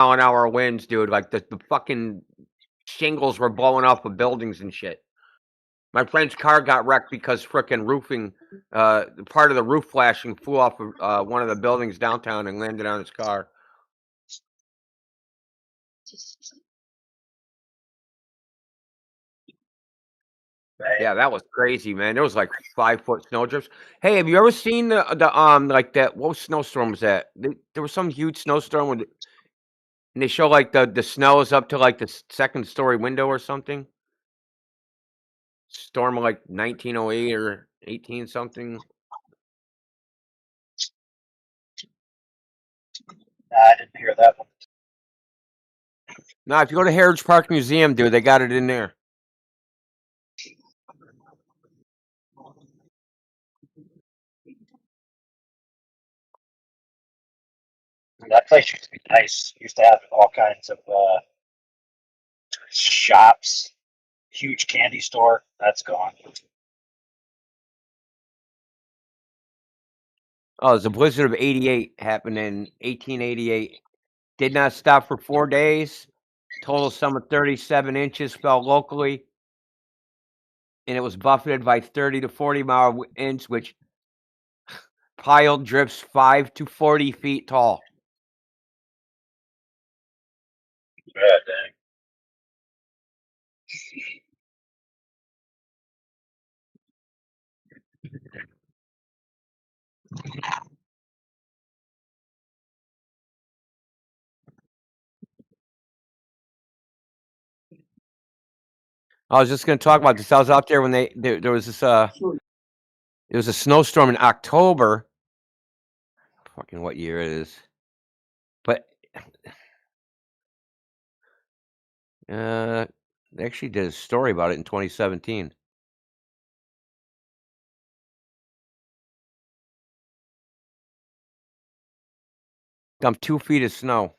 mile-an-hour winds, dude. Like the fucking shingles were blowing off of buildings and shit. My friend's car got wrecked because frickin' roofing, part of the roof flashing flew off of one of the buildings downtown and landed on his car. Yeah, that was crazy, man. There was like 5-foot snow drifts. Hey, have you ever seen the like that? What snowstorm was that? There was some huge snowstorm with, and they show like the snow is up to like the second story window or something. Storm of like 1908 or 18 something. I didn't hear that one. Now, if you go to Heritage Park Museum, dude, they got it in there. That place used to be nice. Used to have all kinds of shops, huge candy store. That's gone. Oh, the blizzard of '88 happened in 1888. Did not stop for 4 days. Total sum of 37 inches fell locally, and it was buffeted by 30 to 40-mile winds, which piled drifts 5 to 40 feet tall. Yeah, dang. I was just going to talk about this. I was out there when there was this it was a snowstorm in October. Fucking what year it is? But they actually did a story about it in 2017. Dumped 2 feet of snow.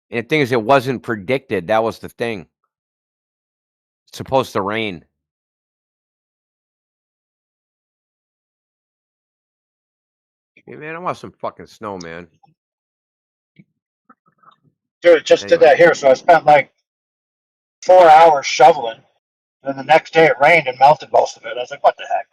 And the thing is, it wasn't predicted. That was the thing. It's supposed to rain. Hey, man, I want some fucking snow, man. Dude, just Anyway. did that here. So I spent like 4 hours shoveling. Then the next day it rained and melted most of it. I was like, what the heck?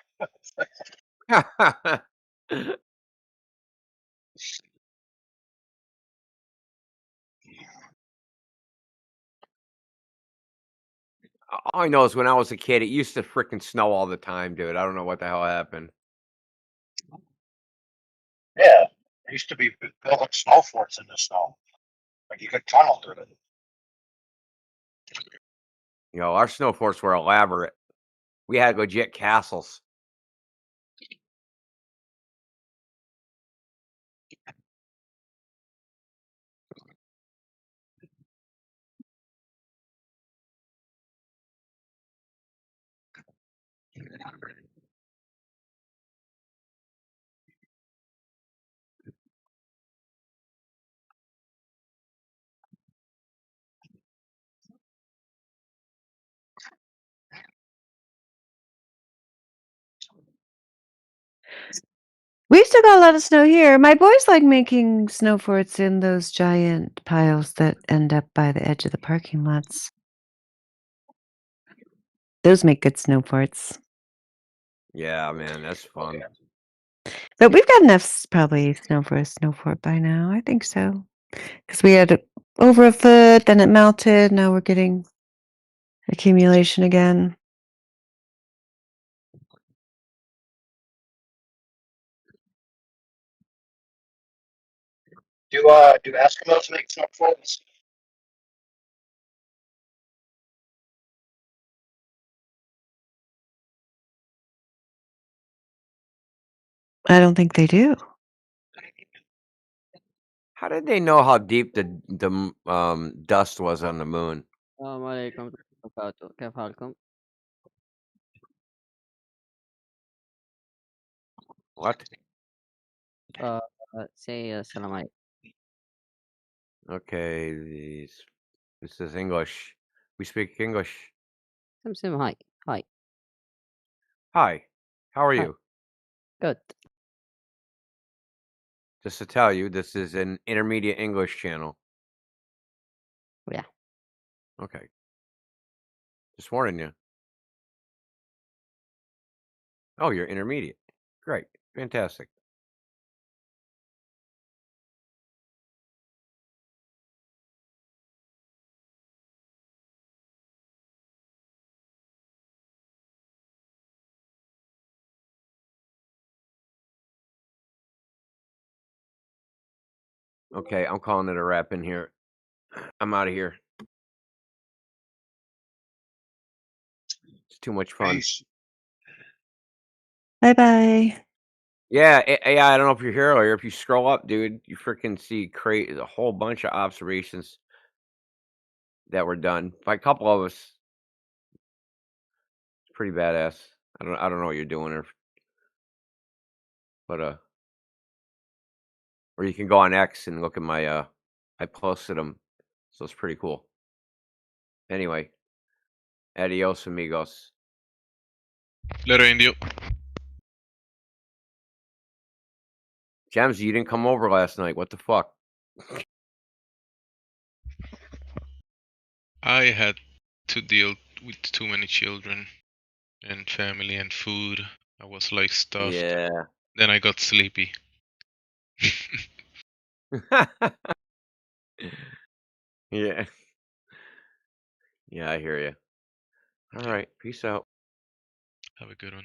All I know is when I was a kid, it used to frickin' snow all the time, dude. I don't know what the hell happened. Yeah. I used to be building snow forts in the snow. Like you could tunnel through it. You know, our snow forts were elaborate. We had legit castles. We've still got a lot of snow here. My boys like making snow forts in those giant piles that end up by the edge of the parking lots. Those make good snow forts. Yeah, man, that's fun. But we've got enough probably snow for a snow fort by now. I think so. Because we had over a foot, then it melted. Now we're getting accumulation again. Do Eskimos make snow forts? I don't think they do. How did they know how deep the dust was on the moon? Assalamualaikum warahmatullahi wabarakatuh. كيف حالكم؟ What? Say Salam alaikum. Okay, this is English. We speak English. Sim hi. Hi. Hi, how are Hi. you? Good. Just to tell you, this is an intermediate English channel. Yeah. Okay. Just warning you. Oh, you're intermediate. Great. Fantastic. Okay, I'm calling it a wrap in here. I'm out of here. It's too much fun. Peace. Bye bye. Yeah, I don't know if you're here or if you scroll up, dude, you freaking see a whole bunch of observations that were done by a couple of us. It's pretty badass. I don't know what you're doing, but or you can go on X and look at my I posted them, so it's pretty cool. Anyway, adios amigos. Later, Indio. Gems, you didn't come over last night. What the fuck? I had to deal with too many children and family and food. I was like stuffed. Yeah. Then I got sleepy. Yeah. Yeah, I hear you. All right. Peace out. Have a good one.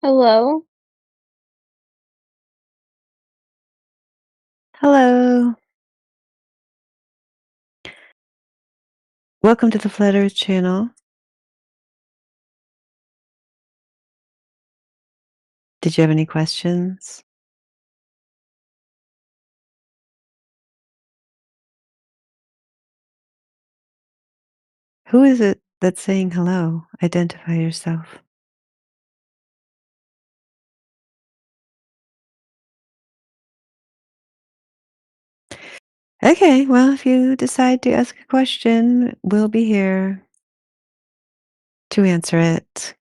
Hello. Hello. Welcome to the Flat Earth channel. Did you have any questions? Who is it that's saying hello? Identify yourself. Okay, well, if you decide to ask a question, we'll be here to answer it.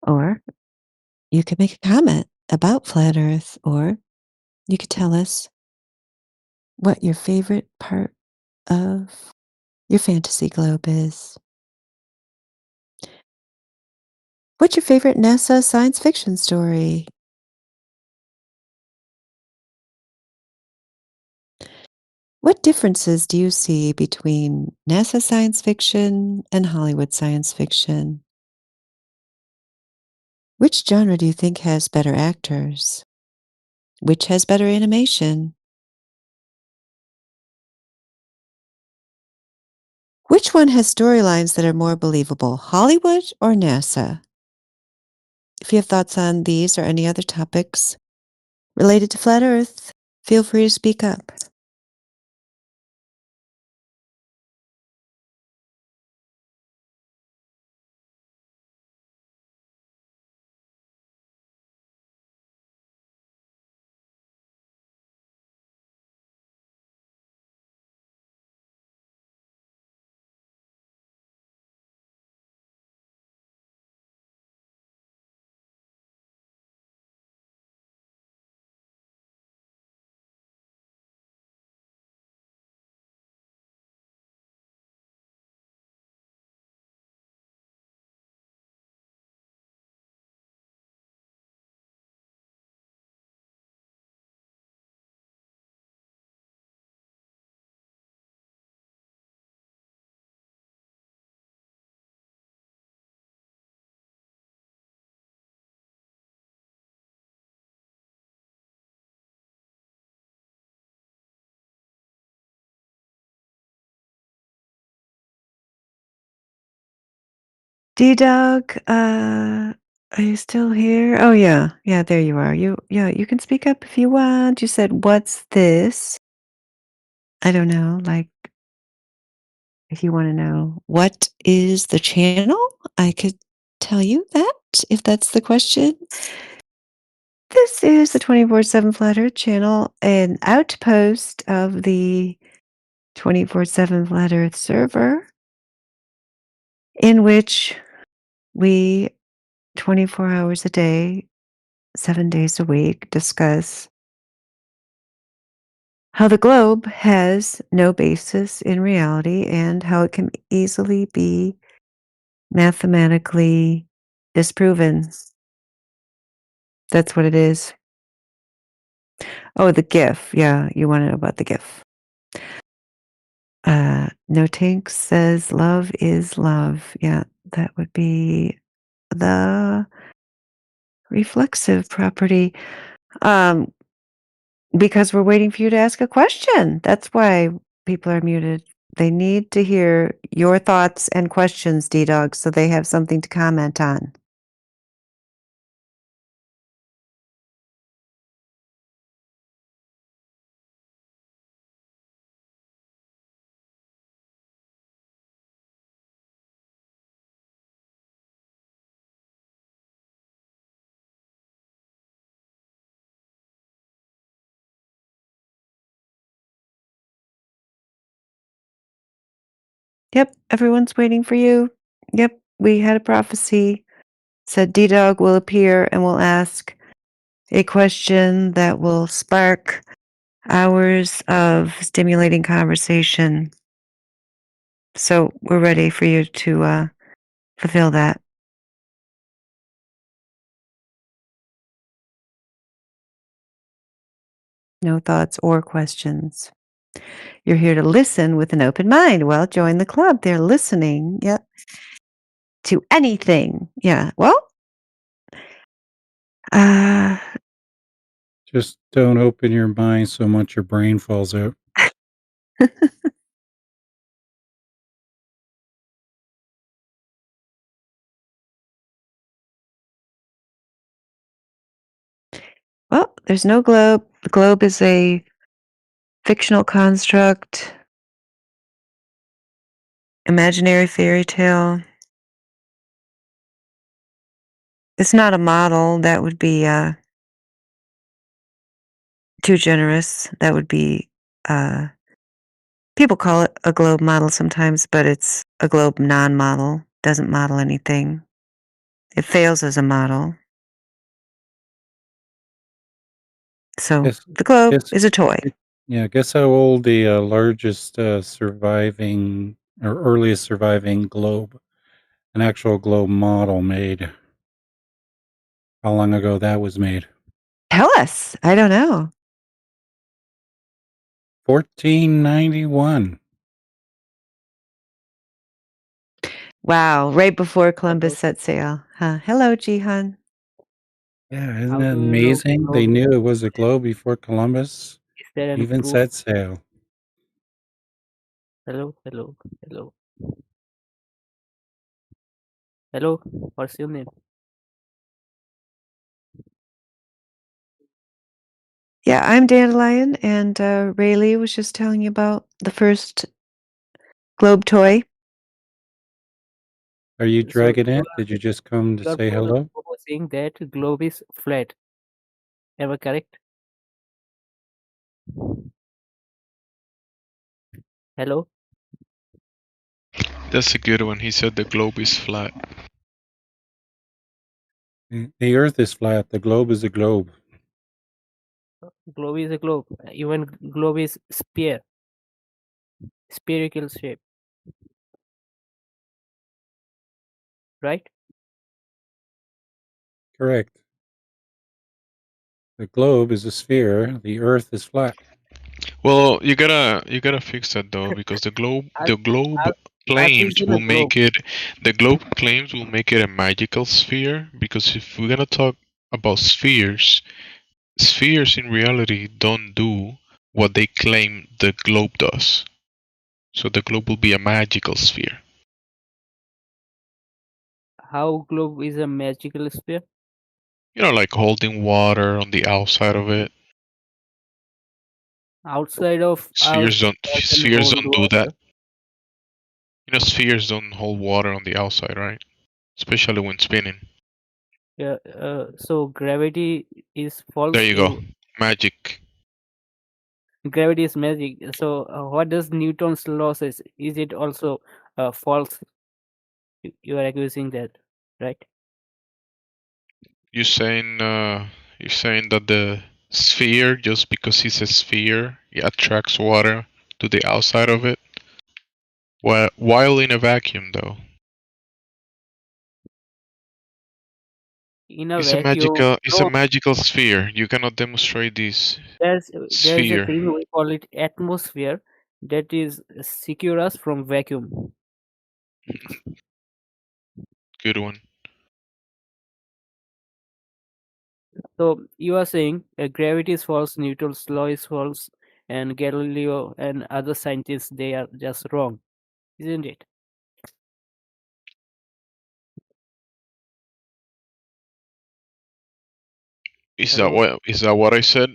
Or you could make a comment about Flat Earth, or you could tell us what your favorite part of your fantasy globe is. What's your favorite NASA science fiction story? What differences do you see between NASA science fiction and Hollywood science fiction? Which genre do you think has better actors? Which has better animation? Which one has storylines that are more believable, Hollywood or NASA? If you have thoughts on these or any other topics related to Flat Earth, feel free to speak up. D-Dog, are you still here? Oh, yeah. Yeah, there you are. You can speak up if you want. You said, "What's this?" I don't know, like, if you wanna know, "What is the channel?" I could tell you that, if that's the question. This is the 24/7 Flat Earth channel, an outpost of the 24/7 Flat Earth server, in which we 24 hours a day, 7 days a week, discuss how the globe has no basis in reality and how it can easily be mathematically disproven. That's what it is. Oh, the GIF. Yeah, you want to know about the GIF. No Tank says love is love. Yeah, that would be the reflexive property. Um, because we're waiting for you to ask a question. That's why people are muted. They need to hear your thoughts and questions, D-Dog, so they have something to comment on. Yep, everyone's waiting for you. Yep, we had a prophecy. Said D-Dog will appear and will ask a question that will spark hours of stimulating conversation. So we're ready for you to fulfill that. No thoughts or questions. You're here to listen with an open mind. Well, join the club. They're listening. Yep. To anything. Yeah. Well, uh, Just don't open your mind so much your brain falls out. well, there's no globe. The globe is a fictional construct, imaginary fairy tale. It's not a model. That would be too generous. That would be people call it a globe model sometimes, but it's a globe non-model. Doesn't model anything. It fails as a model. So Guess, the globe guess, is a toy. yeah, guess how old the largest surviving or earliest surviving globe, an actual globe model made. How long ago that was made? Tell us. I don't know. 1491. Wow, right before Columbus set sail. Huh. Hello, Jihan. Yeah, isn't How that do you know amazing? They globe? knew it was a globe before Columbus Is there any even proof? set sail. Hello, hello, hello. Hello, what's your name? Yeah, I'm Dandelion, and Rayleigh was just telling you about the first globe toy. Are you So dragging it? Did you just come to you are say hello? proposing that globe is flat. Am I correct? Hello? That's a good one. He said the globe is flat. The Earth is flat. The globe is a globe. Globe is a globe. Even globe is sphere. Spherical shape. Right? Correct. The globe is a sphere. The Earth is flat. Well, you gotta fix that though, because the globe Earth claims is in a will globe. make it the globe claims will make it a magical sphere. Because if we're gonna talk about spheres, spheres in reality don't do what they claim the globe does. So the globe will be a magical sphere. How globe is a magical sphere? You know, like holding water on the outside of it. Outside of Earth doesn't Spheres hold don't do that. water. You know, spheres don't hold water on the outside, right? Especially when spinning. Yeah, so gravity is There false. you go. Magic. Gravity is magic. So what does Newton's law says? Is it also false? You are accusing that, right? You saying you're saying that the sphere, just because it's a sphere, it attracts water to the outside of it? While in a vacuum though. In a It's a vacuum, no. magical sphere. You cannot demonstrate this There's a sphere. thing we call it atmosphere that is secure us from vacuum. Good one. So you are saying gravity is false, Newton's law is false, and Galileo and other scientists, they are just wrong, isn't it? Hello? Is that what I said?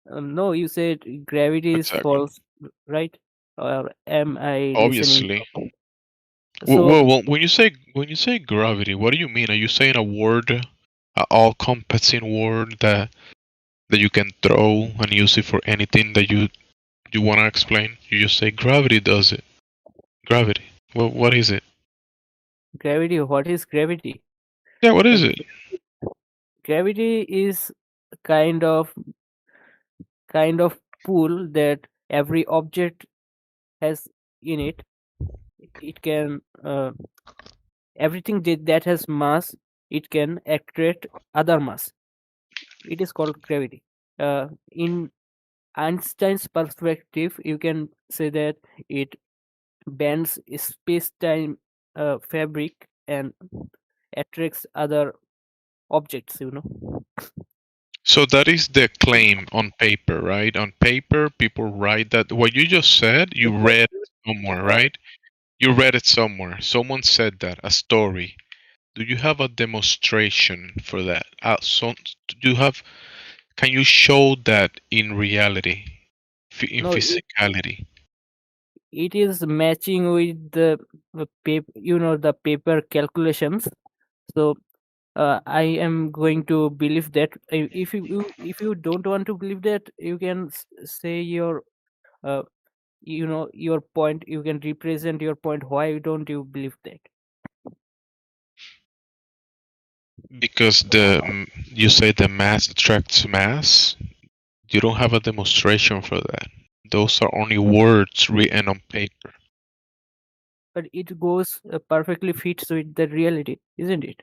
No, you said gravity is Exactly. false, right? Or am I listening Obviously. wrong? So Well, when you say gravity, what do you mean? Are you saying a word, a all-encompassing word that you can throw and use it for anything that you want to explain? You just say gravity does it. Gravity. Well, what is it? gravity, what is gravity? Yeah, what is Uh, it? Gravity is kind of pull that every object has in it. It can everything that has mass, it can attract other mass. It is called gravity. In Einstein's perspective, you can say that it bends space-time fabric and attracts other objects. So that is the claim on paper, right? On paper, people write that. What you just said, you read somewhere, right? You read it somewhere. Someone said that, a story. Do you have a demonstration for that? Do you have? Can you show that in reality, in No, physicality? it is matching with the paper, the paper calculations. So I am going to believe that. If you don't want to believe that, you can say your uh, your point. You can represent your point. Why don't you believe that? Because you say the mass attracts mass. You don't have a demonstration for that. Those are only words written on paper. But it goes perfectly fits with the reality, isn't it?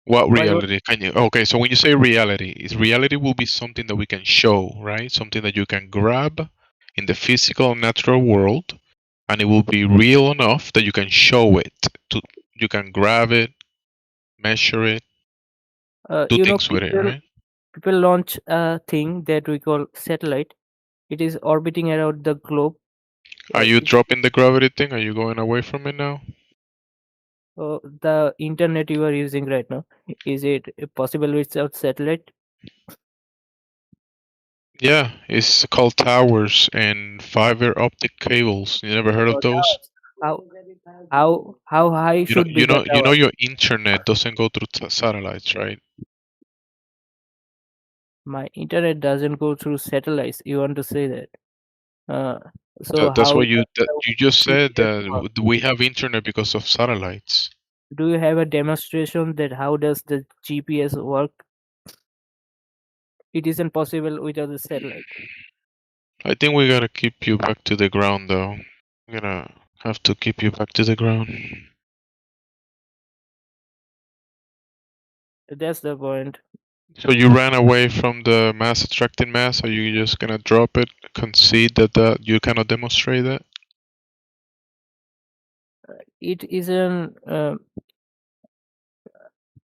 What Why would reality can you? Okay, so when you say reality, is reality will be something that we can show, right? Something that you can grab in the physical natural world, and it will be real enough that you can show it. You can grab it, measure it, do things with it, right? people launch a thing that we call satellite. It is orbiting around the globe. Are you It dropping the gravity thing? Are you going away from it now? The internet you are using right now, is it possible without satellite? Yeah, it's called towers and fiber optic cables. You never heard of Or those? towers? How high You know, should be you the know, you know, tower? your internet doesn't go through satellites, right? My internet doesn't go through satellites. You want to say that? Uh, so That's how what does you just the said GPS that work? we have internet because of satellites. Do you have a demonstration that how does the GPS work? It isn't possible without the satellite. I think we gotta keep you back to the ground, though. We're gonna have to keep you back to the ground. That's the point. So you ran away from the mass attracting mass. Are you just gonna drop it, concede that you cannot demonstrate that? It isn't.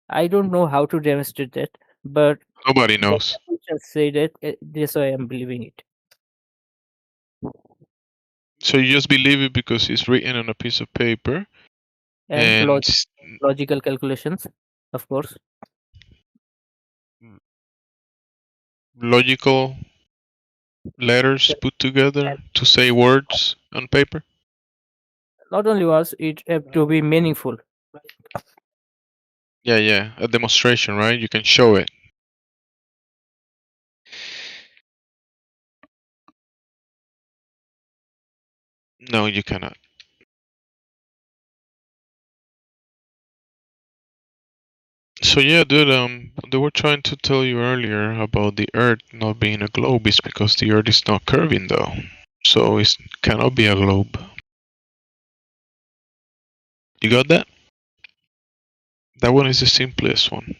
I don't know how to demonstrate that, but Nobody the knows. calculations say that. That's why I'm believing it. So you just believe it because it's written on a piece of paper And and logical calculations, of course. logical letters put together to say words on paper. Not only was it have to be meaningful. Yeah, a demonstration, right? You can show it. No, you cannot. So yeah, dude, they were trying to tell you earlier about the Earth not being a globe is because the Earth is not curving though. So it cannot be a globe. You got that? That one is the simplest one.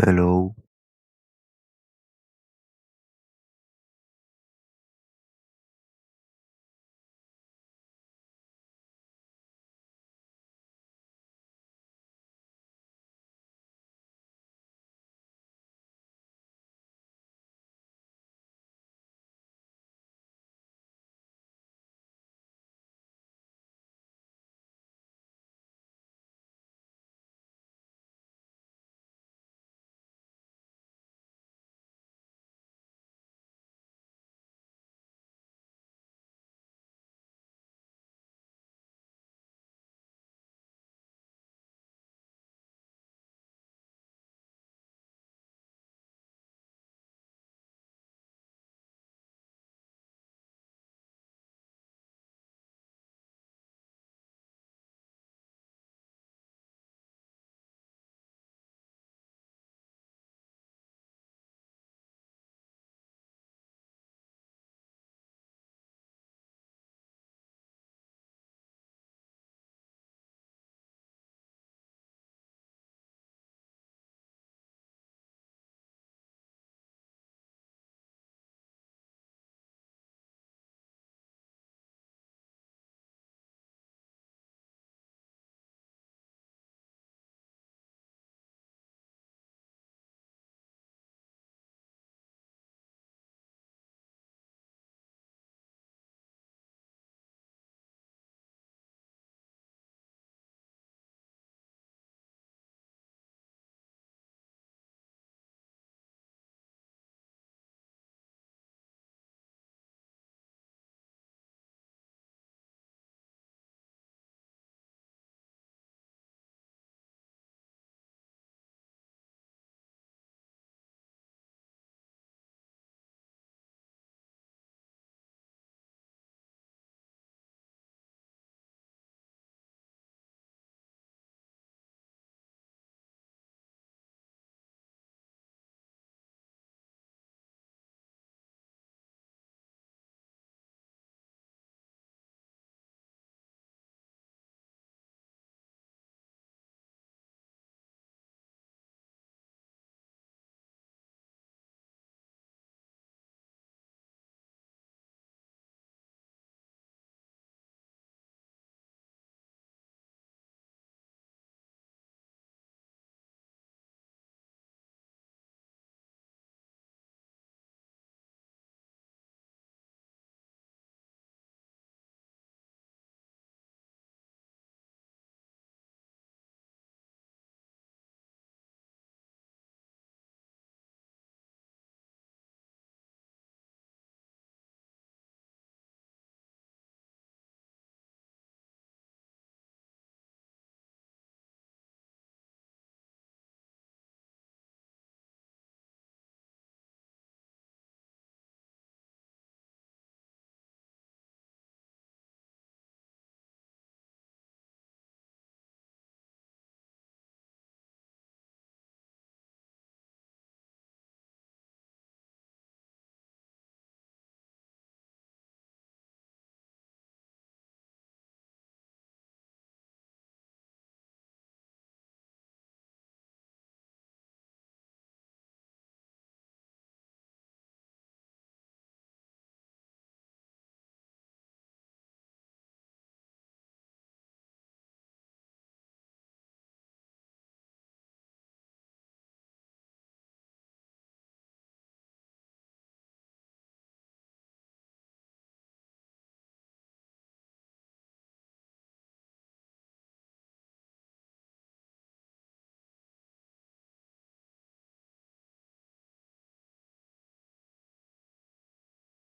Hello.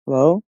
Hello?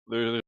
There,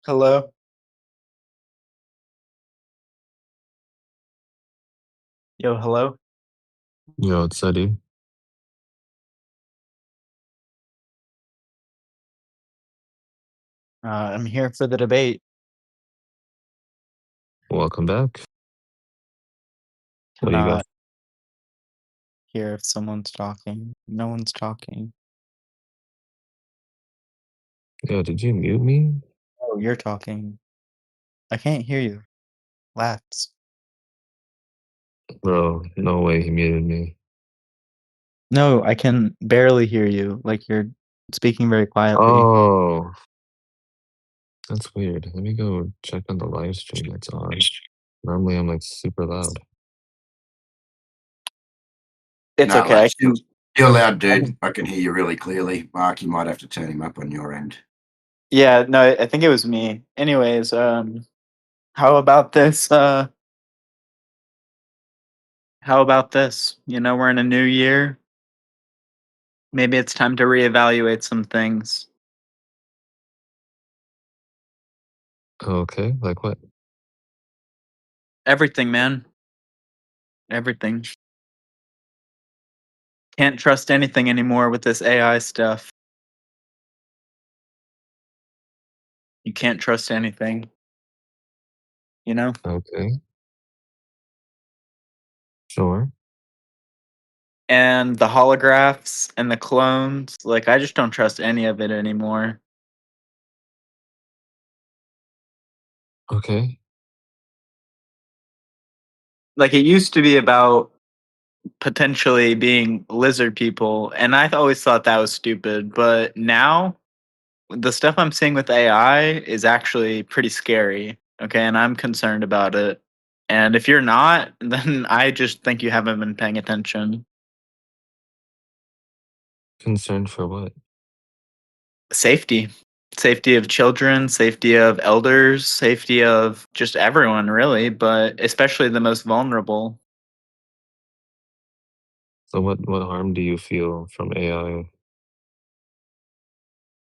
Hello? Yo, hello? Yo, it's Eddie. I'm here for the debate. Welcome back. What do you got? Cannot hear if someone's talking. No one's talking. Yo, did you mute me? Oh, you're talking. I can't hear you. Laughs. Bro, no way he muted me. No, I can barely hear you. Like you're speaking very quietly. Oh, that's weird. Let me go check on the live stream. That's odd. Normally I'm like super loud. It's No, okay. like, you're loud, dude. I can hear you really clearly. Mark, you might have to turn him up on your end. Yeah, no, I think it was me. Anyways, how about this? How about this? You know, we're in a new year. Maybe it's time to reevaluate some things. Okay, like what? Everything, man. Everything. Can't trust anything anymore with this AI stuff. You can't trust anything. You know? Okay. Sure. And the holographs and the clones, like I just don't trust any of it anymore. Okay. Like it used to be about potentially being lizard people, and I always thought that was stupid, but now the stuff I'm seeing with AI is actually pretty scary. Okay, and I'm concerned about it. And if you're not, then I just think you haven't been paying attention. Concerned for what? Safety. Safety of children, safety of elders, safety of just everyone, really, but especially the most vulnerable. So what harm do you feel from AI?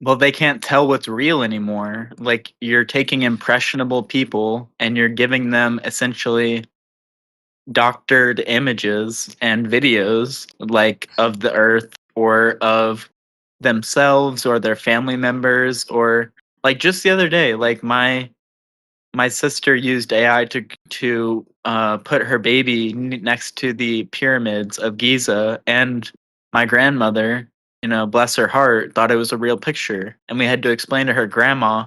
Well, they can't tell what's real anymore. Like, you're taking impressionable people and you're giving them essentially doctored images and videos, like of the earth or of themselves or their family members, or like just the other day, like my sister used AI to put her baby next to the pyramids of Giza, and my grandmother, you know, bless her heart, thought it was a real picture, and we had to explain to her grandma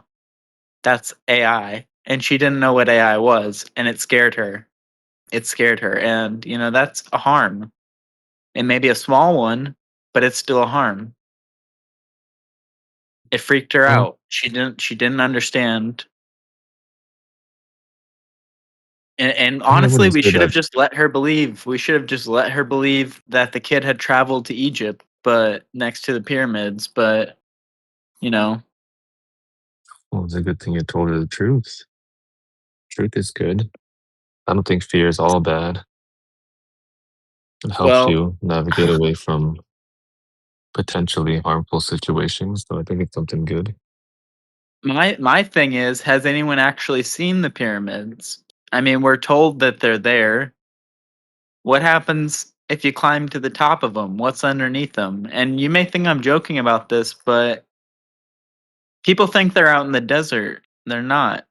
that's AI, and she didn't know what AI was, and it scared her. It scared her, and you know that's a harm. It may be a small one, but it's still a harm. It freaked her Okay. out. She didn't understand. And I honestly, wouldn't we say should have that. just let her believe. We should have just let her believe that the kid had traveled to Egypt, but next to the pyramids. But you know, Well, it's a good thing you told her the truth. Truth is good. I don't think fear is all bad. It helps well, you navigate away from potentially harmful situations. So I think it's something good. my thing is, has anyone actually seen the pyramids? I mean, we're told that they're there. What happens if you climb to the top of them? What's underneath them? And you may think I'm joking about this, but people think they're out in the desert. They're not.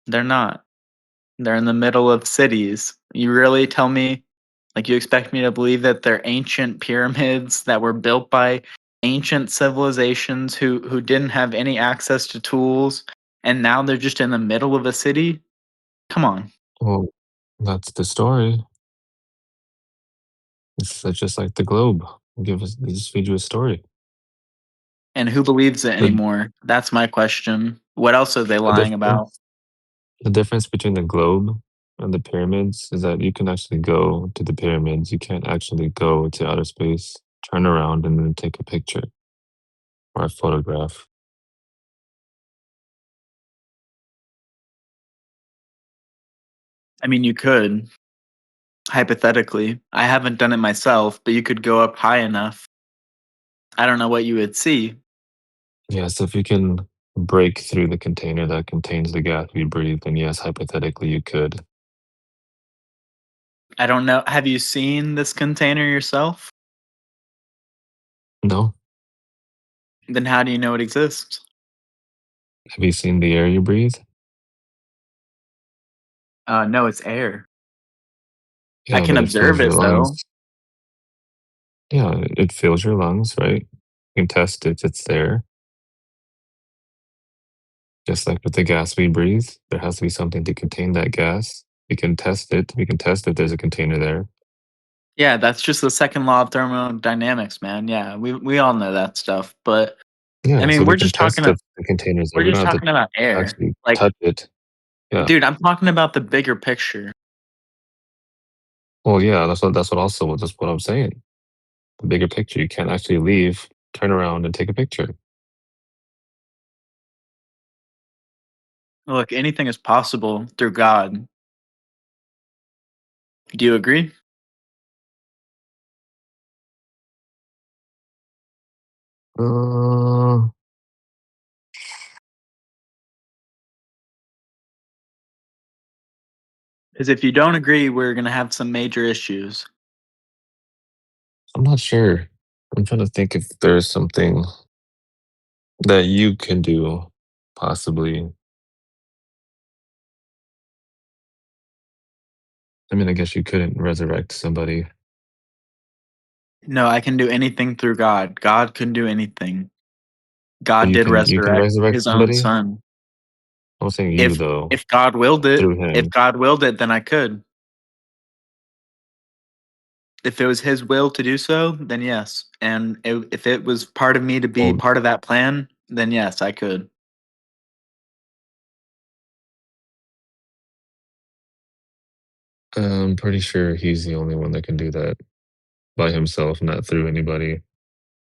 They're not. They're in the middle of cities. You really tell me, like, you expect me to believe that they're ancient pyramids that were built by ancient civilizations who didn't have any access to tools, and now they're just in the middle of a city? Come on. Well, that's the story. It's just like the globe. They just feed you a story. And who believes it The anymore? That's my question. What else are they the lying about? difference the difference between the globe and the pyramids is that you can actually go to the pyramids. You can't actually go to outer space, turn around, and then take a picture or a photograph. I mean, you could, hypothetically. I haven't done it myself, but you could go up high enough. I don't know what you would see. Yeah, so if you can break through the container that contains the gas we breathe, then yes, hypothetically you could. I don't know. Have you seen this container yourself? No? Then how do you know it exists? Have you seen the air you breathe? No, it's air. I Yeah, can but it fills observe your it lungs. though. Yeah, it fills your lungs, right? You can test if it's there. Just like with the gas we breathe, there has to be something to contain that gas. We can test it. We can test if there's a container there. Yeah, that's just the second law of thermodynamics, man. Yeah, we all know that stuff. But I Yeah, so mean, we can test if the container's there. we're We just don't have to talking about air. actually Like, touch it. Yeah. dude, I'm talking about the bigger picture. Well, yeah, that's what I'm saying. The bigger picture. You can't actually leave, turn around, and take a picture. Look, anything is possible through God. Do you agree? Uh, Because if you don't agree, we're gonna have some major issues. I'm not sure. I'm trying to think if there's something that you can do, possibly. I mean, I guess you couldn't resurrect somebody. No, I can do anything through God. God can do anything. But God did you can resurrect resurrect his own somebody? son. I'm saying you though, If God willed it, through him. then I could. If it was his will to do so, then yes. And if it was part of me to be Well, part of that plan, then yes, I could. I'm pretty sure he's the only one that can do that by himself, not through anybody.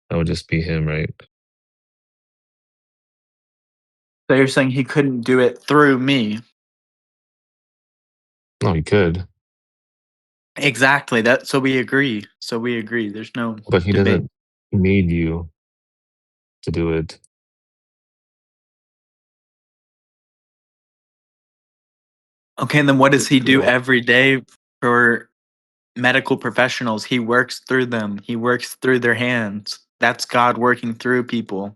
That would just be him, right? So you're saying he couldn't do it through me? No, he could, Exactly. So we agree. There's no but he debate. doesn't need you to do it. Okay, then what does he do every day for medical professionals? He works through them. He works through their hands. That's God working through people.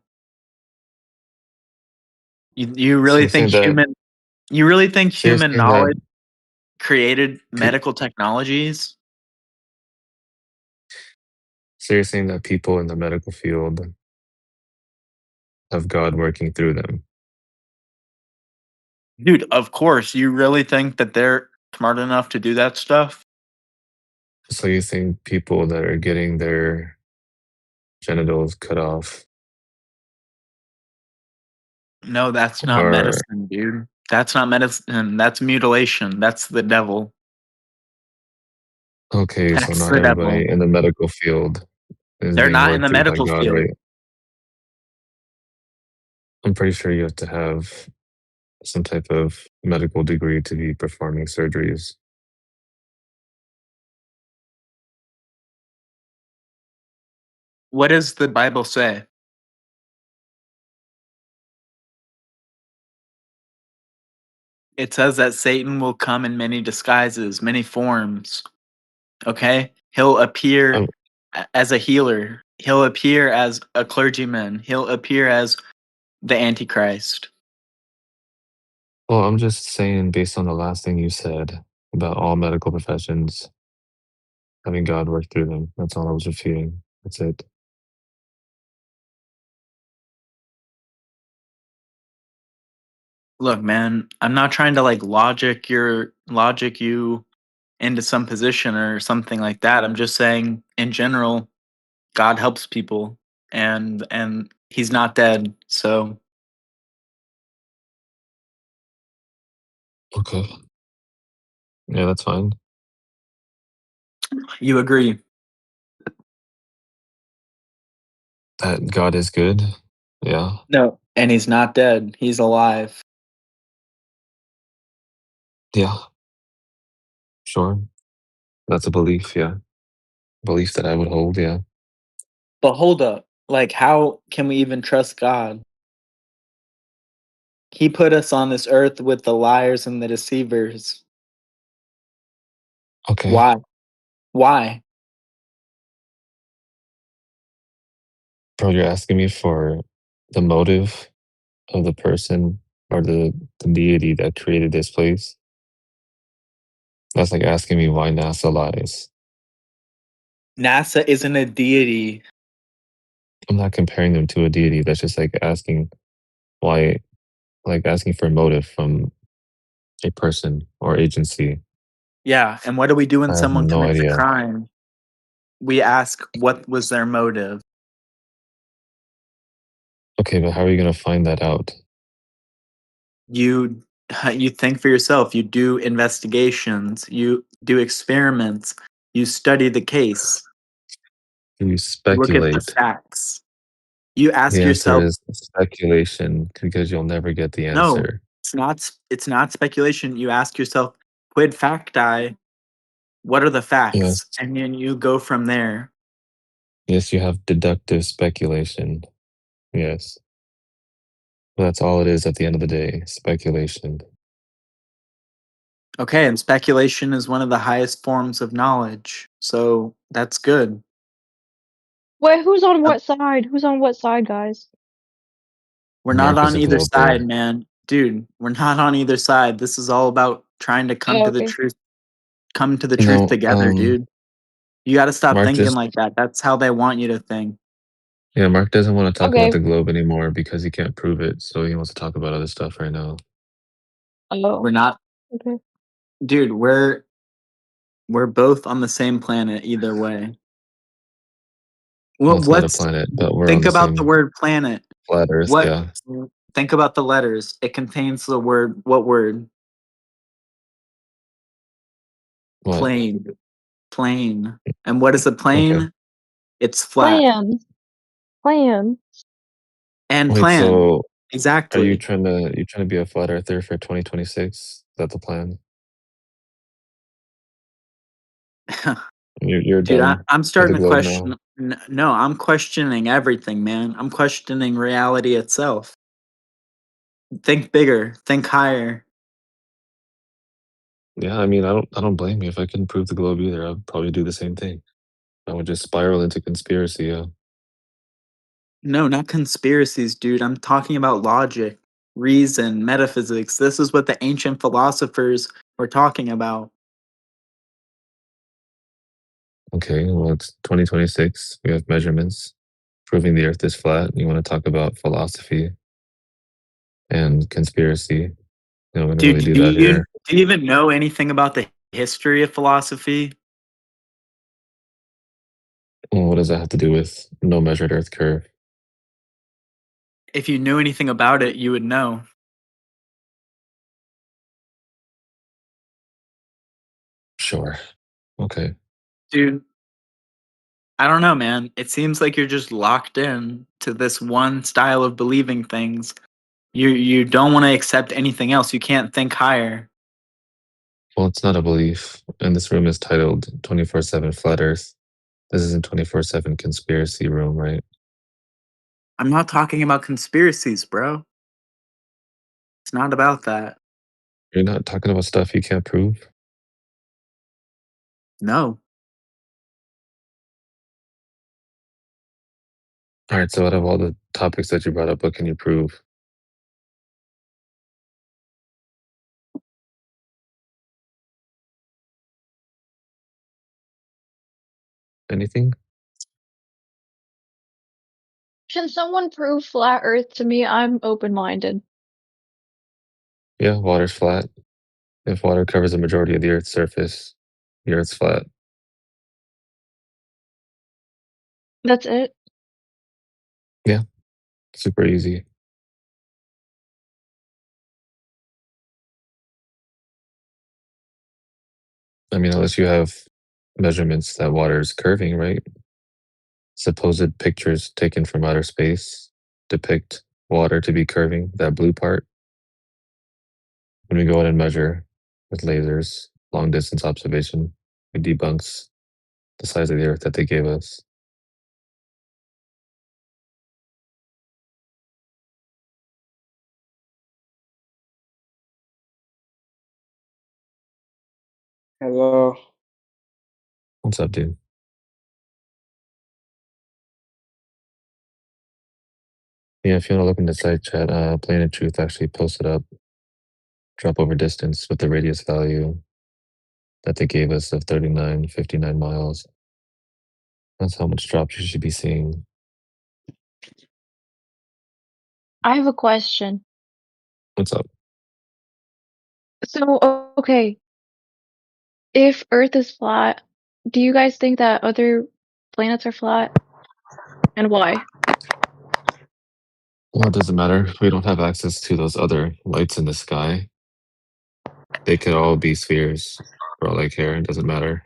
You So really you're think saying that? So you're human saying that? knowledge created pe- medical technologies? So you're saying that people in the medical field have God working through them? Dude, of course. You really think that they're smart enough to do that stuff? So you think people that are getting their genitals cut off No, that's not are medicine, dude. That's not medicine. That's mutilation. That's the devil. okay? So That's not the devil. everybody in the medical field is They're being not in worked the through by medical God, field. right? I'm pretty sure you have to have some type of medical degree to be performing surgeries. What does the Bible say? It says that Satan will come in many disguises, many forms. Okay? He'll appear Um, as a healer. He'll appear as a clergyman. He'll appear as the Antichrist. well, I'm just saying, based on the last thing you said about all medical professions having God work through them. That's all I was refuting. That's it. Look, man, I'm not trying to like logic you into some position or something like that. I'm just saying in general, God helps people and he's not dead. So Okay. Yeah, that's fine. you agree. That God is good. Yeah. No. And he's not dead. He's alive. Yeah. Sure. That's a belief. Yeah. Belief that I would hold. Yeah. But hold up. Like how can we even trust God? He put us on this earth with the liars and the deceivers. Okay. Why? Why? Bro, you're asking me for the motive of the person or the deity that created this place? That's like asking me why NASA lies. NASA isn't a deity. I'm not comparing them to a deity. That's just like asking why, like asking for a motive from a person or agency. Yeah, and what do we do when I have someone no commits a idea. crime? We ask what was their motive. Okay, but how are you going to find that out? You think for yourself. You do investigations. You do experiments. You study the case. You Look at the speculate. facts. You ask The answer yourself, is speculation because you'll never get the no, answer. it's not speculation. You ask yourself, quid facti, what are the facts? Yes. And then you go from there. Yes, you have deductive speculation. Yes. That's all it is at the end of the day, speculation. Okay, and speculation is one of the highest forms of knowledge. So that's good. Wait, who's on what side? Who's on what side, guys? We're Mark not is on a either globe side, there. man. Dude, we're not on either side. This is all about trying to come Oh, to the okay. truth. Come to the truth No, together, dude. You got to stop Mark thinking just like that. That's how they want you to think. yeah, Mark doesn't want to talk about Okay. the globe anymore because he can't prove it, so he wants to talk about other stuff right now. Oh, We're not, okay. dude. We're both on the same planet either way. Well, Well, it's not a what's planet, but we're on think the about the same word planet? flat Earth. What Yeah. think about the letters? It contains the word. What word? What? Plane. Plane. And what is a plane? Okay. It's flat. Plan. And Wait, plan. so are Exactly. you trying to be a flat earther for 2026? Is that the plan? You're Dude, done I'm with starting the to globe question. now. No, I'm questioning everything, man. I'm questioning reality itself. Think bigger. Think higher. Yeah, I mean, I don't blame you. If I couldn't prove the globe either, I'd probably do the same thing. I would just spiral into conspiracy. Yeah. No, not conspiracies, dude. I'm talking about logic, reason, metaphysics. This is what the ancient philosophers were talking about. Okay, well, it's 2026. We have measurements proving the Earth is flat. You want to talk about philosophy and conspiracy? We don't really Dude, do that here. do you even know anything about the history of philosophy? Well, what does that have to do with no measured Earth curve? If you knew anything about it, you would know. Sure. Okay. Dude, I don't know, man. It seems like you're just locked in to this one style of believing things. You don't want to accept anything else. You can't think higher. Well, it's not a belief. And this room is titled 24/7 Flat Earth. This isn't 24/7 conspiracy room, right? I'm not talking about conspiracies, bro. It's not about that. You're not talking about stuff you can't prove? No. All right, so out of all the topics that you brought up, what can you prove? Anything? Can someone prove flat Earth to me? I'm open-minded. Yeah, water's flat. If water covers the majority of the Earth's surface, the Earth's flat. That's it? Yeah, super easy. I mean, unless you have measurements that water is curving, right? Supposed pictures taken from outer space depict water to be curving, that blue part. When we go in and measure with lasers, long distance observation, it debunks the size of the Earth that they gave us. Hello. What's up, dude? Yeah, if you want to look in the side chat, Plane of Truth actually posted up drop over distance with the radius value that they gave us of 39.59 miles. That's how much drop you should be seeing. I have a question. What's up? So, okay, if Earth is flat, do you guys think that other planets are flat? And why? Well, it doesn't matter. We don't have access to those other lights in the sky. They could all be spheres for all I care. It doesn't matter.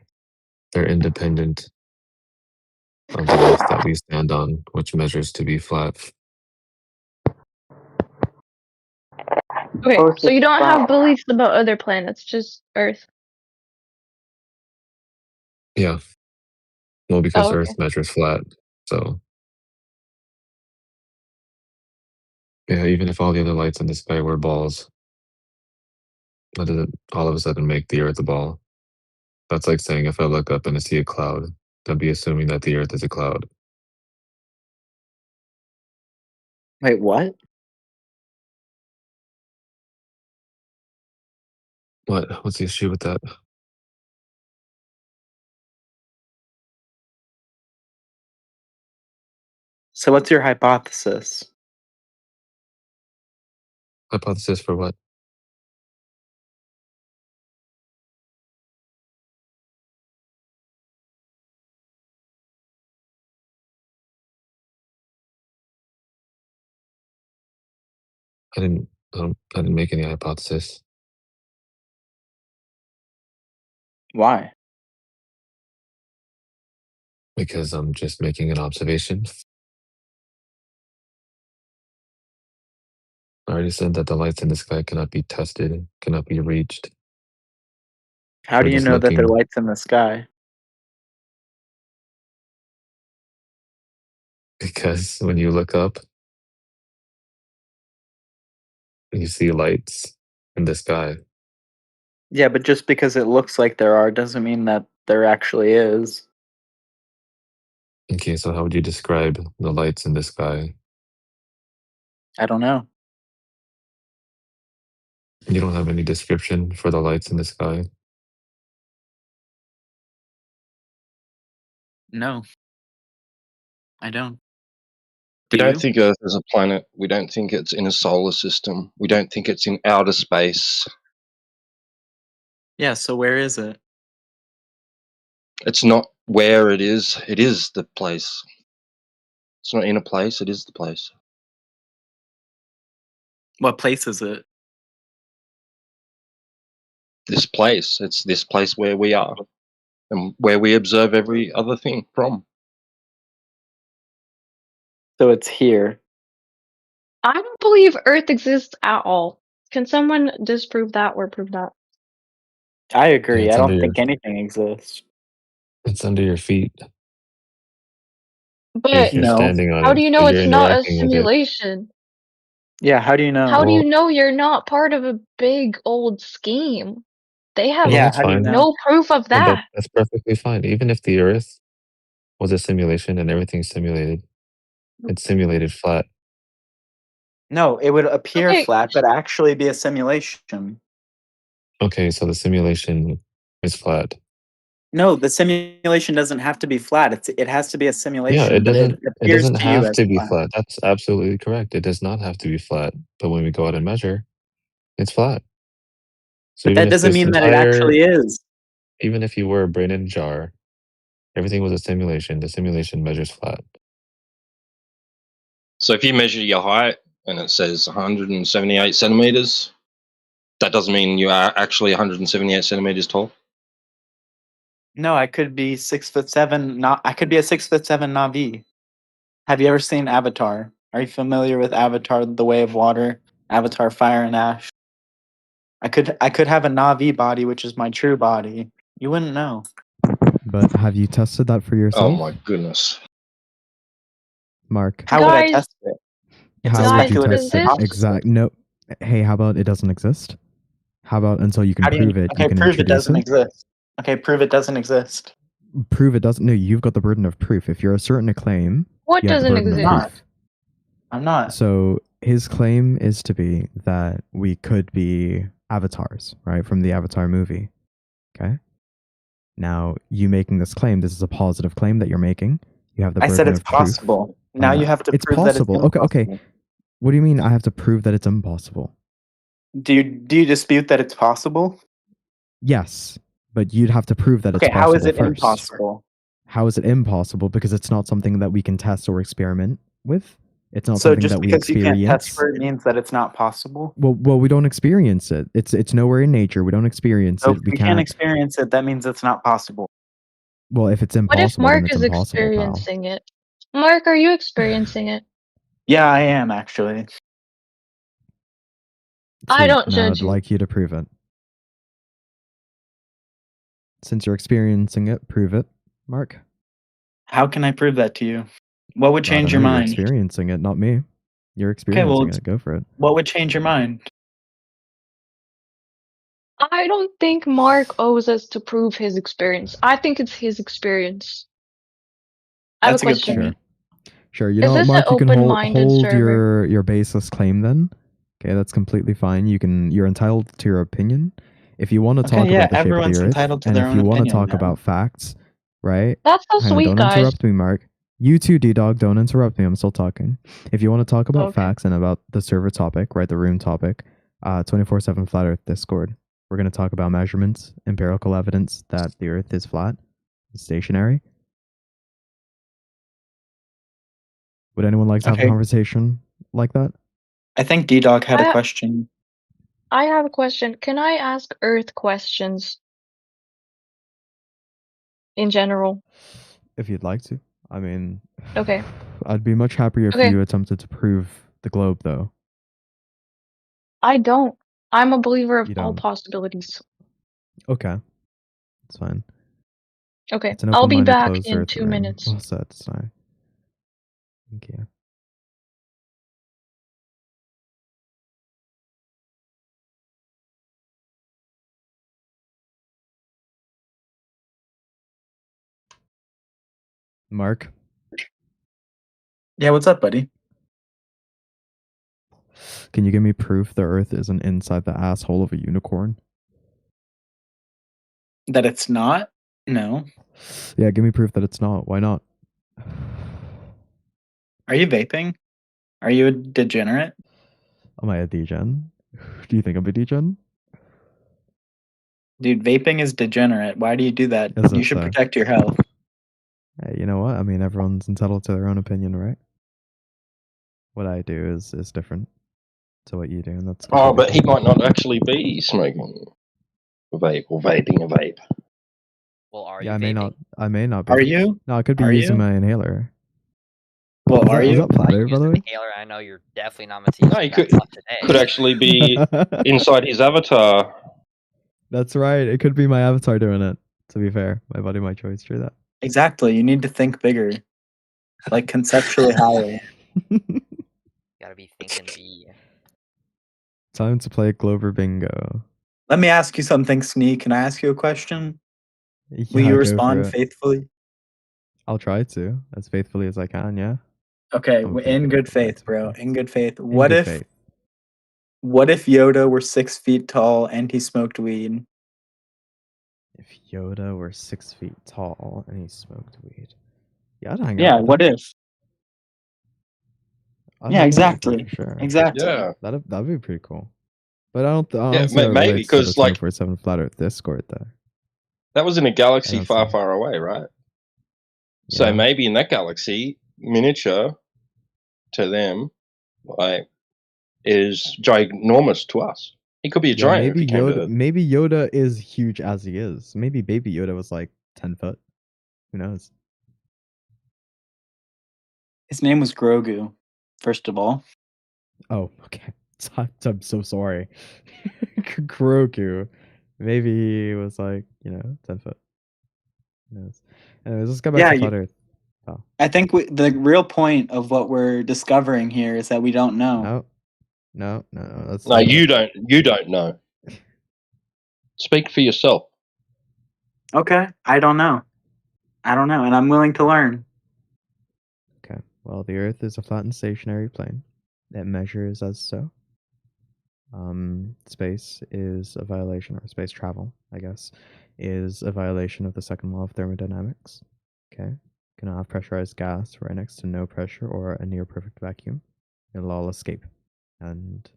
They're independent of the Earth that we stand on, which measures to be flat. Okay, Earth so is you don't flat. have beliefs about other planets, just Earth. Yeah. Well, because Oh, okay. Earth measures flat. So, yeah, even if all the other lights in the sky were balls, that doesn't all of a sudden make the Earth a ball. That's like saying if I look up and I see a cloud, I'd be assuming that the Earth is a cloud. Wait, what? What? What's the issue with that? So what's your hypothesis? Hypothesis for what? I didn't make any hypothesis Why? because I'm just making an observation. I already said that the lights in the sky cannot be tested, cannot be reached. How do We're you just know that there are looking lights in the sky? because when you look up, you see lights in the sky. Yeah, but just because it looks like there are doesn't mean that there actually is. Okay, so how would you describe the lights in the sky? I don't know. You don't have any description for the lights in the sky? No. I don't. We Do don't you? think Earth is a planet. We don't think it's in a solar system. We don't think it's in outer space. Yeah, so where is it? It's not where it is the place. It's not in a place, it is the place. What place is it? This place. It's this place where we are and where we observe every other thing from. So it's here. I don't believe Earth exists at all. Can someone disprove that or prove that? I Yeah, agree. I don't think anything exists. it's under your feet. But If you're No. standing on how it, do you but know you're it's not a interacting with it. simulation? Yeah, how do you know? How do you Well- know you're not part of a big old scheme? They have Well, Yeah, that's how do you fine. know? no proof of Well, that. that's perfectly fine. Even if the Earth was a simulation and everything's simulated, it's simulated flat. No, it would appear Okay. flat, but actually be a simulation. Okay, so the simulation is flat. No, the simulation doesn't have to be flat. It has to be a simulation. Yeah, it but doesn't. It appears doesn't to you have as to be flat. flat. That's absolutely correct. It does not have to be flat. But when we go out and measure, it's flat. So But even that if doesn't this mean that it entire, actually is. even if you were a brain in a jar, everything was a simulation. The simulation measures flat. So if you measure your height and it says 178 centimeters, that doesn't mean you are actually 178 centimeters tall. No, I could be 6'7". I could be a 6'7" Na'vi. Have you ever seen Avatar? Are you familiar with Avatar: The Way of Water? Avatar: Fire and Ash. I could have a Na'vi body, which is my true body. You wouldn't know. But have you tested that for Oh yourself, my goodness. Mark? How would I Guys, test it? It's a How would you speculative is test it? this- Exact. No. Hey, how about it doesn't exist? How about until you can How do you? prove it, Okay, you can prove it introduce doesn't it? exist. Okay, prove it doesn't exist. Prove it doesn't. No, you've got the burden of proof. If you're asserting a claim, What you have the doesn't burden of exist? proof. I'm not. So his claim is to be that we could be avatars, right, from the Avatar movie. Okay. Now, you making this claim, this is a positive claim that you're making. You have the I burden said it's of proof. possible. Now you have to It's prove possible. that it's Okay. impossible. What do you mean I have to prove that it's impossible? Do you dispute that it's possible? Yes, but you'd have to prove that it's Okay, possible how is it first. impossible? How is it impossible? Because it's not something that we can test or experiment with. It's not So something just that we because you can't experience. test for it means that it's not possible? Well, we don't experience it. It's nowhere in nature. We don't experience So it. if We you can't can't. experience it, that means it's not possible. Well, if it's What if impossible, then Mark it's is impossible, pal. experiencing it? Mark, are you experiencing it? Yeah, I am actually. I Sweet. don't Now judge I'd you. like you to prove it. Since you're experiencing it, prove it, Mark. How can I prove that to you? What would I don't change your know, You're mind? experiencing it, not me. You're Okay, well, experiencing it. Go for it. what would change your mind? I don't think Mark owes us to prove his experience. I think it's his experience. I have That's a a good question. point. Sure. You Is know what, this an Mark? You can open-minded hold server? your baseless claim then. Okay, that's completely fine. You're entitled to your opinion. If you want to Okay, talk yeah, about the shape of everyone's the Earth, entitled to and their if own you want to opinion, talk man. about facts, right? That's so Hang on, sweet, don't guys. interrupt me, Mark. You too, D-Dog, don't interrupt me. I'm still talking. If you want to talk about Okay. facts and about the server topic, right, the room topic, 24/7 Flat Earth Discord, we're going to talk about measurements, empirical evidence that the Earth is flat, stationary. Would anyone like to have a Okay. conversation like that? I think D-Dog had a I- question. I have a question. Can I ask Earth questions? In general. If you'd like to. I mean, Okay. I'd be much happier if Okay. you attempted to prove the globe, though. I don't. I'm a believer of You all don't. possibilities. Okay. It's fine. Okay. It's an I'll be open-minded back closed in Earth 2 room. minutes. Well said, sorry. Thank you. Mark, Yeah, what's up, buddy? can you give me proof the Earth isn't inside the asshole of a unicorn? That it's not? No. Yeah, give me proof that it's not. Why not? Are you vaping? Are you a degenerate? Am I a degen? Do you think I'm a degen? Dude, vaping is degenerate. Why do you do that? Is You it should so? protect your health. Hey, you know what? I mean, everyone's entitled to their own opinion, right? What I do is different to what you do, and that's Oh, but he completely might not actually be smoking a vape or vaping a vape. Well, are Yeah, you I may vaping? not. I may not be. Are you? No, I could be Are using you? my inhaler. Well, Is are that, is you? that flat I Earth, by use the an way? inhaler. I know you're definitely not meant to use No, he that could stuff today. could actually be inside his avatar. That's right. It could be my avatar doing it. To be fair, my body, my choice. True that. Exactly. You need to think bigger. Like conceptually higher. Gotta be thinking B. Time to play Glover Bingo. Let me ask you something, Sneak. Can I ask you a question? Yeah, Will you go for respond it. faithfully? I'll try to, as faithfully as I can. Yeah. Okay, I'm in faithful, good to be faith, bro. fair. In good faith. In What good if faith. Yoda were 6 feet tall and he smoked weed? If Yoda were 6 feet tall and he smoked weed, yeah, I'd hang out Yeah, with what him. if? I'd Yeah, hang out with him exactly. for sure. Exactly. Yeah, That'd be pretty cool. But I don't yeah, see how it maybe relates to the because like 24/7 Flat Earth Discord though. that was in a I galaxy don't far, see. far away, right? So Yeah. maybe in that galaxy, miniature to them, like, is ginormous to us. He could be a Yeah, giant if maybe he came to Yoda. Earth. Maybe Yoda is huge as he is. Maybe Baby Yoda was like 10 foot. Who knows? His name was Grogu, first of all. Oh, okay. I'm so sorry. Grogu. Maybe he was like 10 foot. Who knows? Anyways, let's go back Yeah, to Flat Earth. Oh. I think the real point of what we're discovering here is that we don't know. No. That's No, you don't. You don't know. Speak for yourself. Okay, I don't know. And I'm willing to learn. Okay. Well, the Earth is a flat and stationary plane. It measures as so. Space is a violation, or space travel, I guess, is a violation of the second law of thermodynamics. Okay. Cannot have pressurized gas right next to no pressure or a near perfect vacuum. It'll all escape and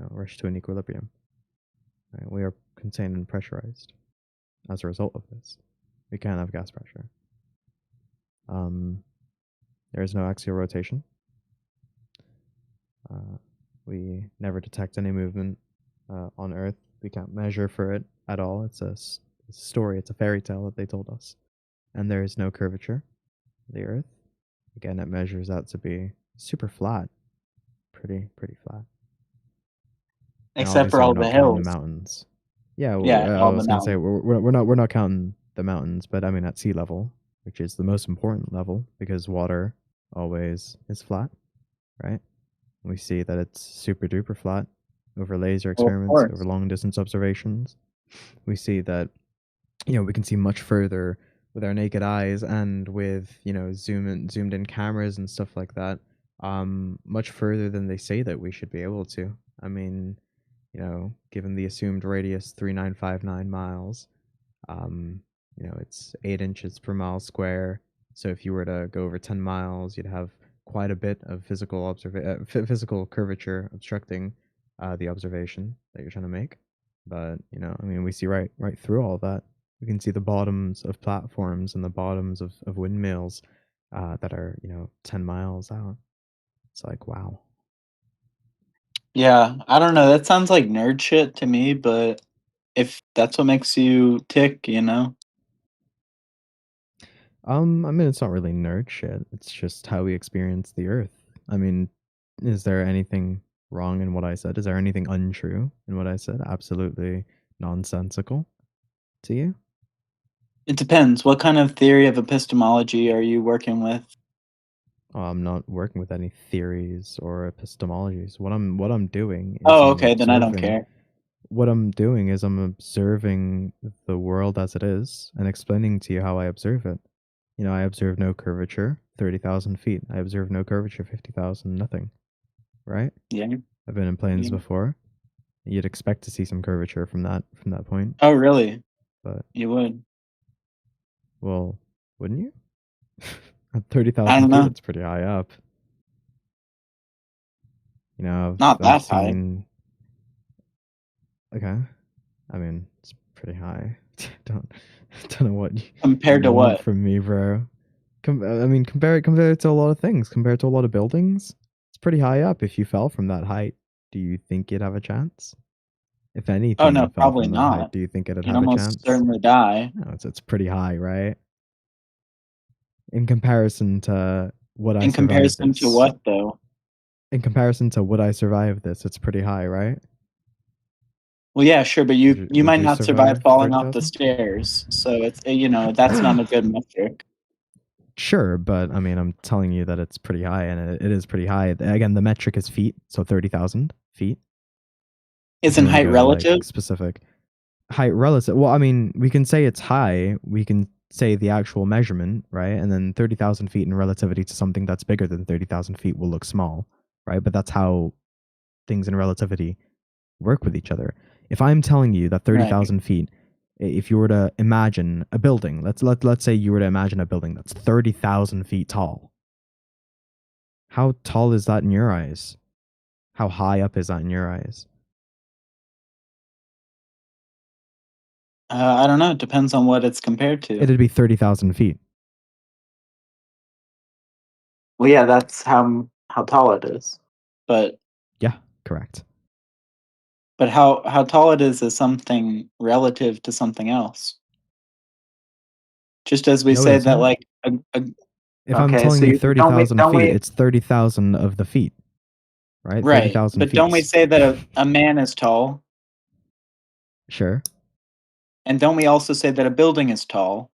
rush to an equilibrium. Right? We are contained and pressurized. As a result of this, we can't have gas pressure. There is no axial rotation. We never detect any movement on Earth. We can't measure for it at all. It's a story. It's a fairy tale that they told us. And there is no curvature. The Earth, again, it measures out to be super flat, pretty flat. Now, Except for obviously, all we're the not counting the hills. mountains. Yeah, Yeah, I all the was gonna say mountains. we're not counting the mountains, but I mean at sea level, which is the most important level because water always is flat, right? We see that it's super duper flat over laser Well, of experiments, course. over long distance observations. We see that we can see much further with our naked eyes and with zoomed in cameras and stuff like that, much further than they say that we should be able to. I mean, given the assumed radius 3959 miles, it's 8 inches per mile square. So if you were to go over 10 miles, you'd have quite a bit of physical curvature obstructing the observation that you're trying to make. But I mean, we see right through all that. We can see the bottoms of platforms and the bottoms of windmills that are 10 miles out. It's like, wow. Yeah, I don't know. That sounds like nerd shit to me, but if that's what makes you tick, I mean, it's not really nerd shit. It's just how we experience the Earth. I mean, is there anything wrong in what I said? Is there anything untrue in what I said? Absolutely nonsensical to you? It depends. What kind of theory of epistemology are you working with? I'm not working with any theories or epistemologies. What I'm doing is Oh, I'm okay, then I don't observing. care. What I'm doing is I'm observing the world as it is and explaining to you how I observe it. I observe no curvature, 30,000 feet. I observe no curvature, 50,000, nothing. Right? Yeah. I've been in planes Yeah. before. You'd expect to see some curvature from that point. Oh, really? But You would? well, wouldn't you? At I 30,000 don't feet, know. it's pretty high up. Not I've that high. seen. Okay, I mean it's pretty high. don't know what you Compared to want what? from me, bro. I mean, compare it to a lot of things. Compared to a lot of buildings, it's pretty high up. If you fell from that height, do you think you'd have a chance? If Oh, anything no, fell probably from that height, not. do you think it'd You'd have a almost chance? certainly die. No, it's pretty high, right? In comparison to what I In survived comparison to this. what, though? In comparison to would I survive this, it's pretty high, right? Well, yeah, sure, but you Would might you not survive survive falling off the 30,000? stairs, so it's that's not a good metric. Sure, but I mean, I'm telling you that it's pretty high, and it is pretty high. Again, the metric is feet, so 30,000 feet. If you Isn't want to height go like relative? specific height relative, well, I mean, we can say it's high. We can say the actual measurement, right? And then 30,000 feet in relativity to something that's bigger than 30,000 feet will look small, right? But that's how things in relativity work with each other. If I'm telling you that 30,000 feet, if you were to imagine a building, let's say you were to imagine a building that's 30,000 feet tall. How tall is that in your eyes? How high up is that in your eyes? I don't know. It depends on what it's compared to. It'd be 30,000 feet. Well, yeah, that's how tall it is. But Yeah, correct. But how tall it is something relative to something else. Just as we No, it say that, isn't. like, If I'm okay, telling so you don't 30,000 feet, we it's 30,000 of the feet, right? right? 30,000 But don't we feet. say that a man is tall? Sure. And don't we also say that a building is tall?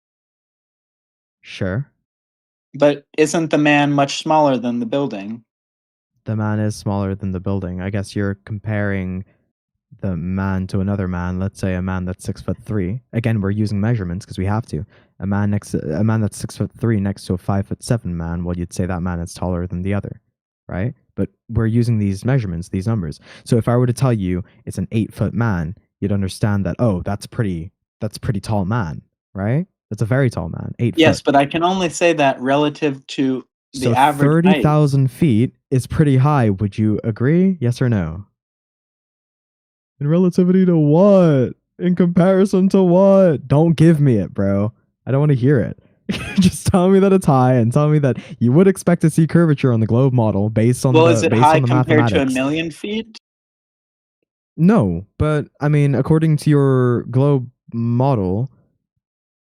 Sure. But isn't the man much smaller than the building? The man is smaller than the building. I guess you're comparing the man to another man, let's say a man that's 6'3". Again, we're using measurements because we have to. A man that's 6'3" next to a 5'7" man, well, you'd say that man is taller than the other, right? But we're using these measurements, these numbers. So if I were to tell you it's an 8-foot man, you'd understand that, oh, that's pretty tall man, right? That's a very tall man, 8 Yes, foot. but I can only say that relative to the So average height. 30,000 feet is pretty high. Would you agree? Yes or no? In relativity to what? In comparison to what? Don't give me it, bro. I don't want to hear it. Just tell me that it's high and tell me that you would expect to see curvature on the globe model based on Is it high compared to a mathematics. million feet? No, but I mean, according to your globe model,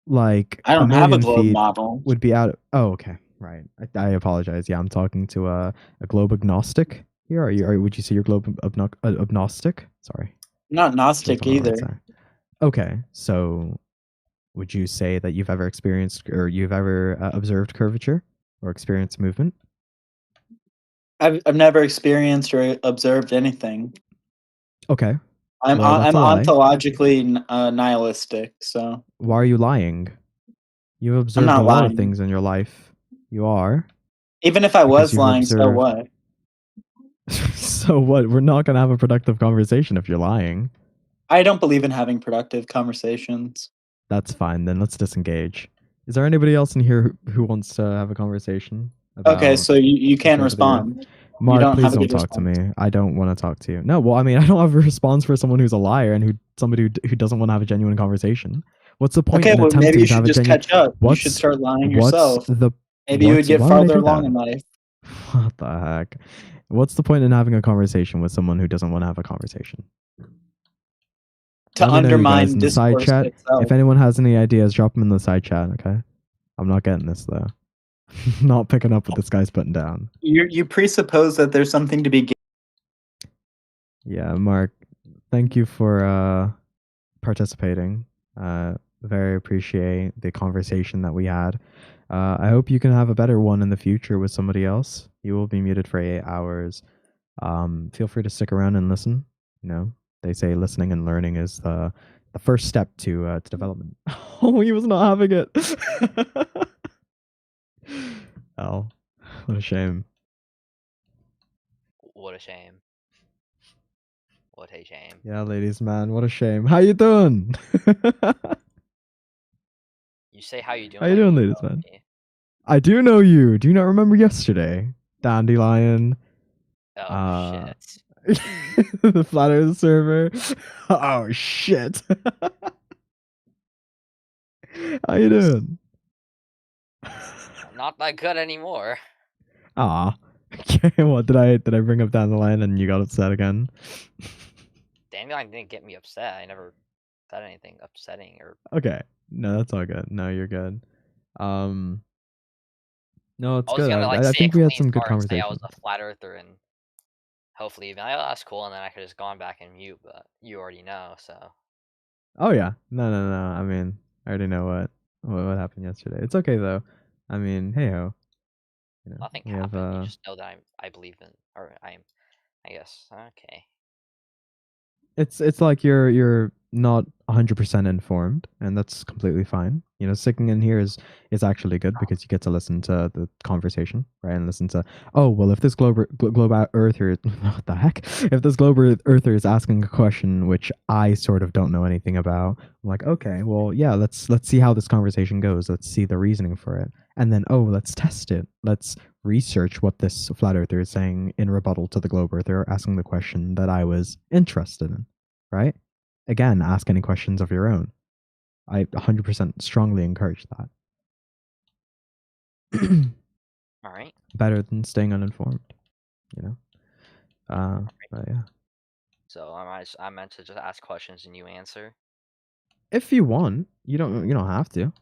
like I don't a have a million globe feet model. would be out. Oh, okay, right. I apologize. Yeah, I'm talking to a globe agnostic here. Would you say you're globe agnostic? Sorry. Not Gnostic either. Okay, so would you say that you've ever experienced or you've ever observed curvature or experienced movement? I've never experienced or observed anything. Okay. I'm Well, that's a lie. ontologically nihilistic, so. Why are you lying? You've observed not a lot of lying. things in your life. You are. Even if I Because was you've lying, so observed- what? So what? We're not gonna have a productive conversation if you're lying. I don't believe in having productive conversations. That's fine. Then let's disengage. Is there anybody else in here who wants to have a conversation? Okay, so you can't the flavor of the respond. Mark, don't please have a don't good talk to me. I don't want to talk to you. No, well, I mean, I don't have a response for someone who's a liar and somebody who doesn't want to have a genuine conversation. What's the point Okay, in well, attempting maybe you to have should a just genuine? catch up. You should start lying yourself. Maybe you would get why would I farther do along that? in life. What the heck? What's the point in having a conversation with someone who doesn't want to have a conversation? To Let me know, you guys, undermine in the side discourse chat. itself. If anyone has any ideas, drop them in the side chat. Okay, I'm not getting this though. Not picking up what this guy's putting down. You presuppose that there's something to be. Yeah, Mark, thank you for participating. Very appreciate the conversation that we had. I hope you can have a better one in the future with somebody else. You will be muted for 8 hours. Feel free to stick around and listen. You know, they say listening and learning is the first step to development. Oh, he was not having it. Oh, what a shame. What a shame. What a shame. Yeah, ladies, man, what a shame. How you doing? You say how you doing? How you doing, ladies, man? I do know you. Do you not remember yesterday? Dandelion. Oh, shit. The Flat Earth server. Oh, shit. How you doing? Not that good anymore. Aw. Okay, what did I bring up Dandelion and you got upset again? Dandelion didn't get me upset. I never said anything upsetting or. Okay. No, that's all good. No, you're good. No, it's I was good. gonna I say think a we had clean some good start and say I conversation. was a flat earther and hopefully even that's cool, and then I could just gone back and mute, but you already know, so. Oh yeah. No. I mean, I already know what happened yesterday. It's okay though. I mean, hey ho. You know, Nothing we happened. have, You just know that I believe in, or I guess. Okay. It's like you're not 100% informed, and that's completely fine. You know, sticking in here is actually good because you get to listen to the conversation, right? And listen to, oh well, if this globe earther, what the heck? If this globe earther is asking a question which I sort of don't know anything about, I'm like, okay, well, yeah, let's see how this conversation goes. Let's see the reasoning for it, and then let's test it. Let's research what this flat earther is saying in rebuttal to the globe earther asking the question that I was interested in, right? Again, ask any questions of your own. I 100% strongly encourage that. All right. Better than staying uninformed, you know? But yeah. So I meant to just ask questions and you answer? If you want, you don't have to.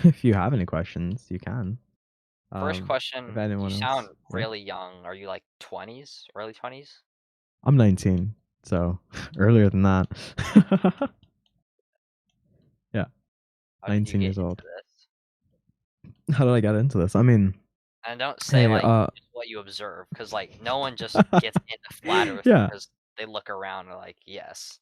If you have any questions, you can. First question, if anyone you else, sound yeah. really young. Are you like 20s, early 20s? I'm 19, so earlier than that. Yeah. How did you 19 get years into old. this? How did I get into this? I mean, And don't say hey, just what you observe, because like no one just gets into flat earth Yeah. because they look around and like, yes.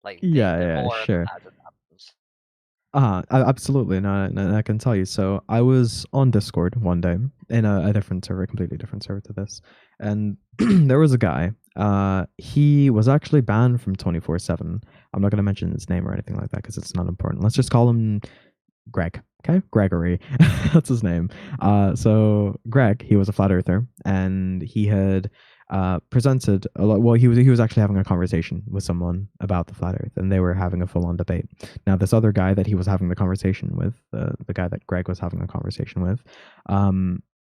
Like Yeah, the yeah, more the sure. faster it happens. Absolutely. No, I can tell you. So I was on Discord one day in a different server, a completely different server to this, and there was a guy. He was actually banned from 24/7. I'm not going to mention his name or anything like that because it's not important. Let's just call him Greg. Okay, Gregory. That's his name. So Greg, he was a flat earther, and he had presented a lot. Well, he was actually having a conversation with someone about the flat Earth, and they were having a full on debate. Now, this other guy that he was having the conversation with, the guy that Greg was having a conversation with,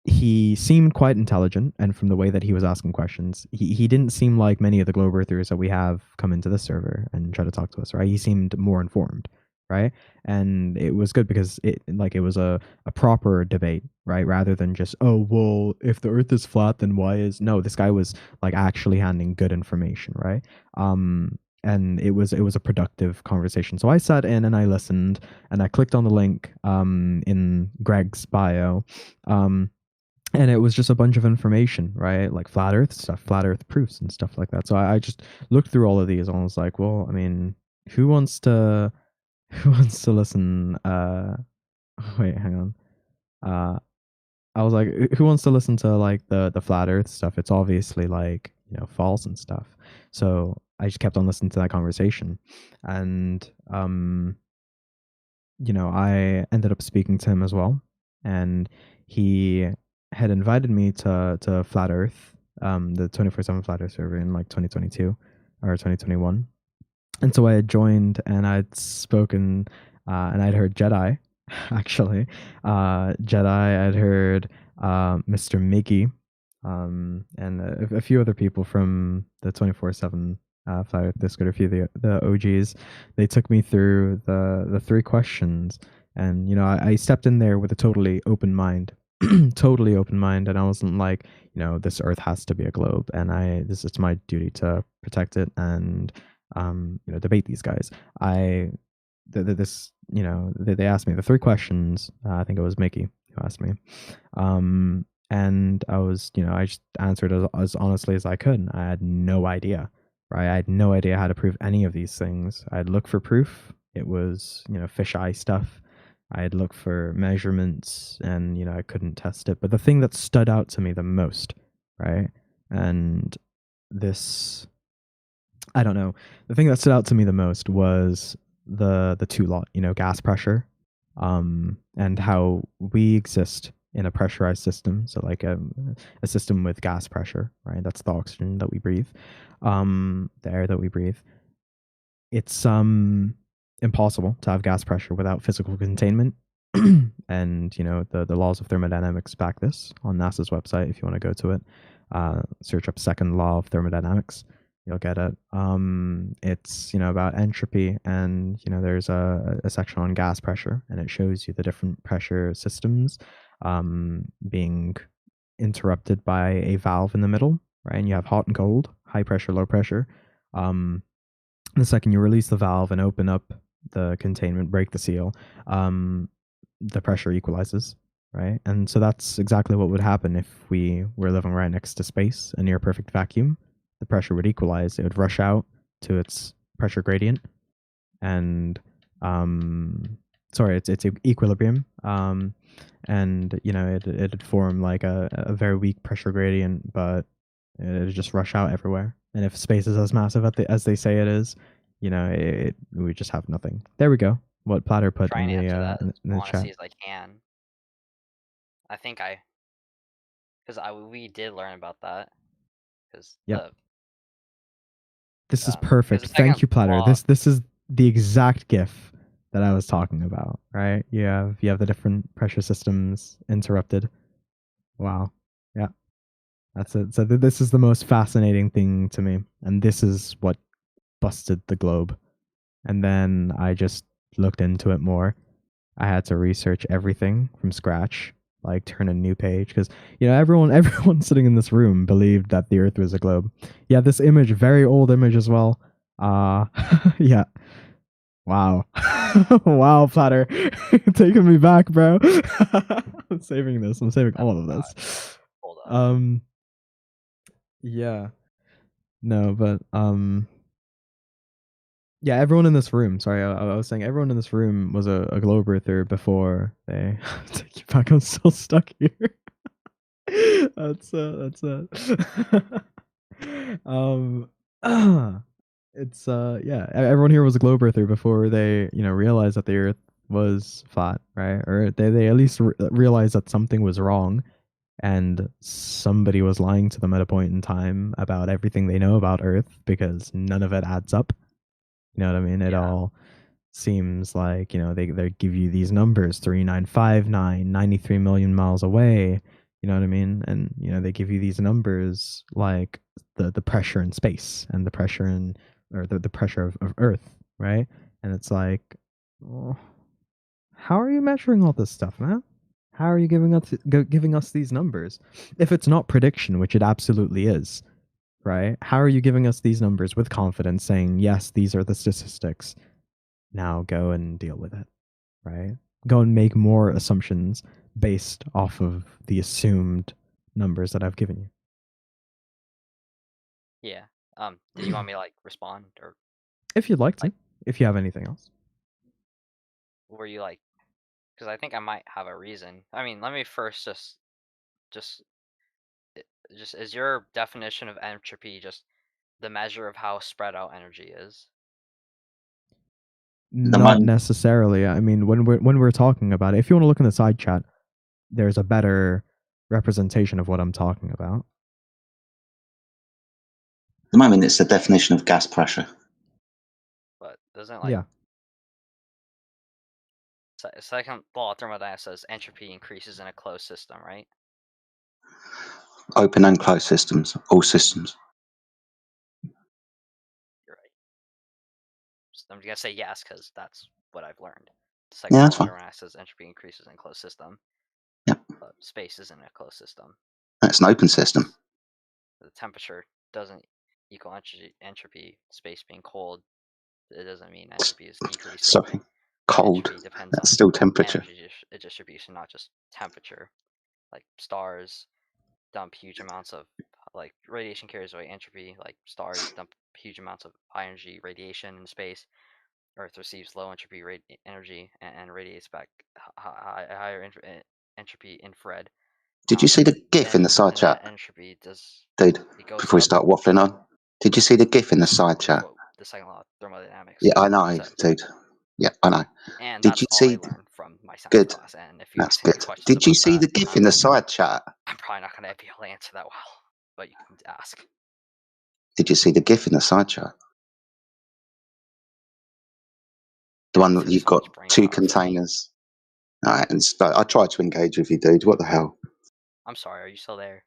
he seemed quite intelligent, and from the way that he was asking questions, he didn't seem like many of the globe earthers that we have come into this server and try to talk to us. Right? He seemed more informed. Right, and it was good because it was a proper debate, right, rather than just, oh well, if the earth is flat then why is, no, this guy was like actually handing good information, right? And it was a productive conversation. So I sat in and I listened and I clicked on the link in Greg's bio, and it was just a bunch of information, right? Like flat earth stuff, flat earth proofs and stuff like that. So I just looked through all of these and I was like, well, I mean, who wants to listen? Wait, hang on. I was like, who wants to listen to like the flat Earth stuff? It's obviously like, false and stuff. So I just kept on listening to that conversation, and I ended up speaking to him as well, and he had invited me to Flat Earth, the 24/7 Flat Earth server in like 2022 or 2021. And so I had joined and I'd spoken, and I'd heard Jedi, actually. Jedi, I'd heard Mr. Miggy, and a few other people from the 24/7 Flat Earth Discord, a few of the OGs. They took me through the three questions. And, I stepped in there with a totally open mind. Totally open mind, and I wasn't like, this Earth has to be a globe, and it's my duty to protect it and debate these guys. They asked me the three questions. I think it was Mickey who asked me, and I was, I just answered as honestly as I could. I had no idea, right? I had no idea how to prove any of these things. I'd look for proof. It was, fisheye stuff. I'd look for measurements, and I couldn't test it. But the thing that stood out to me the most, right, and this, I don't know. The thing that stood out to me the most was the two lot, gas pressure, and how we exist in a pressurized system. So like a system with gas pressure, right? That's the oxygen that we breathe, the air that we breathe. It's impossible to have gas pressure without physical containment. And the laws of thermodynamics back this on NASA's website. If you want to go to it, search up second law of thermodynamics, you'll get it. It's about entropy, and there's a section on gas pressure, and it shows you the different pressure systems being interrupted by a valve in the middle, right? And you have hot and cold, high pressure, low pressure. The second you release the valve and open up the containment, break the seal, the pressure equalizes, right? And so that's exactly what would happen if we were living right next to space, a near perfect vacuum. The pressure would equalize. It would rush out to its pressure gradient, and it's equilibrium. And it'd form like a very weak pressure gradient, but it'd just rush out everywhere. And if space is as massive as they say it is, we just have nothing. There we go. What Platter put Try in and the answer that as in the honestly chat. as I can. I think because we did learn about that. Because Yep. This is 'cause perfect. the Thank second you, Platter. law, This is the exact GIF that I was talking about, right? You have the different pressure systems interrupted. Wow. Yeah. That's it. So this is the most fascinating thing to me, and this is what busted the globe. And then I just looked into it more. I had to research everything from scratch, like turn a new page, because everyone sitting in this room believed that the Earth was a globe. Yeah, this image, very old image as well. Yeah. Wow. Wow, Platter. Taking me back, bro. I'm saving this. I'm saving all of this. hold on. Yeah. No, but Yeah, everyone in this room. Sorry, I was saying everyone in this room was a globe earther before they take you back. I'm still stuck here. That's um it's yeah, everyone here was a globe earther before they, realized that the earth was flat, right? Or they at least realized that something was wrong and somebody was lying to them at a point in time about everything they know about earth because none of it adds up. You know what I mean? It all seems like, they give you these numbers 3959, 93 million miles away. You know what I mean? And they give you these numbers like the pressure in space and the pressure the pressure of Earth, right? And it's like, well, how are you measuring all this stuff, man? How are you giving us these numbers? If it's not prediction, which it absolutely is, right? How are you giving us these numbers with confidence, saying yes, these are the statistics? Now go and deal with it, right? Go and make more assumptions based off of the assumed numbers that I've given you. Yeah. Do you want me to like respond, or If you'd like to, if you have anything else. were you like? Because I think I might have a reason. I mean, let me first just is your definition of entropy just the measure of how spread out energy is? Not necessarily. I mean, when we're talking about it, if you want to look in the side chat, there's a better representation of what I'm talking about. At the moment, it's the definition of gas pressure. But doesn't like second law of thermodynamics says entropy increases in a closed system, right? Open and closed systems, all systems. You're right. So I'm gonna say yes because that's what I've learned. The second law of thermodynamics says entropy increases in a closed system. Yep. But space isn't a closed system. That's an open system. The temperature doesn't equal entropy. Space being cold, it doesn't mean entropy is decreasing. Sorry, cold. Entropy depends That's on still temperature. energy distribution, not just temperature. Like stars dump huge amounts of like radiation carries away entropy. Like stars dump huge amounts of high energy radiation in space. Earth receives low entropy energy and radiates back higher entropy infrared. Did you see the GIF in the side chat? Entropy does. Dude, before we start waffling on, did you see the GIF in the side chat? The second law of thermodynamics. Yeah, I know, dude. Yeah, I know. And did that's you all see? I learned from my science Good. class. And if you That's ask any good. questions Did you about see the that, GIF in the side chat? I'm probably not going to be able to answer that well, but you can ask. Did you see the GIF in the side chat? The one that you've got two containers. All right, and I tried to engage with you, dude. What the hell? I'm sorry. Are you still there?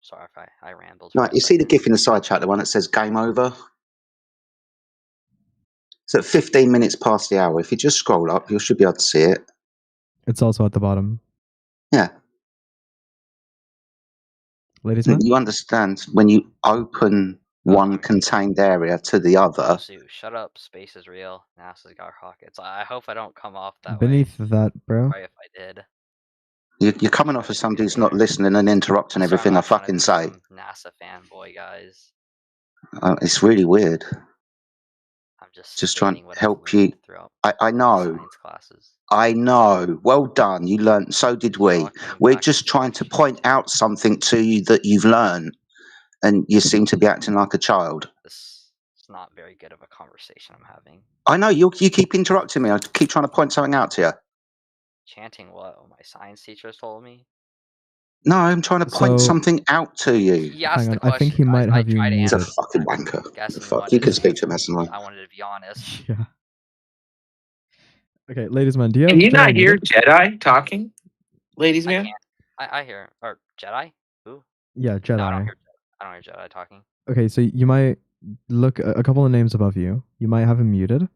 Sorry if I rambled. No, you see the GIF in the side chat, the one that says game over? It's at 15 minutes past the hour. If you just scroll up, you should be able to see it. It's also at the bottom. Yeah. Ladies man? You understand when you open one contained area to the other. Shut up. Space is real. NASA's got rockets. I hope I don't come off that Beneath way. that, bro. Sorry if I did. You're coming off as somebody who's not listening and interrupting everything I fucking say. NASA fanboy, guys. It's really weird. I'm just trying to help you. I know. Science classes. I know. Well done. You learned. So did we. We're just trying to point out something to you that you've learned, and you seem to be acting like a child. This is not very good of a conversation I'm having. I know. You keep interrupting me. I keep trying to point something out to you. Chanting what my science teachers told me? No, I'm trying to point something out to you. He asked the I think he might have you muted. He's a fucking wanker. Fuck. You can speak to him, Messenger. I wanted to be honest. Yeah. Okay, ladies man, do you have? Can you not hear Jedi talking, ladies man? I hear or Jedi. Who? Yeah, Jedi. No, I don't hear Jedi talking. Okay, so you might look a couple of names above you. You might have him muted.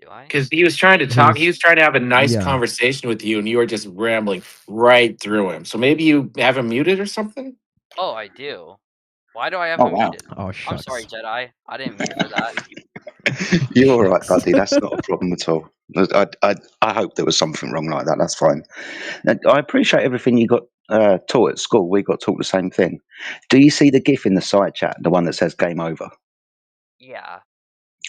Do I? Because he was trying to talk. He was trying to have a nice conversation with you, and you were just rambling right through him. So maybe you have him muted or something. Oh, I do. Why do I have him muted? Oh, I'm sorry, Jedi. I didn't mean for that. You're all right, buddy. That's not a problem at all. I hope there was something wrong like that. That's fine. I appreciate everything you got taught at school. We got taught the same thing. Do you see the GIF in the side chat, the one that says game over? Yeah.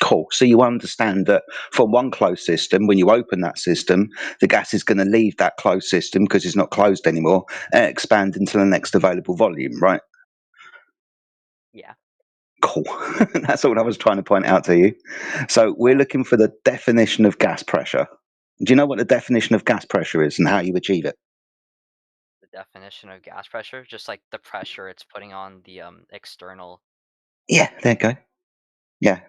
Cool. So you understand that from one closed system, when you open that system, the gas is going to leave that closed system because it's not closed anymore and expand into the next available volume, right? Yeah. Cool. That's all I was trying to point out to you. So we're looking for the definition of gas pressure. Do you know what the definition of gas pressure is and how you achieve it? The definition of gas pressure, just like the pressure it's putting on the external. Yeah, there you go. Yeah.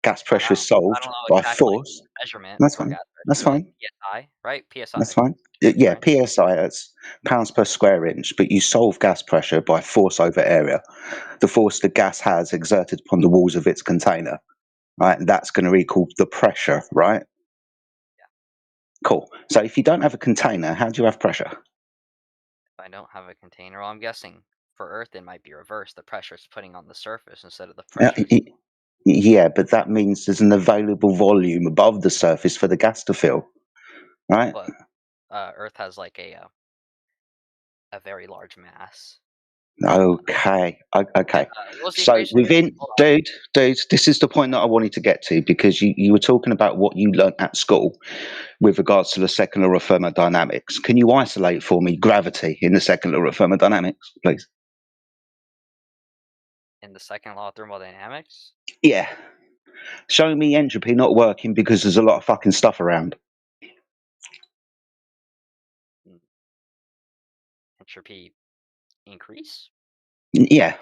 Gas I pressure is I solved don't know by exact like force. measurement That's for fine. gas That's pressure, like fine. PSI, right? That's PSI, fine. Yeah, right? PSI, that's pounds per square inch, but you solve gas pressure by force over area. The force the gas has exerted upon the walls of its container, right? That's going to equal the pressure, right? Yeah. Cool. So if you don't have a container, how do you have pressure? If I don't have a container, well, I'm guessing for Earth it might be reversed. The pressure it's putting on the surface instead of the Uh, pressure. y- yeah, but that means there's an available volume above the surface for the gas to fill, right? But Earth has like a very large mass. Okay. Okay. What was the So equation again? within, Hold on. dude, this is the point that I wanted to get to because you were talking about what you learnt at school with regards to the second law of thermodynamics. Can you isolate for me gravity in the second law of thermodynamics, please? In the second law of thermodynamics? Yeah. Show me entropy not working because there's a lot of fucking stuff around. Entropy increase? Yeah.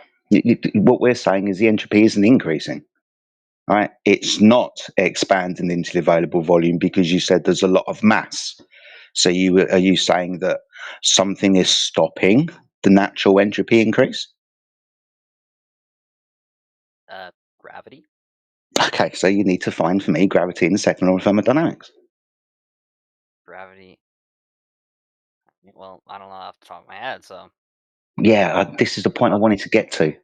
What we're saying is the entropy isn't increasing, right? It's not expanding into the available volume because you said there's a lot of mass. So are you saying that something is stopping the natural entropy increase? Gravity? Okay, so you need to find for me gravity in the second law of thermodynamics. Gravity. Well, I don't know off the top of my head, so. Yeah, this is the point I wanted to get to.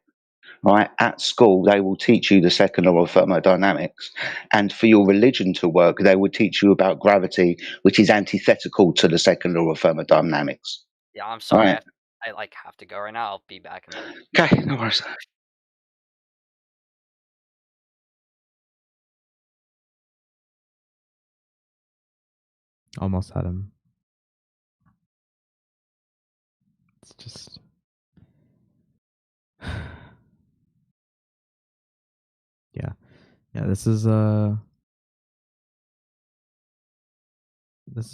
Right, at school they will teach you the second law of thermodynamics, and for your religion to work, they will teach you about gravity, which is antithetical to the second law of thermodynamics. Yeah, I'm All sorry. right. I like have to go right now. I'll be back in like. Okay, no worries. Almost had him. It's just. Yeah. Yeah, this is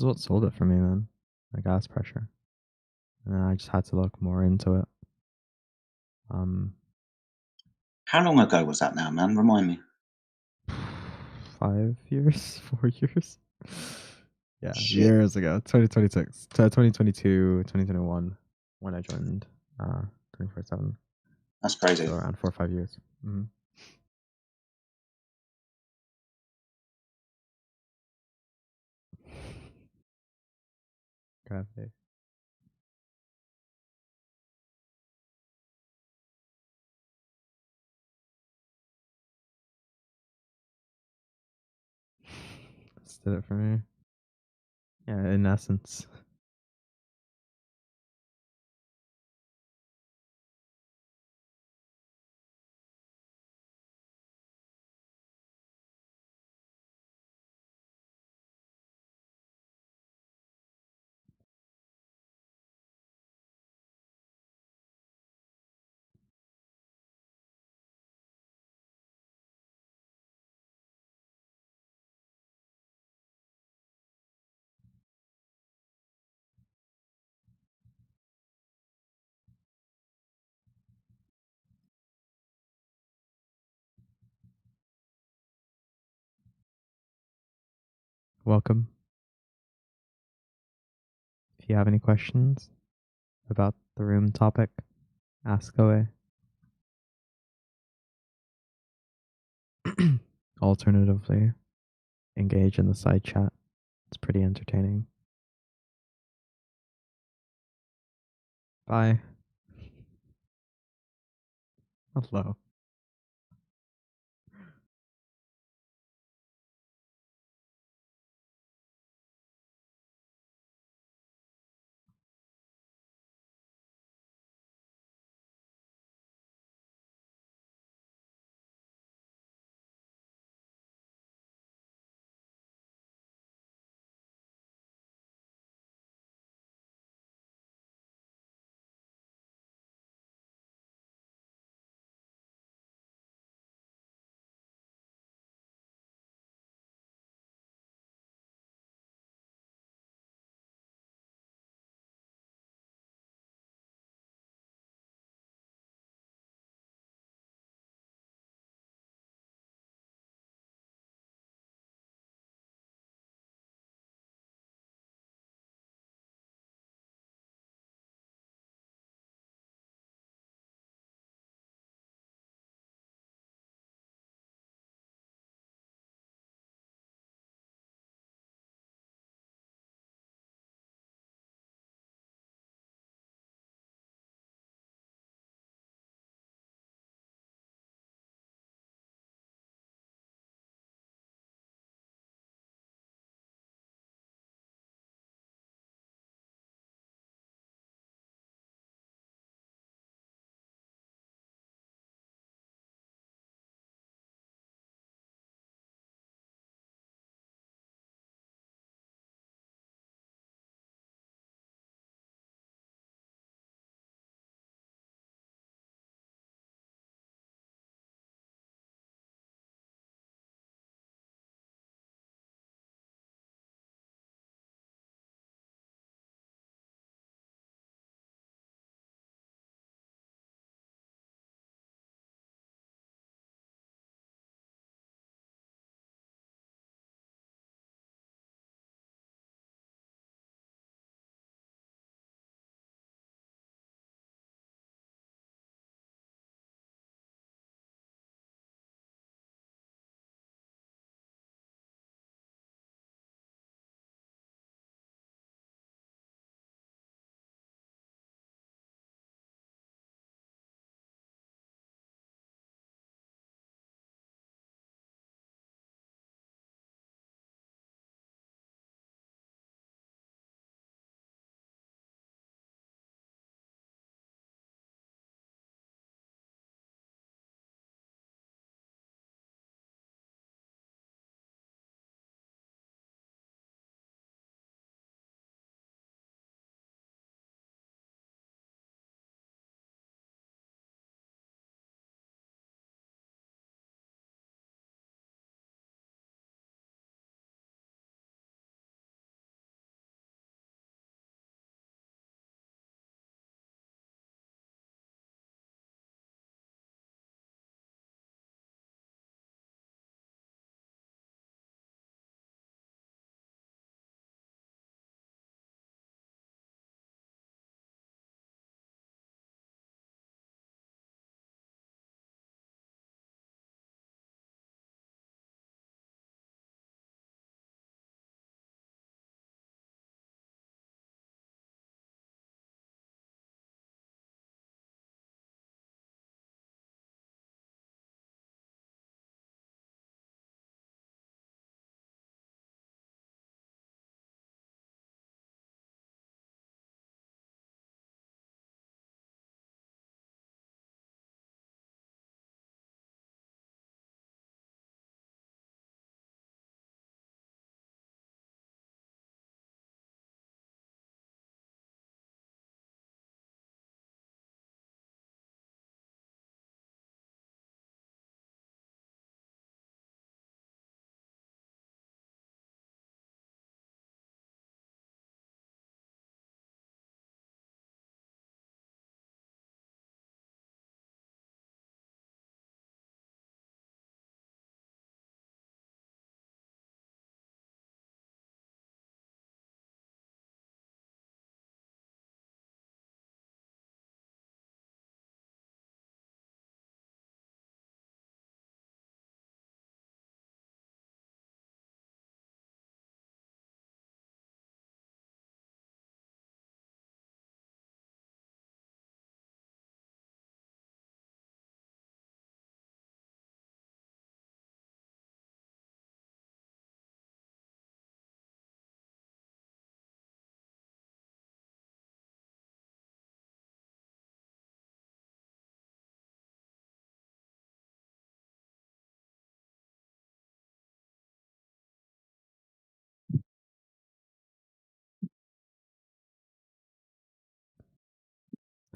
what sold it for me, man. The gas pressure. And then I just had to look more into it. How long ago was that now, man? Remind me. 5 years, 4 years. Yeah, Shit. years ago. 2026, 2022, 2021 when I joined 24/7. That's crazy. So around 4 or 5 years. Mm-hmm. Gravity. This did it for me. Yeah, in essence. Welcome. If you have any questions about the room topic, ask away. Alternatively, engage in the side chat. It's pretty entertaining. Bye. Hello.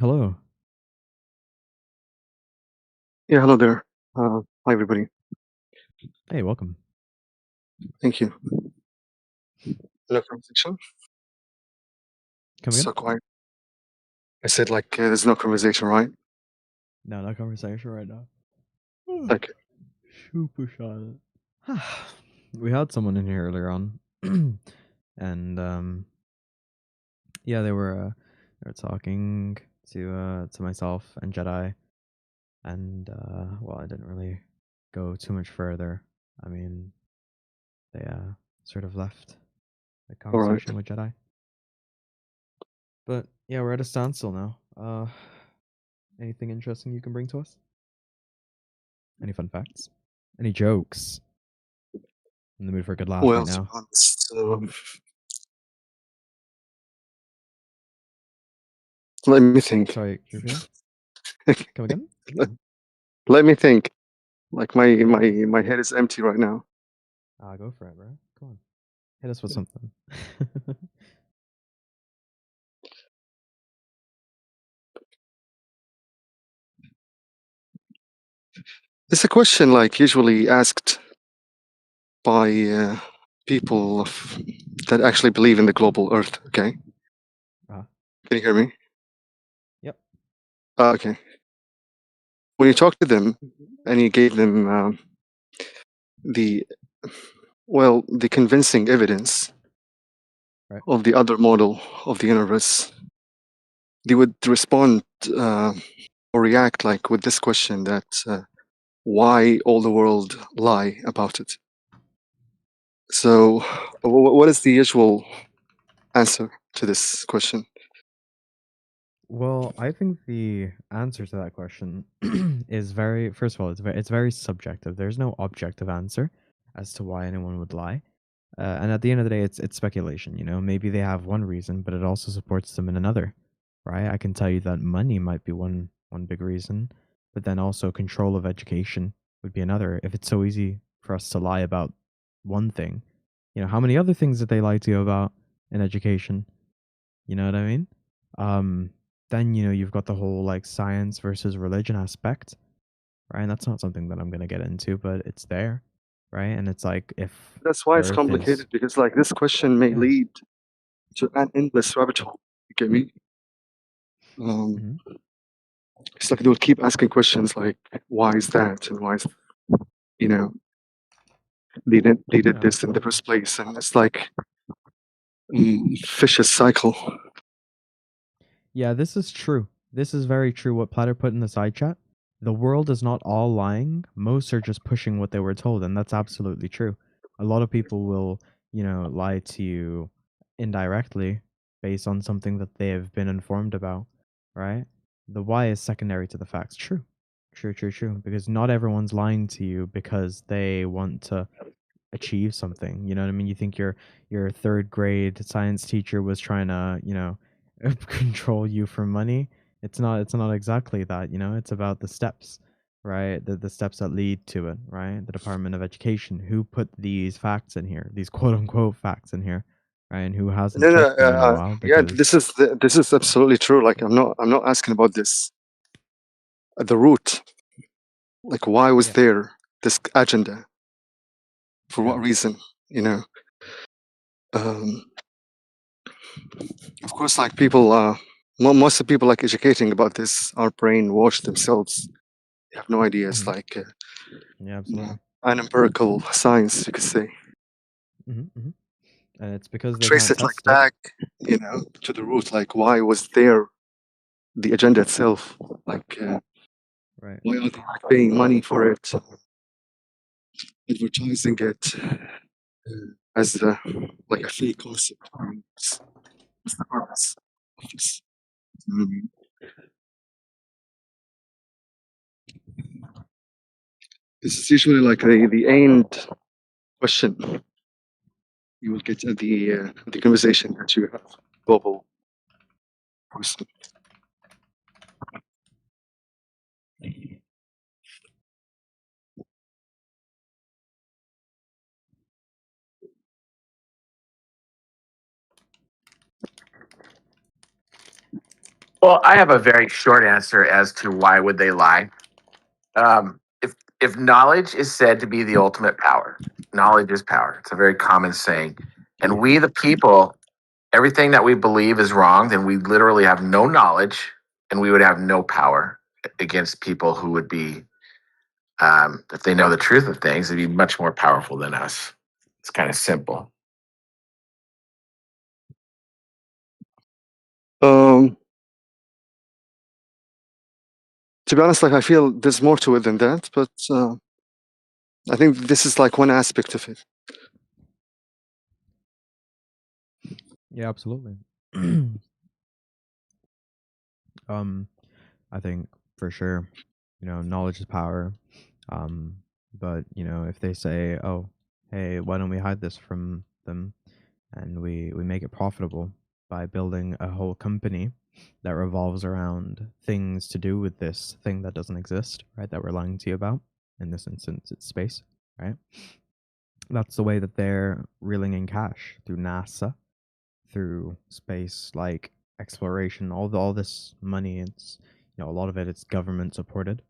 Hello. Yeah, hello there. Hi, everybody. Hey, welcome. Thank you. Hello, conversation. Come So again? quiet. I said, like, there's no conversation, right? No, no conversation right now. Okay. Super shy. We had someone in here earlier on, and yeah, they were talking to myself and Jedi, and well, I didn't really go too much further. I mean, they sort of left the All right. conversation with Jedi. But yeah, we're at a standstill now. Anything interesting you can bring to us? Any fun facts? Any jokes? In the mood for a good laugh Well, right to be now. honest, let me think. Sorry, can you repeat that? Come again? Let me think. Like, my head is empty right now. Go for it, bro. Come on. Hit us with something. It's a question, like, usually asked by people that actually believe in the global Earth, okay? Uh-huh. Can you hear me? Yep. Okay. When you talk to them and you gave them the convincing evidence Right. of the other model of the universe, they would respond or react like with this question that why all the world lie about it. So, what is the usual answer to this question? Well, I think the answer to that question is very. First of all, it's very subjective. There's no objective answer as to why anyone would lie. And at the end of the day, it's speculation. You know, maybe they have one reason, but it also supports them in another, right? I can tell you that money might be one big reason, but then also control of education would be another. If it's so easy for us to lie about one thing, you know, how many other things did they lie to you about in education? You know what I mean? Then you know you've got the whole like science versus religion aspect, right? And that's not something that I'm gonna get into, but it's there, right? And it's like if That's why the it's Earth is complicated because like this question may yeah. lead to an endless rabbit hole. You get me? Mhm. It's like they'll keep asking questions like, "Why is that?" and "Why is you know they did Yeah, this in the absolutely. first place?" And it's like vicious cycle. Yeah, this is true. This is very true. What Platter put in the side chat. The world is not all lying. Most are just pushing what they were told, and that's absolutely true. A lot of people will, you know, lie to you indirectly based on something that they have been informed about, right? The why is secondary to the facts. True. True. Because not everyone's lying to you because they want to achieve something. You know what I mean? You think your third grade science teacher was trying to, you know, control you for money. It's not exactly that, you know, it's about the steps, right? The steps that lead to it, right? The Department of Education, who put these facts in here, these quote unquote facts in here, right? And who hasn't No, checked them in a while yeah, because this is absolutely true. Like I'm not asking about this. The root, like why was yeah. there this agenda? For Yeah. what reason? You know. Um, of course, like people, most of the people like educating about this are brainwashed themselves. They have no idea. It's Mhm. like Yeah, absolutely. an empirical science, you could say. And it's because they Trace can't it like test it. back, to the root. Like why was there the agenda itself? Like Right. why are they like paying money for it, advertising it as like a fake concept? What's the purpose of this? You know what I mean? This is usually like the end question you will get at the conversation that you have global person. Well, I have a very short answer as to why would they lie. If knowledge is said to be the ultimate power, knowledge is power. It's a very common saying. And we, the people, everything that we believe is wrong, then we literally have no knowledge and we would have no power against people who would be, if they know the truth of things, they'd be much more powerful than us. It's kind of simple. To be honest, like I feel there's more to it than that, but I think this is like one aspect of it. Yeah, absolutely. I think for sure, knowledge is power. But if they say, "Oh, hey, why don't we hide this from them, and we make it profitable by building a whole company that revolves around things to do with this thing that doesn't exist, right? That we're lying to you about. In this instance, it's space, right? That's the way that they're reeling in cash through NASA, through space like exploration, all this money. It's a lot of it's government supported,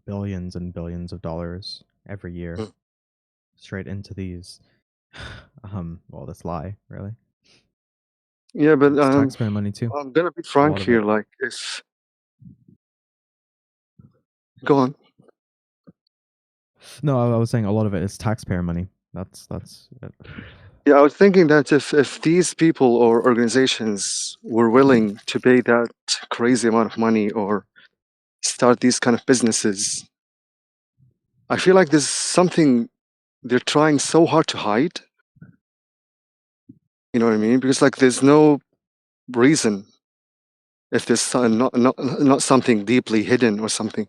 billions and billions of dollars every year straight into these this lie, really. Yeah, but It's taxpayer money too. I'm gonna be A frank lot of here. it. Like, if go on. No, I was saying a lot of it is taxpayer money. That's it. Yeah, I was thinking that if these people or organizations were willing to pay that crazy amount of money or start these kind of businesses, I feel like there's something they're trying so hard to hide. You know what I mean? Because like there's no reason if there's not something deeply hidden or something.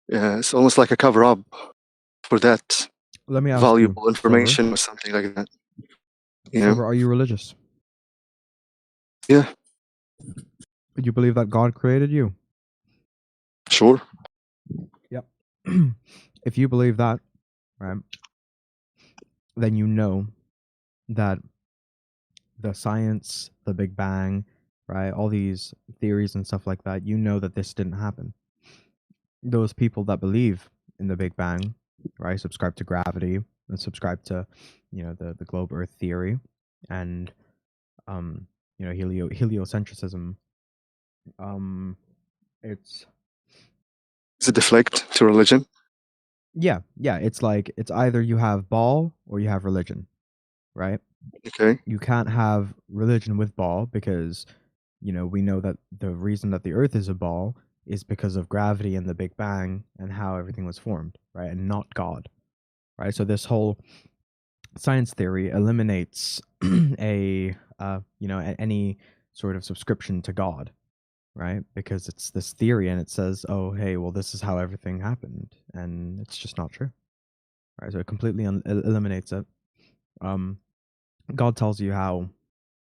Yeah, it's almost like a cover up for that Let me ask valuable you, information or something like that. You know? Silver, are you religious? Yeah. Do you believe that God created you? Sure. Yep. If you believe that, right, then you know that the science, the Big Bang, right, all these theories and stuff like that, you know that this didn't happen. Those people that believe in the Big Bang, right, subscribe to gravity and subscribe to, the globe Earth theory and heliocentrism. It's Is it deflect to religion? yeah, it's like it's either you have ball or you have religion, right? Okay. You can't have religion with ball because we know that the reason that the earth is a ball is because of gravity and the Big Bang and how everything was formed, right? And not God, right? So this whole science theory eliminates any sort of subscription to God, right? Because it's this theory and it says, oh, hey, well, this is how everything happened, and it's just not true, right? So it completely eliminates it. God tells you how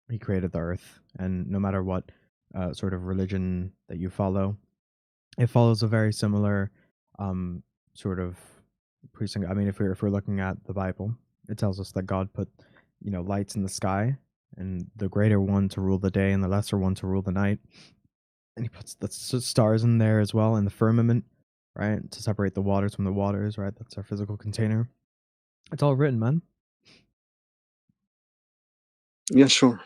he created the earth, and no matter what sort of religion that you follow, it follows a very similar sort of precinct. I mean, if we're looking at the Bible, it tells us that God put lights in the sky, and the greater one to rule the day and the lesser one to rule the night, and he puts the stars in there as well in the firmament, right, to separate the waters from the waters, right? That's our physical container. It's all written, man. Yeah, sure.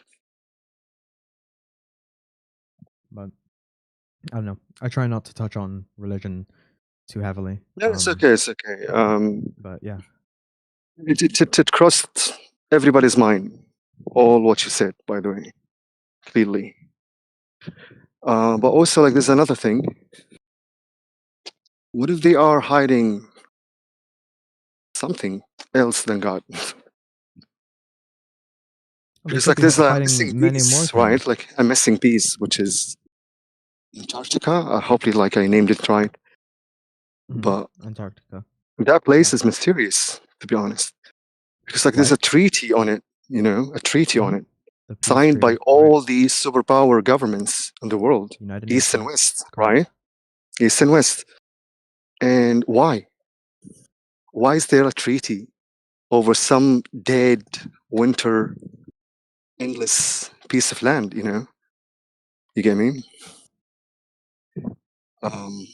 But I don't know. I try not to touch on religion too heavily. No, it's okay. It's okay. But yeah, it crossed everybody's mind. All what you said, by the way, clearly. But also, like, there's another thing. What if they are hiding something else than God? Because like there's a missing piece, right? Like a missing piece, which is Antarctica. Hopefully, like I named it right. But Antarctica. that place is mysterious, to be honest. Because like there's a treaty on it, a treaty on it, signed by all the superpower governments in the world, East and West, right? East and West. And why? Why is there a treaty over some dead winter endless piece of land? You get me? Um,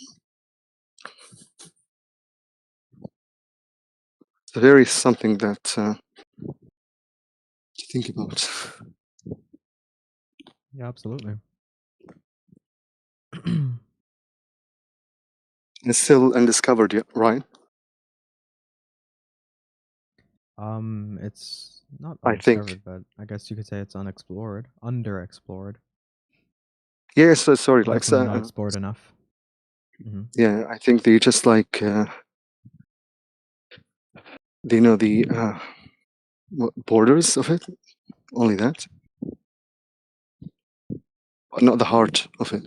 it's very something that to think about. Yeah, absolutely. It's still undiscovered yet, right? It's not I think. undiscovered, but I guess you could say it's unexplored, underexplored. Yeah, so sorry, like Definitely not explored enough. Hmm. yeah, I think they just like they know the borders of it, only that, but not the heart of it.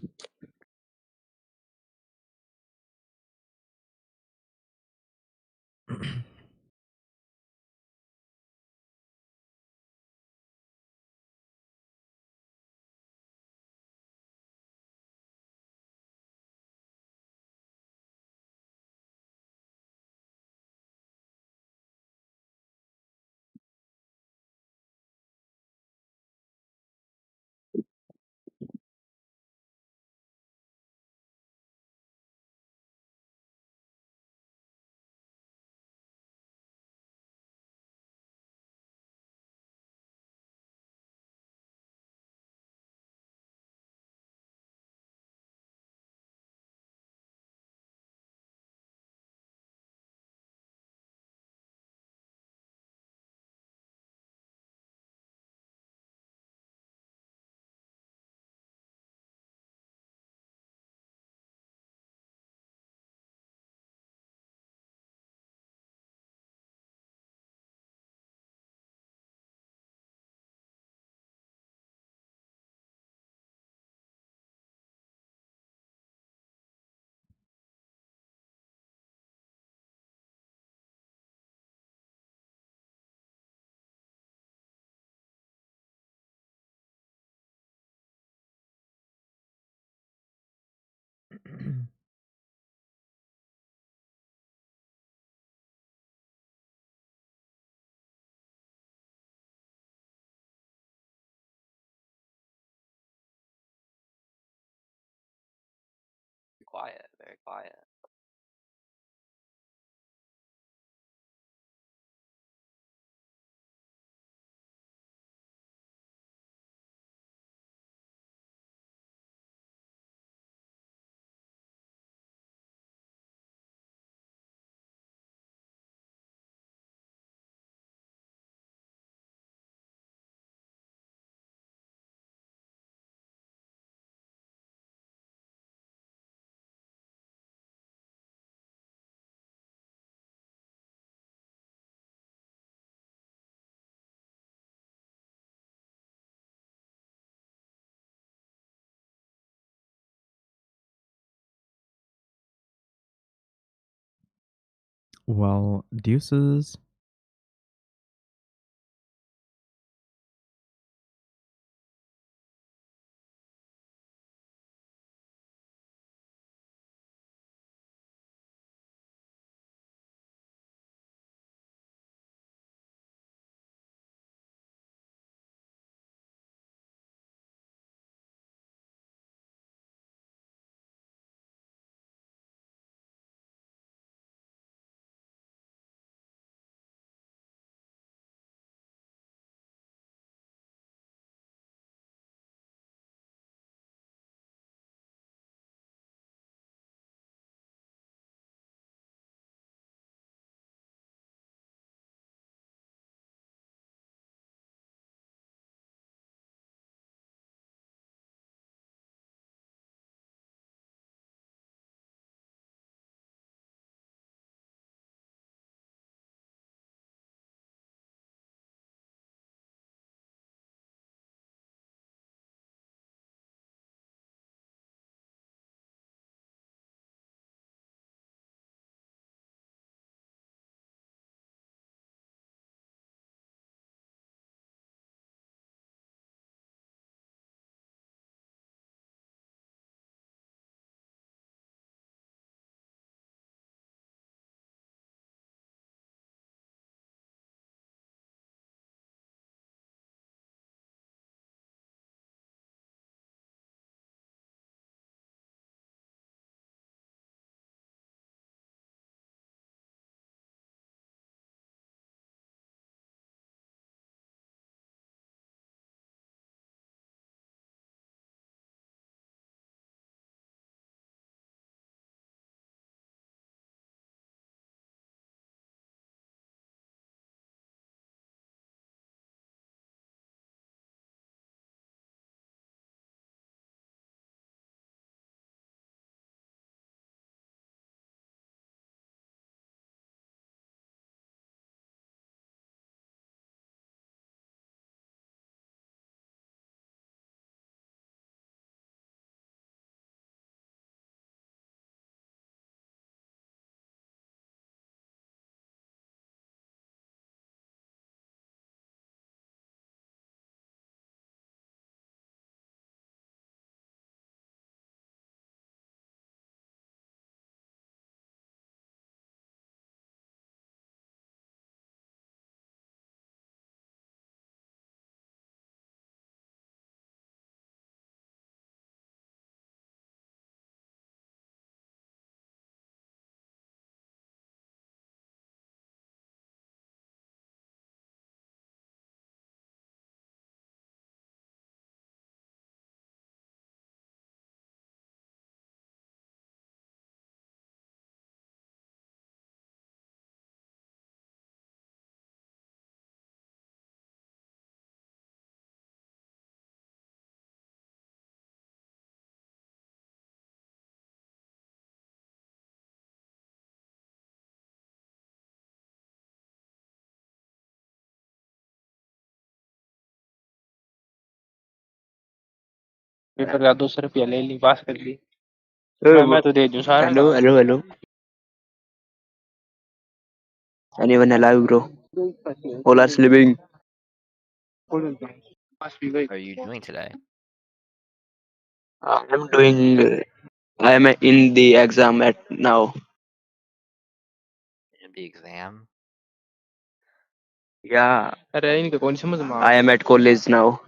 Quiet, very quiet. Well, deuces. Paper का 200 रुपया ले ली, पास कर ली। मैं तो दे दूं सारा। Hello, hello, hello. Anyone alive, bro? All are sleeping. What are you doing today? I'm doing. I am in the exam at now. In the exam? Yeah, अरे इनके कौन समझ में I am at college now.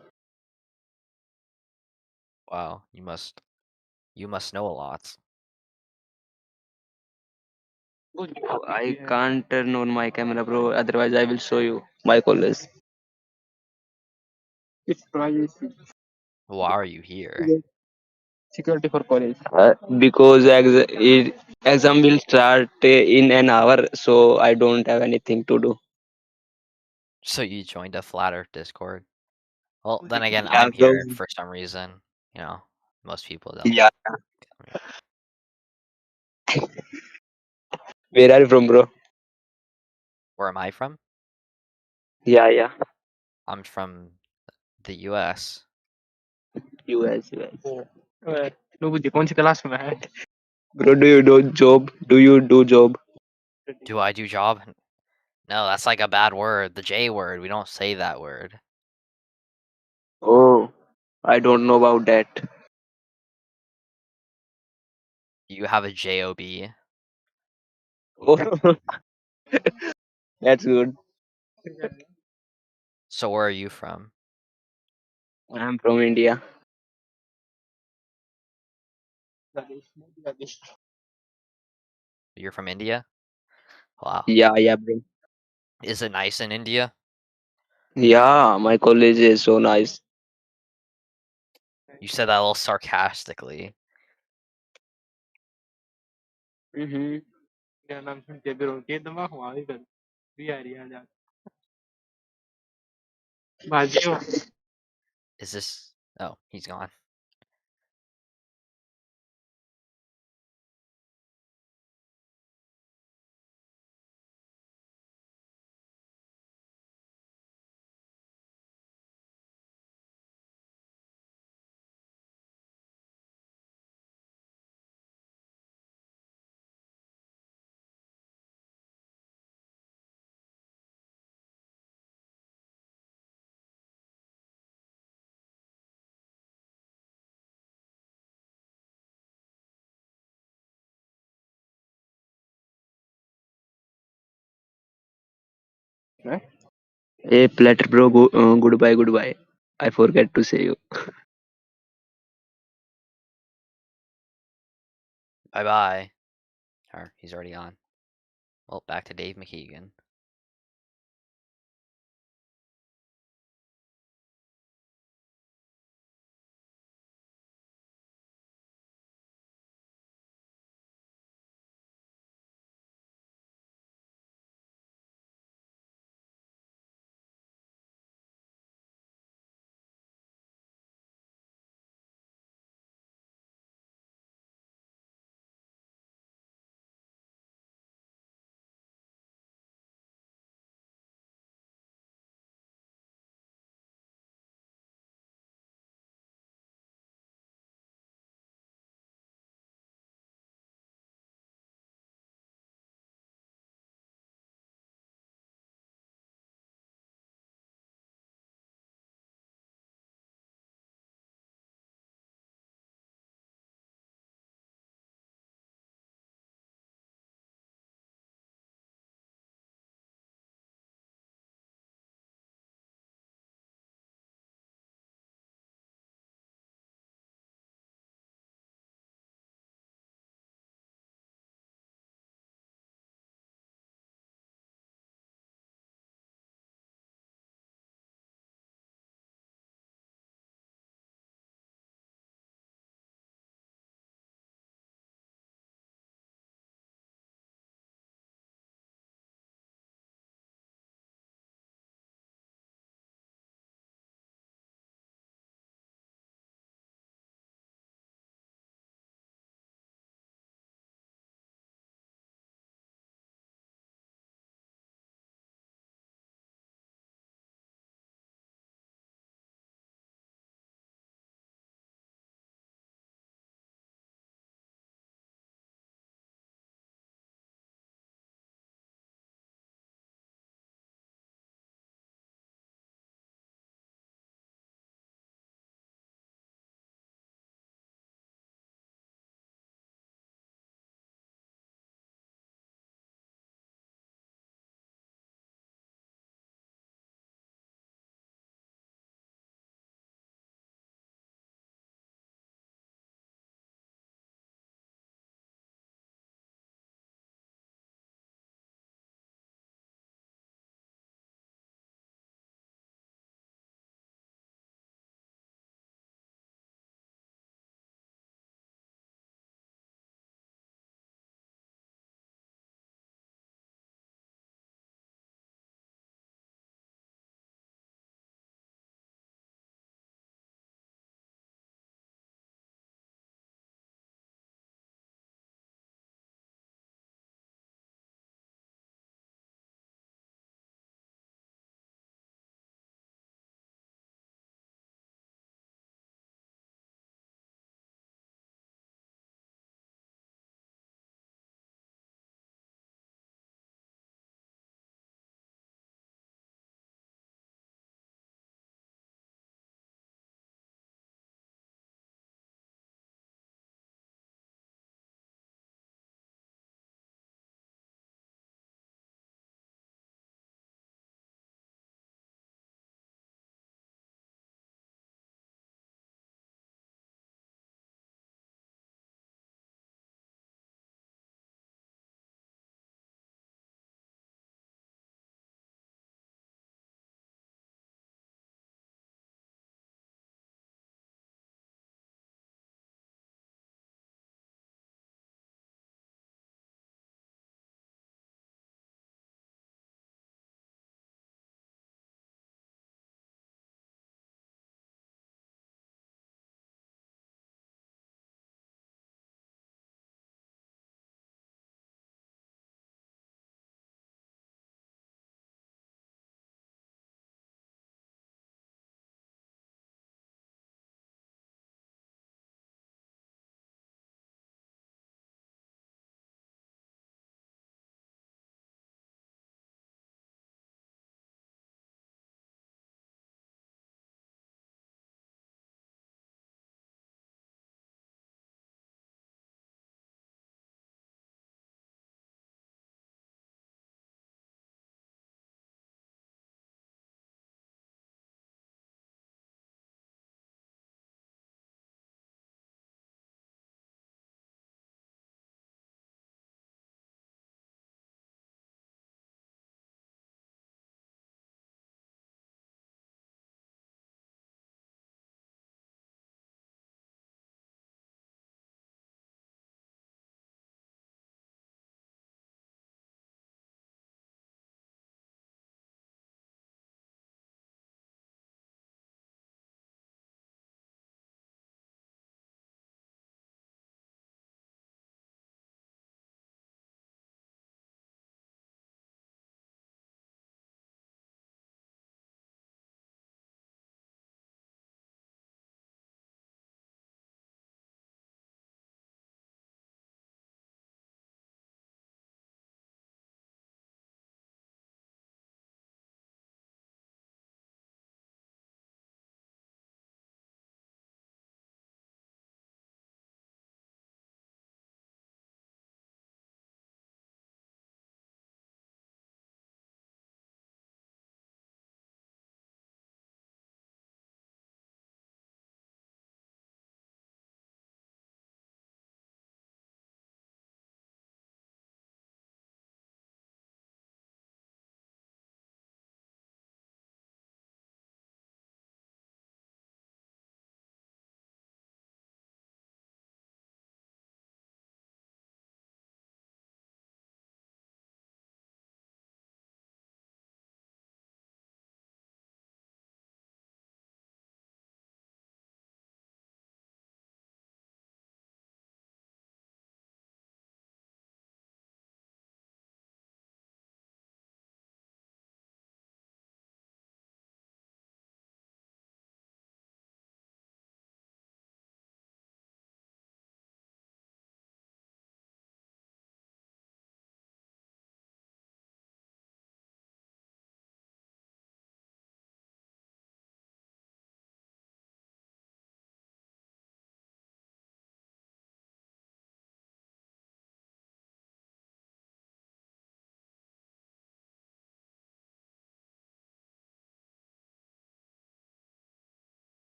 Wow, you must know a lot. I can't turn on my camera, bro. Otherwise, I will show you my college. It's privacy. Why are you here? Security for college. Because exam will start in an hour, so I don't have anything to do. So you joined a flat Earth Discord? Well, then again, Yeah, I'm so here for some reason. You know, most people don't. yeah. Where are you from, bro? Where am I from? Yeah, yeah. I'm from the US. US. नूबुद्दि कौन सी class में है? Bro, do you do job? Do you do job? Do I do job? No, that's like a bad word. The J word. We don't say that word. Oh, I don't know about that. You have a job. Oh, that's good. So where are you from? I'm from India. You're from India? Wow. Yeah, yeah, bro. Is it nice in India? Yeah, my college is so nice. You said that a little sarcastically. Mm-hmm. क्या नाम सुन के बिरो के दिमाग हुआ इधर भी आ रही है जा बाजियो Is this... Oh, he's gone. Hey, Platter, bro. Goodbye, goodbye. I forget to say you. Bye-bye. Or he's already on. Well, back to Dave McKeegan.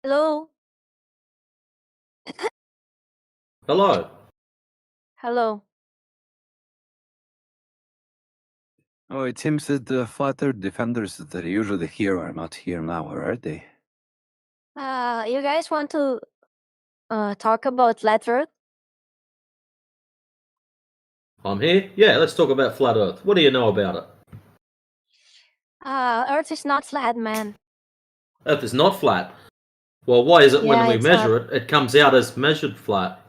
Hello. Hello. Hello. Oh, it seems that the flat earth defenders that are usually here are not here now, are they? You guys want to talk about flat Earth? I'm here? Yeah, let's talk about flat Earth. What do you know about it? Earth is not flat, man. Earth is not flat. Well, why is it when Yeah, we it's measure not. it, it comes out as measured flat?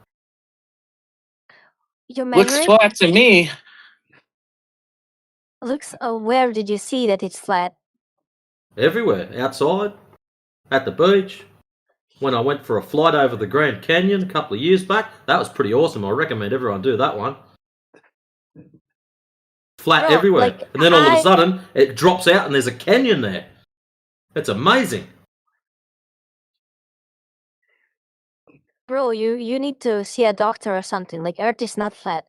You measure Looks it? flat to me. Looks. Where did you see that it's flat? Everywhere. Outside. At the beach. When I went for a flight over the Grand Canyon a couple of years back. That was pretty awesome. I recommend everyone do that one. Flat Bro, everywhere. like, And then all of a sudden, it drops out and there's a canyon there. It's amazing. Bro, you need to see a doctor or something. Like, Earth is not flat.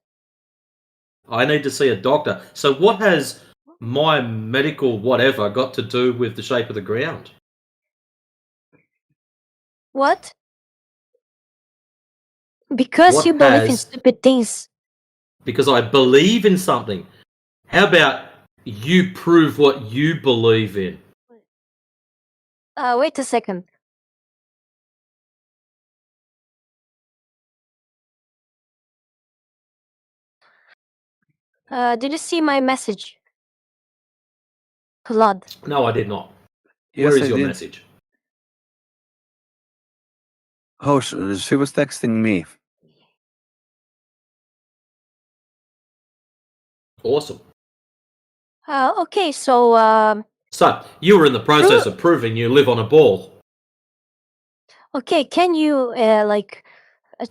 I need to see a doctor. So what has my medical whatever got to do with the shape of the ground? What? Because What you believe in has... stupid things. Because I believe in something. How about you prove what you believe in? Wait a second. Did you see my message? Blood. No, I did not. Yes, Where is I your did. message? Oh, she was texting me. Awesome. Okay, so So, you were in the process of proving you live on a ball. okay, can you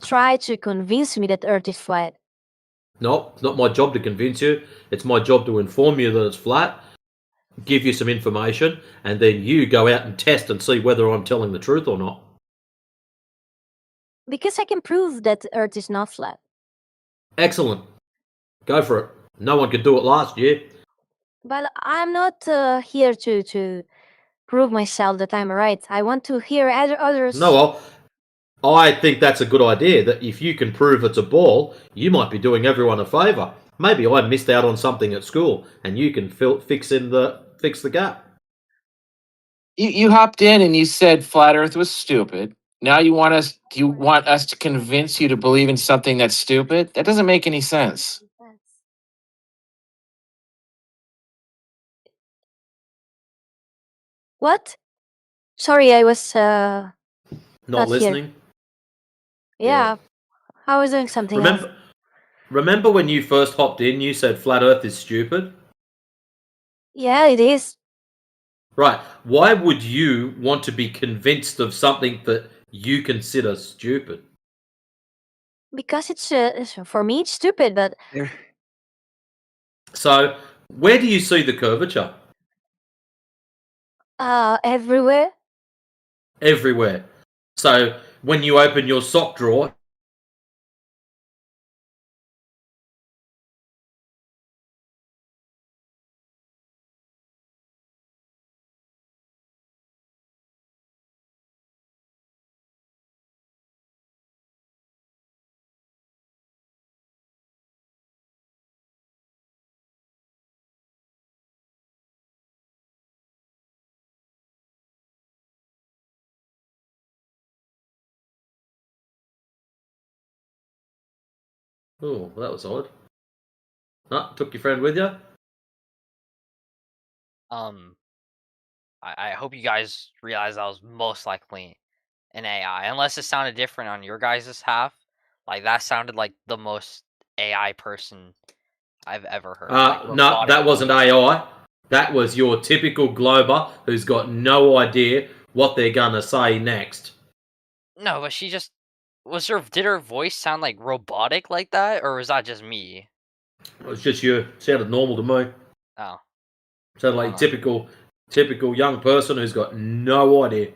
try to convince me that Earth is flat? No, it's not my job to convince you. It's my job to inform you that it's flat, give you some information, and then you go out and test and see whether I'm telling the truth or not. Because I can prove that Earth is not flat. Excellent. Go for it. No one could do it last year. But I'm not here to prove myself that I'm right. I want to hear others. No, well, I think that's a good idea, that if you can prove it's a ball, you might be doing everyone a favour. Maybe I missed out on something at school, and you can fix the gap. You hopped in and you said flat Earth was stupid. Now you want us to convince you to believe in something that's stupid? That doesn't make any sense. What? Sorry, I was Not here. listening? Yeah, I was doing something else. Remember when you first hopped in, you said flat Earth is stupid? Yeah, it is. Right. Why would you want to be convinced of something that you consider stupid? Because it's for me it's stupid, but So, where do you see the curvature? everywhere. Everywhere. So, when you open your sock drawer, oh, that was odd. Took your friend with you? I hope you guys realize that was most likely an AI, unless it sounded different on your guys' half. Like that sounded like the most AI person I've ever heard. Like, No, robotic. that wasn't AI. That was your typical Glober who's got no idea what they're gonna say next. No, but she just did her voice sound like robotic like that, or was that just me? It was just you. Sounded normal to me. Oh. Sounded like typical young person who's got no idea.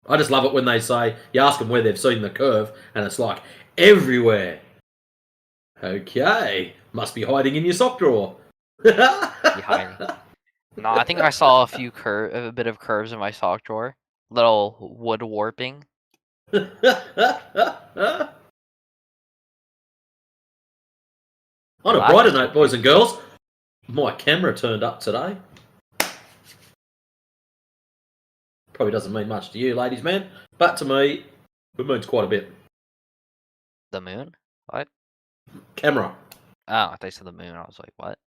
I just love it when they say, you ask them where they've seen the curve, and it's like, everywhere. Okay, must be hiding in your sock drawer. Be hiding. No, I think I saw a bit of curves in my sock drawer. Little wood warping. On a Well, brighter that's note, boys and girls, my camera turned up today. Probably doesn't mean much to you, ladies, man, but to me, it means quite a bit. The moon? What? Camera. Oh, I thought you said the moon. I was like, what?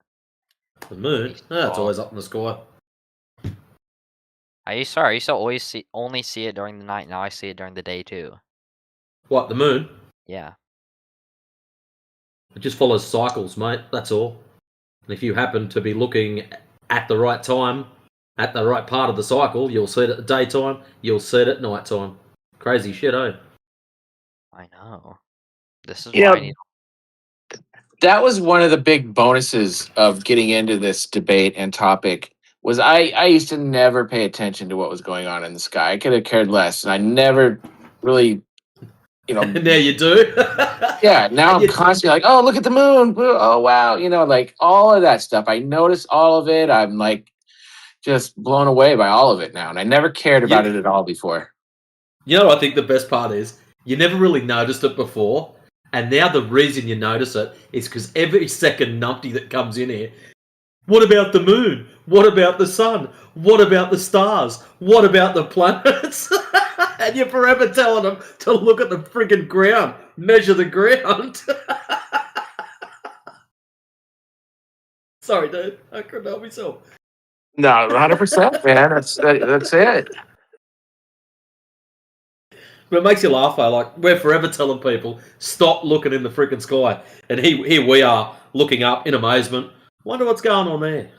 The moon? It's Oh. always up in the sky. I used to always only see it during the night. Now I see it during the day too. What, the moon? Yeah. It just follows cycles, mate. That's all. And if you happen to be looking at the right time, at the right part of the cycle, you'll see it at the daytime, you'll see it at night time. Crazy shit, eh? I know. This is You why I know, need. that was one of the big bonuses of getting into this debate and topic. Was I used to never pay attention to what was going on in the sky. I could have cared less, and I never really, you know. Now you do. Yeah, now I'm constantly like, oh, look at the moon. Oh, wow. You know, like all of that stuff. I notice all of it. I'm like just blown away by all of it now. And I never cared about it at all before. You know what I think the best part is? You never really noticed it before. And now the reason you notice it is because every second numpty that comes in here, what about the moon? What about the sun? What about the stars? What about the planets? And you're forever telling them to look at the friggin' ground, measure the ground. Sorry, dude. I couldn't help myself. No, 100%, man. That's it. But it makes you laugh, though. Like, we're forever telling people, stop looking in the freaking sky. And here we are, looking up in amazement. Wonder what's going on there.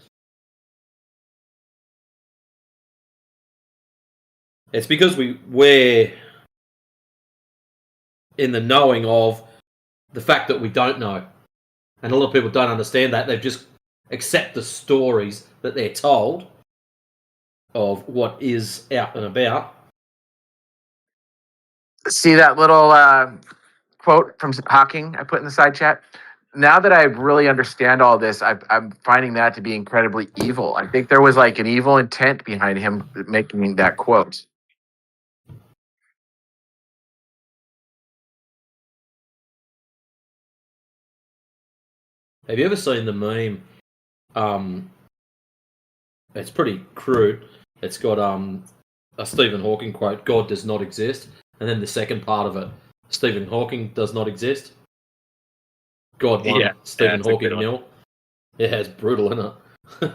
It's because we're in the knowing of the fact that we don't know. And a lot of people don't understand that. They just accept the stories that they're told of what is out and about. See that little quote from Hawking I put in the side chat? Now that I really understand all this, I'm finding that to be incredibly evil. I think there was like an evil intent behind him making that quote. Have you ever seen the meme? It's pretty crude. It's got a Stephen Hawking quote, God does not exist. And then the second part of it, Stephen Hawking does not exist. God won, Yeah, Stephen that's a Hawking good one. nil. Yeah, it's brutal, isn't it?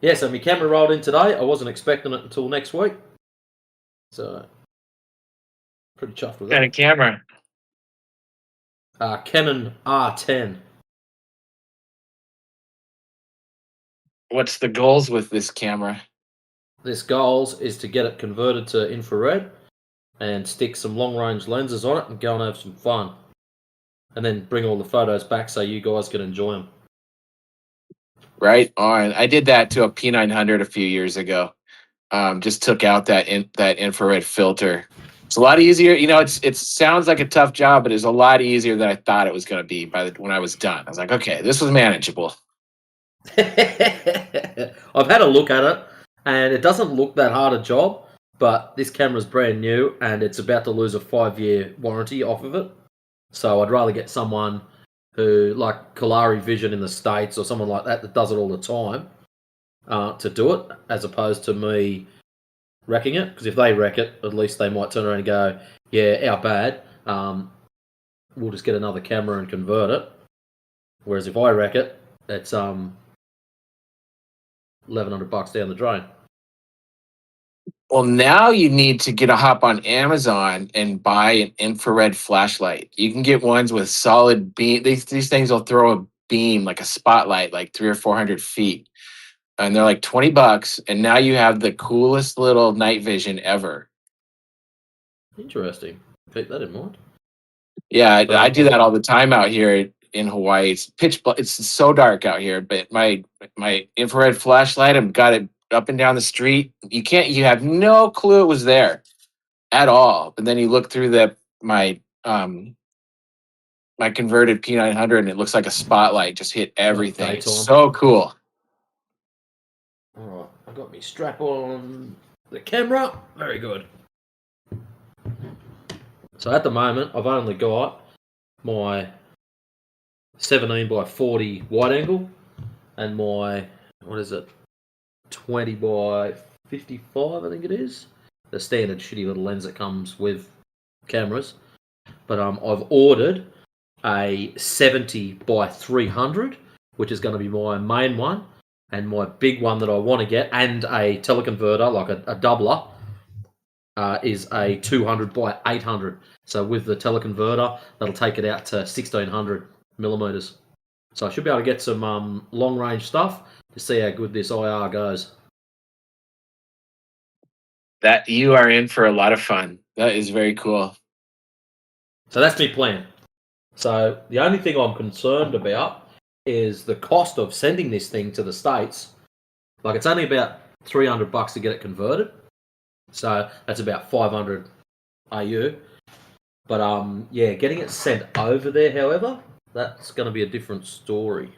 Yeah, so my camera rolled in today. I wasn't expecting it until next week. So, pretty chuffed with What kind that. of camera? Canon R10. What's the goals with this camera? This goals is to get it converted to infrared and stick some long-range lenses on it and go and have some fun. And then bring all the photos back so you guys can enjoy them. Right on. I did that to a P900 a few years ago. Just took out that infrared filter. It's a lot easier. You know, it sounds like a tough job, but it's a lot easier than I thought it was going to be when I was done. I was like, okay, this was manageable. I've had a look at it, and it doesn't look that hard a job, but this camera's brand new, and it's about to lose a 5-year warranty off of it. So I'd rather get someone who, like Kalari Vision in the States or someone like that does it all the time to do it, as opposed to me wrecking it. Because if they wreck it, at least they might turn around and go, yeah, our bad. We'll just get another camera and convert it. Whereas if I wreck it, it's $1,100 down the drain. Well, now you need to get a hop on Amazon and buy an infrared flashlight. You can get ones with solid beam. These things will throw a beam like a spotlight, like 300 or 400 feet, and they're like $20. And now you have the coolest little night vision ever. Interesting. Keep that in mind. Yeah, I do that all the time out here in Hawaii. It's pitch black. It's so dark out here, but my infrared flashlight, I've got it up and down the street. You have no clue it was there. at all. But then you look through my converted P900 and it looks like a spotlight just hit everything. It's daytime. so cool. All right, I got me strap on the camera. Very good. So at the moment, I've only got my 17 by 40 wide angle and my, 20 by 55, I think it is. The standard shitty little lens that comes with cameras. But I've ordered a 70 by 300, which is going to be my main one, and my big one that I want to get, and a teleconverter, like a doubler, is a 200 by 800. So with the teleconverter, that'll take it out to 1600 millimeters. So I should be able to get some long range stuff to see how good this IR goes. That you are in for a lot of fun. That is very cool. So that's my plan. So the only thing I'm concerned about is the cost of sending this thing to the States. Like, it's only about $300 to get it converted. So that's about 500 AU. But yeah, getting it sent over there, however, that's going to be a different story.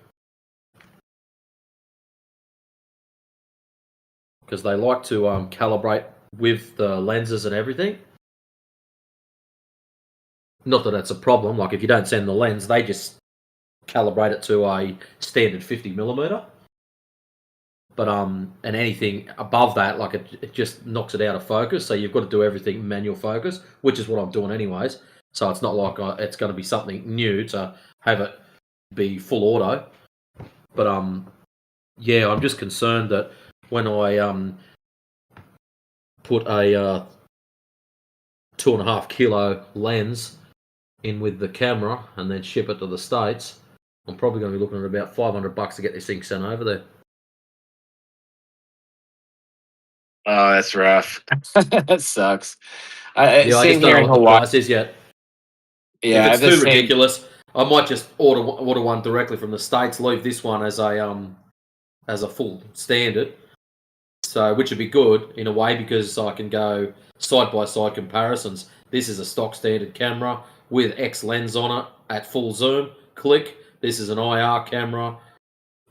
Because they like to calibrate with the lenses and everything. Not that that's a problem. Like, if you don't send the lens, they just calibrate it to a standard 50mm. But and anything above that, like, it just knocks it out of focus. So you've got to do everything manual focus, which is what I'm doing anyways. So it's not like it's going to be something new to have it be full auto. But yeah, I'm just concerned that when I put a 2.5 kilo lens in with the camera and then ship it to the States, I'm probably going to be looking at about $500 to get this thing sent over there. Oh, that's rough. That sucks. Yeah, I just Same don't here know in what the Hawaii. price is yet. Yeah, if it's the too same. ridiculous, I might just order one directly from the States. Leave this one as a full standard. So, which would be good in a way because I can go side by side comparisons. This is a stock standard camera with X lens on it at full zoom. Click. This is an IR camera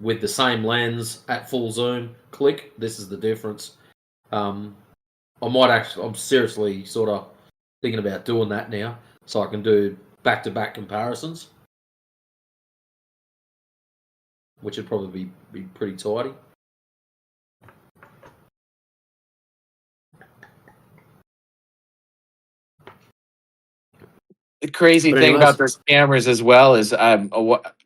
with the same lens at full zoom. Click. This is the difference. I'm seriously sort of thinking about doing that now, so I can do back-to-back comparisons, which would probably be pretty tidy. The crazy But thing anyways, about those cameras as well is I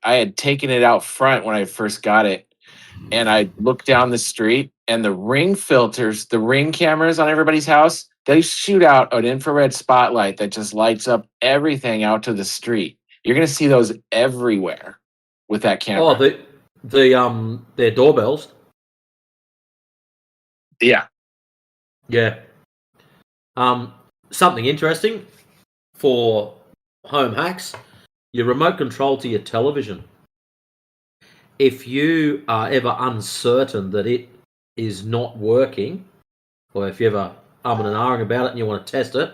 had taken it out front when I first got it, and I looked down the street, and the ring filters, the ring cameras on everybody's house, they shoot out an infrared spotlight that just lights up everything out to the street. You're gonna see those everywhere with that camera. Oh, their doorbells. Yeah. Yeah. Something interesting for home hacks, your remote control to your television. If you are ever uncertain that it is not working, or if you ever umming and ahhing about it and you want to test it,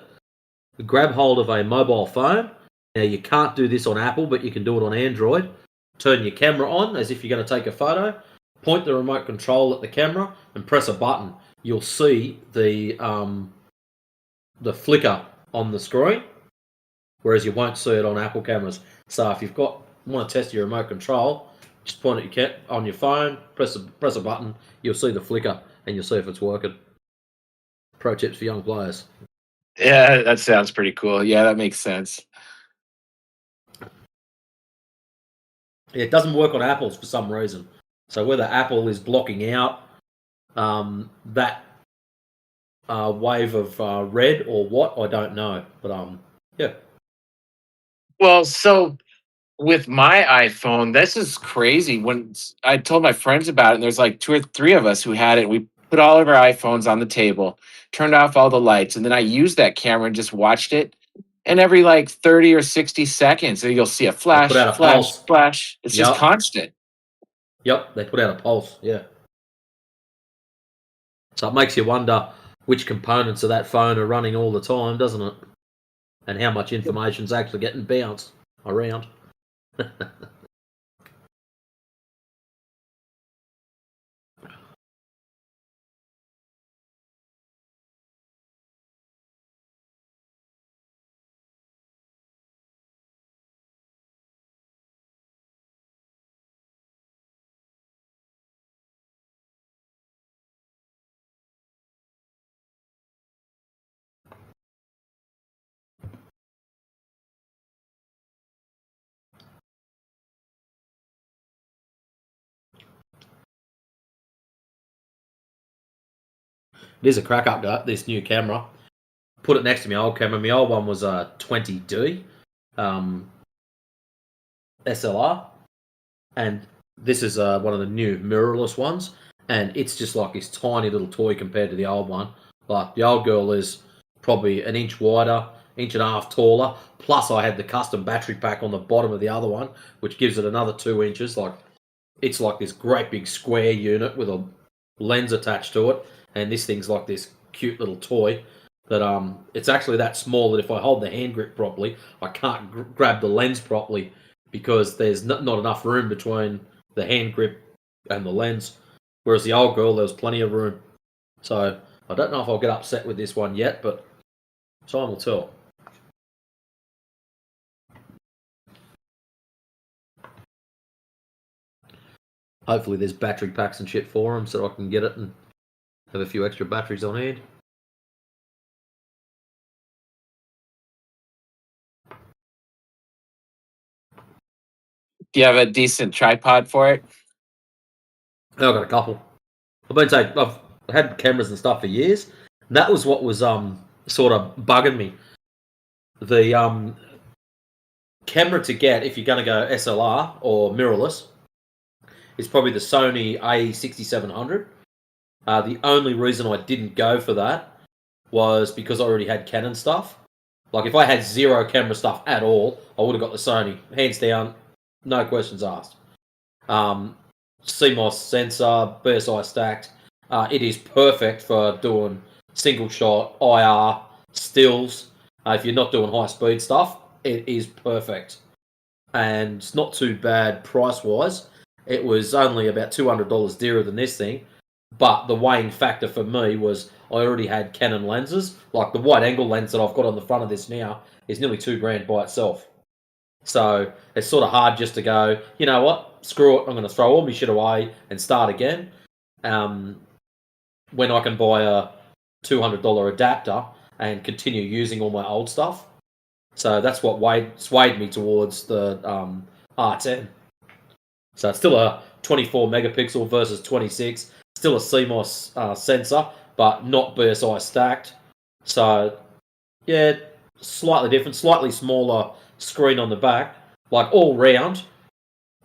grab hold of a mobile phone. Now, you can't do this on Apple, but you can do it on Android. Turn your camera on as if you're going to take a photo. Point the remote control at the camera and press a button. You'll see the flicker on the screen, whereas you won't see it on Apple cameras. So if you've want to test your remote control, just point it on your phone, press a button, you'll see the flicker, and you'll see if it's working. Pro tips for young players. Yeah, that sounds pretty cool. Yeah, that makes sense. It doesn't work on Apples for some reason. So whether Apple is blocking out that wave of red or what, I don't know. But yeah. Well, so with my iPhone, this is crazy. When I told my friends about it, and there's like 2 or 3 of us who had it. We put all of our iPhones on the table, turned off all the lights, and then I used that camera and just watched it. And every like 30 or 60 seconds, you'll see a flash, They put out a flash, pulse. flash. It's just constant. Yep, they put out a pulse, yeah. So it makes you wonder which components of that phone are running all the time, doesn't it? And how much information's actually getting bounced around. It is a crack up, this new camera. Put it next to my old camera. My old one was a 20D SLR, and this is one of the new mirrorless ones, and it's just like this tiny little toy compared to the old one. Like the old girl is probably an inch wider, inch and a half taller. Plus, I had the custom battery pack on the bottom of the other one, which gives it another 2 inches. Like it's like this great big square unit with a lens attached to it, and this thing's like this cute little toy that it's actually that small that if I hold the hand grip properly, I can't grab the lens properly because there's not enough room between the hand grip and the lens. Whereas the old girl, there was plenty of room. So I don't know if I'll get upset with this one yet, but time will tell. Hopefully there's battery packs and shit for them so I can get it and have a few extra batteries on hand. Do you have a decent tripod for it? I've got a couple. I've had cameras and stuff for years. That was what was sort of bugging me. The camera to get if you're going to go SLR or mirrorless is probably the Sony A6700. The only reason I didn't go for that was because I already had Canon stuff. Like if I had zero camera stuff at all, I would have got the Sony, hands down, no questions asked. CMOS sensor, BSI stacked. It is perfect for doing single shot, IR, stills. If you're not doing high speed stuff, it is perfect. And it's not too bad price wise. It was only about $200 dearer than this thing. But the weighing factor for me was I already had Canon lenses. Like the wide angle lens that I've got on the front of this now is nearly $2,000 by itself. So it's sort of hard just to go, you know what, screw it, I'm going to throw all my shit away and start again. When I can buy a $200 adapter and continue using all my old stuff. So that's what swayed me towards the R10. So it's still a 24 megapixel versus 26. Still a CMOS sensor, but not BSI stacked. So, yeah, slightly different, slightly smaller screen on the back. Like all round,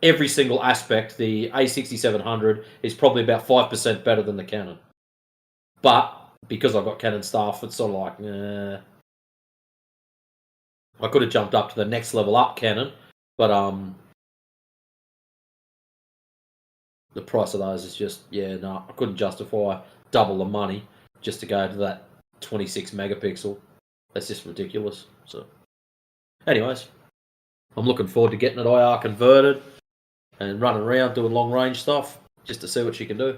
every single aspect, the A6700 is probably about 5% better than the Canon. But because I've got Canon stuff, it's sort of like, I could have jumped up to the next level up Canon, but the price of those is just, I couldn't justify double the money just to go to that 26 megapixel. That's just ridiculous. So, anyways, I'm looking forward to getting it IR converted and running around doing long range stuff just to see what she can do.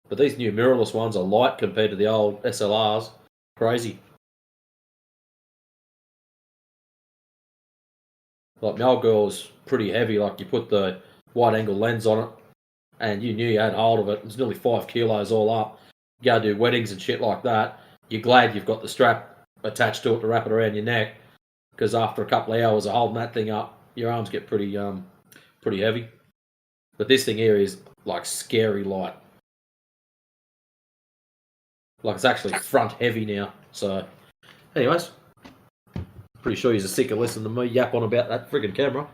But these new mirrorless ones are light compared to the old SLRs. Crazy. Like my old girl's pretty heavy. Like you put the wide angle lens on it and you knew you had hold of it. It's nearly 5 kilos all up. You go do weddings and shit like that. You're glad you've got the strap attached to it to wrap it around your neck. Because after a couple of hours of holding that thing up, your arms get pretty heavy. But this thing here is like scary light. Like it's actually front heavy now. So, anyways, pretty sure you're sick of listening to me yap on about that friggin' camera.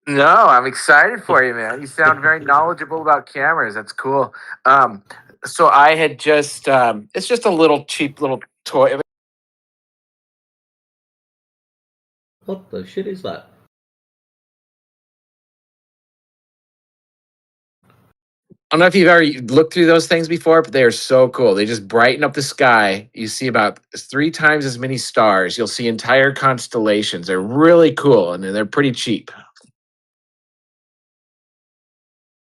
No, I'm excited for you, man. You sound very knowledgeable about cameras. That's cool. So I had just it's just a little cheap little toy. What the shit is that? I don't know if you've ever looked through those things before, but they are so cool. They just brighten up the sky. You see about 3 times as many stars. You'll see entire constellations. They're really cool and they're pretty cheap.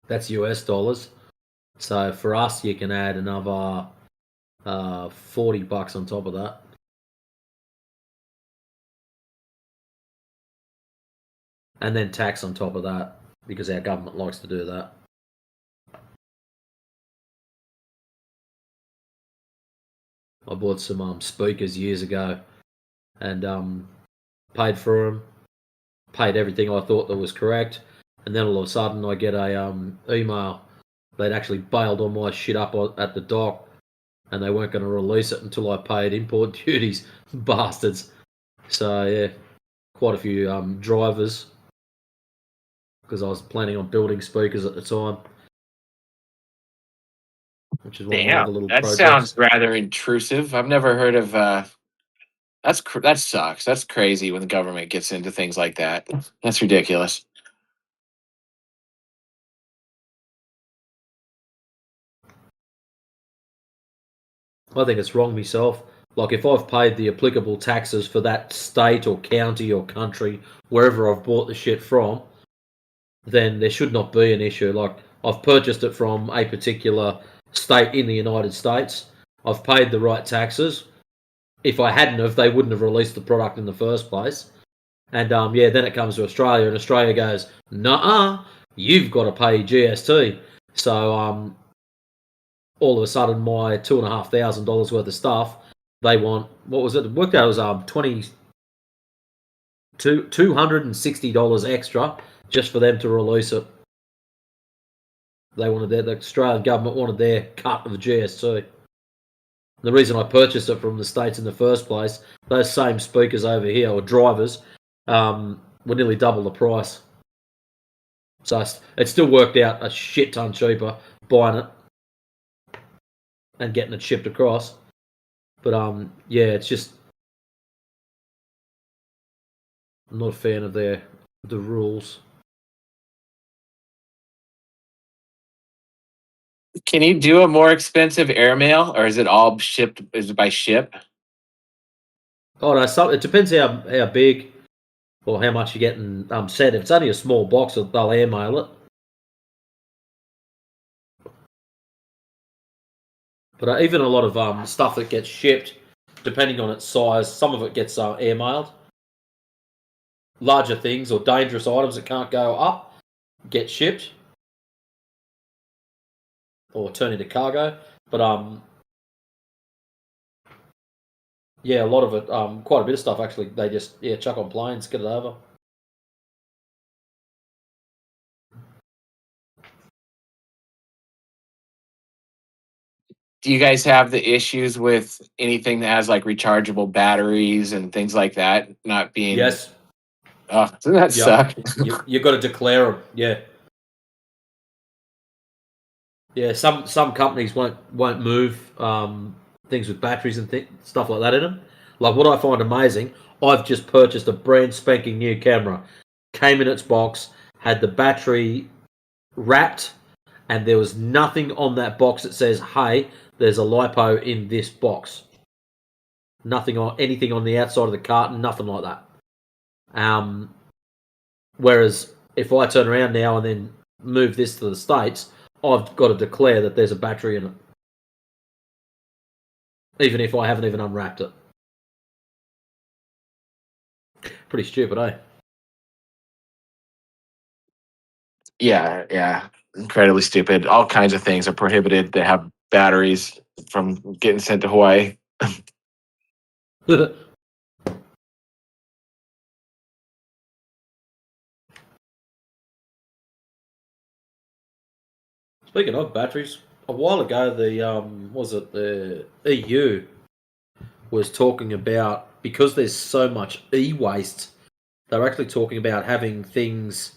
That's US dollars. So for us, you can add another $40 on top of that. And then tax on top of that, because our government likes to do that. I bought some speakers years ago, and paid for them, paid everything I thought that was correct, and then all of a sudden I get a email. They'd actually bailed all my shit up at the dock, and they weren't going to release it until I paid import duties. Bastards. So yeah, quite a few drivers, because I was planning on building speakers at the time, which is one of my other Damn, little that projects. sounds rather intrusive. I've never heard of that sucks. That's crazy when the government gets into things like that. That's ridiculous. I think it's wrong myself. Like, if I've paid the applicable taxes for that state or county or country, wherever I've bought the shit from, then there should not be an issue. Like, I've purchased it from a particular state in the United States. I've paid the right taxes. If I hadn't have, they wouldn't have released the product in the first place. And yeah, then it comes to Australia, and Australia goes, "Nuh-uh, you've got to pay GST." So all of a sudden, my $2,500 worth of stuff, they want, what was it? It worked out, it was $260 extra just for them to release it. They wanted the Australian government wanted their cut of the GST. The reason I purchased it from the States in the first place, those same speakers over here, or drivers, were nearly double the price. So it still worked out a shit ton cheaper buying it and getting it shipped across. But yeah, it's just, I'm not a fan of the rules. Can you do a more expensive airmail, or is it all shipped? Is it by ship? Oh no, it depends how big or how much you're getting sent. If it's only a small box, they'll airmail it. But even a lot of stuff that gets shipped, depending on its size, some of it gets airmailed. Larger things or dangerous items that can't go up get shipped or turn into cargo. But yeah, a lot of it, quite a bit of stuff actually, they just chuck on planes, get it over. Do you guys have the issues with anything that has like rechargeable batteries and things like that not being? Yes. Oh, doesn't that suck? You got to declare them. Yeah. Yeah. Some companies won't move things with batteries and stuff like that in them. Like, what I find amazing, I've just purchased a brand spanking new camera. Came in its box, had the battery wrapped, and there was nothing on that box that says, "Hey, there's a LiPo in this box." Nothing on anything on the outside of the carton, nothing like that. Whereas if I turn around now and then move this to the States, I've got to declare that there's a battery in it, even if I haven't even unwrapped it. Pretty stupid, eh? Yeah, incredibly stupid. All kinds of things are prohibited that have batteries from getting sent to Hawaii. Speaking of batteries, a while ago the EU was talking about, because there's so much e-waste, they're actually talking about having things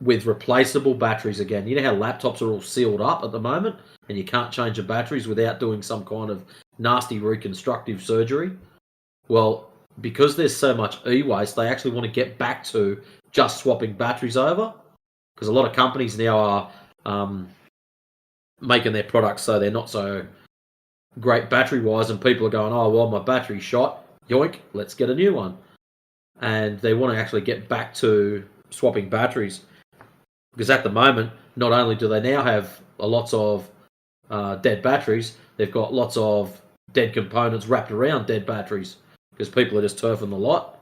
with replaceable batteries again. You know how laptops are all sealed up at the moment and you can't change the batteries without doing some kind of nasty reconstructive surgery? Well, because there's so much e-waste, they actually want to get back to just swapping batteries over, because a lot of companies now are making their products so they're not so great battery-wise, and people are going, oh, well, my battery's shot. Yoink, let's get a new one. And they want to actually get back to swapping batteries. Because at the moment, not only do they now have lots of dead batteries, they've got lots of dead components wrapped around dead batteries because people are just turfing the lot.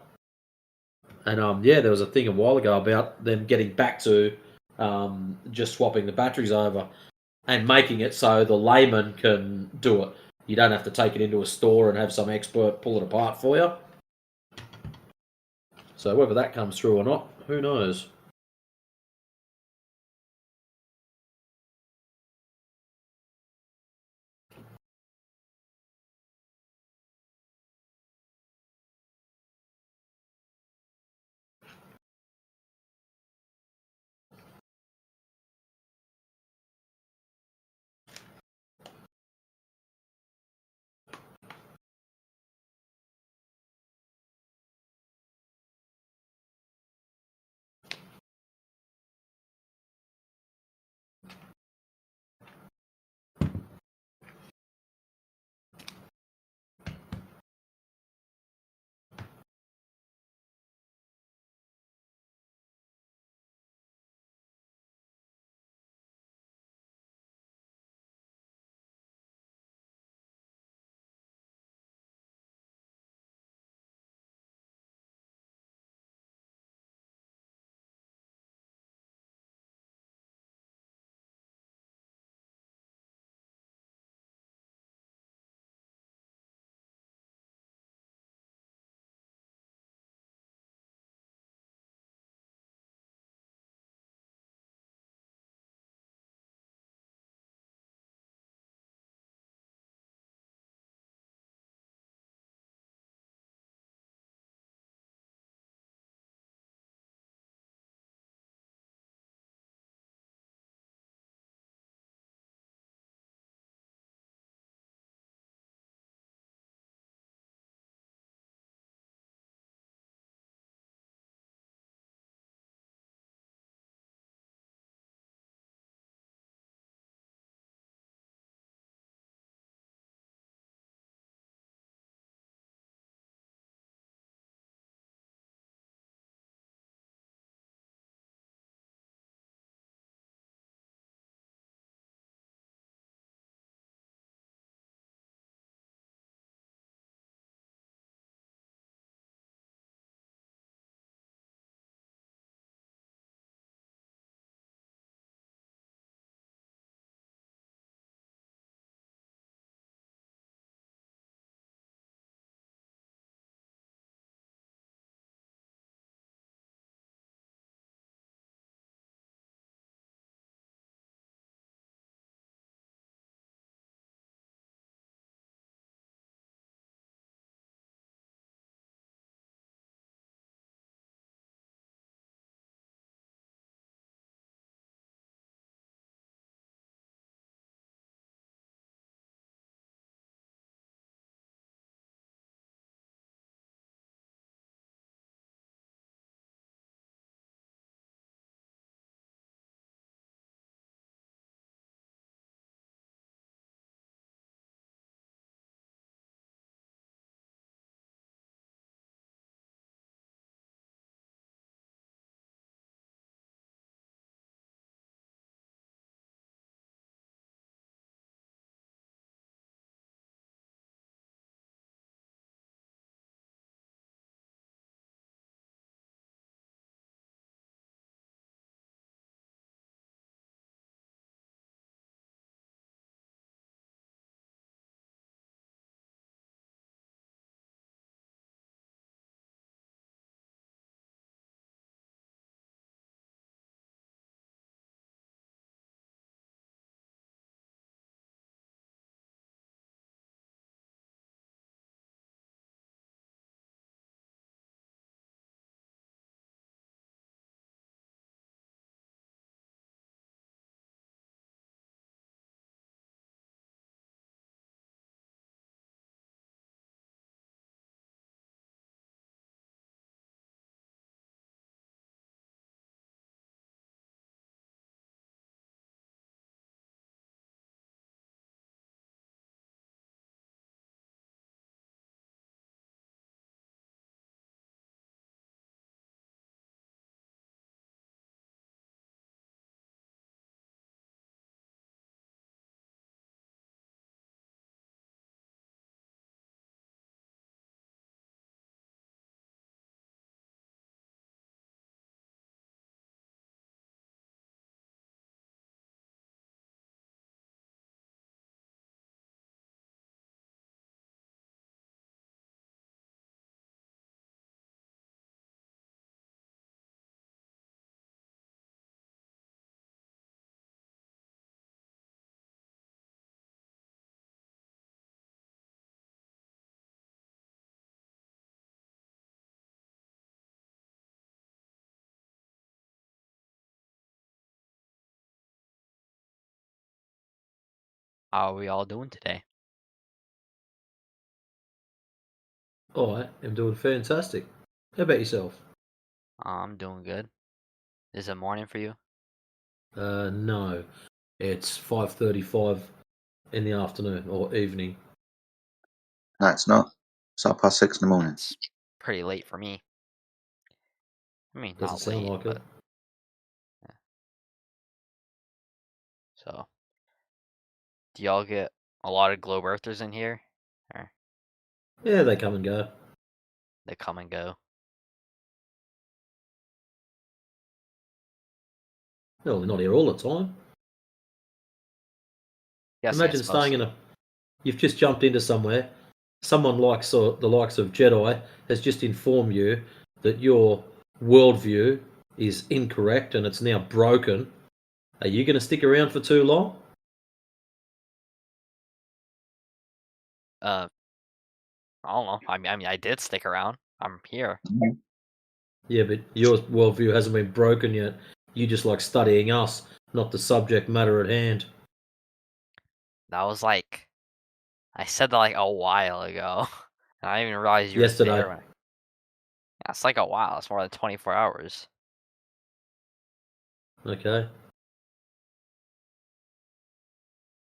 And yeah, there was a thing a while ago about them getting back to just swapping the batteries over and making it so the layman can do it. You don't have to take it into a store and have some expert pull it apart for you. So whether that comes through or not, who knows? How are we all doing today? I am doing fantastic. How about yourself? I'm doing good. Is it morning for you? No, it's 5:35 in the afternoon or evening. No, it's not. It's 6:30 in the morning. It's pretty late for me. I mean, Doesn't not sound late, like but it. yeah. So, do y'all get a lot of globe earthers in here? Or Yeah, they come and go. they come and go? No, they're not here all the time. Guessing Imagine it's staying mostly. you've just jumped into somewhere. Someone like the likes of Jedi has just informed you that your worldview is incorrect and it's now broken. Are you going to stick around for too long? I don't know. I mean, I did stick around. I'm here. Yeah, but your worldview hasn't been broken yet. You just like studying us, not the subject matter at hand. That was like, I said that like a while ago, and I didn't even realize you were Yesterday. there. Yeah, it's like a while. It's more than 24 hours. Okay.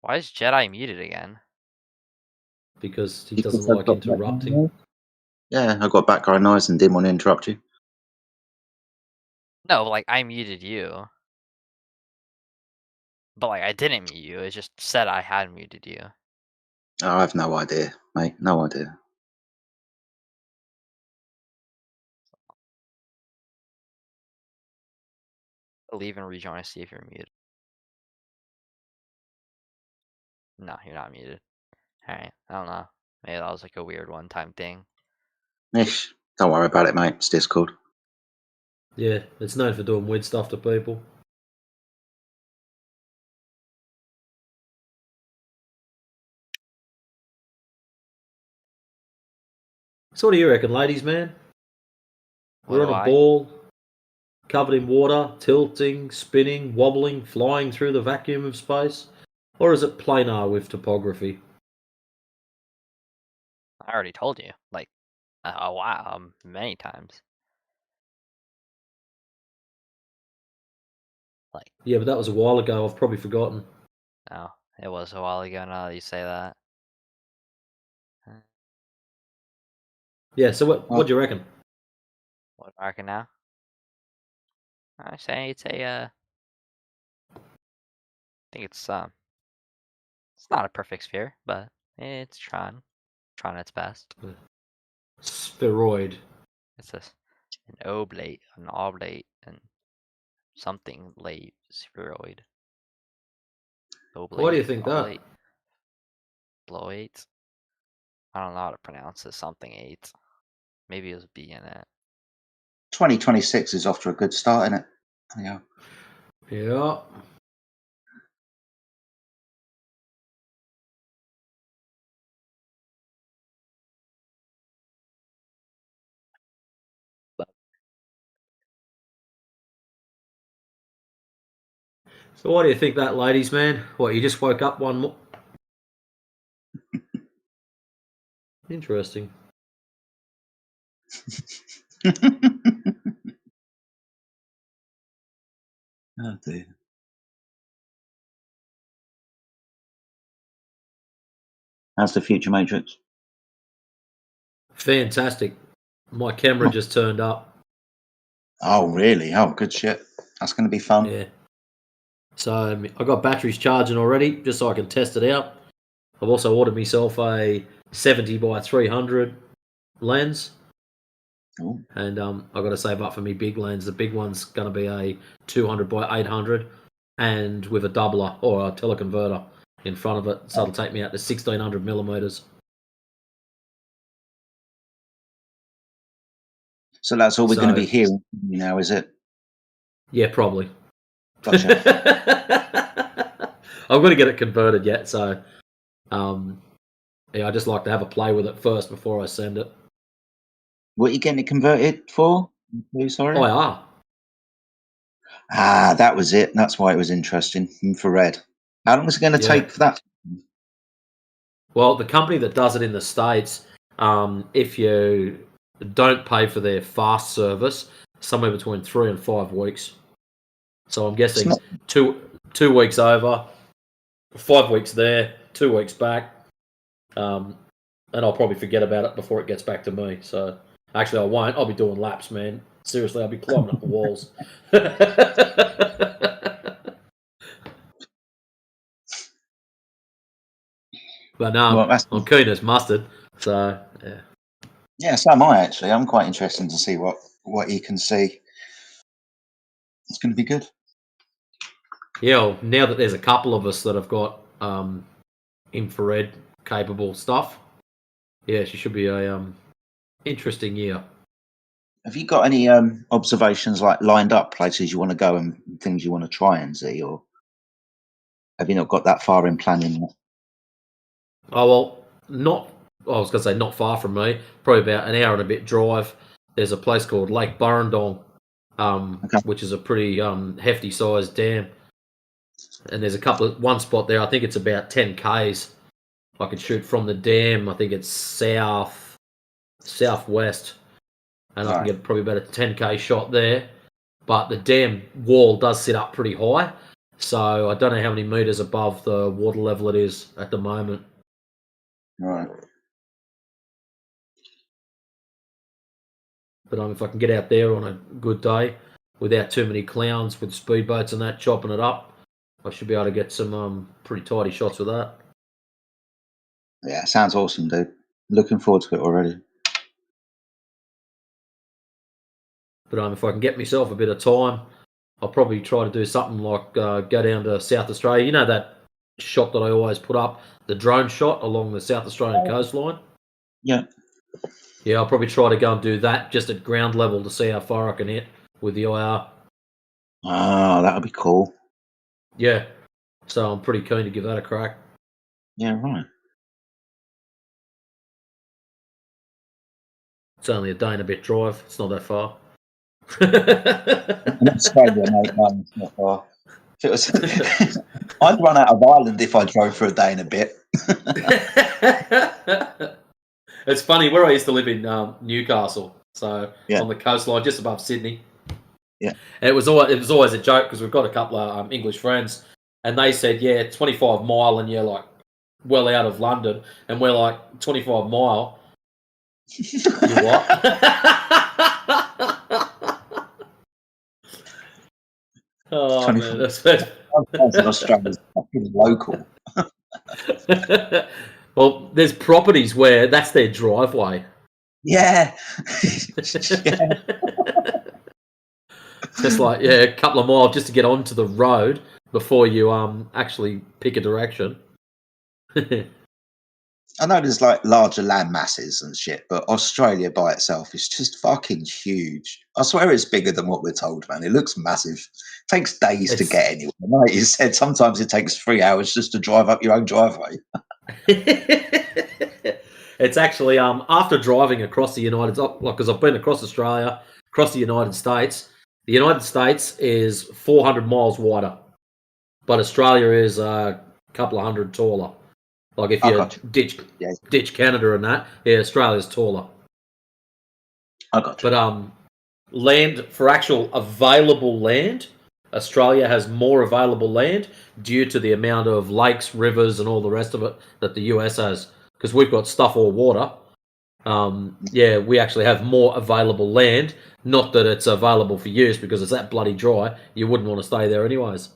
Why is Jedi muted again? Because he Because doesn't I've like got interrupting. Yeah, I got background noise and didn't want to interrupt you. No, like I muted you. But like I didn't mute you. It just said I had muted you. Oh, I have no idea, mate. No idea. Leave and rejoin to see if you're muted. No, you're not muted. Alright, I don't know. Maybe that was like a weird one-time thing. Ish. Don't worry about it, mate. It's Discord. Yeah, it's known for doing weird stuff to people. So what do you reckon, ladies, man? We're on a ball, covered in water, tilting, spinning, wobbling, flying through the vacuum of space? Or is it planar with topography? I already told you, like a while, many times. Like, yeah, but that was a while ago. I've probably forgotten. No, it was a while ago now that you say that. Yeah, so what do you reckon? What do I reckon now? I say it's a I think it's not a perfect sphere, but it's trying its best. Spheroid. It's an oblate, and something late spheroid. Oblate. Why do you think oblate, that? Bloate. I don't know how to pronounce it. Something 8. Maybe it was B in it. 2026 is off to a good start, isn't it? Yeah. Yeah. So why do you think that, ladies, man? What, you just woke up one more? Interesting. Oh dear. How's the future Matrix? Fantastic. My camera just turned up. Oh, really? Oh, good shit. That's going to be fun. Yeah. So I got batteries charging already, just so I can test it out. I've also ordered myself a 70 by 300 lens. Ooh. And I've got to save up for me big lens. The big one's going to be a 200 by 800 and with a doubler or a teleconverter in front of it. So it'll take me out to 1600 millimeters. So that's all we're going to be hearing now, is it? Yeah, probably. Gotcha. I'm going to get it converted yet, so yeah, I just like to have a play with it first before I send it. What are you getting it converted for? Sorry. IR. Ah, that was it. That's why it was interesting. Infrared. How long is it going to take for that? Well, the company that does it in the States, if you don't pay for their fast service, somewhere between 3 and 5 weeks. So I'm guessing two weeks over, 5 weeks there, 2 weeks back, and I'll probably forget about it before it gets back to me. So actually, I won't. I'll be doing laps, man. Seriously, I'll be climbing up the walls. But no, Well, I'm keen as mustard. So yeah. Yeah, so am I actually. I'm quite interested to see what you can see. It's going to be good. Yeah, well, now that there's a couple of us that have got infrared capable stuff, yeah, she should be a interesting year. Have you got any observations like lined up, places you want to go and things you want to try and see, or have you not got that far in planning yet? Oh well, not. I was going to say not far from me. Probably about an hour and a bit drive. There's a place called Lake Burrendong, which is a pretty hefty sized dam. And there's one spot there. I think it's about 10 k's. I could shoot from the dam. I think it's southwest, and I can get probably about a 10k shot there. But the dam wall does sit up pretty high, so I don't know how many meters above the water level it is at the moment. Right. But if I can get out there on a good day without too many clowns with speedboats and that chopping it up, I should be able to get some pretty tidy shots with that. Yeah, sounds awesome, dude. Looking forward to it already. But if I can get myself a bit of time, I'll probably try to do something like go down to South Australia. You know that shot that I always put up, the drone shot along the South Australian coastline? Yeah. Yeah, I'll probably try to go and do that just at ground level to see how far I can hit with the IR. Oh, that would be cool. Yeah. So I'm pretty keen to give that a crack. Yeah, right. It's only a day and a bit drive. It's not that far. In Australia, mate, no, it's not far. If it was, I'd run out of Ireland if I drove for a day and a bit. It's funny, where I used to live in Newcastle, so Yeah. on the coastline, just above Sydney. Yeah. And it was always a joke because we've got a couple of English friends, and they said, "Yeah, 25 mile, and you're like well out of London," and we're like 25 mile. You what? Oh man, that's Australia's fucking local. Well, there's properties where that's their driveway. Yeah. It's like, yeah, a couple of miles just to get onto the road before you actually pick a direction. I know there's like larger land masses and shit, but Australia by itself is just fucking huge. I swear it's bigger than what we're told, man. It looks massive. It takes days to get anywhere. Like you said, sometimes it takes 3 hours just to drive up your own driveway. It's actually after driving across the United States, because I've been across Australia, across the United States. The United States is 400 miles wider, but Australia is a couple of hundred taller. Like if you ditch Canada and that, yeah, Australia's taller. I got you. But land for actual available land, Australia has more available land due to the amount of lakes, rivers, and all the rest of it that the US has. Because we've got stuff all water. Yeah, we actually have more available land. Not that it's available for use because it's that bloody dry. You wouldn't want to stay there anyways.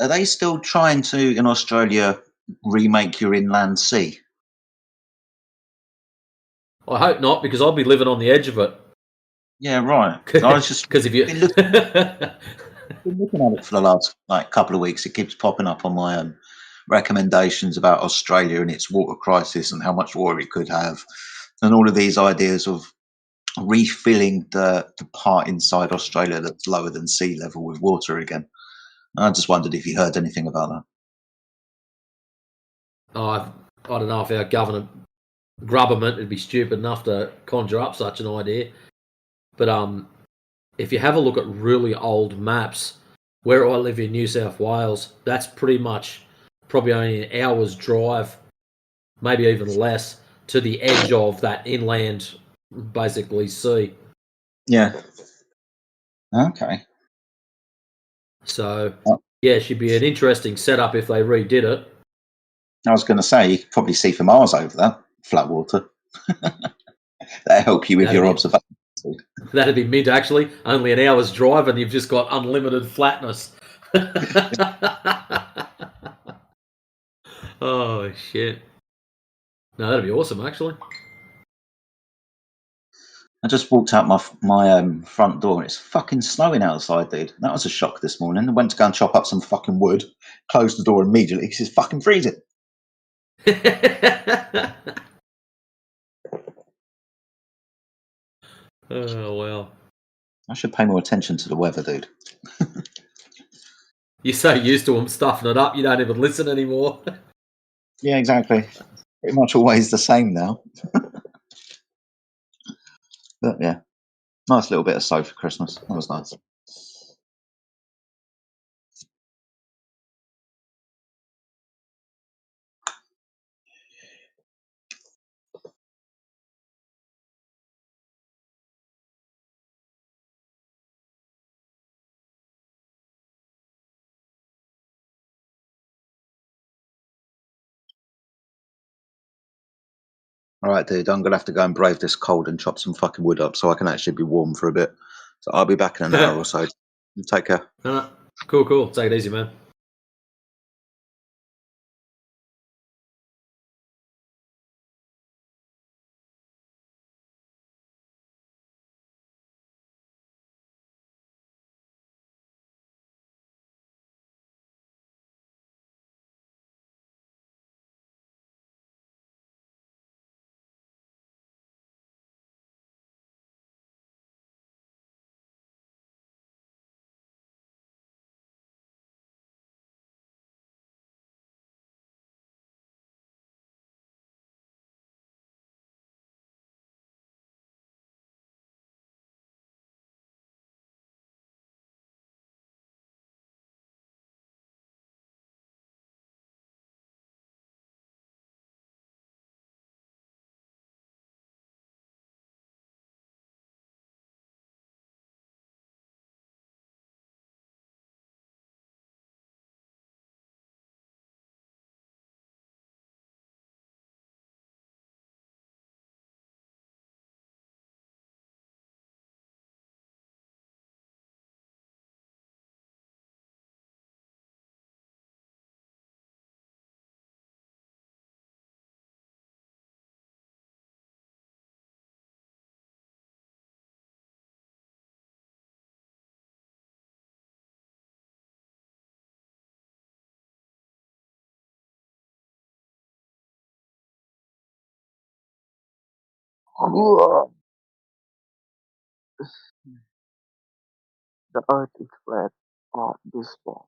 Are they still trying to, in Australia, remake your inland sea? I hope not, because I'll be living on the edge of it. Yeah, right. I was just because if you been looking at it for the last couple of weeks. It keeps popping up on my recommendations about Australia and its water crisis and how much water it could have, and all of these ideas of refilling the part inside Australia that's lower than sea level with water again. I just wondered if you heard anything about that. Oh, I don't know if our government would be stupid enough to conjure up such an idea. But if you have a look at really old maps, where I live in New South Wales, that's pretty much probably only an hour's drive maybe even less, to the edge of that inland, basically, sea. Yeah. Okay. So, yeah, should be an interesting setup if they redid it. I was going to say, you could probably see from Mars over that, flat water. That'll help you with your observation. That'd be mint, actually. Only an hour's drive and you've just got unlimited flatness. Oh, shit. No, that'd be awesome, actually. I just walked out my front door and it's fucking snowing outside, dude. That was a shock this morning. I went to go and chop up some fucking wood, closed the door immediately because it's fucking freezing. Oh, well. I should pay more attention to the weather, dude. You're so used to them stuffing it up, you don't even listen anymore. Yeah, exactly. Pretty much always the same now. But yeah, nice little bit of soap for Christmas. That was nice. All right, dude, I'm going to have to go and brave this cold and chop some fucking wood up so I can actually be warm for a bit. So I'll be back in an hour or so. Take care. No. Cool. Take it easy, man. The earth is flat or this ball.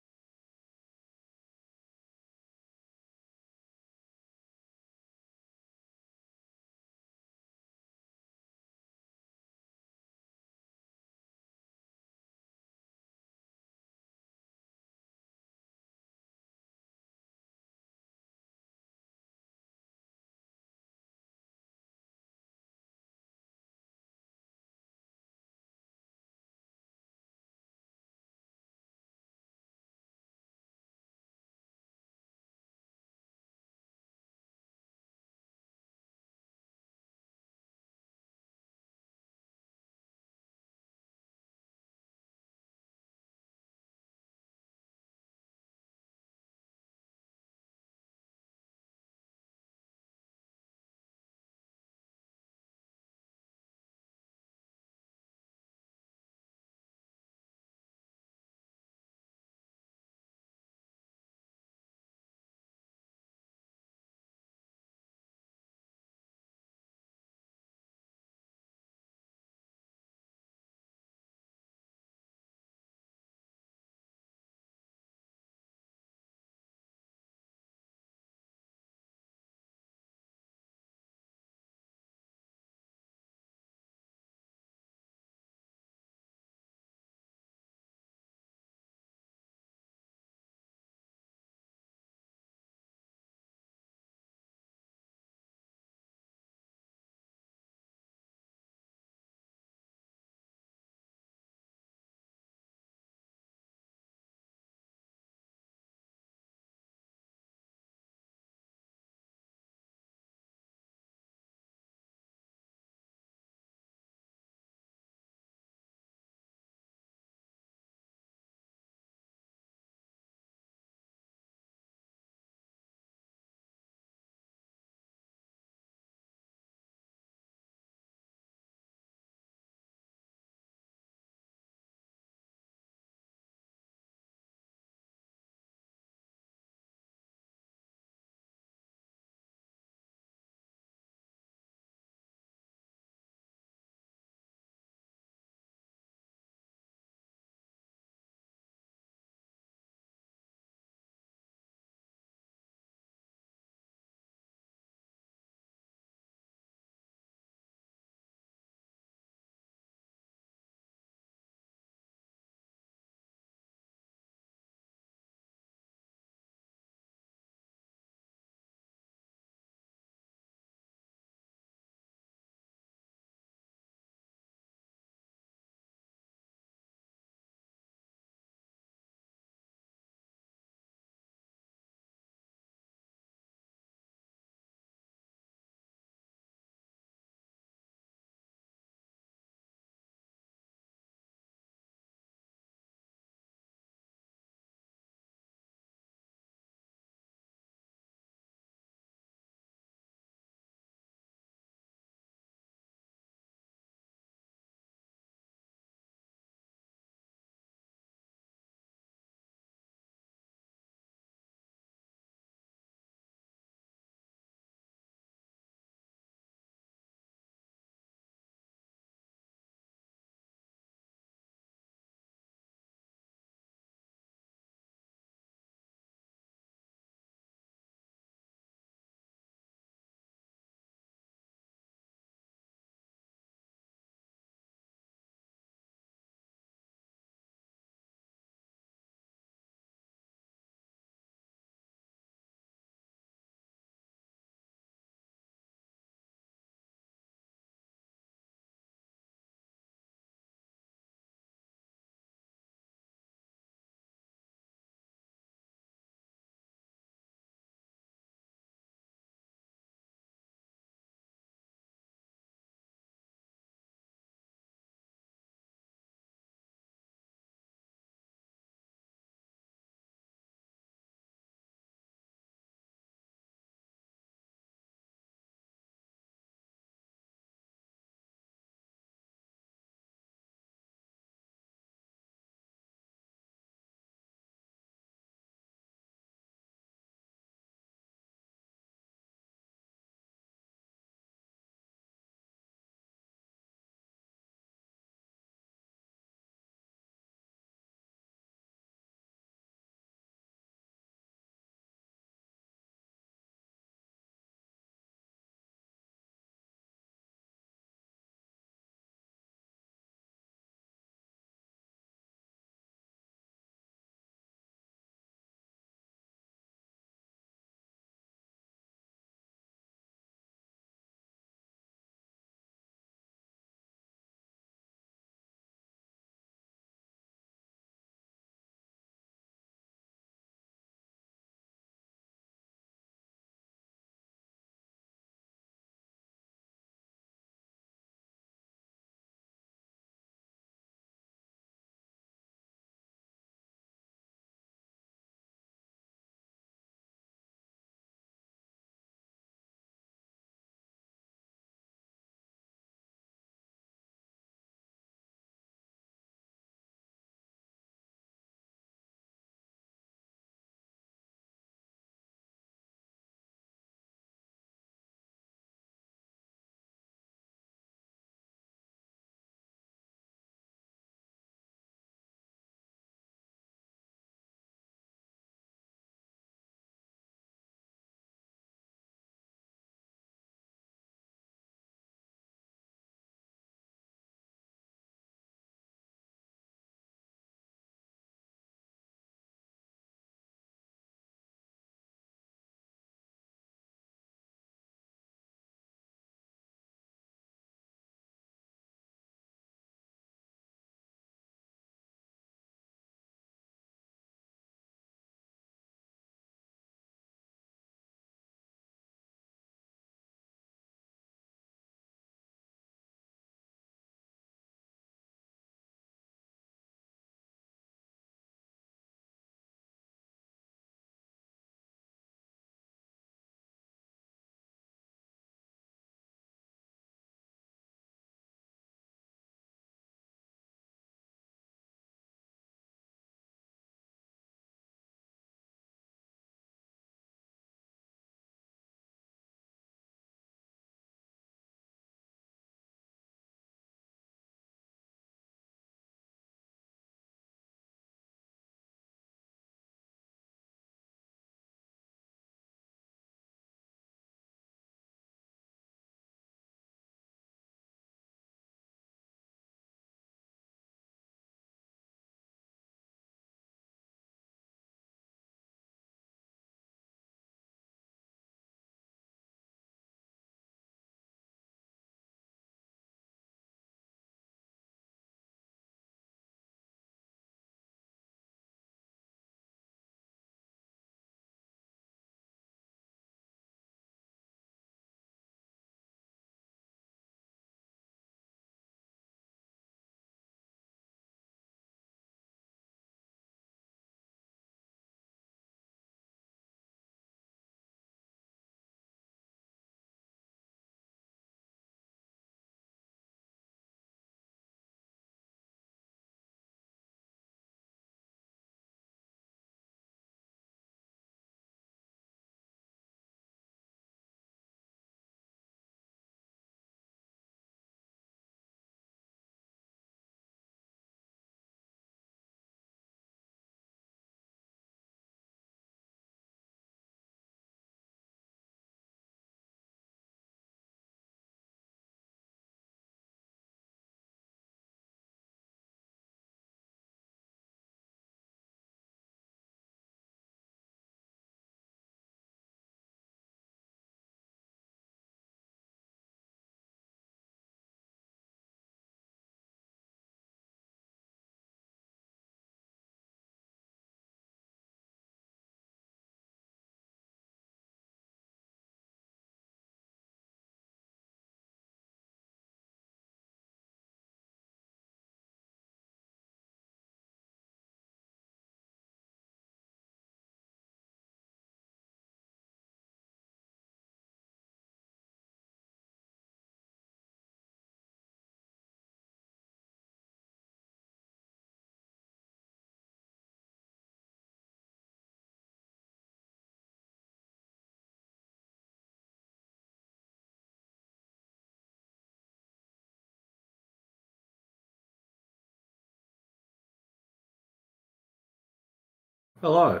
Hello.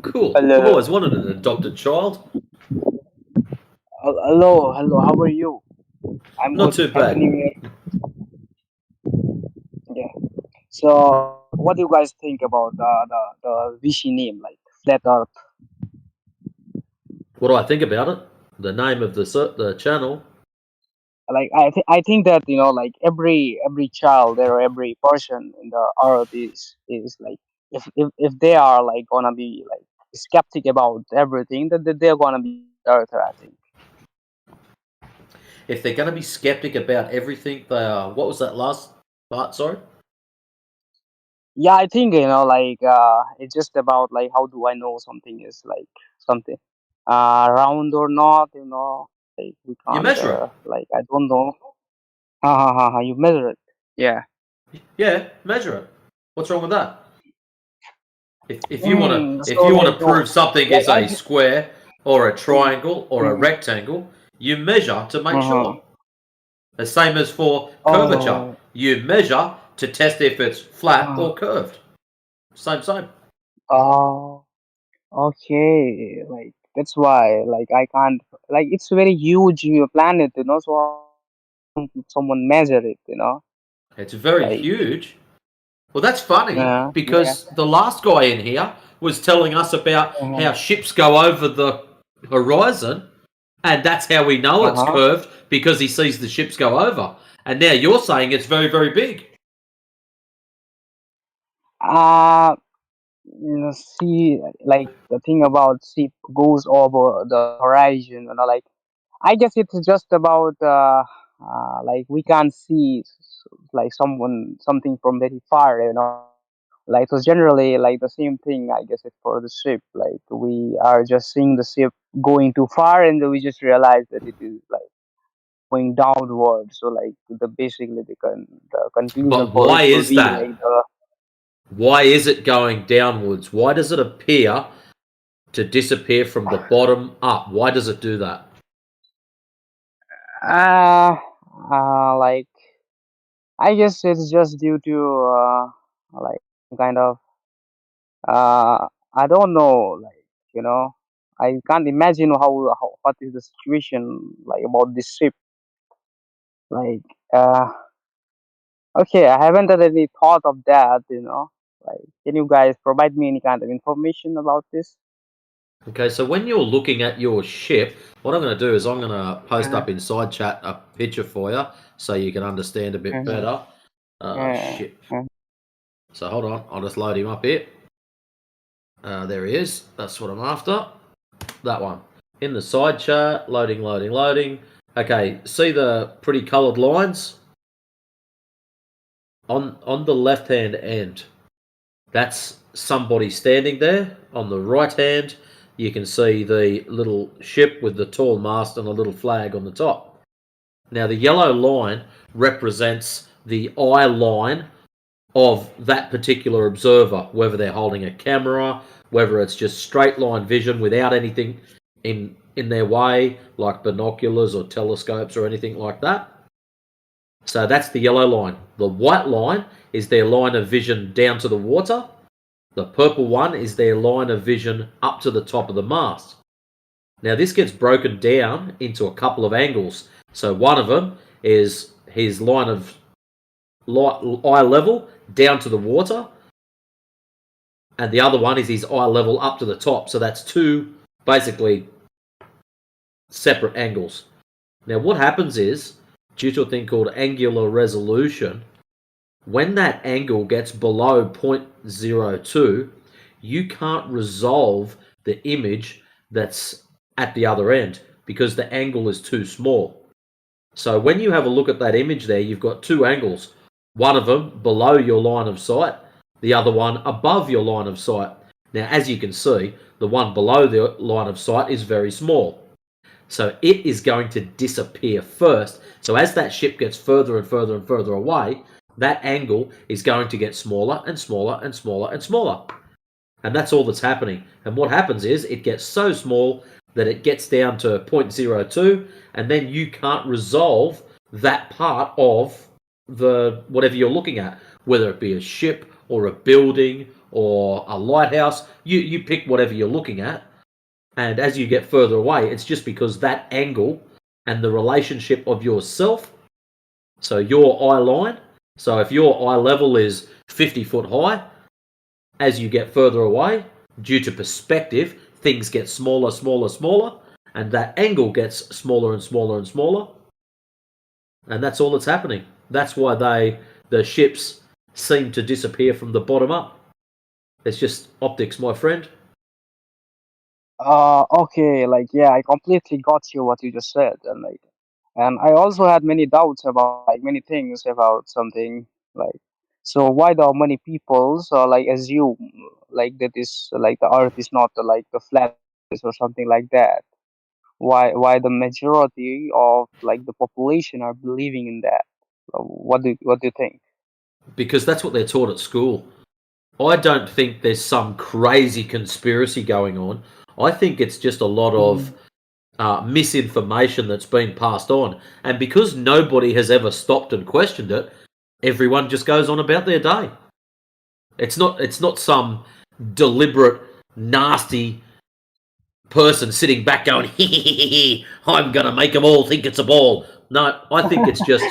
cool. Hello. I've always wanted an adopted child. Hello, how are you? I'm Not good. too Happy bad. New Year. Yeah. So, what do you guys think about the VC name, like Flat Earth? What do I think about it? The name of the channel. Like, I think that like every child or every person in the earth is like, if they are like gonna be like skeptic about everything, that they're gonna be Earther, I think. If they're going to be skeptic about everything, they are. What was that last part? Sorry. Yeah, I think like it's just about like how do I know something is like something round or not, like we You can't measure it. like I don't know. Ha, you measure it. Yeah. Yeah, measure it. What's wrong with that? If you want So to like prove something like is a square or a triangle or a mm, rectangle, you measure to make uh-huh. sure. The same as for curvature. Oh, You measure to test if it's flat uh, or curved. Same. oh, okay. Like that's why like I can't, like it's a very huge planet, so how can someone measure it, It's very like huge. Well, that's funny yeah. because the last guy in here was telling us about Uh-huh. how ships go over the horizon, and that's how we know it's Uh-huh. curved because he sees the ships go over. And now you're saying it's very, very big. Uh, See, like the thing about ship goes over the horizon, like I guess it's just about like we can't see like something from very far, like so generally like the same thing I guess it's for the ship, like we are just seeing the ship going too far and then we just realize that it is like going downward, so like the basically the conclusion But for it why will is be that? like the Why is it going downwards? Why does it appear to disappear from the bottom up? Why does it do that? like I guess it's just due to like kind of I don't know, like I can't imagine how what is the situation like about this ship, like uh okay, I haven't had any thought of that, like can you guys provide me any kind of information about this? Okay, so when you're looking at your ship, what I'm going to do is I'm going to post Uh, up inside chat a picture for you so you can understand a bit uh, better. uh, Ship. uh, So hold on, I'll just load him up here. There he is. That's what I'm after. That one. In the side chat, loading. Okay, see the pretty coloured lines? On the left-hand end, that's somebody standing there. On the right hand, you can see the little ship with the tall mast and a little flag on the top. Now, the yellow line represents the eye line of that particular observer, whether they're holding a camera, whether it's just straight line vision without anything in their way, like binoculars or telescopes or anything like that. So that's the yellow line. The white line is their line of vision down to the water. The purple one is their line of vision up to the top of the mast. Now this gets broken down into a couple of angles. So one of them is his line of eye level down to the water, and the other one is his eye level up to the top. So that's two basically separate angles. Now what happens is, due to a thing called angular resolution, when that angle gets below 0.02, you can't resolve the image that's at the other end because the angle is too small. So when you have a look at that image there, you've got two angles. One of them below your line of sight, the other one above your line of sight. Now, as you can see, the one below the line of sight is very small. So it is going to disappear first. So as that ship gets further and further and further away, that angle is going to get smaller and smaller and smaller and smaller. And that's all that's happening. And what happens is it gets so small that it gets down to 0.02, and then you can't resolve that part of the whatever you're looking at, whether it be a ship or a building or a lighthouse. You pick whatever you're looking at, and as you get further away, it's just because that angle and the relationship of yourself, so your eye line, so if your eye level is 50 foot high, as you get further away, due to perspective, things get smaller, smaller, smaller, and that angle gets smaller and smaller and smaller. And that's all that's happening. That's why the ships seem to disappear from the bottom up. It's just optics, my friend. Okay, like yeah, I completely got you what you just said, and I also had many doubts about like many things about something like, so why do many people so like assume like that is like the Earth is not like the flat or something like that? Why the majority of like the population are believing in that? What do you think? Because that's what they're taught at school. I don't think there's some crazy conspiracy going on. I think it's just a lot of misinformation that's been passed on. And because nobody has ever stopped and questioned it, everyone just goes on about their day. It's not some deliberate, nasty person sitting back going, I'm going to make them all think it's a ball. No, I think it's just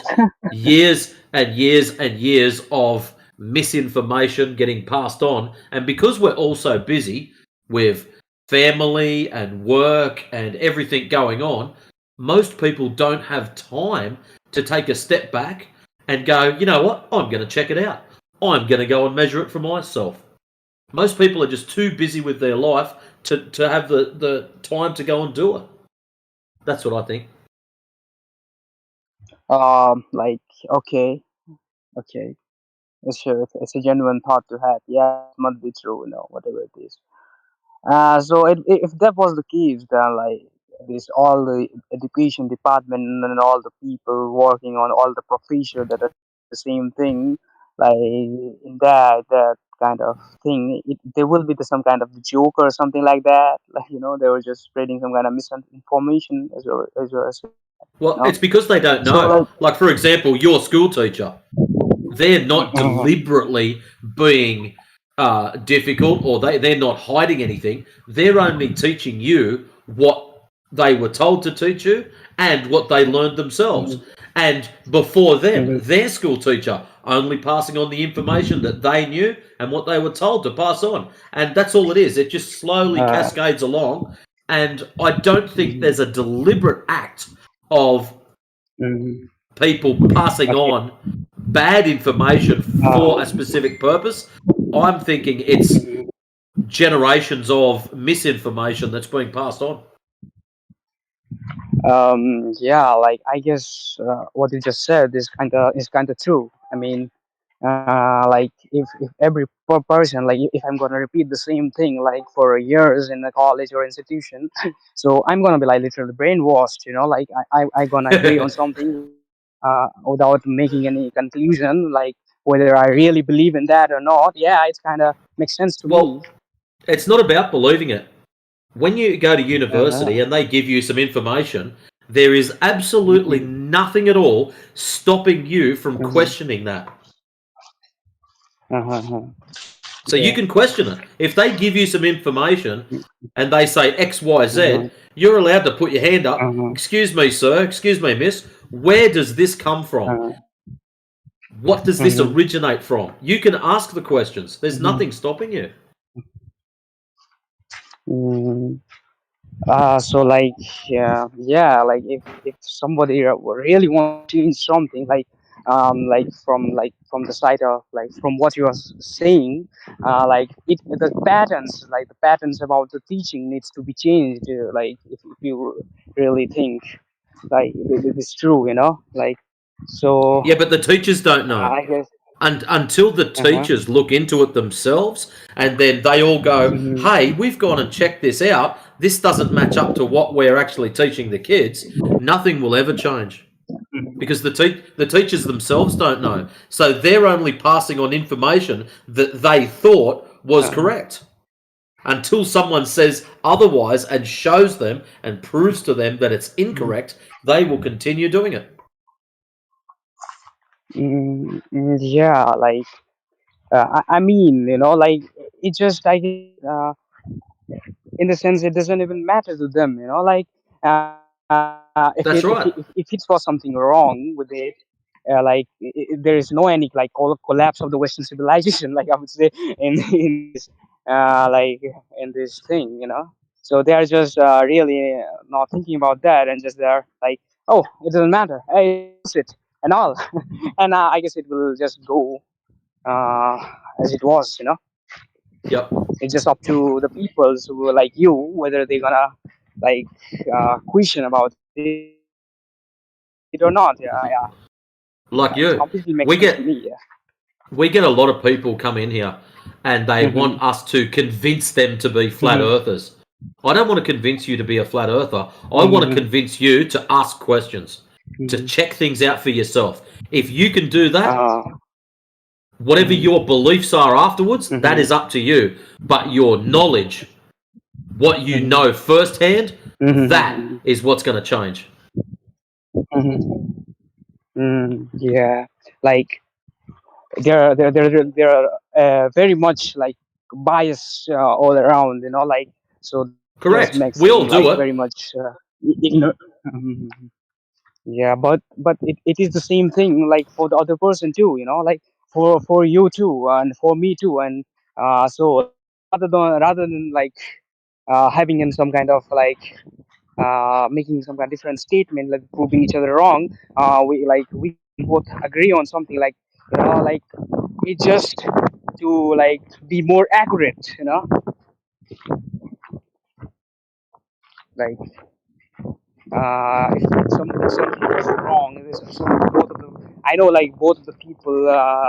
years and years and years of misinformation getting passed on. And because we're all so busy with family and work and everything going on, most people don't have time to take a step back and go, you know what, I'm going to check it out. I'm going to go and measure it for myself. Most people are just too busy with their life to have the time to go and do it. That's what I think. Like okay, okay, it's a genuine thought to have. Yeah, it must be true, whatever it is. So if that was the case, then like this all the education department and all the people working on all the professor that are the same thing, like in that kind of thing, there will be some kind of joke or something like that. Like they were just spreading some kind of misinformation as well as Well, it's because they don't so know. Like, for example, your school teacher, they're not deliberately being difficult, or they're not hiding anything. They're only teaching you what they were told to teach you and what they learned themselves. And before them, their school teacher only passing on the information that they knew and what they were told to pass on. And that's all it is. It just slowly cascades along. And I don't think there's a deliberate act of people passing on bad information for a specific purpose. I'm thinking it's generations of misinformation that's being passed on. yeah, like I guess what you just said is kind of true. I mean, like if every person, like if I'm gonna repeat the same thing like for years in a college or institution, so I'm gonna be like literally brainwashed. Like I gonna agree on something without making any conclusion, like whether I really believe in that or not. Yeah, it's kind of makes sense to me. Well, it's not about believing it. When you go to university Uh-huh. and they give you some information, there is absolutely nothing at all stopping you from questioning that. Uh-huh. So you Yeah. can question it. If they give you some information and they say X, Y, Z, Uh-huh. you're allowed to put your hand up. Uh-huh. Excuse me, sir. Excuse me, miss. Where does this come from? Uh-huh. What does this originate from? You can ask the questions. There's nothing stopping you. Mm. So like yeah, like if somebody really want to change something, like from the side of like from what you are saying, like the patterns about the teaching needs to be changed. Like if you really think like it is true, like so. Yeah, but the teachers don't know. I guess. And until the Uh-huh. teachers look into it themselves and then they all go, hey, we've gone and checked this out. This doesn't match up to what we're actually teaching the kids. Nothing will ever change because the teachers themselves don't know. So they're only passing on information that they thought was correct. Until someone says otherwise and shows them and proves to them that it's incorrect, they will continue doing it. Yeah, like I mean, like it just I guess, in the sense it doesn't even matter to them, you know, like if That's right. if it was something wrong with it, there is no any like collapse of the Western civilization, like I would say in this like in this thing, you know. So they are just really not thinking about that, and just they're like, oh, it doesn't matter, I use it and all, and I guess it will just go as it was, you know. Yep. It's just up to the people who are like you whether they're gonna like question about it or not. Yeah. Like It you, completely makes we sense to get me. Yeah. we get a lot of people come in here, and they Mhm. want us to convince them to be flat Mhm. earthers. I don't want to convince you to be a flat earther. I want to Mhm. convince you to ask questions, to Mhm. check things out for yourself. If you can do that, Uh, whatever mhm. your beliefs are afterwards, that Mhm. is up to you. But your knowledge, what you Mhm. know firsthand, that Mhm. is what's going to change. Mhm. Yeah. Like there are very much like bias all around, you know, like so just Correct. makes We all them do like it. very much ignorant. Yeah, but it is the same thing like for the other person too, you know, like for you too and for me too, and so rather than like having in some kind of like making some kind of different statement like proving each other wrong, we both agree on something like, you know, like it just to like be more accurate, you know, like if something was wrong, both of them, I know like both of the people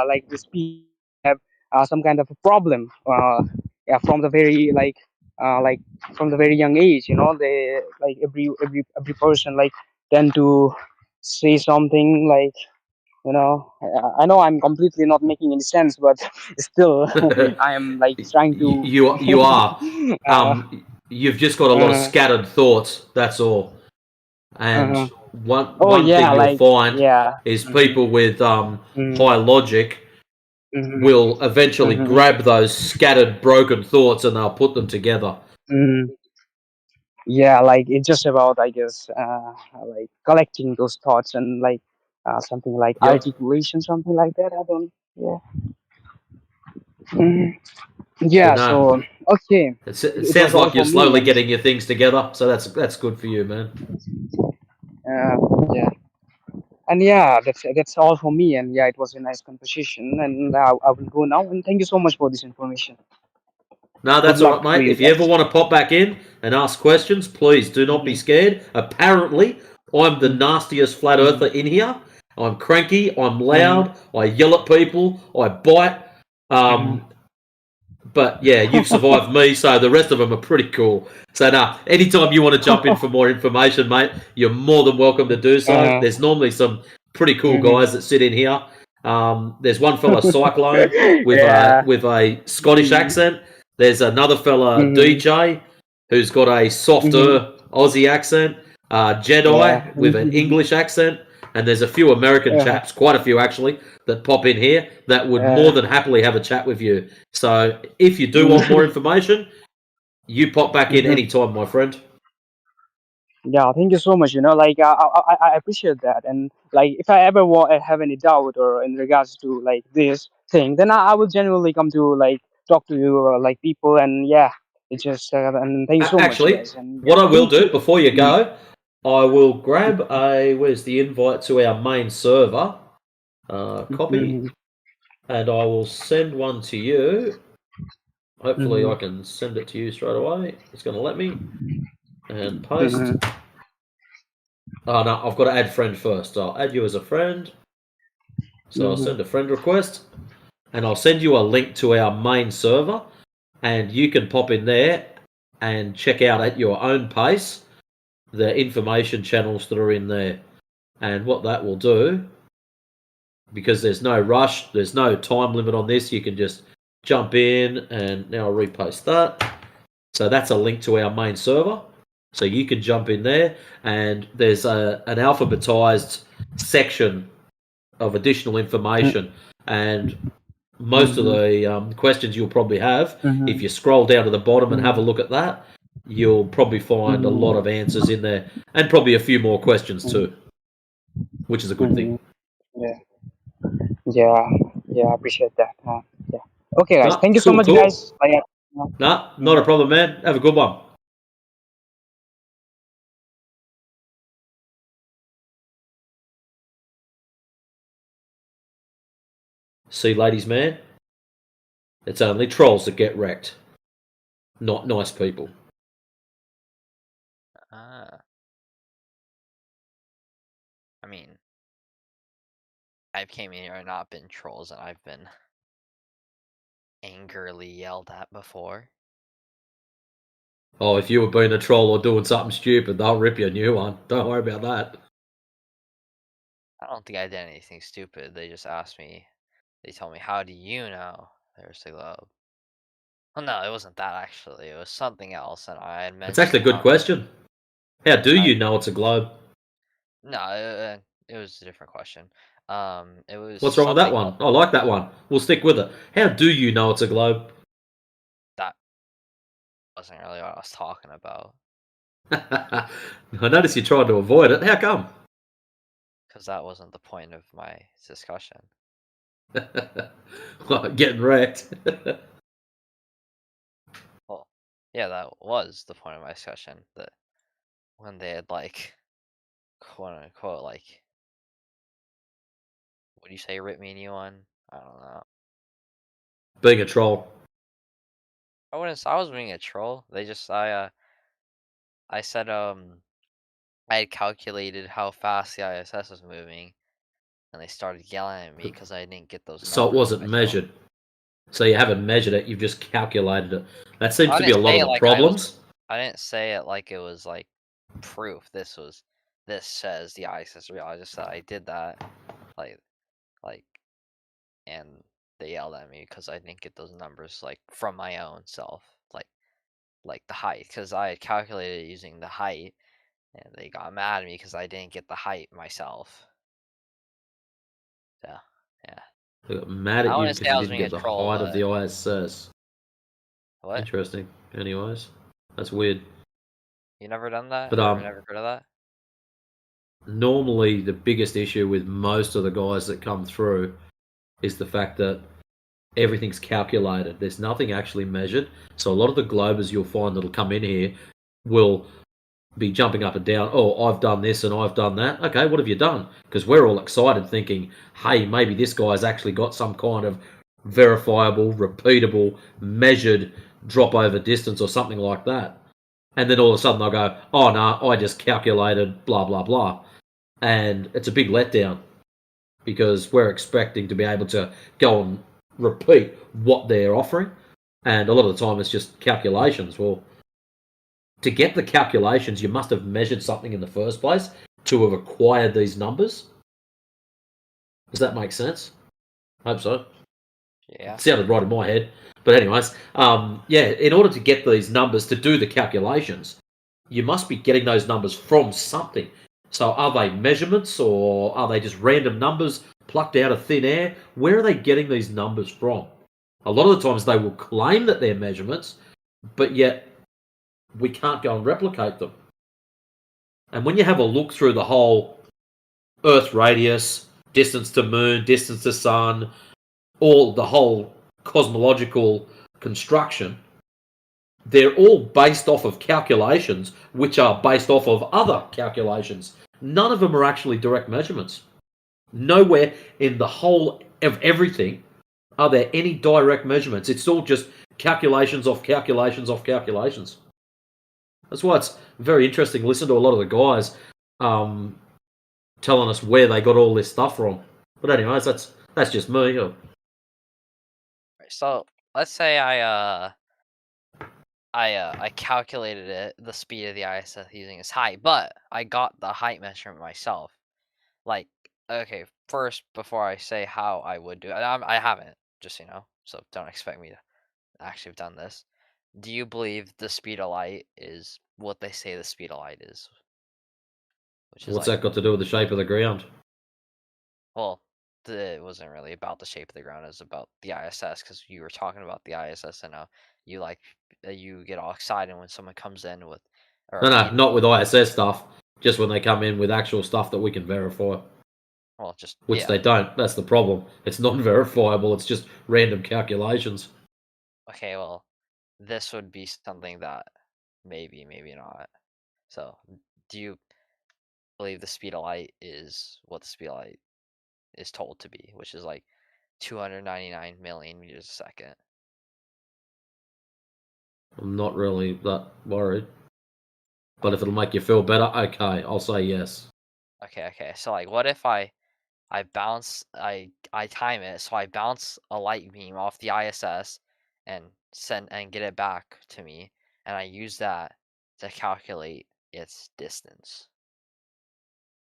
like the speak have some kind of a problem, yeah, from the very like from the very young age, you know, they like every person like tend to say something like, you know, I know I'm completely not making any sense, but still I am like trying to You are. uh, You've just got a lot of uh, scattered thoughts. That's all. And uh, one oh one yeah, thing you'll like find yeah. is Mhm. people with Mhm. high logic Mhm. will eventually Mhm. grab those scattered, broken thoughts and they'll put them together. Mhm. Yeah, like it's just about I guess like collecting those thoughts and like something like Yep. articulation, something like that. I don't. Yeah. Mhm. So Yeah. no, So okay, it it was sounds all like you're for me, slowly and getting your things together. So that's good for you, man. yeah, and yeah, that's all for me. And yeah, it was a nice conversation, and I will go now. And thank you so much for this information. No, Good that's all right, luck to mate. you If you ever guys. want to pop back in and ask questions, please do not be Mhm. scared. Apparently, I'm the nastiest flat Mhm. earther in here. I'm cranky. I'm Mhm. loud. I yell at people. I bite. Mhm. But yeah, you've survived me, so the rest of them are pretty cool. So nah, anytime you want to jump in for more information, mate, you're more than welcome to do so. Uh-huh. There's normally some pretty cool Mhm. guys that sit in here. There's one fella Cyclone Yeah. with a Scottish Mhm. accent. There's another fella Mhm. DJ who's got a Mhm. softer Aussie accent. Yeah. Jedi with an English accent, and there's a few American Uh-huh. chaps, quite a few actually, that pop in here that would more Uh, than happily have a chat with you. So if you do want more mhm. information, you pop back in Mhm. anytime, my friend. Yeah, thank you so much. You know, like I appreciate that, and like if I ever have any doubt or in regards to like this thing, then I will genuinely come to like talk to you like people, and yeah, it's just and thank you so much, Actually, guys, and yeah, what I will thank do you. before you Mm. go, I will grab a where's the invite to our main server, copy, Mhm. and I will send one to you. Hopefully, I Mhm. can send it to you straight away. It's going to let me and post. Mhm. Oh no, I've got to add friend first. I'll add you as a friend. So I'll Mhm. send a friend request, and I'll send you a link to our main server, and you can pop in there and check out at your own pace the information channels that are in there. And what that will do, because there's no rush, there's no time limit on this, you can just jump in, and now I'll repost that. So that's a link to our main server. So you can jump in there, and there's an alphabetized section of additional information. And most of the questions you'll probably have, if you scroll down to the bottom and have a look at that, you'll probably find a lot of answers in there, and probably a few more questions too, which is a good thing. Yeah, yeah, yeah. I appreciate that. Yeah. Okay, guys. No, Thank you so much, cool. guys. No, not a problem, man. Have a good one. See, ladies, man, it's only trolls that get wrecked, not nice people. I mean, I've came in here and not been trolls, and I've been angrily yelled at before. Oh, if you were being a troll or doing something stupid, they'll rip you a new one. Don't worry about that. I don't think I did anything stupid. They just asked me. They told me, "How do you know there's the globe?" Well, no, it wasn't that actually. It was something else, and I had mentioned. It's actually a good question. How do you know it's a globe? No, it was a different question. It was. What's wrong with that one? I like that one. We'll stick with it. How do you know it's a globe? That wasn't really what I was talking about. I notice you tried to avoid it. How come? Because that wasn't the point of my discussion. Getting wrecked. Well, yeah, that was the point of my discussion. That when they had like, quote unquote, like, what do you say, rip me a new one? I don't know. Being a troll. I was being a troll. They just I said I had calculated how fast the ISS was moving, and they started yelling at me because I didn't get those numbers. So it wasn't measured. So you haven't measured it, you've just calculated it. That seems to be a lot of the problems. I didn't say it like it was like proof. This says the ISS is real. I just said I did that, like, and they yelled at me because I didn't get those numbers like from my own self, like the height, because I had calculated it using the height, and they got mad at me because I didn't get the height myself. So, yeah. They got mad at you because you didn't get the height of the ISS. What? Interesting. Anyways, that's weird. You never done that? But Or never heard of that? Normally, the biggest issue with most of the guys that come through is the fact that everything's calculated. There's nothing actually measured. So a lot of the globers you'll find that'll come in here will be jumping up and down. Oh, I've done this and I've done that. Okay, what have you done? Because we're all excited thinking, hey, maybe this guy's actually got some kind of verifiable, repeatable, measured drop over distance or something like that. And then all of a sudden they'll go, oh, no, I just calculated blah, blah, blah. And it's a big letdown because we're expecting to be able to go and repeat what they're offering. And a lot of the time it's just calculations. Well, to get the calculations, you must have measured something in the first place to have acquired these numbers. Does that make sense? I hope so. Yeah. It sounded right in my head. But anyways, yeah, in order to get these numbers, to do the calculations, you must be getting those numbers from something. So are they measurements or are they just random numbers plucked out of thin air? Where are they getting these numbers from? A lot of the times they will claim that they're measurements, but yet we can't go and replicate them. And when you have a look through the whole Earth radius, distance to moon, distance to sun, all the whole cosmological construction, they're all based off of calculations, which are based off of other calculations. None of them are actually direct measurements. Nowhere in the whole of everything are there any direct measurements. It's all just calculations off calculations off calculations. That's why it's very interesting to listen to a lot of the guys telling us where they got all this stuff from. But anyways, that's just me. So let's say I calculated it, the speed of the ISS using its height, but I got the height measurement myself. Like, okay, first before I say how I would do it, I haven't, just so you know, so don't expect me to actually have done this. Do you believe the speed of light is what they say the speed of light is? Which is What's that got to do with the shape of the ground? Well, it wasn't really about the shape of the ground. It was about the ISS, because you were talking about the ISS and you like you get all excited when someone comes in with. No, not with ISS stuff. Just when they come in with actual stuff that we can verify. Well, just which they don't. That's the problem. It's non-verifiable. It's just random calculations. Okay, well, this would be something that maybe not. So, do you believe the speed of light is what the speed of light is told to be, which is like 299 million meters a second? I'm not really that worried. But if it'll make you feel better, okay, I'll say yes. Okay. So like, what if I bounce, I time it, so I bounce a light beam off the ISS and get it back to me, and I use that to calculate its distance.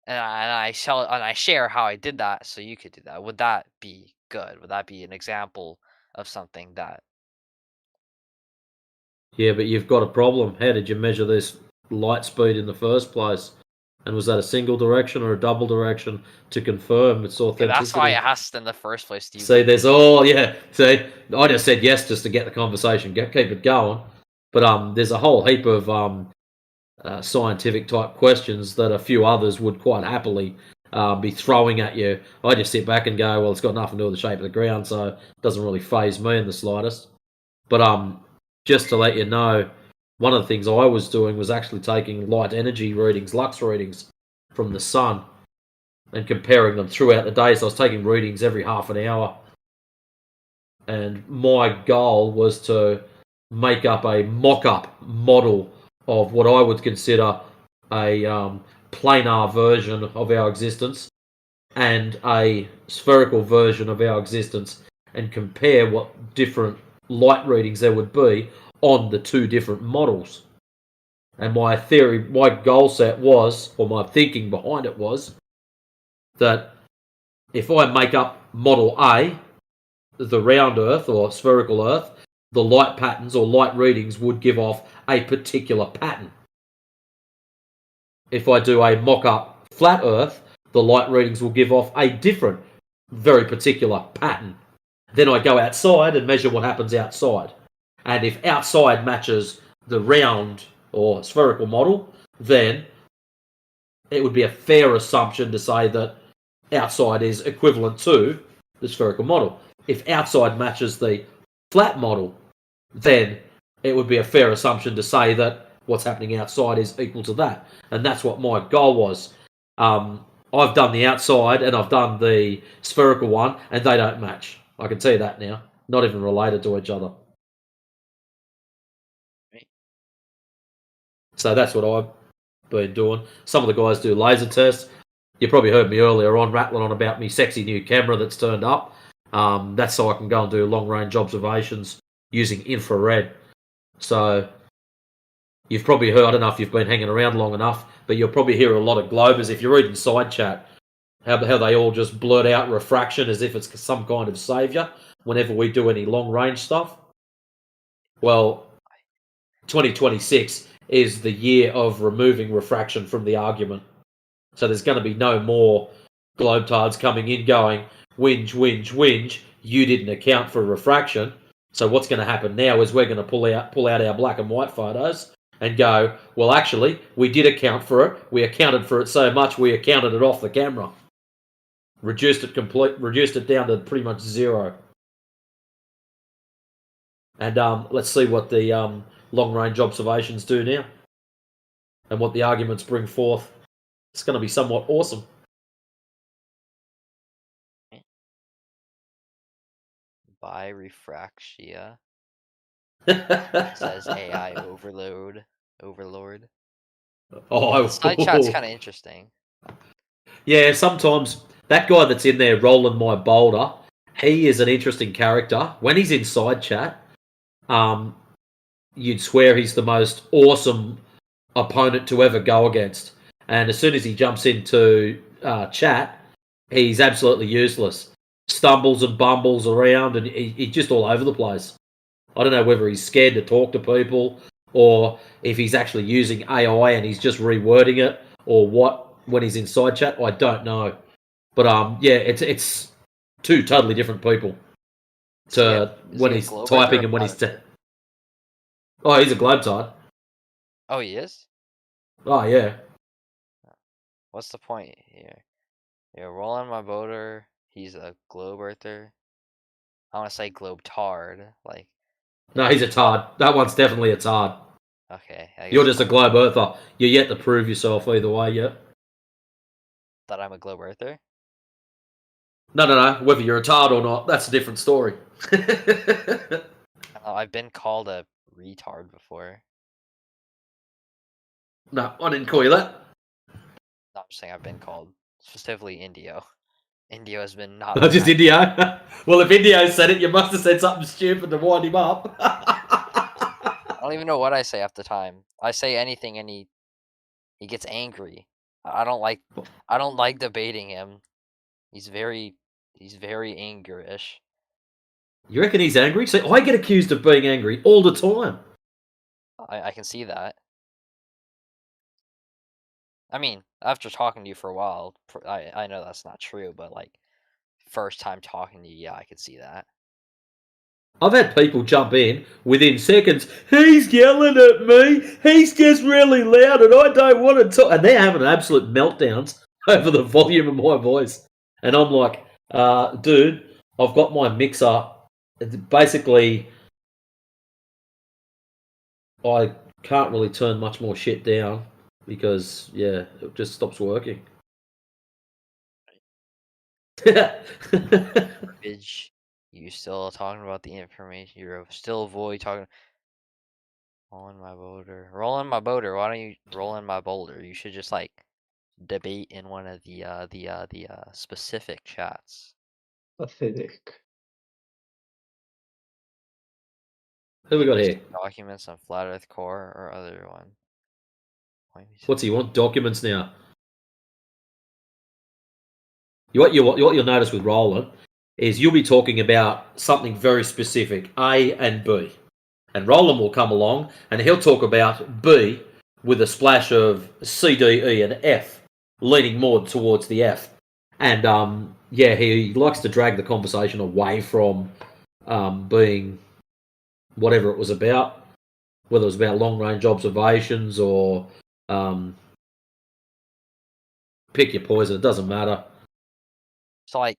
And I share how I did that, so you could do that. Would that be good? Would that be an example of something that? Yeah, but you've got a problem. How did you measure this light speed in the first place? And was that a single direction or a double direction to confirm its authenticity? That's why I asked in the first place. Do you See, there's all yeah. See, I just said yes just to get the conversation, keep it going. But there's a whole heap of scientific type questions that a few others would quite happily be throwing at you. I just sit back and go, well, it's got nothing to do with the shape of the ground, so it doesn't really faze me in the slightest. But just to let you know, one of the things I was doing was actually taking light energy readings, lux readings from the sun, and comparing them throughout the day. So I was taking readings every half an hour. And my goal was to make up a mock-up model of what I would consider a planar version of our existence and a spherical version of our existence, and compare what different light readings there would be on the two different models. And my theory, my goal set was, or my thinking behind it was, that if I make up model A, the round Earth or spherical Earth, the light patterns or light readings would give off a particular pattern. If I do a mock-up flat Earth, the light readings will give off a different, very particular pattern. Then I go outside and measure what happens outside. And if outside matches the round or spherical model, then it would be a fair assumption to say that outside is equivalent to the spherical model. If outside matches the flat model, then it would be a fair assumption to say that what's happening outside is equal to that. And that's what my goal was. I've done the outside and I've done the spherical one, and they don't match. I can tell you that now. Not even related to each other. So that's what I've been doing. Some of the guys do laser tests. You probably heard me earlier on rattling on about me sexy new camera that's turned up. That's so I can go and do long-range observations using infrared. So you've probably heard, I don't know if you've been hanging around long enough, but you'll probably hear a lot of globers, if you're reading side chat, how they all just blurt out refraction as if it's some kind of saviour whenever we do any long-range stuff. Well, 2026 is the year of removing refraction from the argument. So there's going to be no more globetards coming in going, whinge, you didn't account for refraction. So what's going to happen now is we're going to pull out our black and white photos and go, well, actually, we did account for it. We accounted for it so much, we accounted it off the camera. Reduced it down to pretty much zero. And let's see what the long-range observations do now and what the arguments bring forth. It's going to be somewhat awesome. By refractia. Says AI overlord. Oh, the side chat's kind of interesting. Yeah, sometimes that guy that's in there rolling my boulder, he is an interesting character. When he's in side chat, you'd swear he's the most awesome opponent to ever go against. And as soon as he jumps into chat, he's absolutely useless. Stumbles and bumbles around, and he's just all over the place. I don't know whether he's scared to talk to people, or if he's actually using AI and he's just rewording it, or what when he's in side chat. I don't know. But yeah, it's two totally different people. To when he's typing and when he's. Oh, he's a globetard. Oh, he is? Oh, yeah. What's the point here? Yeah, Roland my boater, he's a globe earther. I want to say globe-tard, like. No, he's a tard. That one's definitely a tard. Okay, I guess You're just a globe earther. You're yet to prove yourself either way, yet. that I'm a globe earther. No. Whether you're a tard or not, that's a different story. I've been called a retard before. No, I didn't call you that. No, I'm just saying I've been called, specifically Indio. Indio has been not. Just Indio? Well, if Indio said it, you must have said something stupid to wind him up. I don't even know what I say half the time. I say anything and he gets angry. I don't like debating him. He's very angerish. You reckon he's angry? See, I get accused of being angry all the time. I can see that. I mean, after talking to you for a while, I know that's not true, but like, first time talking to you, yeah, I could see that. I've had people jump in within seconds. He's yelling at me. He's just really loud and I don't want to talk. And they're having absolute meltdowns over the volume of my voice. And I'm like, dude, I've got my mixer. Basically, I can't really turn much more shit down because, yeah, it just stops working. Bitch, you still talking about the information. You're still avoid talking. Rolling my boulder. Rolling my boulder. Why don't you roll in my boulder? You should just like debate in one of the specific chats. Pathetic. Who we got here? Documents on Flat Earth Core or other one. What's he want? Documents now. What you'll notice with Roland is you'll be talking about something very specific, A and B. And Roland will come along and he'll talk about B with a splash of C, D, E, and F, leaning more towards the F. And yeah, he likes to drag the conversation away from being whatever it was about, whether it was about long-range observations or pick your poison, it doesn't matter. So like,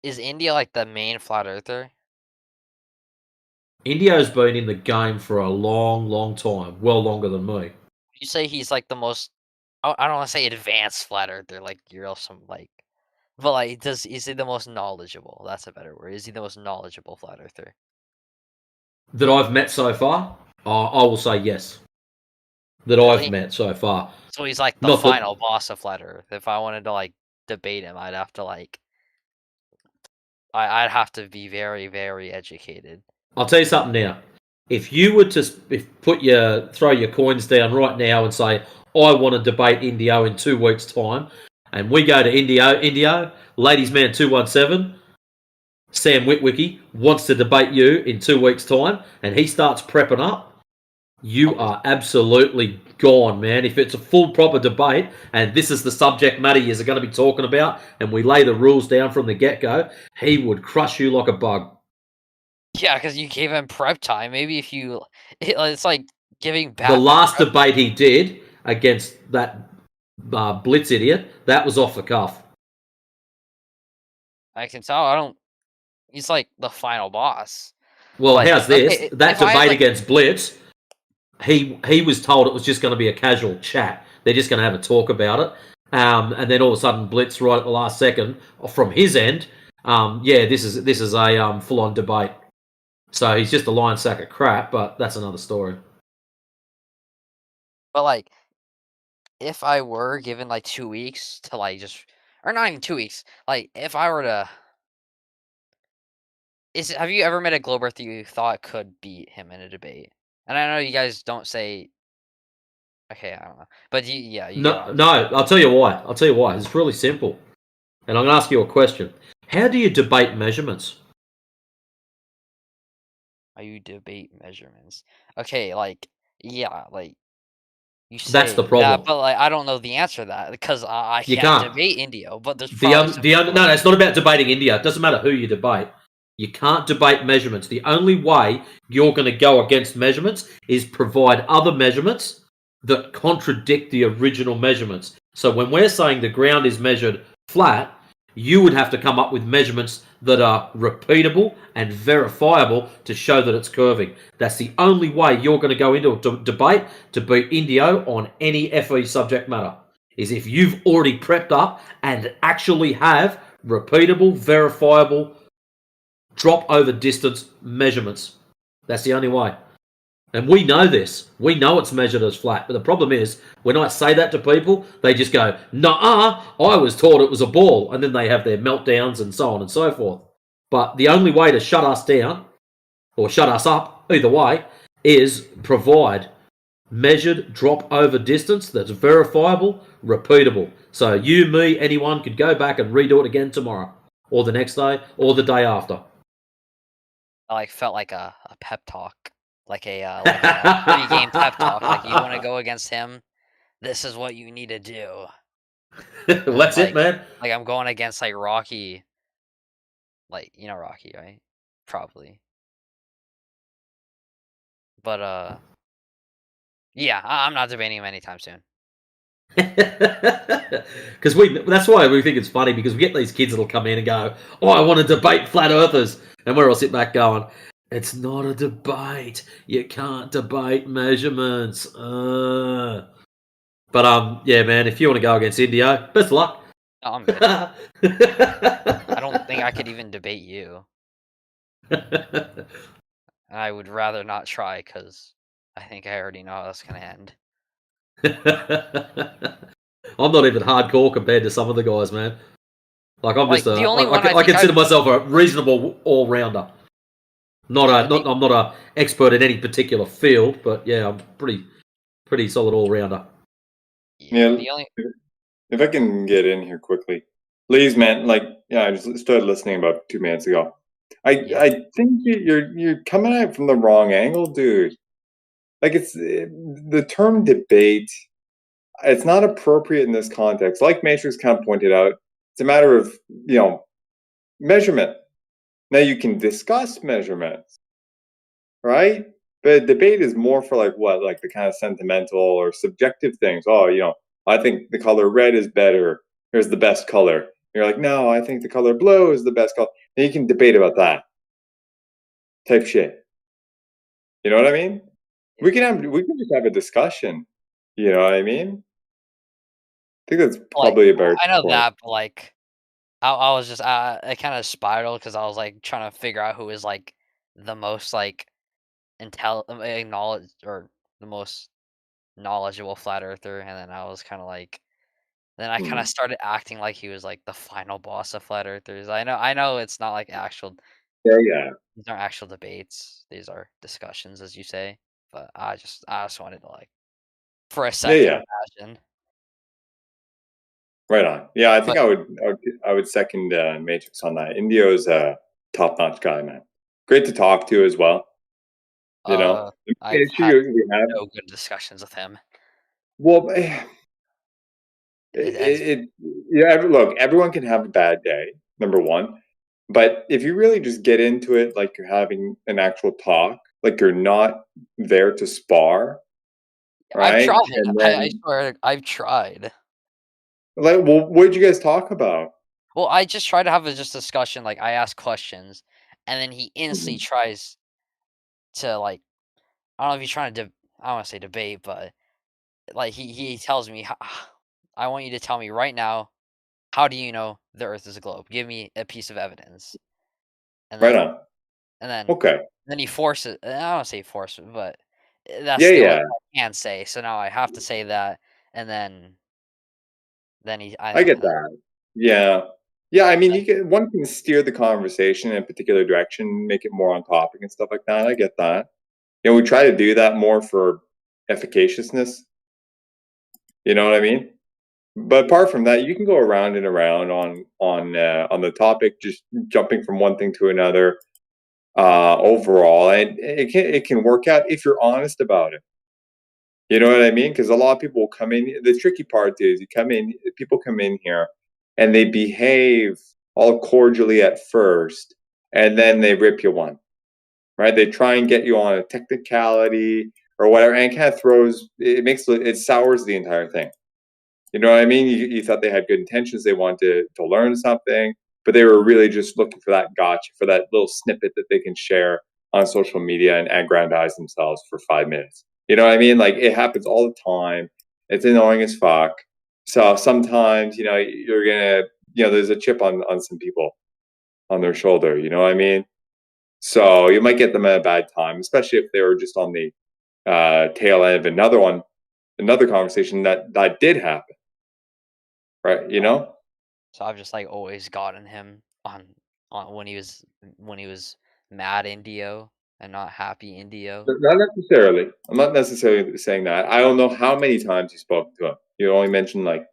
is India like the main flat earther? India's been in the game for a long, long time, well longer than me. You say he's like the most. I don't want to say advanced flat earther, like you're some like, but like, is he the most knowledgeable? That's a better word. Is he the most knowledgeable flat earther? That I've met so far, I will say yes. That I've met so far. So he's like the Not final boss of flat Earth. If I wanted to like debate him, I'd have to like, I'd have to be very, very educated. I'll tell you something now. If you were to throw your coins down right now and say, I want to debate Indio in 2 weeks' time, and we go to Indio, ladies man 217, Sam Witwicky wants to debate you in 2 weeks' time, and he starts prepping up, you are absolutely gone, man. If it's a full proper debate, and this is the subject matter you're going to be talking about, and we lay the rules down from the get-go, he would crush you like a bug. Yeah, because you gave him prep time. Maybe if you, it's like giving back. The last debate he did against that Blitz idiot, that was off the cuff. I can tell. I don't. He's like the final boss. Well, But, how's this? okay, That if I, debate like- against Blitz, he was told it was just going to be a casual chat. They're just going to have a talk about it. And then all of a sudden, Blitz, right at the last second, from his end, yeah, this is a full-on debate. So he's just a lion sack of crap, but that's another story. But like, if I were given like 2 weeks to like just, or not even 2 weeks, like if I were to, have you ever met a globe earther you thought could beat him in a debate? And I know you guys don't say. Okay, I don't know, but yeah, you No, I'll tell you why. It's really simple. And I'm going to ask you a question. How do you debate measurements? How you debate measurements? Okay, like, yeah, like, You say That's the that, problem. but like I don't know the answer to that because I You can't can't. debate Indio. But there's The probably some people no, it's not about debating India. It doesn't matter who you debate. You can't debate measurements. The only way you're going to go against measurements is provide other measurements that contradict the original measurements. So when we're saying the ground is measured flat, you would have to come up with measurements that are repeatable and verifiable to show that it's curving. That's the only way you're going to go into a debate to beat Indio on any FE subject matter, is if you've already prepped up and actually have repeatable, verifiable drop over distance measurements. That's the only way. And we know this. We know it's measured as flat. But the problem is, when I say that to people, they just go, "Nuh-uh, I was taught it was a ball." And then they have their meltdowns and so on and so forth. But the only way to shut us down, or shut us up, either way, is provide measured drop over distance that's verifiable, repeatable. So you, me, anyone could go back and redo it again tomorrow, or the next day, or the day after. I like felt like a pep talk, like a pre-game pep talk. Like you want to go against him, this is what you need to do. Well, that's it, man. Like I'm going against like Rocky. Like you know Rocky, right? Probably. But yeah, I'm not debating him anytime soon. Because that's why we think it's funny, because we get these kids that'll come in and go, "Oh, I want to debate flat earthers," and we're all sitting back going, "It's not a debate. You can't debate measurements." But yeah, man, if you want to go against Indio, best of luck. No, I'm good. I don't think I could even debate you. I would rather not try because I think I already know how that's gonna end. I'm not even hardcore compared to some of the guys, man. Like I'm Like, just the only one I think consider I've- myself a reasonable all rounder. I'm not a expert in any particular field, but yeah, I'm pretty solid all rounder. Yeah. The only- If I can get in here quickly, please, man. Like, yeah, I just started listening about 2 minutes ago. I think you're coming at it from the wrong angle, dude. Like, it's the term debate. It's not appropriate in this context. Like Matrix kind of pointed out, it's a matter of measurement. Now you can discuss measurements, right? But debate is more for like the kind of sentimental or subjective things. Oh, I think the color red is better. Here's the best color. And you're like, no, I think the color blue is the best color. And you can debate about that type shit. You know what I mean? We can just have a discussion. You know what I mean? I think that's probably a better. I know point. that, but like, I was just I kind of spiraled because I was like trying to figure out who is like the most like acknowledged or the most knowledgeable flat earther, and then I was kind of like, then I kind of started acting like he was like the final boss of flat earthers. I know it's not like actual. Yeah. These aren't actual debates. These are discussions, as you say. But I just wanted to like, for a second, imagine. Right on. Yeah, I think I would second Matrix on that. Indio's a top-notch guy, man. Great to talk to as well. You know, I've sure had we have. no good discussions with him. Well, look, everyone can have a bad day. Number one, but if you really just get into it, like you're having an actual talk, like you're not there to spar, right? I've tried. And I then, swear, I've tried. like, well, what did you guys talk about? Well, I just try to have a discussion. Like I ask questions, and then he instantly tries to like. I don't know if he's trying to. I don't want to say debate, but like he tells me, I want you to tell me right now. How do you know the Earth is a globe? Give me a piece of evidence. And then, Right on. And then, okay. Then he forces. I don't want to say force, but that's Yeah, the only yeah. thing I can say. So now I have to say that, and then I get that. Yeah. Yeah, I mean, one can steer the conversation in a particular direction, make it more on topic and stuff like that. I get that. We try to do that more for efficaciousness. You know what I mean? But apart from that, you can go around and around on the topic, just jumping from one thing to another. Overall, and it can work out if you're honest about it. You know what I mean? Because a lot of people will come in. The tricky part is people come in here and they behave all cordially at first, and then they rip you one, right? They try and get you on a technicality or whatever, and it kind of it sours the entire thing. You know what I mean? You thought they had good intentions, they wanted to learn something, but they were really just looking for that gotcha, for that little snippet that they can share on social media and aggrandize themselves for 5 minutes. You know what I mean? Like, it happens all the time. It's annoying as fuck. So sometimes, you're gonna, there's a chip on some people on their shoulder. You know what I mean? So you might get them at a bad time, especially if they were just on the tail end of another conversation that did happen, right? You know? So I've just like always gotten him on when he was mad in Dio and not happy in Dio. Not necessarily. I'm not necessarily saying that. I don't know how many times you spoke to him. You only mentioned like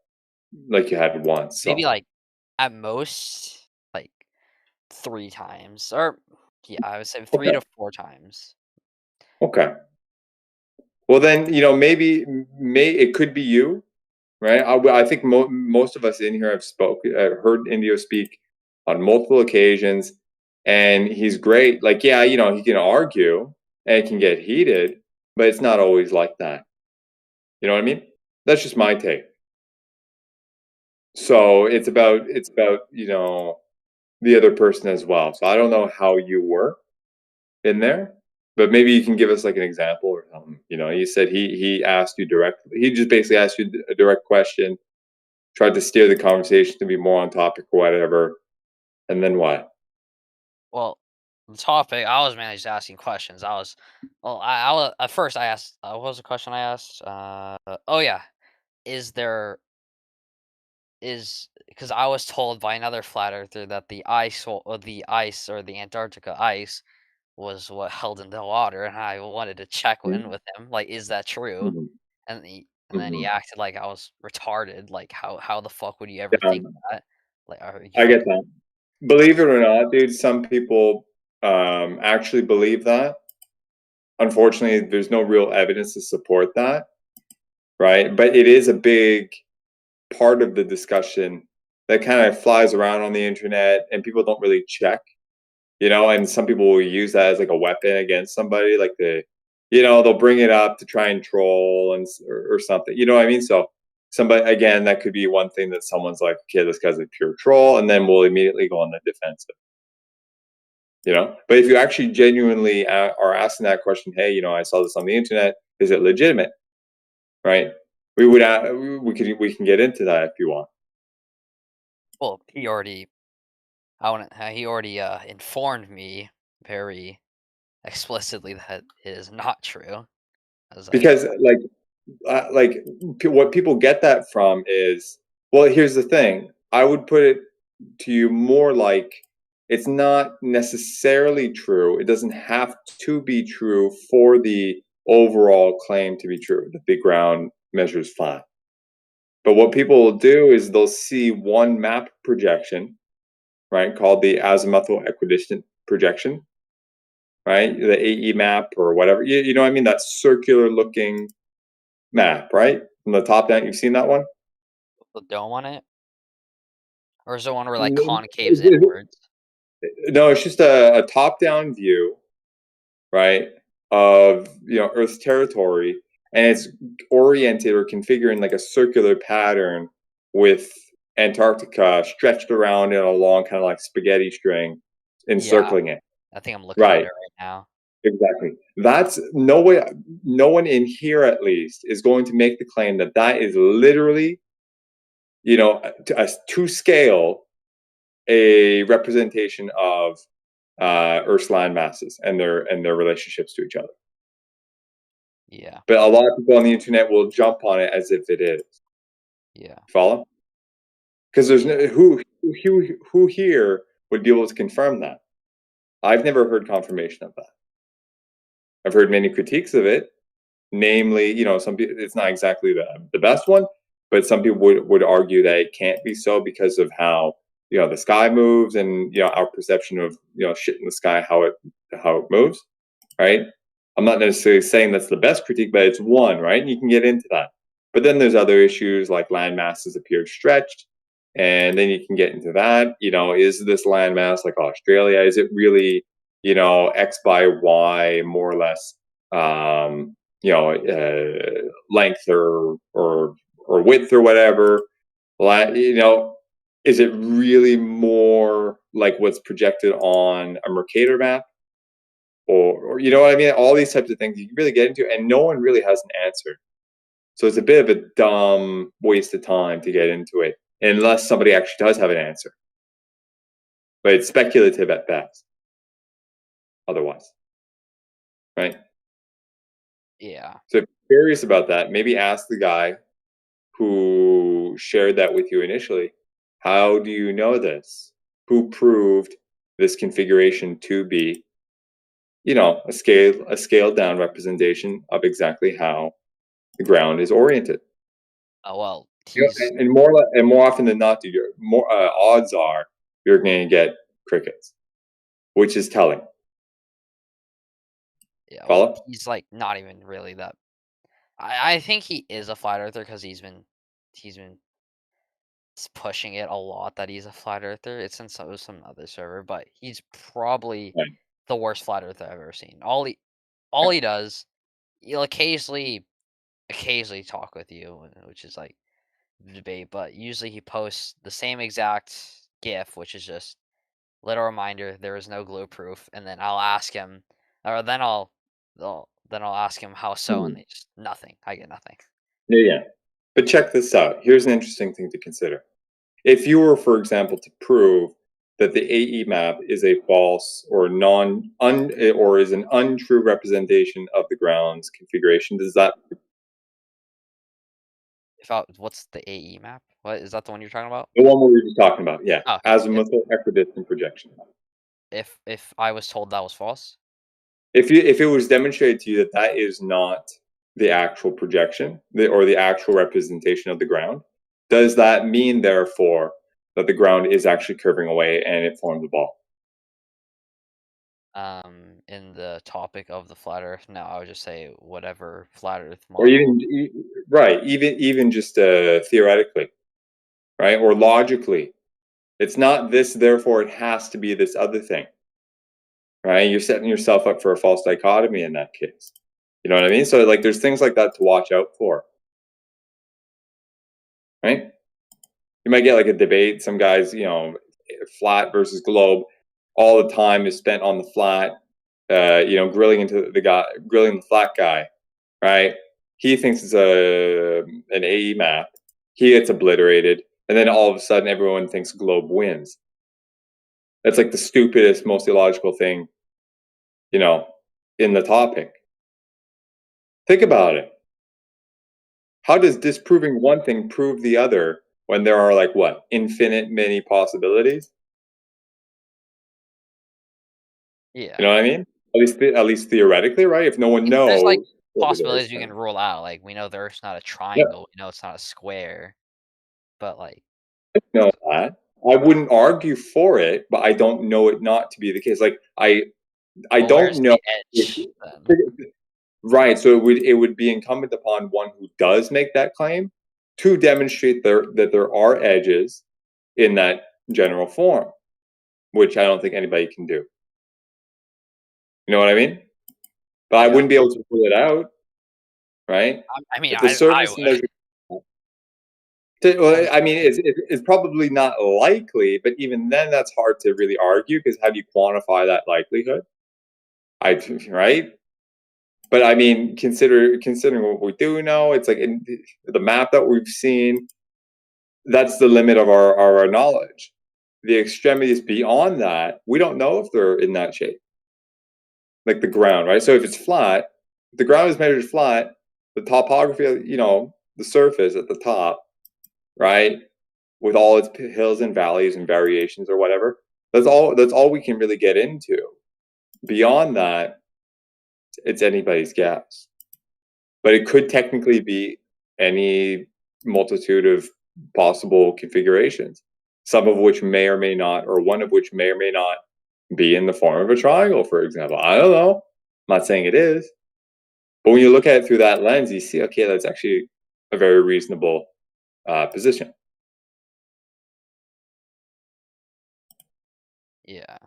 you had once. So. Maybe like at most like 3 times, or yeah, I would say 3 Okay. to 4 times. Okay. Well, then maybe it could be you, right? I think most of us in here have heard Indio speak on multiple occasions, and he's great. Like, yeah, he can argue and it can get heated, but it's not always like that. You know what I mean? That's just my take. So it's about the other person as well. So I don't know how you were in there, but maybe you can give us like an example or something. You said he asked you directly. He just basically asked you a direct question, tried to steer the conversation to be more on topic or whatever, and then what? Well, the topic, I was mainly just asking questions. I was at first I asked, what was the question I asked? Oh yeah, because I was told by another flat earther that the ice or the Antarctica ice was what held in the water, and I wanted to check in with him, like, is that true? Mhm. And then he Mhm. acted like I was retarded. Like, how the fuck would you ever think that? Like, are you I get fucking? that. Believe it or not, dude, some people actually believe that. Unfortunately, there's no real evidence to support that, right? But it is a big part of the discussion that kind of flies around on the internet, and people don't really check, and some people will use that as like a weapon against somebody, like they'll bring it up to try and troll or something. You know what I mean? So somebody, again, that could be one thing that someone's like, okay, this guy's a pure troll, and then we'll immediately go on the defensive. But if you actually genuinely are asking that question, hey, I saw this on the internet, is it legitimate? Right? We can get into that if you want. Well, he already informed me very explicitly that it is not true. Because what people get that from is, well, here's the thing. I would put it to you more like, it's not necessarily true. It doesn't have to be true for the overall claim to be true, that the ground measures flat. But what people will do is they'll see one map projection, right, called the azimuthal equidistant projection, right, the AE map or whatever. You know what I mean? That circular looking map, right? From the top down, you've seen that one? The dome on it, or is it one where like concaves inwards? No, it's just a top-down view, right, of Earth's territory, and it's oriented or configuring like a circular pattern with Antarctica stretched around in a long kind of like spaghetti string, encircling it. I think I'm looking at Right. it right now. Exactly. That's no one in here at least is going to make the claim that is literally, to scale, a representation of Earth's land masses and their relationships to each other. Yeah. But a lot of people on the internet will jump on it as if it is. Yeah. Follow? Because there's who here would be able to confirm that? I've never heard confirmation of that. I've heard many critiques of it, namely, some people, it's not exactly the best one, but some people would argue that it can't be so because of how the sky moves and our perception of shit in the sky, how it moves, right? I'm not necessarily saying that's the best critique, but it's one, right? And you can get into that. But then there's other issues like land masses appear stretched, and then you can get into that. Is this landmass like Australia? Is it really, X by Y more or less, length or width or whatever? Is it really more like what's projected on a Mercator map? Or you know what I mean? All these types of things you can really get into, and no one really has an answer. So it's a bit of a dumb waste of time to get into it, unless somebody actually does have an answer. But it's speculative at best. Otherwise, right? Yeah. So if you're curious about that, maybe ask the guy who shared that with you initially. How do you know this? Who proved this configuration to be, a scaled down representation of exactly how the ground is oriented? Oh well, he's And more often than not, dude, more odds are you're going to get crickets, which is telling. yeah. Follow? Well, he's like not even really that. I think he is a flat earther because he's been pushing it a lot that he's a flat earther. It's in some other server, but he's probably Right. the worst flat earther I've ever seen. All he does, he'll occasionally talk with you, which is like debate, but usually he posts the same exact GIF, which is just little reminder there is no glue proof, and then I'll ask him, or then I'll ask him how so, and they just nothing. I get nothing. Yeah. But check this out. Here's an interesting thing to consider. If you were, for example, to prove that the AE map is a false or or is an untrue representation of the ground's configuration, does that? What's the AE map? What is that? The one you're talking about? The one we were just talking about, yeah. Okay. Azimuthal equidistant projection. If I was told that was false, if it was demonstrated to you that is not the actual projection or the actual representation of the ground, does that mean therefore that the ground is actually curving away and it forms a ball? in the topic of the flat Earth, no, I would just say whatever flat Earth Or model. even just theoretically, right, or logically, it's not this, therefore it has to be this other thing, right? You're setting yourself up for a false dichotomy in that case. You know what I mean? So like, there's things like that to watch out for, right? You might get like a debate. Some guys, flat versus globe. All the time is spent on the flat. Grilling the flat guy, right? He thinks it's an AE map. He gets obliterated, and then all of a sudden, everyone thinks globe wins. That's like the stupidest, most illogical thing, in the topic. Think about it. How does disproving one thing prove the other when there are like what, infinite many possibilities? Yeah. You know what I mean? At least theoretically, right? If no one knows, there's like possibilities you can rule out. Like we know the Earth's not a triangle. We know it's not a square. But like, I know that. I wouldn't argue for it, but I don't know it not to be the case. Like I well, don't where's know. the edge then? Right. So it would be incumbent upon one who does make that claim to demonstrate that there are edges in that general form, which I don't think anybody can do. You know what I mean? But I wouldn't be able to rule it out, right? I mean, If the surface I measure. Well, I mean, it's probably not likely, but even then, that's hard to really argue because how do you quantify that likelihood? Right? But I mean, considering what we do know, it's like in the map that we've seen, that's the limit of our knowledge. The extremities beyond that, we don't know if they're in that shape. Like the ground, right? So if it's flat, if the ground is measured flat, the topography of, the surface at the top, right, with all its hills and valleys and variations or whatever, that's all we can really get into. Beyond that, it's anybody's guess. But it could technically be any multitude of possible configurations, some of which may or may not, or one of which may or may not be in the form of a triangle, for example. I don't know. I'm not saying it is. But when you look at it through that lens, you see, okay, that's actually a very reasonable position. Yeah.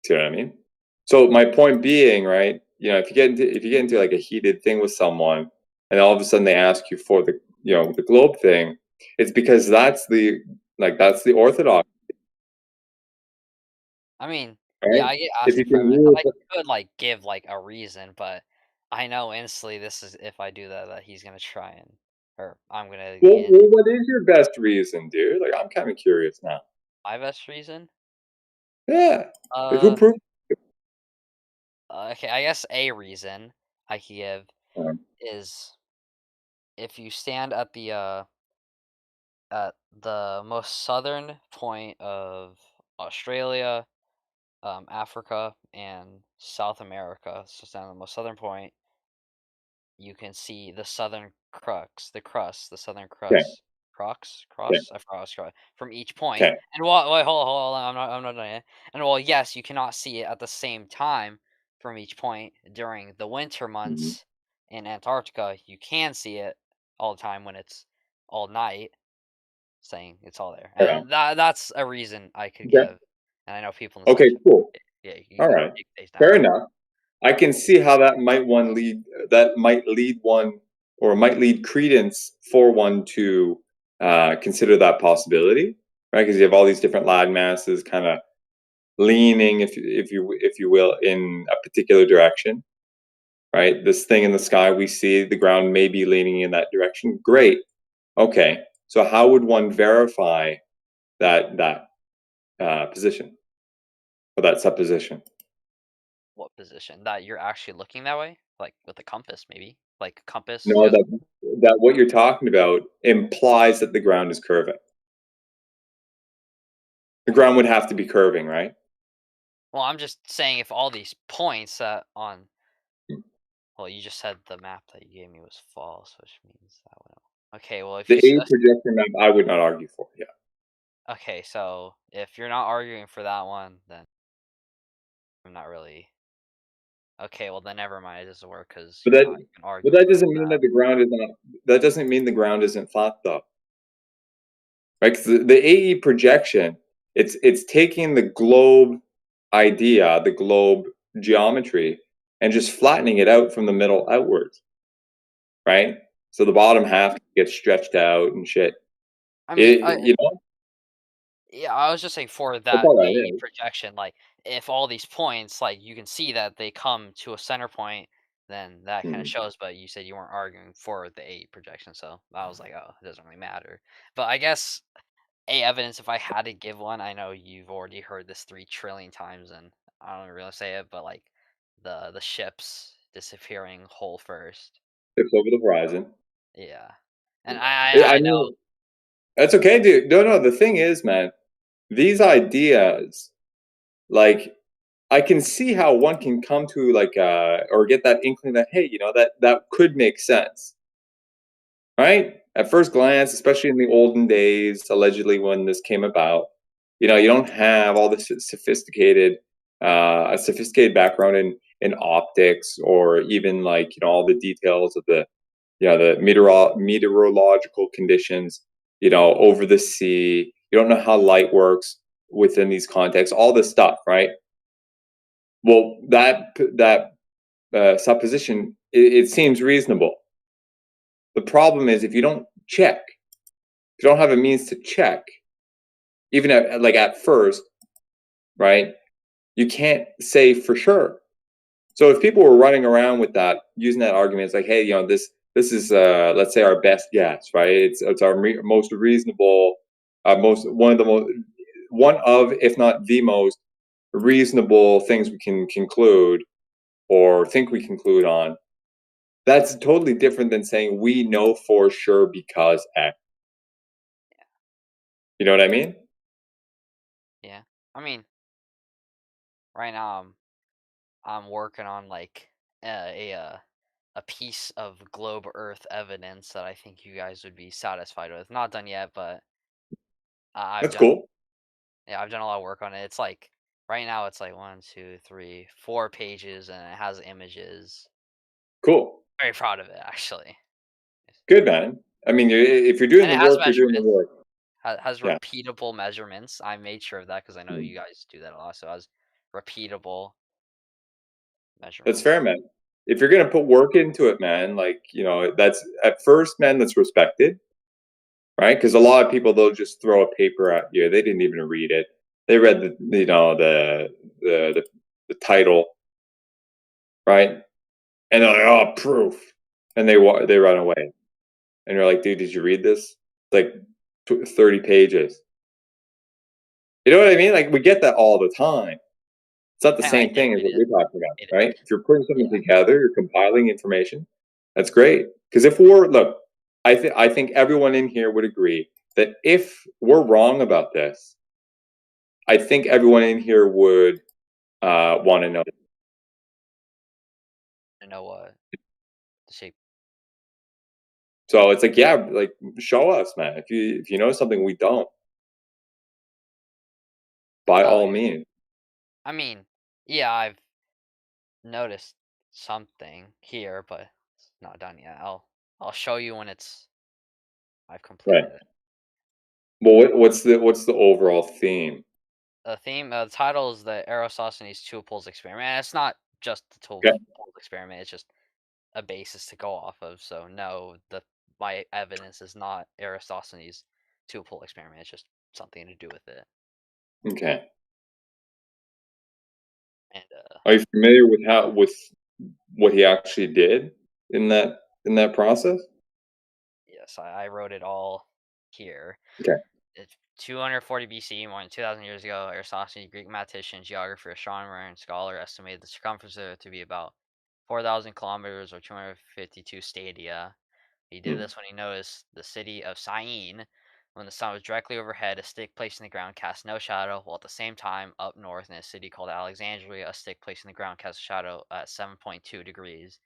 See what I mean? So my point being, right? If you get into like a heated thing with someone, and all of a sudden they ask you for the the globe thing, it's because that's the orthodox. I mean, Right? yeah, I get If asked you it for can everything. rule, I could like give like a reason, but I know instantly this is if I do that he's gonna try and or I'm gonna get well, what is your best reason, dude? Like, I'm kind of curious now. my best reason. Yeah. Like, who proved? Okay, I guess a reason I could give Um, is if you stand at the most southern point of Australia, Africa, and South America, so stand at the most southern point, you can see the southern the southern Okay. Okay. cross, I forgot what it's called, from each point. Okay. And wait, hold on, I'm not done yet. And well, yes, you cannot see it at the same time from each point during the winter Mhm. months in Antarctica. You can see it all the time when it's all night, saying it's all there. Yeah. And that's a reason I could Okay. give. And I know people in the Okay. section, Cool. yeah, you All can right. take these down. Fair enough. I can see how that might lead one, or might lead credence for one to consider that possibility, right? Because you have all these different land masses kind of leaning, if you will, in a particular direction, right? This thing in the sky we see, the ground may be leaning in that direction. Great. Okay. So how would one verify that position or that supposition? What position? That you're actually looking that way? Like with a compass, maybe? Like a compass? No, You guys, that what you're talking about implies that the ground is curving. The ground would have to be curving, right? well, I'm just saying if all these points on. Well, you just said the map that you gave me was false, which means that one. Okay, well, if The you A projection map, I would not argue for. Yeah, okay, so if you're not arguing for that one, then I'm not really. Okay, well then never mind. It doesn't work because but you're that not even but arguing that for doesn't mean that the ground is not. That doesn't mean the ground isn't flat, though. Right? 'Cause the AE projection, it's taking the globe idea, the globe geometry, and just flattening it out from the middle outwards, right? So the bottom half gets stretched out and shit. I mean, yeah, I was just saying for That's that all that AE is. projection, like if all these points, like you can see that they come to a center point, then that kind of Mhm. shows. But you said you weren't arguing for the AE projection, so I was like, oh, it doesn't really matter. But I guess evidence, if I had to give one, I know you've already heard this 3 trillion times, and I don't really say it, but like the ships disappearing whole first. It's over the horizon. Yeah, and I I know. mean, that's okay, dude. No. The thing is, man, these ideas, like, I can see how one can come to like, or get that inkling that, hey, that could make sense, right? At first glance, especially in the olden days, allegedly when this came about, you don't have all this a sophisticated background in optics, or even like all the details of the meteorological conditions, over the sea. You don't know how light works within these contexts, all this stuff, right? Well, that supposition, it seems reasonable. The problem is if you don't check, if you don't have a means to check, even at first, right? You can't say for sure. So if people were running around with that, using that argument, it's like, hey, this is let's say our best guess, right? It's our most reasonable, one of, if not the most reasonable things we can conclude or think we conclude on. That's totally different than saying we know for sure because X. You know what I mean? Yeah, I mean, right now I'm working on like a piece of globe Earth evidence that I think you guys would be satisfied with. Not done yet, but I've That's done. cool. Yeah, I've done a lot of work on it. It's like right now it's like 1, 2, 3, 4 pages, and it has images. Cool. Very proud of it, actually. Good, man. I mean, if you're doing And the it has work, you're doing the measurements. work. Has Yeah. repeatable measurements. I made sure of that because I know Mhm. you guys do that a lot. So it has repeatable That's measurements. fair, man. If you're gonna put work into it, man, like, you know, that's at first, man, that's respected, right? Because a lot of people, they'll just throw a paper at you. They didn't even read it. They read the, you know, the title, right? And they're like, oh, proof, and they run away, and you're like, dude, did you read this? It's like 30 pages. You know what I mean? Like, we get that all the time. It's not the And I same did thing as read what it. you're talking about, right? If you're putting something together, you're compiling information. That's great. Because if we're look, I think everyone in here would agree that if we're wrong about this, I think everyone in here would want to know. I know what the shape. So it's like, yeah, like show us, man. If you know something we don't, by all means. I mean, yeah, I've noticed something here, but it's not done yet. I'll show you when I've completed Right. it. Well, what's the overall theme? The title is the Eratosthenes two poles experiment. And it's not just the two Okay. poles experiment. It's just a basis to go off of. So no, my evidence is not Eratosthenes two pole experiment. It's just something to do with it. Okay. And Are you familiar with what he actually did in that process? yes, I wrote it all here. Okay. It's 240 BC, more than 2,000 years ago. Eratosthenes, Greek mathematician, geographer, astronomer, and scholar, estimated the circumference of the Earth to be about 4,000 kilometers or 252 stadia. He did this when he noticed the city of Syene, when the sun was directly overhead, a stick placed in the ground cast no shadow, while at the same time, up north in a city called Alexandria, a stick placed in the ground cast a shadow at 7.2 degrees.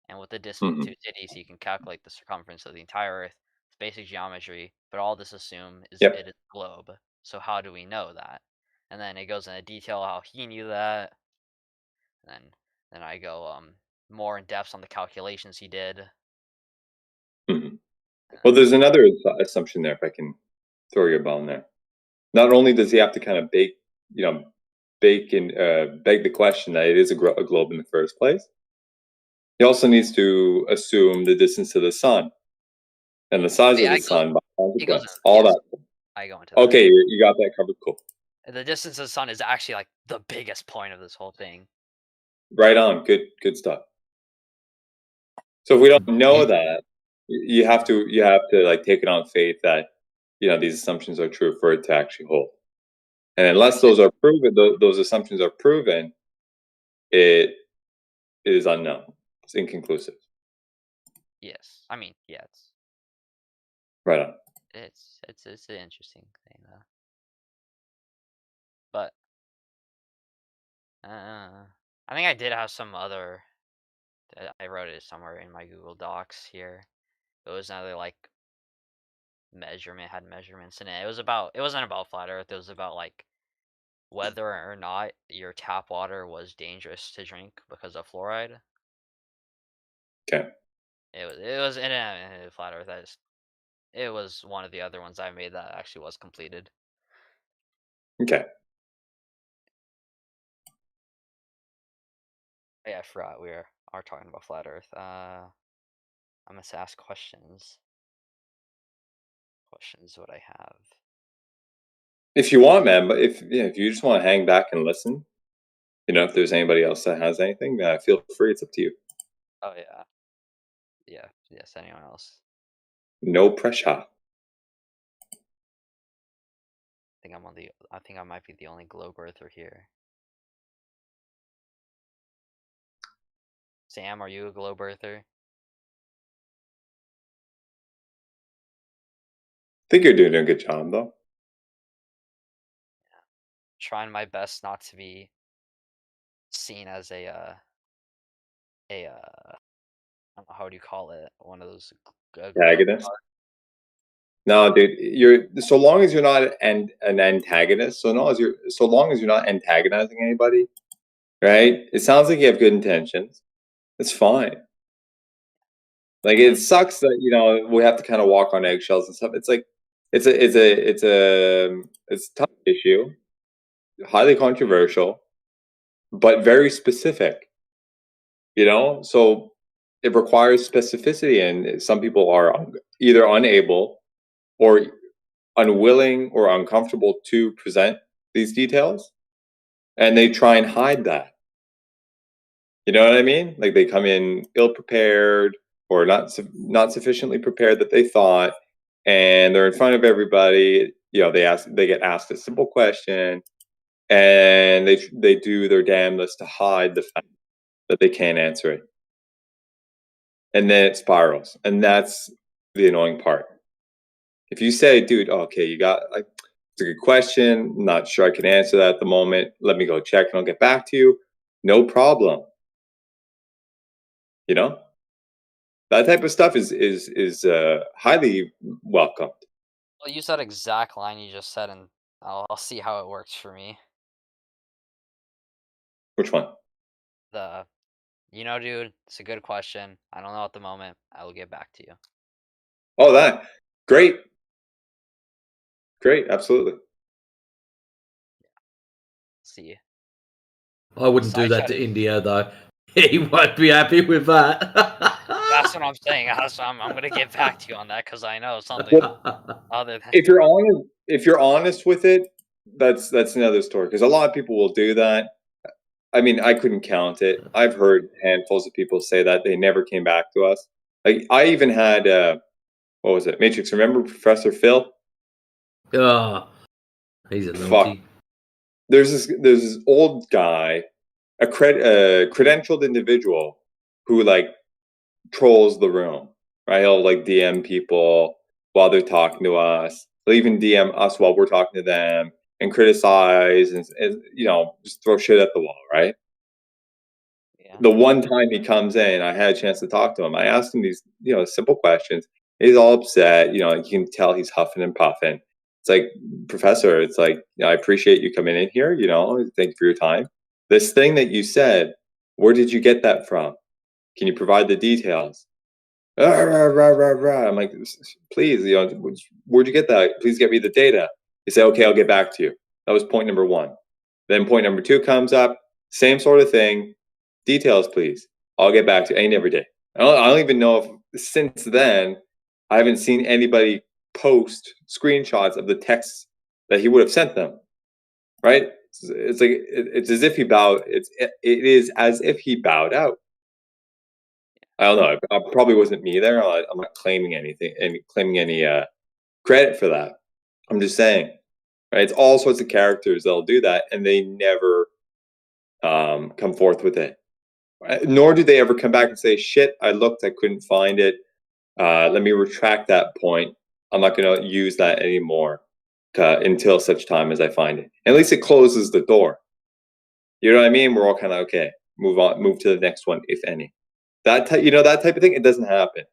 And with the distance of two cities, you can calculate the circumference of the entire Earth. It's basic geometry, but all this assume is Yep. it is a globe. So how do we know that? And then it goes into detail how he knew that. And then I go more in depth on the calculations he did. Well, there's another assumption there, if I can throw you a bone there. Not only does he have to kind of bake and beg the question that it is a globe in the first place, he also needs to assume the distance to the sun and the size of the sun by consequence. All that. I go into that. Okay, you got that covered. Cool. The distance to the sun is actually like the biggest point of this whole thing. Right on. Good stuff. So if we don't know that, you have to like take it on faith that these assumptions are true for it to actually hold. And unless those are proven, those assumptions are proven, it is unknown. It's inconclusive. Yes, I mean, yeah, Right on. It's an interesting thing though. But I think I did have some other. I wrote it somewhere in my Google Docs here. It was another like had measurements in it. It wasn't about flat Earth. It was about like whether or not your tap water was dangerous to drink because of fluoride. Okay. It was in a flat Earth. It was one of the other ones I made that actually was completed. Okay. Yeah, I forgot we are talking about flat Earth. I'm gonna ask questions. Questions what I have. If you want, man, but if you just want to hang back and listen, if there's anybody else that has anything, feel free. It's up to you. Oh yeah. Yeah. Yes. Anyone else? No pressure. I think I might be the only globe earther here. Sam, are you a globe earther? I think you're doing a good job, though. Yeah. Trying my best not to be seen as a I don't know, how do you call it? One of those Antagonist. No, dude, you're so long as you're not an antagonist. So long as you're not antagonizing anybody, right? It sounds like you have good intentions. It's fine. Like it sucks that we have to kind of walk on eggshells and stuff. It's like it's a tough issue, highly controversial, but very specific. So it requires specificity, and some people are either unable or unwilling or uncomfortable to present these details, and they try and hide that. You know what I mean? Like they come in ill prepared or not sufficiently prepared that they thought, and they're in front of everybody. They get asked a simple question, and they do their damnedest to hide the fact that they can't answer it, and then it spirals, and that's the annoying part. If you say, "Dude, okay, you got it's a good question. Not sure I can answer that at the moment. Let me go check, and I'll get back to you." No problem. That type of stuff is highly welcomed. I'll use that exact line you just said, and I'll see how it works for me. Which one? Dude, it's a good question. I don't know at the moment. I will get back to you. Oh, that. Great. Absolutely. See. I wouldn't do that to India, though. He won't be happy with that. That's what I'm saying. I'm going to get back to you on that because I know something other than. If you're honest with it, that's another story. Because a lot of people will do that. I mean, I couldn't count it. I've heard handfuls of people say that they never came back to us. Like I even had what was it? Matrix. Remember Professor Phil? He's a naughty. There's this old guy, a credentialed individual who trolls the room. Right? He'll DM people while they're talking to us. He'll even DM us while we're talking to them and criticize and just throw shit at the wall. Right? Yeah. The one time he comes in, I had a chance to talk to him. I asked him these simple questions. He's all upset. You can tell he's huffing and puffing. It's like, Professor, it's like, I appreciate you coming in here. Thank you for your time. This thing that you said, where did you get that from? Can you provide the details? I'm like, please, where'd you get that? Please get me the data. He said, okay, I'll get back to you. That was point number 1. Then point number 2 comes up, same sort of thing. Details, please. I'll get back to you. I never did. I don't even know if since then I haven't seen anybody post screenshots of the texts that he would have sent them. Right? It's like it's as if he bowed. It is as if he bowed out. I don't know. It probably wasn't me there. I'm not claiming anything and claiming any credit for that. I'm just saying, right? It's all sorts of characters that'll do that, and they never come forth with it. Nor do they ever come back and say, "Shit, I looked, I couldn't find it. Let me retract that point. I'm not going to use that anymore until such time as I find it." At least it closes the door. You know what I mean? We're all kind of okay. Move on. Move to the next one, if any. That type of thing. It doesn't happen.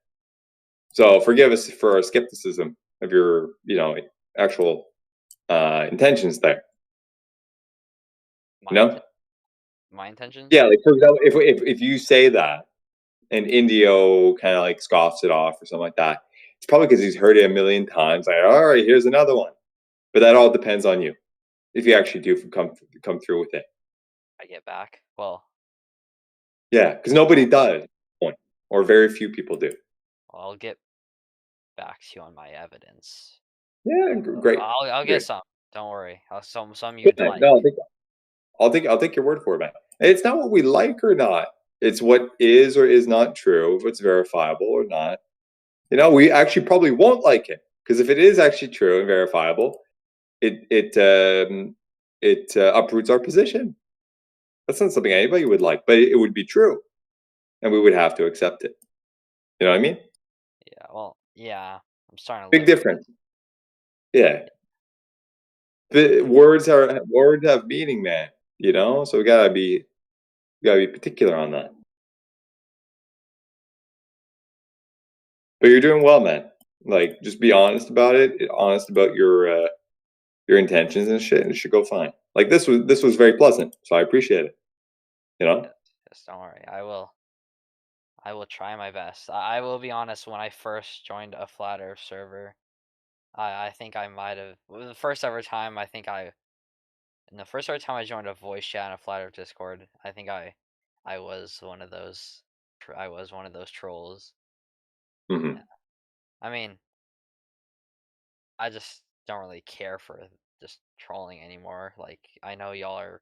So forgive us for our skepticism of your, actual intentions there. My intentions? Yeah, like for example, if you say that and Indio kind of scoffs it off or something like that, it's probably because he's heard it a million times. Like, all right, here's another one. But that all depends on you. If you actually do come through with it. I get back. Well. Yeah, because nobody does, or very few people do. Well, I'll get back to you on my evidence. Yeah, great. I'll get some. Don't worry. Some you'd like. No, I'll take your word for it, man. It's not what we like or not. It's what is or is not true, if it's verifiable or not. We actually probably won't like it, because if it is actually true and verifiable, it uproots our position. That's not something anybody would like, but it would be true, and we would have to accept it. You know what I mean? Yeah. Well, yeah. I'm starting to. Big difference. Yeah. The words have meaning, man. So we gotta be particular on that. But you're doing well, man. Just be honest about it. Honest about your intentions and shit, and it should go fine. This was very pleasant, so I appreciate it. Yes, don't worry. I will I will try my best. I will be honest. When I first joined a Flat Earth server, I think I might have the first ever time. The first ever time I joined a voice chat in a Flat Earth Discord, I think I was one of those. I was one of those trolls. Mm-hmm. I mean, I just don't really care for just trolling anymore. Like, I know y'all are,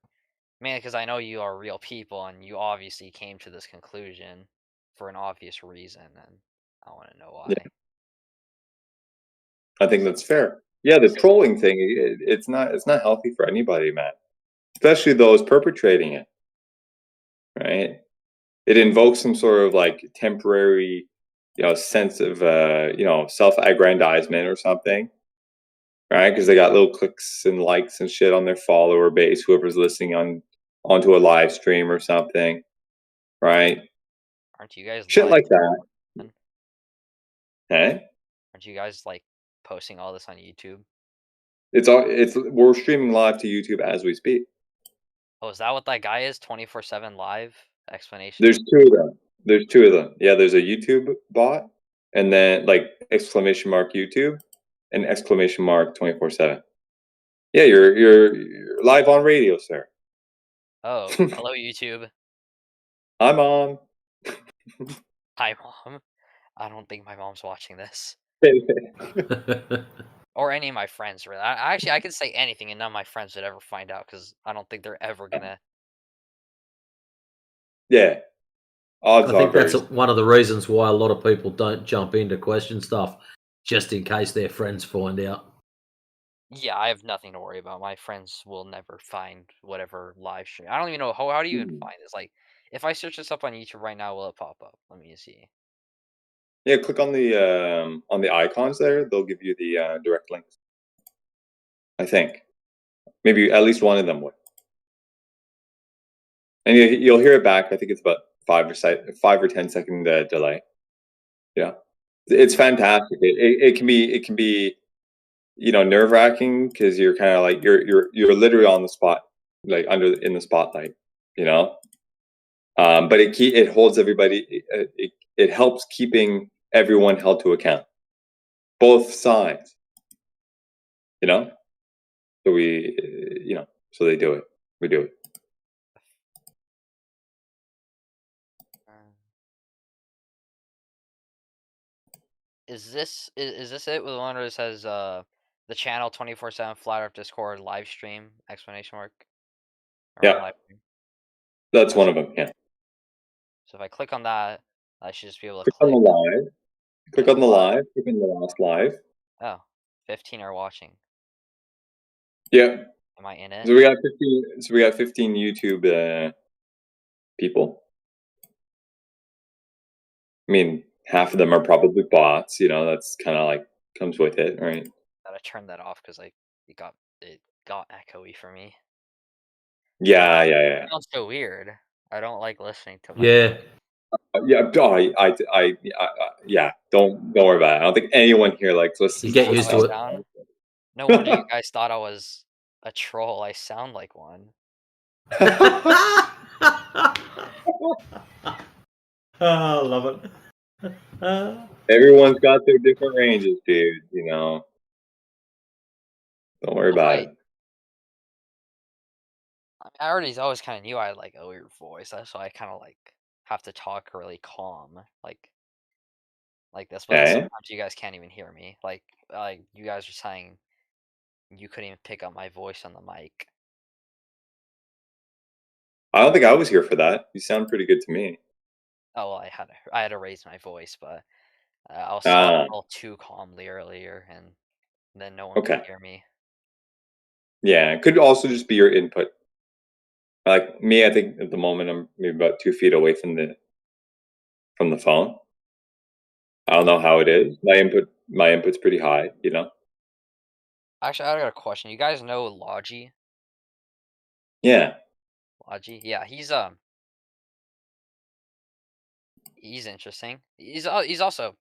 mainly because I know you are real people, and you obviously came to this conclusion for an obvious reason, and I want to know why. Yeah. I think that's fair. Yeah, the trolling thing, it's not healthy for anybody, man. Especially those perpetrating it. Right? It invokes some sort of like temporary, sense of self-aggrandizement or something. Right? Because they got little clicks and likes and shit on their follower base, whoever's listening onto a live stream or something. Right? Aren't you guys Shit live? like that. Hey? Aren't you guys like posting all this on YouTube? We're streaming live to YouTube as we speak. Oh, is that what that guy is? 24/7 live explanation. There's two of them. Yeah, there's a YouTube bot, and then like exclamation mark YouTube, and exclamation mark 24/7. Yeah, you're live on radio, sir. Oh, hello YouTube. Hi, Mom. Hi, Mom. I don't think my mom's watching this. Or any of my friends, really. Actually, I could say anything, and none of my friends would ever find out, because I don't think they're ever gonna. Yeah. Odds I think are that's one of the reasons why a lot of people don't jump in to question stuff, just in case their friends find out. Yeah, I have nothing to worry about. My friends will never find whatever live stream. I don't even know how do you even find this? Like, if I search this up on YouTube right now, will it pop up? Let me see. Yeah, click on the icons there. They'll give you the direct links. I think maybe at least one of them would. And you'll hear it back. I think it's about 5 or 10 second delay. Yeah, it's fantastic. It can be nerve wracking because you're kind of like you're literally on the spot, like in the spotlight. But it holds everybody. It helps keeping everyone held to account, both sides. So so they do it. We do it. Is this it with the one where it says the channel 24/7 Flat Earth Discord live stream explanation mark? Or Yeah. live stream? That's one of them. Yeah. So if I click on that, I should just be able to Click on click. the live. Click on the live. Click on the last live. Oh, 15 are watching. Yeah. Am I in it? So we got 15. So we got 15 YouTube people. I mean, half of them are probably bots. That's kind of like comes with it, right? Gotta turn that off because it got echoey for me. Yeah. It sounds so weird. I don't like listening to my. Yeah. Yeah. Yeah. Don't worry about it. I don't think anyone here likes listening. You get used to it. No wonder you guys thought I was a troll. I sound like one. I love it. Everyone's got their different ranges, dude. Don't worry about it. I already always kind of knew I had like a weird voice. That's why I kind of like have to talk really calm, like this. But then sometimes you guys can't even hear me. Like you guys are saying you couldn't even pick up my voice on the mic. I don't think I was here for that. You sound pretty good to me. Oh well, I had to raise my voice, but I was talking a little too calmly earlier, and then no one could hear me. Yeah, it could also just be your input. Like me, I think at the moment I'm maybe about 2 feet away from the phone. I don't know how it is. My input's pretty high. Actually, I got a question. You guys know Logi? Yeah. Logi? Yeah, he's interesting. He's also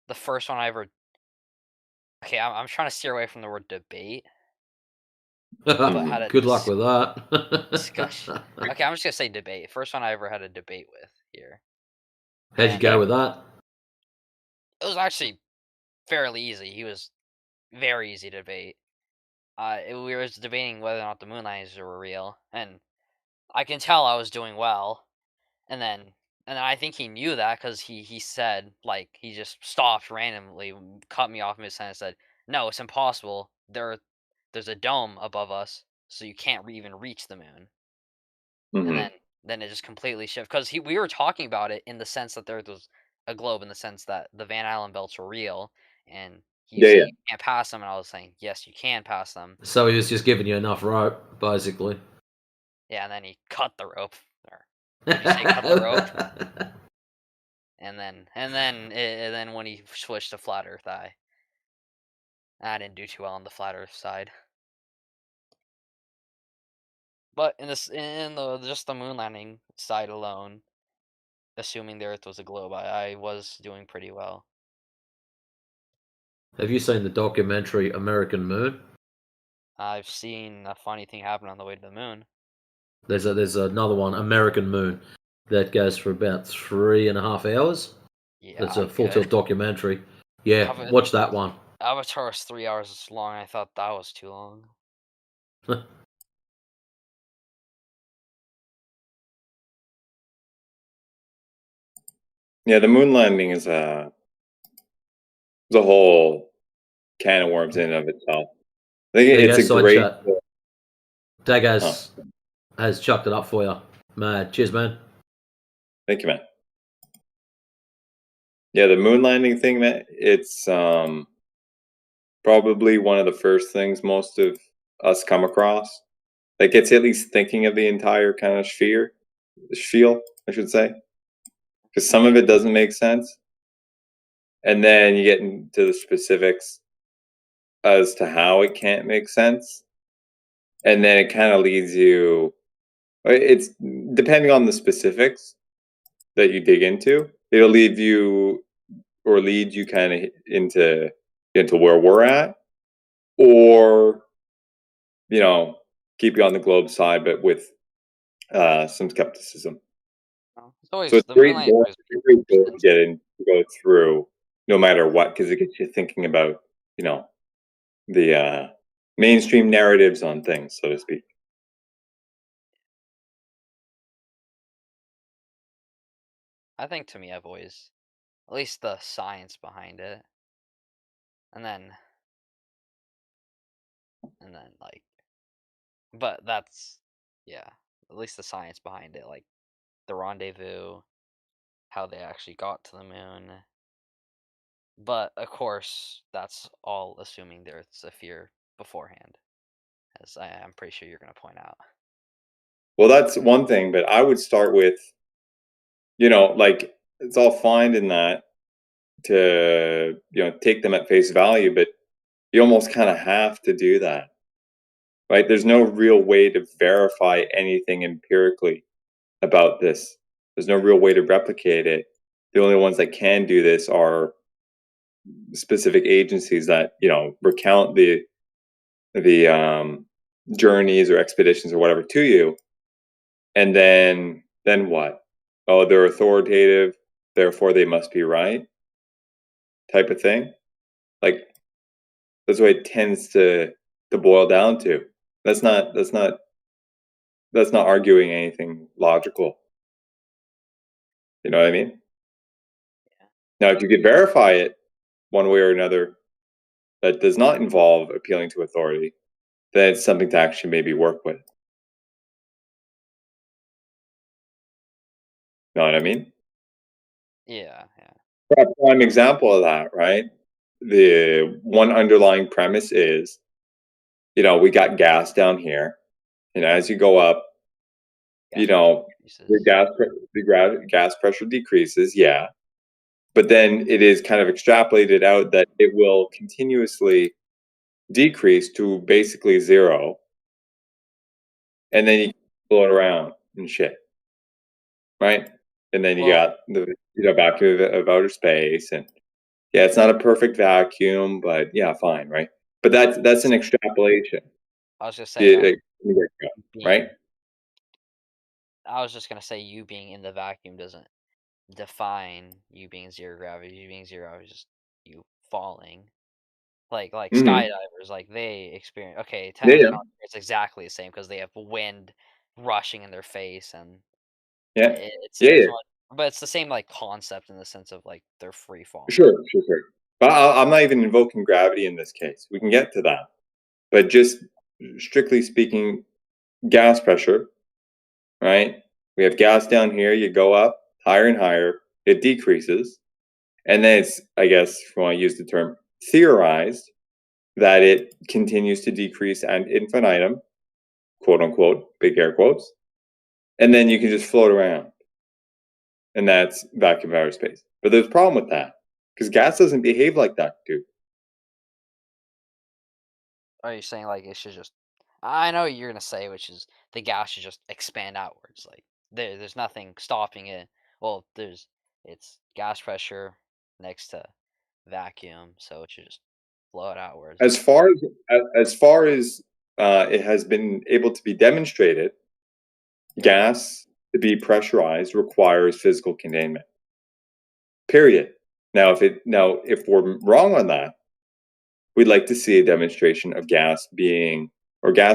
the first one I ever. Okay, I'm trying to steer away from the word debate. Good luck with that. Discussion. Okay, I'm just gonna say debate. First one I ever had a debate with here. How'd you go with that? It was actually fairly easy. He was very easy to debate. We were debating whether or not the moon landings were real, and I can tell I was doing well. And then I think he knew that because he said, like, he just stopped randomly, cut me off mid sentence, said, "No, it's impossible. There's a dome above us, so you can't even reach the moon." Mhm. And then it just completely shifted because we were talking about it in the sense that there was a globe, in the sense that the Van Allen belts were real, and he was Yeah, saying yeah. you can't pass them, and I was saying yes, you can pass them. So he was just giving you enough rope, basically. Yeah, and then he cut the rope. Or did you say cut the rope? And then when he switched to flat Earth, I didn't do too well on the flat Earth side. But in just the moon landing side alone, assuming the Earth was a globe, I was doing pretty well. Have you seen the documentary American Moon? I've seen a funny thing happen on the way to the moon. There's another one, American Moon, that goes for about 3.5 hours. Yeah, It's a I'm full good. tilt documentary. Yeah, watch that one. Avatar is 3 hours long. I thought that was too long. Yeah, the moon landing is a whole can of worms in and of itself. I think it's a great. Dagaz has chucked it up for you. Mad. Cheers, man. Thank you, man. Yeah, the moon landing thing, man, it's probably one of the first things most of us come across that gets at least thinking of the entire kind of spiel, I should say. Because some of it doesn't make sense. And then you get into the specifics as to how it can't make sense. And then it kind of leads you, it's depending on the specifics that you dig into, it'll lead you kind of into where we're at, or keep you on the globe side, but with some skepticism. So it's great goal to get in, to go through, no matter what, because it gets you thinking about the mainstream narratives on things, so to speak. I think to me, I've always, at least the science behind it, and then like, but that's, yeah, at least the science behind it, like the rendezvous, how they actually got to the moon. But of course, that's all assuming there's a fear beforehand, as I'm pretty sure you're going to point out. Well, that's one thing, but I would start with, like, it's all fine in that to, take them at face value, but you almost kind of have to do that, right? There's no real way to verify anything empirically about this. There's no real way to replicate it. The only ones that can do this are specific agencies that, recount the journeys or expeditions or whatever to you. And then what? Oh, they're authoritative, therefore they must be right, type of thing. Like, that's what it tends to boil down to. That's not arguing anything logical. You know what I mean? Now, if you could verify it one way or another that does not involve appealing to authority, then it's something to actually maybe work with. Know what I mean? Yeah. A prime example of that, right? The one underlying premise is, we got gas down here, and as you go up, the gas pressure decreases, yeah. But then it is kind of extrapolated out that it will continuously decrease to basically zero, and then you float around and shit, right? And then you got the vacuum of outer space, and yeah, it's not a perfect vacuum, but yeah, fine, right? But that's an extrapolation. I was just saying, right? I was just gonna say, you being in the vacuum doesn't define you being zero gravity. You being zero gravity is just you falling. Like Mhm. skydivers, like they experience. Okay, Yeah, technically yeah. they don't experience exactly the same because they have wind rushing in their face, and Yeah. it's Yeah, there's yeah. no, but it's the same like concept in the sense of like they're free falling. Sure. But I'm not even invoking gravity in this case. We can get to that. But just strictly speaking, gas pressure, right? We have gas down here. You go up higher and higher. It decreases. And then it's, I guess, if you want to use the term, theorized that it continues to decrease ad infinitum, quote unquote, big air quotes. And then you can just float around. And that's vacuum outer space. But there's a problem with that. Because gas doesn't behave like that, dude. Are you saying like it should just? I know what you're gonna say, which is the gas should just expand outwards. Like there's nothing stopping it. Well, it's gas pressure next to vacuum, so it should just flow it outwards. As far as it has been able to be demonstrated, gas to be pressurized requires physical containment. Period. Now, if we're wrong on that, we'd like to see a demonstration of gas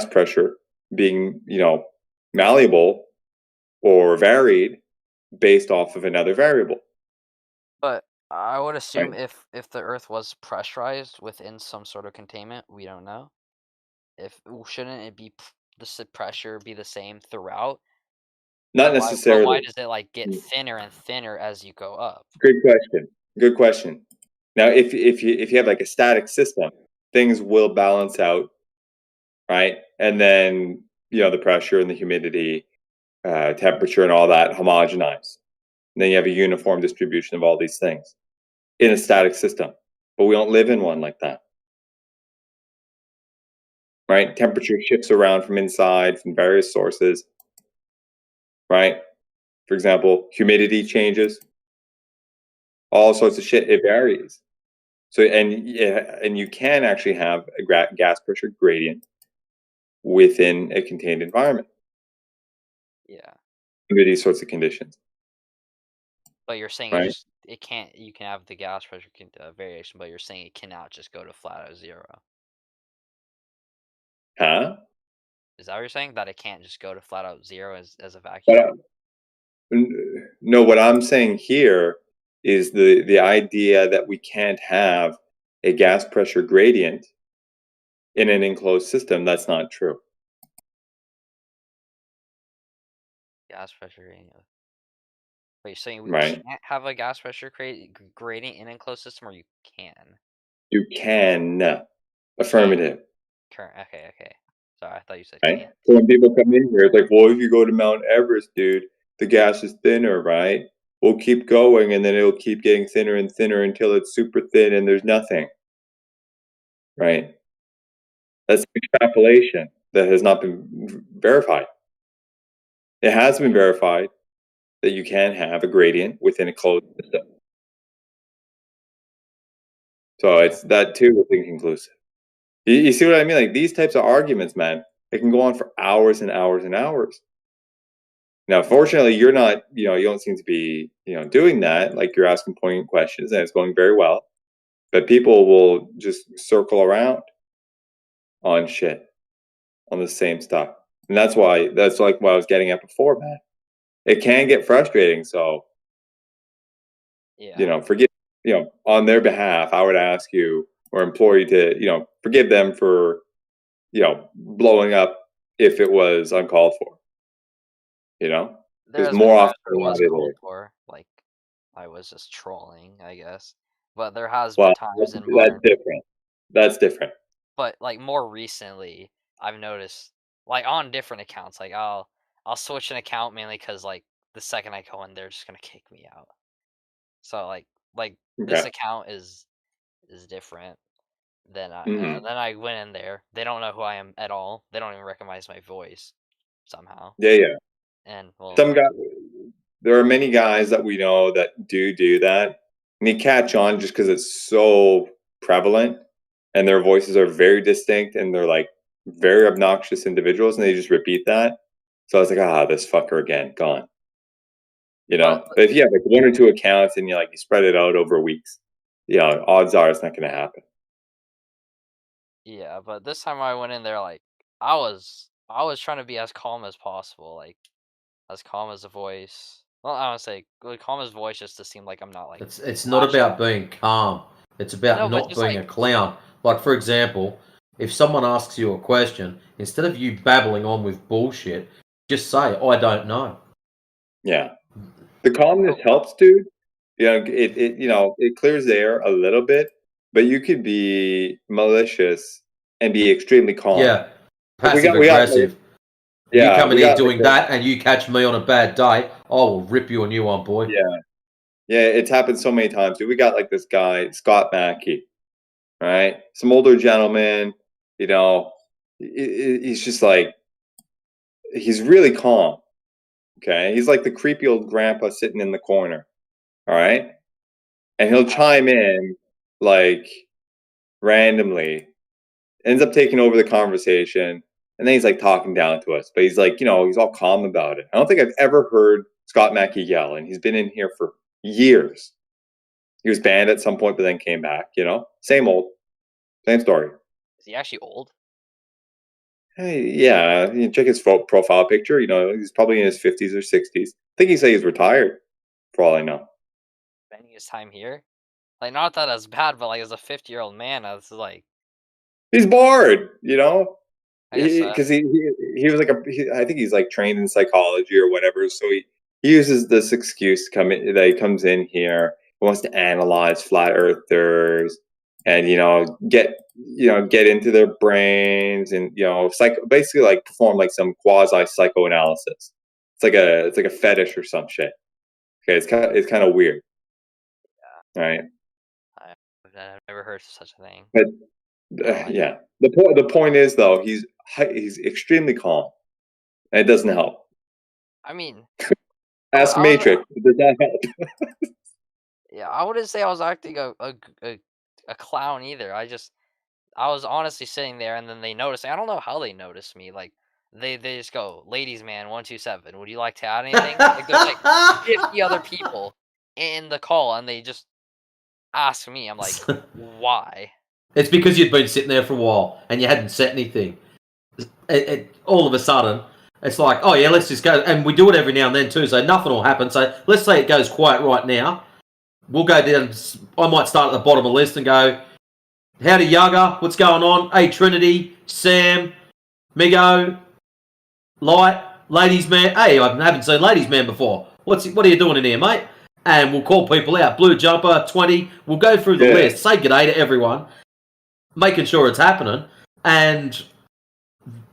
pressure being, malleable or varied based off of another variable. But I would assume Right. if the Earth was pressurized within some sort of containment, we don't know. Shouldn't it be the pressure be the same throughout? Not But necessarily. why does it like get thinner and thinner as you go up? Good question. Now, if you have like a static system, things will balance out, right? And then the pressure and the humidity, temperature, and all that homogenize. And then you have a uniform distribution of all these things in a static system. But we don't live in one like that, right? Temperature shifts around from inside from various sources, right? For example, humidity changes, all sorts of shit. It varies. So and you can actually have a gas pressure gradient within a contained environment. Yeah. Under these sorts of conditions. But you're saying Right. it can't. You can have the gas pressure variation, but you're saying it cannot just go to flat out zero. Huh? Is that what you're saying? That it can't just go to flat out zero as a But vacuum? no, what I'm saying here is the idea that we can't have a gas pressure gradient in an enclosed system. That's not true. Gas pressure gradient. Wait, you're saying we Right. can't have a gas pressure gradient in an enclosed system, or you can? You can. Affirmative. Okay. Sorry, I thought you said Right. can't. So when people come in here, it's like, well, if you go to Mount Everest, dude, the gas is thinner, right? We'll keep going, and then it'll keep getting thinner and thinner until it's super thin and there's nothing. Right. That's extrapolation that has not been verified. It has been verified that you can have a gradient within a closed system. So it's that too is inconclusive. You see what I mean? Like these types of arguments, man, it can go on for hours and hours and hours. Now, fortunately, you're not, you don't seem to be, doing that. Like you're asking poignant questions and it's going very well. But people will just circle around on shit, on the same stuff. And that's like what I was getting at before, man. It can get frustrating. So, forgive, on their behalf, I would ask you or implore you to, forgive them for, blowing up if it was uncalled for. Because There's more been often times where than it not, was it called is. for, like I was just trolling, I guess. But there has Well, been times in that's modern, different. That's different. but like more recently, I've noticed like on different accounts, like I'll switch an account mainly because like the second I go in, they're just gonna kick me out. So like this Okay. account is different than Mhm. then I went in there. They don't know who I am at all. They don't even recognize my voice somehow. Yeah. And well, Some guy, there are many guys that we know that do that, and you catch on just because it's so prevalent, and their voices are very distinct, and they're like very obnoxious individuals, and they just repeat that. So I was like, this fucker again, gone. You know, but if you have like 1 or 2 accounts and you spread it out over weeks, odds are it's not going to happen. Yeah, but this time I went in there like I was trying to be as calm as possible, like as calm as a voice. Well, I don't say calm as voice just to seem like I'm not like. It's not about being calm. It's about No, but not just being a clown. Like for example, if someone asks you a question, instead of you babbling on with bullshit, just say, "I don't know." Yeah, the calmness helps, dude. It clears the air a little bit, but you could be malicious and be extremely calm. Yeah, Like, passive we got aggressive. yeah, you come in we here got doing that, and you catch me on a bad day, I will rip you a new one, boy. Yeah, it's happened so many times, dude. We got like this guy, Scott Mackey, right? Some older gentleman, he's just like, he's really calm. Okay, he's like the creepy old grandpa sitting in the corner. All right, and he'll chime in like randomly, ends up taking over the conversation, and then he's like talking down to us. But he's like, he's all calm about it. I don't think I've ever heard Scott Mackey yell, and he's been in here for years. He was banned at some point, but then came back. Same old, same story. Is he actually old? Hey, yeah, you check his profile picture. He's probably in his 50s or 60s. I think he said he's retired, for all I know. Spending his time here, like not that as bad, but like as a 50-year-old man, I was like, He's bored, I guess so. because he was like I think he's like trained in psychology or whatever. So he uses this excuse to come in. That he comes in here, wants to analyze flat earthers, and get into their brains, and basically like perform like some quasi psychoanalysis. It's like a fetish or some shit. Okay, it's kind of weird, right? I've never heard of such a thing. But yeah, the point is though, he's extremely calm, and it doesn't help. I mean, Ask Matrix. It does not help. yeah, I wouldn't say I was acting a clown either. I was honestly sitting there, and then they noticed. I don't know how they noticed me. Like they just go, "Ladies man 127, would you like to add anything?" Like there's like 50 other people in the call, and they just ask me. I'm like, why? It's because you'd been sitting there for a while and you hadn't said anything. All of a sudden, it's like, oh yeah, let's just go. And we do it every now and then too, so nothing will happen. So let's say it goes quiet right now. We'll go down. I might start at the bottom of the list and go, howdy Yaga, what's going on? Hey Trinity, Sam, Migo, Light, Ladies Man. Hey, I haven't seen Ladies Man before. What are you doing in here, mate? And we'll call people out. Blue Jumper, 20. We'll go through the list. Say g'day to everyone. Making sure it's happening. And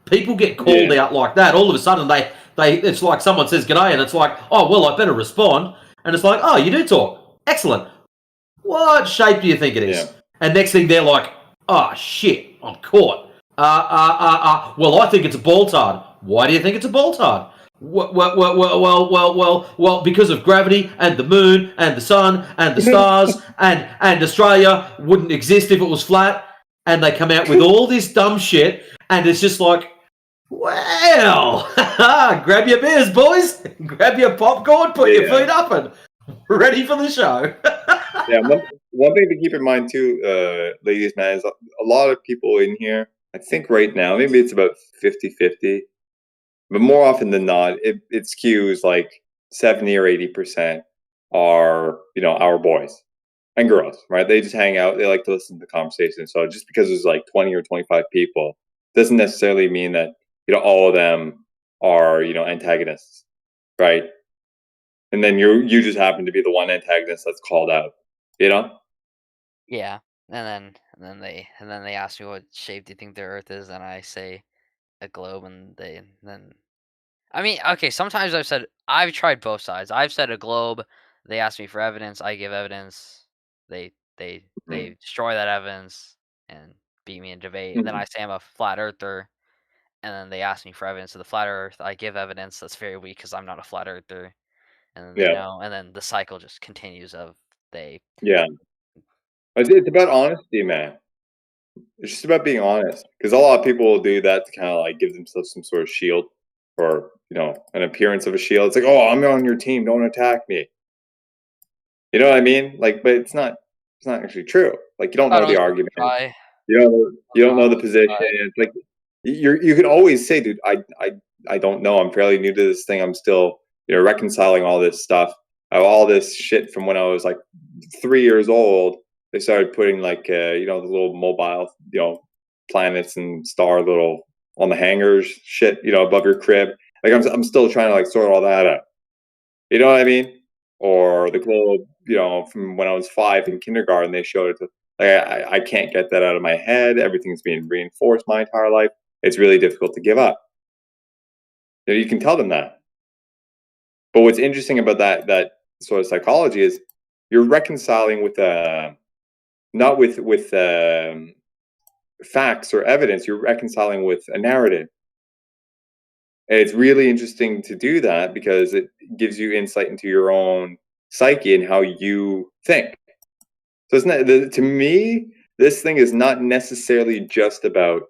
people get called out like that. All of a sudden, it's like someone says g'day, and it's like, oh, well, I better respond. And it's like, oh, you do talk. Excellent. What shape do you think it is? Yeah. And next thing, they're like, oh, shit, I'm caught. Well, I think it's a ball-tard. Why do you think it's a ball-tard? Well, because of gravity and the moon and the sun and the stars and Australia wouldn't exist if it was flat. And they come out with all this dumb shit, and it's just like, well, grab your beers, boys. Grab your popcorn, put your feet up, and ready for the show. Yeah, one thing to keep in mind too, ladies, man, is a lot of people in here, I think right now, maybe it's about 50-50, but more often than not, it skews like 70 or 80% are, our boys and girls, right? They just hang out. They like to listen to the conversation. So just because there's like 20 or 25 people doesn't necessarily mean that, all of them are, antagonists, right? And then you just happen to be the one antagonist that's called out, Yeah, and then they ask me what shape do you think the Earth is, and I say a globe, and then I mean, okay, sometimes I've tried both sides. I've said a globe. They ask me for evidence. I give evidence. They destroy that evidence and beat me in debate. And then I say I'm a flat earther, and then they ask me for evidence of the flat Earth. I give evidence that's very weak because I'm not a flat earther, and then they know. And then the cycle just continues of they. Yeah. It's about honesty, man. It's just about being honest, because a lot of people will do that to kind of like give themselves some sort of shield. or an appearance of a shield. It's like, oh, I'm on your team, don't attack me. You know what I mean? Like, but it's not actually true. Like, you don't know the argument. You don't know the position. It's like you can always say, dude, I don't know. I'm fairly new to this thing. I'm still reconciling all this stuff. I have all this shit from when I was like 3 years old. They started putting like the little mobile planets and star little on the hangers shit above your crib. Like I'm still trying to like sort all that out. You know what I mean? Or the globe, from when I was 5 in kindergarten, they showed it to. Like, I can't get that out of my head. Everything's being reinforced my entire life. It's really difficult to give up. You can tell them that. But what's interesting about that sort of psychology is you're reconciling with not with facts or evidence. You're reconciling with a narrative. And it's really interesting to do that because it gives you insight into your own psyche and how you think. So it's not, to me, this thing is not necessarily just about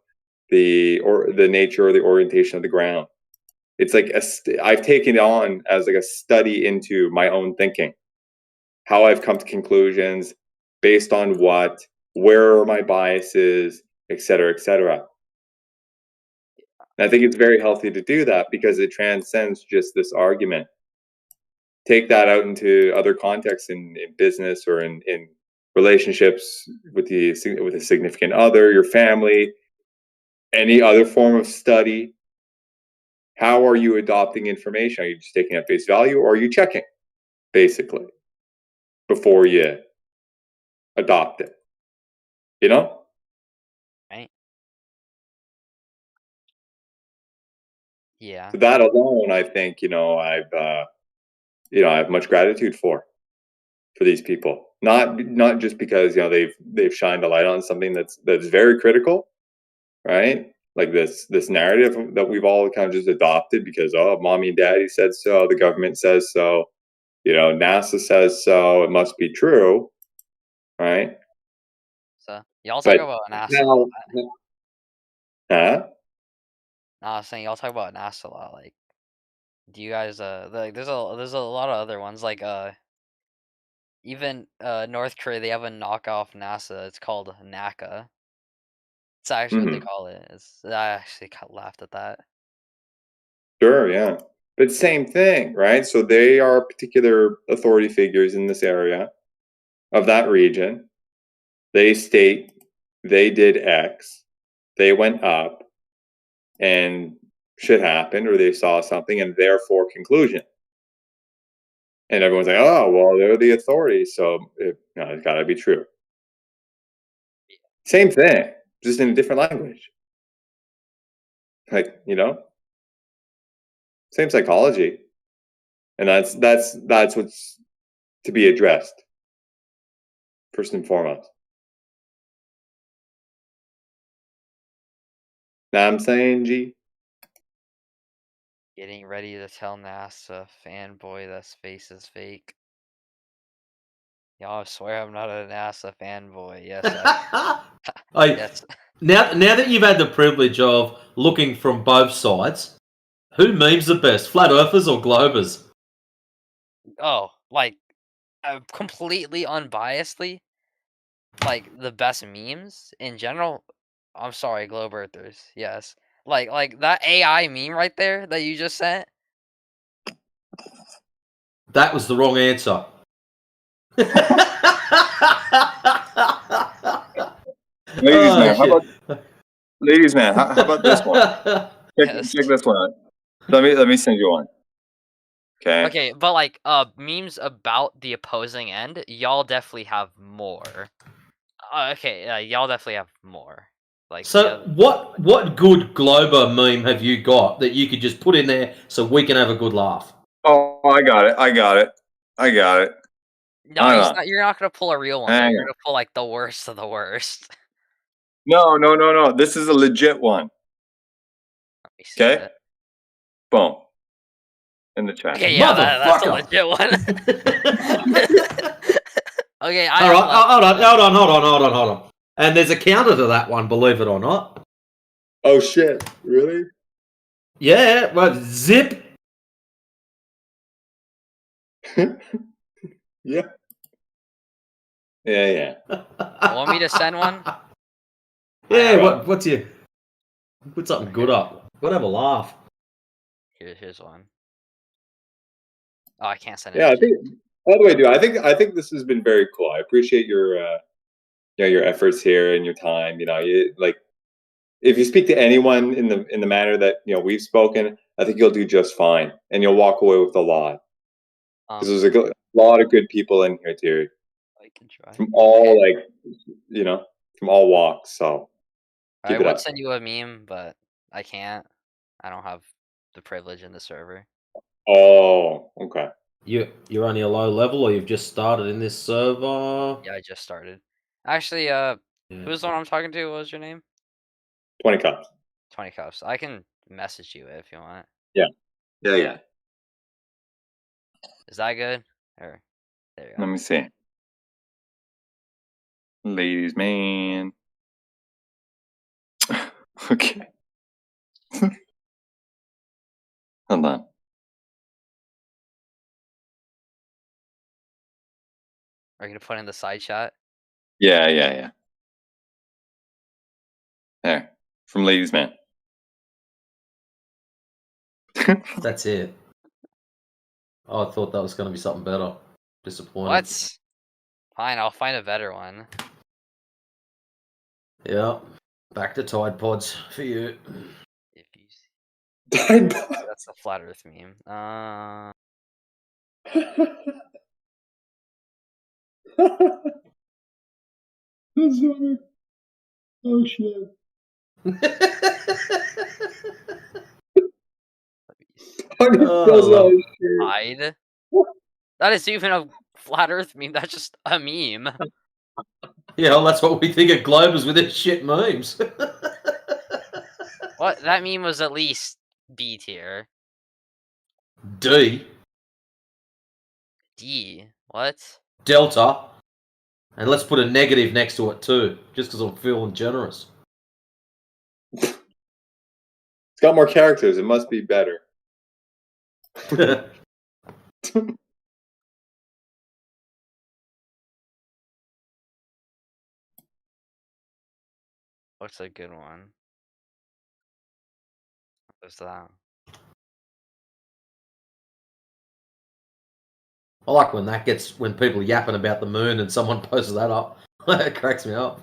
the nature or the orientation of the ground. It's like I've taken it on as like a study into my own thinking, how I've come to conclusions based on what, where are my biases, et cetera, et cetera. And I think it's very healthy to do that because it transcends just this argument. Take that out into other contexts in business or in relationships with a significant other, your family, any other form of study. How are you adopting information? Are you just taking at face value, or are you checking, basically, before you adopt it? Right. Yeah. So that alone, I think, I have much gratitude for these people. Not just because they've shined a light on something that's very critical, right? Like this narrative that we've all kind of just adopted because mommy and daddy said so, the government says so, NASA says so, it must be true, right? So y'all talk about NASA a lot. Huh? No, I was saying y'all talk about NASA a lot. Like, do you guys like there's a lot of other ones like even North Korea, they have a knockoff NASA. It's called NACA. It's actually what they call it. I actually laughed at that. Sure, yeah. But same thing, right? So they are particular authority figures in this area of that region. They state they did X, they went up, and shit happened, or they saw something, and therefore conclusion. And everyone's like, oh, well, they're the authority, so it's got to be true. Same thing, just in a different language. Like, same psychology. And that's what's to be addressed, first and foremost. Know what I'm saying, G? Getting ready to tell NASA fanboy that space is fake. Y'all, I swear I'm not a NASA fanboy. Yes, yes. Now that you've had the privilege of looking from both sides, who memes the best, flat earthers or globers? Oh, like completely unbiasedly, like the best memes in general. I'm sorry, globe earthers. Yes, like that AI meme right there that you just sent. That was the wrong answer. Ladies man, how about this one? Check this one out. Let me send you one. Okay. Okay, but like memes about the opposing end, y'all definitely have more. Okay, y'all definitely have more. Like so what good glober meme have you got that you could just put in there so we can have a good laugh? Oh, I got it. No, you're not gonna pull a real one. You're gonna pull like the worst of the worst. No. This is a legit one. Okay. Boom. In the chat. Okay, yeah, that's a legit one. Okay, all right, hold on. And there's a counter to that one, believe it or not. Oh shit! Really? Yeah, well, zip. Yeah. Yeah. Want me to send one? Yeah, what's your... Put something good up. Gotta have a laugh. Here's one. Oh, I can't send it. Yeah, I think. By the way, dude, I think this has been very cool. I appreciate your your efforts here and your time. You know, like if you speak to anyone in the manner that we've spoken, I think you'll do just fine, and you'll walk away with a lot. Because there's a lot of good people in here, dude. I can try. From all from all walks. So keep I it would up. send you a meme, but I can't. I don't have the privilege in the server. Oh, okay. You're only a low level, or you've just started in this server? Yeah, I just started. Actually, who's the one I'm talking to? What was your name? 20 cups. 20 cups. I can message you if you want. Yeah. Is that good? Or there you go. Let me see. Ladies, man. Okay. Hold on. Are you gonna put in the side chat? Yeah. There. From Ladies Man. That's it. Oh, I thought that was going to be something better. Disappointed. What? Fine, I'll find a better one. Yeah. Back to Tide Pods for you. If you see. Tide Pods. That's a flat Earth meme. Oh shit. Hide? That is even a flat Earth meme. That's just a meme. Yeah, well, that's what we think of Globers with their shit memes. What? That meme was at least B tier. D. D. What? Delta. And let's put a negative next to it too, just because I'm feeling generous. It's got more characters. It must be better. What's a good one? What's that? I like when people are yapping about the moon and someone posts that up. It cracks me up.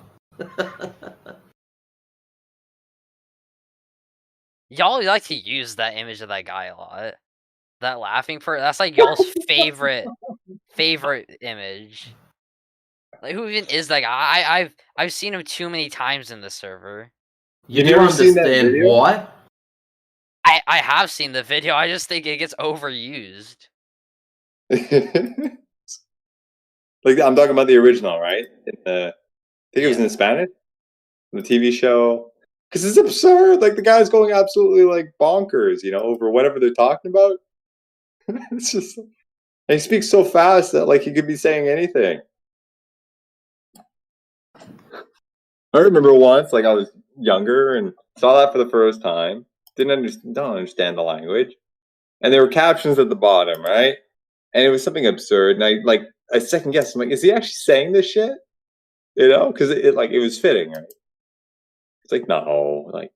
Y'all like to use that image of that guy a lot. That laughing that's like y'all's favorite image. Like, who even is that guy? I've seen him too many times in the server. You do understand why? I have seen the video. I just think it gets overused. Like I'm talking about the original, right? I think it was in Spanish. The TV show. Because it's absurd. Like the guy's going absolutely like bonkers, over whatever they're talking about. It's just, and he speaks so fast that like he could be saying anything. I remember once, like I was younger and saw that for the first time. Don't understand the language, and there were captions at the bottom, right? And it was something absurd, and I second guessed. I'm like, is he actually saying this shit? Because it was fitting, right? It's like no, like.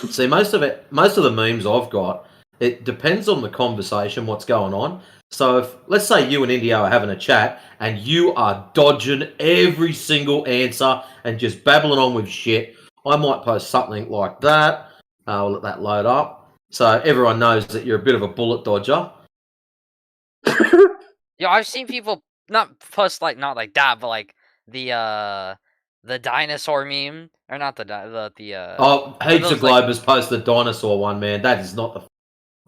See, most of the memes I've got, it depends on the conversation, what's going on. So if, let's say you and Indio are having a chat and you are dodging every single answer and just babbling on with shit, I might post something like that. I'll let that load up. So everyone knows that you're a bit of a bullet dodger. Yo, I've seen people not post not like that, but like the dinosaur meme, or not the Oh, heaps of Globers post the dinosaur one, man. That is not the...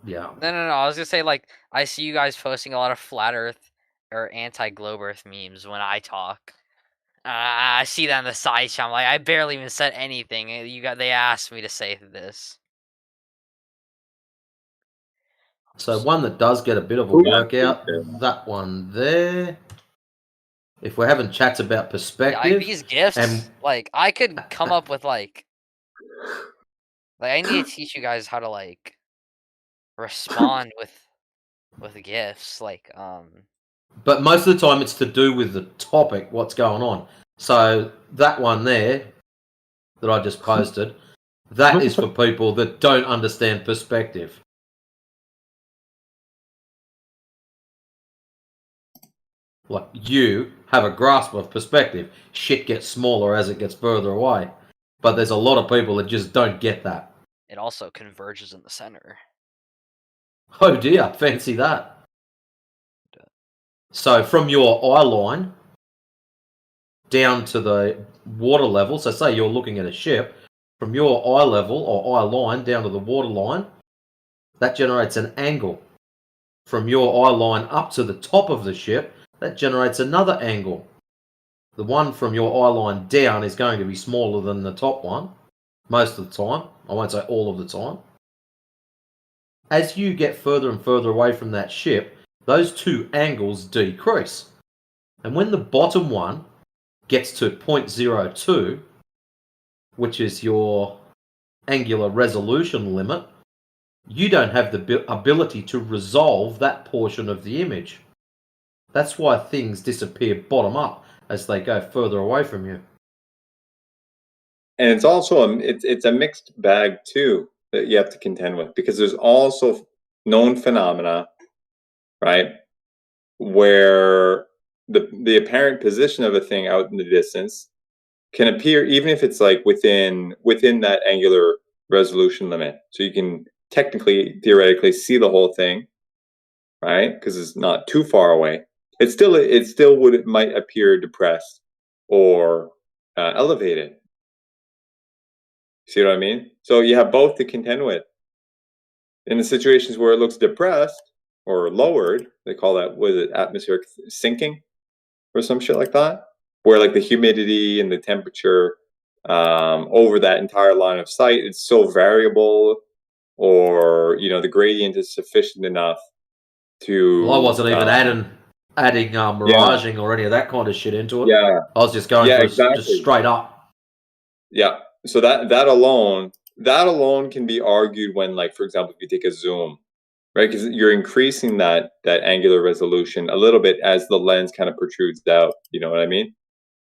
Yeah. No. I was gonna say, like, I see you guys posting a lot of flat Earth or anti-globe Earth memes when I talk. I see that in the side chat. I'm like, I barely even said anything. They asked me to say this. So one that does get a bit of a workout, that one there. If we're having chats about perspective, These gifts, like, I could come up with like Like, I need to teach you guys how to, like, respond with gifts, like, But most of the time, it's to do with the topic, what's going on. So that one there that I just posted, that is for people that don't understand perspective. Like, you have a grasp of perspective. Shit gets smaller as it gets further away. But there's a lot of people that just don't get that. it also converges in the center. Oh dear, fancy that. So from your eye line down to the water level, so say you're looking at a ship, from your eye level or eye line down to the water line, that generates an angle. From your eye line up to the top of the ship, that generates another angle. The one from your eye line down is going to be smaller than the top one, most of the time. I won't say all of the time. As you get further and further away from that ship, those two angles decrease. And when the bottom one gets to 0.02, which is your angular resolution limit, you don't have the ability to resolve that portion of the image. That's why things disappear bottom up as they go further away from you. And it's also it's a mixed bag too that you have to contend with, because there's also known phenomena, right, where the apparent position of a thing out in the distance can appear, even if it's like within that angular resolution limit. So you can technically, theoretically see the whole thing, right? Because it's not too far away. It still might appear depressed or elevated. See what I mean? So you have both to contend with. In the situations where it looks depressed or lowered, they call that, what is it, atmospheric sinking or some shit like that, where like the humidity and the temperature over that entire line of sight, it's so variable, or the gradient is sufficient enough to. Well, I wasn't even adding miraging or any of that kind of shit into it. Yeah, I was just going for just straight up. Yeah. So that alone can be argued when, like, for example, if you take a zoom, right? Because you're increasing that angular resolution a little bit as the lens kind of protrudes out. You know what I mean?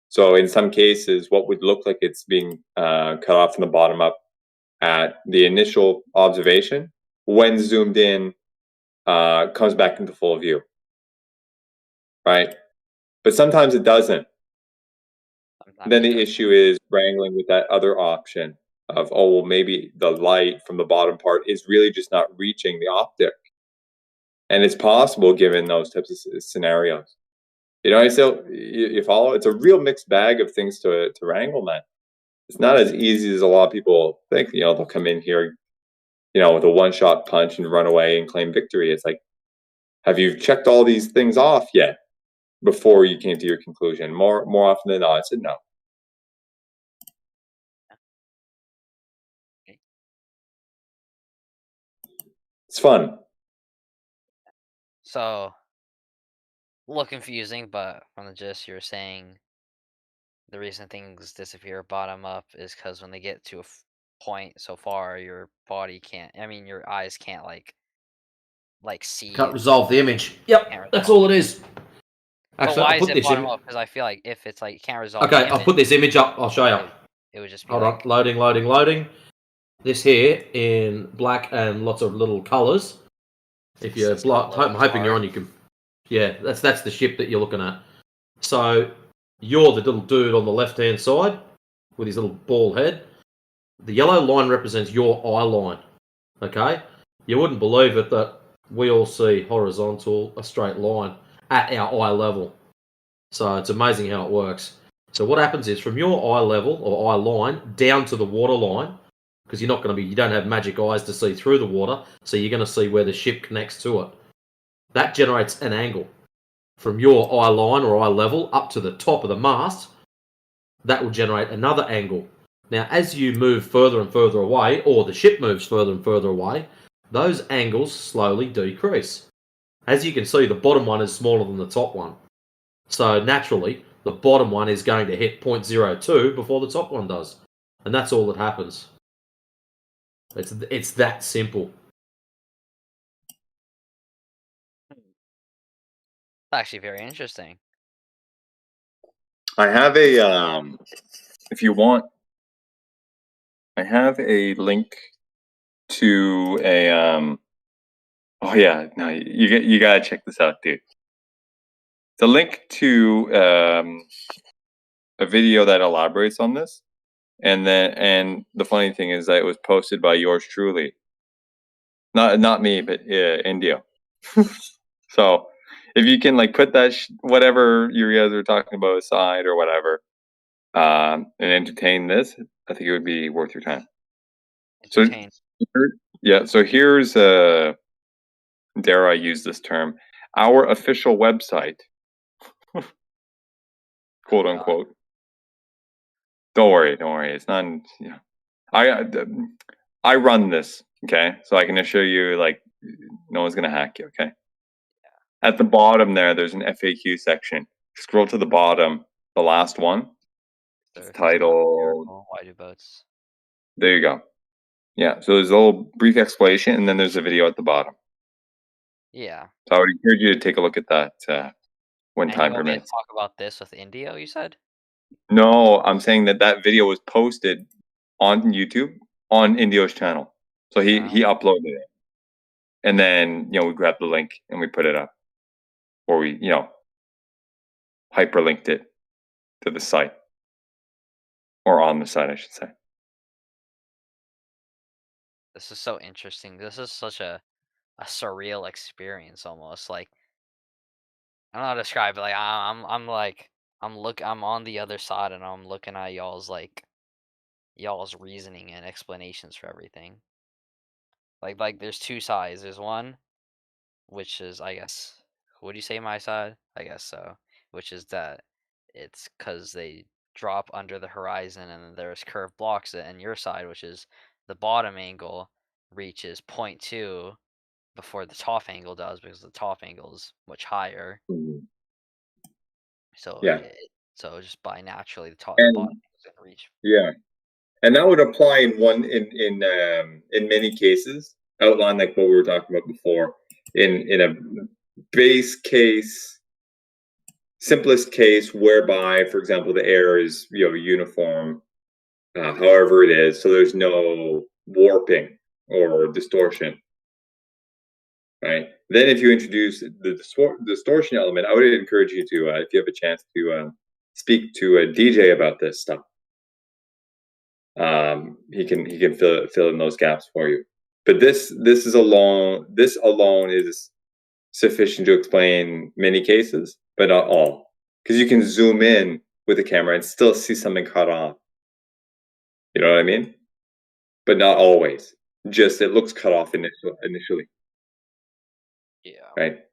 So in some cases, what would look like it's being cut off from the bottom up at the initial observation, when zoomed in, comes back into full view, right? But sometimes it doesn't. Then the issue is wrangling with that other option of, oh, well, maybe the light from the bottom part is really just not reaching the optic. And it's possible given those types of scenarios. So you follow? It's a real mixed bag of things to wrangle, man. It's not as easy as a lot of people think. They'll come in here, with a one-shot punch and run away and claim victory. It's like, have you checked all these things off yet before you came to your conclusion? More often than not, I said no. It's fun. So, a little confusing, but from the gist, you're saying the reason things disappear bottom up is because when they get to a point so far, your body can't. I mean, your eyes can't like see. Can't resolve the image. Yep, that's all it is. Actually, but why I'll put is it this bottom in. up? Because I feel like if it's like can't resolve. Okay, the image, I'll put this image up. I'll show you. It would just be Hold on. Loading. This here in black and lots of little colours. If you're I'm hoping you're on, you can. Yeah, that's the ship that you're looking at. So you're the little dude on the left-hand side with his little ball head. The yellow line represents your eye line. Okay, you wouldn't believe it that we all see horizontal, a straight line at our eye level. So it's amazing how it works. So what happens is from your eye level or eye line down to the water line, because you don't have magic eyes to see through the water, so you're going to see where the ship connects to it. That generates an angle. From your eye line or eye level up to the top of the mast, that will generate another angle. Now, as you move further and further away, or the ship moves further and further away, those angles slowly decrease. As you can see, the bottom one is smaller than the top one. So naturally, the bottom one is going to hit 0.02 before the top one does. And that's all that happens. It's that simple. Actually, very interesting. I have a if you want, I have a link to a oh yeah, no, you gotta check this out, dude. The link to a video that elaborates on this, and the funny thing is that it was posted by yours truly, not me, but Indio. So if you can like put that whatever you guys are talking about aside or whatever, and entertain this, I think it would be worth your time. Entertain. So yeah, so here's dare I use this term, our official website, quote unquote. Don't worry. It's not. Yeah, I run this, okay, so I can assure you, like, no one's gonna hack you, okay. Yeah. At the bottom there's an FAQ section. Scroll to the bottom, the last one. It's titled. Why do boats? There you go. Yeah, so there's a little brief explanation, and then there's a video at the bottom. Yeah. So I would encourage you to take a look at that when And time you want me to permits. talk about this with Indio, you said? No, I'm saying that video was posted on YouTube on Indio's channel. So he uploaded it. And then, we grabbed the link and we put it up. Or we, hyperlinked it to the site. Or on the site, I should say. This is so interesting. This is such a surreal experience almost. Like, I don't know how to describe it. Like I'm on the other side and I'm looking at y'all's reasoning and explanations for everything. Like there's two sides. There's one which is, I guess, would you say my side? I guess so. Which is that it's because they drop under the horizon and then there's curved blocks, and your side, which is the bottom angle, reaches 0.2 before the top angle does, because the top angle is much higher. So Yeah. so just by naturally the bottom And angle is gonna reach. yeah. And that would apply in many cases, outline like what we were talking about before. In a base case, simplest case whereby, for example, the air is uniform, however it is, so there's no warping or distortion, right? Then if you introduce the distortion element, I would encourage you to, if you have a chance, to speak to a DJ about this stuff. He can fill in those gaps for you. But this alone is sufficient to explain many cases, but not all, because you can zoom in with the camera and still see something cut off. You know what I mean? But not always. Just it looks cut off initially. Yeah. Right.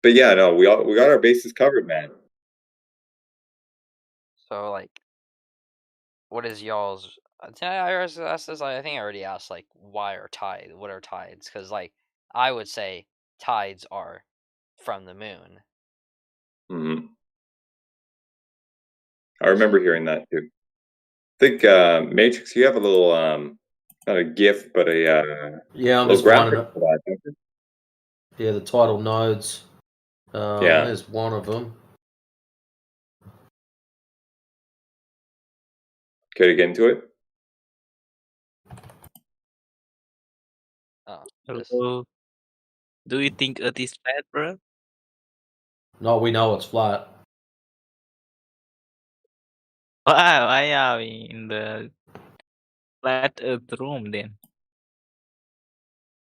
But yeah, no, we got our bases covered, man. So like, what is y'all's? I think I already asked, like, what are tides? Because like I would say tides are from the moon. Mm-hmm. I remember hearing that too. I think Matrix, you have a little not a GIF, but a Yeah, I'm little just finding graphic it. for that, don't you? Yeah, the tidal nodes. Yeah. There's one of them. Care to get into it? Oh. Hello. Do you think Earth is flat, bro? No, we know it's flat. Why are we in the flat Earth room then?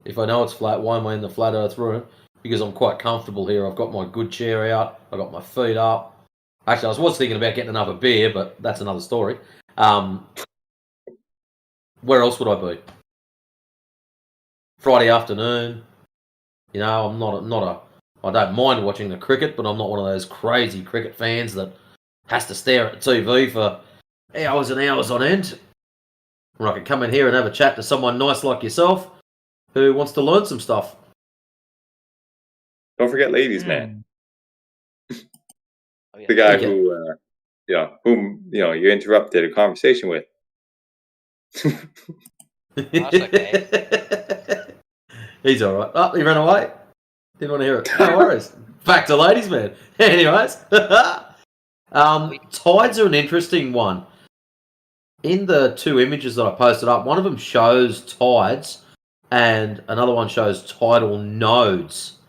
If I know it's flat, why am I in the flat Earth room? Because I'm quite comfortable here. I've got my good chair out. I've got my feet up. Actually, I was thinking about getting another beer, but that's another story. Where else would I be? Friday afternoon. You know, I don't mind watching the cricket, but I'm not one of those crazy cricket fans that has to stare at TV for hours and hours on end. When I can come in here and have a chat to someone nice like yourself who wants to learn some stuff. Don't forget ladies, man. The guy whom you interrupted a conversation with. That's okay. He's all right. Oh, he ran away. Didn't want to hear it. No worries. Back to ladies, man. Anyways, tides are an interesting one. In the two images that I posted up, one of them shows tides, and another one shows tidal nodes.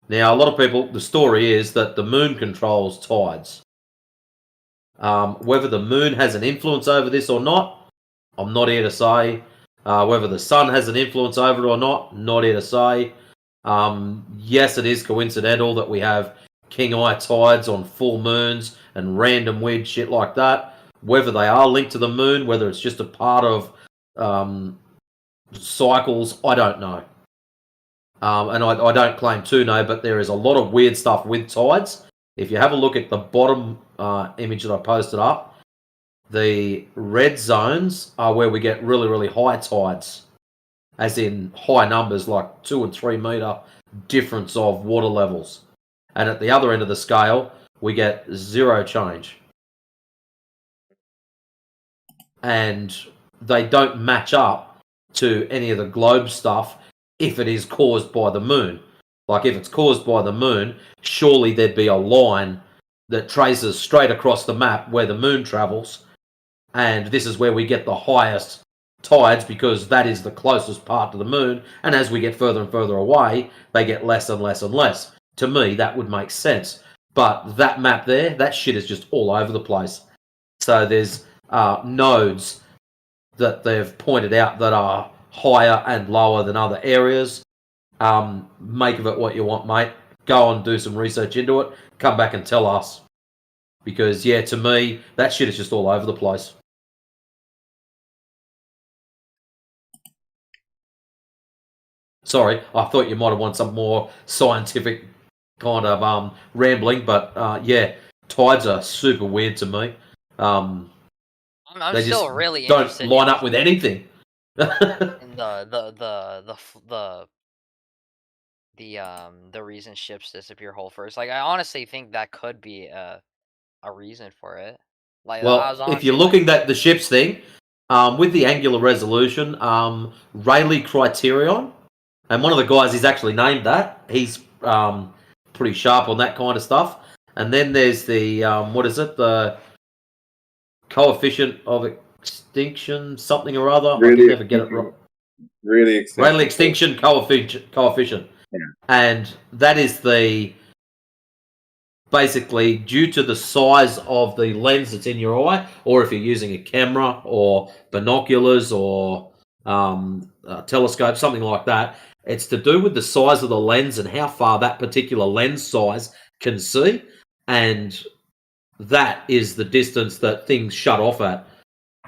Now, a lot of people, the story is that the moon controls tides. Whether the moon has an influence over this or not, I'm not here to say. Whether the sun has an influence over it or not here to say. Yes, it is coincidental that we have king eye tides on full moons and random weird shit like that. Whether they are linked to the moon, whether it's just a part of cycles, I don't know. And I don't claim to know, but there is a lot of weird stuff with tides. If you have a look at the bottom image that I posted up, the red zones are where we get really, really high tides, as in high numbers, like 2 and 3 meter difference of water levels. And at the other end of the scale, we get zero change. And they don't match up to any of the globe stuff if it is caused by the moon. Like if it's caused by the moon, surely there'd be a line that traces straight across the map where the moon travels, and this is where we get the highest tides because that is the closest part to the moon, and as we get further and further away, they get less and less and less. To me, that would make sense. But that map there, that shit is just all over the place. So there's nodes that they've pointed out that are higher and lower than other areas. Make of it what you want, mate. Go and do some research into it. Come back and tell us. Because, yeah, to me, that shit is just all over the place. Sorry, I thought you might have wanted some more scientific kind of rambling, but yeah, tides are super weird to me. I'm they still just really don't interested line in up with anything. in the reason ships disappear whole first. Like I honestly think that could be a reason for it. Like I was Well, if you're honestly looking at the ships thing, with the angular resolution, Rayleigh criterion, and one of the guys is actually named that. He's pretty sharp on that kind of stuff. And then there's the what is it? The coefficient of extinction, something or other. I can never get it right. Rayleigh extinction coefficient. Yeah. And that is the basically due to the size of the lens that's in your eye, or if you're using a camera or binoculars or a telescope, something like that. It's to do with the size of the lens and how far that particular lens size can see, and that is the distance that things shut off at.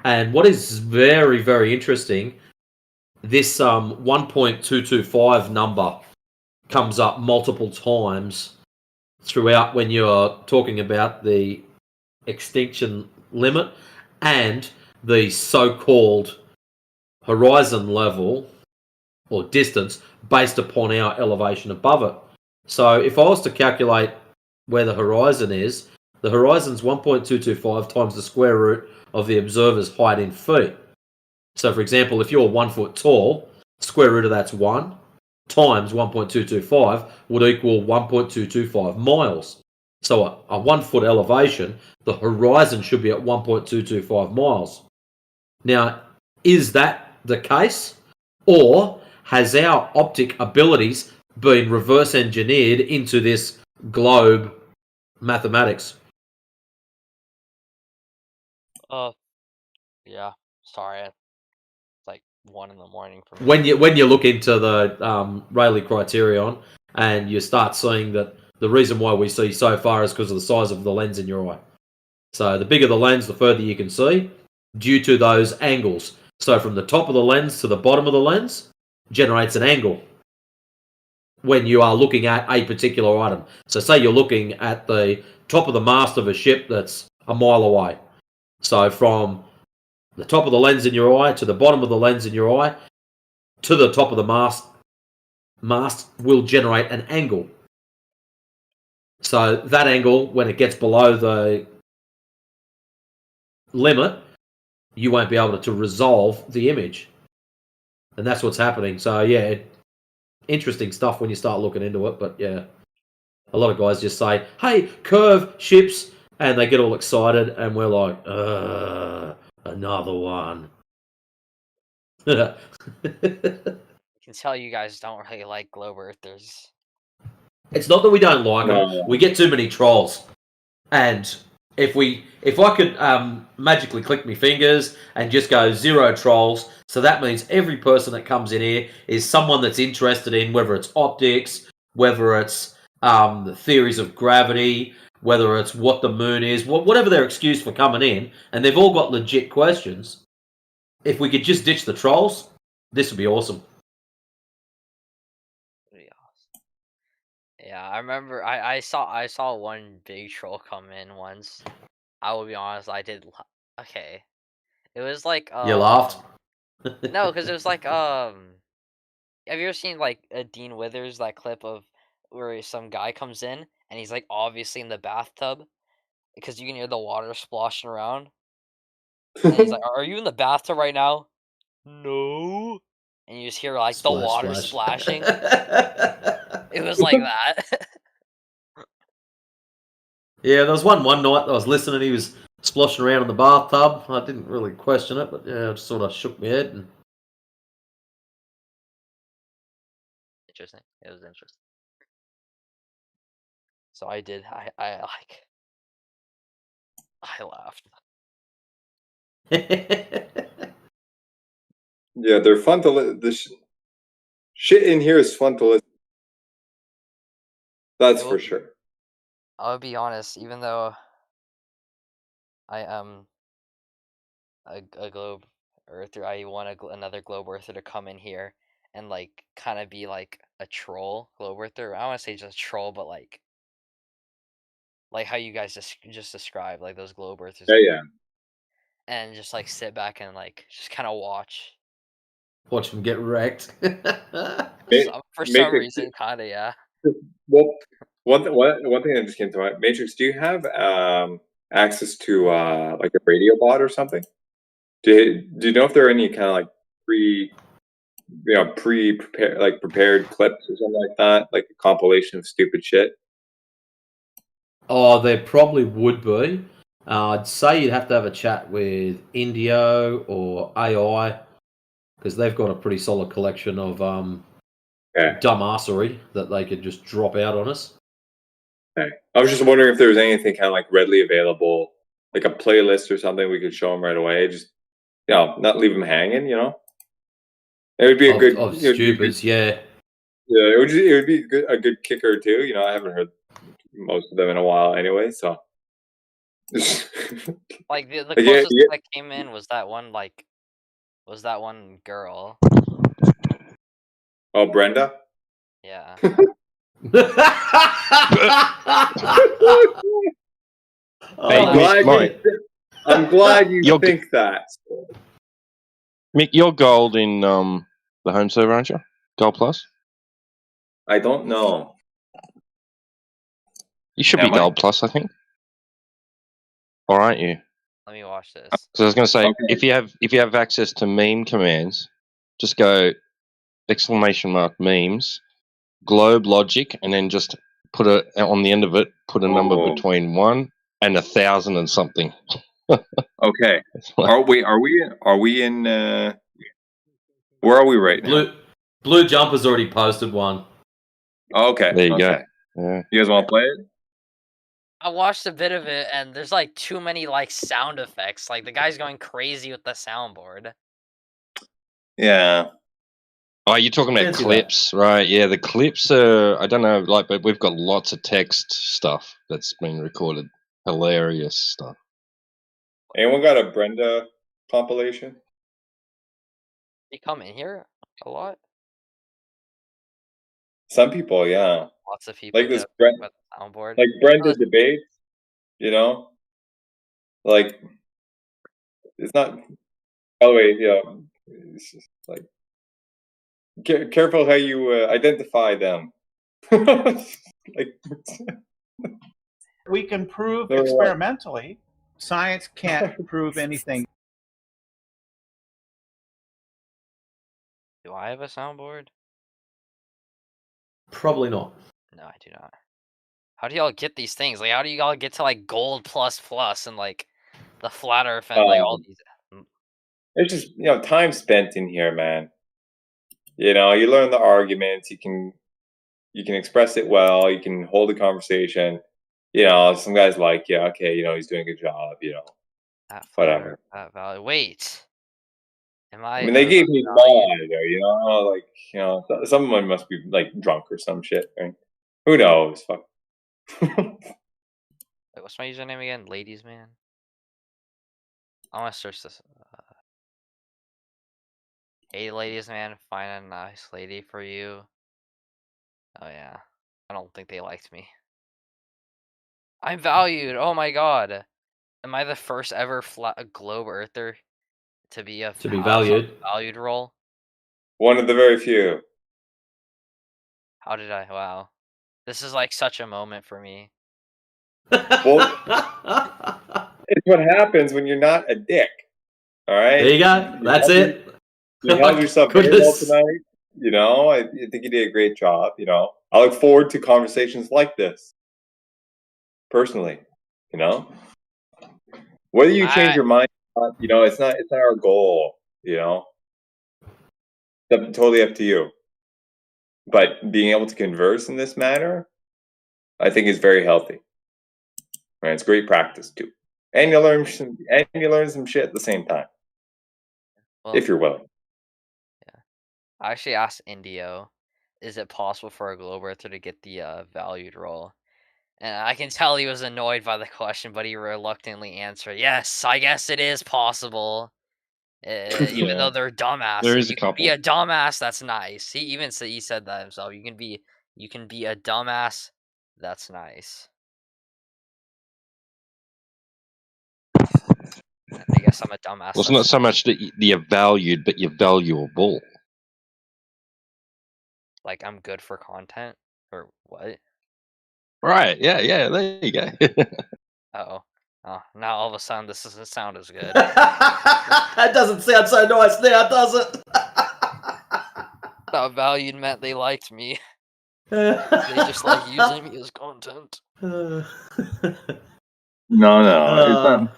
And what is very, very interesting, this 1.225 number comes up multiple times throughout when you're talking about the extinction limit and the so-called horizon level or distance based upon our elevation above it. So if I was to calculate where the horizon is, the horizon's 1.225 times the square root of the observer's height in feet. So for example, if you're 1 foot tall, square root of that's 1 times 1.225 would equal 1.225 miles. So a 1 foot elevation, the horizon should be at 1.225 miles. Now, is that the case? Or has our optic abilities been reverse engineered into this globe mathematics? Yeah. Sorry, it's like 1 in the morning for me. When you look into the Rayleigh criterion and you start seeing that the reason why we see so far is because of the size of the lens in your eye. So the bigger the lens, the further you can see due to those angles. So from the top of the lens to the bottom of the lens generates an angle when you are looking at a particular item. So say you're looking at the top of the mast of a ship that's a mile away. So from the top of the lens in your eye to the bottom of the lens in your eye to the top of the mast will generate an angle. So that angle, when it gets below the limit, you won't be able to resolve the image. And that's what's happening. So, yeah, interesting stuff when you start looking into it. But, yeah, a lot of guys just say, hey, curve, ships, and they get all excited, and we're like, another one. I can tell you guys don't really like globe earthers. It's not that we don't like them. No. We get too many trolls. And if I could magically click my fingers and just go 0 trolls, so that means every person that comes in here is someone that's interested in whether it's optics, whether it's the theories of gravity, whether it's what the moon is, whatever their excuse for coming in, and they've all got legit questions. If we could just ditch the trolls, this would be awesome. Yeah, I remember I saw one big troll come in once. I will be honest, I did. Okay, it was like You laughed? No, because it was like Have you ever seen like Dean Withers, that clip of where some guy comes in and he's like obviously in the bathtub because you can hear the water splashing around, and he's like, "Are you in the bathtub right now?" No. And you just hear like the Splash, water splash. splashing. It was like that. Yeah, there was one night that I was listening. He was splashing around in the bathtub. I didn't really question it, but yeah, I just sort of shook my head. And... Interesting. It was interesting. So I did. I laughed. Yeah, they're fun to listen. Shit in here is fun to listen. That's for sure. I'll be honest. Even though I am a globe earther, I want another globe earther to come in here and like kind of be like a troll globe earther. I don't want to say just troll, but like how you guys just described, like those globe earthers. Yeah. And just like sit back and like just kind of watch. Watch them get wrecked. For some reason, kind of, yeah. Well, one thing that just came to mind, Matrix, do you have access to like a radio bot or something? Do you know if there are any kind of like prepared clips or something like that, like a compilation of stupid shit? Oh, there probably would be. I'd say you'd have to have a chat with Indio or AI because they've got a pretty solid collection of dumbassery that they could just drop out on us. Okay. I was just wondering if there was anything kind of like readily available, like a playlist or something we could show them right away. Just not leave them hanging. It would be of stupids, yeah. Yeah, it would be a good kicker too. I haven't heard most of them in a while anyway, so. Like the closest that came in was that one girl. Oh, Brenda? Yeah. I'm glad you think that. Mick, you're gold in the home server, aren't you? Gold plus? I don't know. You should be gold plus, I think. Or aren't you? Let me watch this. So I was going to say, if you have access to meme commands, just go !memes, globe logic, and then just put on the end of it, put a number between 1 and 1,000 and something. Okay. Are we in? Where are we right now? Blue Jumper's already posted one. Okay. There you go. Yeah. You guys want to play it? I watched a bit of it, and there's like too many like sound effects. Like the guy's going crazy with the soundboard. Yeah. Oh, you're talking about clips, right? Yeah, the clips are, I don't know, but we've got lots of text stuff that's been recorded. Hilarious stuff. Anyone got a Brenda compilation? He come in here a lot? Some people, yeah. Lots of people like this soundboard. Like Brenda debates, like it's not. By the way, it's just like careful how you identify them. We can prove experimentally. Science can't prove anything. Do I have a soundboard? Probably not. No, I do not. How do y'all get these things? Like, how do y'all get to like gold plus and like the flat Earth and like all these? It's just time spent in here, man. You learn the arguments. You can express it well. You can hold a conversation. Some guys like, yeah, okay, he's doing a good job. That Whatever. That value. Wait, am I mean, they gave me mod, like, someone must be like drunk or some shit. Right? Who knows? Fuck. Wait, what's my username again? Ladies man. I want to search this. Hey, ladies man, find a nice lady for you. Oh yeah, I don't think they liked me. I'm valued. Oh my god, am I the first ever flat globe earther to be valued? Valued role? One of the very few. How did I? Wow, this is like such a moment for me. Well, it's what happens when you're not a dick. All right. There you go. That's it. You held yourself very well tonight. I think you did a great job. I look forward to conversations like this. Personally, whether you change your mind, or not, it's not our goal. That's totally up to you. But being able to converse in this manner, I think, is very healthy. Right? It's great practice too, and you learn some shit at the same time, if you're willing. I actually asked Indio, is it possible for a globe earther to get the valued role? And I can tell he was annoyed by the question, but he reluctantly answered, yes, I guess it is possible. Even though they're dumbasses. There is a You can be couple. a dumbass, that's nice. He even said that himself. You can be a dumbass, that's nice. I guess I'm a dumbass. Well, it's not so much that you're valued, but you're valuable. Like I'm good for content? Or what? Right, yeah, there you go. Oh, now all of a sudden this doesn't sound as good. That doesn't sound so nice now, does it? Not valued meant they liked me. They just like using me as content. No. It's not.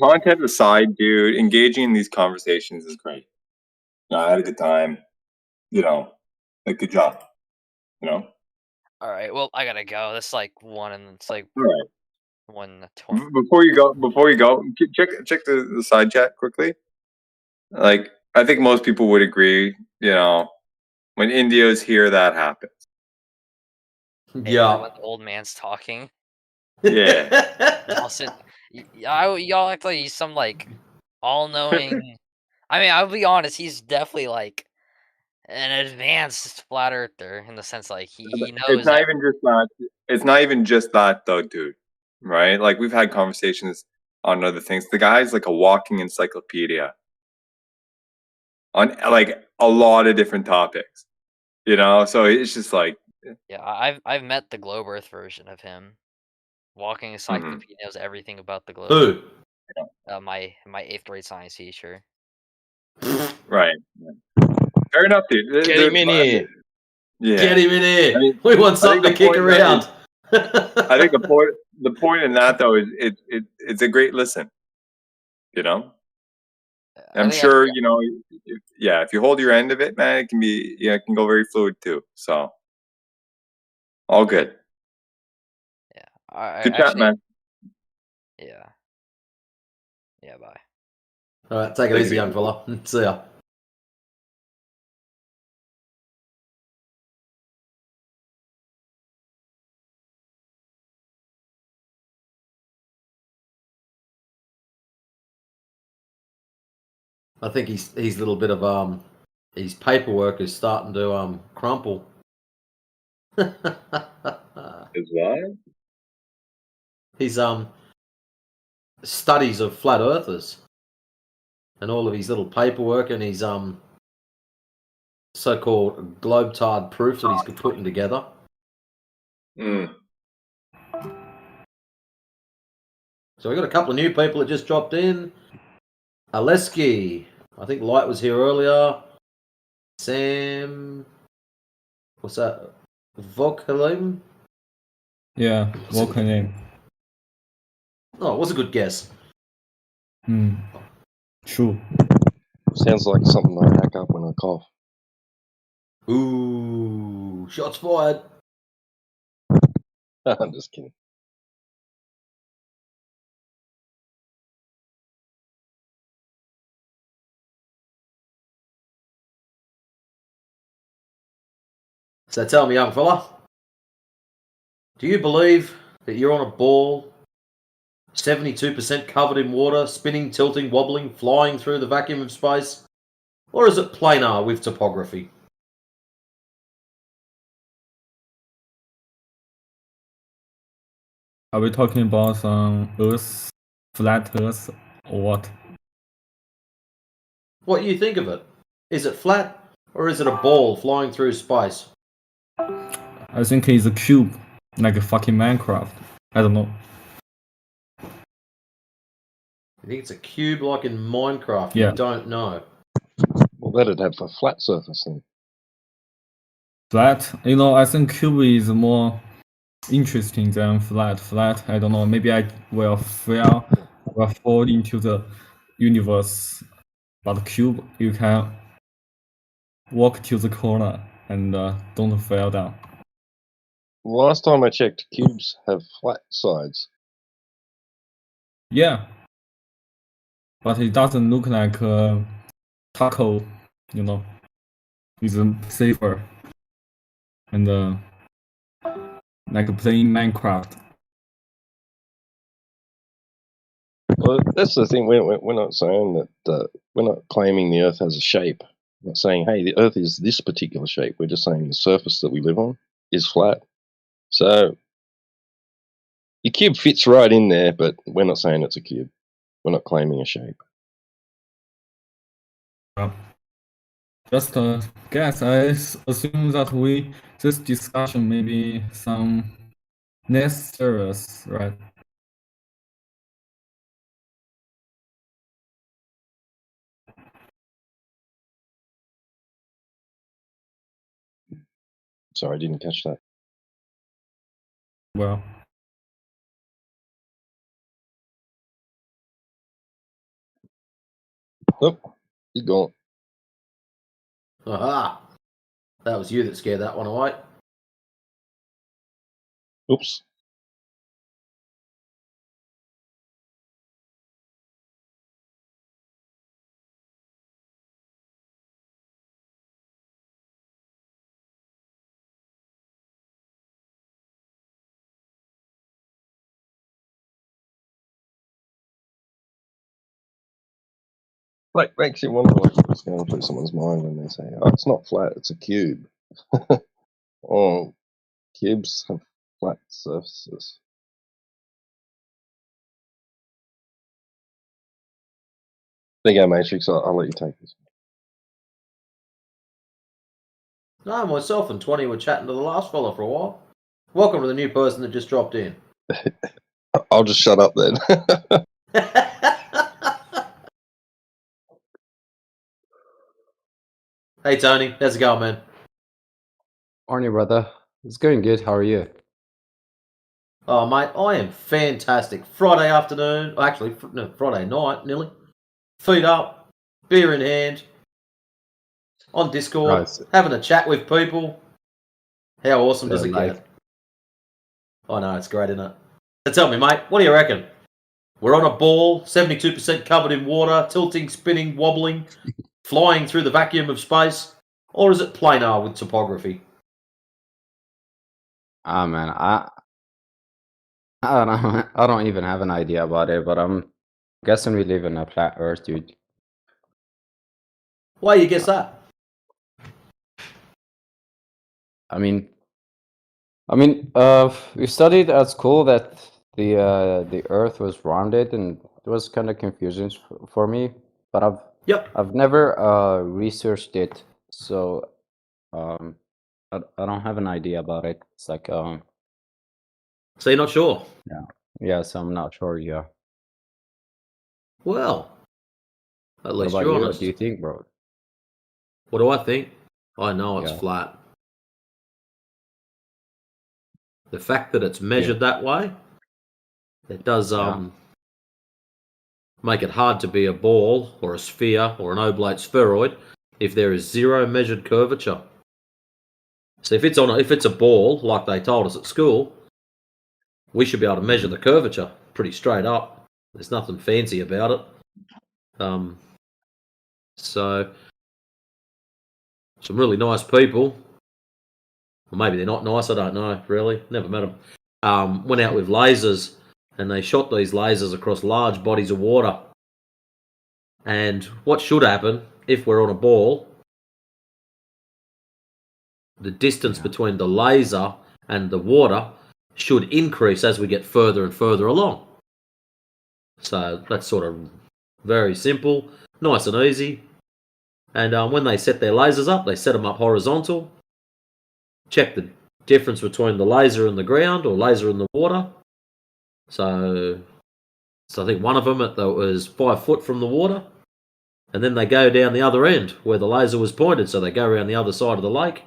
Content aside, dude, engaging in these conversations is great. I had a good time. Like, good job. All right, well, I gotta go. That's like 1 and it's like All right. 1:20. Before you go, check the side chat quickly. Like, I think most people would agree. When India's here, that happens. Yeah. When the old man's talking. Yeah. Y'all act like he's some like all-knowing. I mean, I'll be honest. He's definitely like an advanced flat earther in the sense like he knows. It's not even just that. It's not even just that, though, dude. Right? Like, we've had conversations on other things. The guy's like a walking encyclopedia on like a lot of different topics. So it's just like. Yeah, I've met the Globe Earth version of him. Walking encyclopedia knows everything about the globe. Who? My 8th grade science teacher. Right. Fair enough, dude. Get him in here. Yeah. Get him in here. We want something to kick around. I think the point in that though is it's a great listen. I'm sure if you hold your end of it, man, it can be it can go very fluid too. So all good. Yeah. Good chat, man. Yeah. Yeah. Bye. All right, take it easy, young fella. See ya. I think his little bit of his paperwork is starting to crumple. Is what? His studies of flat earthers and all of his little paperwork and his so-called globetard proof that he's been putting together. So we got a couple of new people that just dropped in. Aleski, I think Light was here earlier. Sam. What's that? Vokalim? Yeah, Vokalim. Oh, it was a good guess. True. Sounds like something I hack up when I cough. Ooh, shots fired. I'm just kidding. So tell me, young fella, do you believe that you're on a ball, 72% covered in water, spinning, tilting, wobbling, flying through the vacuum of space? Or is it planar with topography? Are we talking about Earth, flat Earth, or what? What do you think of it? Is it flat, or is it a ball flying through space? I think it's a cube, like a fucking Minecraft. I don't know. You think it's a cube like in Minecraft? Yeah. You don't know. Well, that'd have a flat surface then. Flat, I think cube is more interesting than flat. Flat, I don't know. Maybe I will fall into the universe. But cube, you can walk to the corner and don't fall down. Last time I checked, cubes have flat sides. Yeah, but it doesn't look like a taco. It's safer and like playing Minecraft. Well, that's the thing. We're not saying that we're not claiming the Earth has a shape. We're not saying, hey, the Earth is this particular shape. We're just saying the surface that we live on is flat. So your cube fits right in there, but we're not saying it's a cube. We're not claiming a shape. Just guess. I assume that this discussion may be some next service, right? Sorry, I didn't catch that. Well, oh, he's gone. Aha! That was you that scared that one away. Oops. Right, makes you wonder what's going through someone's mind when they say, "Oh, it's not flat; it's a cube." Oh, cubes have flat surfaces. There you go, Matrix. I'll let you take this. No, myself and 20 were chatting to the last fella for a while. Welcome to the new person that just dropped in. I'll just shut up then. Hey, Tony. How's it going, man? Morning, brother. It's going good. How are you? Oh, mate, I am fantastic. Friday afternoon, actually, no, Friday night, nearly. Feet up, beer in hand, on Discord, Nice. having a chat with people. How awesome does it Like, get? I know, it's great, isn't it? So tell me, mate, what do you reckon? We're on a ball, 72% covered in water, tilting, spinning, wobbling, flying through the vacuum of space, or is it planar with topography? man, I don't even have an idea about it, but I'm guessing we live in a flat Earth, dude. Why you guess that? I mean, we studied at school that the Earth was rounded, and it was kind of confusing for me. But I've never researched it, so I don't have an idea about it. It's like So you're not sure? yeah, so I'm not sure. Yeah. Well, at What least about you're you? honest. What do you think, bro? What do I think? I know it's Yeah. flat. The fact that it's measured that way, it does make it hard to be a ball or a sphere or an oblate spheroid if there is zero measured curvature. So if it's a ball like they told us at school, we should be able to measure the curvature pretty straight up. There's nothing fancy about it. So some really nice people, or maybe they're not nice. I don't know. Really, never met them. Went out with lasers, and they shot these lasers across large bodies of water. And what should happen if we're on a ball? The distance between the laser and the water should increase as we get further and further along. So that's sort of very simple, nice and easy. And when they set their lasers up, they set them up horizontal. Check the difference between the laser and the ground or laser and the water. So I think one of them was 5 foot from the water. And then they go down the other end where the laser was pointed. So they go around the other side of the lake.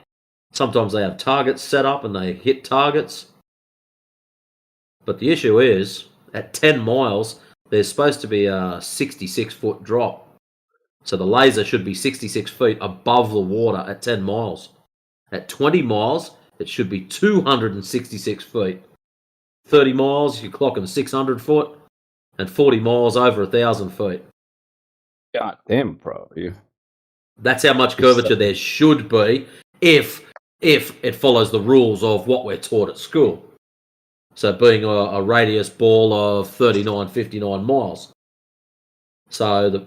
Sometimes they have targets set up and they hit targets. But the issue is, at 10 miles, there's supposed to be a 66-foot drop. So the laser should be 66 feet above the water at 10 miles. At 20 miles, it should be 266 feet. 30 miles, you're clocking 600 foot. And 40 miles, over 1,000 feet. God damn, bro. That's how much curvature there should be if it follows the rules of what we're taught at school. So being a radius ball of 39, 59 miles. So the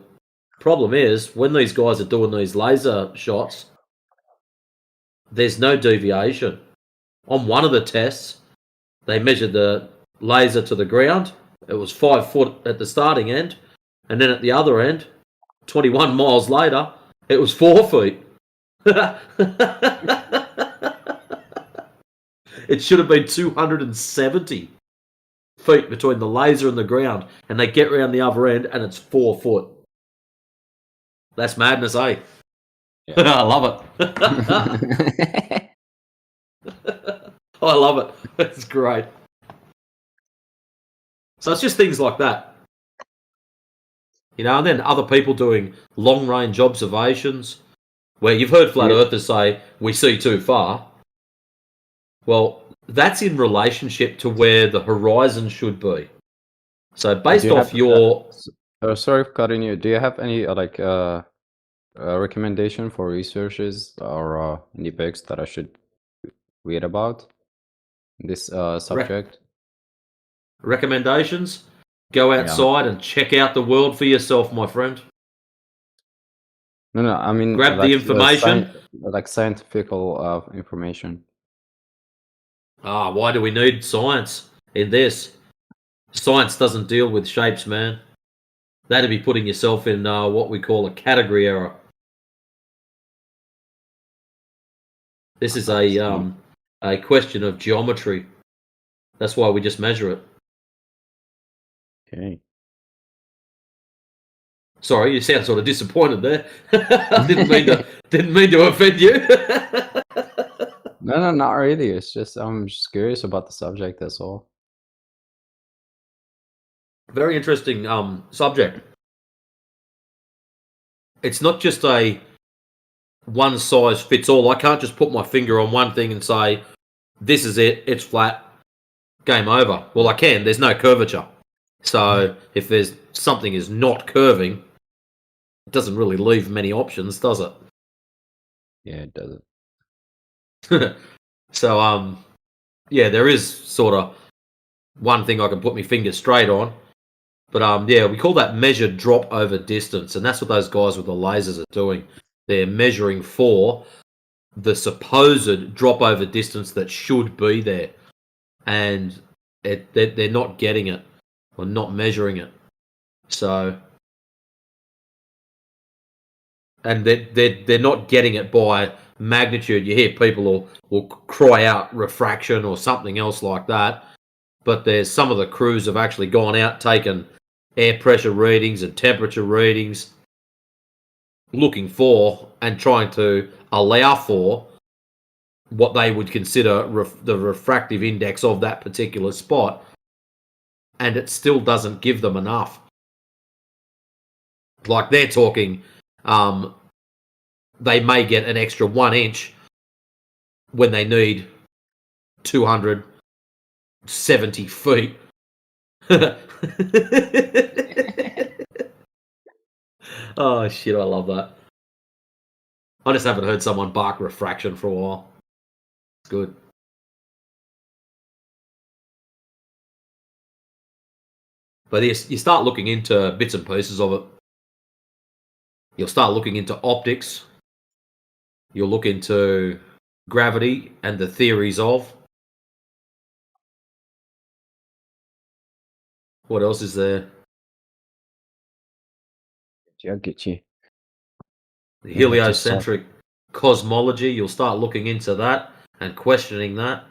problem is, when these guys are doing these laser shots, there's no deviation. On one of the tests, they measured the laser to the ground. It was 5 foot at the starting end. And then at the other end, 21 miles later, it was 4 feet. It should have been 270 feet between the laser and the ground. And they get around the other end and it's 4 foot. That's madness, eh? Yeah. I love it. I love it. It's great. So it's just things like that. You know, and then other people doing long-range observations where you've heard flat earthers say, we see too far. Well, that's in relationship to where the horizon should be. So based off your... sorry for cutting you. Do you have any recommendation for researches or any books that I should read about this subject? Recommendations? Go outside and check out the world for yourself, my friend. No, I mean grab the information. Like scientific information. Why do we need science in this? Science doesn't deal with shapes, man. That'd be putting yourself in what we call a category error. This is a question of geometry. That's why we just measure it. Okay. Sorry, you sound sort of disappointed there. I didn't mean to offend you. No, not really. It's just I'm just curious about the subject. That's all. Very interesting subject. It's not just a one size fits all. I can't just put my finger on one thing and say, this is it, it's flat, game over. Well, I can. There's no curvature. So if there's something is not curving, it doesn't really leave many options, does it? Yeah, it doesn't. So, yeah, there is sort of one thing I can put my finger straight on. But, yeah, we call that measured drop over distance. And that's what those guys with the lasers are doing. They're measuring for the supposed drop over distance that should be there. And they're not getting it or not measuring it. So, and they're not getting it by magnitude. You hear people will cry out refraction or something else like that. But there's some of the crews have actually gone out, taken air pressure readings and temperature readings. looking for and trying to allow for what they would consider the refractive index of that particular spot, and it still doesn't give them enough. Like they're talking, they may get an extra 1 inch when they need 270 feet. Oh shit, I love that. I just haven't heard someone bark refraction for a while. It's good. But you start looking into bits and pieces of it. You'll start looking into optics. You'll look into gravity and the theories of. What else is there? Yeah, I get you. The Yeah, just heliocentric cosmology. You'll start looking into that and questioning that.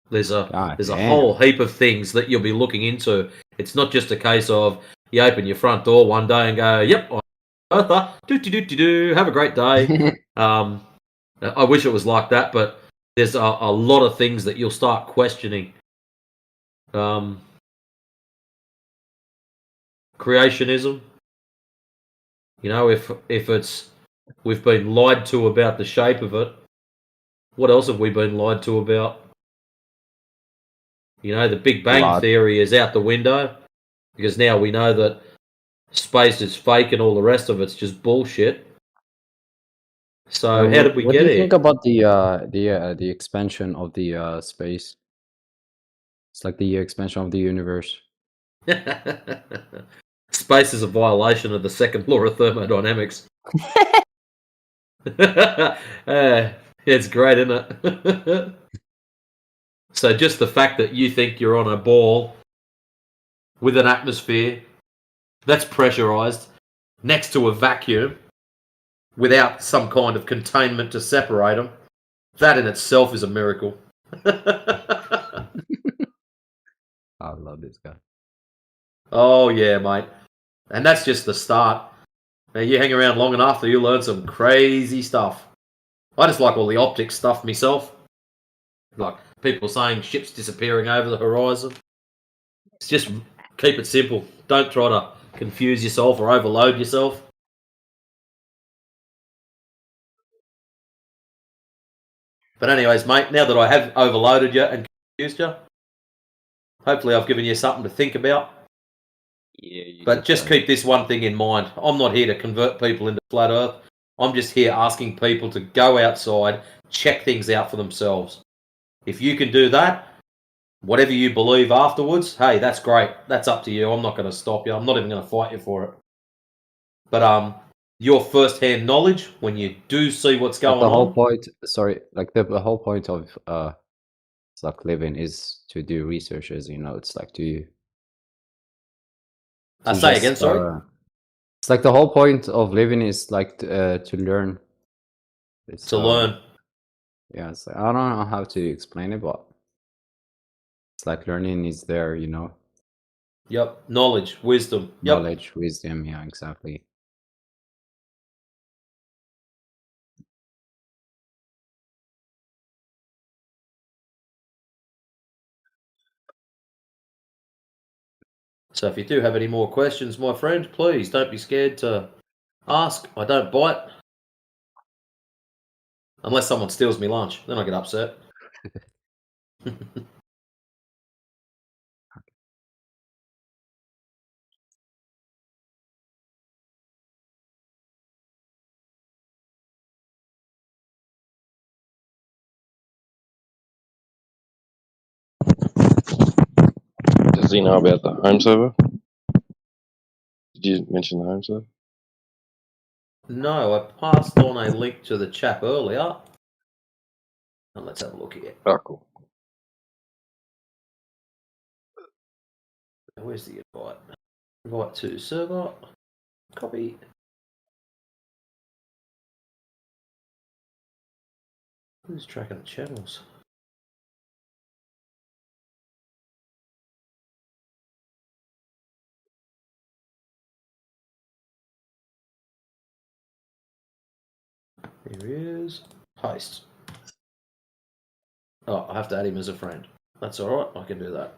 There's a damn. whole heap of things that you'll be looking into. It's not just a case of you open your front door one day and go, "Yep, I'm Earther. Do. Have a great day." I wish it was like that, but there's a lot of things that you'll start questioning. Creationism. You know, if it's we've been lied to about the shape of it, what else have we been lied to about? You know, the Big Bang Theory is out the window because now we know that space is fake and all the rest of it's just bullshit. So how did we what get do you here? think about the expansion of the space? It's like the expansion of the universe. Space is a violation of the second law of thermodynamics. It's great, isn't it? So just the fact that you think you're on a ball with an atmosphere that's pressurized next to a vacuum without some kind of containment to separate them, that in itself is a miracle. I love this guy. Oh yeah, mate. And that's just the start. Now you hang around long enough that you learn some crazy stuff. I just like all the optics stuff myself. Like people saying ships disappearing over the horizon. It's just keep it simple. Don't try to confuse yourself or overload yourself. But anyways, mate, now that I have overloaded you and confused you, hopefully I've given you something to think about. Yeah, you But did just that. keep this one thing in mind. I'm not here to convert people into flat earth. I'm just here asking people to go outside, check things out for themselves. If you can do that, whatever you believe afterwards, hey, that's great. That's up to you. I'm not going to stop you. I'm not even going to fight you for it. But your first-hand knowledge, when you do see what's Like going the whole on, point, sorry, like the whole point of it's like living is to do researches, you know, it's like to say again, just sorry? it's like the whole point of living is like to learn. It's To learn. yeah, it's like, I don't know how to explain it, but it's like learning is there, you know. Yep, knowledge, wisdom. Yep. Knowledge, wisdom, yeah, exactly. So if you do have any more questions, my friend, please don't be scared to ask. I don't bite. Unless someone steals me lunch. Then I get upset. Does he know about the home server? Did you mention the home server? No, I passed on a link to the chap earlier. And let's have a look here. Oh, cool. Where's the invite? Invite to server. Copy. Who's tracking the channels? Here he is. Paste. Oh, I have to add him as a friend. That's all right. I can do that.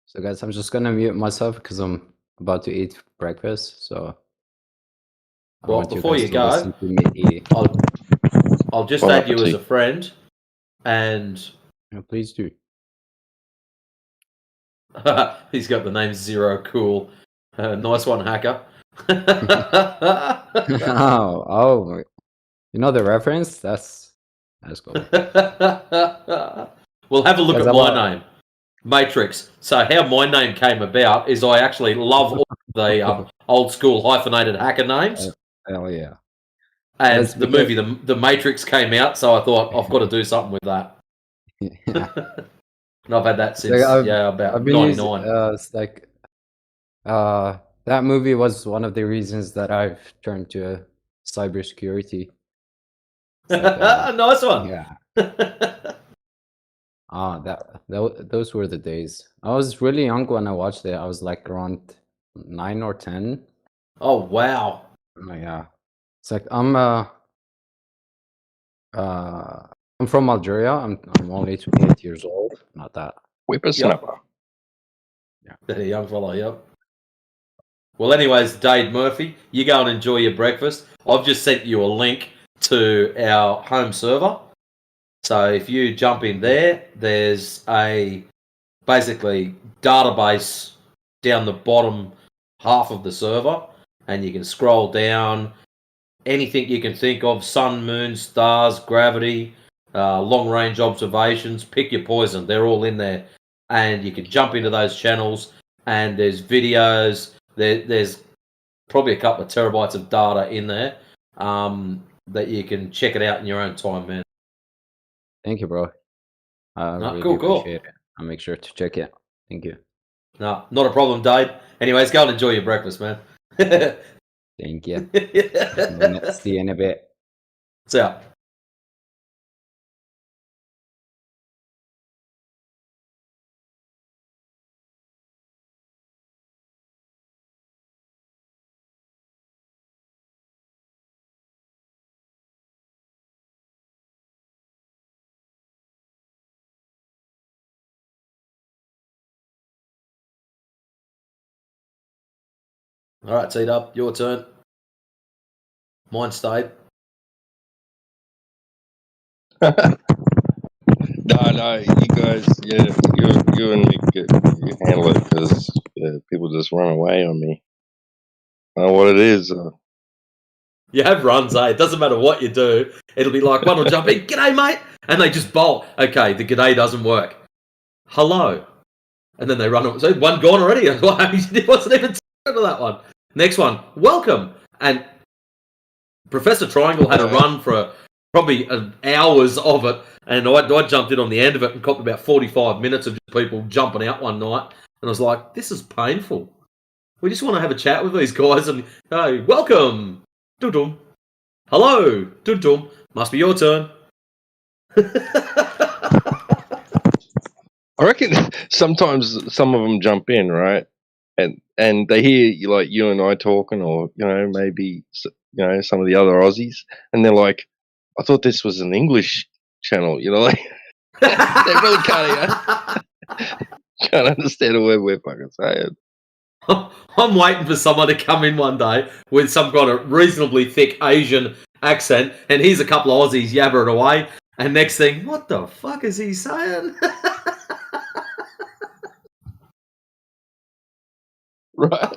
So guys, I'm just gonna mute myself because I'm about to eat breakfast. So I Well, want you before guys you to go, listen to me eat. I'll just Bon add you as appetit. a friend, and Yeah, please do. he's got the name Zero Cool. Nice one, hacker. oh, you know the reference? That's cool. Well, have a look Guys, at my name, Matrix. So how my name came about is I actually love all the old school hyphenated hacker names. Hell yeah. And That's the because movie, the Matrix, came out, so I thought I've got to do something with that. yeah. And I've had that It's like since about I've been using '99. it's like that movie was one of the reasons that I've turned to cybersecurity. It's like Nice one. yeah. Those were the days. I was really young when I watched it. I was like around 9 or 10. Oh wow. Oh, yeah. It's like I'm from Algeria. I'm only 28 years old. Not that. Whippersnapper. Yeah. Young fella, yep. Well, anyways, Dade Murphy, you go and enjoy your breakfast. I've just sent you a link to our home server. So if you jump in there, there's a basically database down the bottom half of the server, and you can scroll down anything you can think of: sun, moon, stars, gravity, long range observations. Pick your poison, they're all in there, and you can jump into those channels, and there's videos, there's probably a couple of terabytes of data in there, that you can check it out in your own time, man. Thank you, bro. I No, really cool. appreciate it. I'll make sure to check it. Thank you. No, not a problem, Dave. Anyways, go and enjoy your breakfast, man. Thank you. See you in a bit. See ya. All right, T-Dub, your turn. Mine stayed. No, you guys, you and Mick, you handle it because people just run away on me. I don't know what it is. You have runs, eh? It doesn't matter what you do. It'll be like one will jump in, g'day, mate, and they just bolt. Okay, the g'day doesn't work. Hello. And then they run up. So one gone already. He wasn't even talking to that one. Next one, welcome. And Professor Triangle had a run for probably hours of it, and I jumped in on the end of it and copped about 45 minutes of just people jumping out one night, and I was like, this is painful. We just want to have a chat with these guys, and hey, welcome, dum-dum. Hello, dum-dum. Must be your turn. I reckon sometimes some of them jump in, right, and they hear you and I talking, or maybe some of the other Aussies, and they're like, "I thought this was an English channel," like they really can't understand a word we're fucking saying. I'm waiting for someone to come in one day with some kind of reasonably thick Asian accent, and here's a couple of Aussies yabbering away, and next thing, what the fuck is he saying? Right.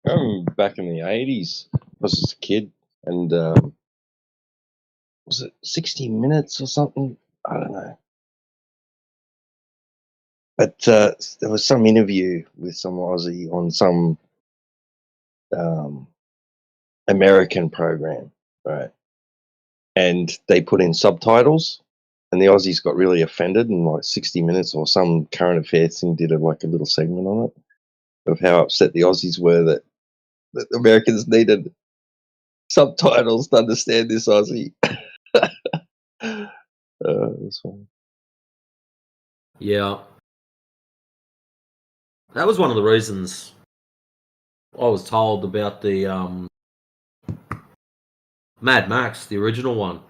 I remember back in the 80s, I was just a kid, and was it 60 Minutes or something? I don't know. But there was some interview with some Aussie on some American program, right? And they put in subtitles, and the Aussies got really offended, and like 60 Minutes or some current affairs thing did a little segment on it of how upset the Aussies were that the Americans needed subtitles to understand this Aussie. That's funny. Yeah. That was one of the reasons I was told about the Mad Max, the original one.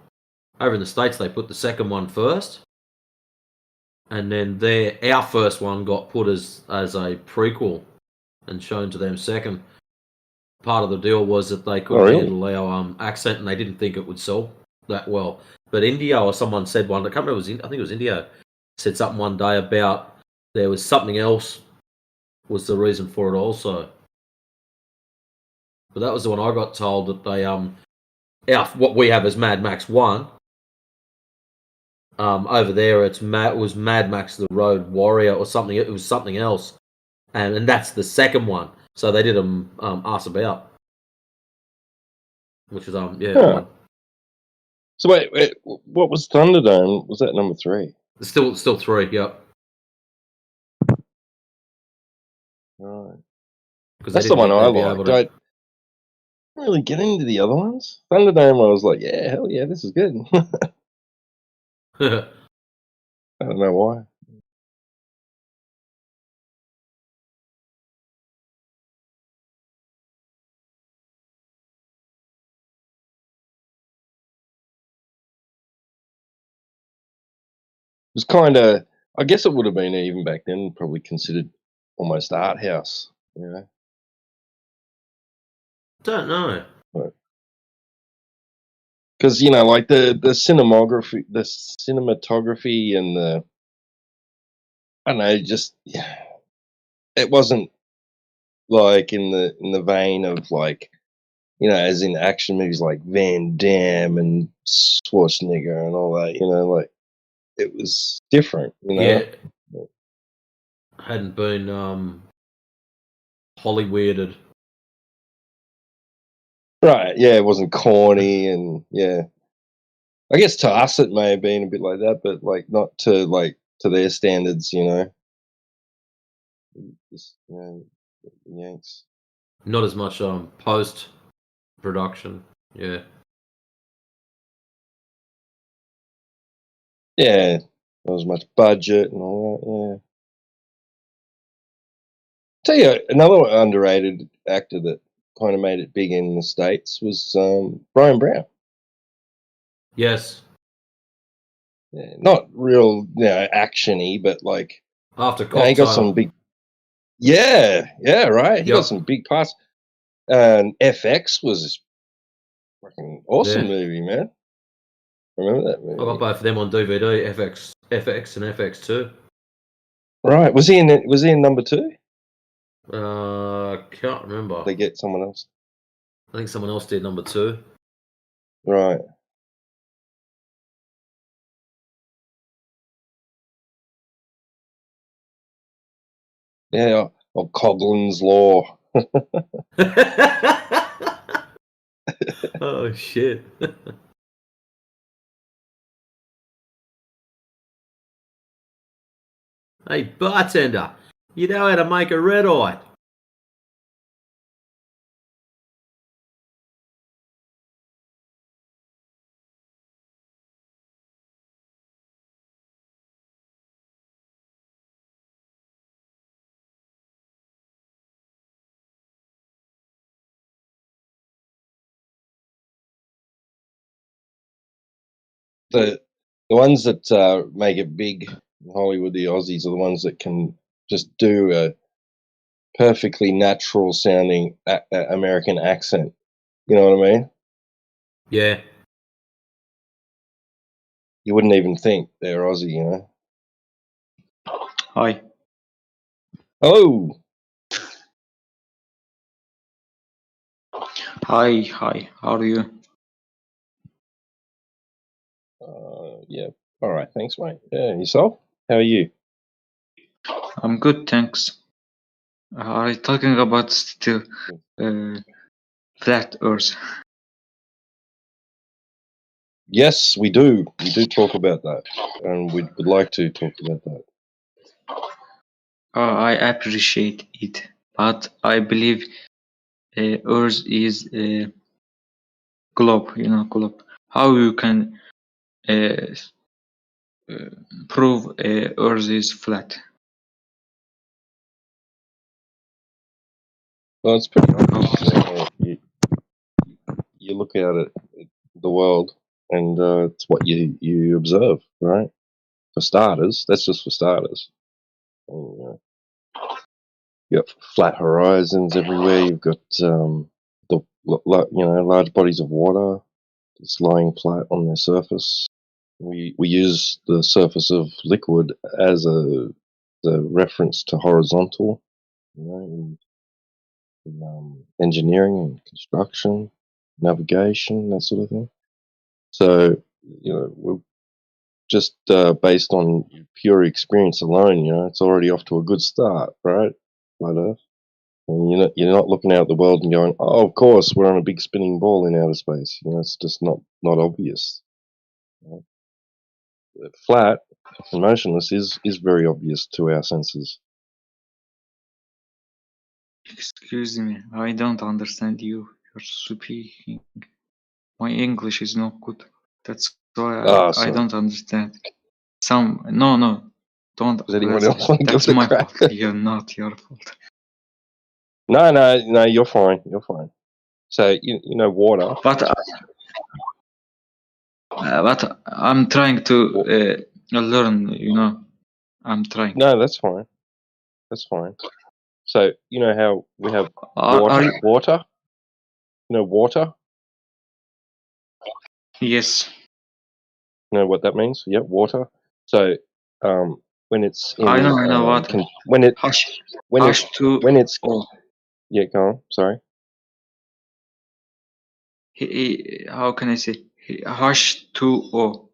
Over in the States, they put the second one first. And then our first one got put as a prequel and shown to them second. Part of the deal was that they couldn't really? handle our accent, and they didn't think it would sell that well. But India, or someone said one, I can't remember, I think it was India, said something one day about there was something else was the reason for it also. But that was the one I got told that they what we have as Mad Max 1. Over there, it was Mad Max the Road Warrior or something. It was something else, and that's the second one. So they did ask about, which is yeah. Huh. So wait, what was Thunderdome? Was that number 3? Still 3. Yep. Right. Because that's the one I liked. I didn't really get into the other ones. Thunderdome, I was like, yeah, hell yeah, this is good. I don't know why. It was kind of, I guess it would have been even back then probably considered almost art house, you know. Don't know. Because like the cinematography, and the, I don't know, just it wasn't like in the vein of like, as in action movies like Van Damme and Schwarzenegger and all that, like it was different, Yeah. Hadn't been Hollywooded. Right, yeah, it wasn't corny, and yeah. I guess to us it may have been a bit like that, but like not to their standards, Just, Yanks. Not as much post production. Yeah. Yeah, not as much budget and all that. Yeah. Tell you another underrated actor that kind of made it big in the States was Brian Brown. Yes. Yeah, not real, action-y, but like After he got some Cocktail. big. Yeah, right. He got some big parts. And FX was a fucking awesome movie, man. Remember that movie? I got both of them on DVD. FX and FX2. Right. Was he in number 2? Can't remember. They get someone else. I think someone else did number 2. Right. Yeah, or Coughlin's Law. Oh shit. Hey bartender, you know how to make a red eye? The ones that make it big in Hollywood, the Aussies, are the ones that can just do a perfectly natural sounding American accent. You know what I mean? Yeah. You wouldn't even think they're Aussie, Hi. Hello. Hi, how are you? Yeah. All right. Thanks, mate. Yeah. Yourself? How are you? I'm good, thanks. Are you talking about still flat Earth? Yes, we do. We do talk about that, and we would like to talk about that. I appreciate it, but I believe Earth is a globe. You know, globe. How you can uh, prove Earth is flat? Well, it's pretty obvious. You look out at the world, and it's what you observe, right? For starters, that's just for starters. And, you got flat horizons everywhere. You've got large bodies of water just lying flat on their surface. We use the surface of liquid as a reference to horizontal, in engineering and construction, navigation, that sort of thing. So, we're just based on pure experience alone, it's already off to a good start, right? Flat Earth. And you're not looking out at the world and going, oh, of course, we're on a big spinning ball in outer space. It's just not obvious. Flat and motionless is very obvious to our senses. Excuse me, I don't understand you. You're speaking. My English is not good. That's why I don't understand. No, don't. Does anyone else want to give That's it a my crack? fault. You're not your fault. No, you're fine. You're fine. So water. But I'm trying to learn. I'm trying. No, that's fine. That's fine. So how we have Are you- water. Water. Yes. You know what that means? Yep, water. So when it's in, I know what. when it Hush. when Hush it to. when it's Oh. yeah, go on. Sorry. How can I say? H2O.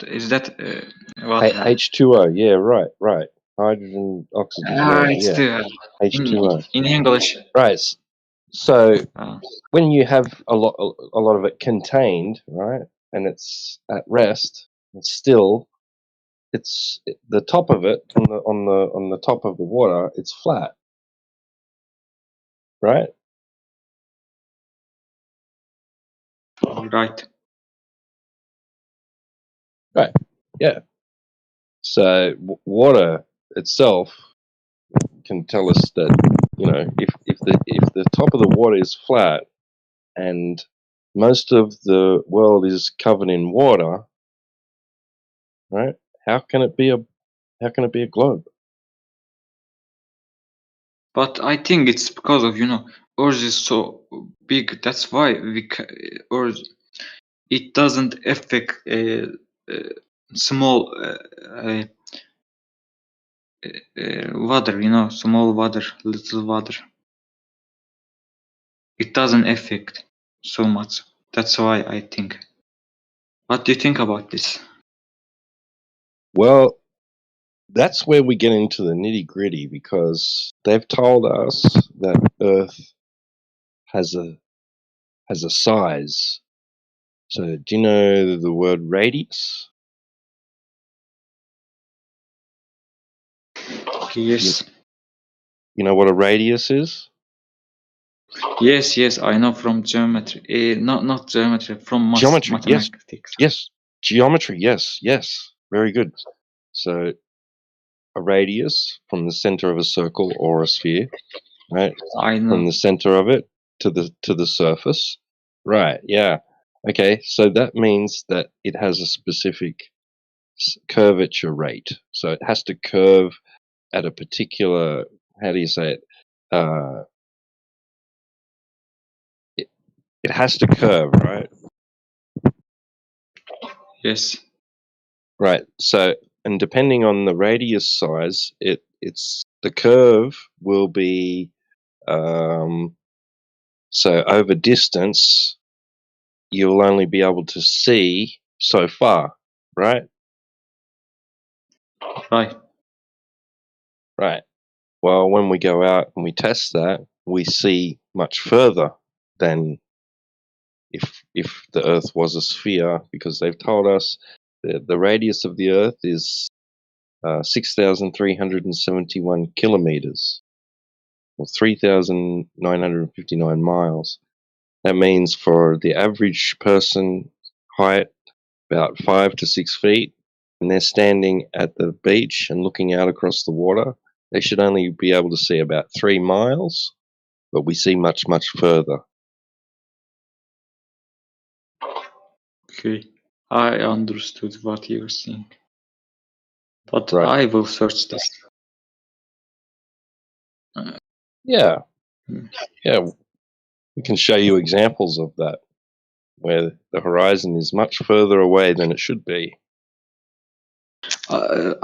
Is that what? H2O. Yeah, right. Hydrogen, oxygen. It's Yeah. H2O. in English. Right. So when you have a lot of it contained, right, and it's at rest, it's still, the top of it on the top of the water, it's flat, right? Right. Right. Yeah. So water itself can tell us that if the top of the water is flat and most of the world is covered in water, right? How can it be a globe? But I think it's because of Earth is so big. That's why Earth it doesn't affect small water. Small water, little water. It doesn't affect so much. That's why I think. What do you think about this? Well, that's where we get into the nitty gritty, because they've told us that Earth has a size. So, do you know the word radius? Yes. You know what a radius is? Yes, I know from geometry. Not geometry, from Geometry. Yes. mathematics. Yes. Geometry. Yes. Very good. So, a radius from the center of a circle or a sphere, right? I know. From the center of it to the surface. Right. Yeah. Okay. So that means that it has a specific curvature rate. So it has to curve at a particular, how do you say it? It has to curve, right? Yes. Right. So, and depending on the radius size, it's the curve will be So over distance, you'll only be able to see so far, right? Right. Right. Well, when we go out and we test that, we see much further than if the Earth was a sphere, because they've told us that the radius of the Earth is 6,371 kilometers, or 3,959 miles. That means for the average person, height about 5 to 6 feet, and they're standing at the beach and looking out across the water, they should only be able to see about 3 miles, but we see much, much further. Okay, I understood what you're saying, but Right. I will search this. Yeah. Yeah. We can show you examples of that, where the horizon is much further away than it should be. I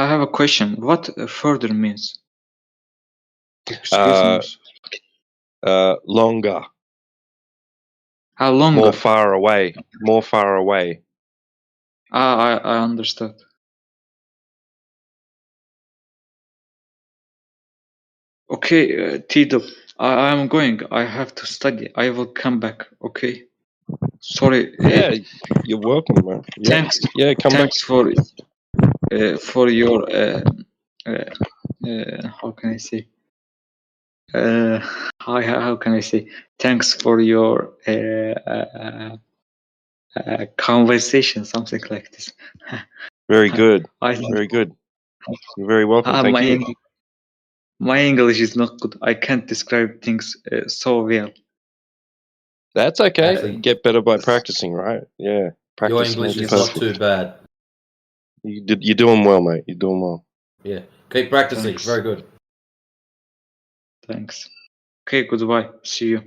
have a question. What further means? Excuse me. Longer. How longer? More far away. More far away. I understood. Okay, Tito, I'm going. I have to study. I will come back. Okay. Sorry. Yeah, you're welcome, man. Yeah. Thanks. Yeah, come back. Thanks for your how can I say? How can I say? Thanks for your conversation, something like this. Very good. I think Very good. You're very welcome. Thank you. My English is not good. I can't describe things so well. That's okay. Actually, You get better by practicing, right? Yeah. Practice your English makes is not perfect. too bad. You're doing well, mate. You're doing well. Yeah, keep practicing. Thanks. Very good. Thanks. Okay, goodbye. See you.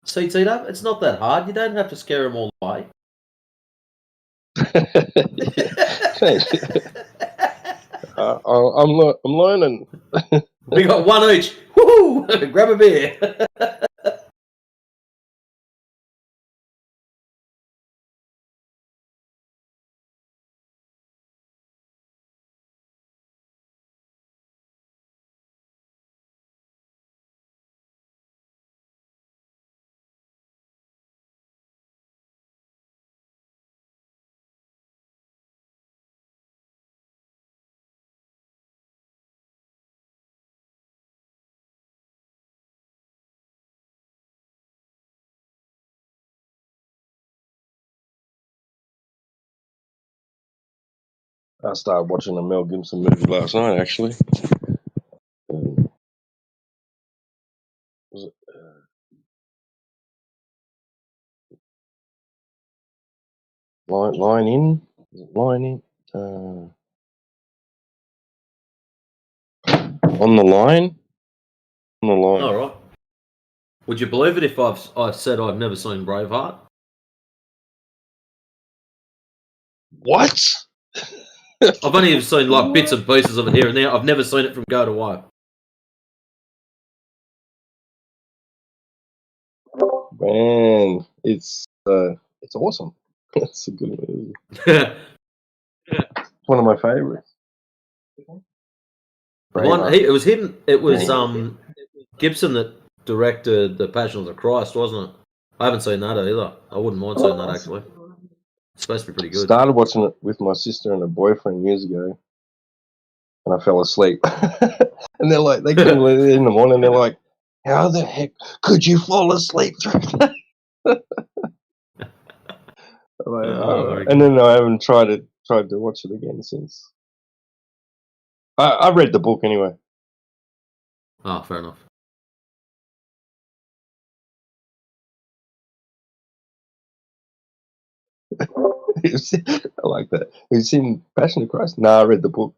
See, Tito, it's not that hard. You don't have to scare them all away. Thanks. I'm learning. We got one each. Woohoo! Grab a beer. I started watching a Mel Gibson movie last night, actually. Was it, Line In? Is it Line In? On the Line? On the Line. All right. Would you believe it if I've said I've never seen Braveheart? What? I've only ever seen like bits and pieces of it here and there. I've never seen it from go to wire. Man, it's awesome. It's a good movie. One of my favorites. It was him. It was Gibson that directed The Passion of the Christ, wasn't it? I haven't seen that either. I wouldn't mind seeing that actually. It's supposed to be pretty good. Started watching it with my sister and her boyfriend years ago, and I fell asleep. And they came in the morning. They're like, "How the heck could you fall asleep through that?" And then I haven't tried to watch it again since. I read the book anyway. Oh, fair enough. I like that. Have you seen Passion of Christ? No, I read the book.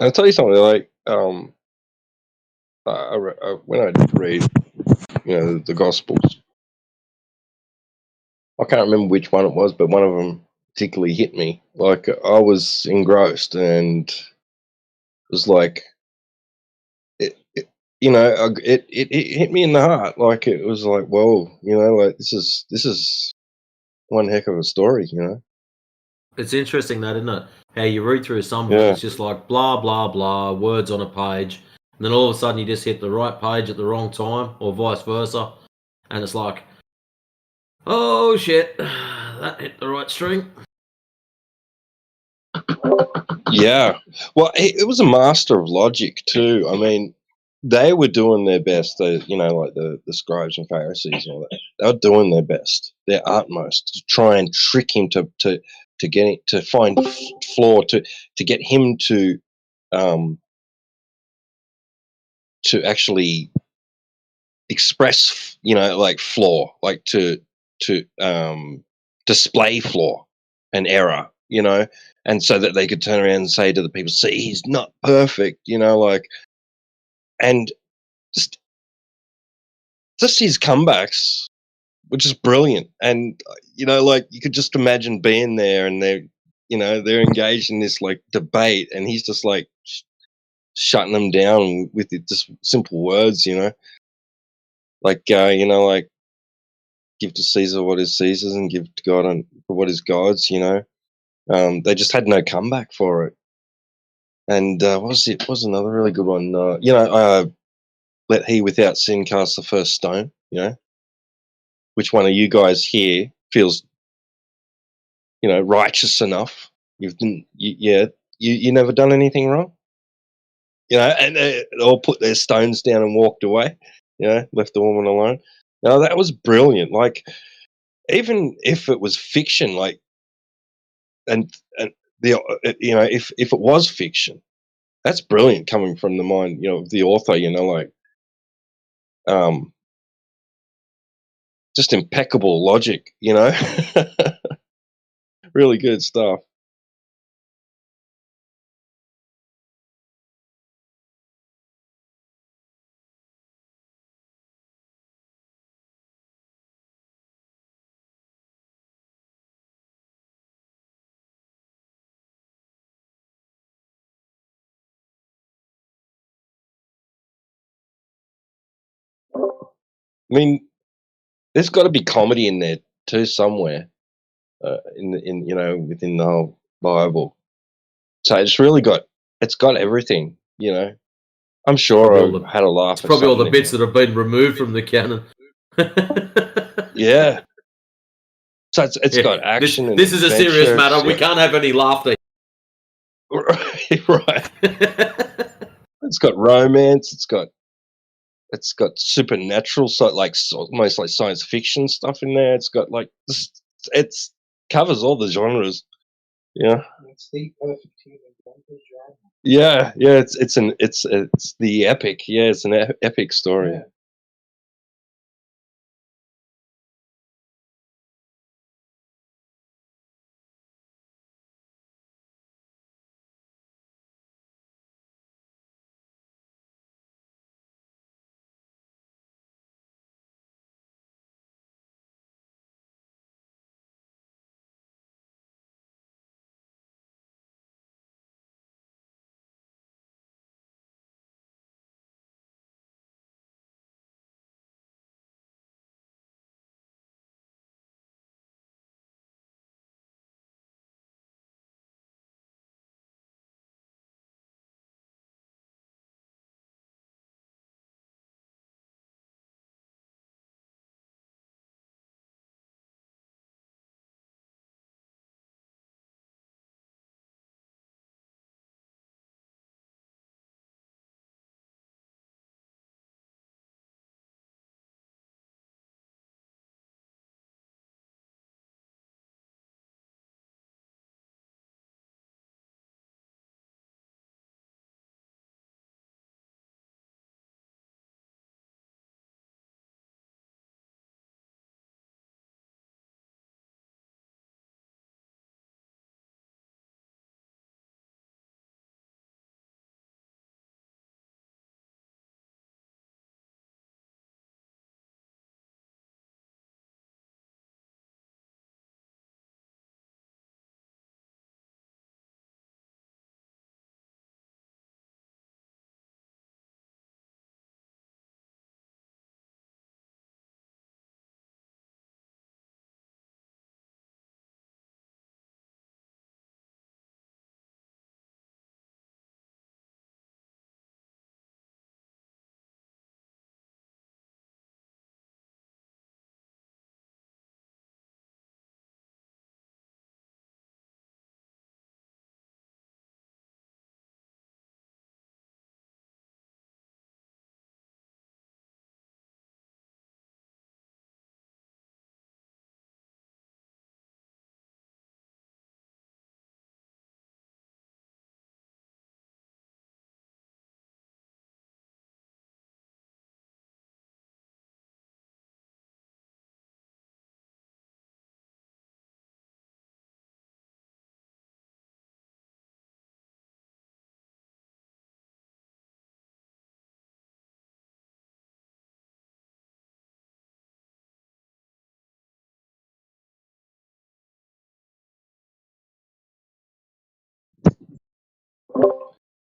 I'll tell you something. Like, when I read, the Gospels, I can't remember which one it was, but one of them particularly hit me. Like, I was engrossed, and it was like it hit me in the heart. Like, it was like, whoa, like this is one heck of a story. It's interesting that, isn't it? How you read through some of it, Yeah. it's just like blah blah blah, words on a page, and then all of a sudden you just hit the right page at the wrong time, or vice versa, and it's like, oh shit, that hit the right string. Yeah. Well, it was a master of logic too. I mean, they were doing their best. Like the scribes and Pharisees, they were doing their best, their utmost to try and trick him to get it, to find flaw, to get him to actually express, like flaw, like to display flaw and error, and so that they could turn around and say to the people, see, he's not perfect, like, and just his comebacks were just brilliant. And like, you could just imagine being there, and they're engaged in this like debate, and he's just like shutting them down with just simple words, like like, give to Caesar what is Caesar's, and give to God and what is God's. They just had no comeback for it. And what was another really good one? Let he without sin cast the first stone. Which one of you guys here feels righteous enough? You never done anything wrong. And they all put their stones down and walked away. Left the woman alone. That was brilliant. Like, even if it was fiction, like, and the if it was fiction, that's brilliant coming from the mind of the author. Like, just impeccable logic. Really good stuff. I mean, there's got to be comedy in there too somewhere, within the whole Bible. So it's got everything. I'm sure I had a laugh It's at probably all the something in bits there. that have been removed from the canon. Yeah. So it's Yeah, got action and this is a serious adventure. matter. We can't have any laughter. Right. It's got romance. It's got supernatural, almost like science fiction stuff in there. It's got like it's covers all the genres. Yeah. It's the perfect human genre. Yeah. It's the epic. Yeah, it's an epic story. Yeah.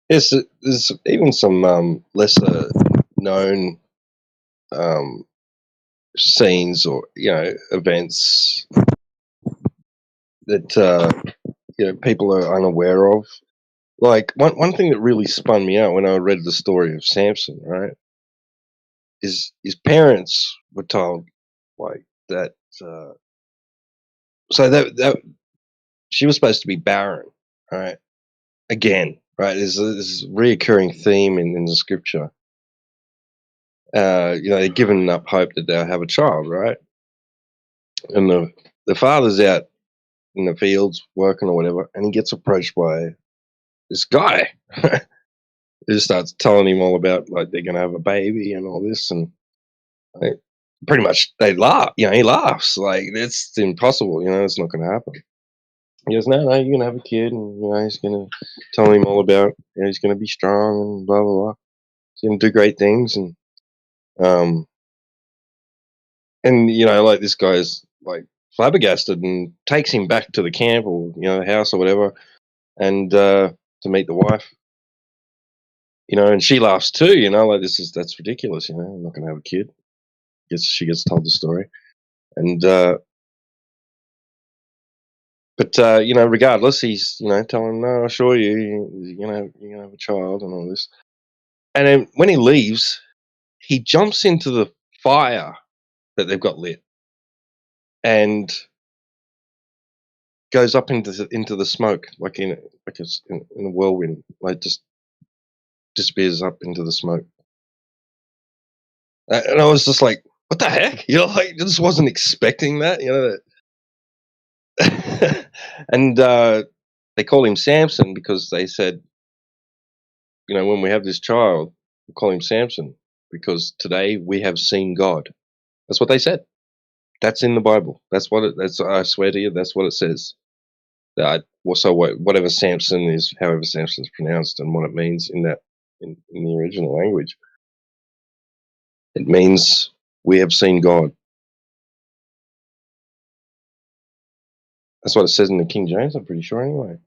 Yes, there's even some lesser known scenes or events that people are unaware of. Like one thing that really spun me out when I read the story of Samson, right? Is his parents were told like that. So that she was supposed to be barren, right? Again, right? There's this reoccurring theme in the scripture. They're giving up hope that they'll have a child, right? And the father's out in the fields working or whatever, and he gets approached by this guy who starts telling him all about like they're gonna have a baby and all this, and like, pretty much they laugh. He laughs like it's impossible. It's not gonna happen. He goes, no, you're gonna have a kid, and he's gonna tell him all about. He's gonna be strong and blah blah blah. He's gonna do great things, um, and like this guy's like flabbergasted and takes him back to the camp or the house or whatever, and to meet the wife. And she laughs too. Like that's ridiculous. I'm not gonna have a kid. She gets told the story, and but regardless, he's telling him, no, I assure you, you're gonna have a child and all this. And then when he leaves, he jumps into the fire that they've got lit, and goes up into the smoke, like in a whirlwind, like just disappears up into the smoke. And I was just like, what the heck? Like just wasn't expecting that. And they call him Samson because they said, when we have this child, we'll call him Samson because today we have seen God. That's what they said. That's in the Bible. That's I swear to you, that's what it says. So whatever Samson is, however Samson's pronounced, and what it means in the original language, it means we have seen God. That's what it says in the King James. I'm pretty sure, anyway.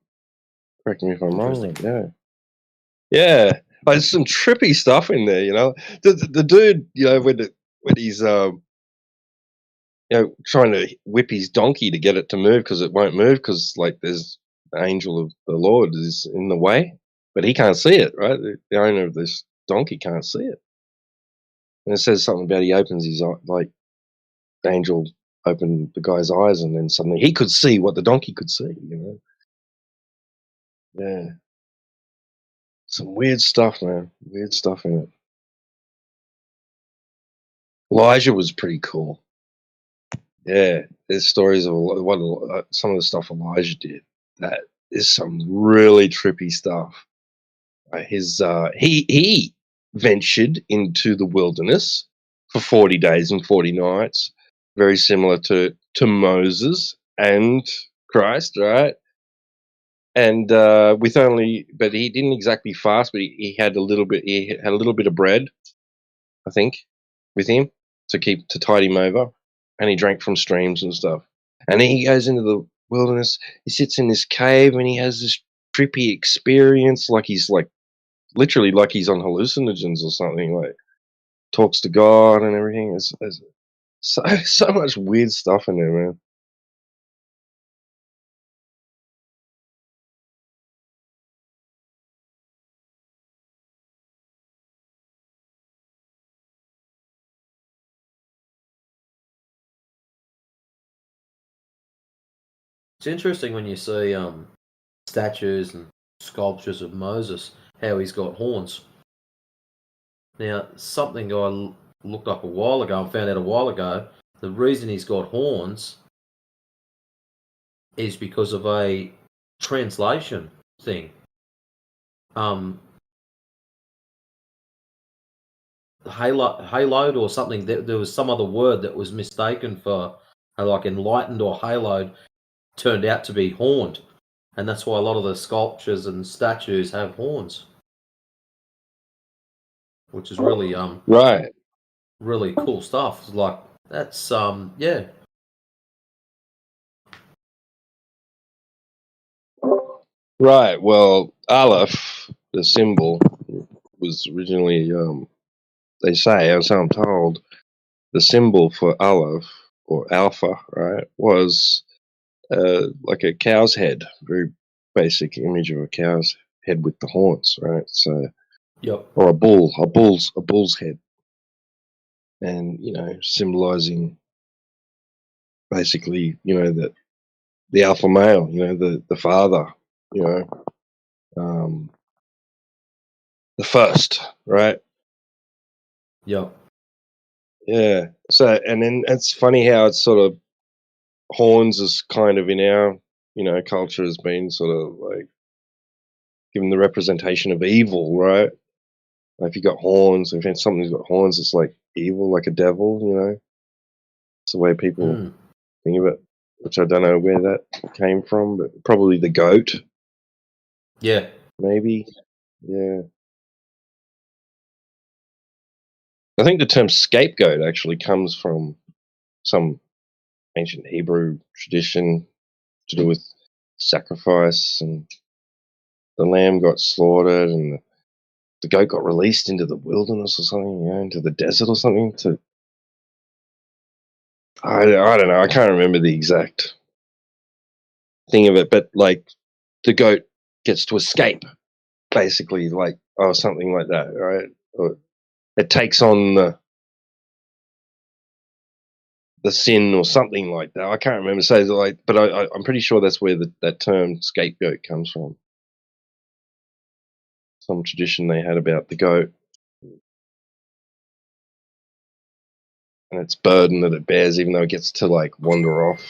Correct me if I'm wrong. Yeah. There's some trippy stuff in there. The dude, when he's trying to whip his donkey to get it to move because it won't move because like there's the angel of the Lord is in the way, but he can't see it, right? The owner of this donkey can't see it, and it says something about he opens his eye, like the angel opened the guy's eyes, and then suddenly he could see what the donkey could see. Yeah, some weird stuff, man. Weird stuff in it. Elijah was pretty cool. Yeah, there's stories of what some of the stuff Elijah did. That is some really trippy stuff. He ventured into the wilderness for 40 days and 40 nights, very similar to Moses and Christ, right? And but he didn't exactly fast, but he had a little bit. He had a little bit of bread, I think, with him to tide him over, and he drank from streams and stuff. And then he goes into the wilderness. He sits in this cave, and he has this trippy experience, like he's literally like he's on hallucinogens or something. Like talks to God and everything. There's so much weird stuff in there, man. It's interesting when you see statues and sculptures of Moses, how he's got horns. Now, something I looked up a while ago and found out a while ago, the reason he's got horns is because of a translation thing. Haloed or something. There was some other word that was mistaken for like enlightened or haloed, turned out to be horned, and that's why a lot of the sculptures and statues have horns, which is really right, really cool stuff. Like that's yeah. Right. Well, Aleph the symbol was originally, they say, as I'm told, the symbol for Aleph or Alpha, right, was like a cow's head, very basic image of a cow's head with the horns, right? So, or a bull's head, and symbolizing basically, that the alpha male, the father, the first, right? Yep. Yeah. So, and then it's funny how it's sort of horns is kind of in our, culture has been sort of like given the representation of evil, right? Like if you got horns, if something's got horns, it's like evil, like a devil, It's the way people think of it, which I don't know where that came from, but probably the goat. Yeah. Maybe. Yeah. I think the term scapegoat actually comes from some ancient Hebrew tradition to do with sacrifice, and the lamb got slaughtered and the goat got released into the wilderness or something, into the desert or something. I don't know. I can't remember the exact thing of it, but like the goat gets to escape, basically, like something like that, right? Or it takes on the sin or something like that. I can't remember. So like, but I'm pretty sure that's where that term scapegoat comes from. Some tradition they had about the goat and its burden that it bears, even though it gets to like wander off,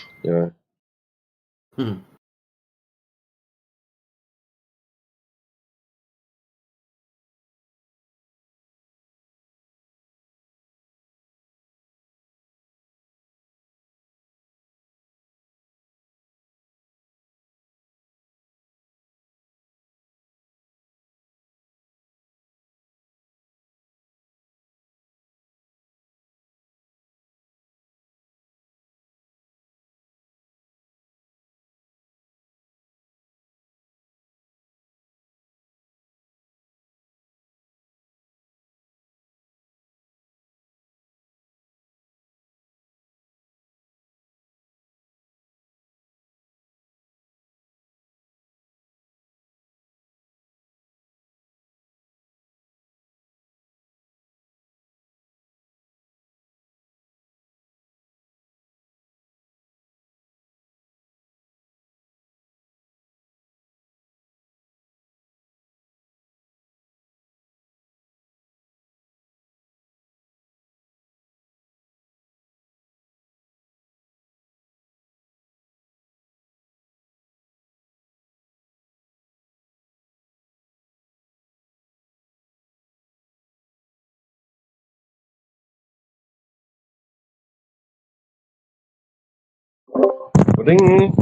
Ding.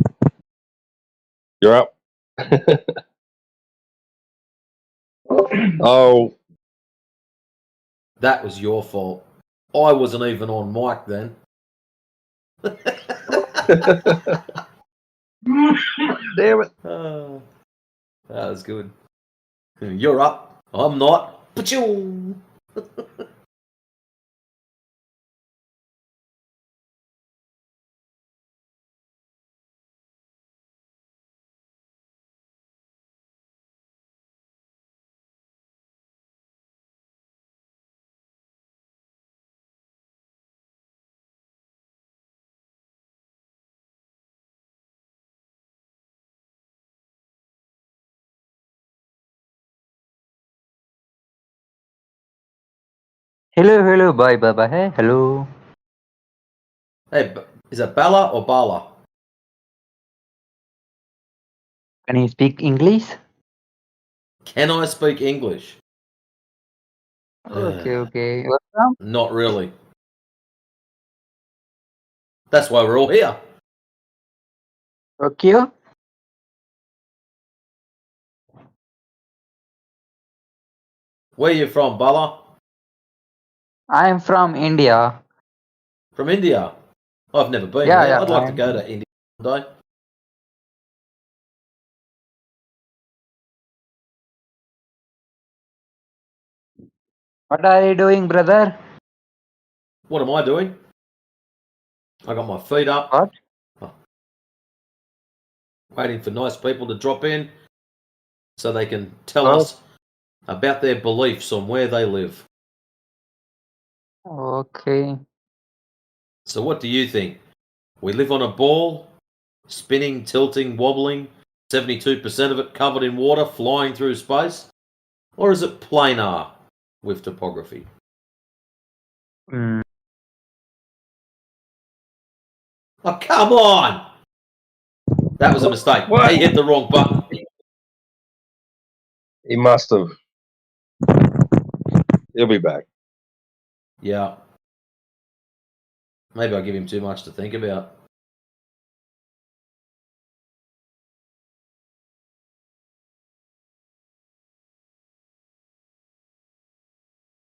You're up. Oh. That was your fault. I wasn't even on mic then. Damn it. That was good. You're up. I'm not. Pachoo! Hello, bye, bye, hey, hello. Hey, is it Bella or Bala? Can you speak English? Can I speak English? Okay. What's wrong? Not really. That's why we're all here. Okay. Where you from, Bala? I am from India. From India? I've never been Yeah, there. I'd like to I'm. go to India one day. What are you doing, brother? What am I doing? I got my feet up. What? Oh. Waiting for nice people to drop in so they can tell us about their beliefs on where they live. Okay. So what do you think? We live on a ball, spinning, tilting, wobbling, 72% of it covered in water, flying through space? Or is it planar with topography? Mm. Oh, come on! That was a mistake. What? He hit the wrong button. He must have. He'll be back. Yeah. Maybe I give him too much to think about.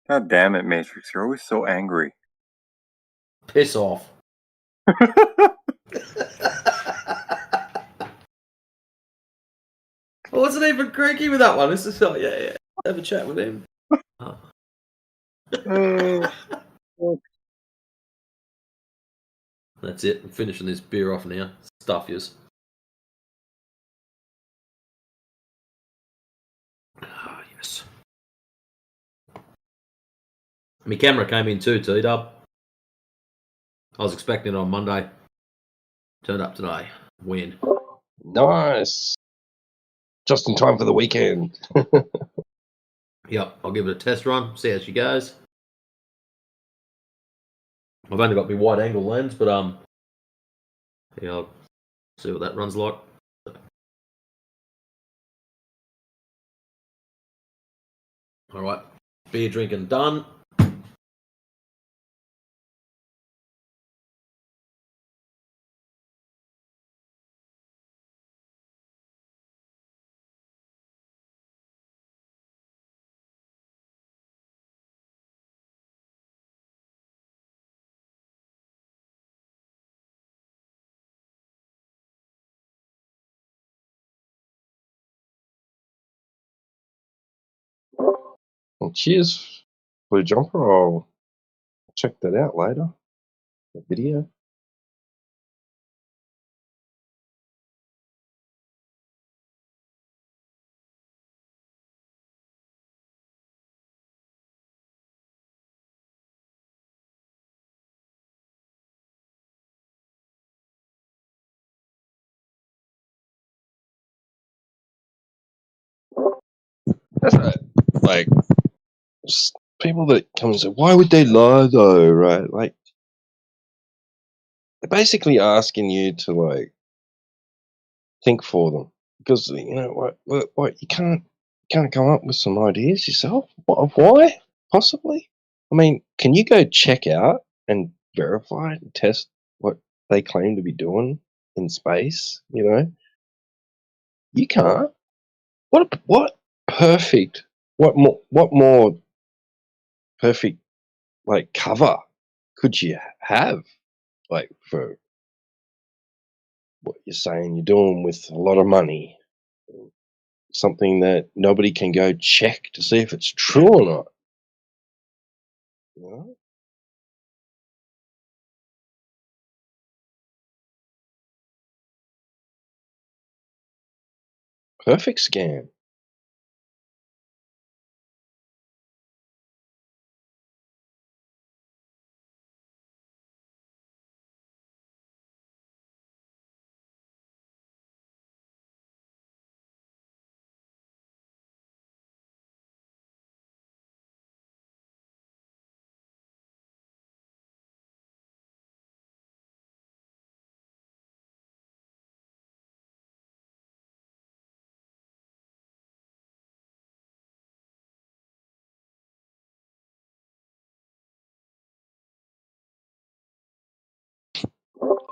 God damn it, Matrix. You're always so angry. Piss off. I wasn't even cranky with that one. This is like, yeah. Have a chat with him. That's it. I'm finishing this beer off now. Stuff yous. Ah, yes. My camera came in too, T-Dub. I was expecting it on Monday. Turned up today. Win. Nice. Just in time for the weekend. Yep, I'll give it a test run, see how she goes. I've only got my wide angle lens, but yeah, I'll see what that runs like. All right, beer drinking done. Well, cheers, Blue Jumper. I'll check that out later. The video. That's right. Like, people that come and say, why would they lie though, right? Like, they're basically asking you to, like, think for them. Because, you know, what you can't come up with some ideas yourself? Why? Possibly? I mean, can you go check out and verify and test what they claim to be doing in space, you know? You can't. What perfect, what more perfect, like, cover could you have, like, for what you're saying you're doing with a lot of money, something that nobody can go check to see if it's true or not, you know? Perfect scam.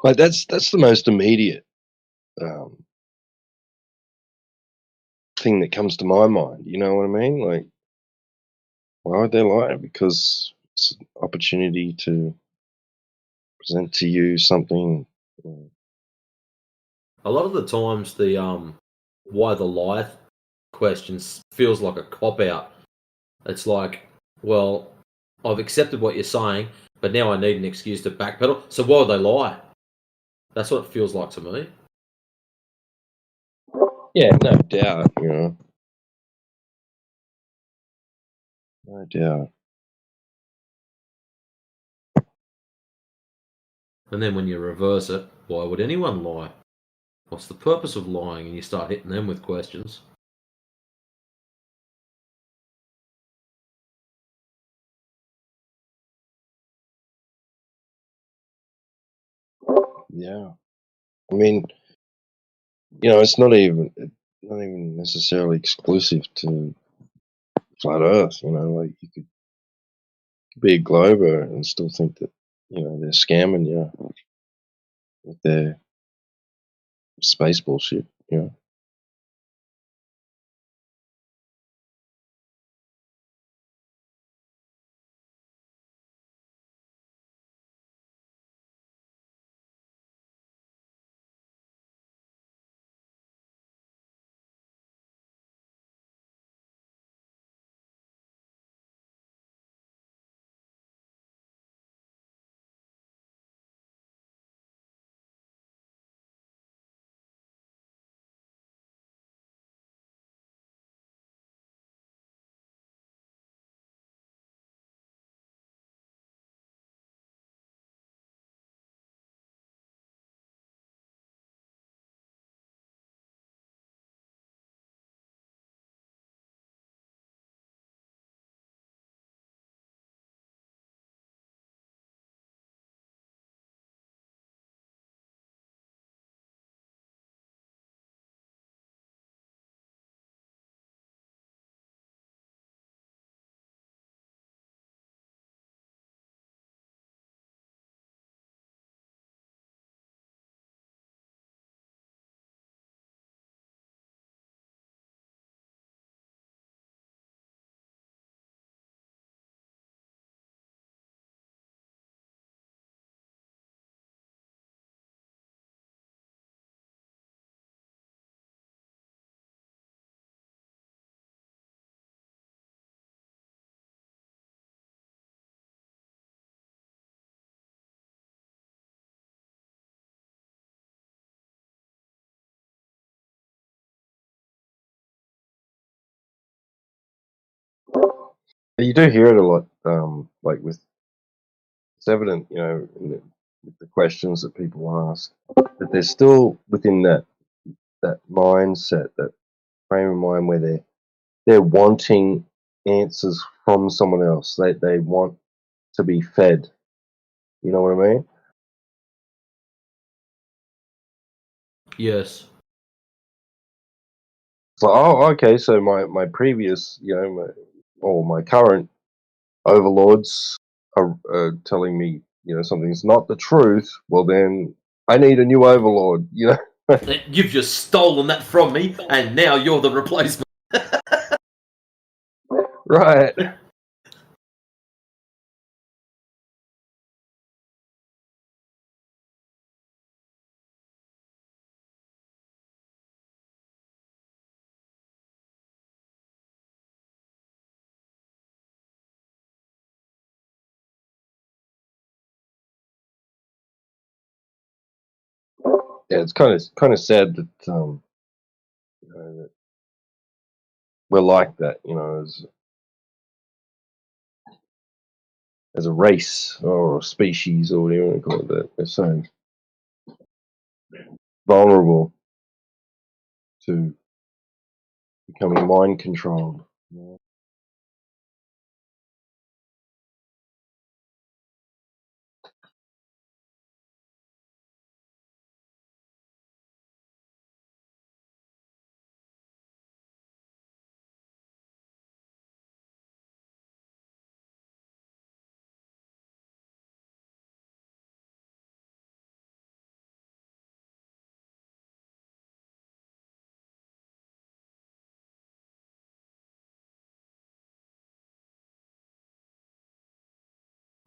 Like, that's the most immediate thing that comes to my mind. You know what I mean? Like, why would they lie? Because it's an opportunity to present to you something. A lot of the times, the why the lie questions feels like a cop out. It's like, Well, I've accepted what you're saying, but now I need an excuse to backpedal. So why would they lie? That's what it feels like to me. Yeah, no doubt, you know. No doubt. And then when you reverse it, why would anyone lie? What's the purpose of lying? And you start hitting them with questions. Yeah. I mean, you know, it's not even necessarily exclusive to flat Earth. You know, like you could be a glober and still think that, you know, they're scamming you with their space bullshit. You know. You do hear it a lot, like it's evident, you know, with the questions that people ask, that they're still within that mindset, that frame of mind where they're wanting answers from someone else. They want to be fed. You know what I mean? Yes. So, oh, okay. So my previous, you know, my current overlords are telling me, you know, something's not the truth. Well, then I need a new overlord. You know. You've just stolen that from me, and now you're the replacement. Right. Yeah, it's kind of sad that you know, that we're like that. You know, as a race or a species or whatever you want to call it, that we're so vulnerable to becoming mind controlled. You know?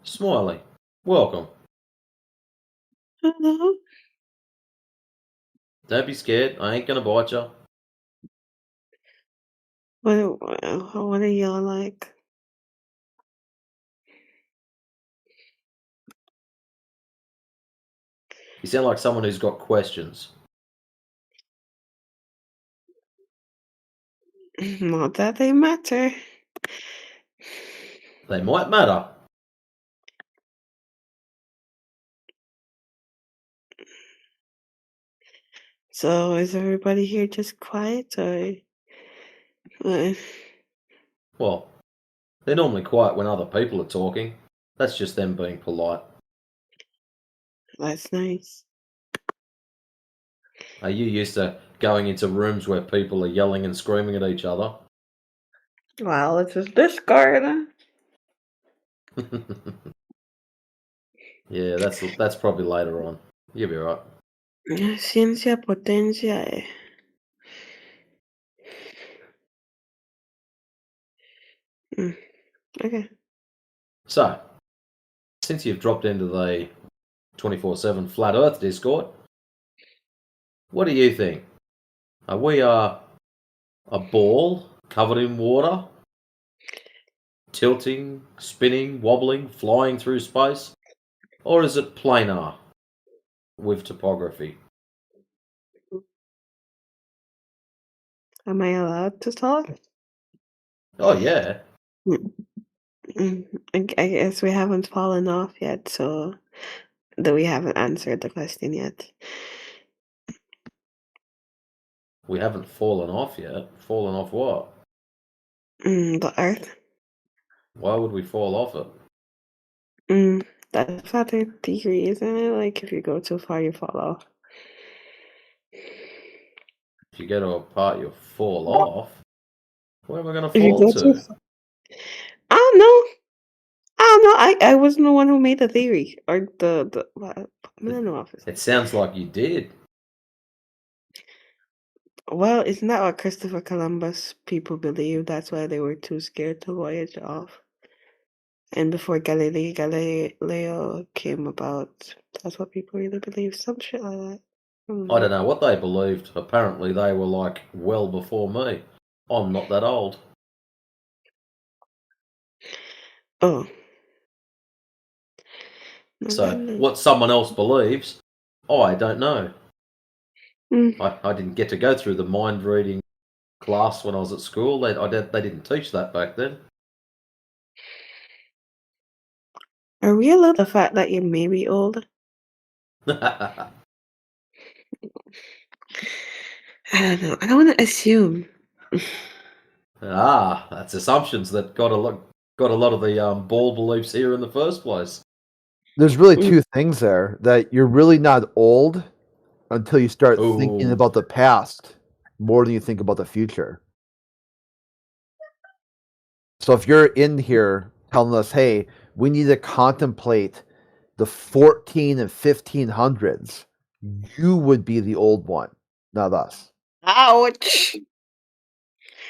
Smiley, welcome. Hello. Don't be scared. I ain't gonna bite you. What are y'all like? You sound like someone who's got questions. Not that they matter. They might matter. So is everybody here just quiet or what? Well, they're normally quiet when other people are talking. That's just them being polite. That's nice. Are you used to going into rooms where people are yelling and screaming at each other? Well, it's just Discord. Yeah, that's probably later on. You'll be right. Ciencia potencia. Okay. So, since you've dropped into the 24/7 Flat Earth Discord, what do you think? Are we a ball covered in water, tilting, spinning, wobbling, flying through space, or is it planar with topography? Am I allowed to talk? Oh yeah. I guess we haven't fallen off yet, so that we haven't answered the question yet. We haven't fallen off yet. Fallen off what? The Earth. Why would we fall off it? That's flat Earth theory, isn't it? Like if you go too far, you fall off. If you go to a part, you'll fall off. Where am I going to If you fall go too to? far. I don't know. I wasn't the one who made the theory or the millennium office. It sounds like you did. Well, isn't that what Christopher Columbus people believe? That's why they were too scared to voyage off. And before Galileo came about, that's what people really believe. Some shit like that. I don't know what they believed. Apparently, they were like well before me. I'm not that old. Oh. So, what someone else believes, I don't know. I didn't get to go through the mind reading class when I was at school. They didn't teach that back then. Are we allowed the fact that you may be old? I don't know. I don't want to assume. That's assumptions that got a lot of the ball beliefs here in the first place. There's really two things there, that you're really not old until you start thinking about the past more than you think about the future. So if you're in here telling us, hey, we need to contemplate the 14 and 1500s, you would be the old one, not us. Ouch!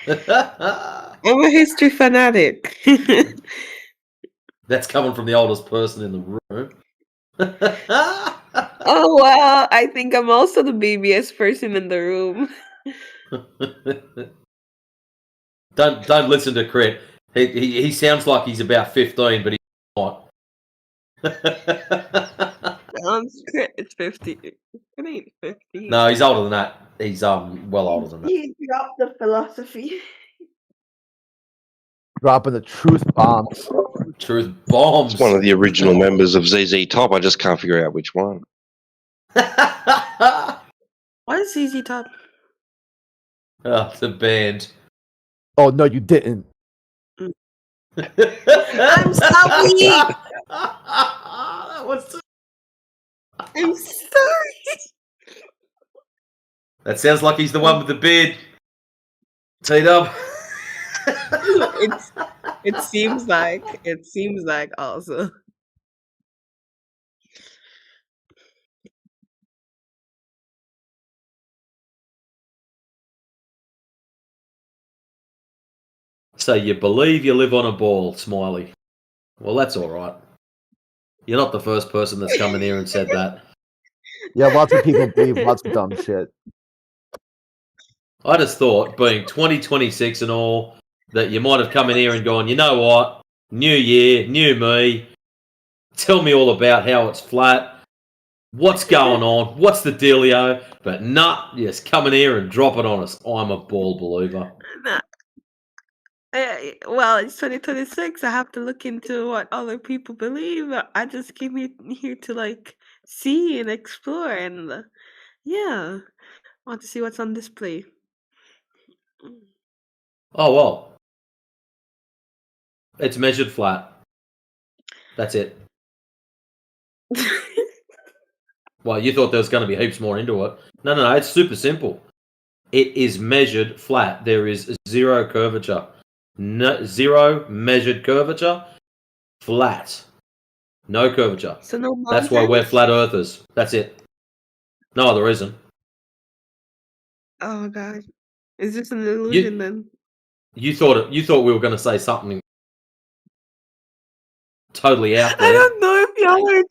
I'm a history fanatic. That's coming from the oldest person in the room. Oh well, I think I'm also the babiest person in the room. Don't listen to Crit. He sounds like he's about 15, but he's not. It's 50. It ain't 50. No, he's older than that. He's well older than that. You dropped the philosophy. Dropping the truth bombs. Truth bombs. It's one of the original members of ZZ Top. I just can't figure out which one. What is ZZ Top? The band. Oh no, you didn't. I'm sorry. I'm sorry. That sounds like he's the one with the beard. T-Dub. It seems like also. So you believe you live on a ball, Smiley. Well, that's all right. You're not the first person that's come in here and said that. Yeah, lots of people believe lots of dumb shit. I just thought, being 2026 and all, that you might have come in here and gone, you know what? New year, new me. Tell me all about how it's flat. What's going on? What's the dealio? But nah, yes, come in here and drop it on us. I'm a ball believer. Nah. Well, it's 2026. I have to look into what other people believe. I just came here to like see and explore, and yeah, I want to see what's on display. Oh well, it's measured flat. That's it. Well, you thought there was going to be heaps more into it. No, it's super simple. It is measured flat. There is zero curvature. No, zero measured curvature. Flat. No curvature. So no That's why we're mountains? flat earthers. That's it. No, there isn't. Oh god, is this an illusion then? You thought we were going to say something totally out there. I don't know if y'all are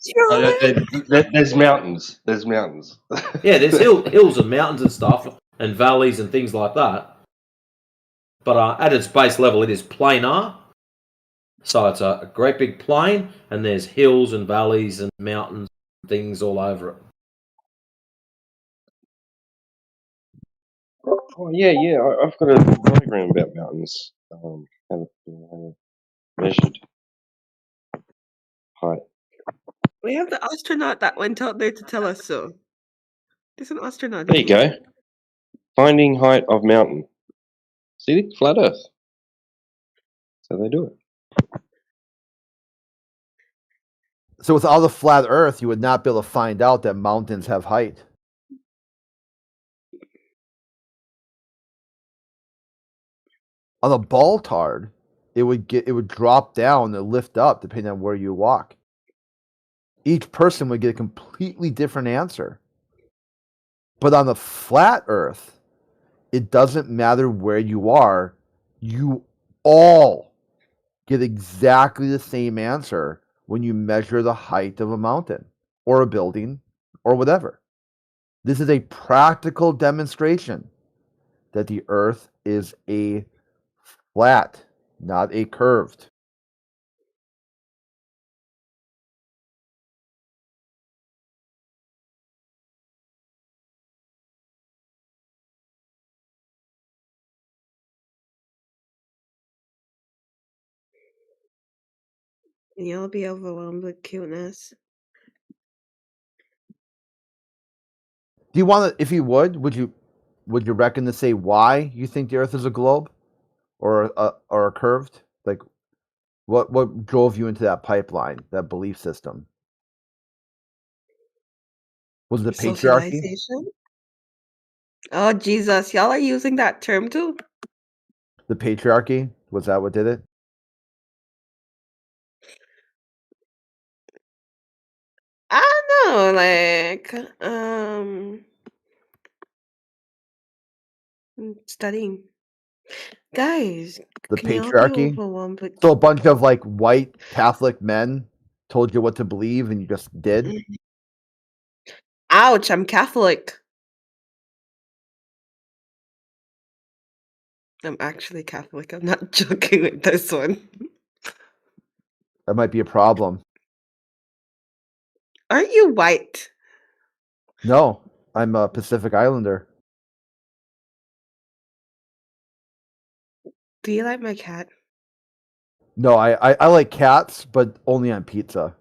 trolling. There's mountains. There's mountains. Yeah, there's hills and mountains and stuff, and valleys and things like that. But at its base level, it is planar. So it's a great big plain, and there's hills and valleys and mountains and things all over it. Oh yeah. I've got a diagram about mountains. How measured height. We have the astronaut that went out there to tell us so. There's an astronaut. There you go. Finding height of mountain. See, flat Earth. So they do it. So without a flat Earth, you would not be able to find out that mountains have height. On a ball tard, it would drop down and lift up depending on where you walk. Each person would get a completely different answer. But on the flat Earth, it doesn't matter where you are, you all get exactly the same answer when you measure the height of a mountain or a building or whatever. This is a practical demonstration that the Earth is a flat, not a curved. You'll be overwhelmed with cuteness. Do you want to? If you would you reckon to say why you think the Earth is a globe, or a curved? Like, what drove you into that pipeline, that belief system? Was it the patriarchy? Socialization? Oh Jesus, y'all are using that term too? The patriarchy? Was that what did it? I don't know, like studying. Guys, The can y'all be patriarchy? overwhelmed with So a bunch of like white Catholic men told you what to believe and you just did? Ouch, I'm Catholic. I'm actually Catholic. I'm not joking with this one. That might be a problem. Aren't you white? No, I'm a Pacific Islander. Do you like my cat? No, I like cats, but only on pizza. I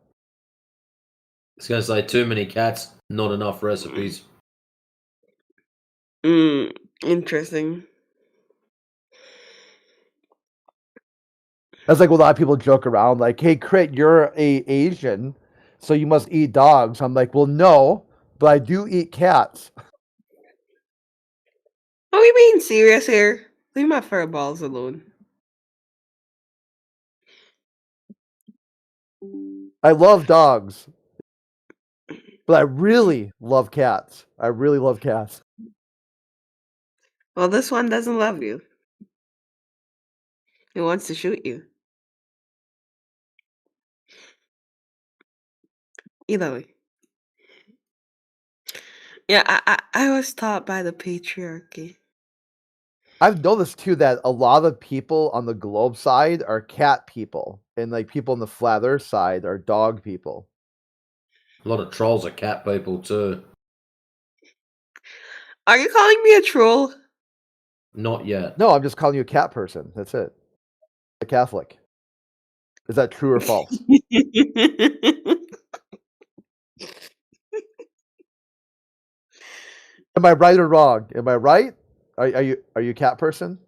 was going to say, too many cats, not enough recipes. Interesting. That's like a lot of people joke around, like, "Hey, Crit, you're a Asian, so you must eat dogs." I'm like, "Well, no, but I do eat cats." Are we being serious here? Leave my fur balls alone. I love dogs, but I really love cats. I really love cats. Well, this one doesn't love you. He wants to shoot you. Either way. Yeah, I was taught by the patriarchy. I've noticed too that a lot of people on the globe side are cat people, and like people on the flat Earth side are dog people. A lot of trolls are cat people too. Are you calling me a troll? Not yet. No, I'm just calling you a cat person. That's it. A Catholic. Is that true or false? Am I right or wrong? Am I right? Are you a cat person?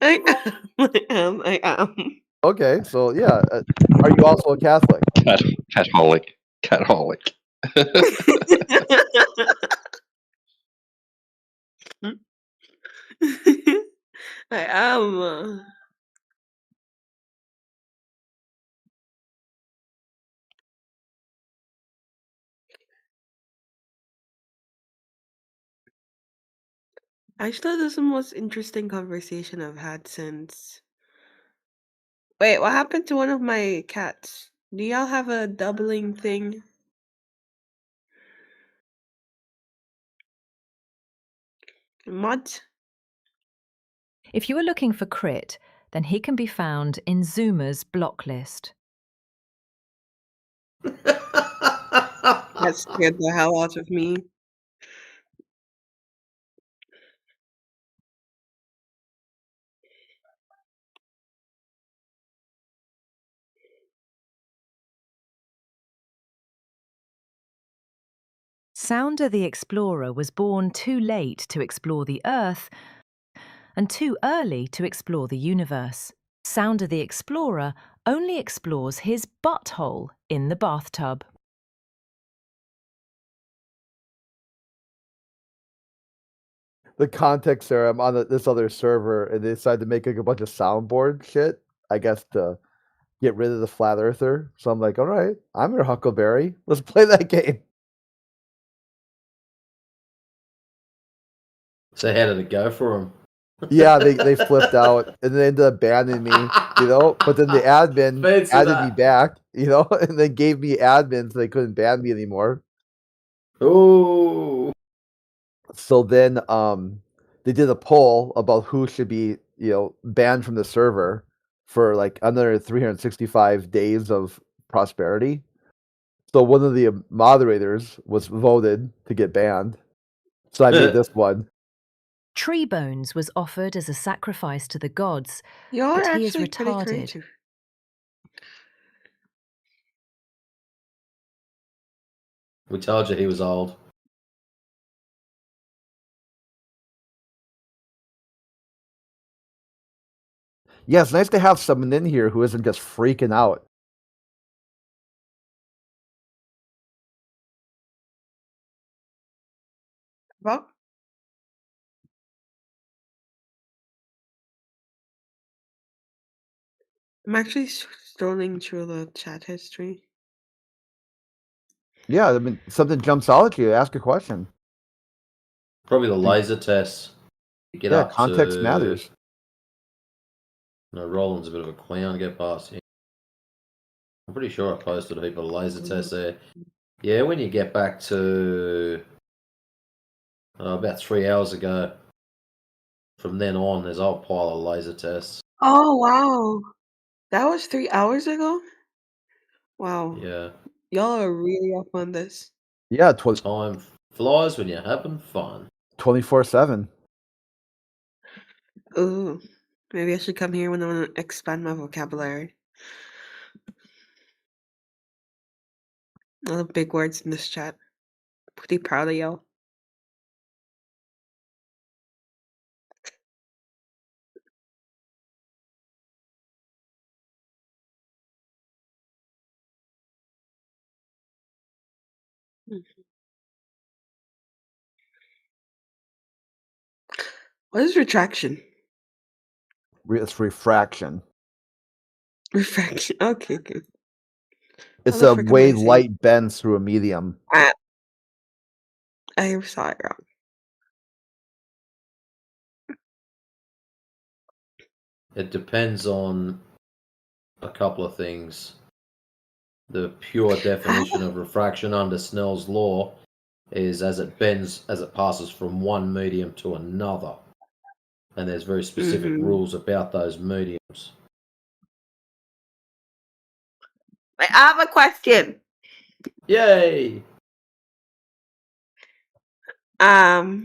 I am. Okay, so yeah, are you also a Catholic? Catholic. Catholic. I am. Actually, this is the most interesting conversation I've had since. Wait, what happened to one of my cats? Do y'all have a doubling thing? Mod? If you are looking for Crit, then he can be found in Zoomer's block list. That scared the hell out of me. Sounder the Explorer was born too late to explore the Earth and too early to explore the universe. Sounder the Explorer only explores his butthole in the bathtub. The context there, I'm on this other server, and they decided to make like a bunch of soundboard shit, I guess, to get rid of the flat earther. So I'm like, all right, I'm your Huckleberry. Let's play that game. So how did it go for him? Yeah, they flipped out and they ended up banning me, but then the admin Fancy added that. me back, and then gave me admin so they couldn't ban me anymore. Oh. So then they did a poll about who should be, banned from the server for like another 365 days of prosperity. So one of the moderators was voted to get banned. So I made this one. Tree Bones was offered as a sacrifice to the gods, You're but he is actually pretty retarded. creative. We told you he was old. Yeah, it's nice to have someone in here who isn't just freaking out. Well, I'm actually scrolling through the chat history. Yeah, I mean, something jumps out at you, ask a question. Probably the laser test. You get Yeah, up context to... matters. No, Roland's a bit of a clown to get past here. I'm pretty sure I posted a heap of laser tests there. Yeah, when you get back to about 3 hours ago, from then on, there's a whole pile of laser tests. Oh, wow. That was 3 hours ago? Wow. Yeah. Y'all are really up on this. Yeah, Time flies when you're having fun. 24/7. Ooh. Maybe I should come here when I want to expand my vocabulary. A lot of big words in this chat. Pretty proud of y'all. What is retraction? It's refraction. Refraction. Okay, good. It's How the a frick am way I saying? light bends through a medium. I saw it wrong. It depends on a couple of things. The pure definition of refraction under Snell's law is as it bends, as it passes from one medium to another. And there's very specific rules about those mediums. I have a question. Yay! I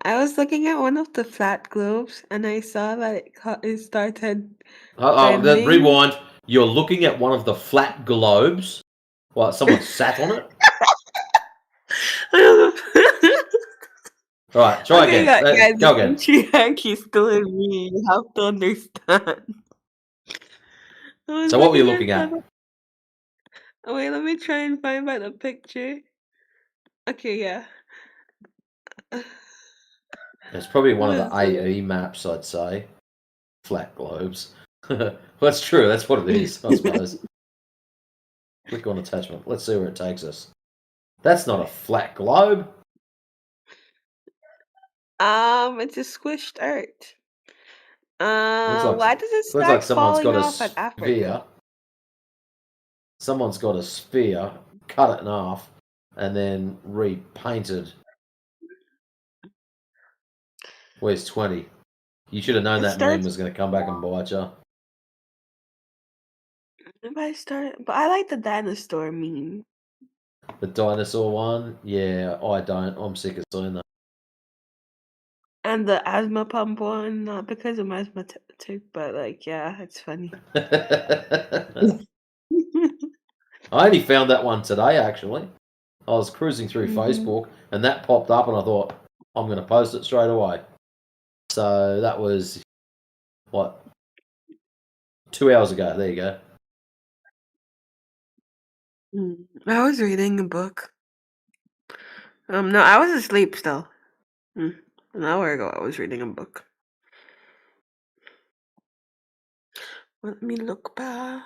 was looking at one of the flat globes and I saw that it started bending. Rewind. You're looking at one of the flat globes. What? Someone sat on it. All right, try Okay, again. guys, Go the again. patriarchy is still in me. You have to understand. So what were you looking at? Wait, let me try and find by the picture. Okay, yeah. It's probably one of What the is it? AE maps, I'd say. Flat globes. That's true. That's what it is, I suppose. Click on attachment. Let's see where it takes us. That's not a flat globe. It's a squished earth. Why does it Looks like start someone's falling got a off at Africa? sphere. Someone's got a sphere, cut it in half, and then repainted. Where's 20? You should have known that meme was going to come back and bite you. But I like the dinosaur meme. The dinosaur one? Yeah, I don't. I'm sick of seeing that. And the asthma pump one, not because I'm asthmatic, but like, yeah, it's funny. I only found that one today, actually. I was cruising through Facebook, and that popped up, and I thought, I'm going to post it straight away. So that was, what, 2 hours ago. There you go. I was reading a book. No, I was asleep still. An hour ago, I was reading a book. Let me look back.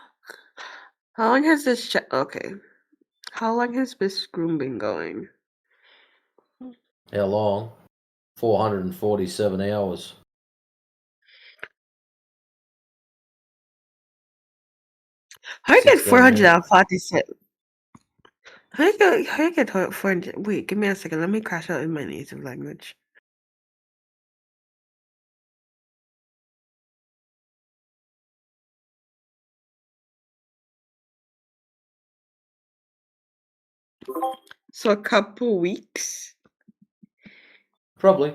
How long has this okay. How long has this room been going? How long? 447 hours. How you get 16 447? How you get 400? Wait, give me a second. Let me crash out in my native language. So a couple weeks? Probably.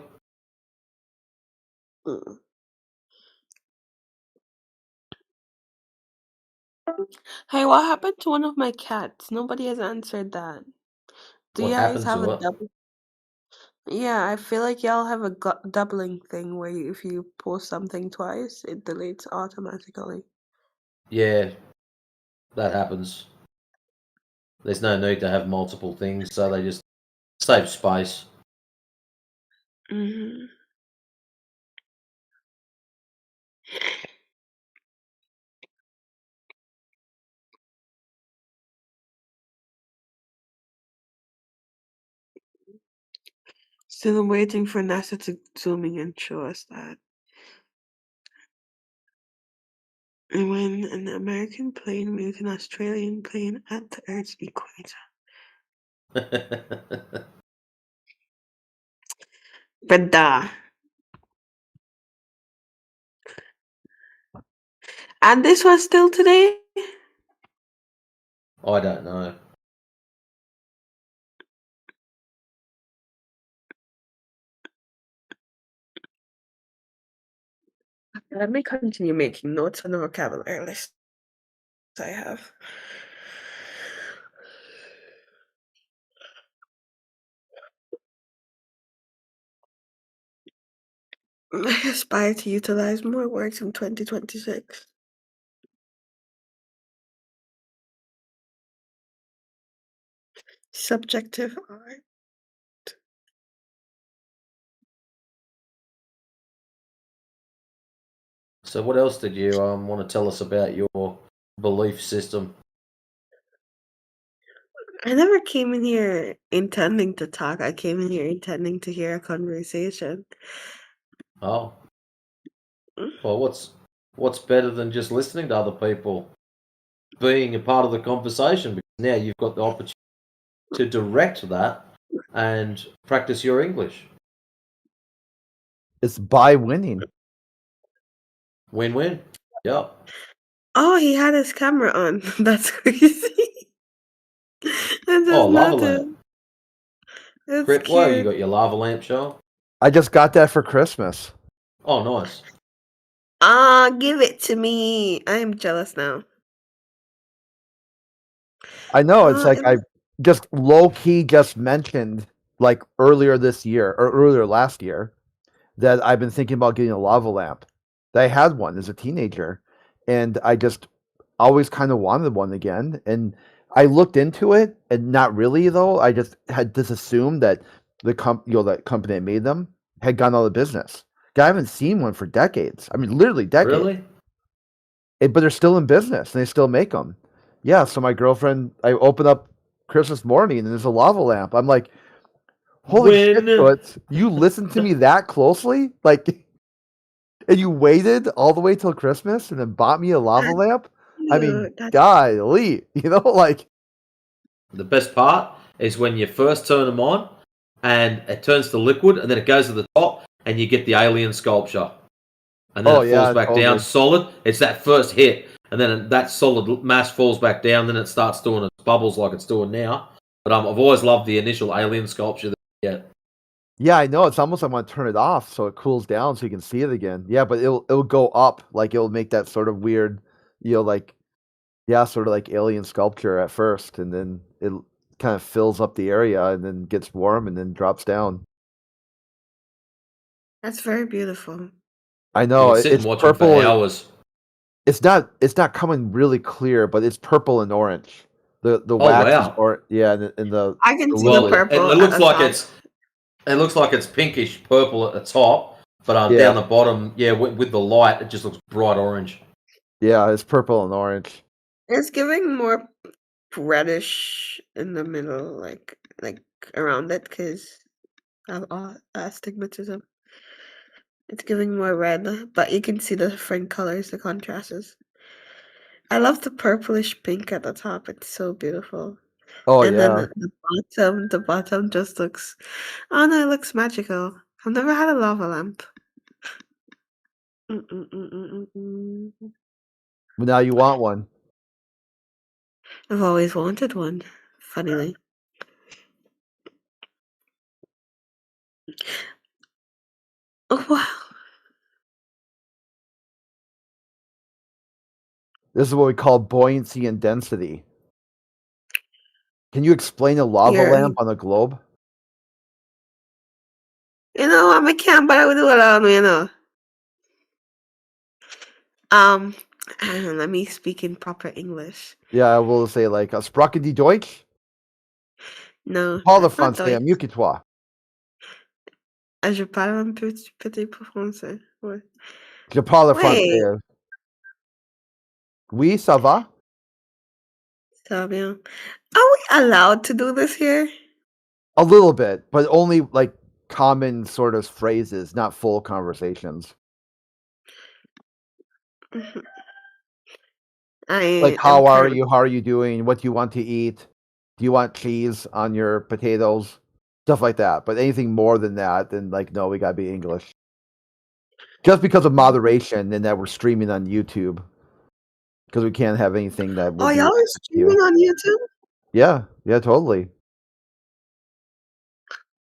Hey, what happened to one of my cats? Nobody has answered that. Do What you guys happened have to a it? double? Yeah, I feel like y'all have a doubling thing where if you post something twice, it deletes automatically. Yeah, that happens. There's no need to have multiple things, so they just save space. Mm-hmm. Still waiting for NASA to zoom in and show us that. And when an American plane meets an Australian plane at the Earth's equator. Brother. And this was still today? I don't know. Let me continue making notes on the vocabulary list I have. I aspire to utilize more words in 2026. Subjective art. So what else did you want to tell us about your belief system? I never came in here intending to talk. I came in here intending to hear a conversation. Oh. Well, what's better than just listening to other people? Being a part of the conversation, because now you've got the opportunity to direct that and practice your English. It's by winning. Win-win. Yep. Oh, he had his camera on. That's crazy. Oh, lava nothing. lamp. It's Criplo, you cute. got your lava lamp, Sean? I just got that for Christmas. Oh, nice. Ah, give it to me. I am jealous now. I know. It's like it I just low key just mentioned like earlier this year or earlier last year that I've been thinking about getting a lava lamp. That I had one as a teenager, and I just always kind of wanted one again. And I looked into it, and not really though. I just had just assumed that that company that made them had gone out of business. I haven't seen one for decades. I mean, literally decades. Really? But they're still in business, and they still make them. Yeah. So my girlfriend, I open up Christmas morning, and there's a lava lamp. I'm like, holy shit, Toots, you listened to me that closely? Like, and you waited all the way till Christmas and then bought me a lava lamp? I mean, golly, you know, like. The best part is when you first turn them on and it turns to liquid and then it goes to the top and you get the alien sculpture. And then it falls back down solid. It's that first hit. And then that solid mass falls back down. Then it starts doing its bubbles like it's doing now. But I've always loved the initial alien sculpture that you get. Yeah, I know. It's almost like I want to turn it off so it cools down so you can see it again. Yeah, but it'll go up, like it'll make that sort of weird, like, yeah, sort of like alien sculpture at first, and then it kind of fills up the area and then gets warm and then drops down. That's very beautiful. I know You can sit it's and watch purple. them for hours. It's not coming really clear, but it's purple and orange. The wax is yeah, and the I can see well, the purple. it looks at the like top. it looks like it's pinkish purple at the top, but Yeah. down the bottom, yeah, with the light, it just looks bright orange. Yeah, it's purple and orange. It's giving more reddish in the middle, like around it, because of astigmatism. It's giving more red, but you can see the different colors, the contrasts. I love the purplish pink at the top. It's so beautiful. Oh, and then yeah. the bottom just looks. Oh no, it looks magical. I've never had a lava lamp. But now you want one. I've always wanted one. Funnily. Oh wow. This is what we call buoyancy and density. Can you explain a lava Here. lamp on a globe? You know, I can't, but I will do it on, you know. Let me speak in proper English. Yeah, I will say like Sprachen die Deutsch? No, Parle that's not français, Deutsch. mieux que toi. Je parle un petit peu français. Ouais. Je parle Wait. français. Oui, ça va? Ça va bien. Are we allowed to do this here? A little bit, but only like common sort of phrases, not full conversations. Like, how are you? How are you doing? What do you want to eat? Do you want cheese on your potatoes? Stuff like that. But anything more than that, then like, no, we gotta be English. Just because of moderation and that we're streaming on YouTube. Because we can't have anything that would Oh, be y'all are offensive to you. streaming on YouTube? Yeah, totally.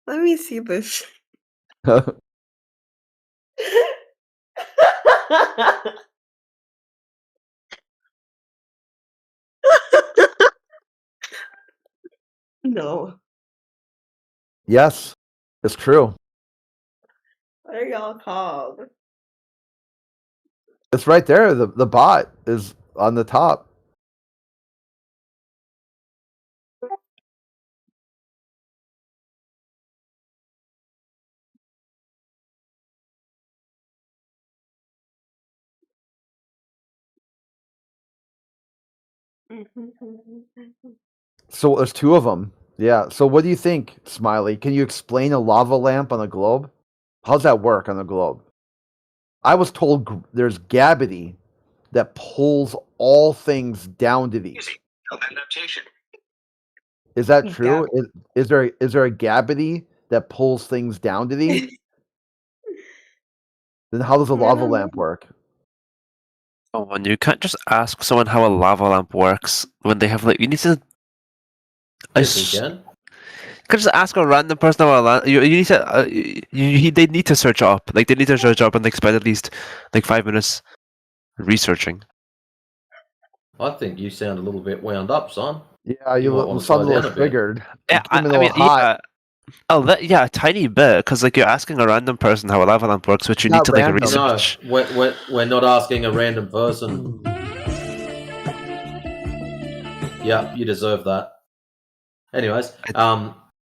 Let me see this. No. Yes, it's true. What are y'all called? It's right there. The bot is on the top. So there's two of them. Yeah. So what do you think, Smiley? Can you explain a lava lamp on a globe? How's that work on a globe? I was told there's gravity that pulls all things down to these. Is that true? Is there a gravity that pulls things down to these? Then how does a lava lamp work? Oh, and you can't just ask someone how a lava lamp works when they have like you need to Yes, we can. Could just ask a random person about land. You need to. They need to search up. Like they need to search up and like spend at least like 5 minutes researching. I think you sound a little bit wound up, son. Yeah, You might you want to sound a slow little down a bit. triggered. Yeah, You came in a little hot. yeah, a tiny bit, because like you're asking a random person how a lava lamp works, which you need Not to like random. research. No, we're not asking a random person. Yeah, you deserve that. Anyways,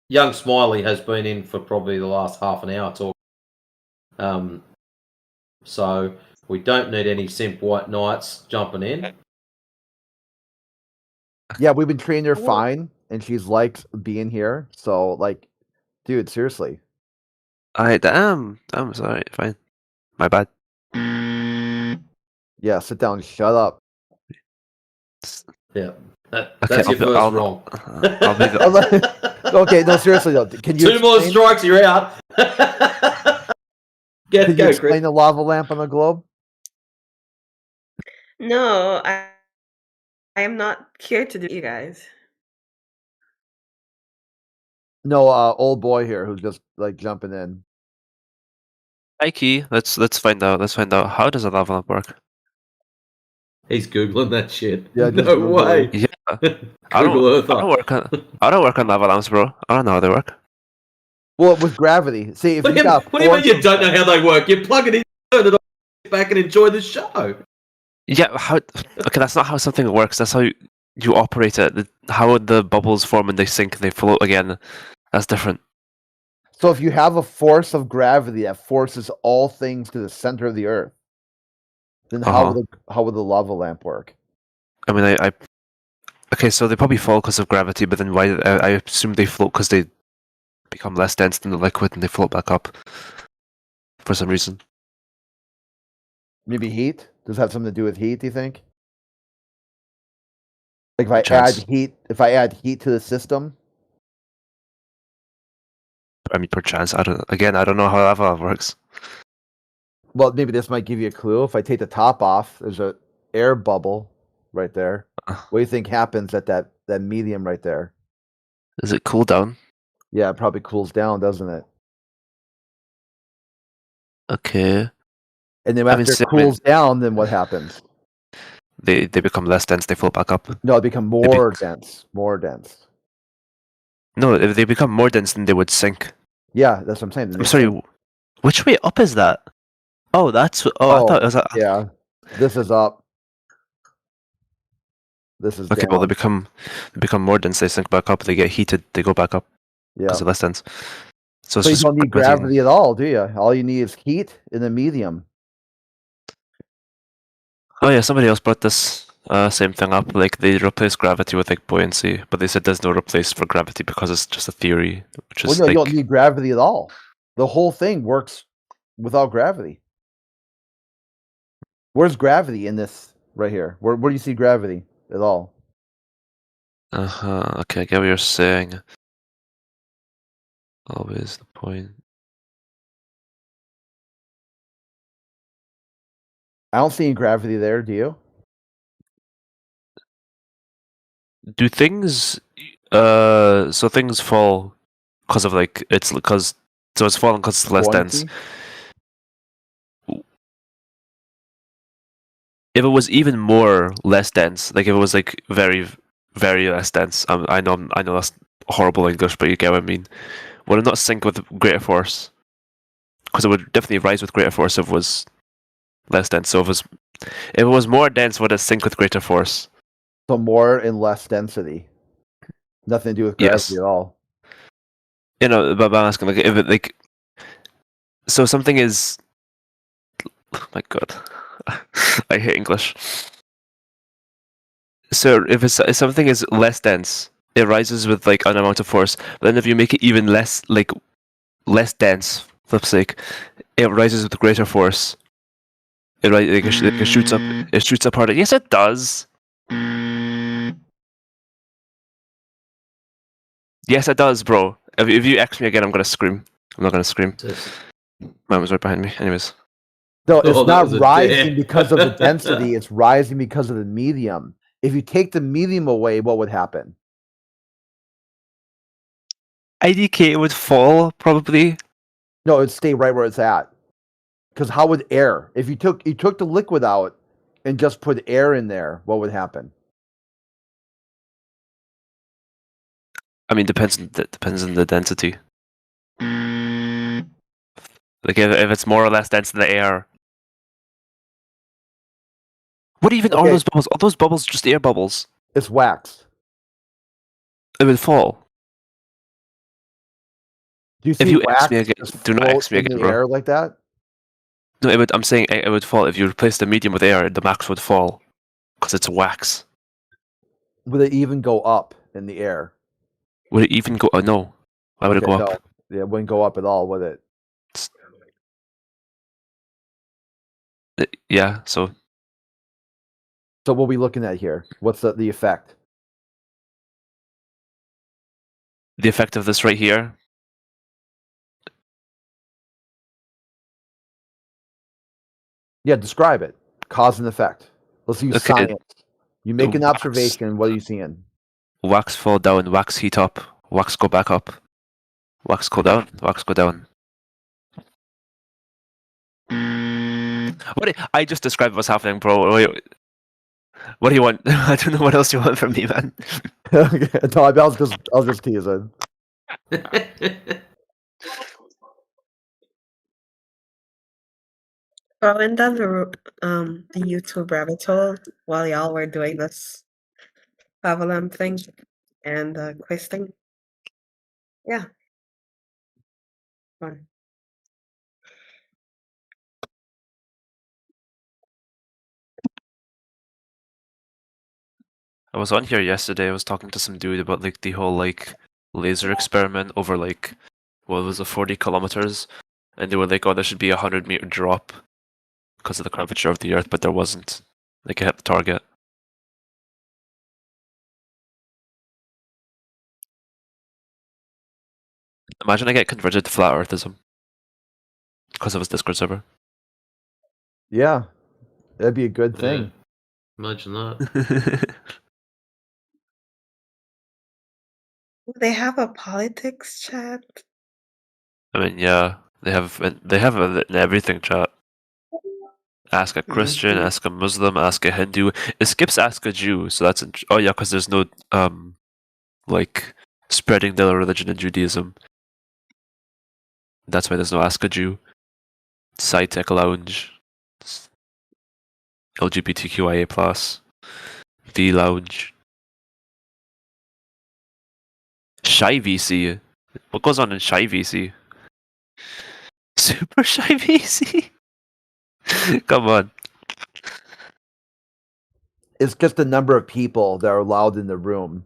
young Smiley has been in for probably the last half an hour talking. So we don't need any simp white knights jumping in. Yeah, we've been treating her fine, and she's liked being here. So, like, dude, seriously. I'm sorry. Fine, my bad. Yeah, sit down. Shut up. Yeah, that's your first wrong. I'll be the... Okay, no, seriously though. Can you 2 more strikes, you're out. Can you explain the lava lamp on the globe? No, I am not here to do you guys. No, old boy here who's just like jumping in. Hi, Key. Let's find out. Let's find out how does a lava lamp work. He's googling that shit. Yeah, just no Google way. it. Yeah, I don't work on lava lamps, bro. I don't know how they work. Well, with gravity. See, if What you got do you mean you don't know how they work? You plug it in, turn it on, sit back and enjoy the show. Yeah, how? Okay, that's not how something works. That's how you operate it. How the bubbles form and they sink and they float again. That's different. So if you have a force of gravity that forces all things to the center of the earth, then how would the lava lamp work? I mean, okay, so they probably fall because of gravity, but then why? I assume they float because they become less dense than the liquid and they float back up for some reason. Maybe heat? Does it have something to do with heat, do you think? Like if I add heat to the system? I mean, perchance. I don't know how lava works. Well, maybe this might give you a clue. If I take the top off, there's a air bubble right there. What do you think happens at that medium right there? Does it cool down? Yeah, it probably cools down, doesn't it? Okay. And then after it cools down, then what happens? They become less dense. They float back up. No, they become more dense. More dense. No, if they become more dense, then they would sink. Yeah, that's what I'm saying. I'm sorry. Which way up is that? Oh, that's. Oh, I thought it was. Yeah, this is up. This is okay. down. Well, they become more dense. They sink back up. They get heated. They go back up. Yeah, because of less dense. So you don't need gravity at all, do you? All you need is heat in the medium. Oh yeah, somebody else brought this same thing up. Like they replace gravity with like buoyancy, but they said there's no replace for gravity because it's just a theory. Which is You don't need gravity at all. The whole thing works without gravity. Where's gravity in this right here? Where do you see gravity at all? Okay, I get what you're saying. Always the point. I don't see any gravity there. Do you? Do things so things fall because of like it's falling because it's less dense. If it was even more less dense, like if it was like very, very less dense, I know that's horrible English, but you get what I mean. Would it not sink with greater force? Because it would definitely rise with greater force if it was less dense. So if it was more dense, would it sink with greater force? So more and less density. Nothing to do with gravity at all. You know, but I'm asking like if it like. So something is. Oh my god, I hate English. So if something is less dense, it rises with like an amount of force. But then if you make it even less dense, flip's sake, it rises with greater force. It shoots up. It shoots up harder. Yes, it does. Yes, it does, bro. If you ask me again, I'm gonna scream. I'm not gonna scream. Mine was right behind me. Anyways. No, it's not rising because of the density. It's rising because of the medium. If you take the medium away, what would happen? IDK would fall probably. No, it'd stay right where it's at. Because how would air? If you took the liquid out and just put air in there, what would happen? I mean, depends on the density. Like if it's more or less dense than the air. What even are those bubbles? Are those bubbles just air bubbles? It's wax. It would fall. Do you If see you wax X me again, do not X me in again, the bro. air like that? No, I'm saying it would fall if you replace the medium with air. The max would fall because it's wax. Would it even go up in the air? Would it even go? No. Why would it go up? No. Yeah, it wouldn't go up at all, would it? Yeah. So what are we looking at here? What's the effect? the effect of this right here. Yeah, describe it. Cause and effect. Let's use science. You make an observation. What are you seeing? Wax fall down. Wax heat up. Wax go back up. Wax go down. Wax go down. I just described what's happening, bro. What do you want? I don't know what else you want from me, man. No, I was just teasing. I went down the YouTube rabbit hole while y'all were doing this Pavelam thing and quiz thing. Yeah. Fun. I was on here yesterday. I was talking to some dude about like the whole like laser experiment over like what was it, 40 kilometers, and they were like, oh, there should be a 100-meter drop because of the curvature of the Earth, but there wasn't. Like it hit the target. Imagine I get converted to flat earthism because of his Discord server. Yeah, that'd be a good thing. Imagine that. They have a politics chat. I mean, yeah, they have it in everything, chat. Ask a Christian, ask a Muslim, ask a Hindu. It skips ask a Jew, so that's oh yeah, because there's no like spreading the religion in Judaism. That's why there's no ask a Jew. SciTech Lounge, LGBTQIA plus, V Lounge, Shy VC. What goes on in Shy VC? Super Shy VC. Come on. It's just the number of people that are allowed in the room.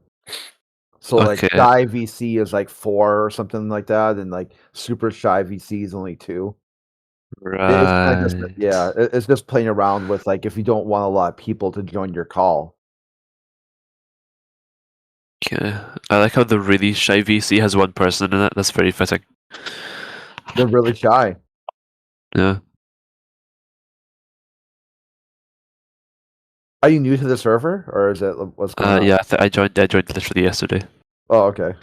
So like Okay. shy VC is like 4 or something like that, and like super shy VC is only 2. It's kind of just, yeah, it's just playing around with like if you don't want a lot of people to join your call. Okay. I like how the really shy VC has 1 person in it. That's very fitting. They're really shy. Yeah. Are you new to the server, or is it what's going on? Yeah, I joined literally yesterday. Oh, okay.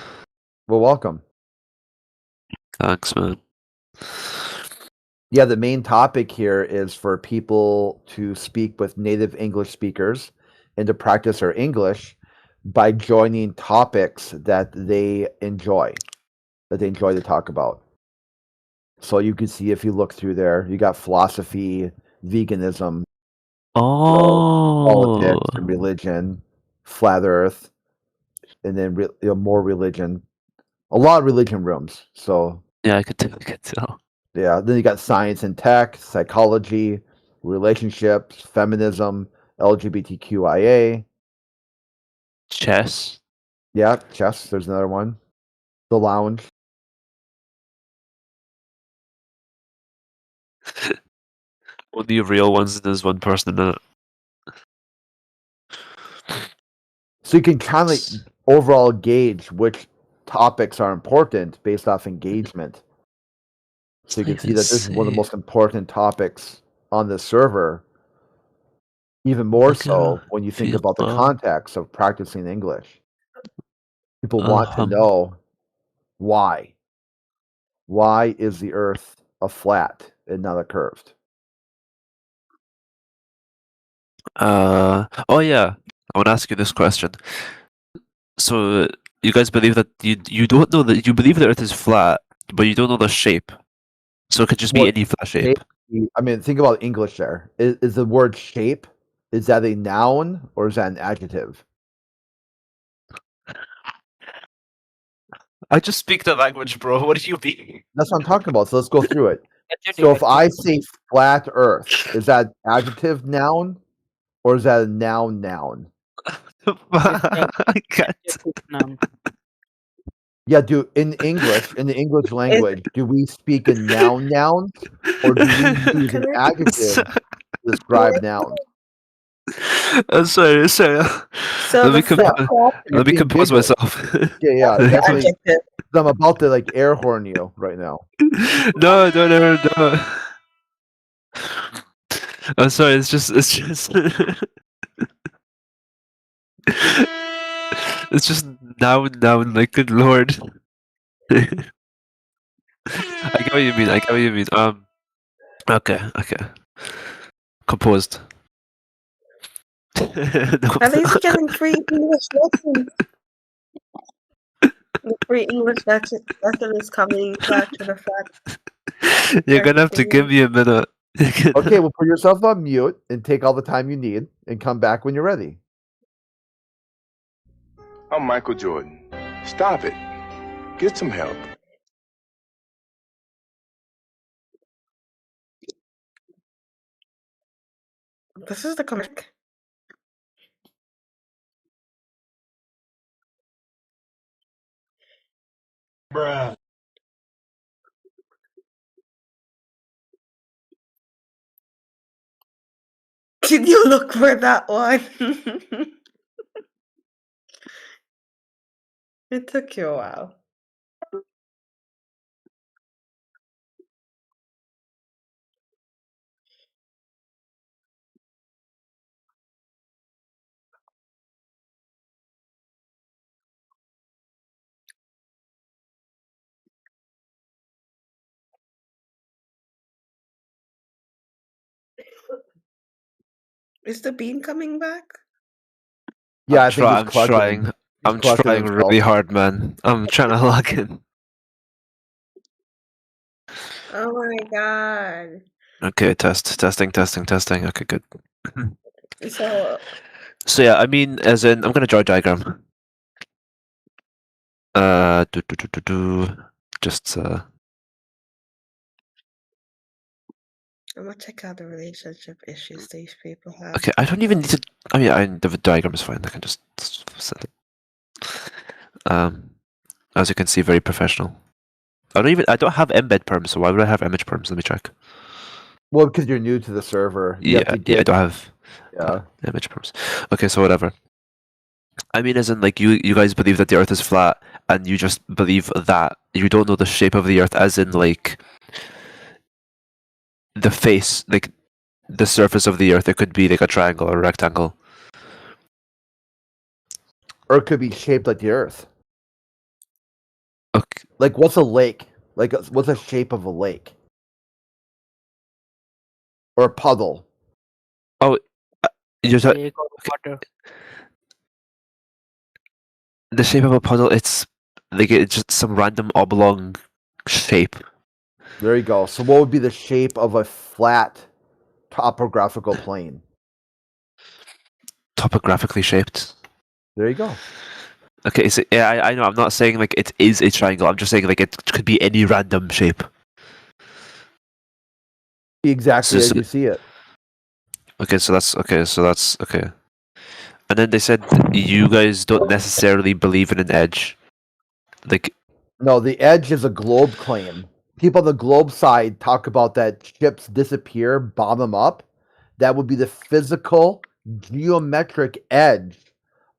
Well, welcome. Thanks, man. Yeah, the main topic here is for people to speak with native English speakers and to practice their English by joining topics that they enjoy to talk about. So you can see if you look through there, you got philosophy, veganism, politics, and religion, flat Earth, and then more religion. A lot of religion rooms. So yeah, I could tell. Yeah, then you got science and tech, psychology, relationships, feminism, LGBTQIA, chess. Yeah, chess. There's another one. The lounge. Only real ones. There's 1 person in it. So you can kind of overall gauge which topics are important based off engagement. So you can see that this is one of the most important topics on the server. Even more so when you think about the context of practicing English. People want to know Why? Why is the Earth a flat and not a curved? Oh yeah, I want to ask you this question. So you guys believe that you don't know that you believe the Earth is flat, but you don't know the shape. So it could just be What any flat shape. I mean, think about English there. Is the word shape, is that a noun or is that an adjective? I just speak the language, bro. What do you mean? That's what I'm talking about. So let's go through it. So if I say flat Earth, is that adjective noun or is that a noun? I can't. Yeah, in the English language, do we speak in nouns or do we use an adjective to describe nouns? I'm sorry. So Let me the let me compose myself. Yeah, the definitely. adjective. I'm about to like air horn you right now. No. I'm sorry. It's just. It's just noun. Like, good lord. I get what you mean. Okay. Composed. At least getting free English lessons. The free English lesson is coming back to the fact. You're gonna have to give me a minute. Okay, well, put yourself on mute and take all the time you need and come back when you're ready. I'm Michael Jordan. Stop it. Get some help. This is the comic. Bruh. Did you look for that one? It took you a while. Is the bean coming back? Yeah, I'm I think he's I'm clutching. trying. He's I'm clutching trying himself. really hard, man. I'm trying to log in. Oh my god. Okay, testing. Okay, good. So So yeah, I mean, as in, I'm gonna draw a diagram. Just I'm gonna check out the relationship issues these people have. okay. I don't even need to. I mean, the diagram is fine. I can just set it. As you can see, very professional. I don't have embed perms, so why would I have image perms? Let me check. Well, because you're new to the server. You have to I get. don't have Yeah. image perms. Okay, so whatever. I mean, as in, like, you guys believe that the Earth is flat, and you just believe that you don't know the shape of the Earth, as in, like, the face, like, the surface of the Earth. It could be like a triangle or a rectangle. Or it could be shaped like the Earth. Okay. Like, what's a lake? Like, what's the shape of a lake? Or a puddle? Oh, you're okay. The shape of a puddle. It's like it's just some random oblong shape. There you go. So, what would be the shape of a flat topographical plane? Topographically shaped. There you go. Okay, so yeah, I know. I'm not saying like it is a triangle. I'm just saying like it could be any random shape. Exactly as you see it. Okay, so that's okay. And then they said you guys don't necessarily believe in an edge. Like, no, the edge is a globe claim. People on the globe side talk about that ships disappear bottom up. That would be the physical geometric edge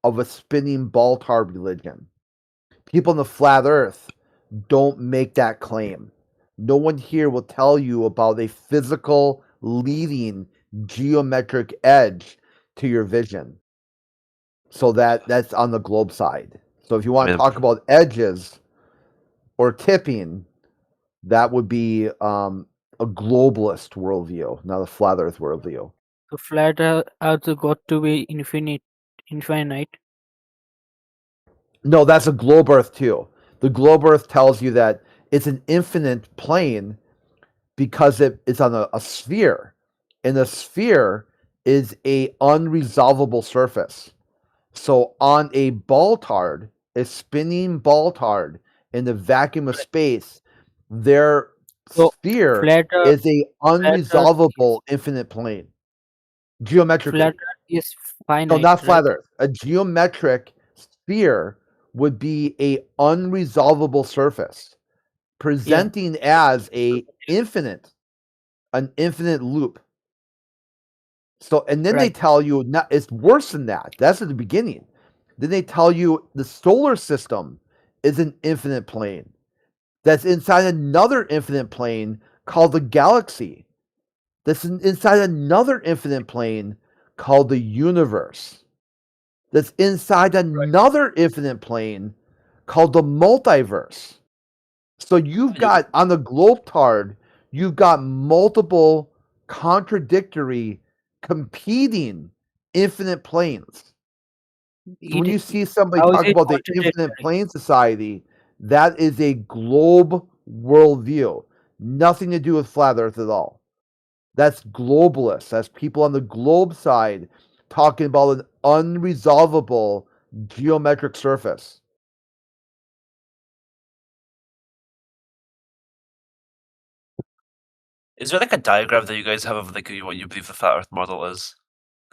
of a spinning ball-tard religion. People on the flat earth don't make that claim. No one here will tell you about a physical leading geometric edge to your vision. So that's on the globe side. So if you want to talk about edges, or tipping, that would be a globalist worldview, not a flat Earth worldview. The flat Earth got to be infinite. No, that's a globe Earth too. The globe Earth tells you that it's an infinite plane because it's on a sphere, and a sphere is a unresolvable surface. So on a ball-tard, a spinning ball-tard in the vacuum of space, their sphere is a unresolvable infinite plane. Geometrically. Flat Earth is finite. No, not flat right? Earth. A geometric sphere would be a unresolvable surface, presenting as an infinite loop. So, and then they tell you it's worse than that. That's at the beginning. Then they tell you the solar system is an infinite plane that's inside another infinite plane called the galaxy. That's inside another infinite plane called the universe. That's inside another infinite plane called the multiverse. So you've got, on the globe-tard, you've got multiple contradictory, competing infinite planes. So when you see somebody talk about the infinite plane society, that is a globe worldview. Nothing to do with flat Earth at all. That's globalists. That's people on the globe side talking about an unresolvable geometric surface. Is there like a diagram that you guys have of like what you believe the flat Earth model is?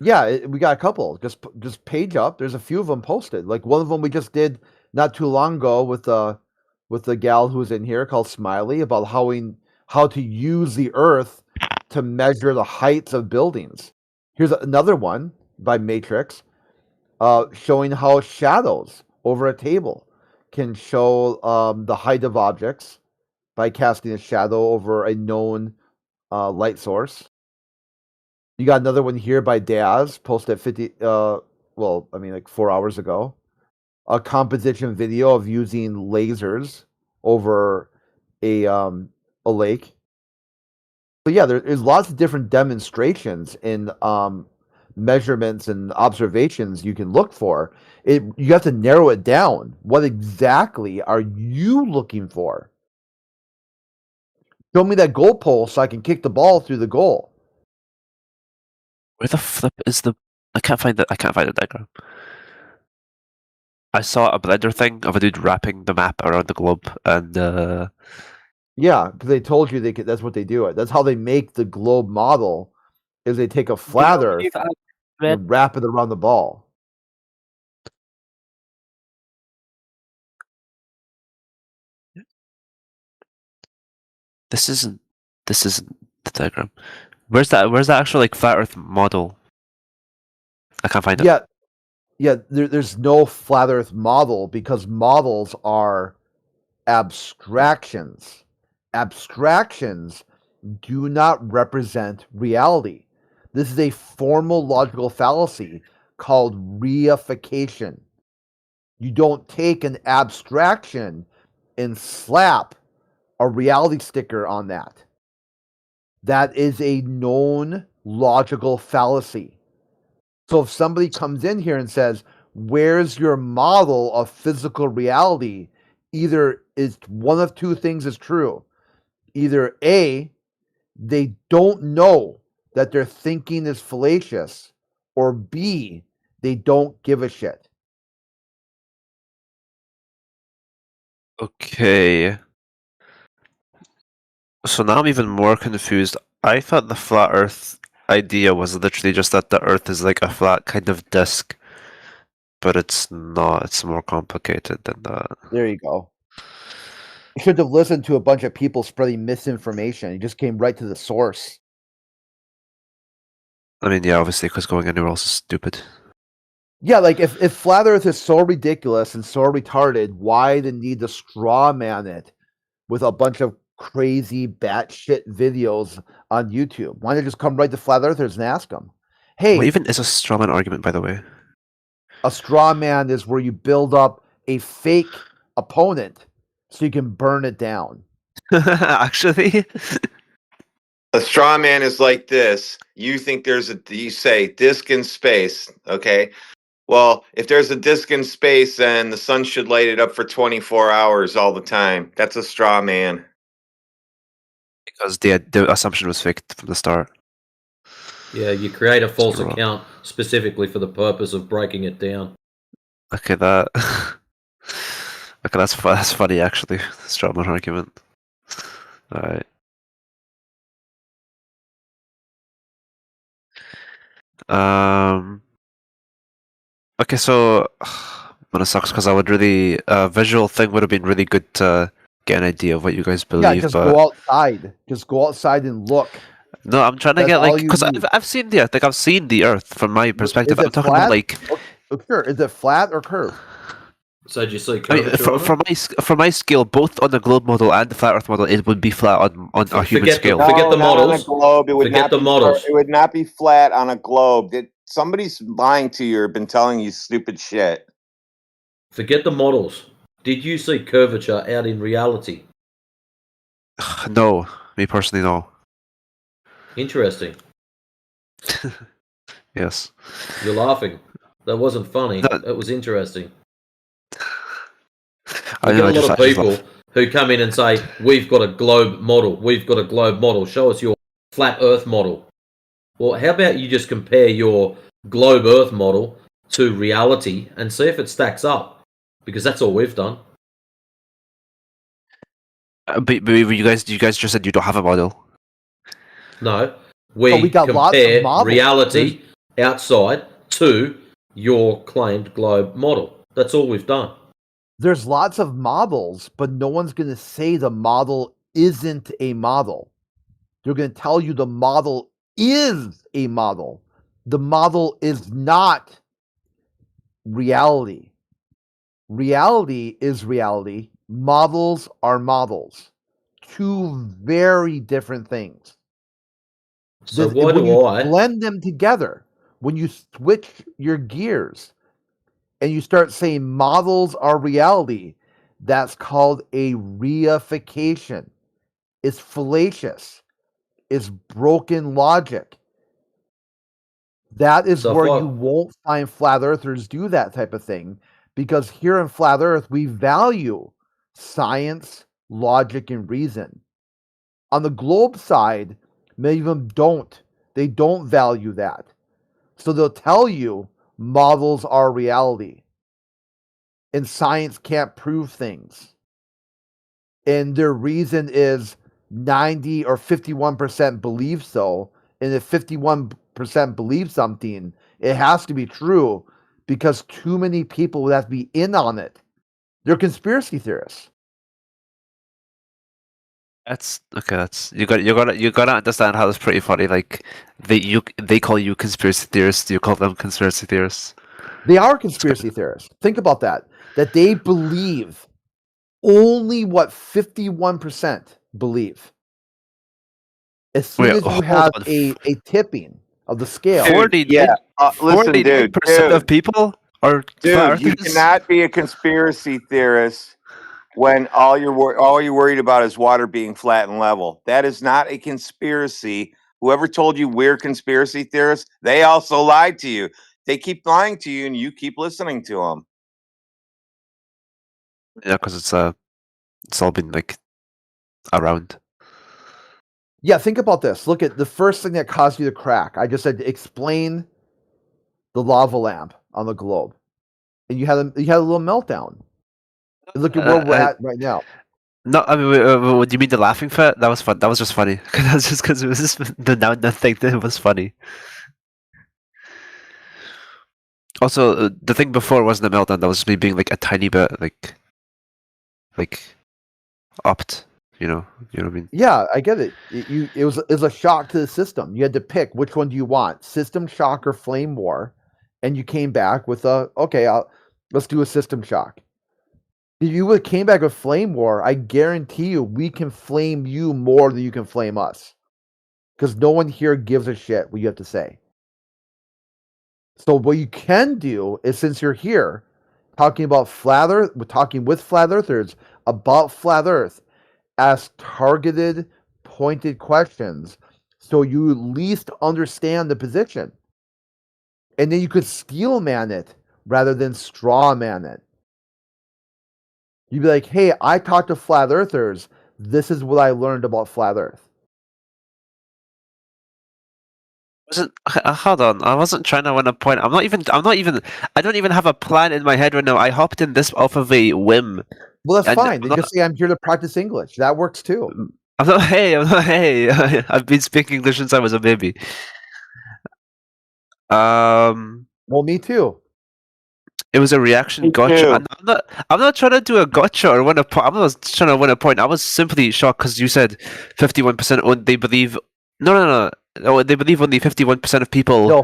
Yeah, we got a couple. Just page up. There's a few of them posted. Like one of them we just did not too long ago with the gal who's in here called Smiley about how to use the Earth to measure the heights of buildings. Here's another one by Matrix, showing how shadows over a table can show the height of objects by casting a shadow over a known light source. You got another one here by Daz, posted at 4 hours ago. A composition video of using lasers over a lake. So yeah, there's lots of different demonstrations in measurements and observations you can look for. You have to narrow it down. What exactly are you looking for? Show me that goal pole so I can kick the ball through the goal. Where the flip is the? I can't find the diagram. I saw a Blender thing of a dude wrapping the map around the globe, and yeah, because they told you that's what they do. That's how they make the globe model. Is they take a flat Earth and wrap it around the ball. This isn't the diagram. Where's that actual like flat Earth model? I can't find it. Yeah. There's no flat Earth model because models are abstractions. Abstractions do not represent reality. This is a formal logical fallacy called reification. You don't take an abstraction and slap a reality sticker on that. That is a known logical fallacy. So if somebody comes in here and says, where's your model of physical reality? Either is one of two things is true. Either A, they don't know that their thinking is fallacious, or B, they don't give a shit. Okay. So now I'm even more confused. I thought the flat Earth idea was literally just that the Earth is like a flat kind of disk, but it's not. It's more complicated than that. There you go. You should have listened to a bunch of people spreading misinformation. You just came right to the source. I mean, yeah, obviously, because going anywhere else is stupid. Yeah, like if flat Earth is so ridiculous and so retarded, why the need to straw man it with a bunch of crazy batshit videos on YouTube? Why not just come right to flat earthers and ask them, hey, What even is a straw man argument, by the way? A straw man is where you build up a fake opponent so you can burn it down. Actually, a straw man is like this. You think you say disk in space, okay? Well, if there's a disk in space, then the sun should light it up for 24 hours all the time. That's a straw man. Because the assumption was fake from the start. Yeah, you create a false wrong. account specifically for the purpose of breaking it down. Okay, that. Okay, that's funny actually. Straw man argument. All right. Okay, so it sucks because I would really visual thing would have been really good to get an idea of what you guys believe. Yeah, just but go outside. Just go outside and look. no, I'm trying to That's get all like you because need. I've seen the Earth. Like I've seen the Earth from my perspective. Is I'm it talking flat? about like. Sure. Is it flat or curved? So did you see I mean, curvature on it? from my scale, both on the globe model and the flat Earth model, it would be flat on a human scale. Forget the not on a models. globe. It would Forget not the be models. It would not be flat on a globe. Somebody's lying to you or been telling you stupid shit. Forget the models. Did you see curvature out in reality? No, me personally, no. Interesting. Yes. You're laughing. That wasn't funny. It was interesting. I You know, I get a just- lot I of just people laugh. who come in and say, "We've got a globe model. We've got a globe model. Show us your flat Earth model." Well, how about you just compare your globe Earth model to reality and see if it stacks up? Because that's all we've done. But you guys just said you don't have a model. No, But we got lots of compare models. reality outside to your claimed globe model. That's all we've done. There's lots of models, but no one's going to say the model isn't a model. They're going to tell you the model is a model. The model is not reality. Reality is reality. Models are models. Two very different things. So Then why when do you I? blend them together, when you switch your gears and you start saying models are reality, that's called a reification. It's fallacious. It's broken logic. That is So if where I- you won't find flat earthers do that type of thing, because here in flat earth we value science, logic, and reason. On the globe side, many of them don't. They don't value that. So they'll tell you models are reality and science can't prove things. And their reason is 90 or 51% believe so. And if 51% believe something, it has to be true because too many people would have to be in on it. They're conspiracy theorists. That's okay. That's you gotta understand how it's pretty funny. Like they call you conspiracy theorists. You call them conspiracy theorists. They are conspiracy theorists. Think about that. That they believe only what 51% believe. As soon as you hold have on. a tipping of the scale. 49% of people are flat Dude, you earthers. cannot be a conspiracy theorist when all you're worried about is water being flat and level. That is not a conspiracy. Whoever told you we're conspiracy theorists, they also lied to you. They keep lying to you, and you keep listening to them. Yeah, because it's all been like around. Yeah, think about this. Look at the first thing that caused you to crack. I just said explain the lava lamp on the globe, and you had a little meltdown. And look at where we're at right now. No, I mean, what do you mean the laughing fit? That was fun. That was just funny. That's just because it was just the now thing that was funny. Also, the thing before wasn't a meltdown. That was just me being like a tiny bit like upped. You know what I mean? Yeah, I get it. It was a shock to the system. You had to pick which one do you want, system shock or flame war, and you came back with let's do a system shock. If you would have came back with flame war, I guarantee you we can flame you more than you can flame us, because no one here gives a shit what you have to say. So what you can do is, since you're here talking about flat earth, we're talking with flat earthers, about flat Earth ask targeted, pointed questions so you at least understand the position. And then you could steel man it rather than straw man it. You'd be like, hey, I talked to flat earthers. This is what I learned about flat Earth. Hold on, I wasn't trying to win a point. I don't even have a plan in my head right now. I hopped in this off of a whim. Well, that's And fine. Then just say I'm here to practice English. That works too. I'm not hey. I've been speaking English since I was a baby. Well, me too. It was a reaction gotcha. I'm not trying to do a gotcha or win a point. I'm not trying to win a point. I was simply shocked because you said 51% they believe. No. They believe only 51% of people. No,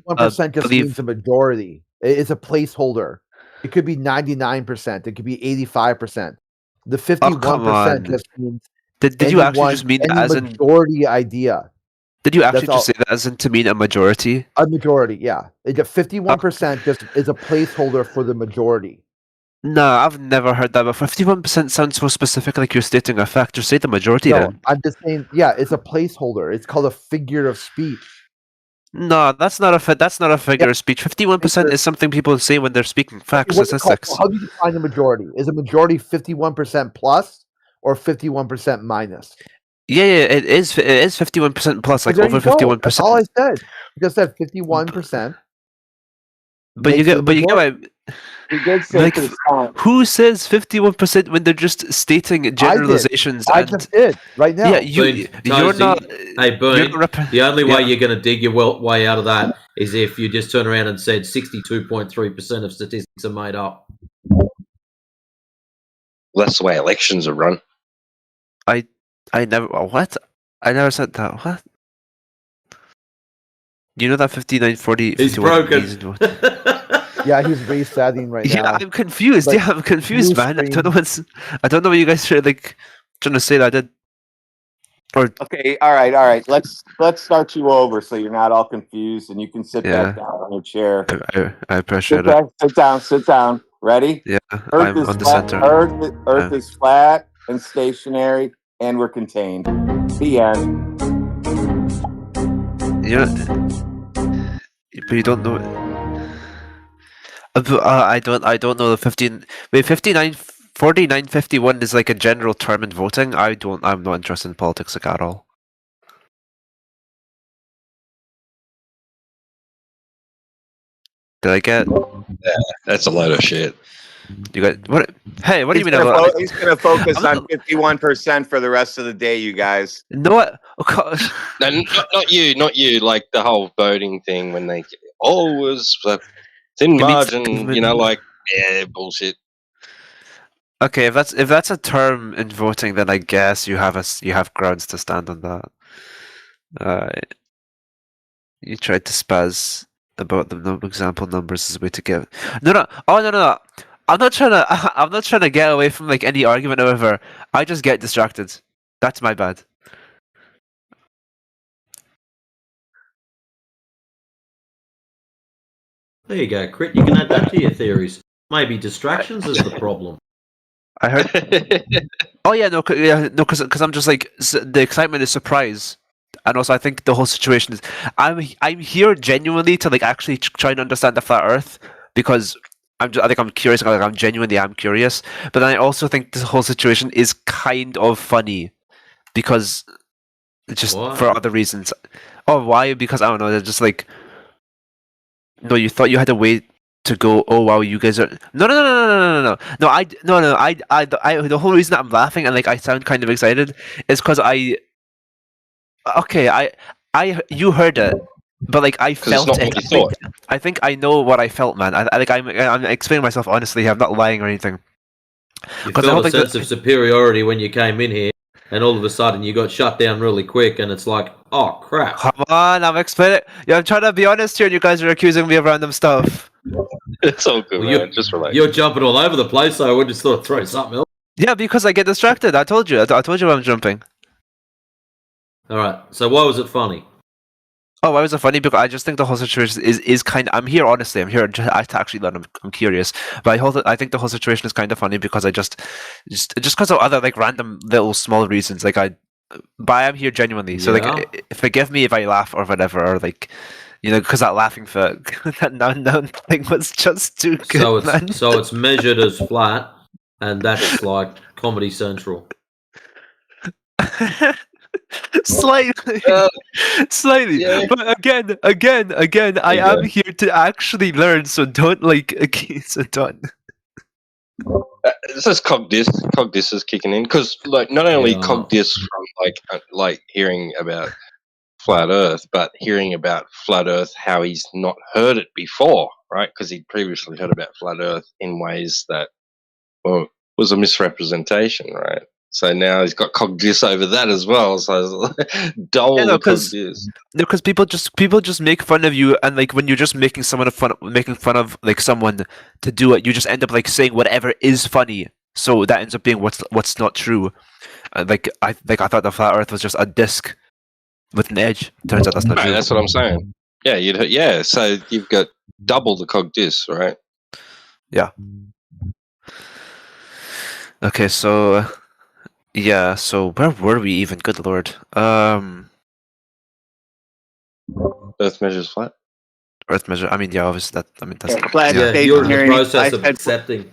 51% just means a majority. It's a placeholder. It could be 99%. It could be 85%. The 51% just means. Did you actually just mean that as in majority idea? Did you actually just say that as in to mean a majority? A majority, yeah. 51% just is a placeholder for the majority. No, I've never heard that. But 51% sounds so specific, like you're stating a fact. Just say the majority No, then. I'm just saying, yeah, it's a placeholder. It's called a figure of speech. No, that's not a figure of speech. 51% is something people say when they're speaking facts, statistics. How do you define a majority? Is a majority 51% plus or 51% minus? Yeah, it is 51% plus, like over 51%. That's all I said. You just said 51%. But you get like, who says 51% when they're just stating generalizations? I just did right now. Yeah, you're not. Hey, Boone, the only way you're going to dig your way out of that is if you just turn around and said 62.3% of statistics are made up. Well, that's the way elections are run. I never. What? I never said that. What? You know that 59, 40, 51. He's broken. Yeah, he's resetting right now. Yeah, I'm confused. Like, I'm confused, man. I don't know what you guys are like trying to say that I did. Or okay, all right. Let's start you over so you're not all confused and you can sit back down on your chair. I appreciate it. Sit down. Ready? Yeah, Earth I'm is on the flat. center. Earth is flat and stationary, and we're contained. The end. Yeah, but you don't know. I don't know the 15. Wait, 59, 49, 51 is like a general term in voting. I'm not interested in politics like at all. Did I get? Yeah, that's a load of shit. You got what? Hey, what do you mean? He's going to focus on 51% for the rest of the day, you guys. No, what? No, not you. Like the whole voting thing when they was thin margin. You know, like bullshit. Okay, if that's a term in voting, then I guess you have grounds to stand on that. You tried to spaz about the example numbers as a way to get. No. Oh no. I'm not trying to get away from like any argument. However, I just get distracted. That's my bad. There you go, Crit. You can add that to your theories. Maybe distractions is the problem. I heard. Oh yeah, no, because I'm just like the excitement is surprise, and also I think the whole situation is I'm here genuinely to like actually try and understand the flat Earth because I think I'm curious. Like I'm genuinely curious, but then I also think this whole situation is kind of funny because just for other reasons. Oh, why? Because I don't know. They're just like no. You thought you had to wait to go. Oh wow, you guys are no. I the whole reason that I'm laughing and like I sound kind of excited is because you heard it, but like I felt it. I think I know what I felt, man. I'm explaining myself honestly. I'm not lying or anything. You felt a sense of superiority when you came in here, and all of a sudden you got shut down really quick, and it's like, oh crap! Come on, I'm explaining. Yeah, I'm trying to be honest here, and you guys are accusing me of random stuff. It's all good, man. Just relax. You're jumping all over the place, so I would just thought throw something else. Yeah, because I get distracted. I told you. I told you I'm jumping. All right. So why was it funny? Oh, why was it funny? Because I just think the whole situation is kind of. I'm here, honestly. I'm here to actually learn. I'm curious, but I think the whole situation is kind of funny because I just because of other like random little small reasons. Like but I'm here genuinely. So Yeah. like, forgive me if I laugh or whatever, or like, because that laughing fit, that known thing was just too good. So it's man. so it's measured as flat, and that's like Comedy Central. Slightly, slightly, yeah. but again, I am here to actually learn. So don't so don't. This is Cogdis is kicking in because like not only Yeah. Cogdis from like hearing about flat Earth, but hearing about flat Earth how he's not heard it before, right? Because he'd previously heard about flat Earth in ways that was a misrepresentation, right? So now he's got Cogdis over that as well. So double the Cogdis. No, because people just make fun of you, and like when you're just making fun of like someone to do it, you just end up like saying whatever is funny. So that ends up being what's not true. I thought the flat Earth was just a disc with an edge. Turns out that's not Right, true. that's what I'm saying. Yeah, So you've got double the Cogdis, right? Yeah. Okay, so yeah, so where were we even? Good lord. Earth measures flat. Earth measure. I mean, yeah, obviously that's Flat yeah. You're in the stationary. process I of said, accepting.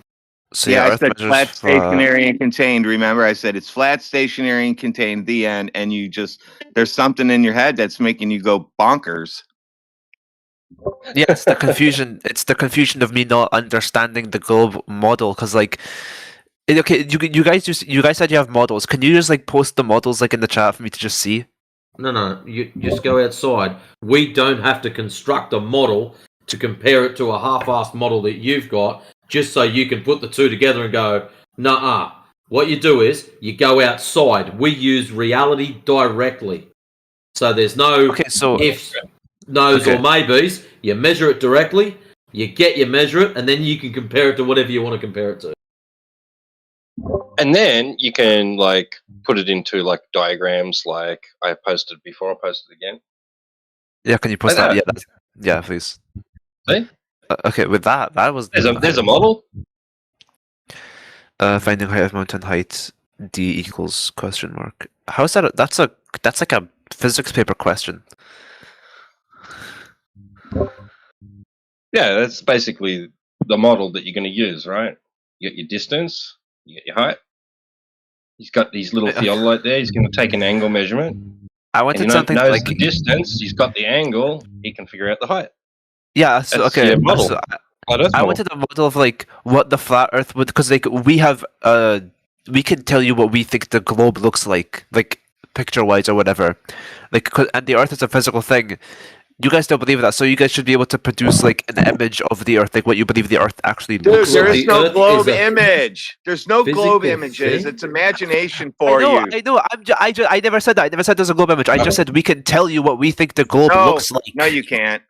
So yeah, I Earth said measures flat, for, stationary, and contained. Remember, I said it's flat, stationary, and contained. The end. And you just there's something in your head that's making you go bonkers. Yeah, it's the confusion. It's the confusion of me not understanding the globe model. Because like, okay, you guys said you have models. Can you just like post the models like in the chat for me to just see? No, you just go outside. We don't have to construct a model to compare it to a half-assed model that you've got, just so you can put the two together and go, nah. What you do is you go outside. We use reality directly, so there's no ifs, no's, or maybes. You measure it directly. You measure it, and then you can compare it to whatever you want to compare it to. And then you can like put it into like diagrams like I posted before. I'll post it again. Yeah, can you post Like that? that. Yeah, please. See? Okay, with that was There's a model. Finding height of mountain height d equals question mark. How is that? That's like a physics paper question. Yeah, that's basically the model that you're going to use, right? You got your distance, you got your height. He's got his little theodolite there. He's going to take an angle measurement. I wanted and something knows like the distance. He's got the angle. He can figure out the height. Yeah. So That's okay. your model. So Flat Earth I model. wanted a model of like what the flat Earth would, because like we have we can tell you what we think the globe looks like picture wise or whatever, and the Earth is a physical thing. You guys don't believe that, so you guys should be able to produce like an image of the Earth, like what you believe the Earth actually Dude, looks there like. is no globe image. There's no globe images. thing? It's imagination for I you. know. I never said that. I never said there's a globe image. I just said we can tell you what we think the globe looks like. No, you can't.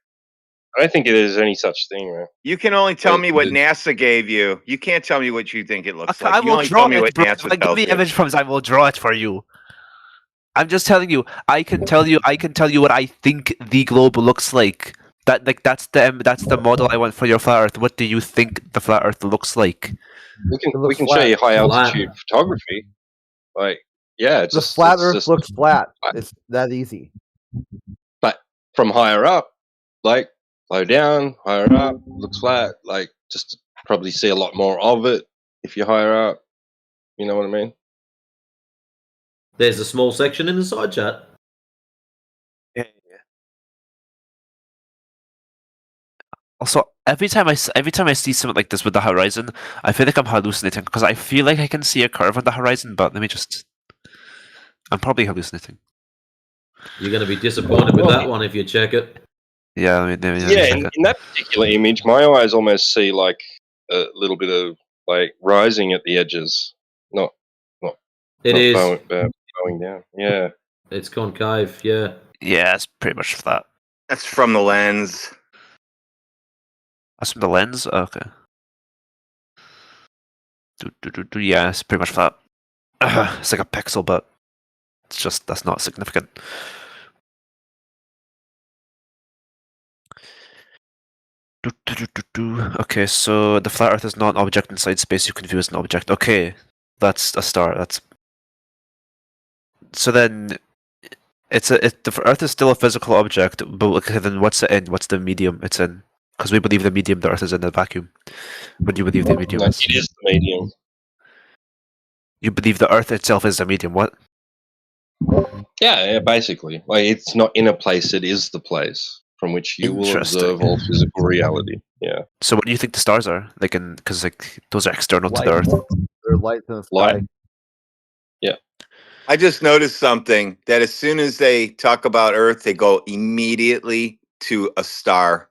I don't think there's any such thing, man. You can only tell me what NASA gave you. You can't tell me what you think it looks like. I You will only draw tell me it, what bro. NASA Give tells me you. image prompts. I will draw it for you. I'm just telling you. I can tell you what I think the globe looks like. That's the model I want for your flat Earth. What do you think the flat Earth looks like? We can show you high altitude photography. Like, yeah, it's The just flat it's Earth just, looks flat. It's that easy. But from higher up, like low down, higher up, looks flat. Like, just probably see a lot more of it if you're higher up. You know what I mean? There's a small section in the side chat. Also, every time I see something like this with the horizon, I feel like I'm hallucinating because I feel like I can see a curve on the horizon. But let me just. I'm probably hallucinating. You're going to be disappointed with that one if you check it. Yeah, let me Yeah, check it. in that particular image, my eyes almost see like a little bit of like rising at the edges, not It is. Going down. Yeah, it's concave. Yeah. Yeah, it's pretty much flat. That's from the lens. That's from the lens. Oh, okay. Yeah, it's pretty much flat. It's like a pixel, but it's just that's not significant. Okay, so the flat Earth is not an object inside space. You confuse an object. Okay, that's a start. That's so then. The Earth is still a physical object, but okay, then what's it in? What's the medium it's in? Because we believe the medium the Earth is in a vacuum. What do you believe the medium is? It is the medium. You believe the Earth itself is a medium. What? Yeah, basically. Like, it's not in a place, it is the place from which you will observe all physical reality. Yeah. So what do you think the stars are? Because those are external to Light. the Earth. They're lights in the sky. Light. Yeah. I just noticed something that as soon as they talk about Earth, they go immediately to a star.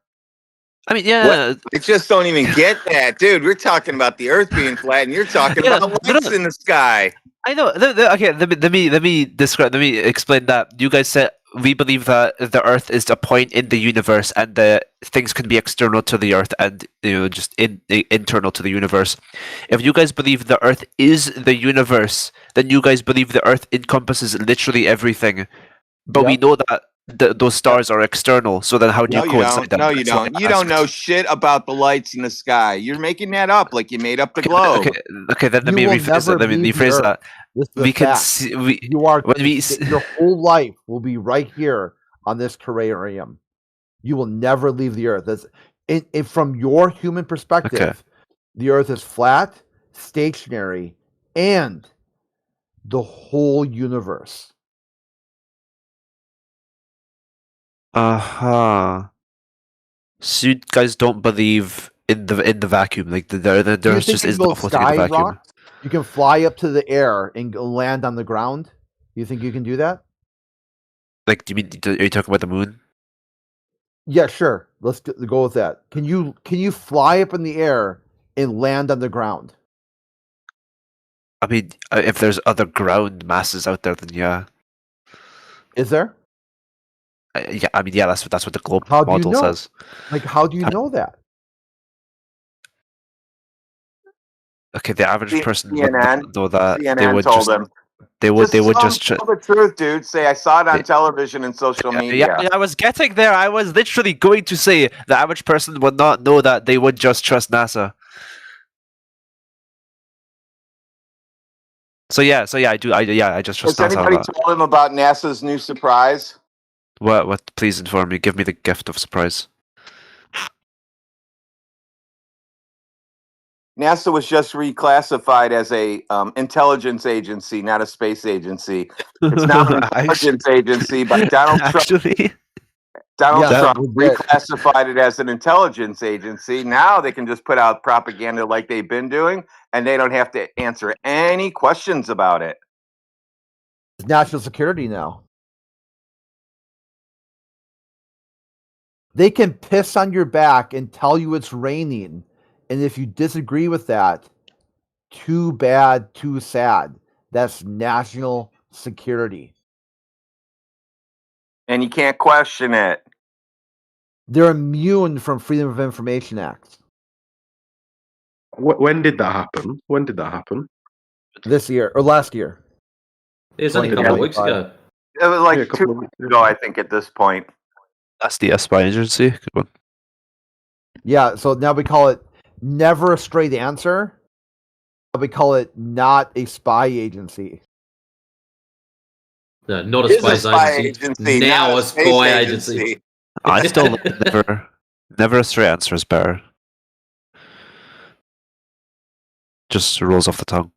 I mean, yeah. I just don't even get that, dude. We're talking about the Earth being flat, and you're talking about lights in the sky. I know. Okay, let me describe. Let me explain that. You guys said we believe that the Earth is a point in the universe, and the things can be external to the Earth, and just internal to the universe. If you guys believe the Earth is the universe, then you guys believe the Earth encompasses literally everything. But we know that those stars are external. So then, how do you coincide that? No, you don't. You don't know shit about the lights in the sky. You're making that up, like you made up the globe. Okay. Then let me rephrase that. Let me rephrase that. We can see. Your whole life will be right here on this terrarium. You will never leave the Earth. That's from your human perspective. The Earth is flat, stationary, and the whole universe. So you guys don't believe in the vacuum? Like there's just is not floating in the vacuum. Rocks? You can fly up to the air and land on the ground. You think you can do that? Like, are you talking about the moon? Yeah, sure. Let's go with that. Can you fly up in the air and land on the ground? I mean, if there's other ground masses out there, then yeah. Is there? Yeah, I mean, yeah. That's what the globe model says. Like, how do you know that? Okay, the average person would CNN, not know that. CNN told them. They would just tell the truth, dude. Say I saw it on television and social media. Yeah, I was getting there. I was literally going to say the average person would not know that. They would just trust NASA. So yeah, I do. I just trust Has NASA. anybody told him about NASA's new surprise? What? Please inform me. Give me the gift of surprise. NASA was just reclassified as a intelligence agency, not a space agency. It's now an intelligence agency by Donald Trump. Donald Trump reclassified it as an intelligence agency. Now they can just put out propaganda like they've been doing, and they don't have to answer any questions about it. It's national security now. They can piss on your back and tell you it's raining. And if you disagree with that, too bad, too sad. That's national security. And you can't question it. They're immune from Freedom of Information Act. When did that happen? This year, or last year. It was only a couple of weeks ago. It was like 2 weeks ago, I think, at this point. That's the spy agency. Good one. Yeah, so now we call it never a straight answer. We call it not a spy agency. No, not a spy agency. Now a spy agency. I still never a straight answer is better. Just rolls off the tongue.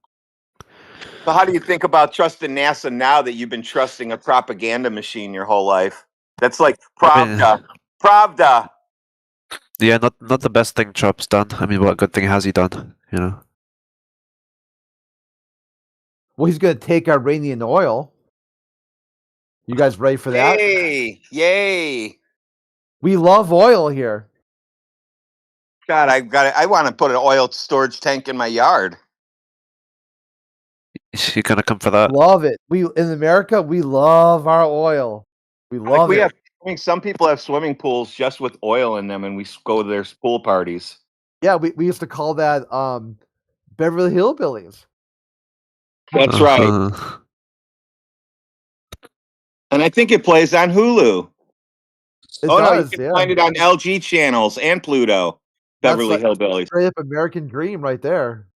So how do you think about trusting NASA now that you've been trusting a propaganda machine your whole life? That's like Pravda. Pravda. Yeah, not the best thing Trump's done. I mean, what good thing has he done? You know. Well, he's going to take Iranian oil. You guys ready for that? Yay! We love oil here. God, I want to put an oil storage tank in my yard. You gonna come for that? Love it. In America, we love our oil. We love it. Some people have swimming pools just with oil in them, and we go to their pool parties. Yeah, we used to call that Beverly Hillbillies. That's right. And I think it plays on Hulu. It Oh no, you does, can yeah. find it on LG channels and Pluto. That's Beverly like Hillbillies. straight up American dream right there.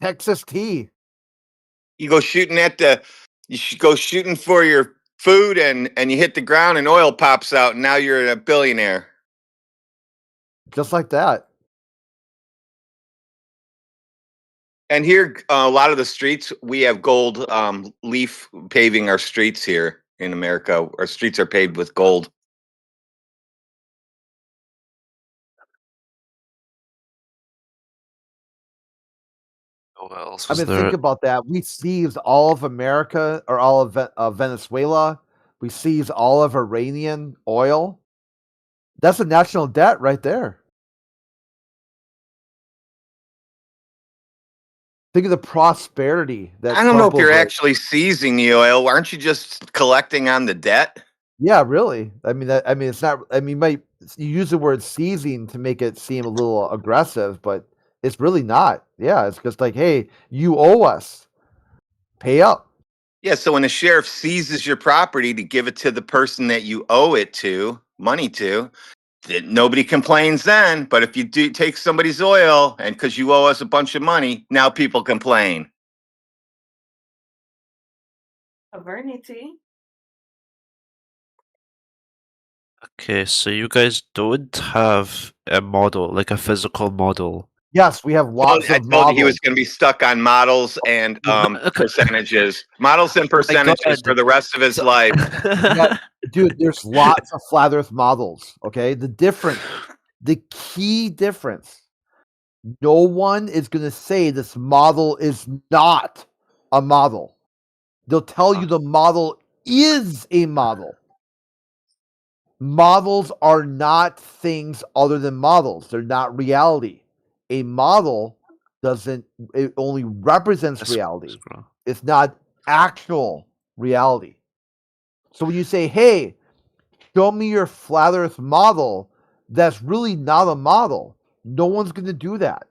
Texas tea. You go shooting you should go shooting for your food and you hit the ground and oil pops out and now you're a billionaire. Just like that. And here, a lot of the streets, we have gold leaf paving our streets here in America. Our streets are paved with gold. What else I was mean, there? think about that. We seized all of America or all of Venezuela. We seized all of Iranian oil. That's a national debt right there. Think of the prosperity that I don't know if Trump you're over. actually seizing the oil. Aren't you just collecting on the debt? Yeah, really. I mean, it's not. I mean, you use the word seizing to make it seem a little aggressive, but it's really not. Yeah, it's just like, hey, you owe us. Pay up. Yeah, so when the sheriff seizes your property to give it to the person that you owe it to, money to, nobody complains then. But if you do take somebody's oil and because you owe us a bunch of money, now people complain. Sovereignty. Okay, so you guys don't have a model, like a physical model. Yes, we have lots I of told you he was models. going to be stuck on models and percentages. Models and percentages for the rest of his life. Yeah, dude, there's lots of flat Earth models. Okay, the key difference. No one is going to say this model is not a model. They'll tell you the model is a model. Models are not things other than models. They're not reality. A model it only represents reality. It's not actual reality. So when you say, hey, show me your flat Earth model, that's really not a model. No one's going to do that.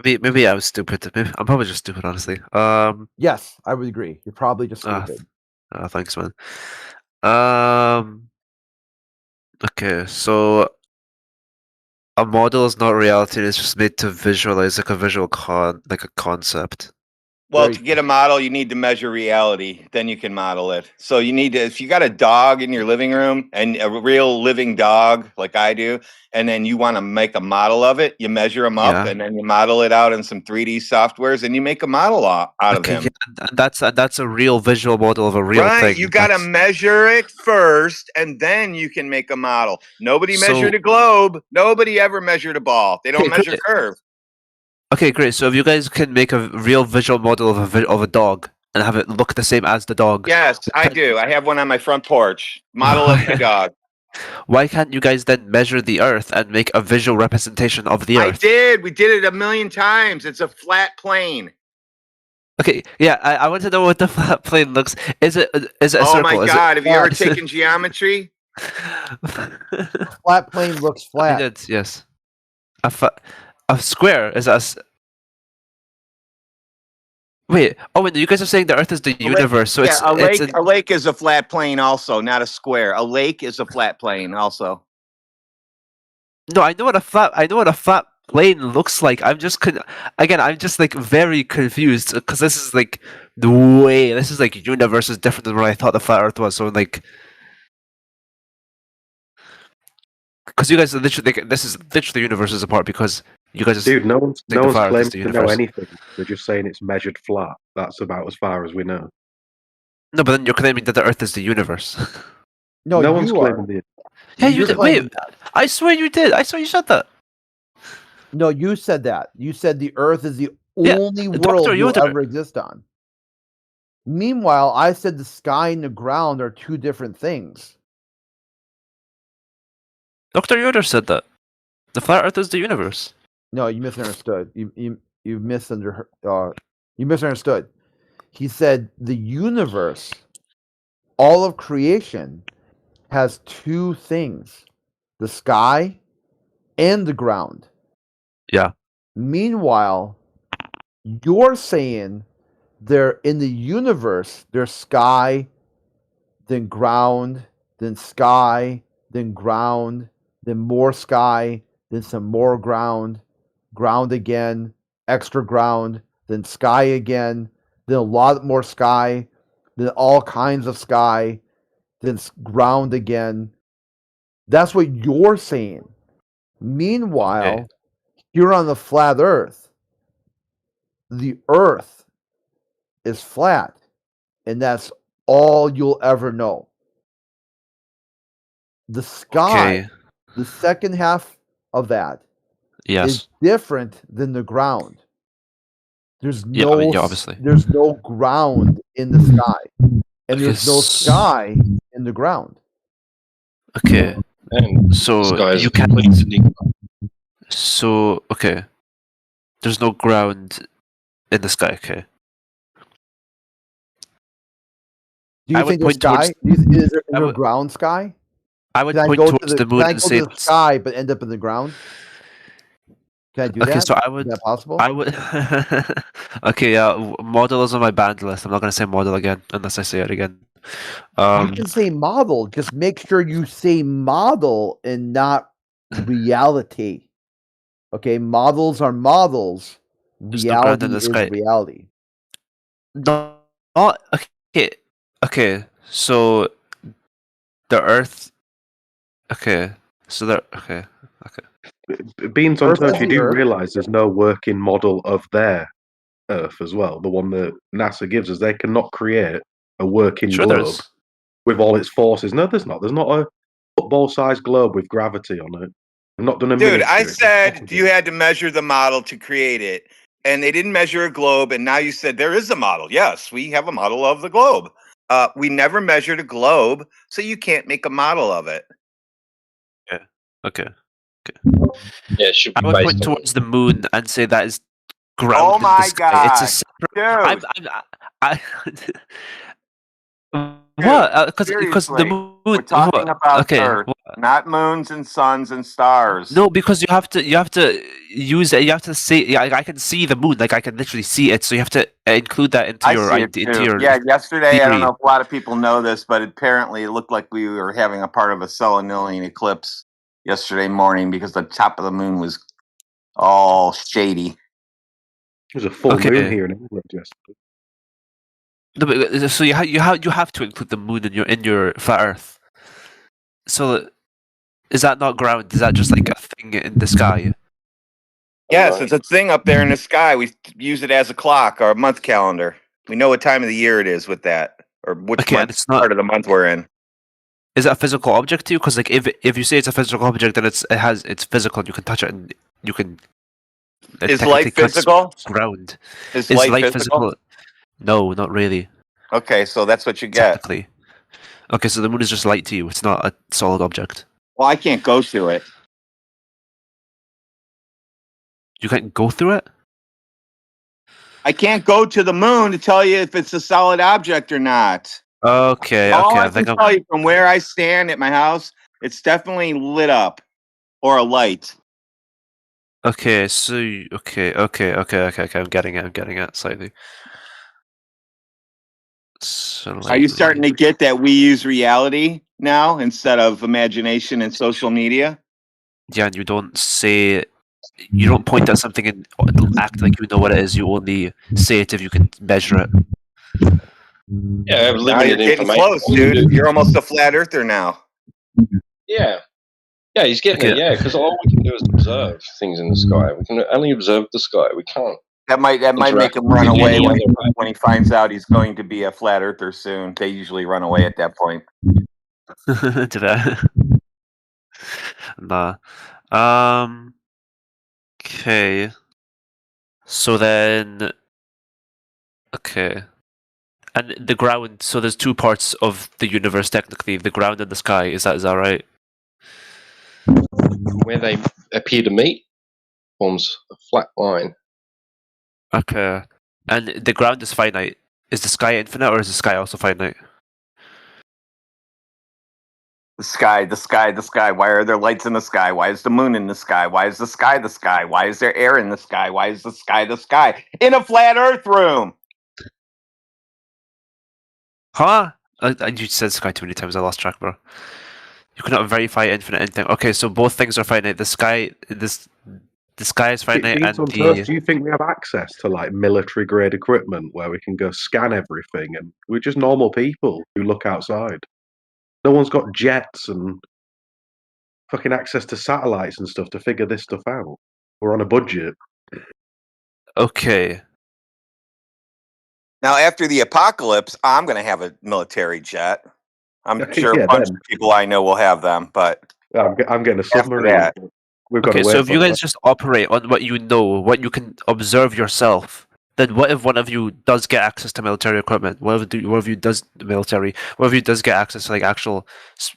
Maybe I was stupid. I'm probably just stupid, honestly. Yes, I would agree. You're probably just stupid. Thanks, man. Okay, so a model is not reality. It's just made to visualize, like a visual like a concept. Well, to get a model, you need to measure reality. Then you can model it. So you need to, if you got a dog in your living room and a real living dog like I do, and then you want to make a model of it, you measure him up and then you model it out in some 3D softwares and you make a model out of him. Yeah, that's a real visual model of a real thing. Right, you got to measure it first, and then you can make a model. Nobody measured a globe. Nobody ever measured a ball. They don't measure curve. Okay, great. So if you guys can make a real visual model of a dog and have it look the same as the dog. Yes, I do. I have one on my front porch. Model of my dog. Why can't you guys then measure the Earth and make a visual representation of the Earth? I did. We did it 1,000,000 times. It's a flat plane. Okay, yeah, I want to know what the flat plane looks. Is it a circle? Oh my God! Have you ever taken geometry? Flat plane looks flat. I did. Yes. A square is Wait. Oh, wait. You guys are saying the Earth is the universe, so it's a lake is a flat plane, also, not a square. A lake is a flat plane, also. No, I know what a flat plane looks like. I'm just I'm just like very confused because this is like this is like universe is different than what I thought the flat Earth was. So like, because you guys are literally this is literally the universe is apart because you guys. Dude, no one's claiming to know anything. They're just saying it's measured flat. That's about as far as we know. No, but then you're claiming that the Earth is the universe. No one's claiming it. Yeah, you did. Wait, I swear you did. I swear you said that. No, you said that. You said the Earth is the only world you'll ever exist on. Meanwhile, I said the sky and the ground are two different things. Dr. Yoder said that. The flat Earth is the universe. No, you misunderstood. You misunderstood. He said the universe, all of creation, has two things: the sky and the ground. Yeah. Meanwhile, you're saying They're in the universe. There's sky, then ground, then sky, then ground, then more sky, then some more ground, ground again, extra ground, then sky again, then a lot more sky, then all kinds of sky, then ground again. That's what you're saying. Meanwhile, here on the flat Earth, the Earth is flat, and that's all you'll ever know. The sky, the second half of that, is different than the ground. There's no, obviously. there's no ground in the sky, and there's no sky in the ground. Okay. And so you can. So okay. There's no ground in the sky. Okay. Do you think the sky is there a ground sky? I would Can point go towards to the moon can I and go say to the sky but end up in the ground? Can I do okay, that? so I would. Is that possible? I would. Okay, yeah. Model is on my banned list. I'm not gonna say model again unless I say it again. I can say model. Just make sure you say model and not reality. Okay, models are models. There's no ground Reality in the is sky. reality. No, okay. So the Earth. Okay. So the okay. Beans on Earth Toast, is you the do Earth. realise there's no working model of their Earth as well. The one that NASA gives us, they cannot create a working Sure there globe is. with all its forces. No, there's not. There's not a football-sized globe with gravity on it. I've not done a Dude, miniature. I It's said impossible. you had to measure the model to create it, and they didn't measure a globe, and now you said there is a model. Yes, we have a model of the globe. We never measured a globe, so you can't make a model of it. Yeah. Okay. Yeah, it should be I would point based on. towards the moon and say that is ground Oh in the my sky. It's a God, separate. dude! What? Because the Seriously, moon. we're talking about Okay. Earth, not moons and suns and stars. No, because you have to use it. You have to see. Yeah, I can see the moon. Like I can literally see it. So you have to include that into I your see it into too. your Yeah, yesterday, I don't theory. know if a lot of people know this, but apparently it looked like we were having a part of a solenoid eclipse yesterday morning because the top of the moon was all shady. There's a full moon here in England yesterday. No, but, so you have to include the moon in your flat Earth. So is that not ground? Is that just like a thing in the sky? Yes, it's a thing up there in the sky. We use it as a clock or a month calendar. We know what time of the year it is with that, or which month, part of the month we're in. Is it a physical object to you? Because like if you say it's a physical object, then it's physical. And you can touch it and you can. Is light physical? Ground. Is light physical? No, not really. Okay, so that's what you get. Technically. Okay, so the moon is just light to you. It's not a solid object. Well, I can't go to it. You can't go through it? I can't go to the moon to tell you if it's a solid object or not. Okay, All okay. I can tell you from where I stand at my house, it's definitely lit up or a light. Okay, so okay. I'm getting it slightly. Are you starting to get that we use reality now instead of imagination and social media? Yeah, and you don't point at something and act like you know what it is. You only say it if you can measure it. Yeah, I have Now limited you're getting information. close, dude. You're almost a flat earther now. Yeah. Yeah, he's getting it. Yeah, because all we can do is observe things in the sky. We can only observe the sky. We can't. That might make him run away when he finds out he's going to be a flat earther soon. They usually run away at that point. Did I? Nah. Okay. So then. Okay. And the ground. So there's two parts of the universe technically: the ground and the sky. Is that right? Where they appear to meet forms a flat line. Okay. And the ground is finite. Is the sky infinite, or is the sky also finite? The sky. Why are there lights in the sky? Why is the moon in the sky? Why is the sky the sky? Why is there air in the sky? Why is the sky the sky? In a flat earth room. Huh? You said sky too many times. I lost track, bro. You cannot verify infinite anything. Okay, so both things are finite. The sky is finite, Beans and on toast, do you think we have access to like military grade equipment where we can go scan everything and we're just normal people who look outside? No one's got jets and fucking access to satellites and stuff to figure this stuff out. We're on a budget. Okay. Now, after the apocalypse, I'm going to have a military jet. I'm sure Yeah, a bunch then. of people I know will have them, but I'm getting a after submarine. that, We've got Okay, to so wait if for you that. guys just operate on what you know, what you can observe yourself, then what if one of you does get access to military equipment? What if you does get access to like actual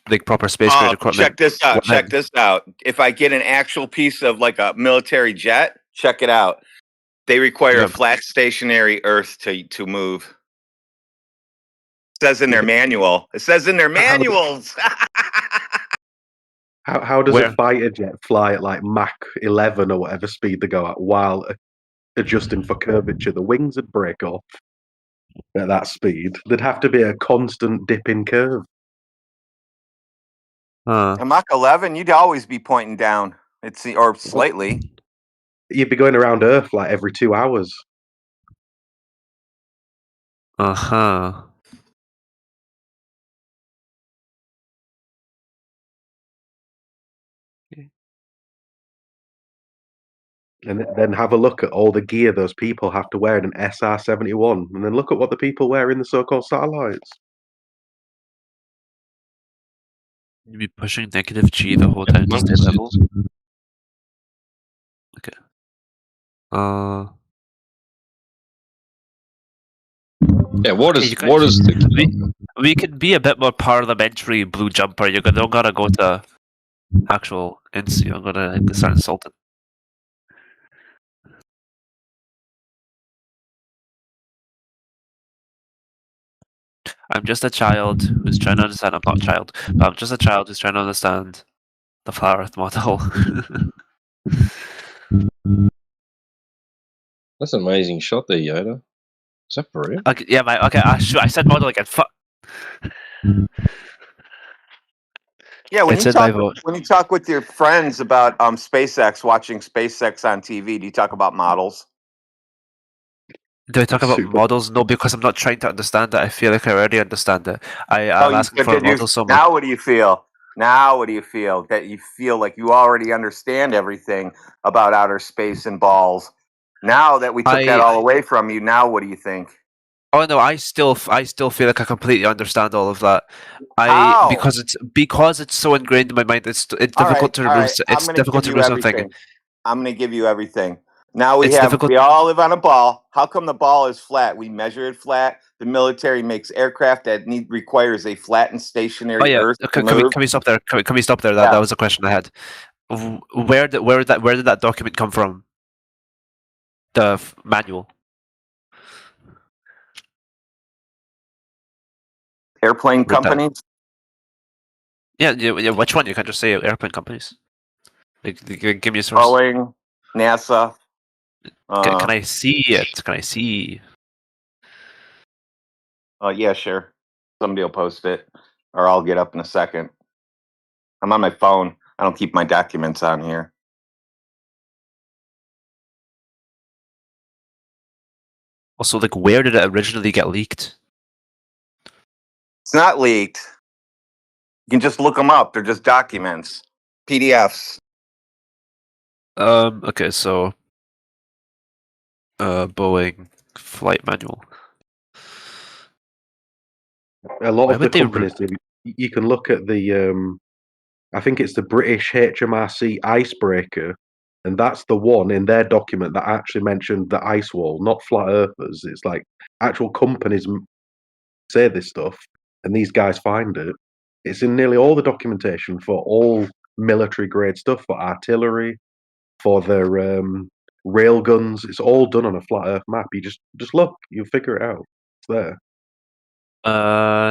like proper space grade equipment? check this out. What then? Check this out. If I get an actual piece of like a military jet, check it out. They require a flat stationary Earth to move. It says in their manual. It says in their manuals. How does Where? a fighter jet fly at like Mach 11 or whatever speed they go at while adjusting for curvature? The wings would break off at that speed. There'd have to be a constant dipping curve. At Mach 11, you'd always be pointing down. Or slightly. You'd be going around Earth like every 2 hours. Uh-huh. And then have a look at all the gear those people have to wear in an SR-71, and then look at what the people wear in the so-called satellites. You'd be pushing negative G the whole time to stay level. Okay. Yeah, what is we could be a bit more parliamentary, Blue Jumper. You don't gotta go to actual you're gonna start insulting. I'm just a child who's trying to understand. I'm not a child, but I'm just a child who's trying to understand the flat Earth model. That's an amazing shot there, Yoda. Is that for real? Okay, yeah, okay. I said model again. Fuck. Yeah, when It's you in my talk vote. when you talk with your friends about SpaceX, watching SpaceX on TV, do you talk about models? Do I talk about models? No, because I'm not trying to understand it. I feel like I already understand it. I'm asking for a model so much. Now what do you feel? Now what do you feel? That you feel like you already understand everything about outer space and balls. Now that we took that all away from you, now what do you think? Oh no, I still feel like I completely understand all of that. How? Because it's so ingrained in my mind. It's difficult to remove. It's difficult to remove something. I'm going to give you everything. Now we It's we all live on a ball. How come the ball is flat? We measure it flat. The military makes aircraft that requires a flat and stationary Oh yeah, Earth. can we stop there? Can we stop there? That was a question I had. Where did that document come from? The manual. Airplane companies. Yeah. Which one? You can't just say airplane companies. Like, give me a source. Boeing, NASA. Can I see it? Can I see? Yeah, sure. Somebody will post it, or I'll get up in a second. I'm on my phone. I don't keep my documents on here. Also, like, where did it originally get leaked? It's not leaked. You can just look them up. They're just documents, PDFs. Okay, so Boeing flight manual. A lot of the companies, you can look at the, I think it's the British HMRC icebreaker, and that's the one in their document that actually mentioned the ice wall, not flat earthers. It's like actual companies say this stuff, and these guys find it. It's in nearly all the documentation for all military grade stuff, for artillery, for their rail guns. It's all done on a flat Earth map. You just look, you'll figure it out. It's there.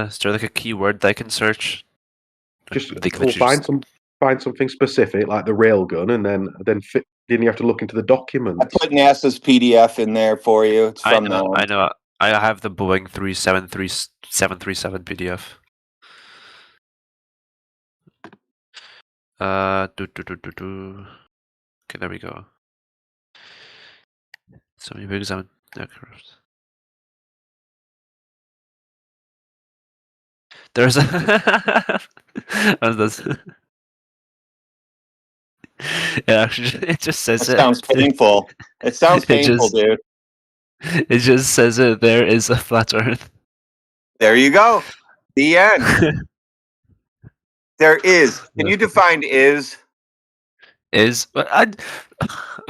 Is there like a keyword that I can search? Just find something specific like the railgun, and then you have to look into the documents. I put NASA's PDF in there for you. It's from them. I I have the Boeing 737 PDF. Okay, there we go. So we examine aircraft. There's a it just says That sounds painful. It sounds painful, dude. It just says it. There is a flat Earth. There you go. The end. There is. Can you define is? Is, but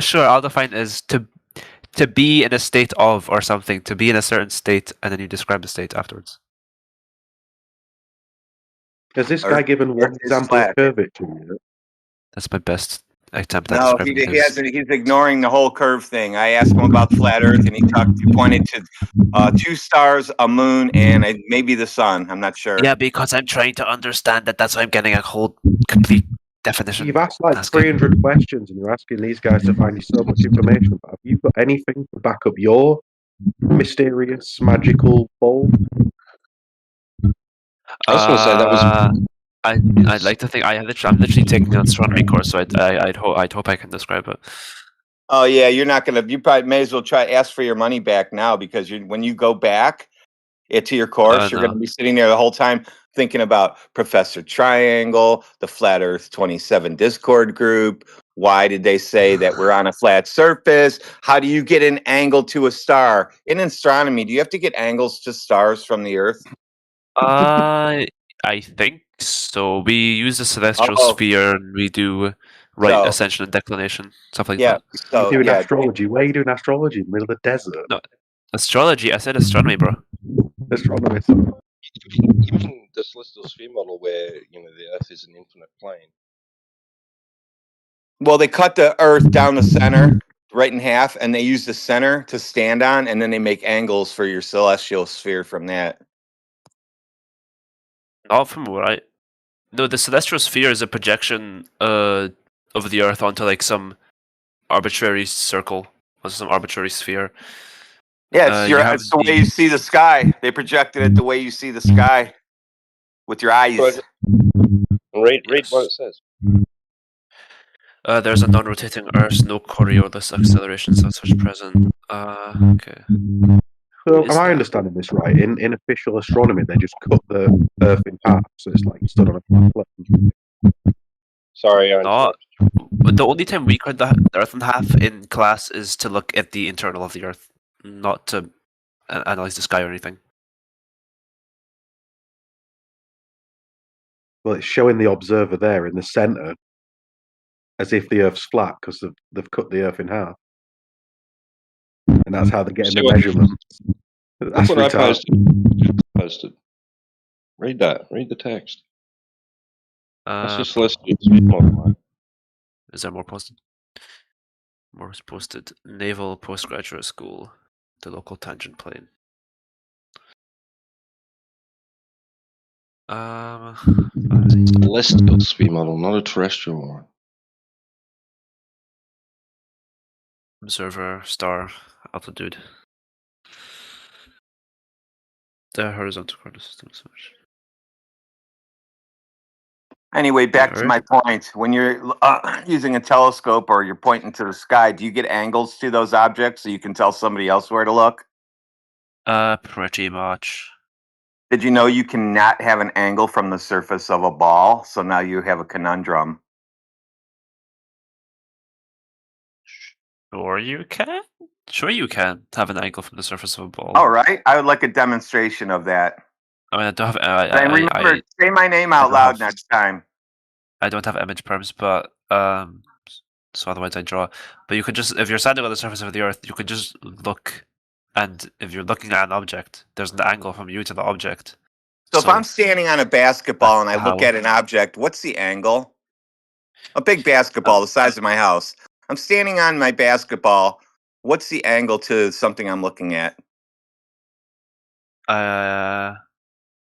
sure, I'll define is to be in a state of or something, to be in a certain state, and then you describe the state afterwards. Has this guy given one example of curvature? That's my best attempt at No, describing he his. hasn't. He's ignoring the whole curve thing. I asked him about flat Earth, and he pointed to 2 stars, a moon, and maybe the sun. I'm not sure. Yeah, because I'm trying to understand that. That's why I'm getting a whole complete definition. You've asked like 300 questions, and you're asking these guys to find you so much information. But have you got anything to back up your mysterious, magical ball? I was going to say that was. I'd like to think I'm literally taking an astronomy course, so I'd hope I can describe it. Oh yeah, you're not gonna. You probably may as well try ask for your money back now, because when you go back to your course, you're No. gonna be sitting there the whole time thinking about Professor Triangle, the Flat Earth 27 Discord group. Why did they say that we're on a flat surface? How do you get an angle to a star? In astronomy, do you have to get angles to stars from the Earth? I think so. We use the celestial Uh-oh. sphere, and we do ascension and declination, stuff like that. So you're doing astrology. Where are you doing astrology? In the middle of the desert? No, astrology. I said astronomy, bro. Astronomy. Even the celestial sphere model, where the Earth is an infinite plane. Well, they cut the Earth down the center, right in half, and they use the center to stand on, and then they make angles for your celestial sphere from that. Not from what I. No, the celestial sphere is a projection of the Earth onto like some arbitrary circle or some arbitrary sphere. Yeah, it's the way you see the sky. They projected it the way you see the sky with your eyes. Read what it says. There's a non-rotating Earth, no Coriolis acceleration, such present. Okay. So, am I understanding this right? In official astronomy, they just cut the Earth in half, so it's like stood on a flat plane. Sorry, the only time we cut the Earth in half in class is to look at the internal of the Earth, not to analyze the sky or anything. Well, it's showing the observer there in the center, as if the Earth's flat, because they've cut the Earth in half. And that's how they're getting the measurements. That's what I posted. Read that. Read the text. That's just celestial sphere model. Is there more posted? More is posted. Naval Postgraduate School, the local tangent plane. Celestial sphere model, not a terrestrial one. Observer, star, altitude. The horizontal coordinate system is much. Anyway, back to my point. When you're using a telescope or you're pointing to the sky, do you get angles to those objects so you can tell somebody else where to look? Pretty much. Did you know you cannot have an angle from the surface of a ball? So now you have a conundrum. Sure you can. Sure you can have an angle from the surface of a ball. All right. I would like a demonstration of that. I mean, I don't have. And remember, say my name out loud next time. I don't have image perms, but so otherwise I draw. But you could just, if you're standing on the surface of the Earth, you could just look, and if you're looking at an object, there's an angle from you to the object. So if I'm standing on a basketball and I look at an object, what's the angle? A big basketball the size of my house. I'm standing on my basketball. What's the angle to something I'm looking at?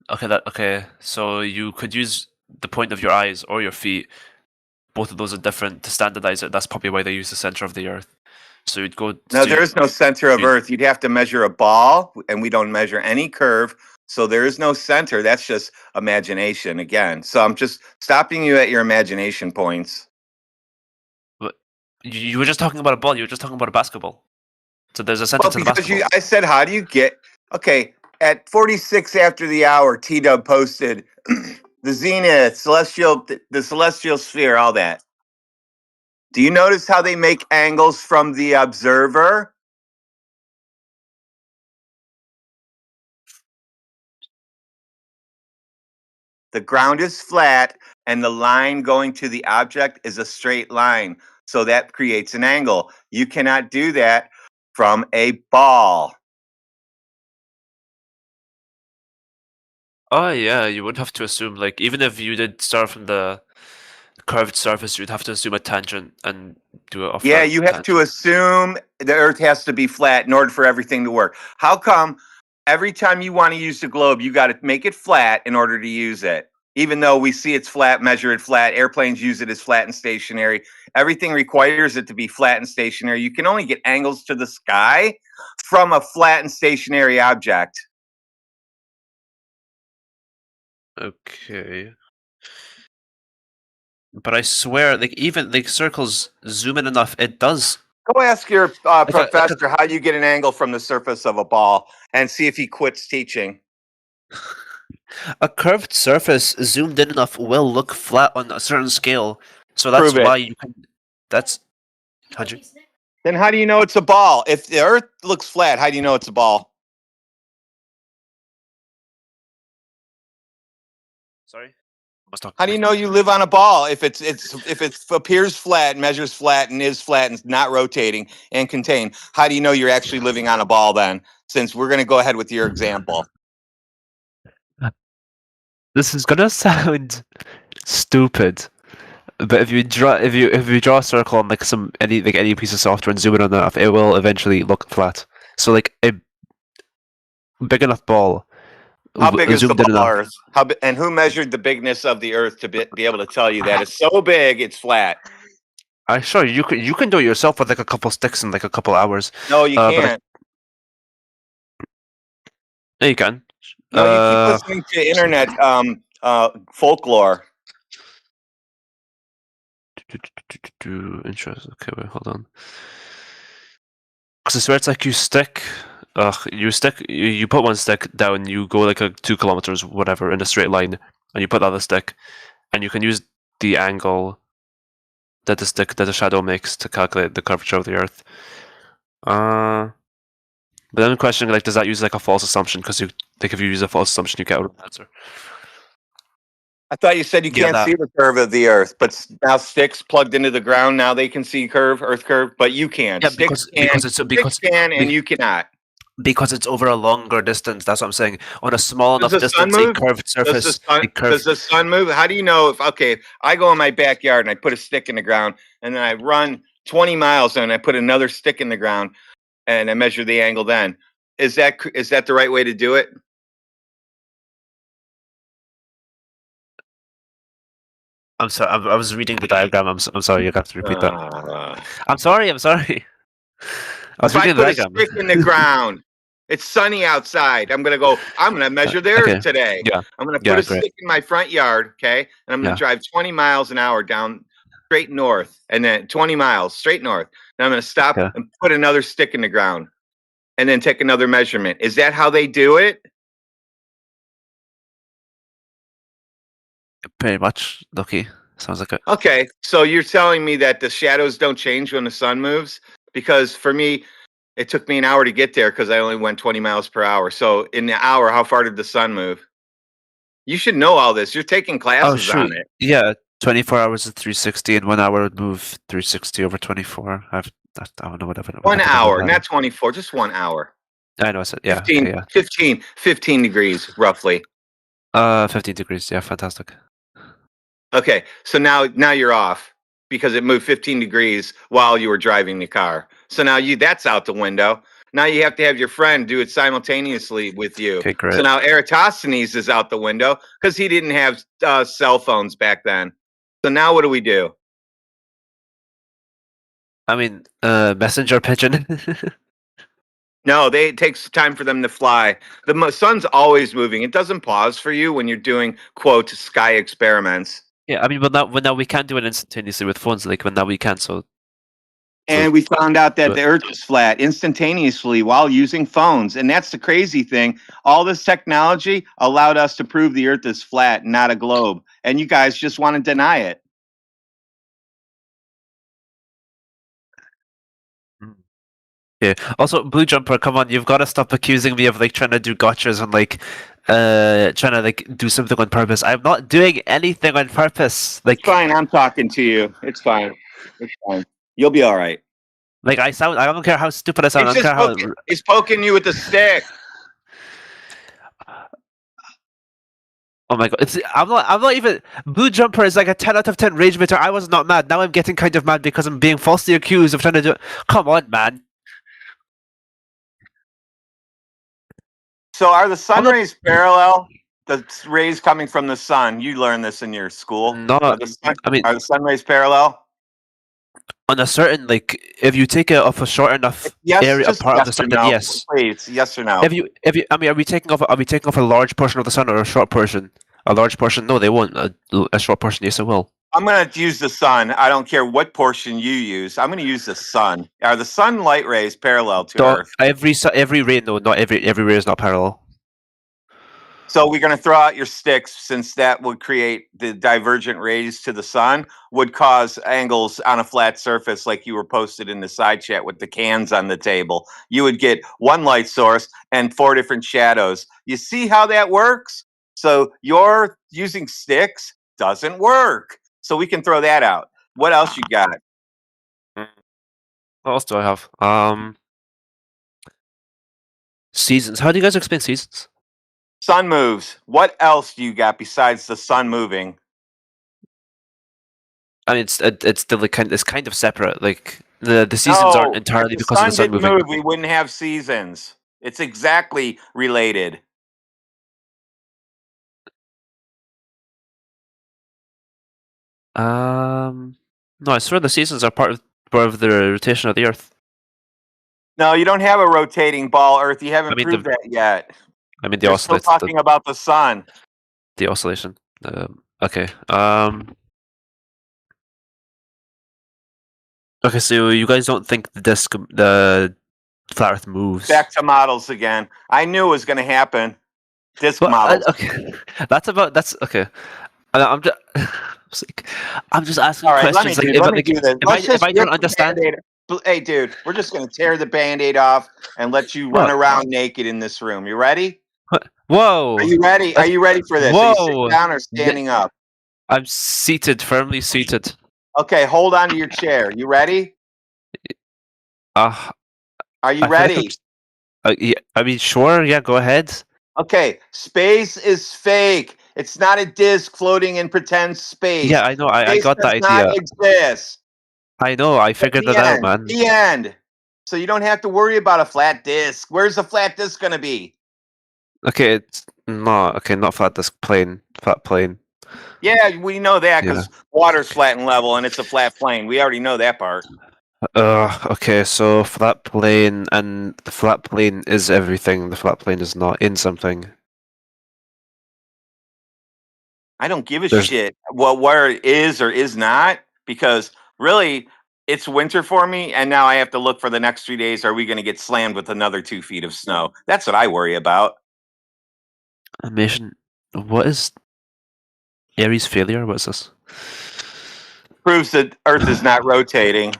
Okay. So you could use the point of your eyes or your feet. Both of those are different to standardize it. That's probably why they use the center of the Earth. So you'd go. No, there is no center of Earth. You'd have to measure a ball, and we don't measure any curve. So there is no center. That's just imagination again. So I'm just stopping you at your imagination points. But you were just talking about a ball. You were just talking about a basketball. So there's a center to the basketball. I said, how do you get? Okay, at 46 after the hour, T-Dub posted the zenith, the celestial sphere, all that. Do you notice how they make angles from the observer? The ground is flat, and the line going to the object is a straight line. So that creates an angle. You cannot do that from a ball. Oh yeah, you would have to assume, like, even if you did start from the curved surface, you'd have to assume a tangent and do it off. Yeah, you have to assume the Earth has to be flat in order for everything to work. How come every time you want to use the globe, you got to make it flat in order to use it? Even though we see it's flat, measure it flat, airplanes use it as flat and stationary. Everything requires it to be flat and stationary. You can only get angles to the sky from a flat and stationary object. Okay. But I swear, like, even like circles zoom in enough, it does. Go ask your professor how you get an angle from the surface of a ball and see if he quits teaching. A curved surface zoomed in enough will look flat on a certain scale. So that's why you can. That's. Then how do you know it's a ball? If the Earth looks flat, how do you know it's a ball? Sorry. How do you know you live on a ball if it appears flat, measures flat, and is flat and not rotating and contained? How do you know you're actually living on a ball then? Since we're going to go ahead with your example. This is gonna sound stupid, but if you draw a circle on like any piece of software and zoom in on that, it will eventually look flat. So like a big enough ball. How big is the ball Earth? And who measured the bigness of the Earth to be able to tell you that it's so big it's flat? Sure, you can do it yourself with like a couple sticks in like a couple hours. No, you can't. Yeah, you can. No, you keep listening to internet folklore. Interesting. Okay, wait, hold on. Because I swear it's like you put one stick down, you go like 2 kilometers, whatever, in a straight line, and you put the other stick, and you can use the angle that the shadow makes to calculate the curvature of the Earth. But then the question, like, does that use like a false assumption? Because if you use a false assumption, you get a wrong answer. I thought you said you can't see the curve of the Earth, but now sticks plugged into the ground, now they can see Earth curve, but you can't. Yeah, Sticks can, and you cannot. Because it's over a longer distance. That's what I'm saying. On a small enough distance, a curved surface. Does the sun move? How do you know if I go in my backyard and I put a stick in the ground, and then I run 20 miles and I put another stick in the ground, and I measure the angle? Then is that the right way to do it? I'm sorry. I was reading the diagram. I'm sorry. You have to repeat that. I'm sorry. I was reading the diagram. If I put a stick in the ground, it's sunny outside. I'm gonna measure the Earth today. Yeah. I'm gonna put a stick in my front yard, okay, and I'm gonna drive 20 miles an hour down straight north, and then 20 miles straight north. And I'm gonna stop and put another stick in the ground, and then take another measurement. Is that how they do it? Pretty much. Lucky. Sounds like it. Okay, so you're telling me that the shadows don't change when the sun moves? Because for me, it took me an hour to get there because I only went 20 miles per hour. So in the hour, how far did the sun move? You should know all this. You're taking classes on it. Yeah, 24 hours is 360, and 1 hour would move 360 over 24. I don't know whatever. 1 hour, not 24, just 1 hour. I know. I said 15 degrees roughly. 15 degrees. Yeah, fantastic. Okay, so now you're off because it moved 15 degrees while you were driving the car. So now that's out the window. Now you have to have your friend do it simultaneously with you. Okay, great. So now Eratosthenes is out the window because he didn't have cell phones back then. So now what do we do? I mean, messenger pigeon. No, it takes time for them to fly. The sun's always moving. It doesn't pause for you when you're doing, quote, sky experiments. Yeah, I mean, but now we can't do it instantaneously with phones. Like when now we can. So. And we found out that the Earth is flat instantaneously while using phones. And that's the crazy thing. All this technology allowed us to prove the Earth is flat, not a globe. And you guys just want to deny it. Yeah. Also, Blue Jumper, come on, you've got to stop accusing me of like trying to do gotchas and like trying to like do something on purpose. I'm not doing anything on purpose. Like, it's fine, I'm talking to you. It's fine. It's fine. You'll be all right. Like I don't care how stupid I sound. I don't care how. He's poking you with the stick. Oh my god! I'm not even. Blue Jumper is like a 10 out of 10 rage meter. I was not mad. Now I'm getting kind of mad because I'm being falsely accused of trying to do. Come on, man. So are the sun rays parallel? The rays coming from the sun. You learned this in your school. No, are the sun rays parallel? On a certain, like, if you take it off a short enough area part of the sun, then yes. Please, yes or no? I mean, are we taking off a large portion of the sun or a short portion? A large portion? No, they won't. A short portion, yes, it will. I'm gonna use the sun. I don't care what portion you use. I'm gonna use the sun. Are the sunlight rays parallel to Earth? Every ray, no, not every ray is not parallel. So we're going to throw out your sticks, since that would create the divergent rays to the sun, would cause angles on a flat surface like you were posted in the side chat with the cans on the table. You would get one light source and 4 different shadows. You see how that works? So your using sticks doesn't work. So we can throw that out. What else you got? What else do I have? Seasons. How do you guys explain seasons? Sun moves. What else do you got besides the sun moving? I mean, it's still like it's kind of separate. Like the seasons aren't entirely because of the sun moving. Move, we wouldn't have seasons. It's exactly related. No, I swear the seasons are part of the rotation of the Earth. No, you don't have a rotating ball, Earth. You haven't proved that yet. I mean, the You're still talking about the sun. The oscillation. Okay. Okay, so you guys don't think the flat Earth moves? Back to models again. I knew it was going to happen. Disc models. Okay, that's okay. I'm just asking questions. Let me do this. If I don't understand. Hey, dude, we're just going to tear the Band-Aid off and let you run around naked in this room. You ready? Whoa! Are you ready? Are you ready for this? Whoa! Are you sitting down or standing up? I'm seated, firmly seated. Okay, hold on to your chair. You ready? Are you ready? Yeah, I mean, sure. Yeah, go ahead. Okay, space is fake. It's not a disc floating in pretend space. Yeah, I know. I got that idea. Space does not exist. I know. I figured that out, man. The end. So you don't have to worry about a flat disc. Where's the flat disc going to be? Okay, it's not flat disc, flat plane. Yeah, we know that because water's flat and level, and it's a flat plane. We already know that part. Okay, so flat plane, and the flat plane is everything. The flat plane is not in something. I don't give a shit where it is or is not, because really it's winter for me, and now I have to look for the next 3 days. Are we going to get slammed with another 2 feet of snow? That's what I worry about. Animation. What is Aries failure? What's this? Proves that Earth is not rotating.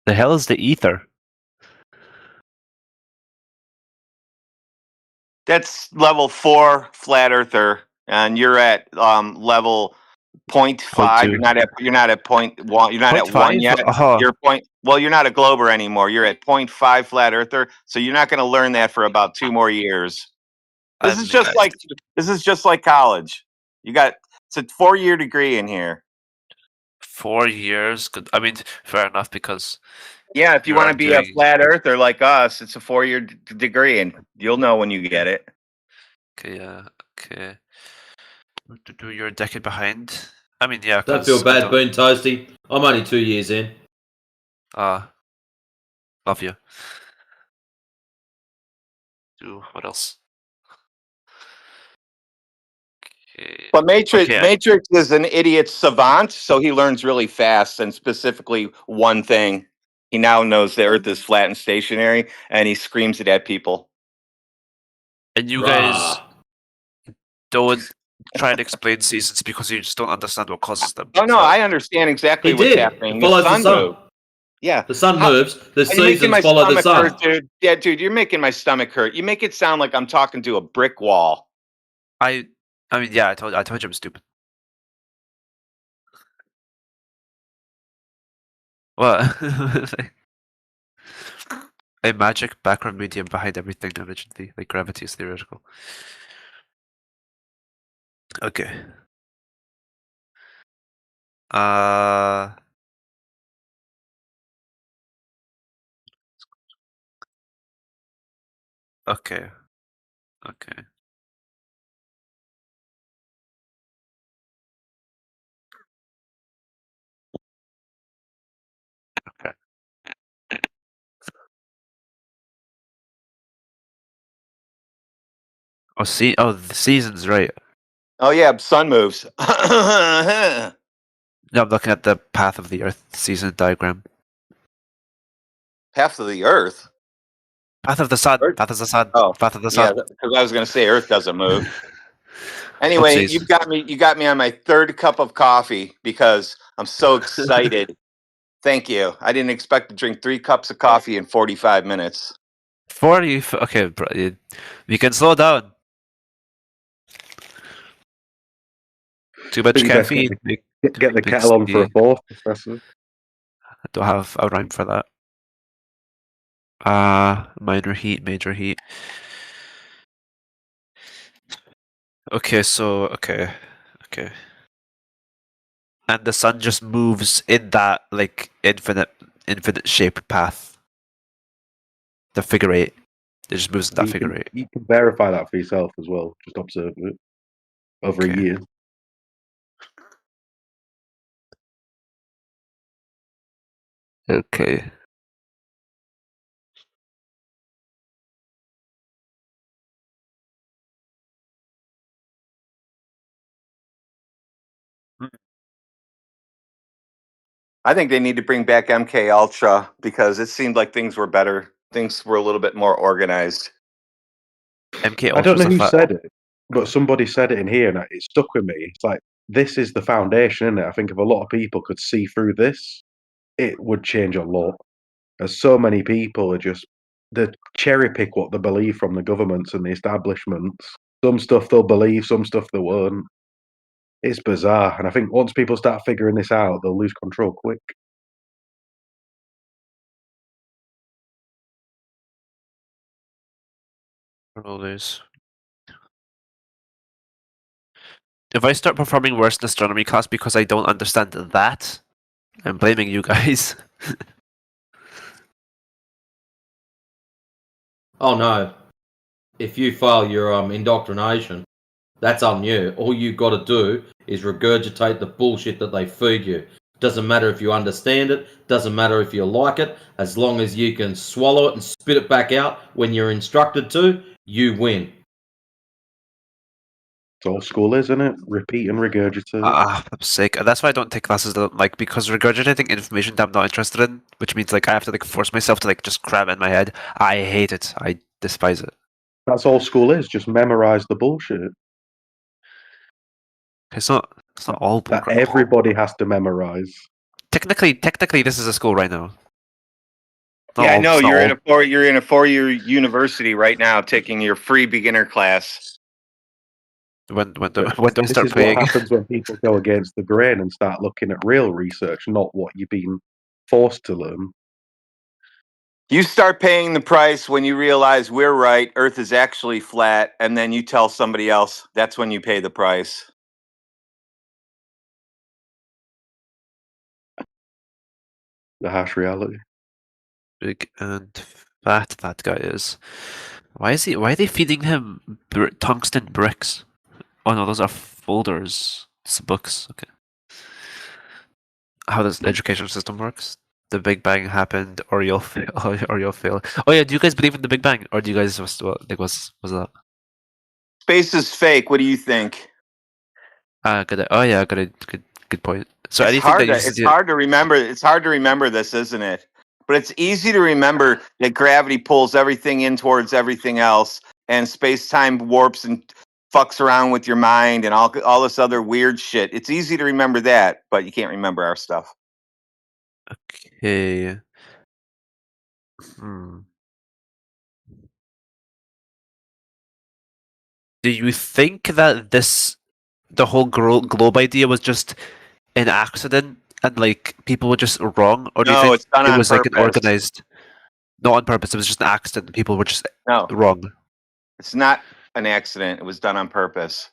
The hell is the ether? That's level 4 flat earther, and you're at level 0.5. You're not at 0.1. You're not at 1 yet. You're Well, you're not a glober anymore. You're at 0.5 flat earther, so you're not going to learn that for about 2 more years. This is just like college. It's a 4-year degree in here. 4 years? Good. I mean, fair enough because. Yeah, if you want to be a flat earther like us, it's a 4-year degree, and you'll know when you get it. Okay, yeah, okay. You're a decade behind. I mean, yeah. Don't feel bad being toasty. I'm only 2 years in. Love you. What else? Okay. But Matrix is an idiot savant, so he learns really fast, and specifically one thing. He now knows the Earth is flat and stationary, and he screams it at people. And you guys don't try and explain seasons because you just don't understand what causes them. Oh no, I understand exactly what's happening. It follows the sun. Moves. Yeah, the sun moves. The seasons follow the sun. Dude. Yeah, dude, you're making my stomach hurt. You make it sound like I'm talking to a brick wall. I mean, yeah, I told you I'm stupid. What? A magic background medium behind everything originally, like gravity is theoretical. Okay. Okay. Okay. Okay. The season's right. Oh yeah, sun moves. No, I'm looking at the path of the Earth season diagram. Path of the Earth? Path of the sun. Path of the sun. Oh, path of the sun. Yeah, because I was going to say Earth doesn't move. Anyway, you got me on my 3rd cup of coffee because I'm so excited. Thank you. I didn't expect to drink 3 cups of coffee in 45 minutes. 40? Okay, bro. You can slow down. Too much caffeine. Get the kettle on for a 4th, Professor. I don't have a rhyme for that. Minor heat, major heat. Okay, so okay. And the sun just moves in that like infinite shape path. The figure 8. It just moves in that figure 8. You can verify that for yourself as well. Just observe it over a year. Okay. I think they need to bring back MK Ultra because it seemed like things were better. Things were a little bit more organized. MK Ultra. I don't know who said it, but somebody said it in here, and it stuck with me. It's like, this is the foundation, isn't it? I think if a lot of people could see through this, it would change a lot. As so many people are they cherry pick what they believe from the governments and the establishments. Some stuff they'll believe, some stuff they won't. It's bizarre, and I think once people start figuring this out, they'll lose control quick. Rollers. If I start performing worse in astronomy class because I don't understand that, I'm blaming you guys. Oh no. If you fail your indoctrination, that's on you. All you got to do is regurgitate the bullshit that they feed you. Doesn't matter if you understand it, doesn't matter if you like it, as long as you can swallow it and spit it back out when you're instructed to, you win. It's all school, isn't it? Repeat and regurgitate. I'm sick. That's why I don't take classes that like because regurgitating information that I'm not interested in, which means like I have to like force myself to like just cram it in my head. I hate it. I despise it. That's all school is. Just memorize the bullshit. It's not all that everybody has to memorize. Technically, this is a school right now. Yeah, I know you're in a 4-year university right now, taking your free beginner class. When do I start paying? What happens when people go against the grain and start looking at real research, not what you've been forced to learn? You start paying the price when you realize we're right, Earth is actually flat, and then you tell somebody else. That's when you pay the price. The harsh reality. Big and fat that guy is. Why are they feeding him tungsten bricks? Oh no, those are folders. It's books. Okay. How does the education system works? The Big Bang happened, or you'll fail. Or you'll fail. Oh yeah, do you guys believe in the Big Bang, or do you guys just like was that? Space is fake. What do you think? Good. Oh yeah, good point. So It's anything hard that to, uses it's hard to remember. It's hard to remember this, isn't it? But it's easy to remember that gravity pulls everything in towards everything else, and space-time warps and fucks around with your mind and all this other weird shit. It's easy to remember that, but you can't remember our stuff. Okay. Do you think that the whole globe idea was just an accident and like people were just wrong, or do you No, think it's done it on was like an purpose. organized? Not on purpose. It was just an accident. And people were just No, wrong. it's not an accident. It was done on purpose.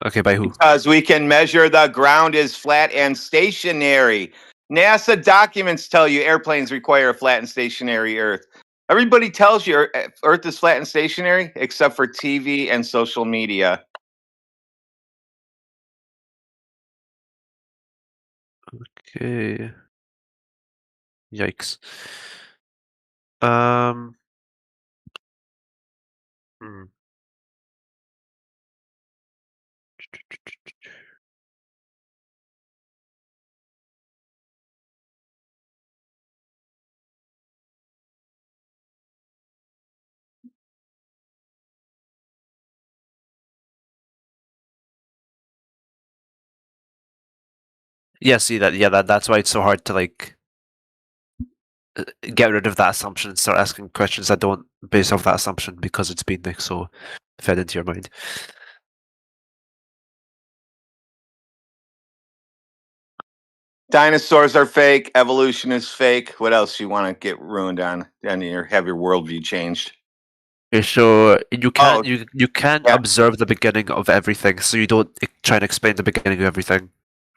Okay, by who? Because we can measure the ground is flat and stationary. NASA documents tell you airplanes require a flat and stationary Earth. Everybody tells you Earth is flat and stationary, except for TV and social media. Okay. Yikes. Hmm. Yeah, see that. Yeah, that's why it's so hard to like get rid of that assumption and start asking questions that don't base off that assumption because it's been like so fed into your mind. Dinosaurs are fake. Evolution is fake. What else you want to get ruined on? And have your worldview changed? Okay, so you can't you can't observe the beginning of everything, so you don't try and explain the beginning of everything.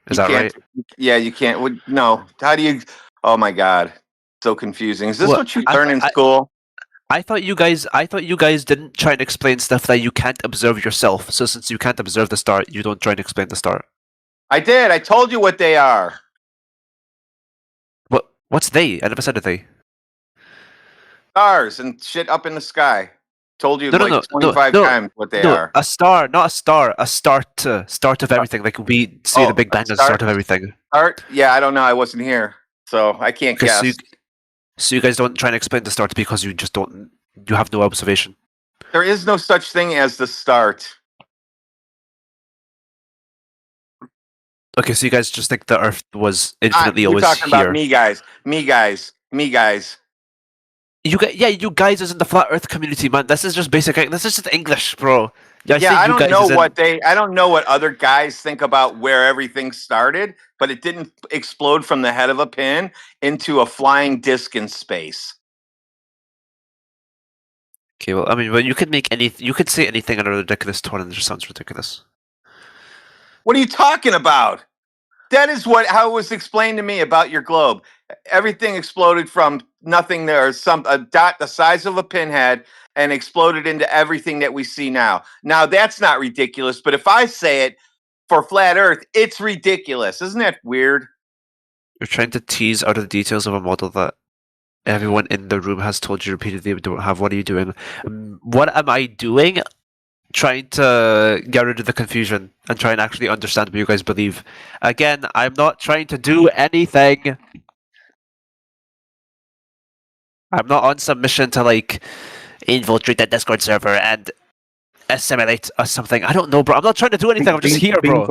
Is that right? Yeah, you can't. No. How do you? Oh my God, so confusing. Is this Well, what you learn in school? I thought you guys didn't try and explain stuff that you can't observe yourself. So since you can't observe the start, you don't try and explain the start. I did. I told you what they are. What's they? I never said a they. Stars and shit up in the sky. Told you No, like 25 times what they are. A star, not a star. A start of everything. Like we see the Big Bang as the start of everything. Start? Yeah, I don't know. I wasn't here, so I can't guess. So you guys don't try and explain the start because you just don't. You have no observation. There is no such thing as the start. Okay, so you guys just think the Earth was infinitely always We're talking here. about me guys. You guys isn't the flat Earth community, man. This is just basic. This is just English, bro. Yeah, I don't know I don't know what other guys think about where everything started, but it didn't explode from the head of a pin into a flying disc in space. Okay, well, I mean, you could you could say anything in a ridiculous tone, and it just sounds ridiculous. What are you talking about? That is how it was explained to me about your globe. Everything exploded from nothing. There's a dot the size of a pinhead and exploded into everything that we see now. Now that's not ridiculous, but if I say it for flat Earth, it's ridiculous. Isn't that weird? You're trying to tease out of the details of a model that everyone in the room has told you repeatedly we don't have. What are you doing? What am I doing? Trying to get rid of the confusion and try and actually understand what you guys believe. Again, I'm not trying to do anything. I'm not on some mission to like infiltrate that Discord server and assimilate or something. I don't know, bro. I'm not trying to do anything. I'm just here, bro.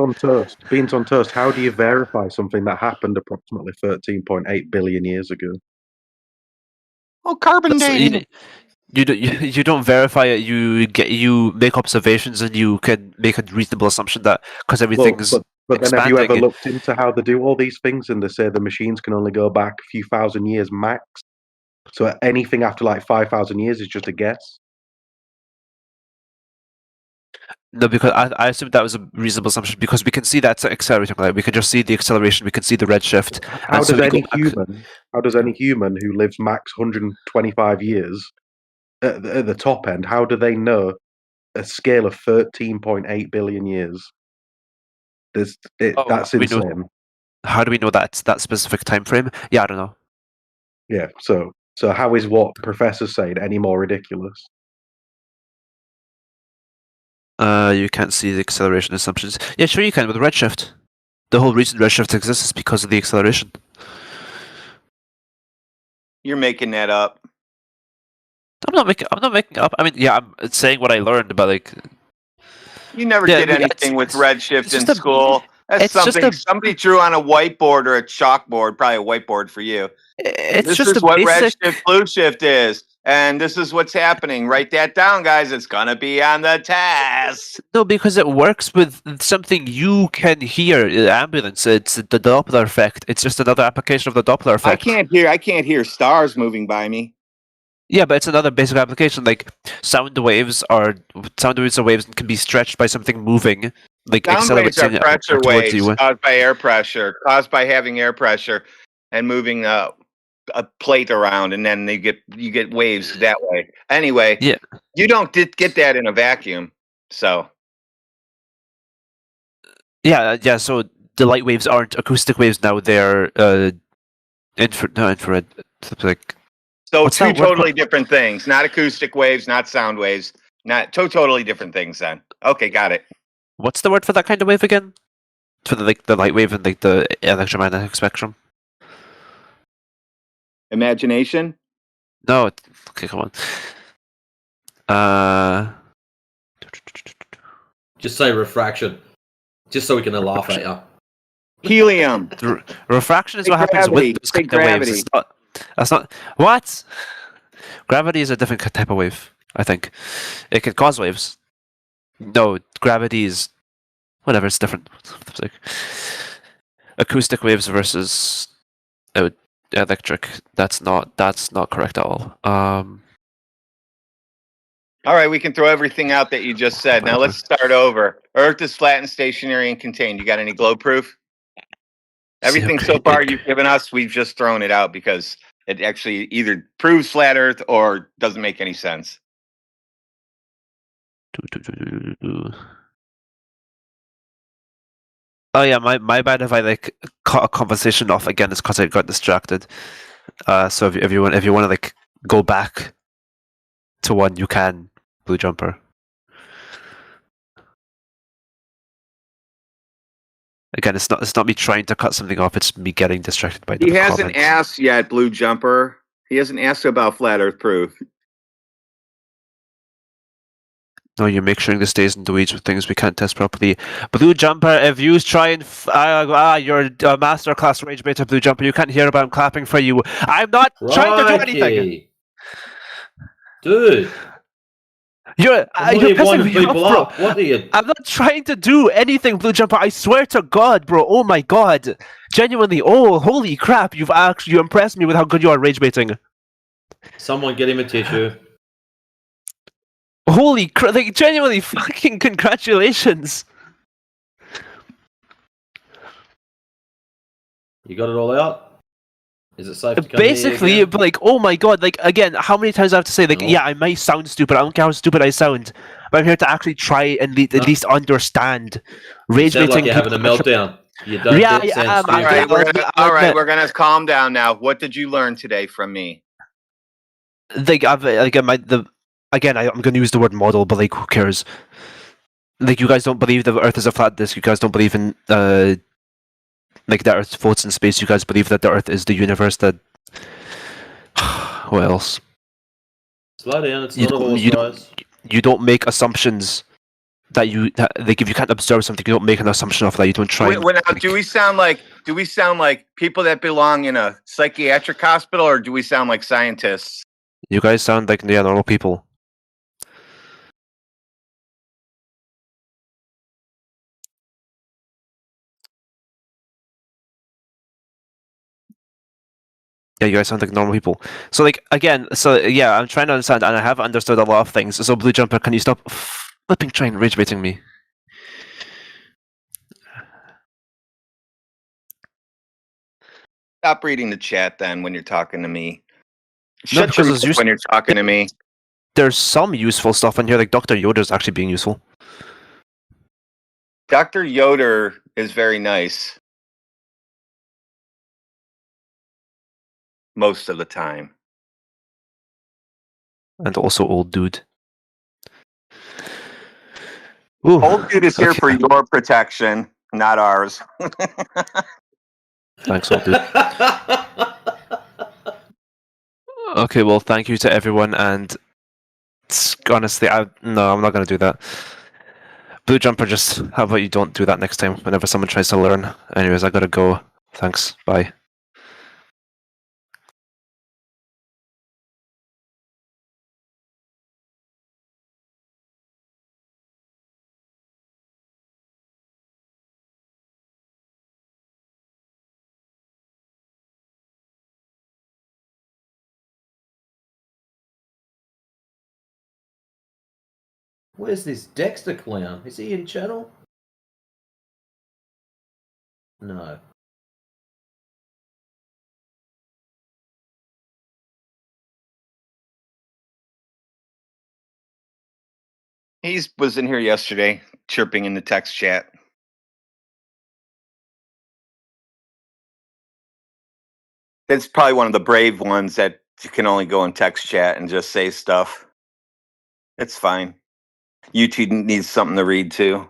Beans on toast. How do you verify something that happened approximately 13.8 billion years ago? Oh, carbon dating. You don't verify it. You make observations and you can make a reasonable assumption that because everything's but then have you ever looked into how they do all these things and they say the machines can only go back a few thousand years max? So anything after like 5,000 years is just a guess. No, because I assumed that was a reasonable assumption because we can see that's accelerating. Like we can just see the acceleration, we can see the redshift. How does any human who lives max 125 years at the top end, how do they know a scale of 13.8 billion years? That's insane. How do we know that specific time frame? Yeah, I don't know. Yeah, so how is what Professor's saying any more ridiculous? You can't see the acceleration assumptions. Yeah, sure you can with redshift. The whole reason redshift exists is because of the acceleration. You're making that up. I'm not making up. I mean, yeah, I'm saying what I learned, but like You never did anything with redshift in school. That's it's just something somebody drew on a whiteboard or a chalkboard, probably a whiteboard for you. It's This is what redshift, blue shift is, and this is what's happening. Write that down, guys. It's gonna be on the test. No, because it works with something you can hear. Ambulance. It's the Doppler effect. It's just another application of the Doppler effect. I can't hear stars moving by me. Yeah, but it's another basic application. Like sound waves are waves and can be stretched by something moving. Like Sound waves are accelerating pressure towards waves you. caused by air pressure, caused by having air pressure and moving a plate around, and then you get waves that way. Anyway, yeah, you don't get that in a vacuum. So yeah. So the light waves aren't acoustic waves now. They're infrared. Like what's two that word totally called? different things. Not acoustic waves, not sound waves. Not totally different things. Then okay, got it. What's the word for that kind of wave again? For the light wave and like the electromagnetic spectrum. Imagination? No. Okay, come on. Just say refraction, just so we can laugh at you. Helium. Refraction is Big what happens gravity. with those Big kind of waves. gravity. That's not what. Gravity is a different type of wave. I think it can cause waves. No, gravity is whatever. It's different. It's like acoustic waves versus electric. That's not correct at all. All right, we can throw everything out that you just said. Now let's start over. Earth is flat and stationary and contained. You got any globe proof? Everything so far you've given us, we've just thrown it out because it actually either proves flat Earth or doesn't make any sense. Oh yeah, my bad if I like cut a conversation off again. It's because I got distracted. So if you want to like go back to one, you can. Blue jumper. Again, it's not me trying to cut something off. It's me getting distracted by the He hasn't comments. asked yet, Blue Jumper. He hasn't asked about flat Earth proof. No, you're mixing the stays in the weeds with things we can't test properly. Blue Jumper, if you try and you're a masterclass rage baiter, Blue Jumper. You can't hear about I'm clapping for you. I'm not trying to do anything, dude. You're pissing me people off, up. bro. What are you? I'm not trying to do anything, Blue Jumper. I swear to God, bro. Oh my God, genuinely. Oh, holy crap! You impressed me with how good you are rage baiting. Someone get him a tissue. Holy crap! Like genuinely, fucking congratulations. You got it all out? Is it safe to come Basically, here but like, oh my God, like again, how many times I have to say, like, yeah, I might sound stupid. I don't care how stupid I sound, but I'm here to actually try and at least understand. You sound like you're having a meltdown. You don't sound stupid. All right, we're gonna calm down now. What did you learn today from me? Like, I'm going to use the word model, but like, who cares? Like, you guys don't believe the Earth is a flat disk. You guys don't believe in like the Earth floats in space. You guys believe that the Earth is the universe. That what else? Slow down. It's not a horse race. You don't make assumptions like if you can't observe something, you don't make an assumption of that. You don't try. Do we sound like people that belong in a psychiatric hospital, or do we sound like scientists? You guys sound like normal people. Yeah, you guys sound like normal people. So, like, again, so yeah, I'm trying to understand, and I have understood a lot of things. So, Blue Jumper, can you stop flipping trying rage baiting me? Stop reading the chat then when you're talking to me. No, Shut your because mouth when you're talking to me. there's some useful stuff in here, like Dr. Yoda's actually being useful. Dr. Yoder is very nice. Most of the time. And also old dude. Ooh, Old dude is here okay. for your protection, not ours. Thanks, old dude. Okay, well, thank you to everyone, and honestly, I'm not going to do that. Blue Jumper, just how about you don't do that next time whenever someone tries to learn. Anyways, I gotta go. Thanks. Bye. Where's this Dexter clown? Is he in channel? No. He was in here yesterday, chirping in the text chat. It's probably one of the brave ones that you can only go in text chat and just say stuff. It's fine. YouTube needs something to read too.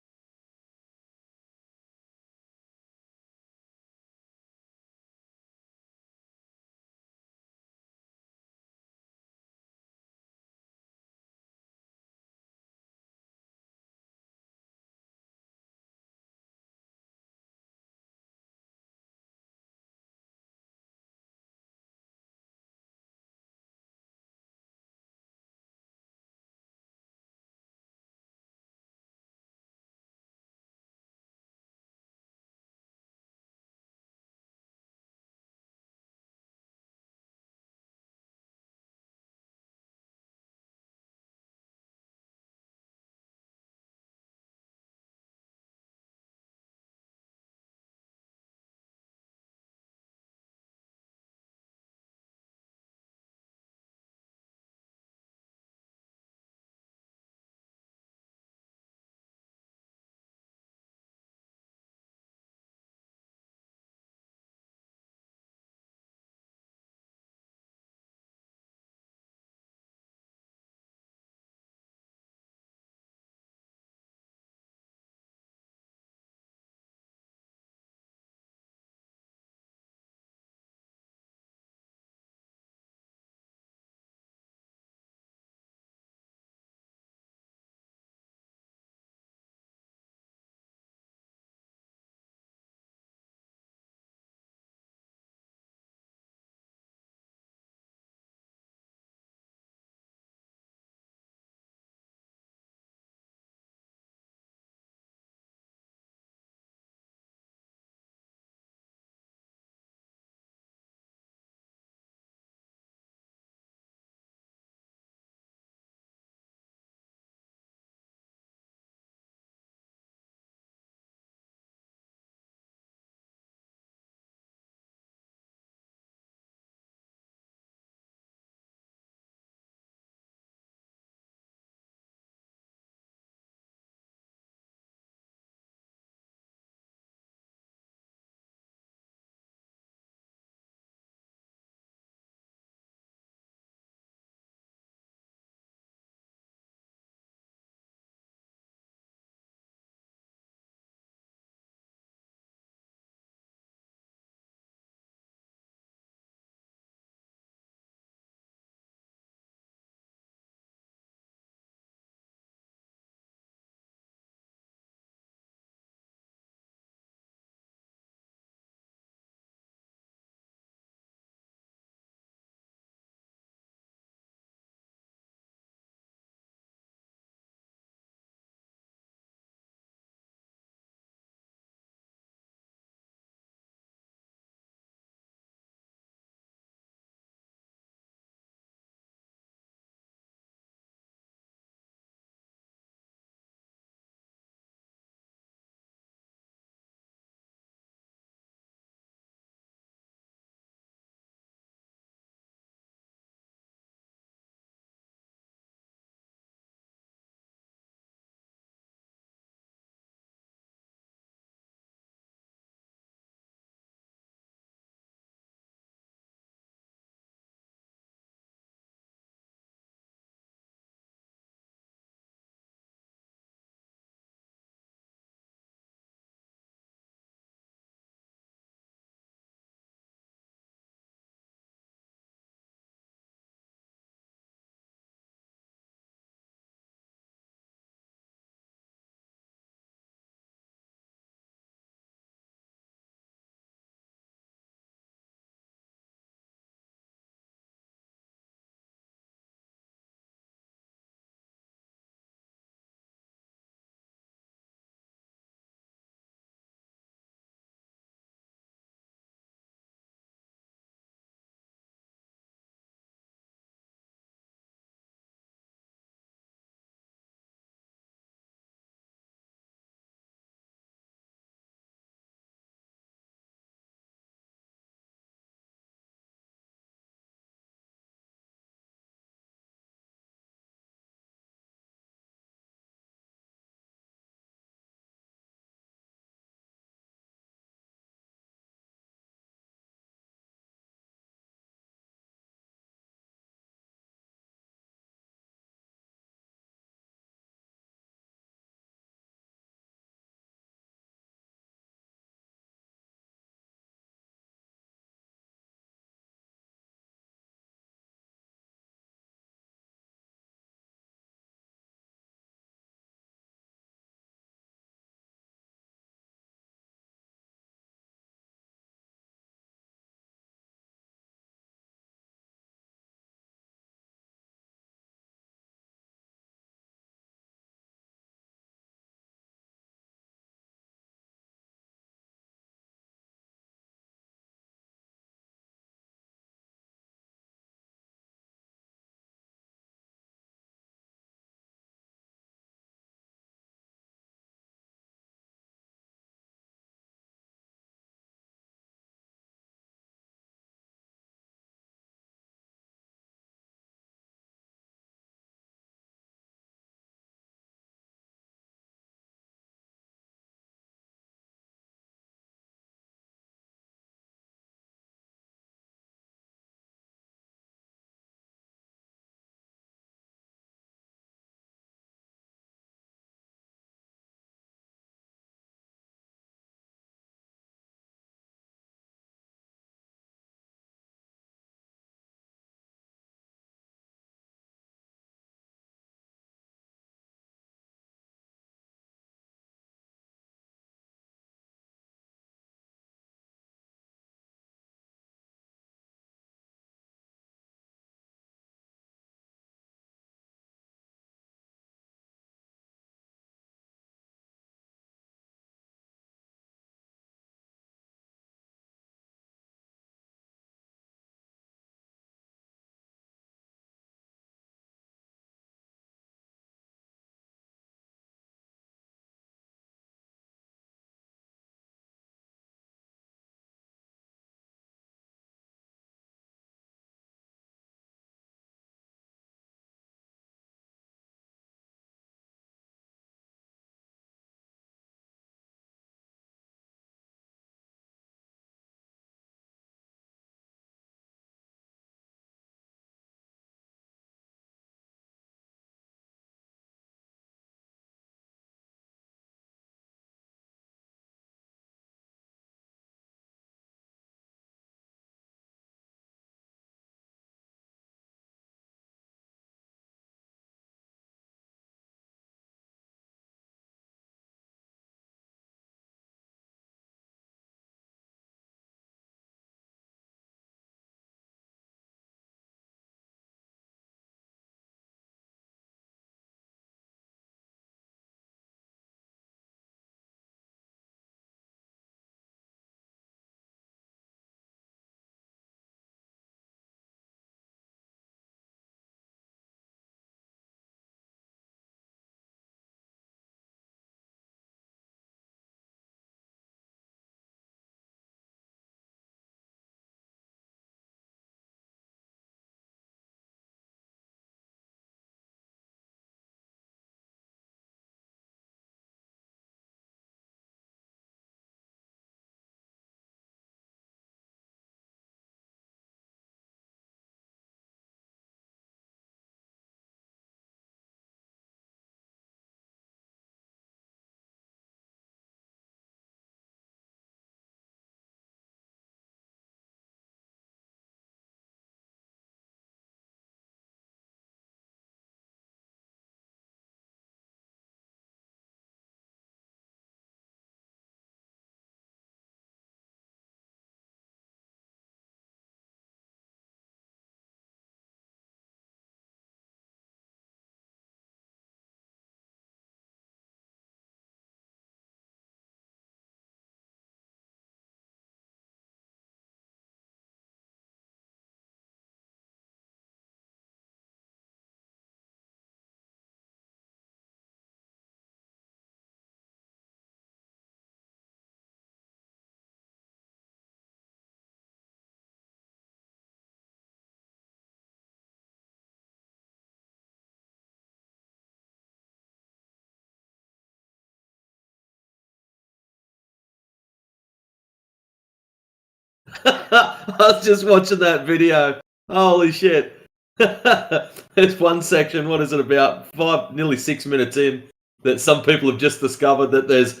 I was just watching that video. Holy shit. There's one section, what is it, about nearly 6 minutes in, that some people have just discovered that there's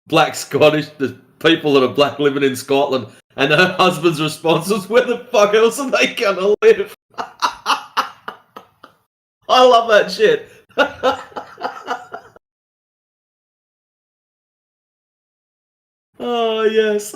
black Scottish, there's people that are black living in Scotland, and her husband's response was, where the fuck else are they gonna live? I love that shit. Oh, yes.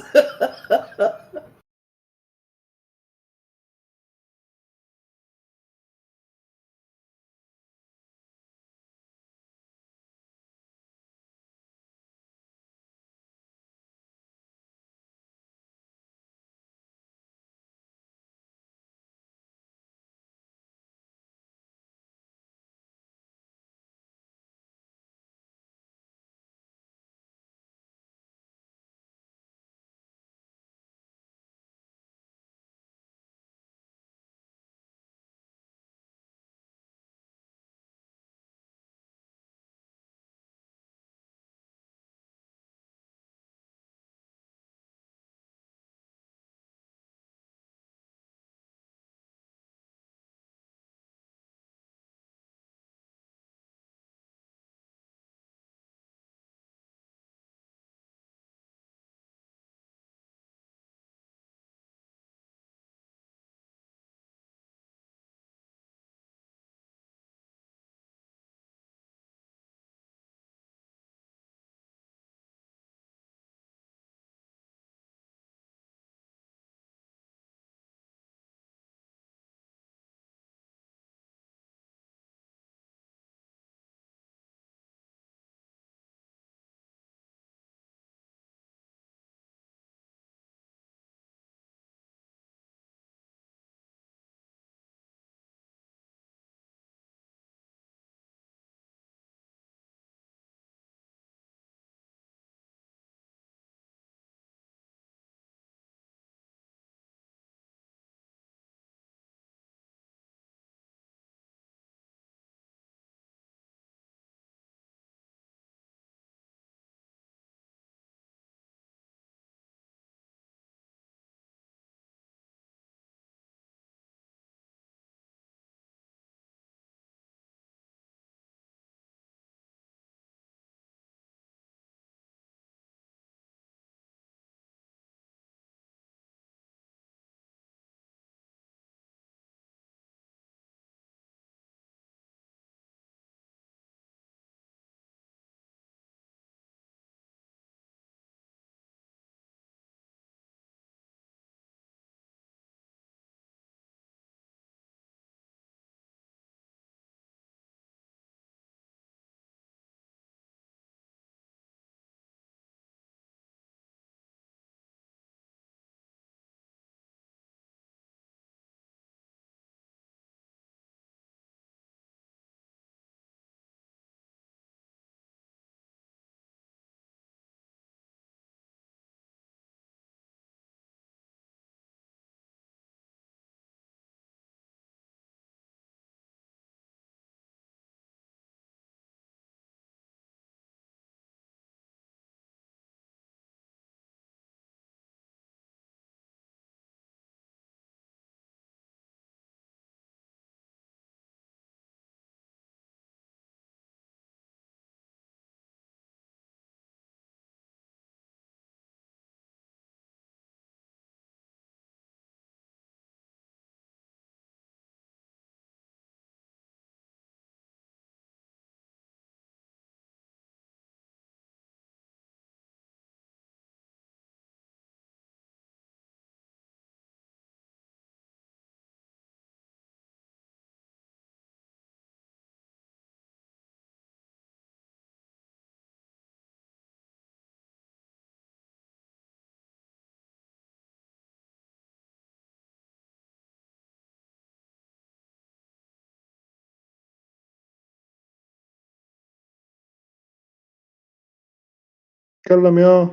تكلم يا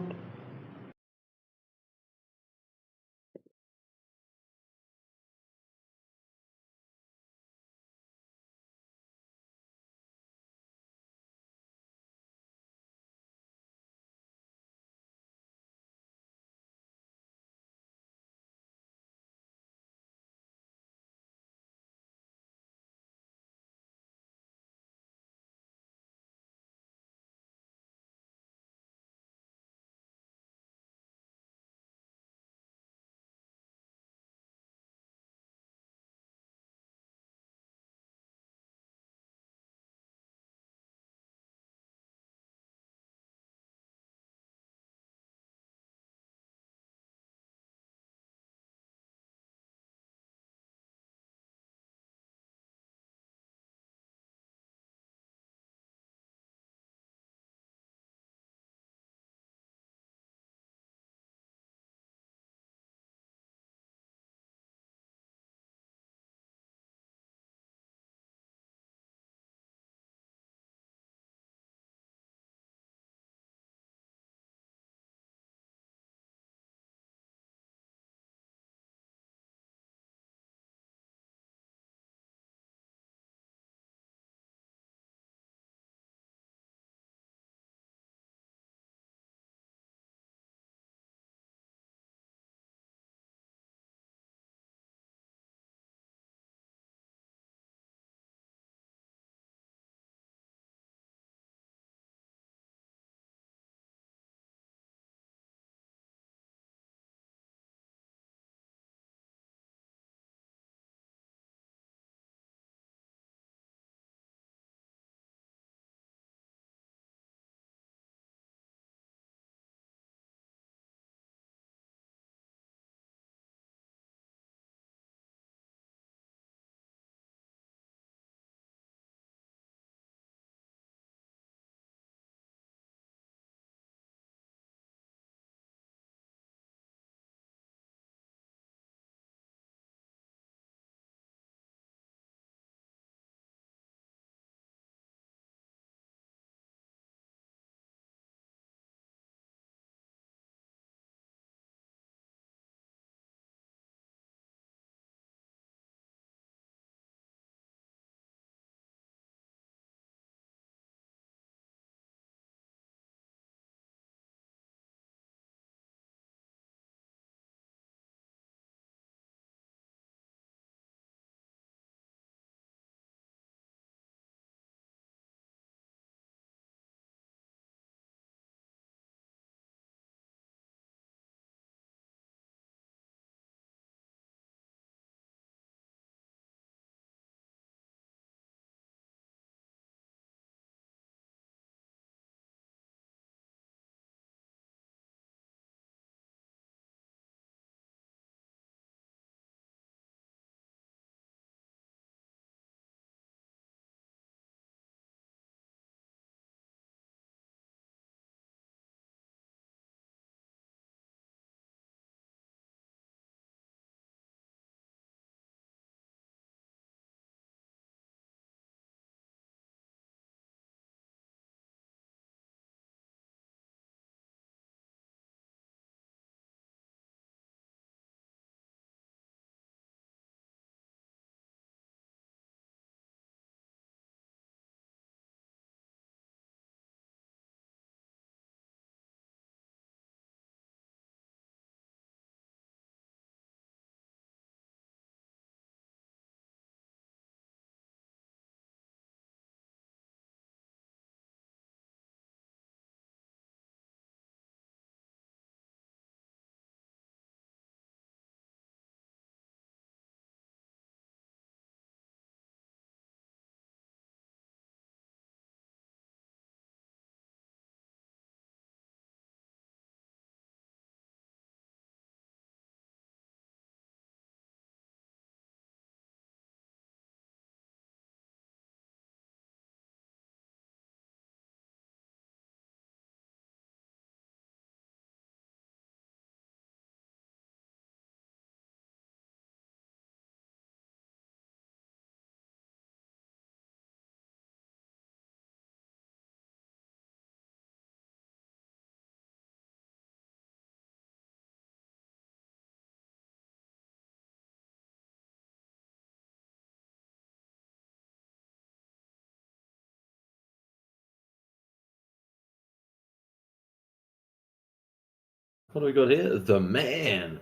What do we got here? The man.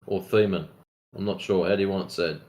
Or Theman. I'm not sure. How do you want it said?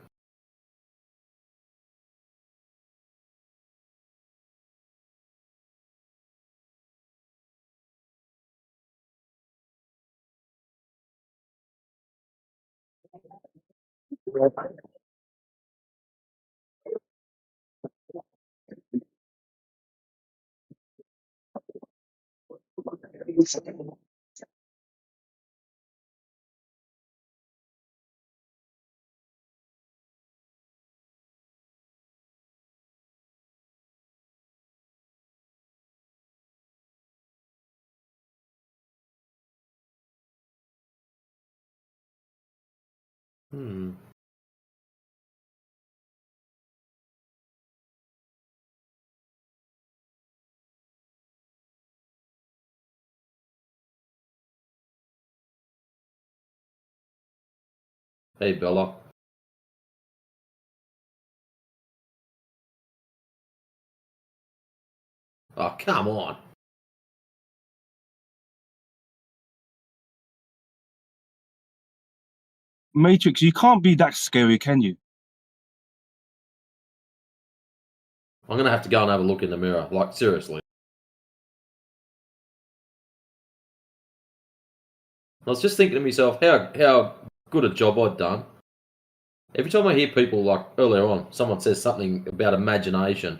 Hmm. Hey, Bella. Oh, come on. Matrix, you can't be that scary, can you? I'm going to have to go and have a look in the mirror. Like, seriously. I was just thinking to myself how good a job I'd done. Every time I hear people, like earlier on, someone says something about imagination,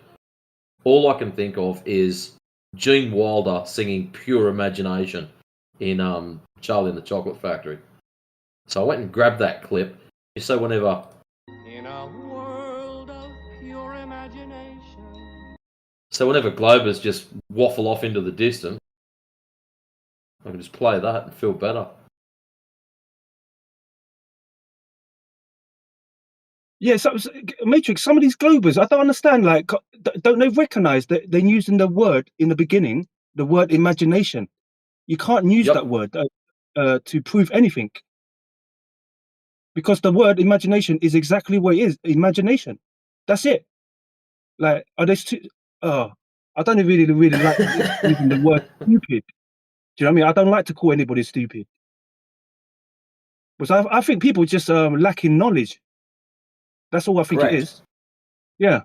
all I can think of is Gene Wilder singing Pure Imagination in Charlie and the Chocolate Factory. So I went and grabbed that clip. So whenever In a world of pure imagination. Globers just waffle off into the distance, I can just play that and feel better. Yeah, so Matrix, some of these Globers, I don't understand, like, don't they recognize that they're using the word in the beginning, the word imagination? You can't use that word to prove anything. Because the word imagination is exactly what it is, imagination. That's it. Like, are they I don't really like using the word stupid. Do you know what I mean? I don't like to call anybody stupid. Because I think people just lacking knowledge. That's all I think it Correct. is. Yeah.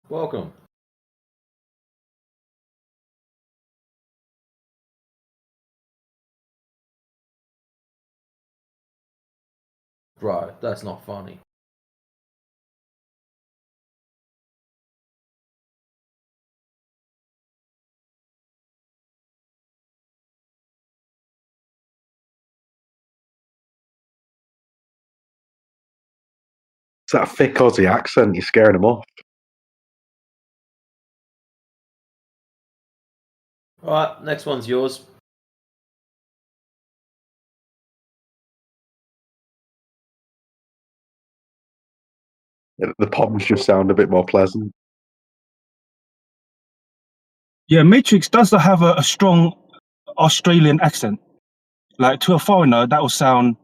Welcome. Bro, that's not funny. It's that thick Aussie accent. You're scaring them off. All right, next one's yours. The poms just sound a bit more pleasant. Yeah, Matrix does have a strong Australian accent. Like to a foreigner, that will sound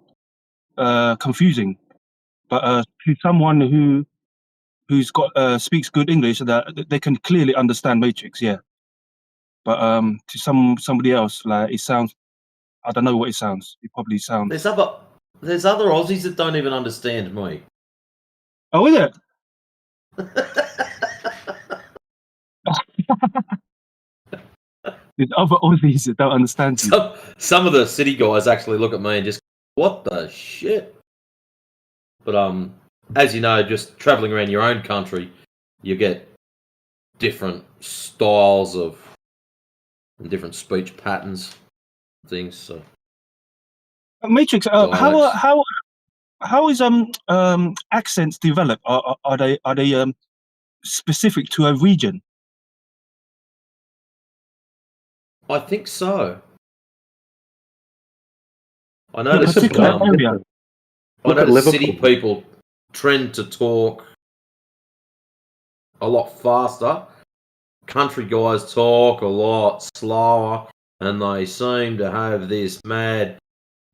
confusing, but to someone who's got speaks good English, that they can clearly understand Matrix. Yeah, but to somebody else, like it sounds, I don't know what it sounds. It probably sounds. There's other Aussies that don't even understand me. Oh, is it? There's other Aussies that don't understand you. Some of the city guys actually look at me and just, what the shit? But as you know, just traveling around your own country, you get different styles of and different speech patterns, things. So Matrix, how is accents developed? Are they specific to a region? I think so. I To a noticed particular area. I noticed city people trend to talk a lot faster. Country guys talk a lot slower, and they seem to have this mad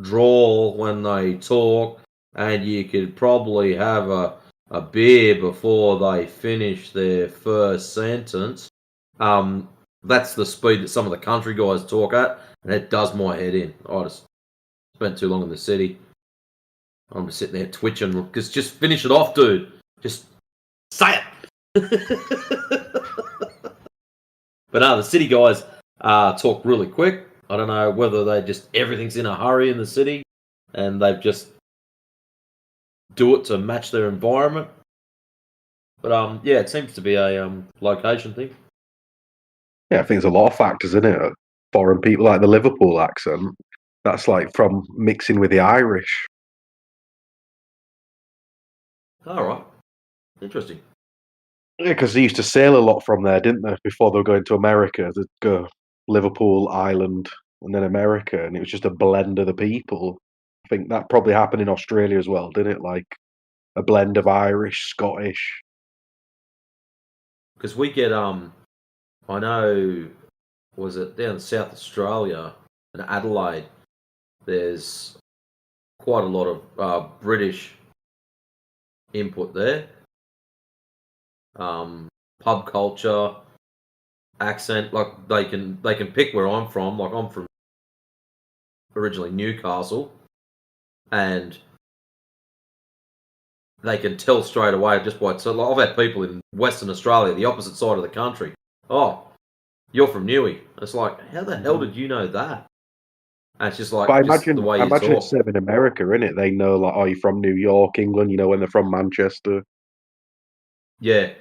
drawl when they talk, and you could probably have a beer before they finish their first sentence. That's the speed that some of the country guys talk at, and it does my head in. I just spent too long in the city. I'm just sitting there twitching, because just finish it off, dude. Just say it. But no, the city guys talk really quick. I don't know whether they just everything's in a hurry in the city, and they've just do it to match their environment. But yeah, it seems to be a location thing. Yeah, I think there's a lot of factors in it. Foreign people, like the Liverpool accent, that's like from mixing with the Irish. All right, interesting. Yeah, because they used to sail a lot from there, didn't they? Before they were going to America, they'd go Liverpool, Ireland, and then America, and it was just a blend of the people. I think that probably happened in Australia as well, didn't it? Like a blend of Irish, Scottish. Because we get I know, was it down in South Australia in Adelaide? There's quite a lot of British input there. Pub culture, accent, like they can pick where I'm from. Like I'm from originally Newcastle, and they can tell straight away just by so like, I've had people in Western Australia, the opposite side of the country. Oh, you're from Newey. It's like, how the hell did you know that? And it's just like But I just imagine, the way I you imagine talk. it's same in America, innit? They know, like, oh, you're from New York, England. You know, when they're from Manchester. Yeah.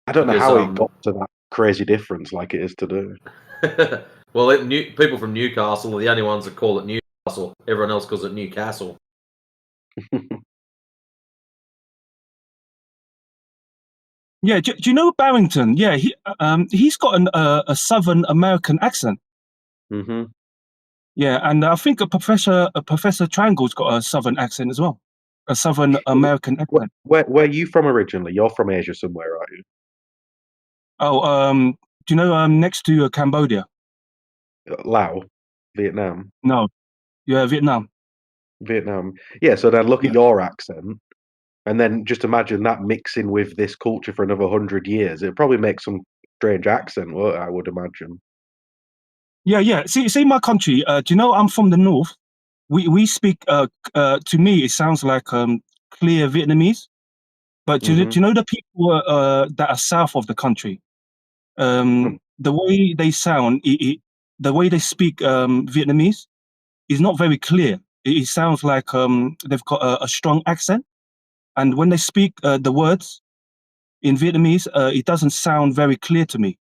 I don't know Because, how it got to that crazy difference like it is today. well, people from Newcastle are the only ones that call it Newcastle. Everyone else calls it Newcastle. Yeah, do you know Barrington? Yeah, he's got a Southern American accent. Mm-hmm. Yeah, and I think Professor Triangle's got a Southern accent as well, a Southern American accent. Where are you from originally? You're from Asia somewhere, are you? Oh, do you know next to Cambodia? Laos, Vietnam. No, yeah, Vietnam. Vietnam. Yeah, so then look at your accent, and then just imagine that mixing with this culture for another 100 years. It'd probably make some strange accent, I would imagine. Yeah. See, my country. Do you know I'm from the north? We speak. To me, it sounds like clear Vietnamese. But do you know the people that are south of the country? The way they sound, the way they speak Vietnamese is not very clear. It sounds like they've got a strong accent, and when they speak the words in Vietnamese, it doesn't sound very clear to me.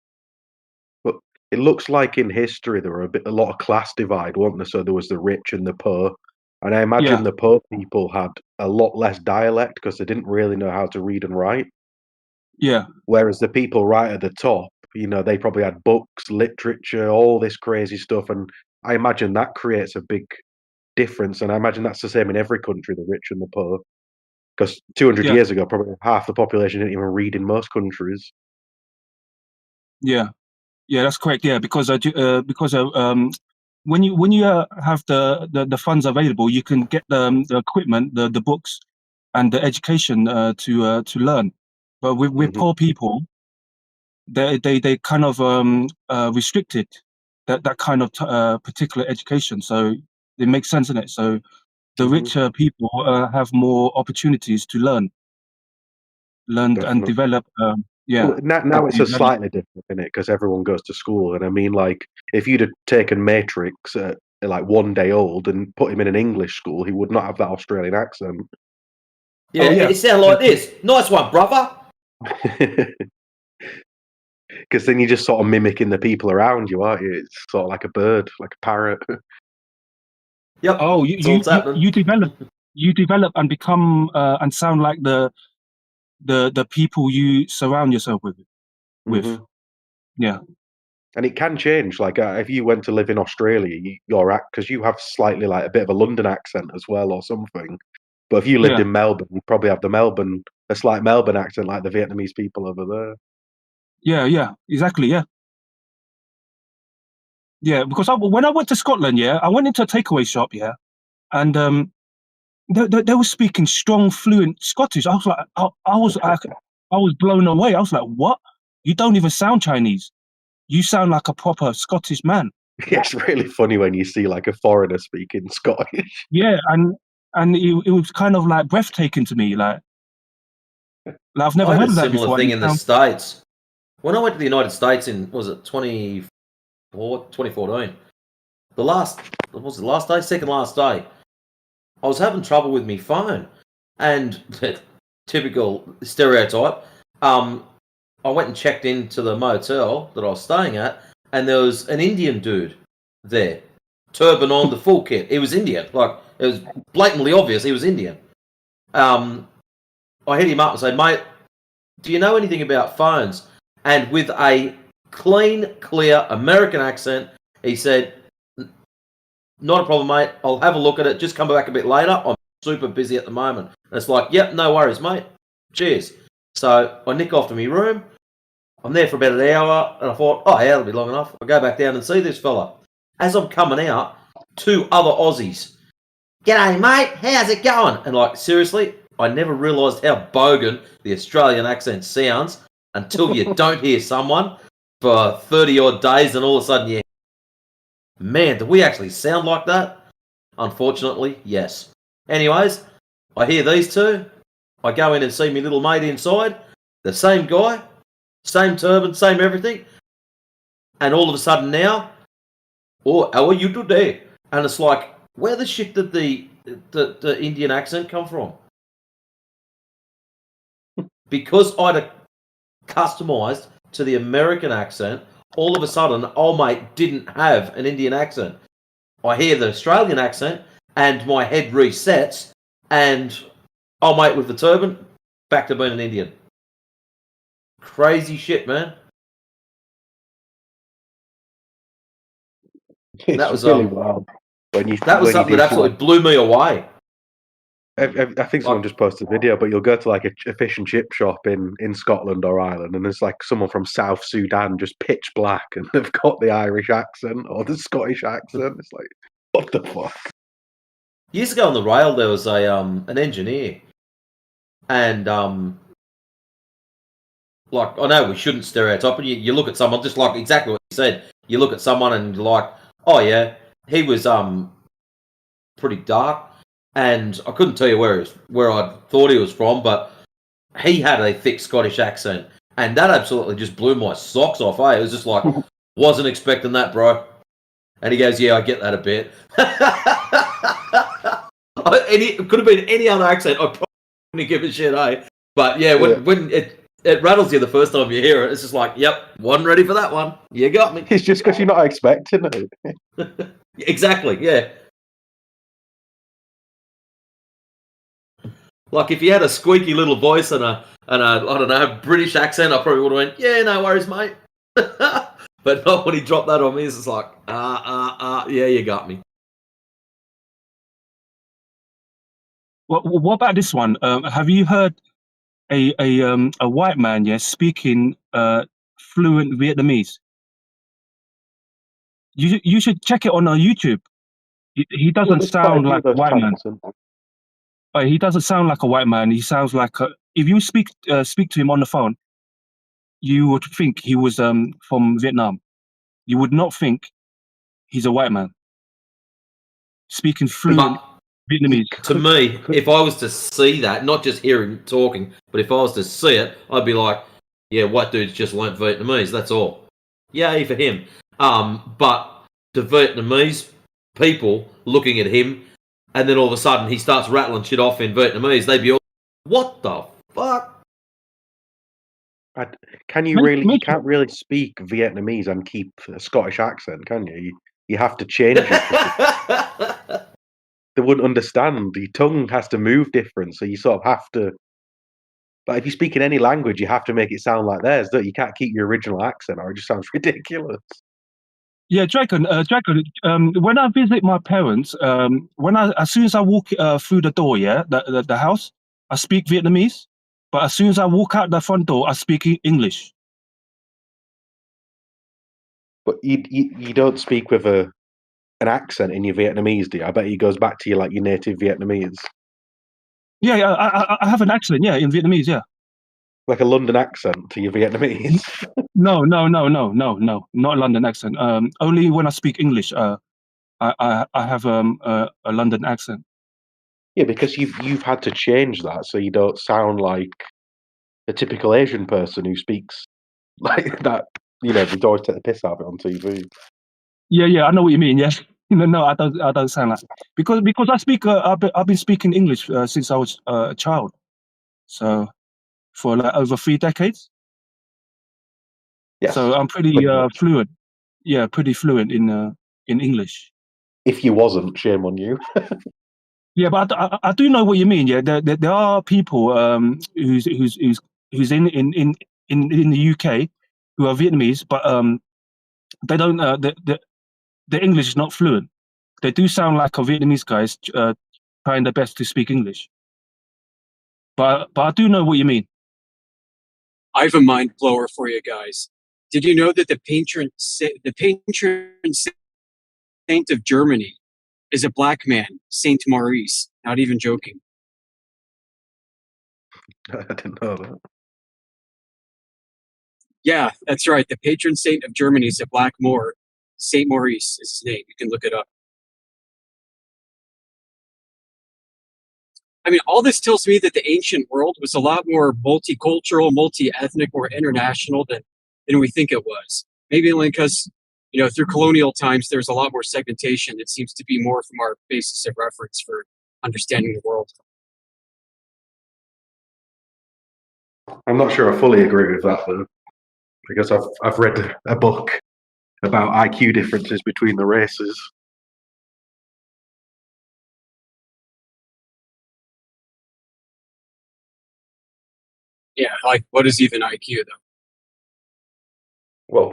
But it looks like in history there were a lot of class divide, wasn't there? So there was the rich and the poor, and I imagine the poor people had a lot less dialect because they didn't really know how to read and write. Yeah. Whereas the people right at the top, they probably had books, literature, all this crazy stuff, and I imagine that creates a big difference. And I imagine that's the same in every country, the rich and the poor. Because 200 years ago, probably half the population didn't even read in most countries. Yeah, that's correct. Yeah, because when you have the funds available, you can get the equipment, the books, and the education to learn. But with poor people, they kind of restricted that kind of particular education. So it makes sense in it. So the richer people have more opportunities to learn and Definitely. develop. Well, now it's a slightly different, isn't it? Because everyone goes to school, and I mean, like, if you'd have taken Matrix at like 1 day old and put him in an English school, he would not have that Australian accent. Yeah, it sounded like this. Nice one, brother. Because then you're just sort of mimicking the people around you, aren't you? It's sort of like a bird, like a parrot. Yep. Oh, you develop and become and sound like the people you surround yourself with. Mhm. Yeah. And it can change. Like, if you went to live in Australia, because you have slightly like a bit of a London accent as well, or something. But if you lived in Melbourne, you'd probably have a slight Melbourne accent, like the Vietnamese people over there. Yeah, exactly. Yeah, because when I went to Scotland, I went into a takeaway shop, and they were speaking strong, fluent Scottish. I was like, I was blown away. I was like, what? You don't even sound Chinese. You sound like a proper Scottish man. It's really funny when you see like a foreigner speaking Scottish. Yeah, and it was kind of like breathtaking to me. Like I've never I had heard a of that similar before. thing in the States. When I went to the United States in, was it 2014? The last day? Second last day. I was having trouble with my phone. And typical stereotype, I went and checked into the motel that I was staying at, and there was an Indian dude there. Turban on, the full kit. He was Indian. Like, it was blatantly obvious he was Indian. I hit him up and said, mate, do you know anything about phones? And with a clean, clear American accent, he said, not a problem, mate. I'll have a look at it. Just come back a bit later. I'm super busy at the moment. And it's like, yep, no worries, mate. Cheers. So I nick off to my room. I'm there for about an hour, and I thought, oh, yeah, that'll be long enough. I'll go back down and see this fella. As I'm coming out, 2 other Aussies. G'day, mate. How's it going? And like, seriously, I never realised how bogan the Australian accent sounds until you don't hear someone for 30-odd days, and all of a sudden you... Man, do we actually sound like that? Unfortunately, yes. Anyways, I hear these 2. I go in and see my little mate inside. The same guy, same turban, same everything. And all of a sudden now, oh, how are you today? And it's like, where the shit did the Indian accent come from? Because I'd customised to the American accent, all of a sudden, old mate didn't have an Indian accent. I hear the Australian accent, and my head resets, and old mate with the turban, back to being an Indian. Crazy shit, man. It's that was really wild. That was something that absolutely blew me away. I think someone just posted a video, but you'll go to like a fish and chip shop in Scotland or Ireland, and there's like someone from South Sudan, just pitch black, and they've got the Irish accent or the Scottish accent. It's like, what the fuck? Years ago on the rail, there was a an engineer, and like, I know we shouldn't stereotype, but you look at someone just like exactly what you said. You look at someone and you're like, oh yeah, he was pretty dark. And I couldn't tell you where I thought he was from, but he had a thick Scottish accent, and that absolutely just blew my socks off. It was just like, wasn't expecting that, bro. And he goes, "Yeah, I get that a bit." It could have been any other accent. I probably wouldn't give a shit, But yeah, when it rattles you the first time you hear it, it's just like, "Yep, wasn't ready for that one. You got me." It's just because you're not expecting it. Exactly. Yeah. Like if you had a squeaky little voice and a I don't know, British accent, I probably would have went, "Yeah, no worries, mate." But not when he dropped that on me. It's just like, yeah, you got me. What about this one? Have you heard a white man, speaking fluent Vietnamese? You should check it on YouTube. He doesn't sound like a white man. He doesn't sound like a white man. He sounds like if you speak to him on the phone, you would think he was from Vietnam. You would not think he's a white man speaking fluent Vietnamese. To me, if I was to see that, not just hear him talking, but if I was to see it, I'd be like, "Yeah, white dude's just learnt Vietnamese. That's all. Yay for him." But the Vietnamese people looking at him, and then all of a sudden he starts rattling shit off in Vietnamese, they'd be all, "What the fuck?" Can you really? You can't really speak Vietnamese and keep a Scottish accent, can you? You have to change it. They wouldn't understand. Your tongue has to move different, so you sort of have to. Like if you speak in any language, you have to make it sound like theirs. Don't you? Can't keep your original accent, or it just sounds ridiculous. Yeah, Dragon. When I visit my parents, as soon as I walk through the door, the house, I speak Vietnamese. But as soon as I walk out the front door, I speak English. But you don't speak with an accent in your Vietnamese, do you? I bet he goes back to your native Vietnamese. Yeah, I have an accent, in Vietnamese, yeah. Like a London accent to your Vietnamese. No, not a London accent. Only when I speak English, I have a London accent. Yeah, because you've had to change that so you don't sound like a typical Asian person who speaks like that. They always take the piss out of it on TV. Yeah, I know what you mean. Yes, no, I don't sound like because I speak. I've been speaking English since I was a child, so for like over 3 decades. Yes. So I'm pretty fluent. Yeah, pretty fluent in English. If you wasn't, shame on you. Yeah, but I do know what you mean. Yeah, there are people who's in the UK who are Vietnamese, but they don't. The English is not fluent. They do sound like a Vietnamese guys trying their best to speak English. But I do know what you mean. I have a mind blower for you guys. Did you know that the patron saint of Germany is a black man, Saint Maurice? Not even joking. I didn't know that. Yeah, that's right. The patron saint of Germany is a black Moor. Saint Maurice is his name. You can look it up. I mean, all this tells me that the ancient world was a lot more multicultural, multi-ethnic, more international than we think it was. Maybe only because, through colonial times, there's a lot more segmentation. It seems to be more from our basis of reference for understanding the world. I'm not sure I fully agree with that, though, because I've read a book about IQ differences between the races. Yeah, like what is even IQ though? Well,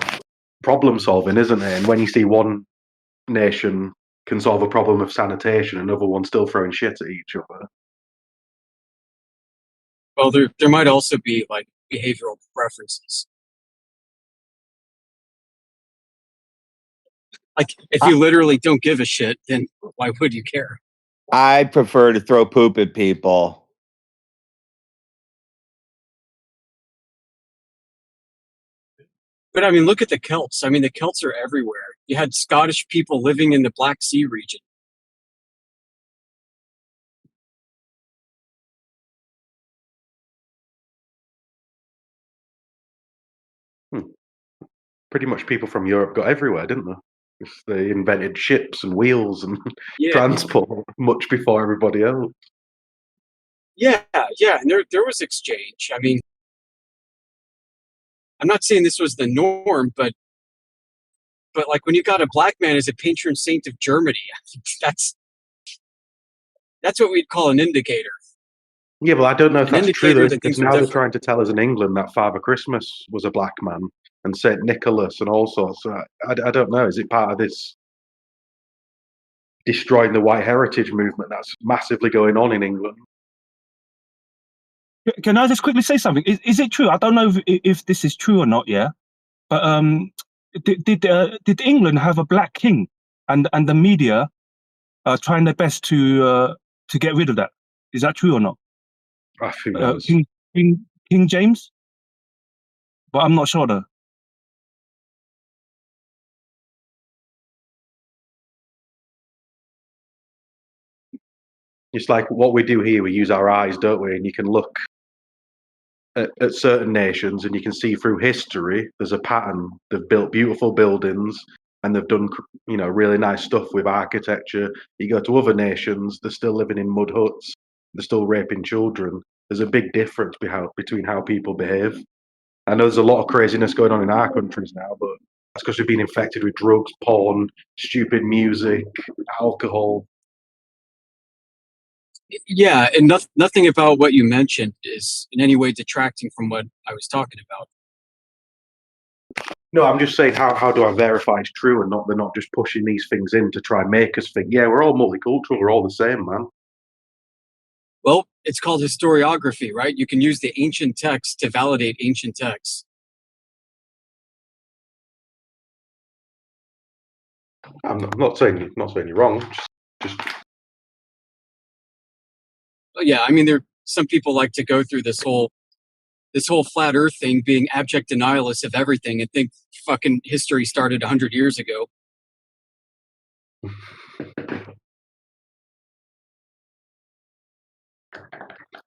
problem solving, isn't it? And when you see one nation can solve a problem of sanitation, another one still throwing shit at each other. Well, there might also be like behavioral preferences. Like if you literally don't give a shit, then why would you care? I prefer to throw poop at people. But I mean, look at the Celts. I mean, the Celts are everywhere. You had Scottish people living in the Black Sea region. pretty much people from Europe got everywhere, didn't they? They invented ships and wheels and Yeah. transport much before everybody else. Yeah, and there was exchange. I mean, I'm not saying this was the norm, but like when you got a black man as a patron saint of Germany, I think that's what we'd call an indicator. Yeah, well, I don't know if An that's true, indicator though, that because things are now they're different. trying to tell us in England that Father Christmas was a black man and St. Nicholas and all sorts. So I don't know. Is it part of this destroying the white heritage movement that's massively going on in England? Can I just quickly say something? Is it true? I don't know if this is true or not. Yeah, but did England have a black king, and the media are trying their best to get rid of that? Is that true or not? Who knows? King James, but I'm not sure though. It's like what we do here, we use our eyes, don't we? And you can look at certain nations and you can see through history there's a pattern. They've built beautiful buildings and they've done, really nice stuff with architecture. You go to other nations, they're still living in mud huts, they're still raping children. There's a big difference between how people behave. I know there's a lot of craziness going on in our countries now, but that's because we've been infected with drugs, porn, stupid music, alcohol. Yeah, and nothing about what you mentioned is in any way detracting from what I was talking about. No, I'm just saying, how do I verify it's true and they're not just pushing these things in to try and make us think, yeah, we're all multicultural, we're all the same, man. Well, it's called historiography, right? You can use the ancient texts to validate ancient texts. I'm not saying you're wrong. Just Yeah, I mean, some people like to go through this whole flat Earth thing, being abject denialists of everything, and think fucking history started 100 years ago.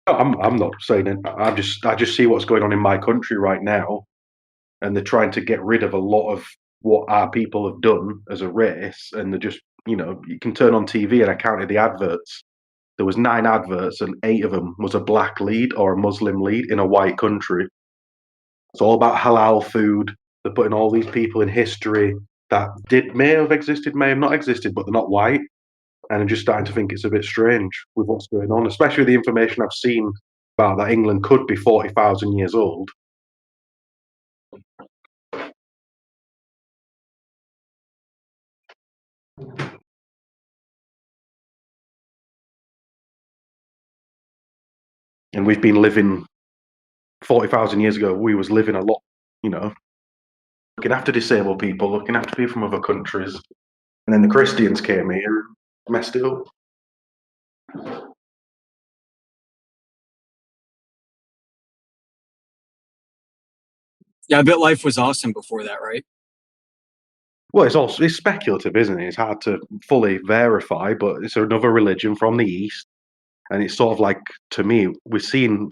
I'm not saying it. I just see what's going on in my country right now, and they're trying to get rid of a lot of what our people have done as a race, and they're just, you can turn on TV and I counted the adverts. There was 9 adverts and 8 of them was a black lead or a Muslim lead in a white country. It's all about halal food. They're putting all these people in history that may have existed, may have not existed, but they're not white. And I'm just starting to think it's a bit strange with what's going on, especially the information I've seen about that England could be 40,000 years old. And we've been living 40,000 years ago. We was living a lot, looking after disabled people, looking after people from other countries. And then the Christians came here and messed it up. Yeah, I bet life was awesome before that, right? Well, it's speculative, isn't it? It's hard to fully verify, but it's another religion from the East. And it's sort of like, to me, we're seeing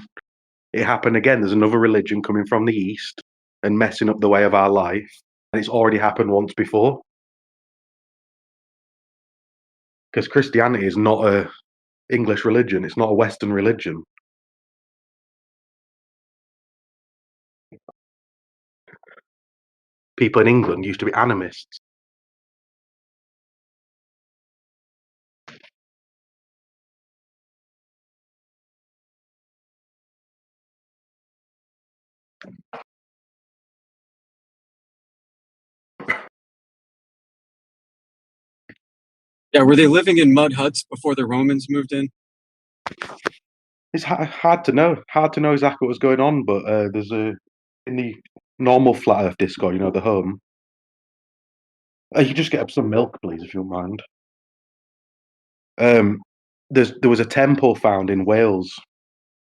it happen again. There's another religion coming from the East and messing up the way of our life. And it's already happened once before. Because Christianity is not a English religion. It's not a Western religion. People in England used to be animists. Yeah, were they living in mud huts before the Romans moved in? It's hard to know. Hard to know exactly what's going on, but there's in the normal Flat Earth Discord, the home. You just get up some milk, please, if you don't mind. There was a temple found in Wales,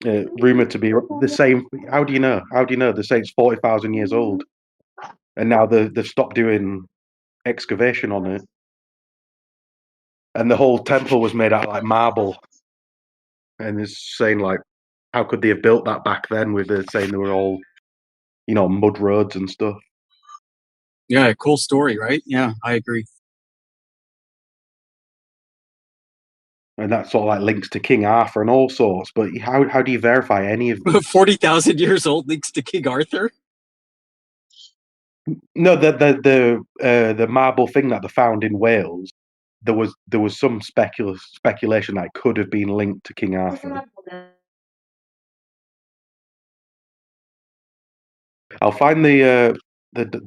rumored to be the same. How do you know? They say it's 40,000 years old, and now they've stopped doing excavation on it, and the whole temple was made out of like marble. And it's saying like, how could they have built that back then? With saying they were all, mud roads and stuff. Yeah, cool story, right? Yeah, I agree. And that sort of like links to King Arthur and all sorts. But how do you verify any of this? 40,000 years old links to King Arthur? No, the marble thing that they found in Wales. There was some speculation that it could have been linked to King Arthur. I'll find the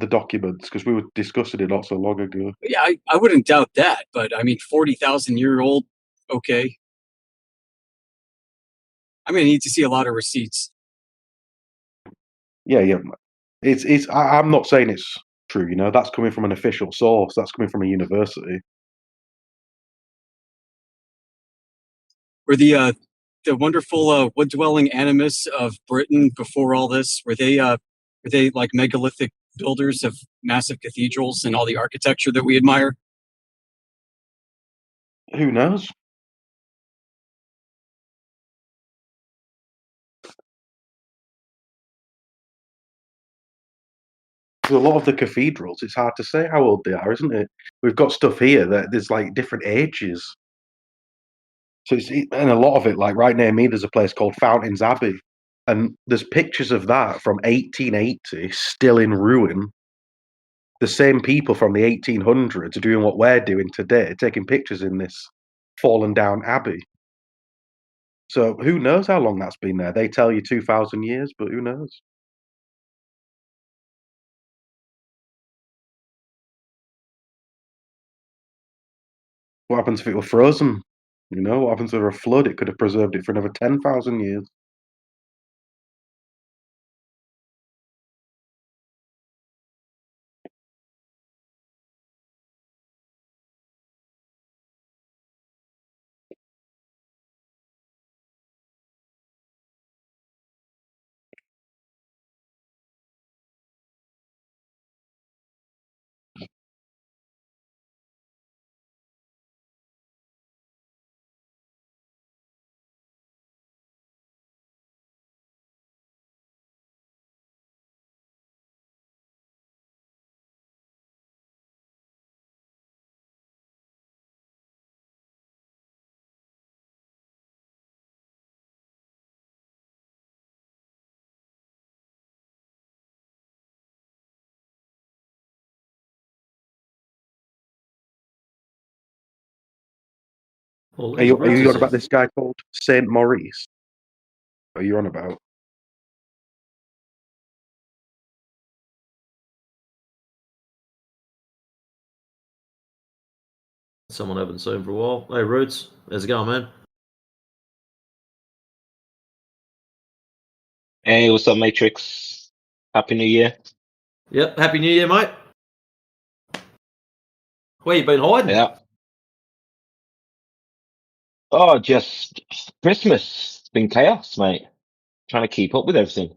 documents because we were discussing it not so long ago. Yeah, I wouldn't doubt that, but I mean, 40,000-year-old, okay. I'm gonna need to see a lot of receipts. Yeah. I'm not saying it's true. You know, that's coming from an official source. That's coming from a university. Were the wonderful wood-dwelling animists of Britain before all this, were they like megalithic builders of massive cathedrals and all the architecture that we admire? Who knows? A lot of the cathedrals, it's hard to say how old they are, isn't it? We've got stuff here that there's like different ages. So and a lot of it, like right near me, there's a place called Fountains Abbey, and there's pictures of that from 1880 still in ruin. The same people from the 1800s are doing what we're doing today, taking pictures in this fallen down abbey. So who knows how long that's been there? They tell you 2,000 years, but who knows? What happens if it were frozen? You know, what happens if there were a flood? It could have preserved it for another 10,000 years. Well, Are you on about this guy called Saint Maurice? Are you on about? Someone I haven't seen for a while. Hey, Roots, how's it going, man? Hey, what's up, Matrix? Happy New Year. Yep, Happy New Year, mate. Where you been hiding? Yeah. Oh, just Christmas. It's been chaos, mate. Trying to keep up with everything.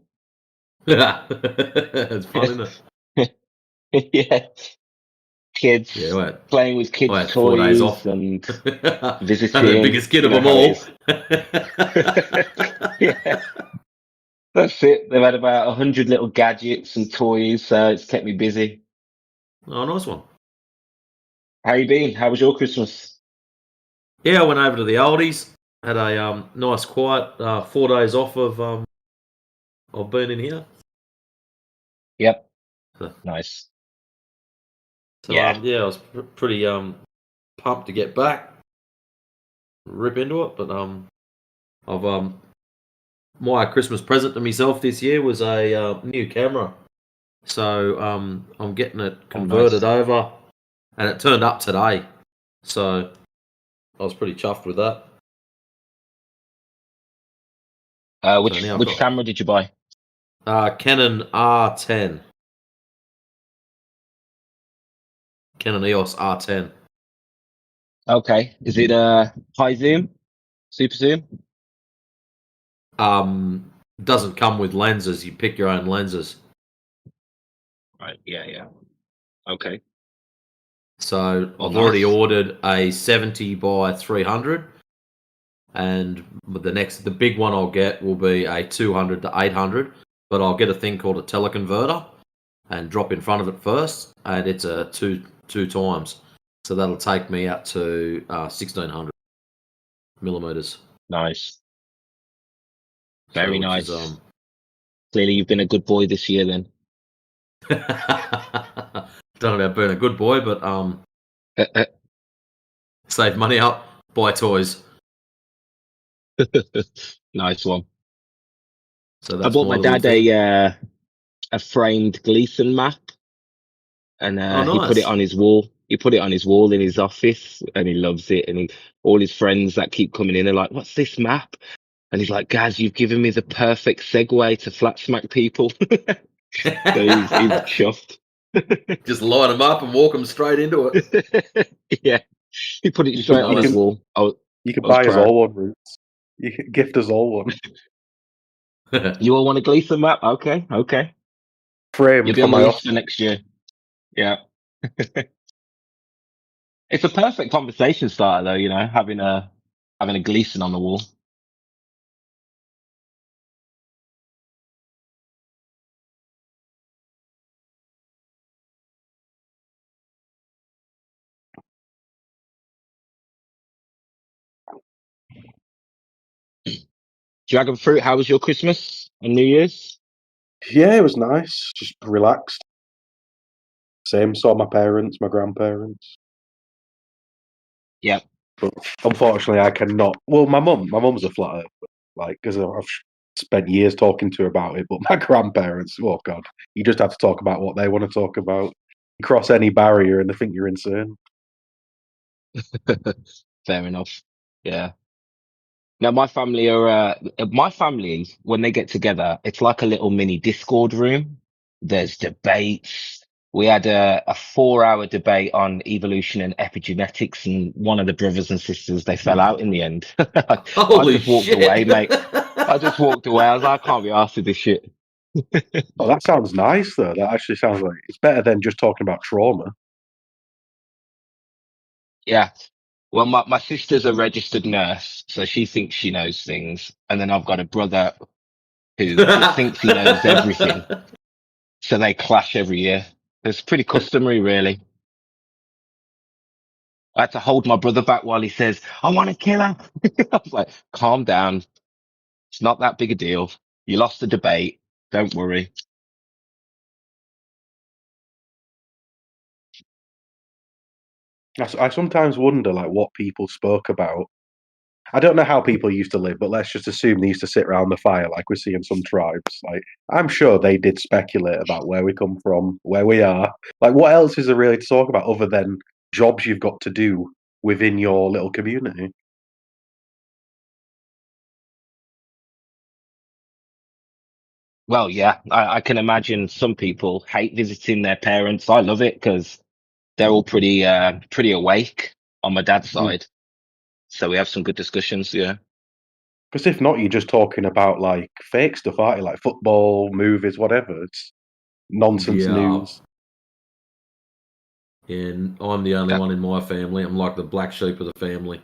It's fun, isn't it? Yeah. Kids Yeah, right. playing with kids' I had 4 days toys off and I'm visiting. the biggest kid You of know them how it all. is. Yeah. That's it. They've had about 100 little gadgets and toys, so it's kept me busy. Oh, nice one. How you been? How was your Christmas? Yeah, I went over to the oldies. Had a nice quiet 4 days off of being in here. Yep. Nice. So Yeah. yeah, I was pretty pumped to get back, rip into it. But I've my Christmas present to myself this year was a new camera. So I'm getting it converted over, and it turned up today. So I was pretty chuffed with that. Which camera did you buy? Canon R10. Canon EOS R10. Okay. Is it high zoom? Super zoom? Doesn't come with lenses. You pick your own lenses. Right. Yeah. Okay. So I've Nice. already ordered a 70 by 300, and the big one I'll get will be a 200 to 800. But I'll get a thing called a teleconverter, and drop in front of it first, and it's a two times. So that'll take me up to 1600 millimeters. Nice. Very which nice. is, Clearly, you've been a good boy this year, then. Don't know about being a good boy, but save money up, buy toys. Nice one. So I that's bought my dad a framed Gleason map, and he put it nice. on his wall. He put it on his wall in his office, and he loves it. And all his friends that keep coming in are like, "What's this map?" And he's like, "Gaz, you've given me the perfect segue to flat smack people." So he's chuffed. Just light them up and walk them straight into it. Yeah, he put it straight on his wall. You can buy us all one, Roots. You can gift us all one. You all want a Gleason map? Okay. Framed You'll be for on the my list for next year. Yeah. It's a perfect conversation starter, though. You know, having a Gleason on the wall. Dragon fruit. How was your Christmas and New Year's? Yeah, it was nice. Just relaxed. Same. Saw my parents, my grandparents. Yeah. But unfortunately, I cannot. Well, my mum's a flat earther, like, because I've spent years talking to her about it. But my grandparents, oh god, you just have to talk about what they want to talk about. You cross any barrier, and they think you're insane. Fair enough. Yeah. Now, my family when they get together, it's like a little mini Discord room. There's debates. We had a 4-hour debate on evolution and epigenetics, and one of the brothers and sisters, they fell out in the end. I just walked away, mate. I just walked away. I was like, I can't be arsed with this shit. Oh, that sounds nice, though. That actually sounds like it's better than just talking about trauma. Yeah. Well, my sister's a registered nurse, so she thinks she knows things. And then I've got a brother who just thinks he knows everything. So they clash every year. It's pretty customary, really. I had to hold my brother back while he says, I want to kill her. I was like, calm down. It's not that big a deal. You lost the debate. Don't worry. I sometimes wonder, like, what people spoke about. I don't know how people used to live, but let's just assume they used to sit around the fire like we see in some tribes. Like, I'm sure they did speculate about where we come from, where we are. Like, what else is there really to talk about other than jobs you've got to do within your little community? Well, yeah, I can imagine some people hate visiting their parents. I love it because they're all pretty awake on my dad's side. So we have some good discussions, yeah. Because if not, you're just talking about, like, fake stuff, aren't you? Like football, movies, whatever. It's nonsense news. And I'm the only one in my family. I'm like the black sheep of the family.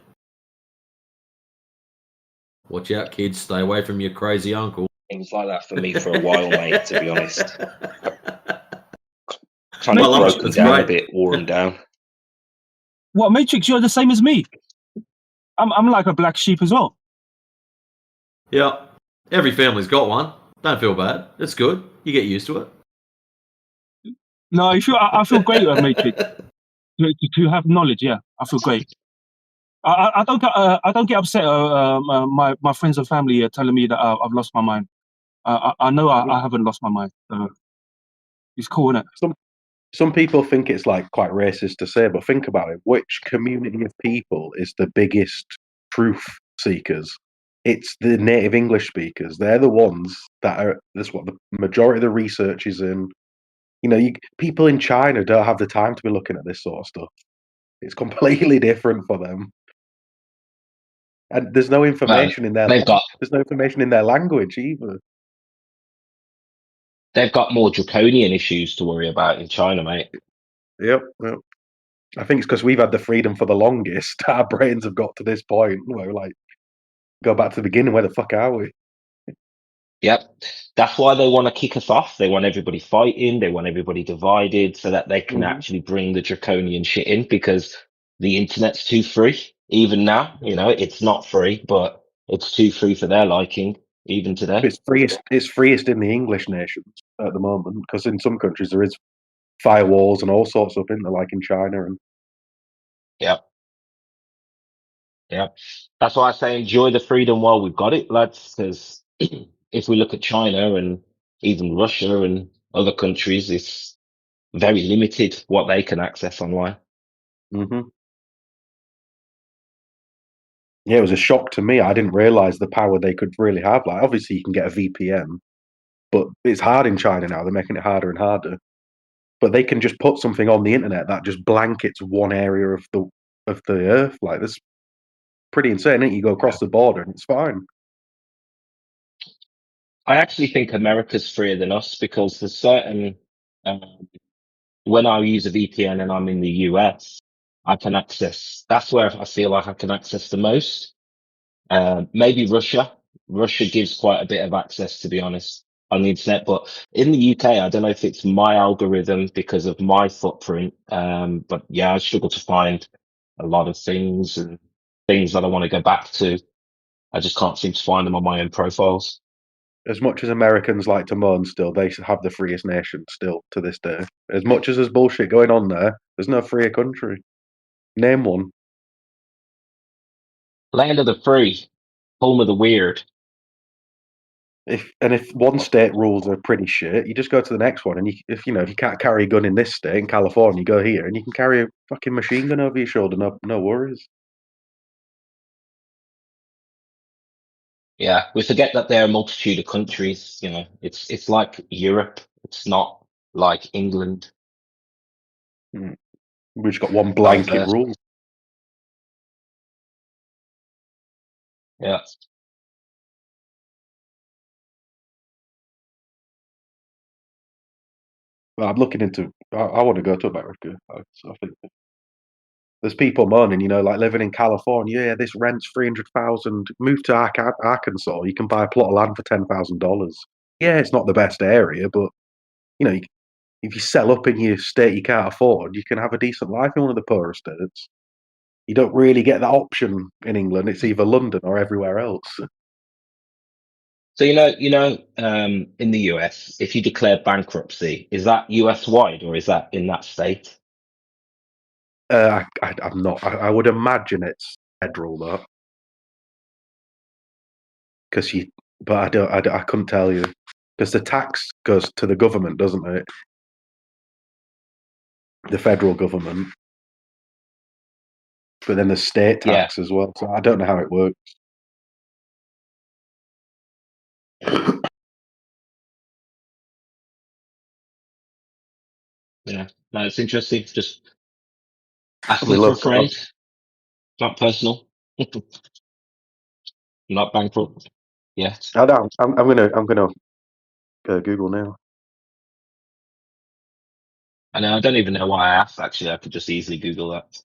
Watch out, kids. Stay away from your crazy uncle. It was like that for me for a while, mate, to be honest. Kind of broken down a bit, wore them down. What, Matrix, you're the same as me. I'm like a black sheep as well. Yeah. Every family's got one. Don't feel bad. It's good. You get used to it. No, I feel great, Matrix. To have knowledge, yeah, I feel great. I don't get upset. My friends and family are telling me that I've lost my mind. I know I haven't lost my mind. It's cool, isn't it? Some people think it's like quite racist to say, but think about it. Which community of people is the biggest truth seekers? It's the native English speakers. They're the ones that are. That's what the majority of the research is in. You know, people in China don't have the time to be looking at this sort of stuff. It's completely different for them, and there's no information in their. There's no information in their language either. They've got more draconian issues to worry about in China, mate. Yep. I think it's because we've had the freedom for the longest. Our brains have got to this point where, like, go back to the beginning. Where the fuck are we? Yep. That's why they want to kick us off. They want everybody fighting. They want everybody divided so that they can actually bring the draconian shit in, because the internet's too free. Even now, it's not free, but it's too free for their liking, even today. It's freest in the English nations at the moment, because in some countries there is firewalls and all sorts of things, like in China. And Yep. Yep. That's why I say enjoy the freedom while we've got it, lads, because if we look at China and even Russia and other countries, it's very limited what they can access online. Yeah, it was a shock to me. I didn't realize the power they could really have. Like, obviously, you can get a VPN, but it's hard in China now. They're making it harder and harder. But they can just put something on the internet that just blankets one area of the earth. Like, that's pretty insane. Isn't it? You go across the border and it's fine. I actually think America's freer than us, because there's certain when I use a VPN and I'm in the US, I can access. That's where I feel like I can access the most. Maybe Russia. Russia gives quite a bit of access, to be honest, on the internet. But in the UK, I don't know if it's my algorithm because of my footprint. But yeah, I struggle to find a lot of things and things that I want to go back to. I just can't seem to find them on my own profiles. As much as Americans like to moan still, they have the freest nation still to this day. As much as there's bullshit going on there's no freer country. Name one. Land of the free, home of the weird. If one state rules are pretty shit, you just go to the next one, and if you can't carry a gun in this state, in California, you go here, and you can carry a fucking machine gun over your shoulder, no worries. Yeah, we forget that there are a multitude of countries. It's like Europe. It's not like England. We've just got one blanket rule. Yeah. Well, I'm looking into. I want to go to America. I think there's people moaning, like living in California. Yeah, this rent's $300,000. Move to Arkansas, you can buy a plot of land for $10,000. Yeah, it's not the best area, but if you sell up in your state you can't afford, you can have a decent life in one of the poorer states. You don't really get that option in England. It's either London or everywhere else. So in the US, if you declare bankruptcy, is that US wide or is that in that state? I'm not. I would imagine it's federal though, but I don't. I couldn't tell you, because the tax goes to the government, doesn't it? The federal government, but then the state tax as well. So I don't know how it works. Yeah, no, it's interesting. Just asking for a friend, not personal, not bankrupt. Yes. I'm gonna Google now. I know. I don't even know why I asked. Actually, I could just easily Google that.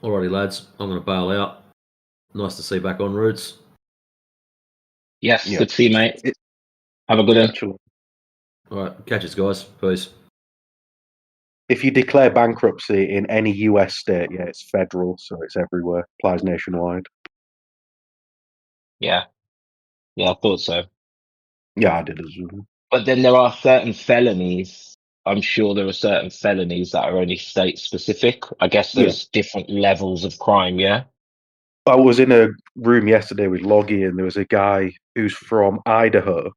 Alrighty, lads, I'm going to bail out. Nice to see you back on Roots. Yes, good to see you, mate. Have a good one. All right, catch us, guys. Peace. If you declare bankruptcy in any US state, yeah, it's federal, so it's everywhere. Applies nationwide. Yeah, I thought so. Yeah, I did as well. But then there are certain felonies. I'm sure there are certain felonies that are only state specific. I guess there's different levels of crime. Yeah. I was in a room yesterday with Loggy, and there was a guy who's from Idaho,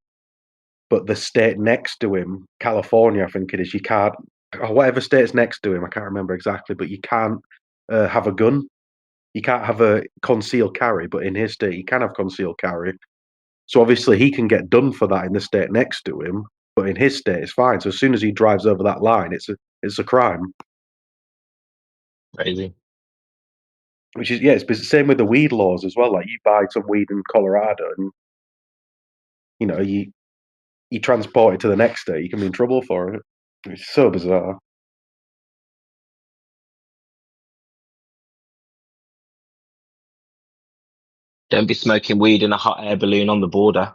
but the state next to him, California, I think it is, you can't, or whatever state's next to him, I can't remember exactly, but you can't have a gun. You can't have a concealed carry, but in his state, you can have concealed carry. So obviously, he can get done for that in the state next to him, but in his state, it's fine. So as soon as he drives over that line, it's a crime. Crazy. Which is, it's the same with the weed laws as well. Like, you buy some weed in Colorado, and you transport it to the next day, you can be in trouble for it. It's so bizarre. Don't be smoking weed in a hot air balloon on the border.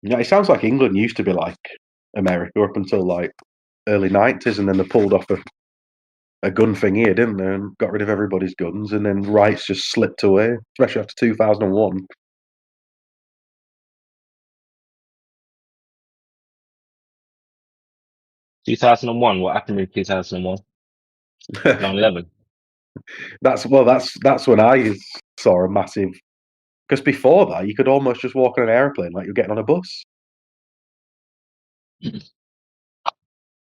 Yeah, it sounds like England used to be like America up until like early 90s, and then they pulled off a gun thing here, didn't they? And got rid of everybody's guns, and then rights just slipped away, especially after 2001. What happened in 2001? 9/11. That's when I saw a massive. Because before that, you could almost just walk on an airplane like you're getting on a bus.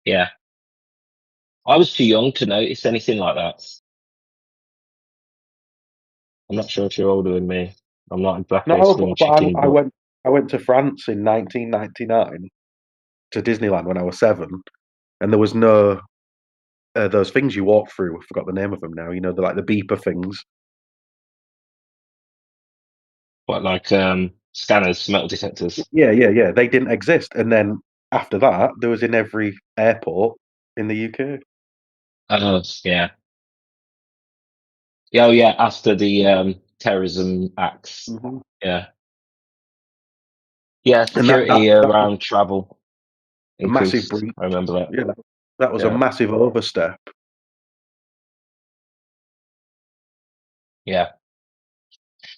Yeah. I was too young to notice anything like that. I'm not sure if you're older than me. I'm not exactly a No, spring but chicken, I but went to France in 1999 to Disneyland when I was 7, and there was no those things you walk through. I forgot the name of them now. You know, they're like the beeper things. what, like scanners, metal detectors. Yeah. They didn't exist, and then after that, there was in every airport in the UK. Oh, yeah. Yeah, oh, yeah, after the terrorism acts. Mhm. Yeah. Yeah, And that security around travel a massive increased. breach. I remember that. Yeah, that was a Yeah. massive overstep. Yeah.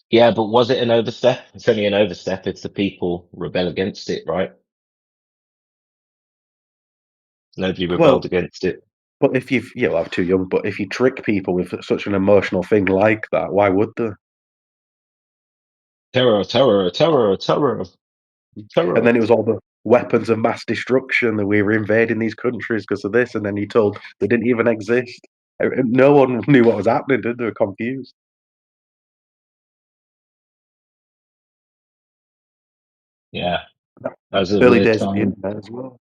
Yeah, but was it an overstep? It's only an overstep if the people rebel against it, right? Nobody rebelled Well, against it. but if I'm too young, but if you trick people with such an emotional thing like that, why would they? Terror, terror, terror, terror, terror. And then it was all the weapons of mass destruction that we were invading these countries because of this, and then you told they didn't even exist. No one knew what was happening, did they? They were confused. Yeah. That was a Early weird days of the time. internet as well.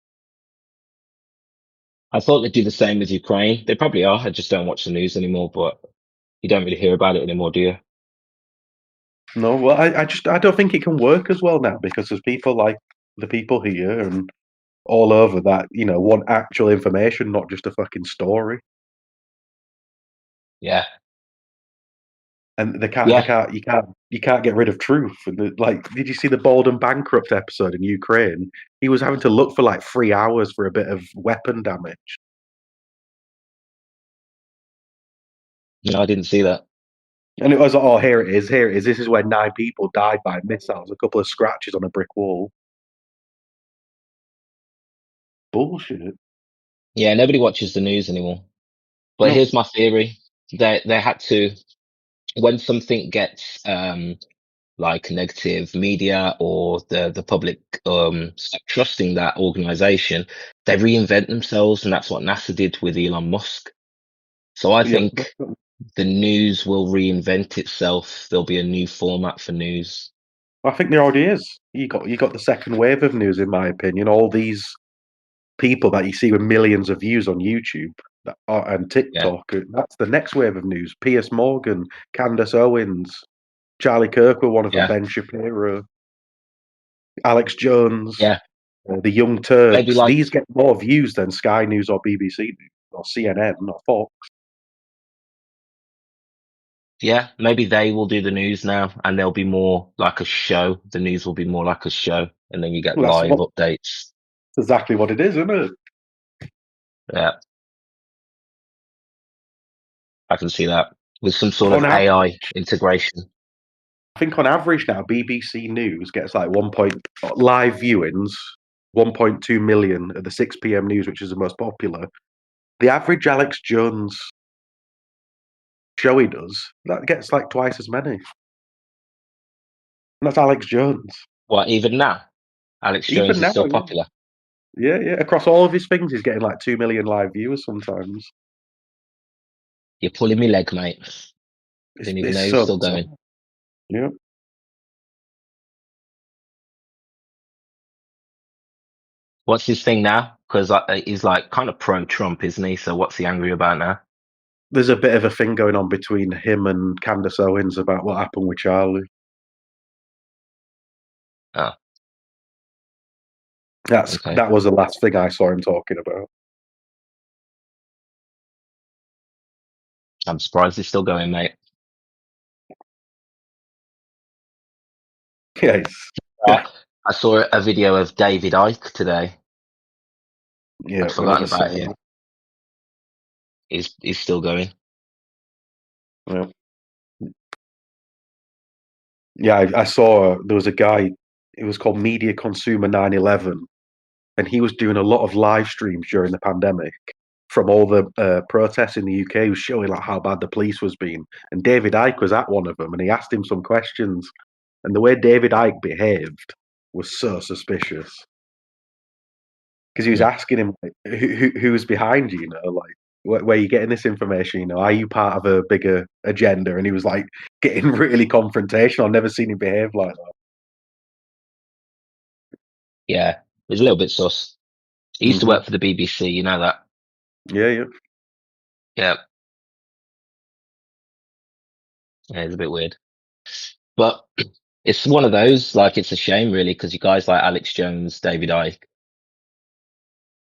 I thought they'd do the same with Ukraine. They probably are. I just don't watch the news anymore, but you don't really hear about it anymore, do you? No, well, I don't think it can work as well now because there's people like the people here and all over that want actual information, not just a fucking story. Yeah. And you can't get rid of truth. And did you see the Bold and Bankrupt episode in Ukraine? He was having to look for like 3 hours for a bit of weapon damage. No, I didn't see that. And it was like, oh, here it is. This is where 9 people died by missiles, a couple of scratches on a brick wall. Bullshit. Yeah, nobody watches the news anymore. But No. here's my theory. They had to, when something gets like negative media or the public stop trusting that organization, they reinvent themselves, and that's what NASA did with Elon Musk. So I Yeah. think the news will reinvent itself. There'll be a new format for news. I think there already is. You got the second wave of news, in my opinion. All these people that you see with millions of views on YouTube and TikTok. That's the next wave of news. Piers Morgan, Candace Owens, Charlie Kirk were one of them. Ben Shapiro, Alex Jones, the Young Turks. These get more views than Sky News or BBC News or CNN or Fox. Yeah, maybe they will do the news now, and there'll be more like a show. The news will be more like a show, and then you get live updates. Exactly what it is, isn't it? Yeah, I can see that with some sort of AI integration. I think on average now, BBC News gets like live viewings, 1.2 million at the 6 p.m. news, which is the most popular. The average Alex Jones show he does, that gets like twice as many. And that's Alex Jones. What, even now? Alex Jones is still popular. Yeah. Across all of his things, he's getting like 2 million live viewers sometimes. You're pulling me leg, mate. Didn't even know he was still going. Yeah. What's his thing now? Because he's like kind of pro-Trump, isn't he? So what's he angry about now? there's a bit of a thing going on between him and Candace Owens about what happened with Charlie. Oh. That was the last thing I saw him talking about. I'm surprised he's still going, mate. Yes. I saw a video of David Icke today. Yeah, I'd forgotten about him. He's still going. Yeah. Yeah, I saw there was a guy. It was called Media Consumer 9/11, and he was doing a lot of live streams during the pandemic from all the protests in the UK. He was showing like how bad the police was being, and David Icke was at one of them, and he asked him some questions, and the way David Icke behaved was so suspicious because he was asking him who was behind you, like where are you getting this information? Are you part of a bigger agenda? And he was like getting really confrontational. I've never seen him behave like that. Yeah, it was a little bit sus. He used to work for the BBC, you know that? Yeah. Yeah, it's a bit weird. But it's one of those, like, it's a shame, really, because you guys like Alex Jones, David Icke,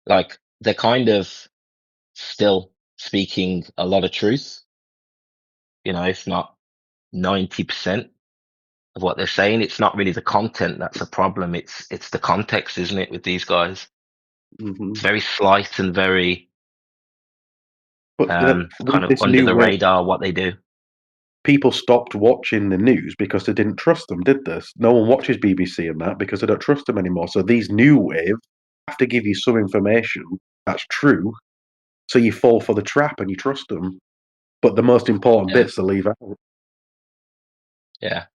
like, they're kind of still speaking a lot of truth, if not 90% of what they're saying. It's not really the content that's a problem. It's the context, isn't it, with these guys? It's very slight and very kind of under the radar what they do. People stopped watching the news because they didn't trust them, did this? No one watches BBC and that because they don't trust them anymore. So these new wave have to give you some information that's true, so you fall for the trap and you trust them. But the most important bits they leave out. Yeah.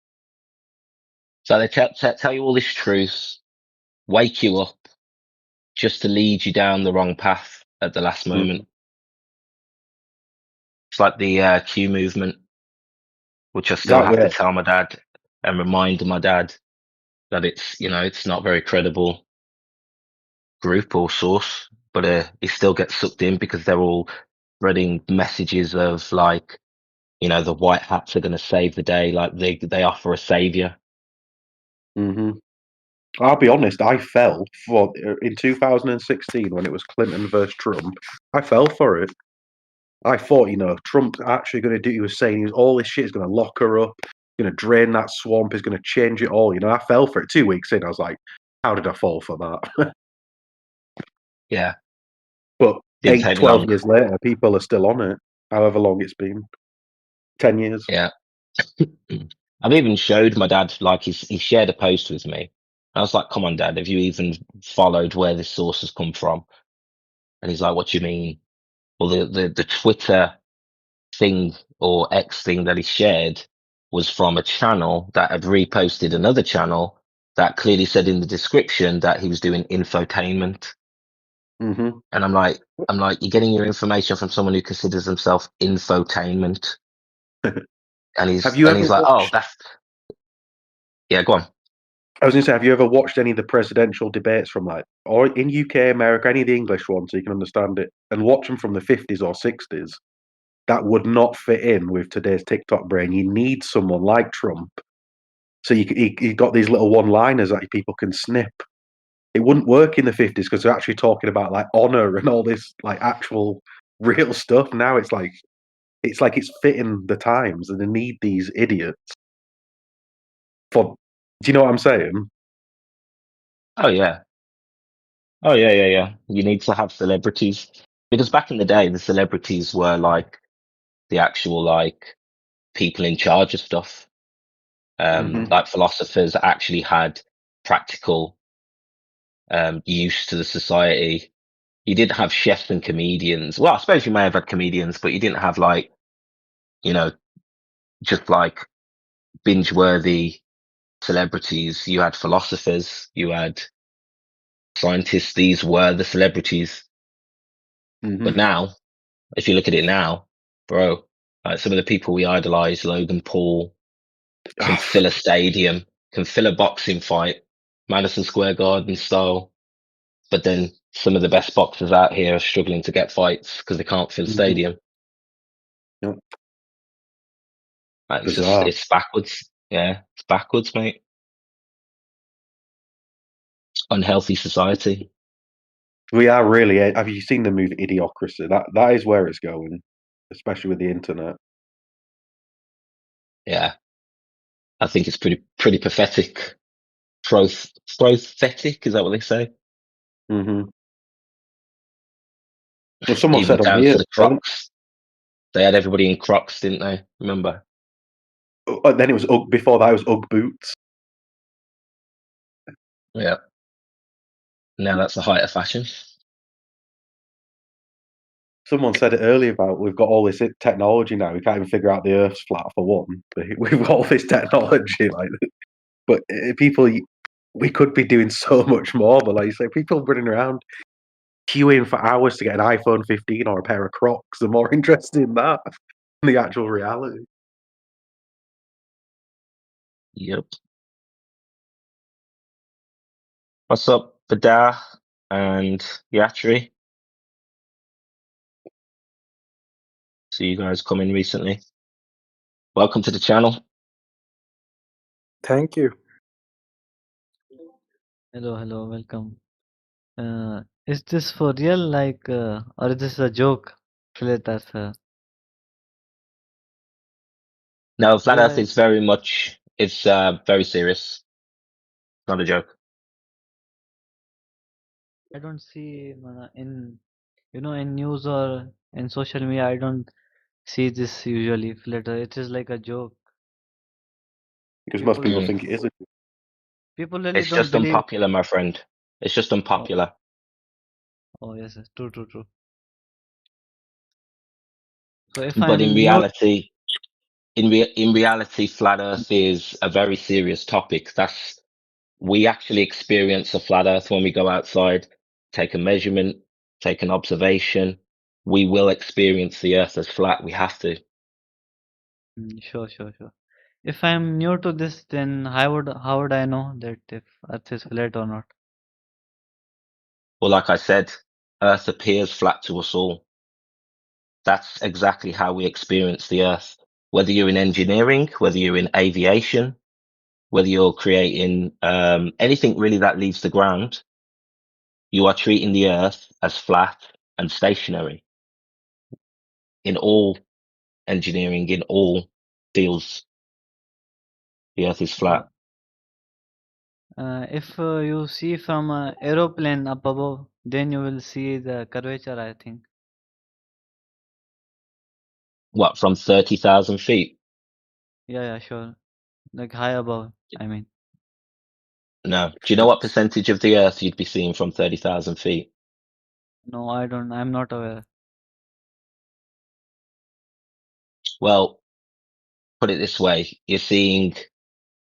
So they tell you all this truth, wake you up, just to lead you down the wrong path at the last moment. It's like the Q movement, which I still have to tell my dad and remind my dad that it's not very credible group or source, but he still gets sucked in because they're all spreading messages of like, the white hats are going to save the day, like they offer a savior. I'll be honest, I fell for in 2016 when it was Clinton versus Trump. I fell for it. I thought, Trump's actually going to do. He was saying all this shit is going to lock her up, going to drain that swamp, is going to change it all. I fell for it 2 weeks in. I was like, how did I fall for that? Yeah. But Didn't 8, take 12 long. years later, people are still on it. However long it's been, 10 years. Yeah. I've even showed my dad, like he shared a post with me. I was like, come on, Dad, have you even followed where this source has come from? And he's like, what do you mean? Well, the Twitter thing or X thing that he shared was from a channel that had reposted another channel that clearly said in the description that he was doing infotainment. Mm-hmm. And I'm like, you're getting your information from someone who considers himself infotainment. And he's like, oh, that's, yeah, go on. I was going to say, have you ever watched any of the presidential debates from or in UK, America, any of the English ones so you can understand it, and watch them from the 50s or 60s? That would not fit in with today's TikTok brain. You need someone like Trump. So you got these little one-liners that people can snip. It wouldn't work in the 50s because they're actually talking about like honor and all this like actual real stuff. Now it's like it's fitting the times, and they need these idiots for. Do you know what I'm saying? Oh yeah. You need to have celebrities because back in the day, the celebrities were like the actual like people in charge of stuff. Like philosophers actually had practical use to the society. You didn't have chefs and comedians. Well, I suppose you may have had comedians, but you didn't have like, just like binge-worthy celebrities. You had philosophers, you had scientists. These were the celebrities. But now, if you look at it now, bro, like some of the people we idolize, Logan Paul, can fill a stadium, can fill a boxing fight, Madison Square Garden style. But then some of the best boxers out here are struggling to get fights because they can't fill a stadium. Yep. It's Bizarre. it's backwards. Yeah, it's backwards, mate. Unhealthy society. We are really. Have you seen the movie Idiocracy? That is where it's going, especially with the internet. Yeah, I think it's pretty pathetic. Prophetic, is that what they say? Mm-hmm. Well, someone Even said on down to here, the Crocs. They had everybody in Crocs, didn't they? Remember? Then it was Ugg. Before that, it was Ugg boots. Yeah. Now that's the height of fashion. Someone said it earlier about we've got all this technology now. We can't even figure out the Earth's flat for one. But we've got all this technology, but people, we could be doing so much more. But like you say, people running around queuing for hours to get an iPhone 15 or a pair of Crocs are more interested in that than the actual reality. Yep. What's up, Badar and Yatri? See you guys come in recently. Welcome to the channel. Thank you. Hello, welcome. Is this for real, or is this a joke? Flat Earth. No, Flat Real Earth life. is it's very serious. Not a joke. I don't see in news or in social media. I don't see this usually. Flat Earth. It is like a joke. Because most people Really, think it is. people really It's don't just believe. unpopular, my friend. It's just unpopular. Oh yes, true. So if But in I'm new, reality, in reality, Flat Earth is a very serious topic. We actually experience a flat Earth when we go outside, take a measurement, take an observation. We will experience the Earth as flat. We have to. sure. If I'm new to this, then how would I know that if Earth is flat or not? Well, like I said, Earth appears flat to us all. That's exactly how we experience the Earth. Whether you're in engineering, whether you're in aviation, whether you're creating anything really that leaves the ground, you are treating the Earth as flat and stationary. In all engineering, in all fields, the Earth is flat. If you see from an aeroplane up above, then you will see the curvature, I think. What, from 30,000 feet? Yeah, sure. Like high above, I mean. No. Do you know what percentage of the Earth you'd be seeing from 30,000 feet? No, I don't. I'm not aware. Well, put it this way, you're seeing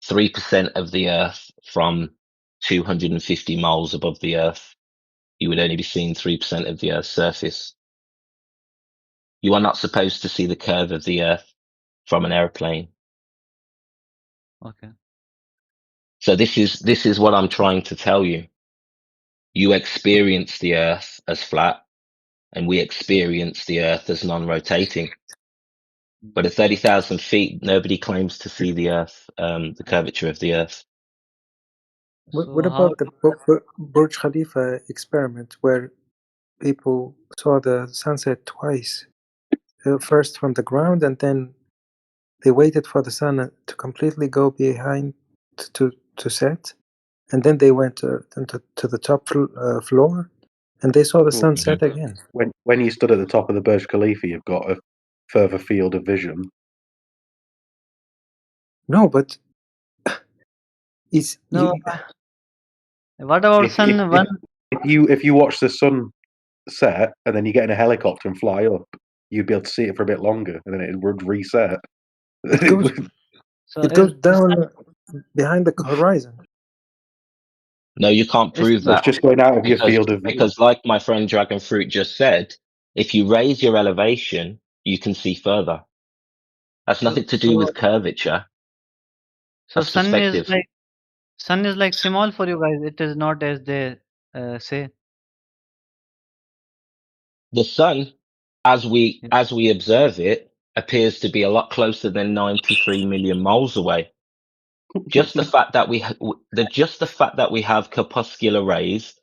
3% of the Earth from 250 miles above the Earth. You would only be seeing 3% of the Earth's surface. You are not supposed to see the curve of the Earth from an airplane. Okay. So this is what I'm trying to tell you. You experience the Earth as flat, and we experience the Earth as non-rotating. But at 30,000 feet, nobody claims to see the Earth, the curvature of the Earth. What about the Burj Khalifa experiment where people saw the sunset twice? First from the ground, and then they waited for the sun to completely go behind to set, and then they went to the top floor, and they saw the sun set again. When you stood at the top of the Burj Khalifa, you've got a further field of vision. No, but it's no. What about sun? If you watch the sun set and then you get in a helicopter and fly up, you'd be able to see it for a bit longer, and then it would reset. It goes down behind the horizon. No, you can't prove that. It's just going out of your field of view. Because like my friend Dragon Fruit just said, if you raise your elevation, you can see further. That's nothing to do with curvature. So That's perspective. sun is like small for you guys. It is not as they say. The sun, as we observe it, appears to be a lot closer than 93 million miles away. Just the fact that we have corpuscular rays,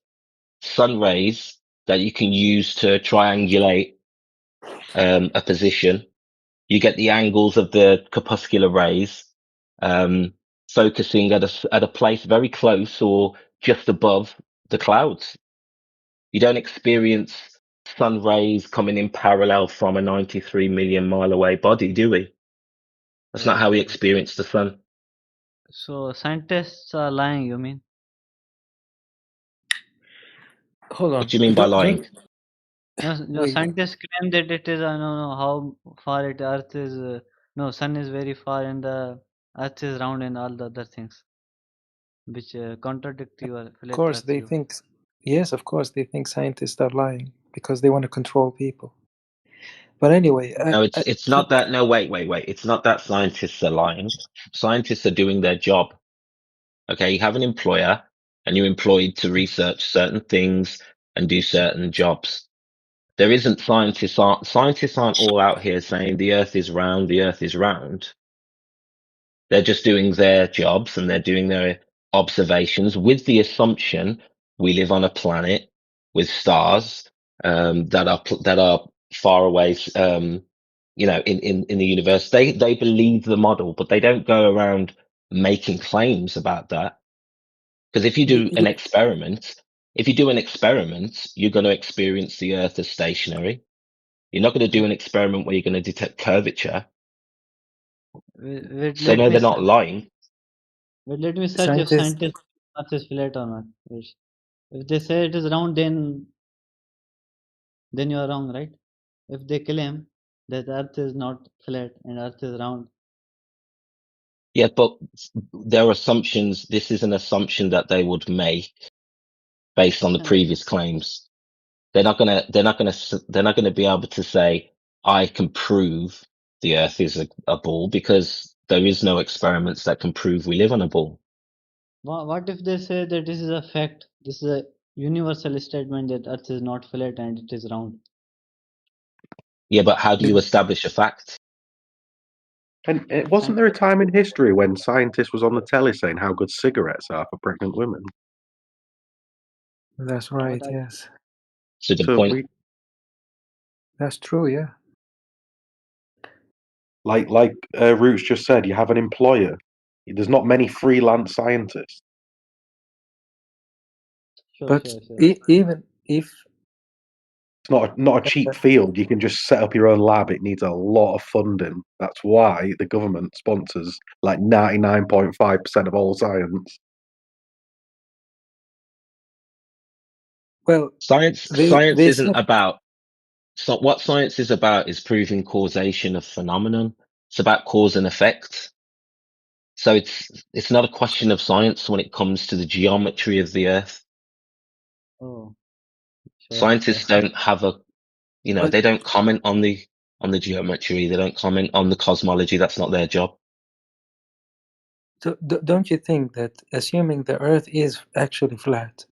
sun rays that you can use to triangulate a position. You get the angles of the corpuscular rays focusing at a place very close or just above the clouds. You don't experience sun rays coming in parallel from a 93 million mile away body, do we? That's not how we experience the sun. So scientists are lying, you mean? Hold on. What do you mean by lying? No, scientists claim that it is, I don't know how far Earth is. No, sun is very far and the Earth is round and all the other things, which contradict your Of flat course, Earth they view. think. Yes, of course, they think scientists are lying because they want to control people. But anyway, No, it's not that. No, wait. It's not that scientists are lying. Scientists are doing their job. Okay, you have an employer and you're employed to research certain things and do certain jobs. There isn't scientists aren't all out here saying the earth is round, the earth is round. They're just doing their jobs and they're doing their observations with the assumption we live on a planet with stars that are far away in the universe. They believe the model, but they don't go around making claims about that. Because if you do an experiment, you're going to experience the Earth as stationary. You're not going to do an experiment where you're going to detect curvature. So no, they're not lying. Let me search if scientists Earth is flat or not. If they say it is round, then you are wrong, right? If they claim that Earth is not flat and Earth is round. Yeah, but their assumptions. This is an assumption that they would make based on the previous claims. They're not gonna be able to say, I can prove the Earth is a ball, because there is no experiments that can prove we live on a ball. What if they say that this is a fact? This is a universal statement that Earth is not flat and it is round. Yeah, but how do you establish a fact? And wasn't there a time in history when scientists was on the telly saying how good cigarettes are for pregnant women? That's right. Yes. So the point. That's true. Yeah. Like Roots just said, you have an employer. There's not many freelance scientists. But even if it's not a cheap field, you can just set up your own lab. It needs a lot of funding. That's why the government sponsors like 99.5% of all science. Well, science isn't about. So what science is about is proving causation of phenomenon. It's about cause and effect. So it's not a question of science when it comes to the geometry of the Earth. Oh. Scientists don't have they don't comment on the geometry. They don't comment on the cosmology. That's not their job. So don't you think that, assuming the Earth is actually flat,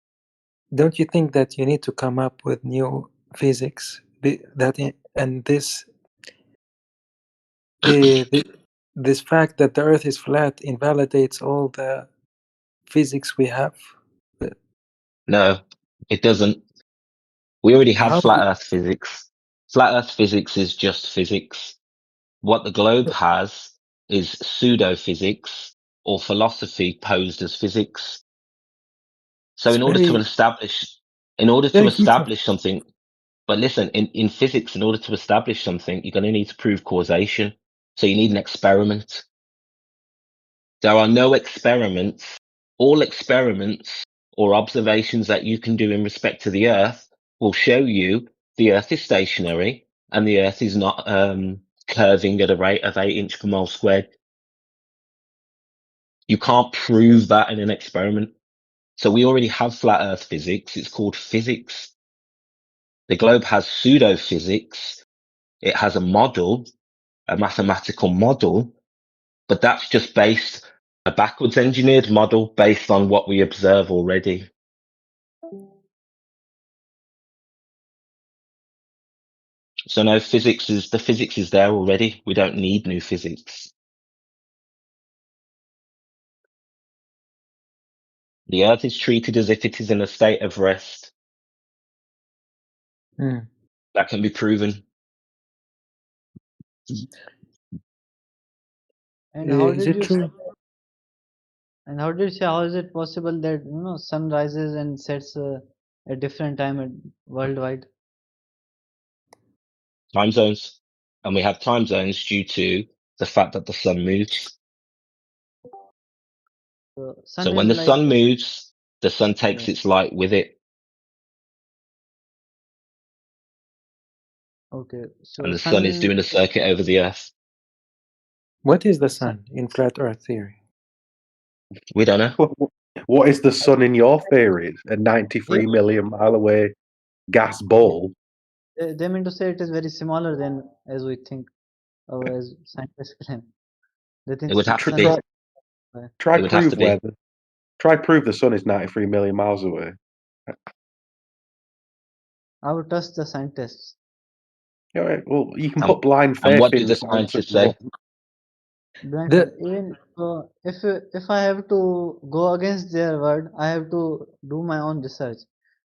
don't you think that you need to come up with new physics this fact that the Earth is flat invalidates all the physics we have? No, it doesn't. We already have How flat Earth physics. Flat Earth physics is just physics. What the globe has is pseudo-physics or philosophy posed as physics. So in order to establish something, but listen, in physics, in order to establish something, you're going to need to prove causation. So you need an experiment. There are no experiments. All experiments or observations that you can do in respect to the Earth will show you the Earth is stationary and the Earth is not curving at a rate of 8 inches per mile squared. You can't prove that in an experiment. So we already have flat Earth physics. It's called physics. The globe has pseudo-physics. It has a model, a mathematical model, but that's just a backwards engineered model based on what we observe already. So no, the physics is there already. We don't need new physics. The Earth is treated as if it is in a state of rest. That can be proven. And how Is did it you say? true? And how did you say? How is it possible that sun rises and sets at different time worldwide? Time zones. And we have time zones due to the fact that the sun moves. So when the sun moves, the sun takes its light with it. Okay, so And the sun is doing a circuit over the Earth. What is the sun in flat Earth theory? We don't know. What is the sun in your theory? A 93 million mile away gas ball? They mean to say it is very smaller than as we think, or as scientists claim. They think It would have to be. Try It would have to be. prove the sun is 93 million miles away. I would trust the scientists. All right, well, you can put blind faith and what do in the science scientists say? Even if I have to go against their word, I have to do my own research.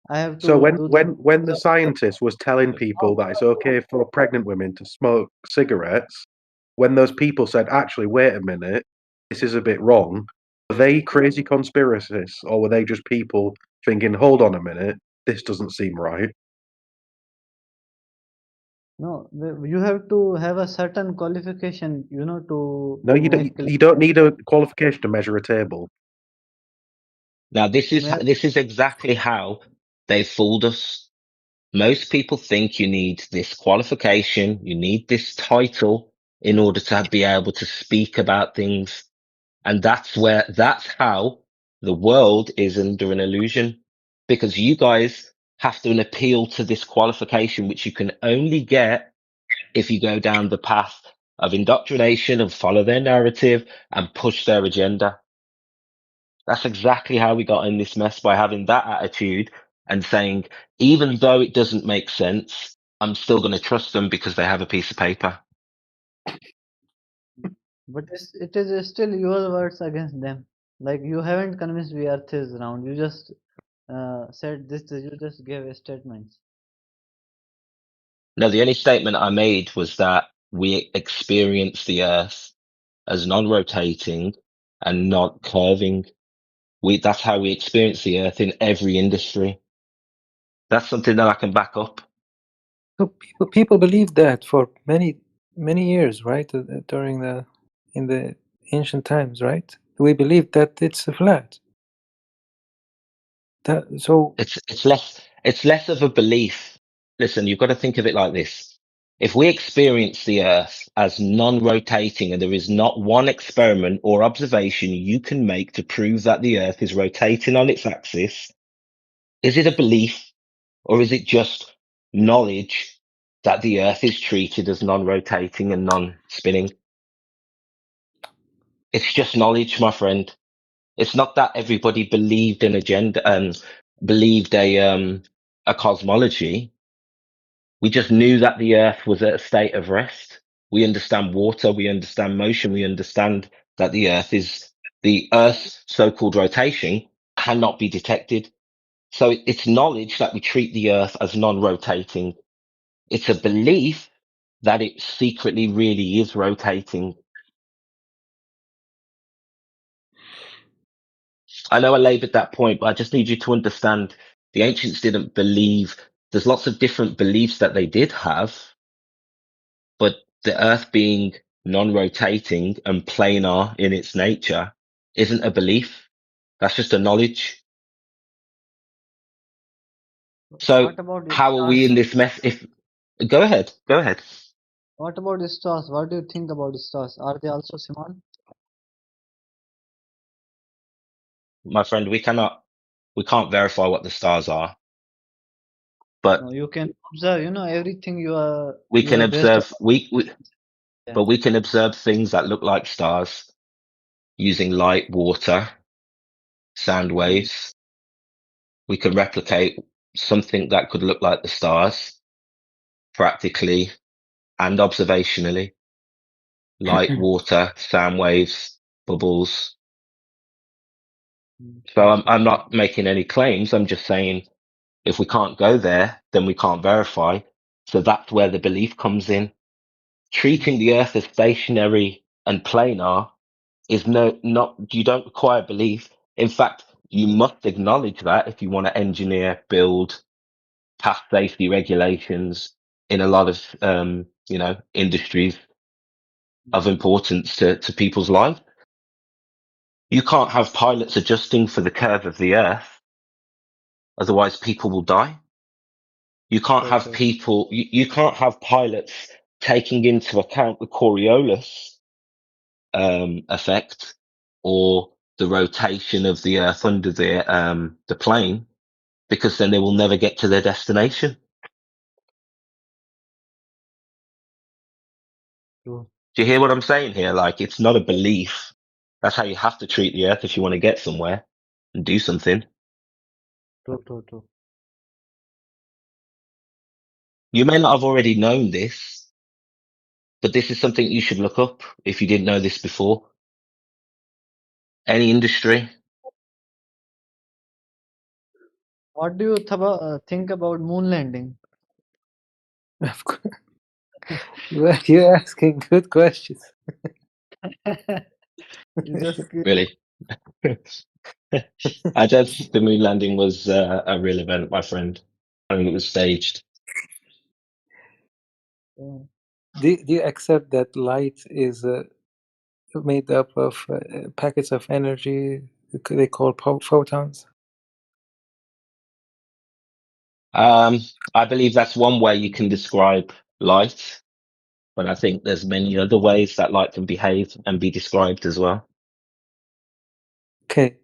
I have to So do things. when the scientist was telling people that it's okay for pregnant women to smoke cigarettes, when those people said, actually, wait a minute, this is a bit wrong, were they crazy conspiracists or were they just people thinking, hold on a minute, this doesn't seem right? No, you have to have a certain qualification, to No, you make don't. You don't need a qualification to measure a table. Now this is exactly how they fooled us. Most people think you need this qualification, you need this title in order to be able to speak about things. And that's how the world is under an illusion, because you guys have to appeal to this qualification, which you can only get if you go down the path of indoctrination and follow their narrative and push their agenda. That's exactly how we got in this mess, by having that attitude and saying, even though it doesn't make sense, I'm still going to trust them because they have a piece of paper. But it is still your words against them. Like, you haven't convinced the Earth is round. You just said this. You just gave statements. No, the only statement I made was that we experience the Earth as non-rotating and not curving. That's how we experience the Earth in every industry. That's something that I can back up. So people believed that for many years, right? In the ancient times, right? We believed that it's flat. It's less of a belief. Listen, you've got to think of it like this. If we experience the Earth as non-rotating and there is not one experiment or observation you can make to prove that the Earth is rotating on its axis, is it a belief or is it just knowledge that the Earth is treated as non-rotating and non-spinning? It's just knowledge, my friend. It's not that everybody believed an agenda and believed a cosmology. We just knew that the Earth was at a state of rest. We understand water, we understand motion, we understand that the Earth's so-called rotation cannot be detected. So it's knowledge that we treat the Earth as non-rotating. It's a belief that it secretly really is rotating. I know I laboured that point, but I just need you to understand the ancients didn't believe. There's lots of different beliefs that they did have, but the Earth being non-rotating and planar in its nature isn't a belief. That's just a knowledge. So What about the how are we stars? in this mess? Go ahead. What about the stars? What do you think about the stars? Are they also small? My friend, we can't verify what the stars are, but No, you can observe. Everything we you can are based on. observe. But we can observe things that look like stars using light, water, sound waves. We can replicate something that could look like the stars practically and observationally. Light, water, sound waves, bubbles. So I'm not making any claims. I'm just saying if we can't go there, then we can't verify. So that's where the belief comes in. Treating the Earth as stationary and planar is you don't require belief. In fact, you must acknowledge that if you want to engineer, build, pass safety regulations in a lot of industries of importance to people's lives. You can't have pilots adjusting for the curve of the Earth, otherwise people will die. You can't have people. You can't have pilots taking into account the Coriolis effect or the rotation of the Earth under the plane, because then they will never get to their destination. True. Do you hear what I'm saying here? Like, it's not a belief. That's how you have to treat the Earth if you want to get somewhere and do something. True. You may not have already known this, but this is something you should look up if you didn't know this before. Any industry. What do you think about moon landing? Of course. You're asking good questions. It's just Really? I don't think the moon landing was a real event, my friend. I think it was staged. Do you accept that light is made up of packets of energy they call photons? I believe that's one way you can describe light, but I think there's many other ways that light can behave and be described as well. Okay,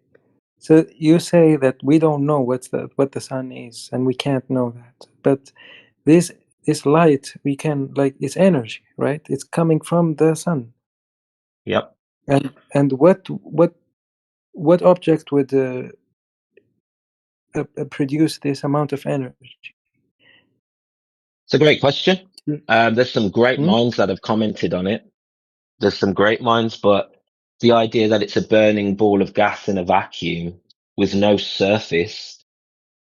so you say that we don't know what the sun is, and we can't know that. But this light, we can, like, it's energy, right? It's coming from the sun. Yep. And what object would produce this amount of energy? It's a great question. There's some great minds that have commented on it. There's some great minds, but the idea that it's a burning ball of gas in a vacuum with no surface,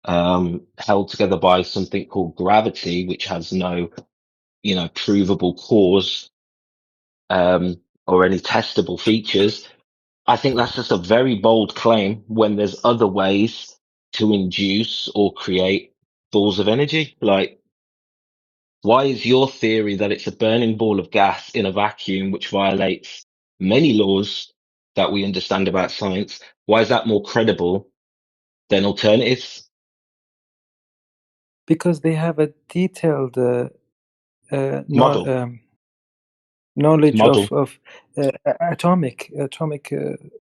held together by something called gravity, which has no, provable cause, or any testable features. I think that's just a very bold claim when there's other ways to induce or create balls of energy. Like, why is your theory that it's a burning ball of gas in a vacuum, which violates many laws that we understand about science, why is that more credible than alternatives? Because they have a detailed Model. knowledge Model. of atomic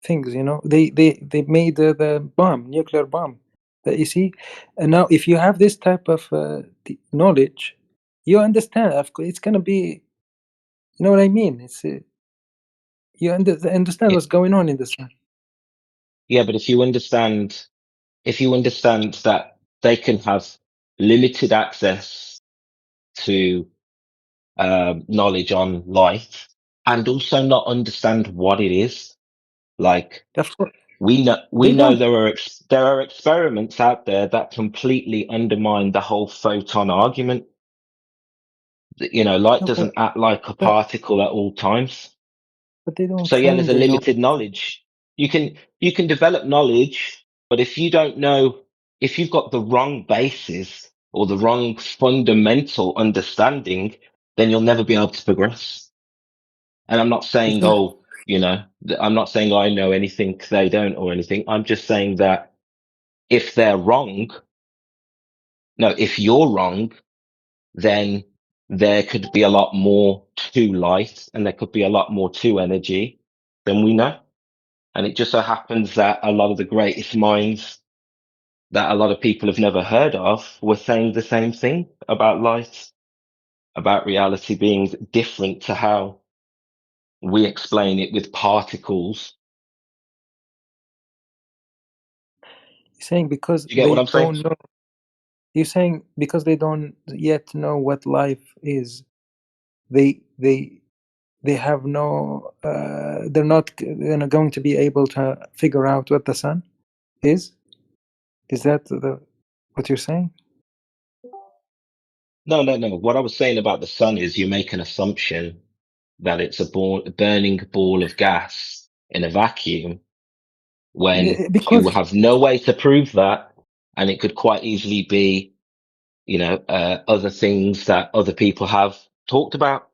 things. They made the nuclear bomb. You see, and now if you have this type of knowledge, you understand. Of course, it's gonna be. You know what I mean? It's you understand what's going on in the sun. Yeah, but if you understand that they can have limited access to knowledge on light, and also not understand what it is, like, we know there are experiments out there that completely undermine the whole photon argument. Light doesn't act like a particle at all times. But they don't So yeah, claim there's a they know. limited knowledge. You can develop knowledge, but if you don't know, if you've got the wrong basis or the wrong fundamental understanding, then you'll never be able to progress. And I'm not saying, I'm not saying I know anything they don't or anything. I'm just saying that if they're wrong, if you're wrong, then there could be a lot more to light and there could be a lot more to energy than we know. And it just so happens that a lot of the greatest minds that a lot of people have never heard of were saying the same thing about light, about reality being different to how we explain it with particles. You're saying because You get what they I'm saying? don't know. You're saying because they don't yet know what life is, they have no. They're not going to be able to figure out what the sun is. Is that what you're saying? No. What I was saying about the sun is you make an assumption that it's a burning ball of gas in a vacuum when you have no way to prove that, and it could quite easily be, other things that other people have talked about.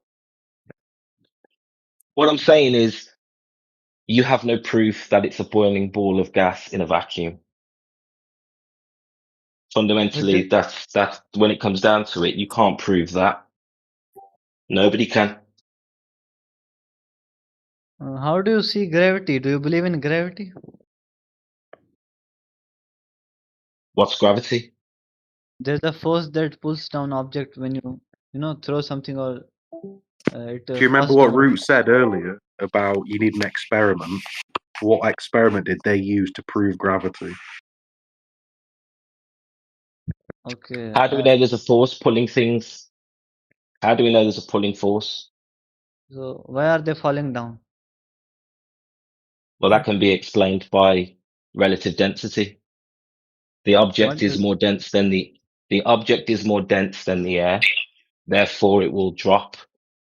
What I'm saying is you have no proof that it's a boiling ball of gas in a vacuum. Fundamentally, that's when it comes down to it, you can't prove that. Nobody can. How do you see gravity? Do you believe in gravity? What's gravity? There's a force that pulls down object when you throw something or it Do you remember falls what down. Root said earlier about you need an experiment? What experiment did they use to prove gravity? Okay. How do we know there's a force pulling things? How do we know there's a pulling force? So why are they falling down? Well, that can be explained by relative density. The object is more dense than the object is more dense than the air. Therefore, it will drop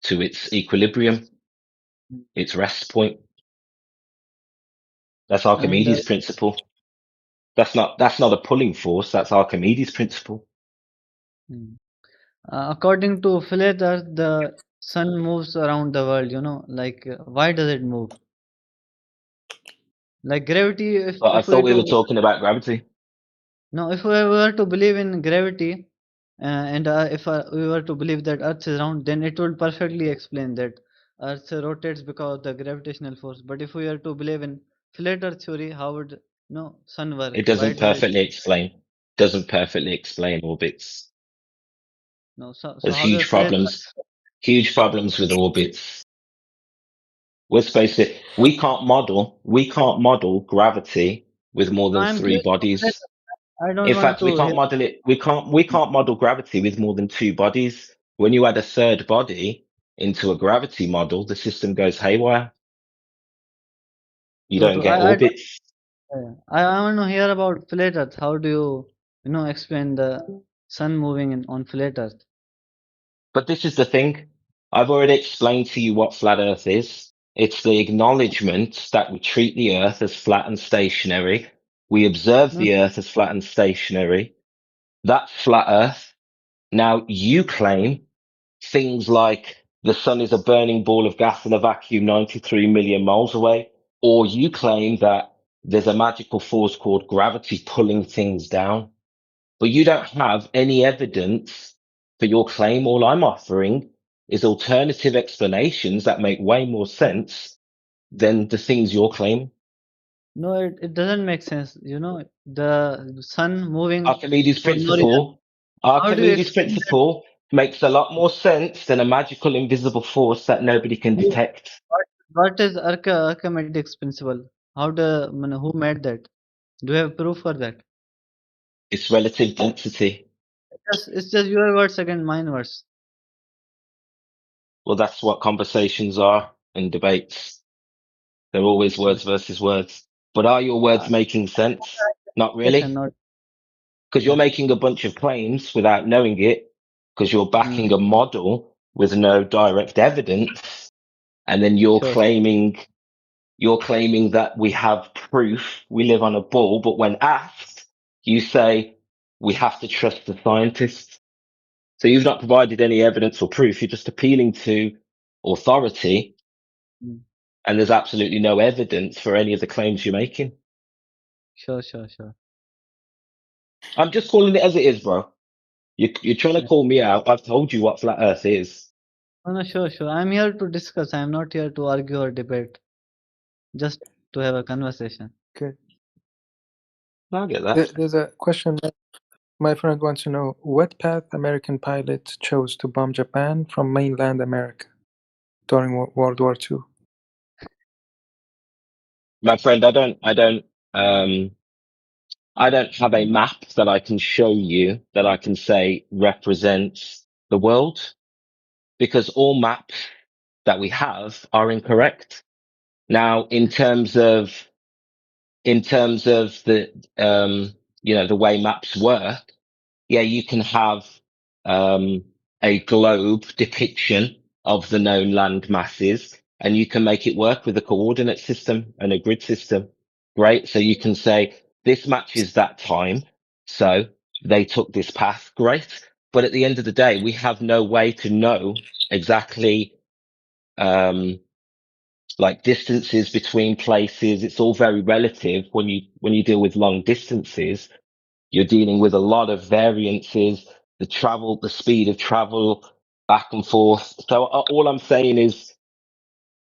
to its equilibrium, its rest point. That's Archimedes' principle. That's not a pulling force. That's Archimedes' principle. According to flat Earth, the sun moves around the world. Like why does it move? Like gravity. But I thought we were talking about gravity. No, if we were to believe in gravity, and if we were to believe that Earth is round, then it would perfectly explain that Earth rotates because of the gravitational force. But if we were to believe in flat Earth theory, how would sun work? It doesn't perfectly explain. Doesn't perfectly explain orbits. No, so There's how does huge problems with orbits. We're supposed to. We can't model gravity with more than 3 bodies. I don't In want fact, we to can't model it. We can't model gravity with more than 2 bodies. When you add a third body into a gravity model, the system goes haywire. You don't get orbits. I want to hear about flat Earth. How do you explain the sun moving on flat Earth? But this is the thing. I've already explained to you what flat Earth is. It's the acknowledgement that we treat the Earth as flat and stationary. We observe the Earth as flat and stationary. That's flat Earth. Now you claim things like the sun is a burning ball of gas in a vacuum 93 million miles away, or you claim that there's a magical force called gravity pulling things down. But you don't have any evidence for your claim. All I'm offering is alternative explanations that make way more sense than the things you're claiming. No, it doesn't make sense. The sun moving. Archimedes' principle makes a lot more sense than a magical invisible force that nobody can detect. What is Archimedes' principle? Who made that? Do you have proof for that? It's relative density. It's just your words against mine words. Well, that's what conversations are in debates. They're always words versus words. But are your words making sense? Not really. Because you're making a bunch of claims without knowing it, because you're backing a model with no direct evidence, and then you're claiming that we have proof, we live on a ball, but when asked, you say we have to trust the scientists. So you've not provided any evidence or proof, you're just appealing to authority, and there's absolutely no evidence for any of the claims you're making. Sure. I'm just calling it as it is, bro. You're trying to call me out. I've told you what flat Earth is. No, sure. I'm here to discuss. I'm not here to argue or debate. Just to have a conversation. Okay. I get that. There's a question that my friend wants to know: what path American pilots chose to bomb Japan from mainland America during World War II? My friend, I don't I don't have a map that I can show you that I can say represents the world, because all maps that we have are incorrect. Now, in terms of the the way maps work, yeah, you can have a globe depiction of the known land masses, and you can make it work with a coordinate system and a grid system. Great. So you can say this matches that time, so they took this path. Great. But at the end of the day, we have no way to know exactly like distances between places. It's all very relative when you deal with long distances. You're dealing with a lot of variances, the speed of travel back and forth. So all I'm saying is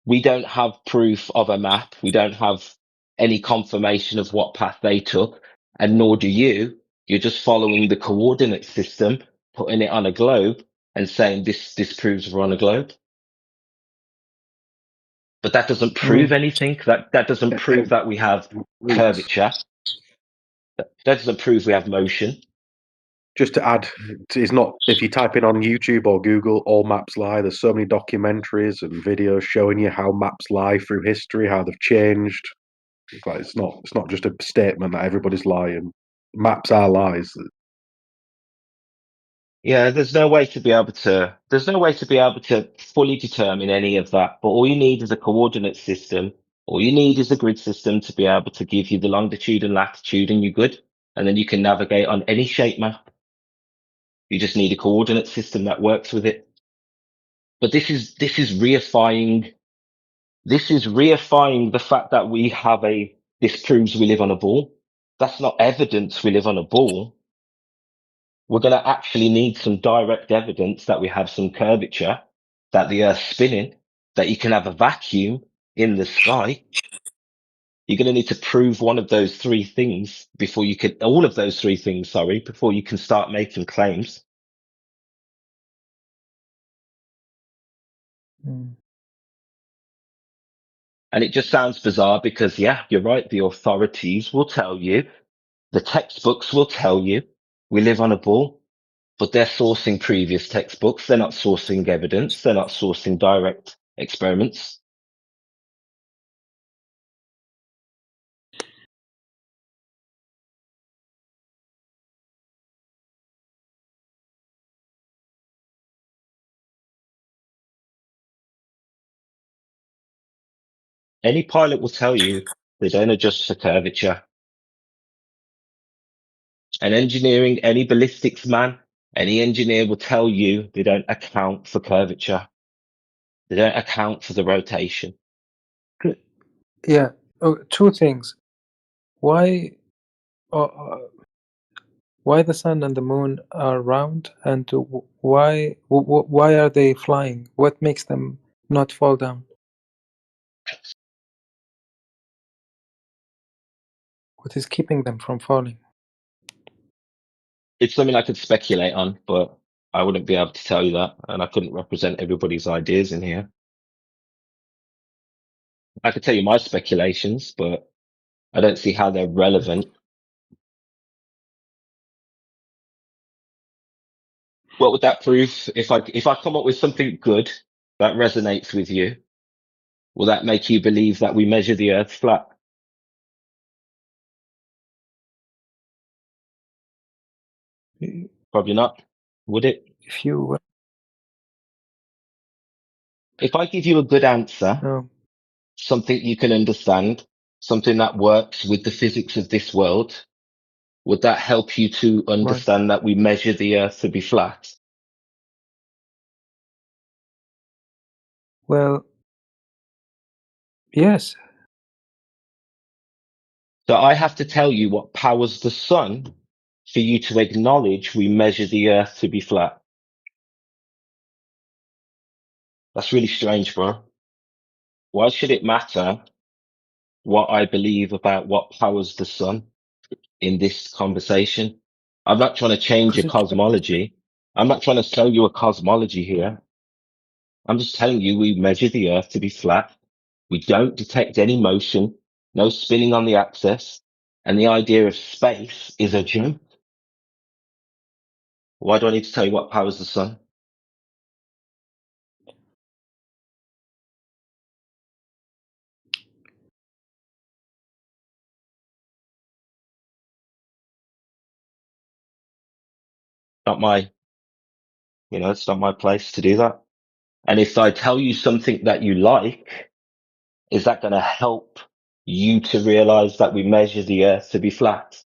we don't have proof of a map. We don't have any confirmation of what path they took, and nor do you. You're just following the coordinate system, putting it on a globe and saying this proves we're on a globe. But that doesn't prove anything. That doesn't prove that we have curvature. That doesn't prove we have motion. Just to add, it's not, if you type in on YouTube or Google, all maps lie, there's so many documentaries and videos showing you how maps lie through history, how they've changed. It's not just a statement that everybody's lying. Maps are lies. Yeah, there's no way to be able to fully determine any of that. But all you need is a coordinate system. All you need is a grid system to be able to give you the longitude and latitude, and you're good. And then you can navigate on any shape map. You just need a coordinate system that works with it. But this is reifying. This is reifying the fact that this proves we live on a ball. That's not evidence we live on a ball. We're going to actually need some direct evidence that we have some curvature, that the Earth's spinning, that you can have a vacuum in the sky. You're going to need to prove all of those three things before you can start making claims. Mm. And it just sounds bizarre because, yeah, you're right. The authorities will tell you, the textbooks will tell you we live on a ball, but they're sourcing previous textbooks. They're not sourcing evidence. They're not sourcing direct experiments. Any pilot will tell you they don't adjust for curvature. And engineering, any ballistics man, any engineer will tell you they don't account for curvature. They don't account for the rotation. Yeah. Oh, two things. Why the sun and the moon are round, and why are they flying? What makes them not fall down? What is keeping them from falling? It's something I could speculate on, but I wouldn't be able to tell you that, and I couldn't represent everybody's ideas in here. I could tell you my speculations, but I don't see how they're relevant. What would that prove? If I come up with something good that resonates with you, will that make you believe that we measure the Earth flat? Probably not. Would it? If I give you a good answer, something you can understand, something that works with the physics of this world, would that help you to understand that we measure the Earth to be flat? Well, yes. So I have to tell you what powers the sun for you to acknowledge we measure the Earth to be flat. That's really strange, bro. Why should it matter what I believe about what powers the sun in this conversation? I'm not trying to change your cosmology. I'm not trying to sell you a cosmology here. I'm just telling you we measure the Earth to be flat. We don't detect any motion, no spinning on the axis. And the idea of space is a joke. Why do I need to tell you what powers the sun? Not my, it's not my place to do that. And if I tell you something that you like, is that going to help you to realize that we measure the earth to be flat?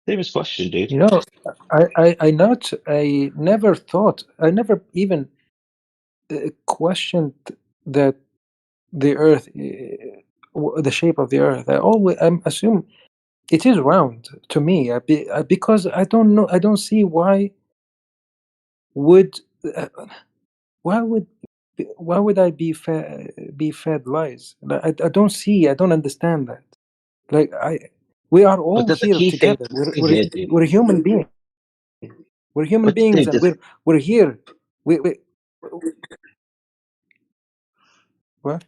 Serious question, dude. You know, I never thought, I never even questioned that the Earth, the shape of the Earth. I assume it is round to me, because I don't know, I don't see would, uh, why would, why would I be fed lies? I don't see, I don't understand that. Like we are But all there's a here key thing together. here, dude. We're human beings. We're human But beings, dude, and we're here. We what?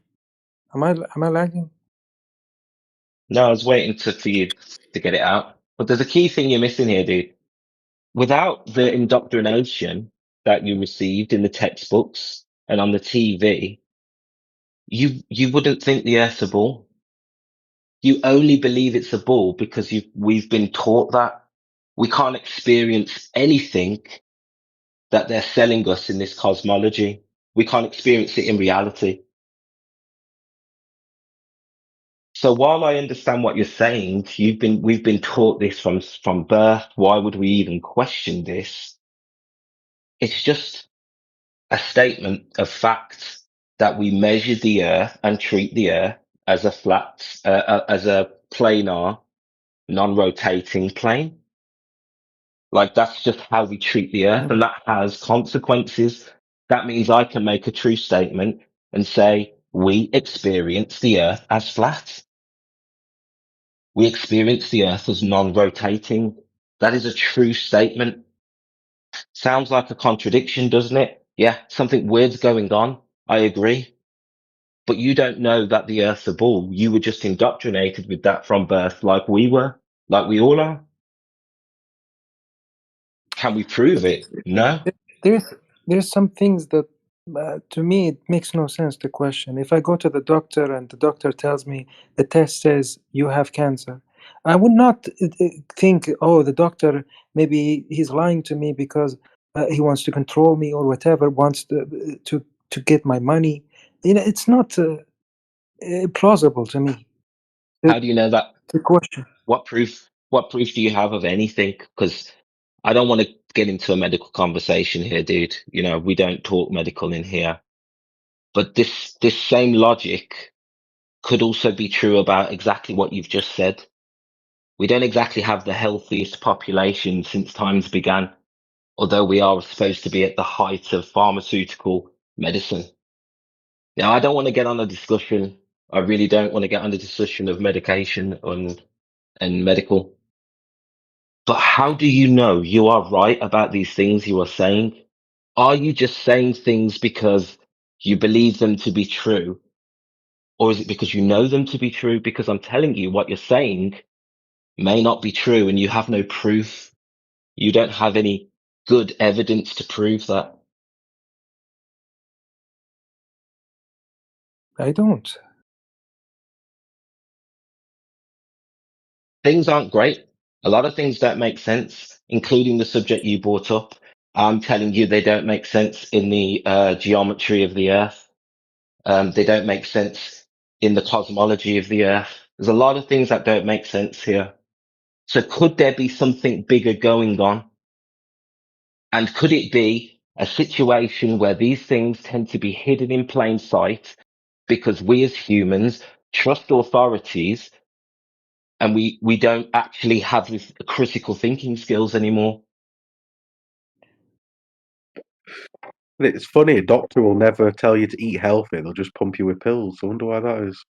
Am I lagging? no, I was waiting for you to get it out. But there's a key thing you're missing here, dude. Without the indoctrination that you received in the textbooks and on the TV, you wouldn't think the Earth's a ball. You only believe it's a ball because we've been taught that. We can't experience anything that they're selling us in this cosmology. We can't experience it in reality. So while I understand what you're saying, we've been taught this from birth. Why would we even question this? It's just a statement of fact that we measure the Earth and treat the Earth as a flat, as a planar, non-rotating plane. Like that's just how we treat the Earth, and that has consequences. That means I can make a true statement and say we experience the Earth as flat. We experience the Earth as non-rotating. That is a true statement. Sounds like a contradiction, doesn't it? Yeah, something weird's going on. I agree. But you don't know that the Earth's a ball. You were just indoctrinated with that from birth, like we were, like we all are. Can we prove it? No. There's some things that to me it makes no sense to question. If I go to the doctor and the doctor tells me the test says you have cancer, I would not think, oh, the doctor maybe he's lying to me because he wants to control me or whatever, wants to get my money. It's not plausible to me. How do you know that? The question. What proof do you have of anything? Because I don't want to get into a medical conversation here, dude. We don't talk medical in here. But this same logic could also be true about exactly what you've just said. We don't exactly have the healthiest population since times began, although we are supposed to be at the height of pharmaceutical medicine. Now, I don't want to get on a discussion. I really don't want to get on a discussion of medication and medical. But how do you know you are right about these things you are saying? Are you just saying things because you believe them to be true? Or is it because you know them to be true? Because I'm telling you what you're saying may not be true and you have no proof. You don't have any good evidence to prove that. I don't. Things aren't great. A lot of things don't make sense, including the subject you brought up. I'm telling you, they don't make sense in the geometry of the Earth. They don't make sense in the cosmology of the Earth. There's a lot of things that don't make sense here. So could there be something bigger going on? And could it be a situation where these things tend to be hidden in plain sight because we as humans trust authorities and we don't actually have this critical thinking skills anymore? It's funny, a doctor will never tell you to eat healthy. They'll just pump you with pills. I wonder why that is.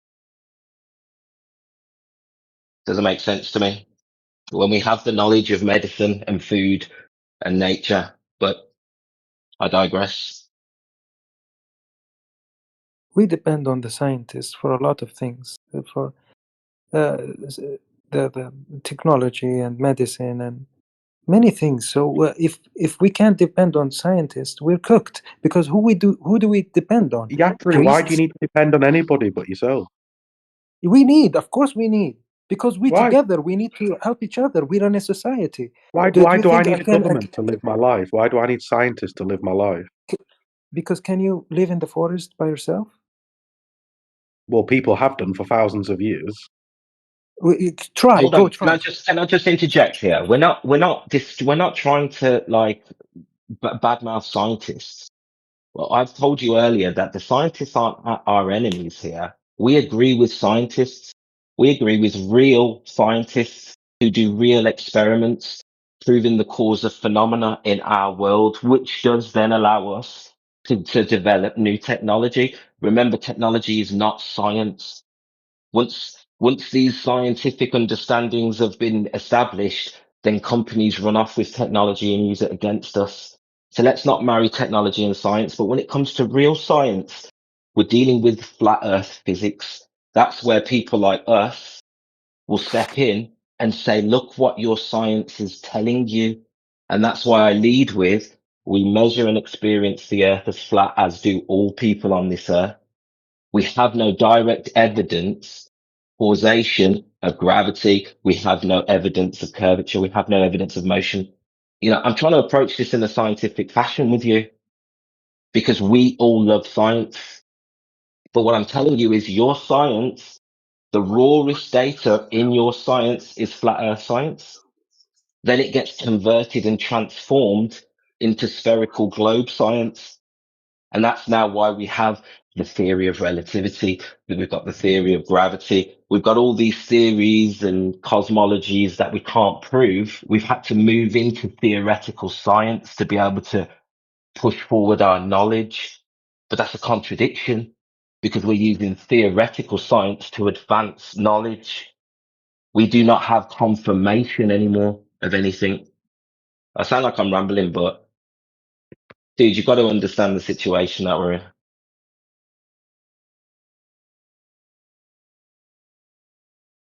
Doesn't make sense to me. When we have the knowledge of medicine and food, and nature. But I digress. We depend on the scientists for a lot of things, for the technology and medicine and many things. So if we can't depend on scientists, we're cooked. Because who do we depend on? Yatri, why do you need to depend on anybody but yourself? Of course we need. Because together, we need to help each other. We're in a society. Why do I need a government to live my life? Why do I need scientists to live my life? Because can you live in the forest by yourself? Well, people have done for thousands of years. Try. Hold Go on. try. Can I just interject here? We're not trying to like badmouth scientists. Well, I've told you earlier that the scientists aren't our enemies here. We agree with scientists. We agree with real scientists who do real experiments, proving the cause of phenomena in our world, which does then allow us to develop new technology. Remember, technology is not science. Once these scientific understandings have been established, then companies run off with technology and use it against us. So let's not marry technology and science. But when it comes to real science, we're dealing with flat earth physics. That's where people like us will step in and say, look what your science is telling you. And that's why I lead with, we measure and experience the earth as flat as do all people on this earth. We have no direct evidence, causation of gravity. We have no evidence of curvature. We have no evidence of motion. You know, I'm trying to approach this in a scientific fashion with you because we all love science. But what I'm telling you is your science, the rawest data in your science is flat earth science. Then it gets converted and transformed into spherical globe science. And that's now why we have the theory of relativity. We've got the theory of gravity. We've got all these theories and cosmologies that we can't prove. We've had to move into theoretical science to be able to push forward our knowledge. But that's a contradiction because we're using theoretical science to advance knowledge. We do not have confirmation anymore of anything. I sound like I'm rambling, but dude, you've got to understand the situation that we're in.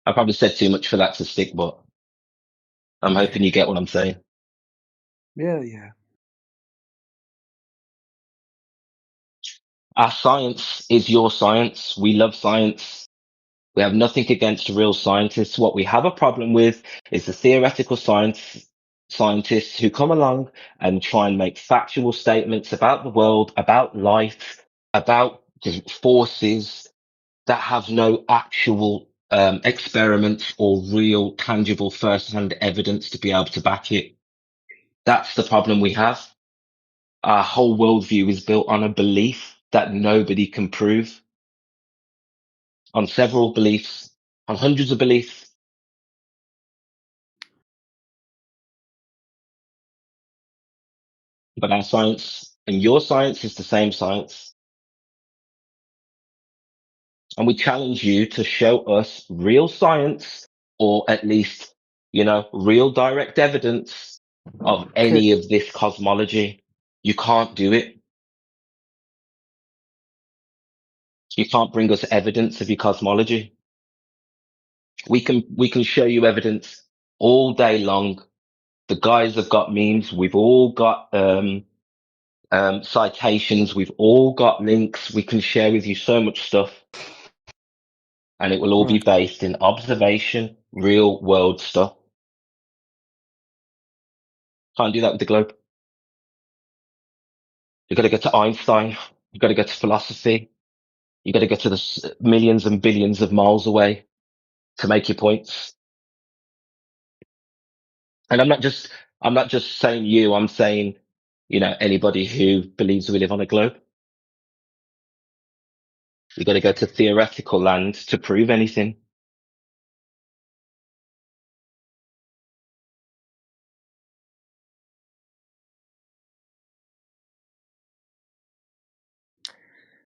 I probably said too much for that to stick, but I'm hoping you get what I'm saying. Yeah. Our science is your science. We love science. We have nothing against real scientists. What we have a problem with is the theoretical scientists who come along and try and make factual statements about the world, about life, about the forces that have no actual experiments or real tangible first-hand evidence to be able to back it. That's the problem we have. Our whole worldview is built on a belief that nobody can prove, on several beliefs, on hundreds of beliefs. But our science and your science is the same science. And we challenge you to show us real science, or at least, real direct evidence of any of this cosmology. You can't do it. You can't bring us evidence of your cosmology. We can show you evidence all day long. The guys have got memes. We've all got citations. We've all got links. We can share with you so much stuff, and it will all be based in observation, real world stuff. Can't do that with the globe. You've got to go to Einstein. You've got to go to philosophy. You've got to go to the millions and billions of miles away to make your points. And I'm not just saying you. I'm saying, anybody who believes we live on a globe. You've got to go to theoretical land to prove anything.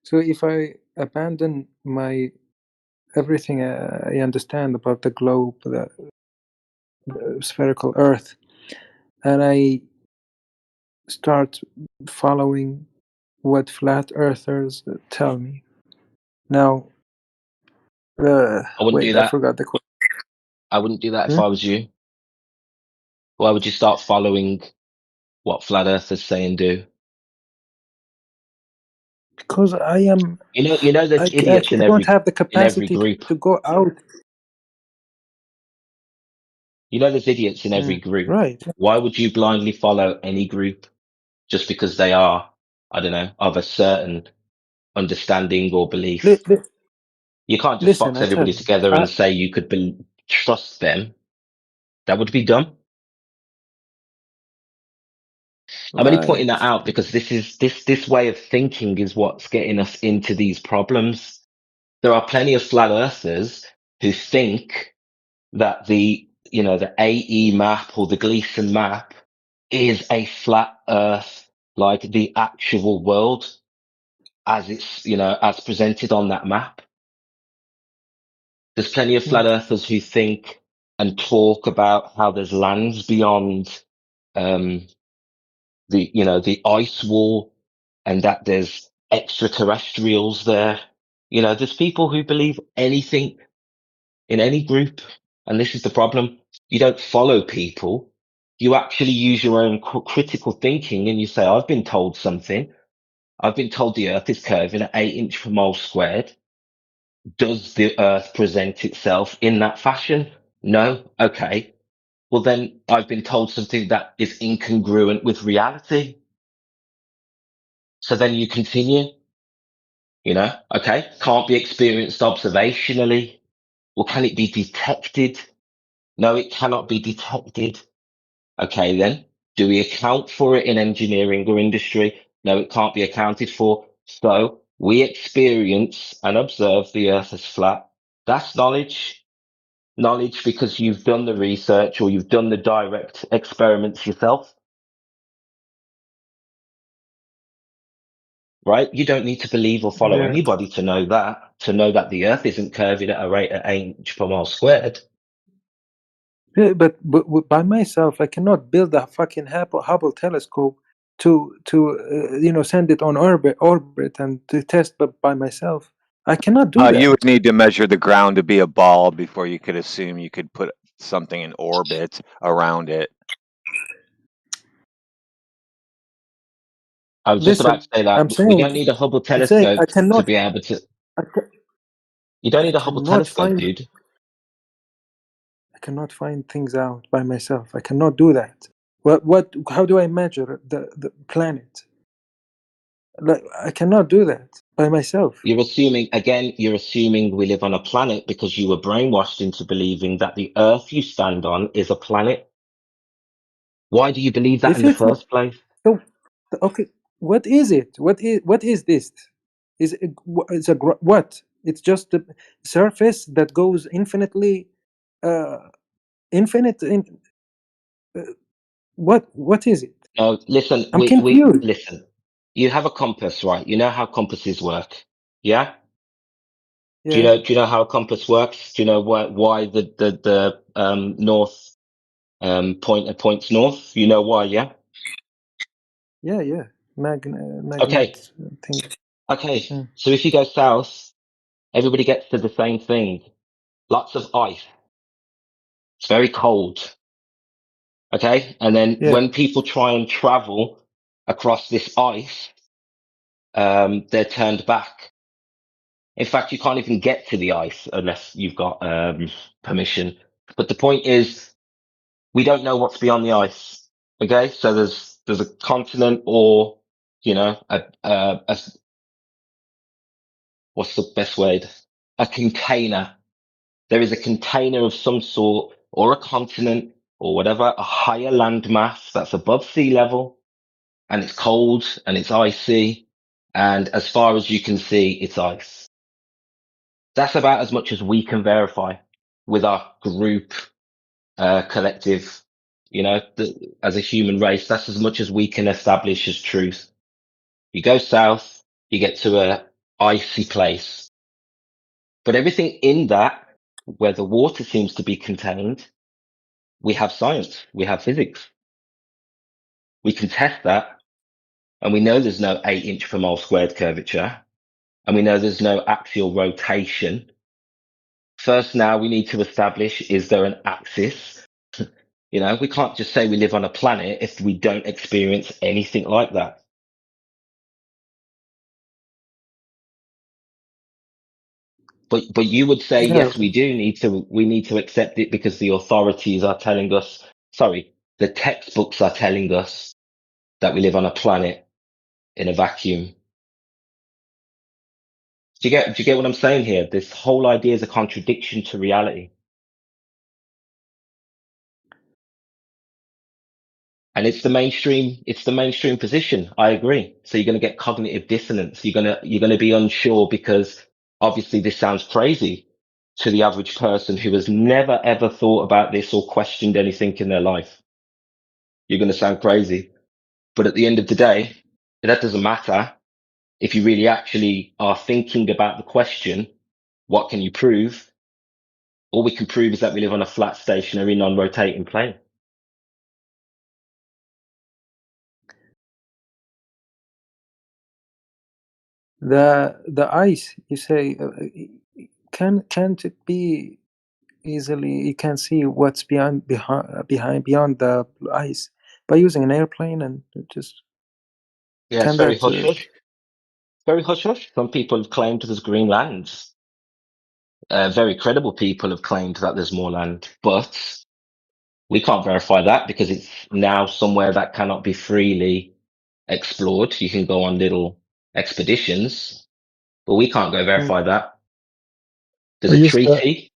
So if I abandon my everything I understand about the globe, the spherical Earth, and I start following what flat earthers tell me. Now, I wouldn't wait, do I that. forgot the question. I wouldn't do that if I was you. Why would you start following what flat earthers say and do? Because I am. You know, there's idiots I don't have the in every capacity group. to go out. You know, there's idiots in every group. Right. Why would you blindly follow any group just because they are, I don't know, of a certain understanding or belief? You can't just Listen, box I tell everybody you. together and say you could trust them. That would be dumb. I'm only pointing that out because this way of thinking is what's getting us into these problems. There are plenty of flat earthers who think that the AE map or the Gleason map is a flat earth, like the actual world as it's, as presented on that map. There's plenty of flat earthers who think and talk about how there's lands beyond, the ice wall, and that there's extraterrestrials there. There's people who believe anything in any group, and this is the problem. You don't follow people. You actually use your own critical thinking, and you say, I've been told something. I've been told the Earth is curving at 8 inches per mole squared. Does the Earth present itself in that fashion? No. Okay. Well, then I've been told something that is incongruent with reality. So then you continue, okay, can't be experienced observationally. Well, can it be detected? No, it cannot be detected. Okay, then, do we account for it in engineering or industry? No, it can't be accounted for. So we experience and observe the Earth as flat. That's knowledge. Knowledge because you've done the research or you've done the direct experiments yourself. Right? You don't need to believe or follow Yeah. anybody to know that the Earth isn't curving at a rate at 8 inches per mile squared. Yeah, but by myself, I cannot build a fucking Hubble telescope to send it on orbit and to test by myself. I cannot do that. You would need to measure the ground to be a ball before you could assume you could put something in orbit around it. I was just about to say that I'm saying, we don't need a Hubble I'm saying telescope I cannot. to be able to. You don't need a Hubble telescope, dude. I cannot find things out by myself. I cannot do that. What? How do I measure the planet? Like, I cannot do that by myself. You're assuming we live on a planet because you were brainwashed into believing that the Earth you stand on is a planet. Why do you believe that If in the it's not, first place? so okay, what is it? What is this? It's what? It's just the surface that goes infinitely, infinite. What is it? No, listen. I'm We confused. listen. You have a compass, right? You know how compasses work, yeah? Yeah. Do you know how a compass works? Do you know why the north pointer points north? You know why, yeah? Yeah. Okay. Magnet thing. Okay. So if you go south, everybody gets to the same thing. Lots of ice. It's very cold. Okay. And then when people try and travel across this ice, they're turned back. In fact, you can't even get to the ice unless you've got permission. But the point is, we don't know what's beyond the ice. Okay, so there's a continent, or what's the best word? A container. There is a container of some sort, or a continent, or whatever, a higher land mass that's above sea level, and it's cold and it's icy, and as far as you can see, it's ice. That's about as much as we can verify with our group, collective, as a human race. That's as much as we can establish as truth. You go south, you get to a icy place. But everything in that, where the water seems to be contained, we have science, we have physics. We can test that, and we know there's no 8 inch per mole squared curvature, and we know there's no axial rotation. First, now we need to establish, is there an axis? You know, we can't just say we live on a planet if we don't experience anything like that. But you would say, Yeah. yes, we need to accept it because the authorities are telling us, sorry, the textbooks are telling us that we live on a planet in a vacuum. Do you get what I'm saying here? This whole idea is a contradiction to reality. And it's the mainstream position. I agree. So you're going to get cognitive dissonance. You're going to be unsure because obviously this sounds crazy to the average person who has never ever thought about this or questioned anything in their life. You're going to sound crazy. But at the end of the day, that doesn't matter. If you really actually are thinking about the question, what can you prove? All we can prove is that we live on a flat, stationary, non-rotating plane. The ice, you say, can't it be easily? You can see what's beyond the ice by using an airplane and just. Yeah, it's Can very that? hush hush. Very hush hush. Some people have claimed there's green lands. Very credible people have claimed that there's more land, but we can't verify that because it's now somewhere that cannot be freely explored. You can go on little expeditions, but we can't go verify that. There's a treaty.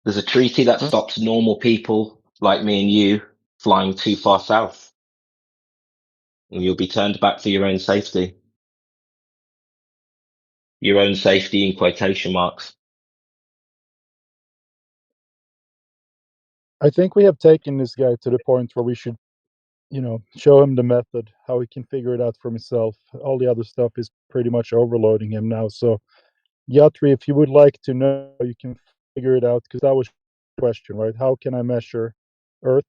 There's a treaty that stops normal people like me and you flying too far south. And you'll be turned back for your own safety. Your own safety in quotation marks. I think we have taken this guy to the point where we should, show him the method, how he can figure it out for himself. All the other stuff is pretty much overloading him now. So, Yatri, if you would like to know, you can figure it out, because that was the question, right? How can I measure Earth?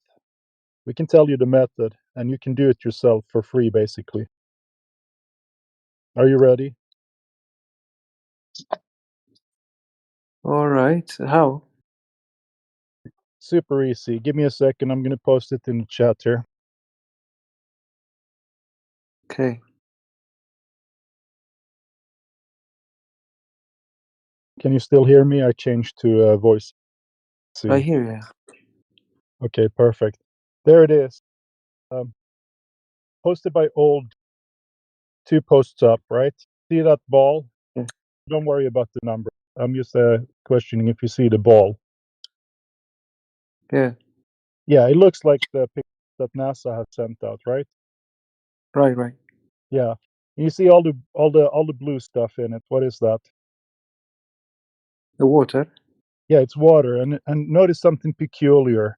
We can tell you the method, and you can do it yourself for free, basically. Are you ready? All right. How? Super easy. Give me a second. I'm going to post it in the chat here. Okay. Can you still hear me? I changed to voice. See. I hear you. Okay, perfect. There it is. Posted by Old. 2 posts up, right? See that ball? Yeah. Don't worry about the number. I'm just questioning if you see the ball. Yeah. Yeah, it looks like the picture that NASA has sent out, right? Right. Yeah. You see all the blue stuff in it. What is that? The water. Yeah, it's water. And notice something peculiar.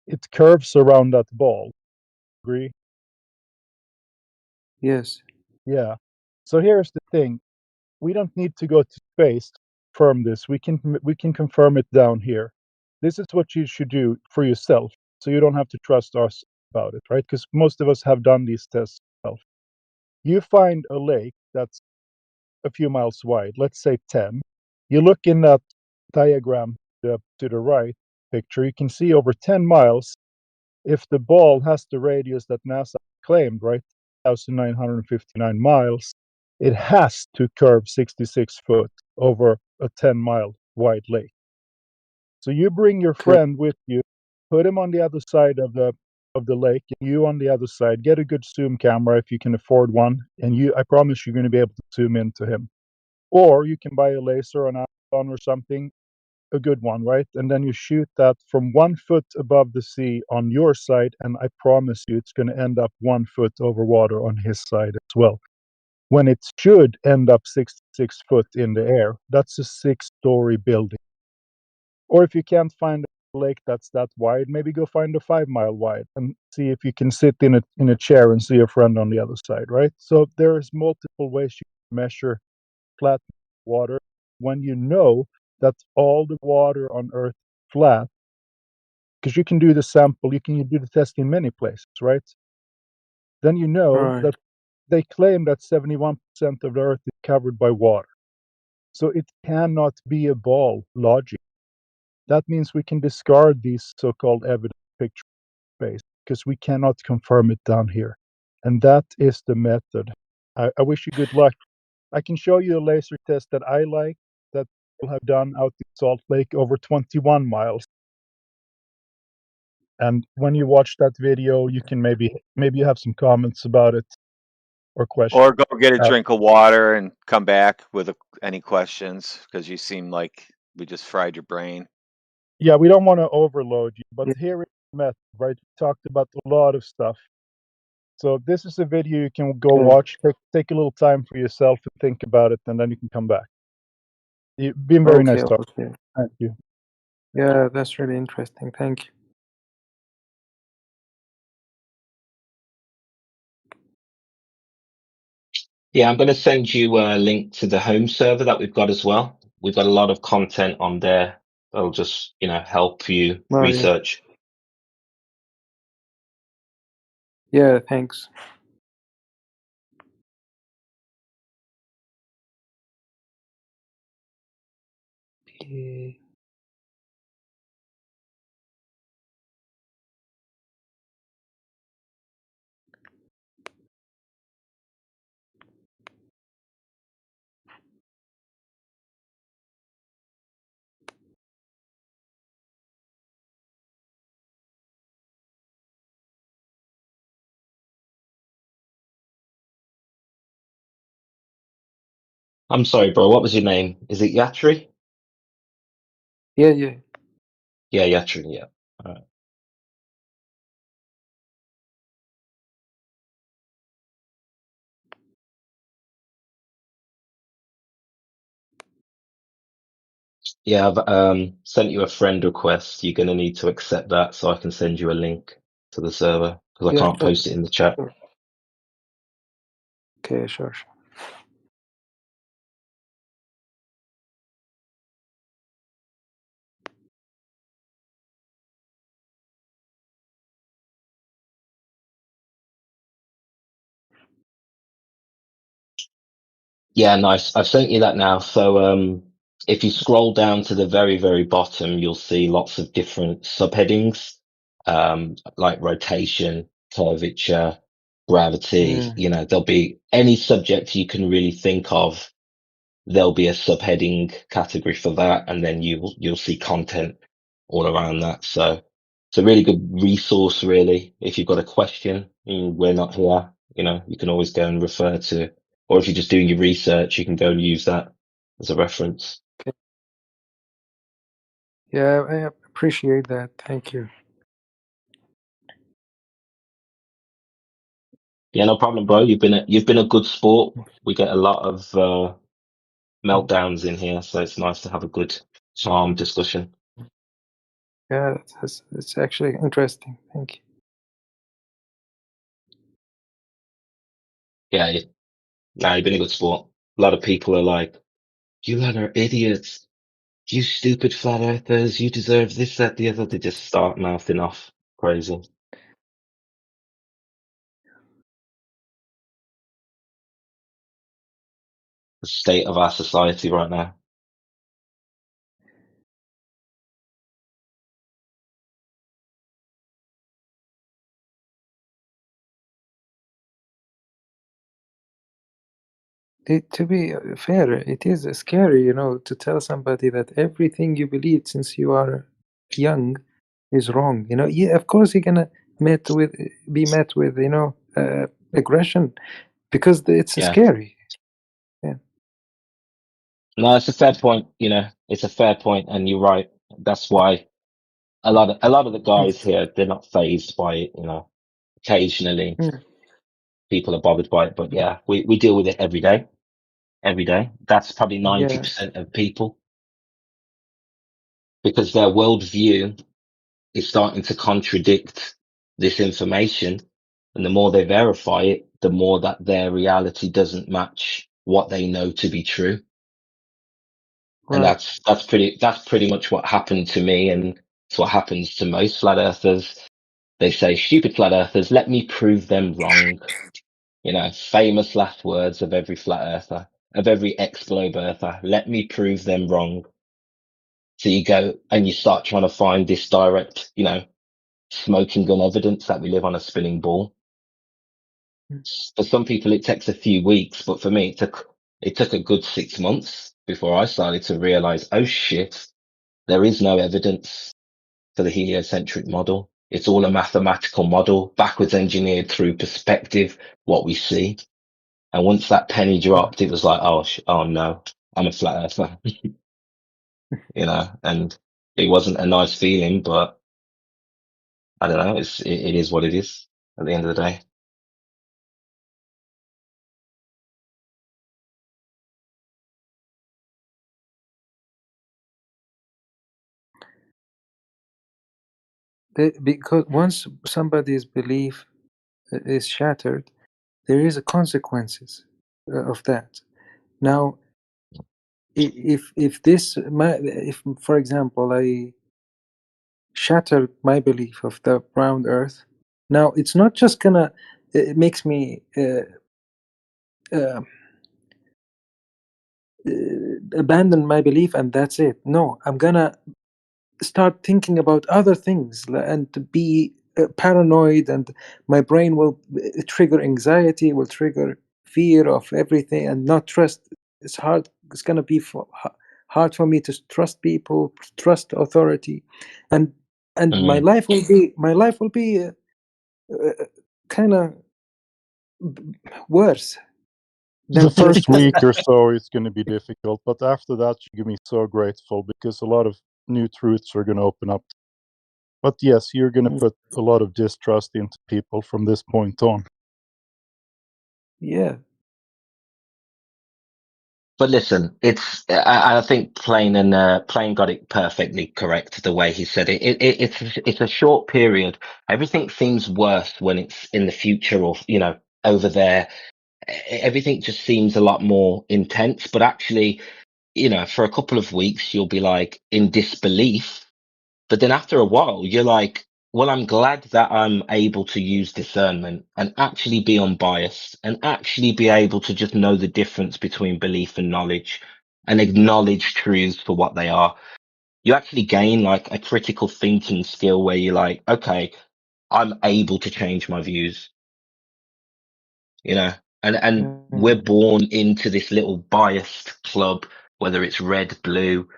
It curves around that ball. Agree? Yes. Yeah. So here's the thing. We don't need to go to space to confirm this. We can confirm it down here. This is what you should do for yourself, so you don't have to trust us about it, right? Because most of us have done these tests yourself. You find a lake that's a few miles wide, let's say 10. You look in that diagram to the right picture, you can see over 10 miles, if the ball has the radius that NASA claimed, right, 1,959 miles, it has to curve 66 foot over a 10-mile wide lake. So you bring your friend with you, put him on the other side of the lake, and you on the other side. Get a good zoom camera if you can afford one, and I promise you're going to be able to zoom into him. Or you can buy a laser on Amazon or something, a good one, right? And then you shoot that from 1 foot above the sea on your side, and I promise you it's going to end up 1 foot over water on his side as well. When it should end up 66 foot in the air, that's a 6-story building. Or if you can't find a lake that's that wide, maybe go find a 5-mile wide and see if you can sit in a chair and see a friend on the other side, right? So there's multiple ways you can measure flat water. When you know that all the water on Earth is flat, because you can do the sample, you can do the test in many places, right? Then you know Right. that they claim that 71% of the Earth is covered by water. So it cannot be a ball logic. That means we can discard these so-called evidence picture space because we cannot confirm it down here. And that is the method. I wish you good luck. I can show you a laser test that I like that people have done out in Salt Lake over 21 miles. And when you watch that video, you can maybe you have some comments about it or questions. Or go get a drink of water and come back with any questions, because you seem like we just fried your brain. Yeah, we don't want to overload you, but here is the method, right? We talked about a lot of stuff. So this is a video you can go watch. Take a little time for yourself to think about it, and then you can come back. You've been very nice talking. Okay. Thank you. Yeah, that's really interesting. Thank you. Yeah, I'm going to send you a link to the home server that we've got as well. We've got a lot of content on there that'll just, help you research. Yeah, thanks. Okay. I'm sorry, bro. What was your name? Is it Yatri? Yeah. Yeah, Yatri. Yeah. All right. Yeah, I've sent you a friend request. You're going to need to accept that so I can send you a link to the server because I Yeah, can't sure. post it in the chat. Sure. Okay, sure. Yeah, nice. I've sent you that now. So if you scroll down to the very, very bottom, you'll see lots of different subheadings, like rotation, curvature, gravity. There'll be any subject you can really think of. There'll be a subheading category for that, and then you'll see content all around that. So it's a really good resource, really. If you've got a question and we're not here, you can always go and refer to, or if you're just doing your research, you can go and use that as a reference. Okay. Yeah, I appreciate that. Thank you. Yeah, no problem, bro. You've been a good sport. We get a lot of meltdowns in here, so it's nice to have a good, calm discussion. Yeah, it's actually interesting. Thank you. Yeah, you've been a good sport. A lot of people are like, "You lot are idiots. You stupid flat earthers. You deserve this, that, the other." They just start mouthing off crazy. The state of our society right now. To be fair, it is scary, to tell somebody that everything you believed since you are young is wrong. Yeah, of course you're gonna be met with aggression because it's Yeah. scary. Yeah. No, it's a fair point. It's a fair point, and you're right. That's why a lot of the guys here, they're not phased by it. Occasionally people are bothered by it, but yeah, we deal with it every day. Every day. That's probably 90% of people, because their worldview is starting to contradict this information. And the more they verify it, the more that their reality doesn't match what they know to be true. And Right. that's pretty much what happened to me. And It's what happens to most flat earthers. They say, stupid flat earthers, let me prove them wrong. Famous last words of every flat earther, of every ex-globe earther. Let me prove them wrong. So you go and you start trying to find this direct, smoking gun evidence that we live on a spinning ball. For some people, it takes a few weeks, but for me, it took a good 6 months before I started to realize, oh shit, there is no evidence for the heliocentric model. It's all a mathematical model, backwards engineered through perspective, what we see. And once that penny dropped, it was like, oh no, I'm a flat earther, and it wasn't a nice feeling, but I don't know. It is what it is at the end of the day. Because once somebody's belief is shattered, there is a consequences of that. Now, if for example I shattered my belief of the round Earth, now it's not just gonna it makes me abandon my belief and that's it. No, I'm gonna start thinking about other things and to be paranoid, and my brain will trigger anxiety, will trigger fear of everything and not trust. It's hard. It's gonna be hard for me to trust people, trust authority, and my life will be kind of worse. The first week or so is going to be difficult, but after that you're going to be so grateful because a lot of new truths are going to open up. But yes, you're going to put a lot of distrust into people from this point on. Yeah. But listen, I think Plain got it perfectly correct the way he said it. It's a short period. Everything seems worse when it's in the future or over there. Everything just seems a lot more intense. But actually, for a couple of weeks you'll be like in disbelief. But then after a while, you're like, well, I'm glad that I'm able to use discernment and actually be unbiased and actually be able to just know the difference between belief and knowledge and acknowledge truths for what they are. You actually gain like a critical thinking skill where you're like, okay, I'm able to change my views, and we're born into this little biased club, whether it's red, blue,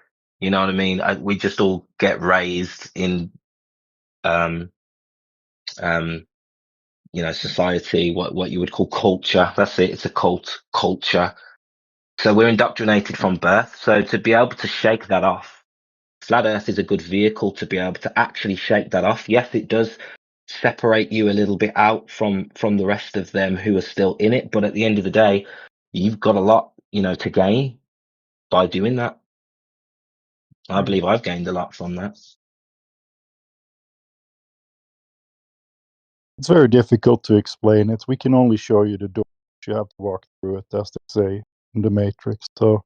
you know what I mean? We just all get raised in society, what you would call culture. That's it. It's a culture. So we're indoctrinated from birth. So to be able to shake that off, Flat Earth is a good vehicle to be able to actually shake that off. Yes, it does separate you a little bit out from the rest of them who are still in it. But at the end of the day, you've got a lot, to gain by doing that. I believe I've gained a lot from that. It's very difficult to explain it. We can only show you the door. You have to walk through it, as they say in the Matrix. So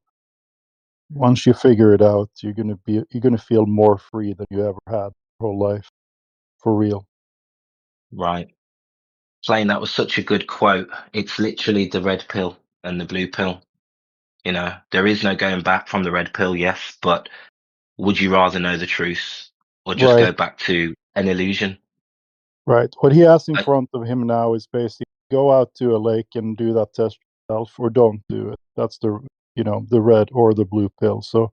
once you figure it out, you're gonna feel more free than you ever had your whole life, for real. Right. Plain, that was such a good quote. It's literally the red pill and the blue pill. There is no going back from the red pill, yes, but would you rather know the truth or just go back to an illusion? Right. What he has in front of him now is basically go out to a lake and do that test yourself, or don't do it. That's the red or the blue pill. So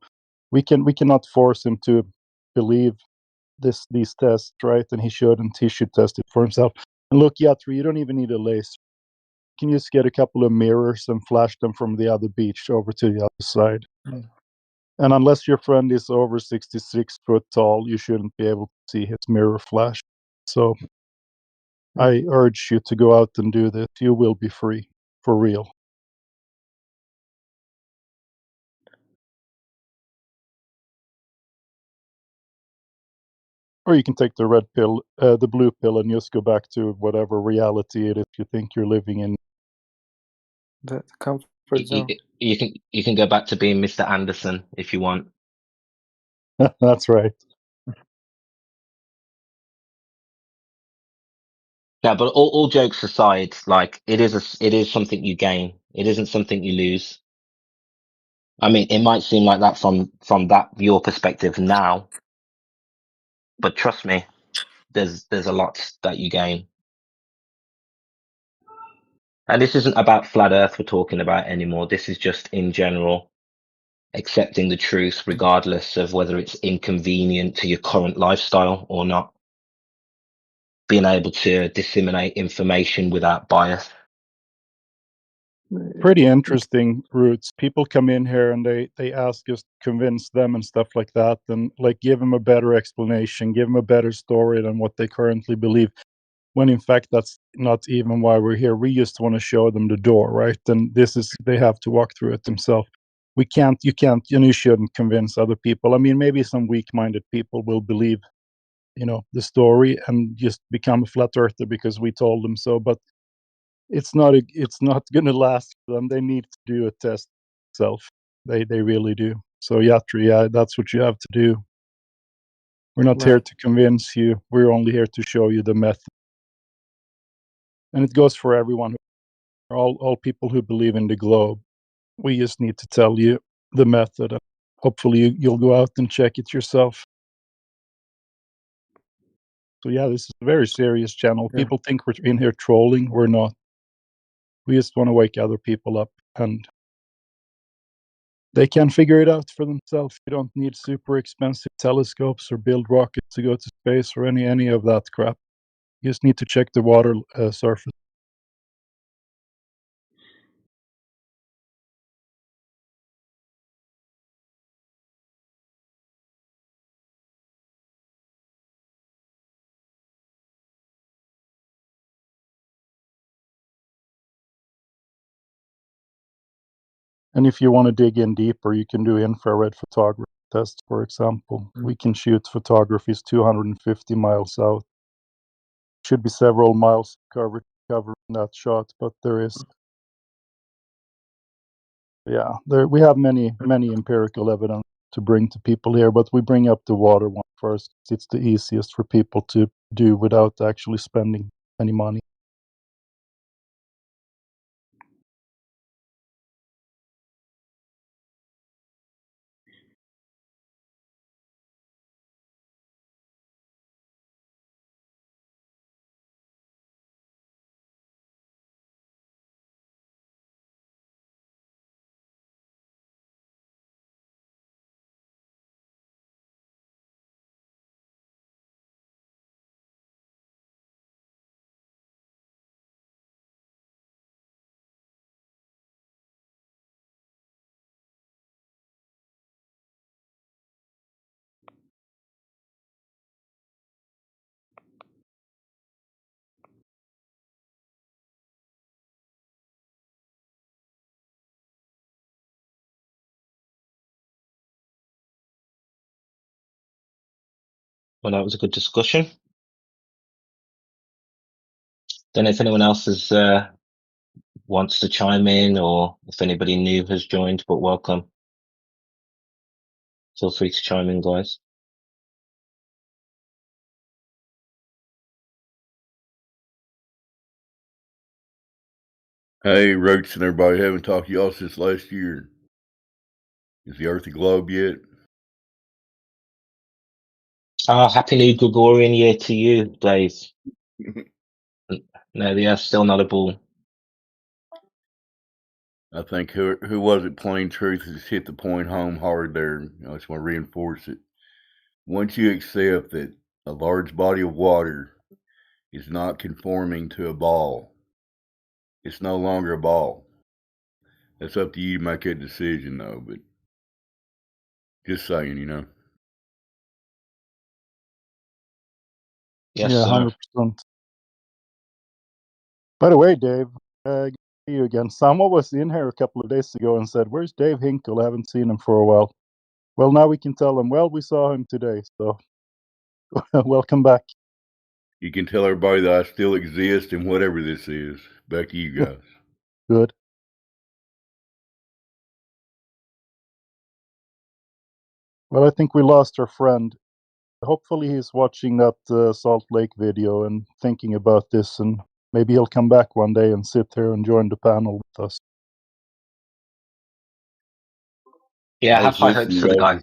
we cannot force him to believe these tests, right? And he shouldn't. He should test it for himself. And look, Yatri, you don't even need a laser. You can just get a couple of mirrors and flash them from the other beach over to the other side. And unless your friend is over 66 foot tall, you shouldn't be able to see his mirror flash. So I urge you to go out and do this. You will be free, for real. Or you can take the red pill, the blue pill, and just go back to whatever reality it is you think you're living in. The comfort zone. You can go back to being Mr. Anderson if you want. That's right. No, but all jokes aside, like it is something you gain. It isn't something you lose. I mean, it might seem like that from that your perspective now, but trust me, there's a lot that you gain. And this isn't about flat Earth we're talking about anymore. This is just in general accepting the truth, regardless of whether it's inconvenient to your current lifestyle or not. Being able to disseminate information without bias. Pretty interesting roots. People come in here and they ask us to convince them and stuff like that, and like give them a better explanation, give them a better story than what they currently believe. When in fact that's not even why we're here. We just want to show them the door, right? And they have to walk through it themselves. You can't, and you shouldn't convince other people. I mean, maybe some weak-minded people will believe, the story and just become a flat earther because we told them so, but it's not going to last for them. They need to do a test themselves. They really do. So Yatri, that's what you have to do. We're not here to convince you. We're only here to show you the method. And it goes for everyone, all people who believe in the globe. We just need to tell you the method. And hopefully you'll go out and check it yourself. So yeah, this is a very serious channel. Yeah. People think we're in here trolling. We're not. We just want to wake other people up, and they can figure it out for themselves. You don't need super expensive telescopes or build rockets to go to space or any of that crap. You just need to check the water surface. And if you want to dig in deeper, you can do infrared photography tests, for example. We can shoot photographies 250 miles out. Should be several miles covering that shot, but there is. Yeah, we have many empirical evidence to bring to people here, but we bring up the water one first. It's the easiest for people to do without actually spending any money. Well, that was a good discussion. Don't know if anyone else wants to chime in, or if anybody new has joined, but welcome. Feel free to chime in, guys. Hey, Roach and everybody, haven't talked to y'all since last year. Is the Earth a globe yet? Happy New Gregorian year to you, Dave. No, the Earth's still not a ball. I think who was it? Plain Truth has hit the point home hard there. I just want to reinforce it. Once you accept that a large body of water is not conforming to a ball, it's no longer a ball. That's up to you to make that decision, though. But just saying, Yes, yeah, 100%. By the way, Dave, good to see you again. Someone was in here a couple of days ago and said, "Where's Dave Hinkle? I haven't seen him for a while." Well, now we can tell him, well, we saw him today, so welcome back. You can tell everybody that I still exist and whatever this is. Back to you guys. Good. Well, I think we lost our friend. hopefully he's watching that Salt Lake video and thinking about this, and maybe he'll come back one day and sit here and join the panel with us. Yeah, I have high hopes for the guy.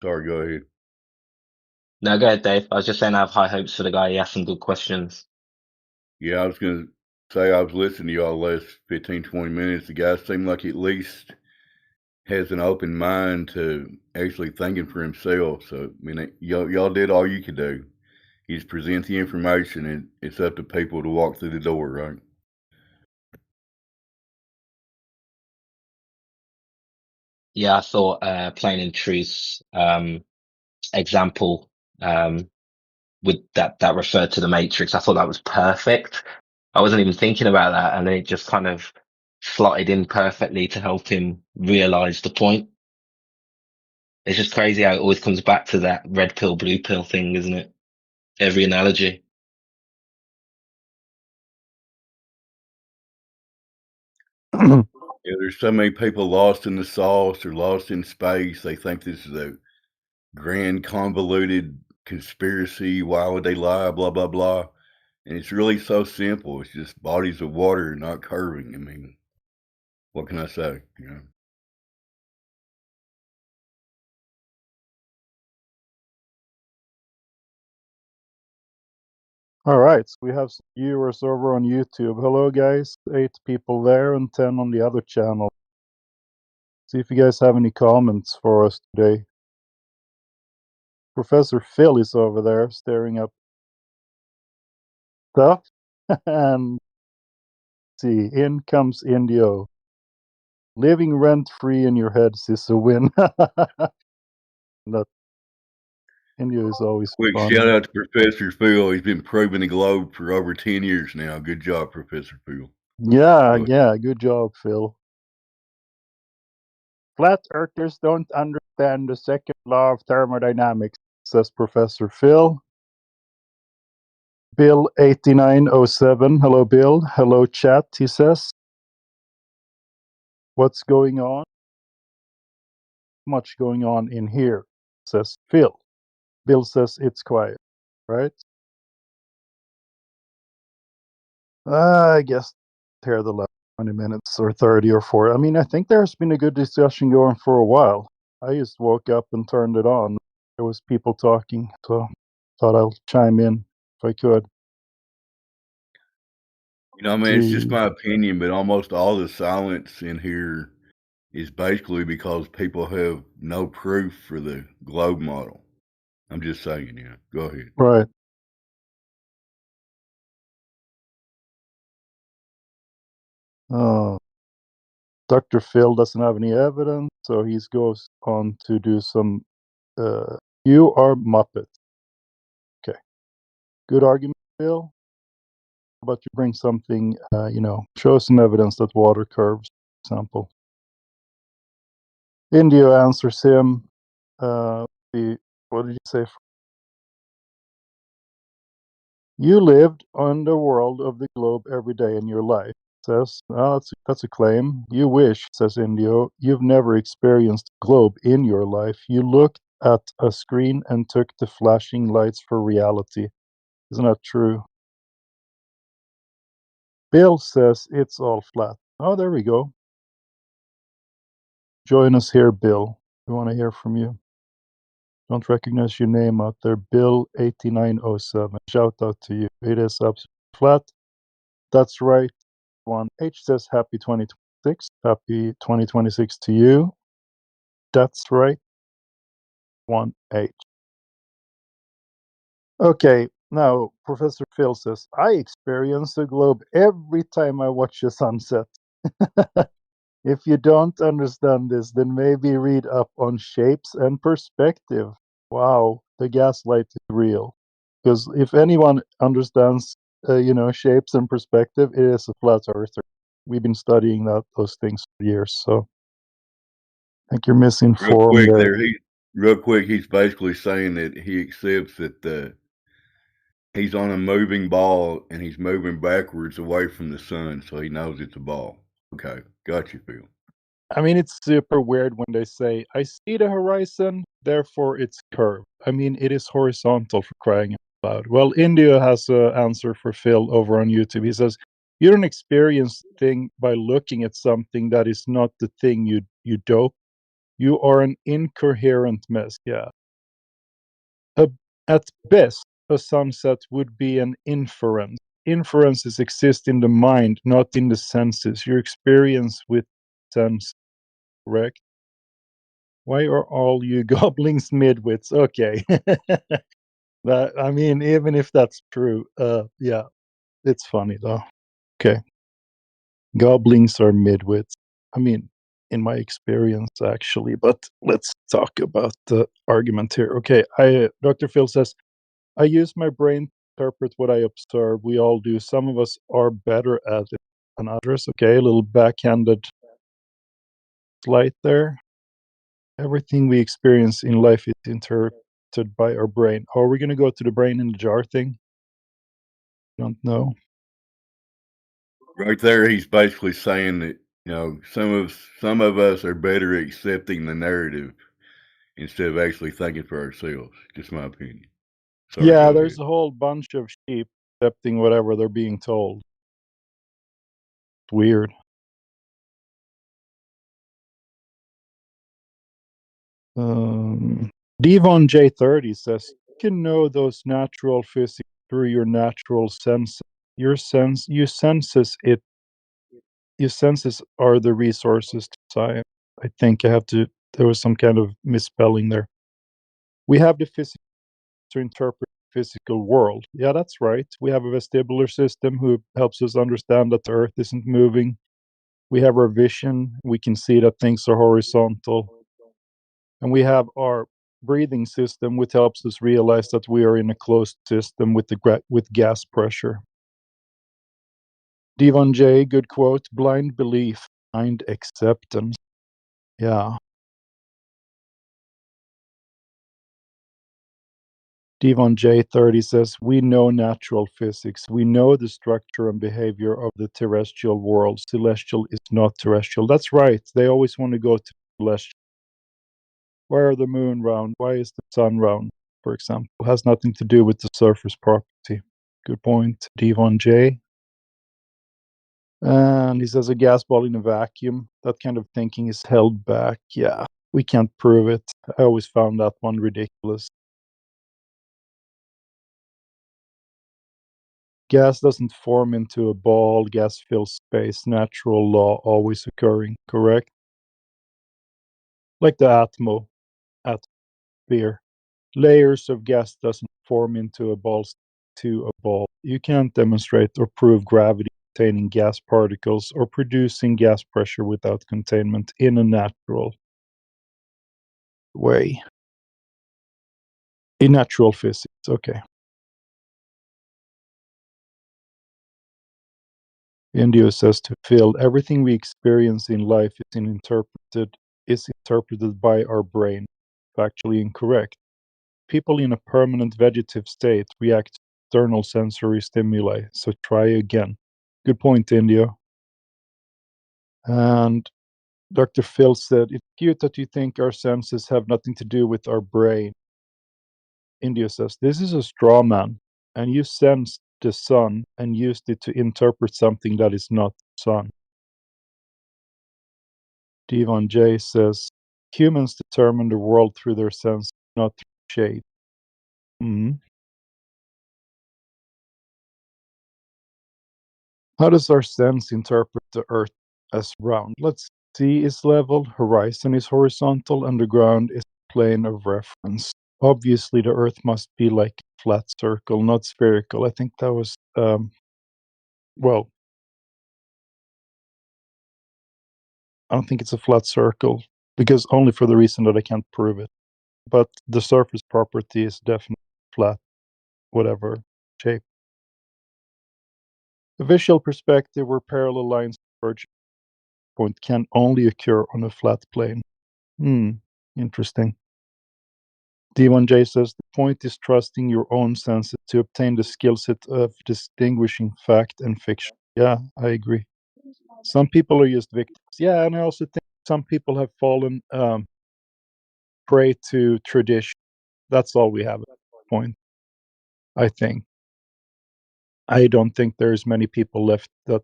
Sorry, go ahead. No, go ahead, Dave. I was just saying I have high hopes for the guy. He asked some good questions. Yeah, I was going to say I was listening to y'all the last 15, 20 minutes. The guy seemed like at least has an open mind to actually thinking for himself. So, I mean, y'all did all you could do. You just present the information, and it's up to people to walk through the door, right? Yeah, I thought Plain and Truth's example with that referred to the Matrix. I thought that was perfect. I wasn't even thinking about that, and it just kind of slotted in perfectly to help him realize the point. It's just crazy how it always comes back to that red pill, blue pill thing, isn't it? Every analogy. Yeah, there's so many people lost in the sauce or lost in space. They think this is a grand, convoluted conspiracy. Why would they lie? Blah, blah, blah. And it's really so simple. It's just bodies of water not curving. I mean, what can I say? You know? All right, so we have some viewers over on YouTube. Hello, guys. 8 people there and 10 on the other channel. See if you guys have any comments for us today. Professor Phil is over there staring up stuff. And see, in comes Indio. Living rent-free in your heads is a win. That India is always Quick fun. shout out to Professor Phil. He's been probing the globe for over 10 years now. Good job, Professor Phil. Yeah, good job, Phil. Flat earthers don't understand the second law of thermodynamics, says Professor Phil. Bill 8907. Hello, Bill. Hello, chat, he says. What's going on? Much going on in here, says Phil. Bill says it's quiet, right? I guess here the last 20 minutes or 30 or 40. I mean, I think there's been a good discussion going for a while. I just woke up and turned it on. There was people talking, so thought I'll chime in if I could. You know, I mean, it's just my opinion, but almost all the silence in here is basically because people have no proof for the globe model. I'm just saying, yeah. Go ahead. Right. Dr. Phil doesn't have any evidence, so he goes on to do some. You are Muppet. Okay. Good argument, Phil. How about you bring something, show some evidence that water curves, for example. India answers him. What did you say? You lived on the world of the globe every day in your life. Says, that's a claim. You wish, says Indio. You've never experienced a globe in your life. You looked at a screen and took the flashing lights for reality. Isn't that true? Bill says it's all flat. Oh, there we go. Join us here, Bill. We want to hear from you. Don't recognize your name out there. Bill 8907. Shout out to you. It is absolutely flat. That's right. 1H says happy 2026. Happy 2026 to you. That's right. 1H. Okay, now Professor Phil says, I experience the globe every time I watch the sunset. If you don't understand this, then maybe read up on shapes and perspective. Wow, the gaslight is real. Because if anyone understands, shapes and perspective, it is a flat earther. We've been studying those things for years, so I think you're misinformed there. Real quick, he's basically saying that he accepts that he's on a moving ball and he's moving backwards away from the sun, so he knows it's a ball. Okay, got you, Phil. I mean, it's super weird when they say, I see the horizon, therefore it's curved. I mean, it is horizontal, for crying out loud. Well, India has an answer for Phil over on YouTube. He says, you don't experience thing by looking at something that is not the thing you dope. You are an incoherent mess. Yeah. At best, a sunset would be an inference. Inferences exist in the mind, not in the senses. Your experience with sense, correct? Why are all you goblins midwits? Okay. That, I mean, even if that's true, yeah, it's funny though. Okay. Goblins are midwits. I mean, in my experience, actually, but let's talk about the argument here. Okay, Dr. Phil says, I use my brain to interpret what I observe. We all do. Some of us are better at it than others. Okay, a little backhanded slight there. Everything we experience in life is interpreted by our brain. Are we going to go to the brain in the jar thing? Don't know. Right there, he's basically saying that, you know, some of us are better at accepting the narrative instead of actually thinking for ourselves. Just my opinion. Sorry, Yeah, go there's ahead. a whole bunch of sheep accepting whatever they're being told. It's weird. Devon J30 says, you can know those natural physics through your natural senses. Your senses are the resources to science. I think there was some kind of misspelling there. We have the physics to interpret the physical world. Yeah, that's right. We have a vestibular system who helps us understand that the earth isn't moving. We have our vision. We can see that things are horizontal. And we have our breathing system, which helps us realize that we are in a closed system with gas pressure. Devon J, good quote, blind belief, blind acceptance. Yeah. Devon J30 says, we know natural physics. We know the structure and behavior of the terrestrial world. Celestial is not terrestrial. That's right. They always want to go to celestial. Why are the moon round? Why is the sun round, for example? It has nothing to do with the surface property. Good point, Devon J. And he says a gas ball in a vacuum. That kind of thinking is held back. Yeah, we can't prove it. I always found that one ridiculous. Gas doesn't form into a ball. Gas fills space. Natural law always occurring, correct? Like the atmosphere. Layers of gas doesn't form into a ball You can't demonstrate or prove gravity containing gas particles or producing gas pressure without containment in a natural way. In natural physics, okay. Indio says to Phil, everything we experience in life is interpreted by our brain. Factually incorrect. People in a permanent vegetative state react to external sensory stimuli, so try again. Good point, Indio. And Dr. Phil said, it's cute that you think our senses have nothing to do with our brain. India says, this is a straw man, and you sensed the sun and used it to interpret something that is not sun. Devon J says, humans determine the world through their senses, not through shade. How does our sense interpret the Earth as round? Let's see, is level, horizon is horizontal, and the ground is plane of reference. Obviously, the Earth must be like a flat circle, not spherical. I think that was, well, I don't think it's a flat circle, because only for the reason that I can't prove it. But the surface property is definitely flat, whatever shape. The visual perspective where parallel lines converge point can only occur on a flat plane. Interesting. D1J says the point is trusting your own senses to obtain the skill set of distinguishing fact and fiction. Yeah, I agree. Some people are just victims. Yeah, and I also think some people have fallen prey to tradition. That's all we have at this point, I think. I don't think there's many people left that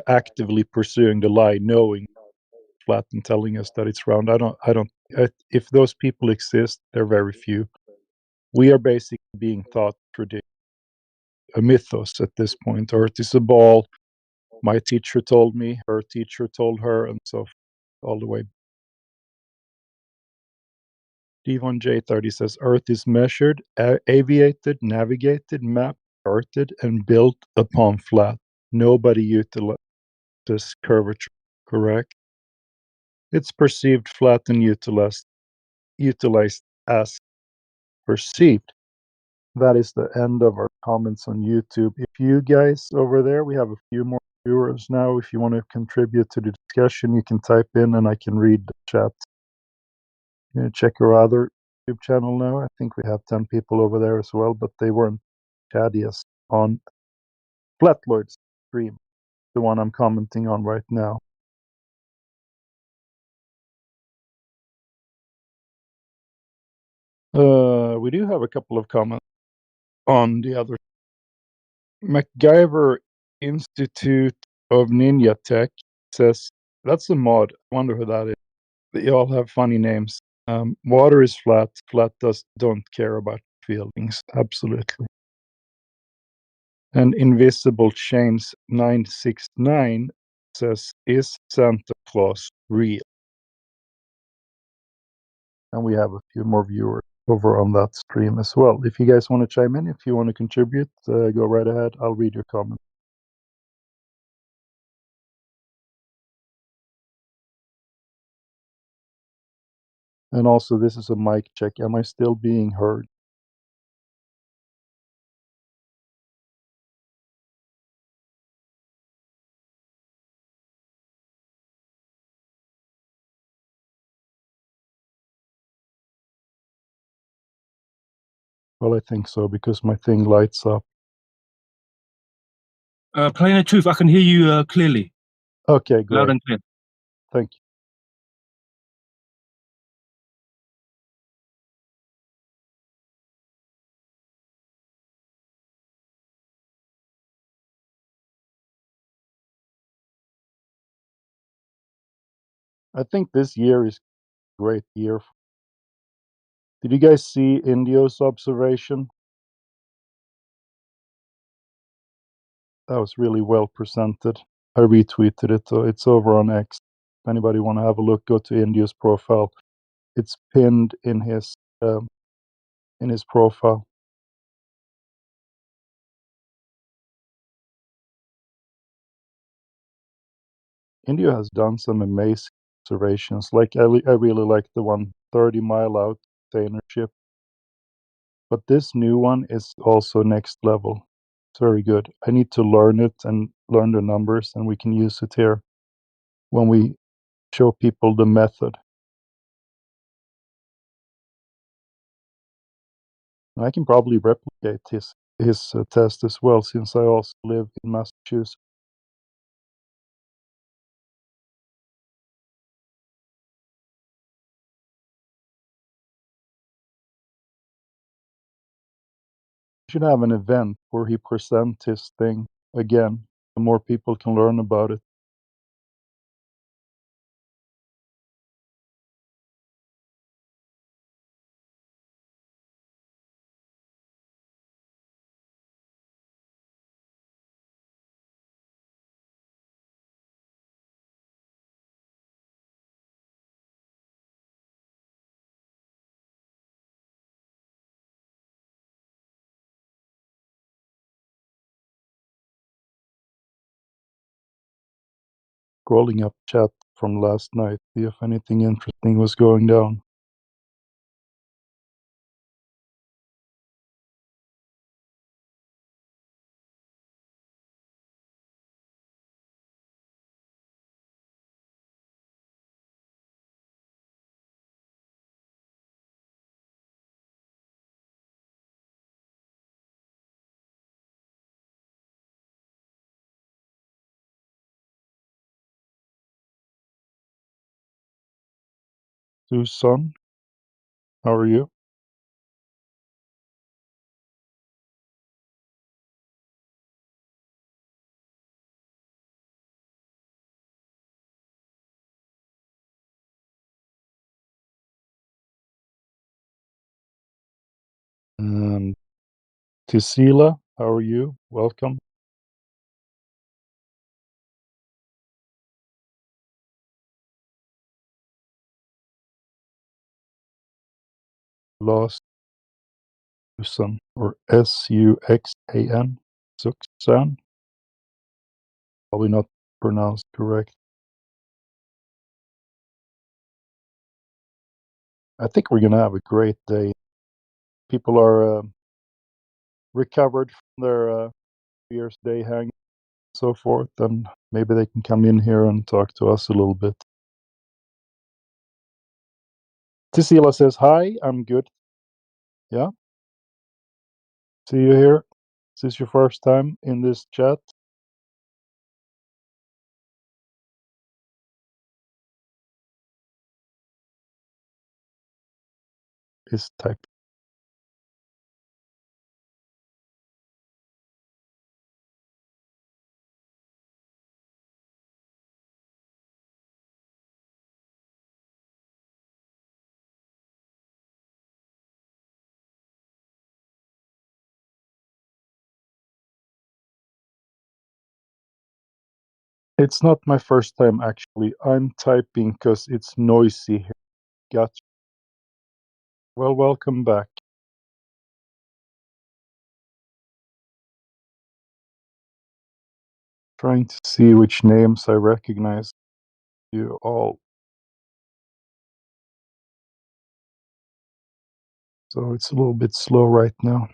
actively pursuing the lie, knowing flat and telling us that it's round. If those people exist, they're very few. We are basically being taught a mythos at this point. Earth is a ball. My teacher told me, her teacher told her, and so all the way. Devon J30 says Earth is measured, aviated, navigated, mapped, charted, and built upon flat. Nobody utilizes curvature, correct? It's perceived flat and utilized as perceived. That is the end of our comments on YouTube. If you guys over there, we have a few more viewers now. If you want to contribute to the discussion, you can type in and I can read the chat. I'm going to check our other YouTube channel now. I think we have 10 people over there as well, but they weren't chattiest on Flatloid's stream, the one I'm commenting on right now. We do have a couple of comments on the other. MacGyver Institute of Ninja Tech says, that's a mod. I wonder who that is. They all have funny names. Water is flat. Flat don't care about feelings. Absolutely. And Invisible Chains 969 says, is Santa Claus real? And we have a few more viewers over on that stream as well. If you guys want to chime in, if you want to contribute, go right ahead. I'll read your comment. And also, this is a mic check. Am I still being heard? Well, I think so, because my thing lights up. Plain and truth, I can hear you clearly. Okay, great. Loud and clear. Thank you. I think this year is a great year. Did you guys see Indio's observation? That was really well presented. I retweeted it. It's over on X. If anybody want to have a look, go to Indio's profile. It's pinned in his profile. India has done some amazing observations. Like I really like the one 30 mile out container ship. But this new one is also next level. It's very good. I need to learn it and learn the numbers, and we can use it here when we show people the method. I can probably replicate his test as well, since I also live in Massachusetts. We should have an event where he presents his thing again. The more people can learn about it. Scrolling up chat from last night, see if anything interesting was going down. Susan, how are you? And Tisila, how are you? Welcome. Lost Susan, or Suxan, Suxan. Probably not pronounced correct. I think we're gonna have a great day. People are recovered from their New Year's Day hang, and so forth, and maybe they can come in here and talk to us a little bit. Tisila says, hi, I'm good. Yeah. See you here. Is this your first time in this chat? Is tech. It's not my first time, actually. I'm typing because it's noisy here. Gotcha. Well, welcome back. Trying to see which names I recognize. You all. So it's a little bit slow right now.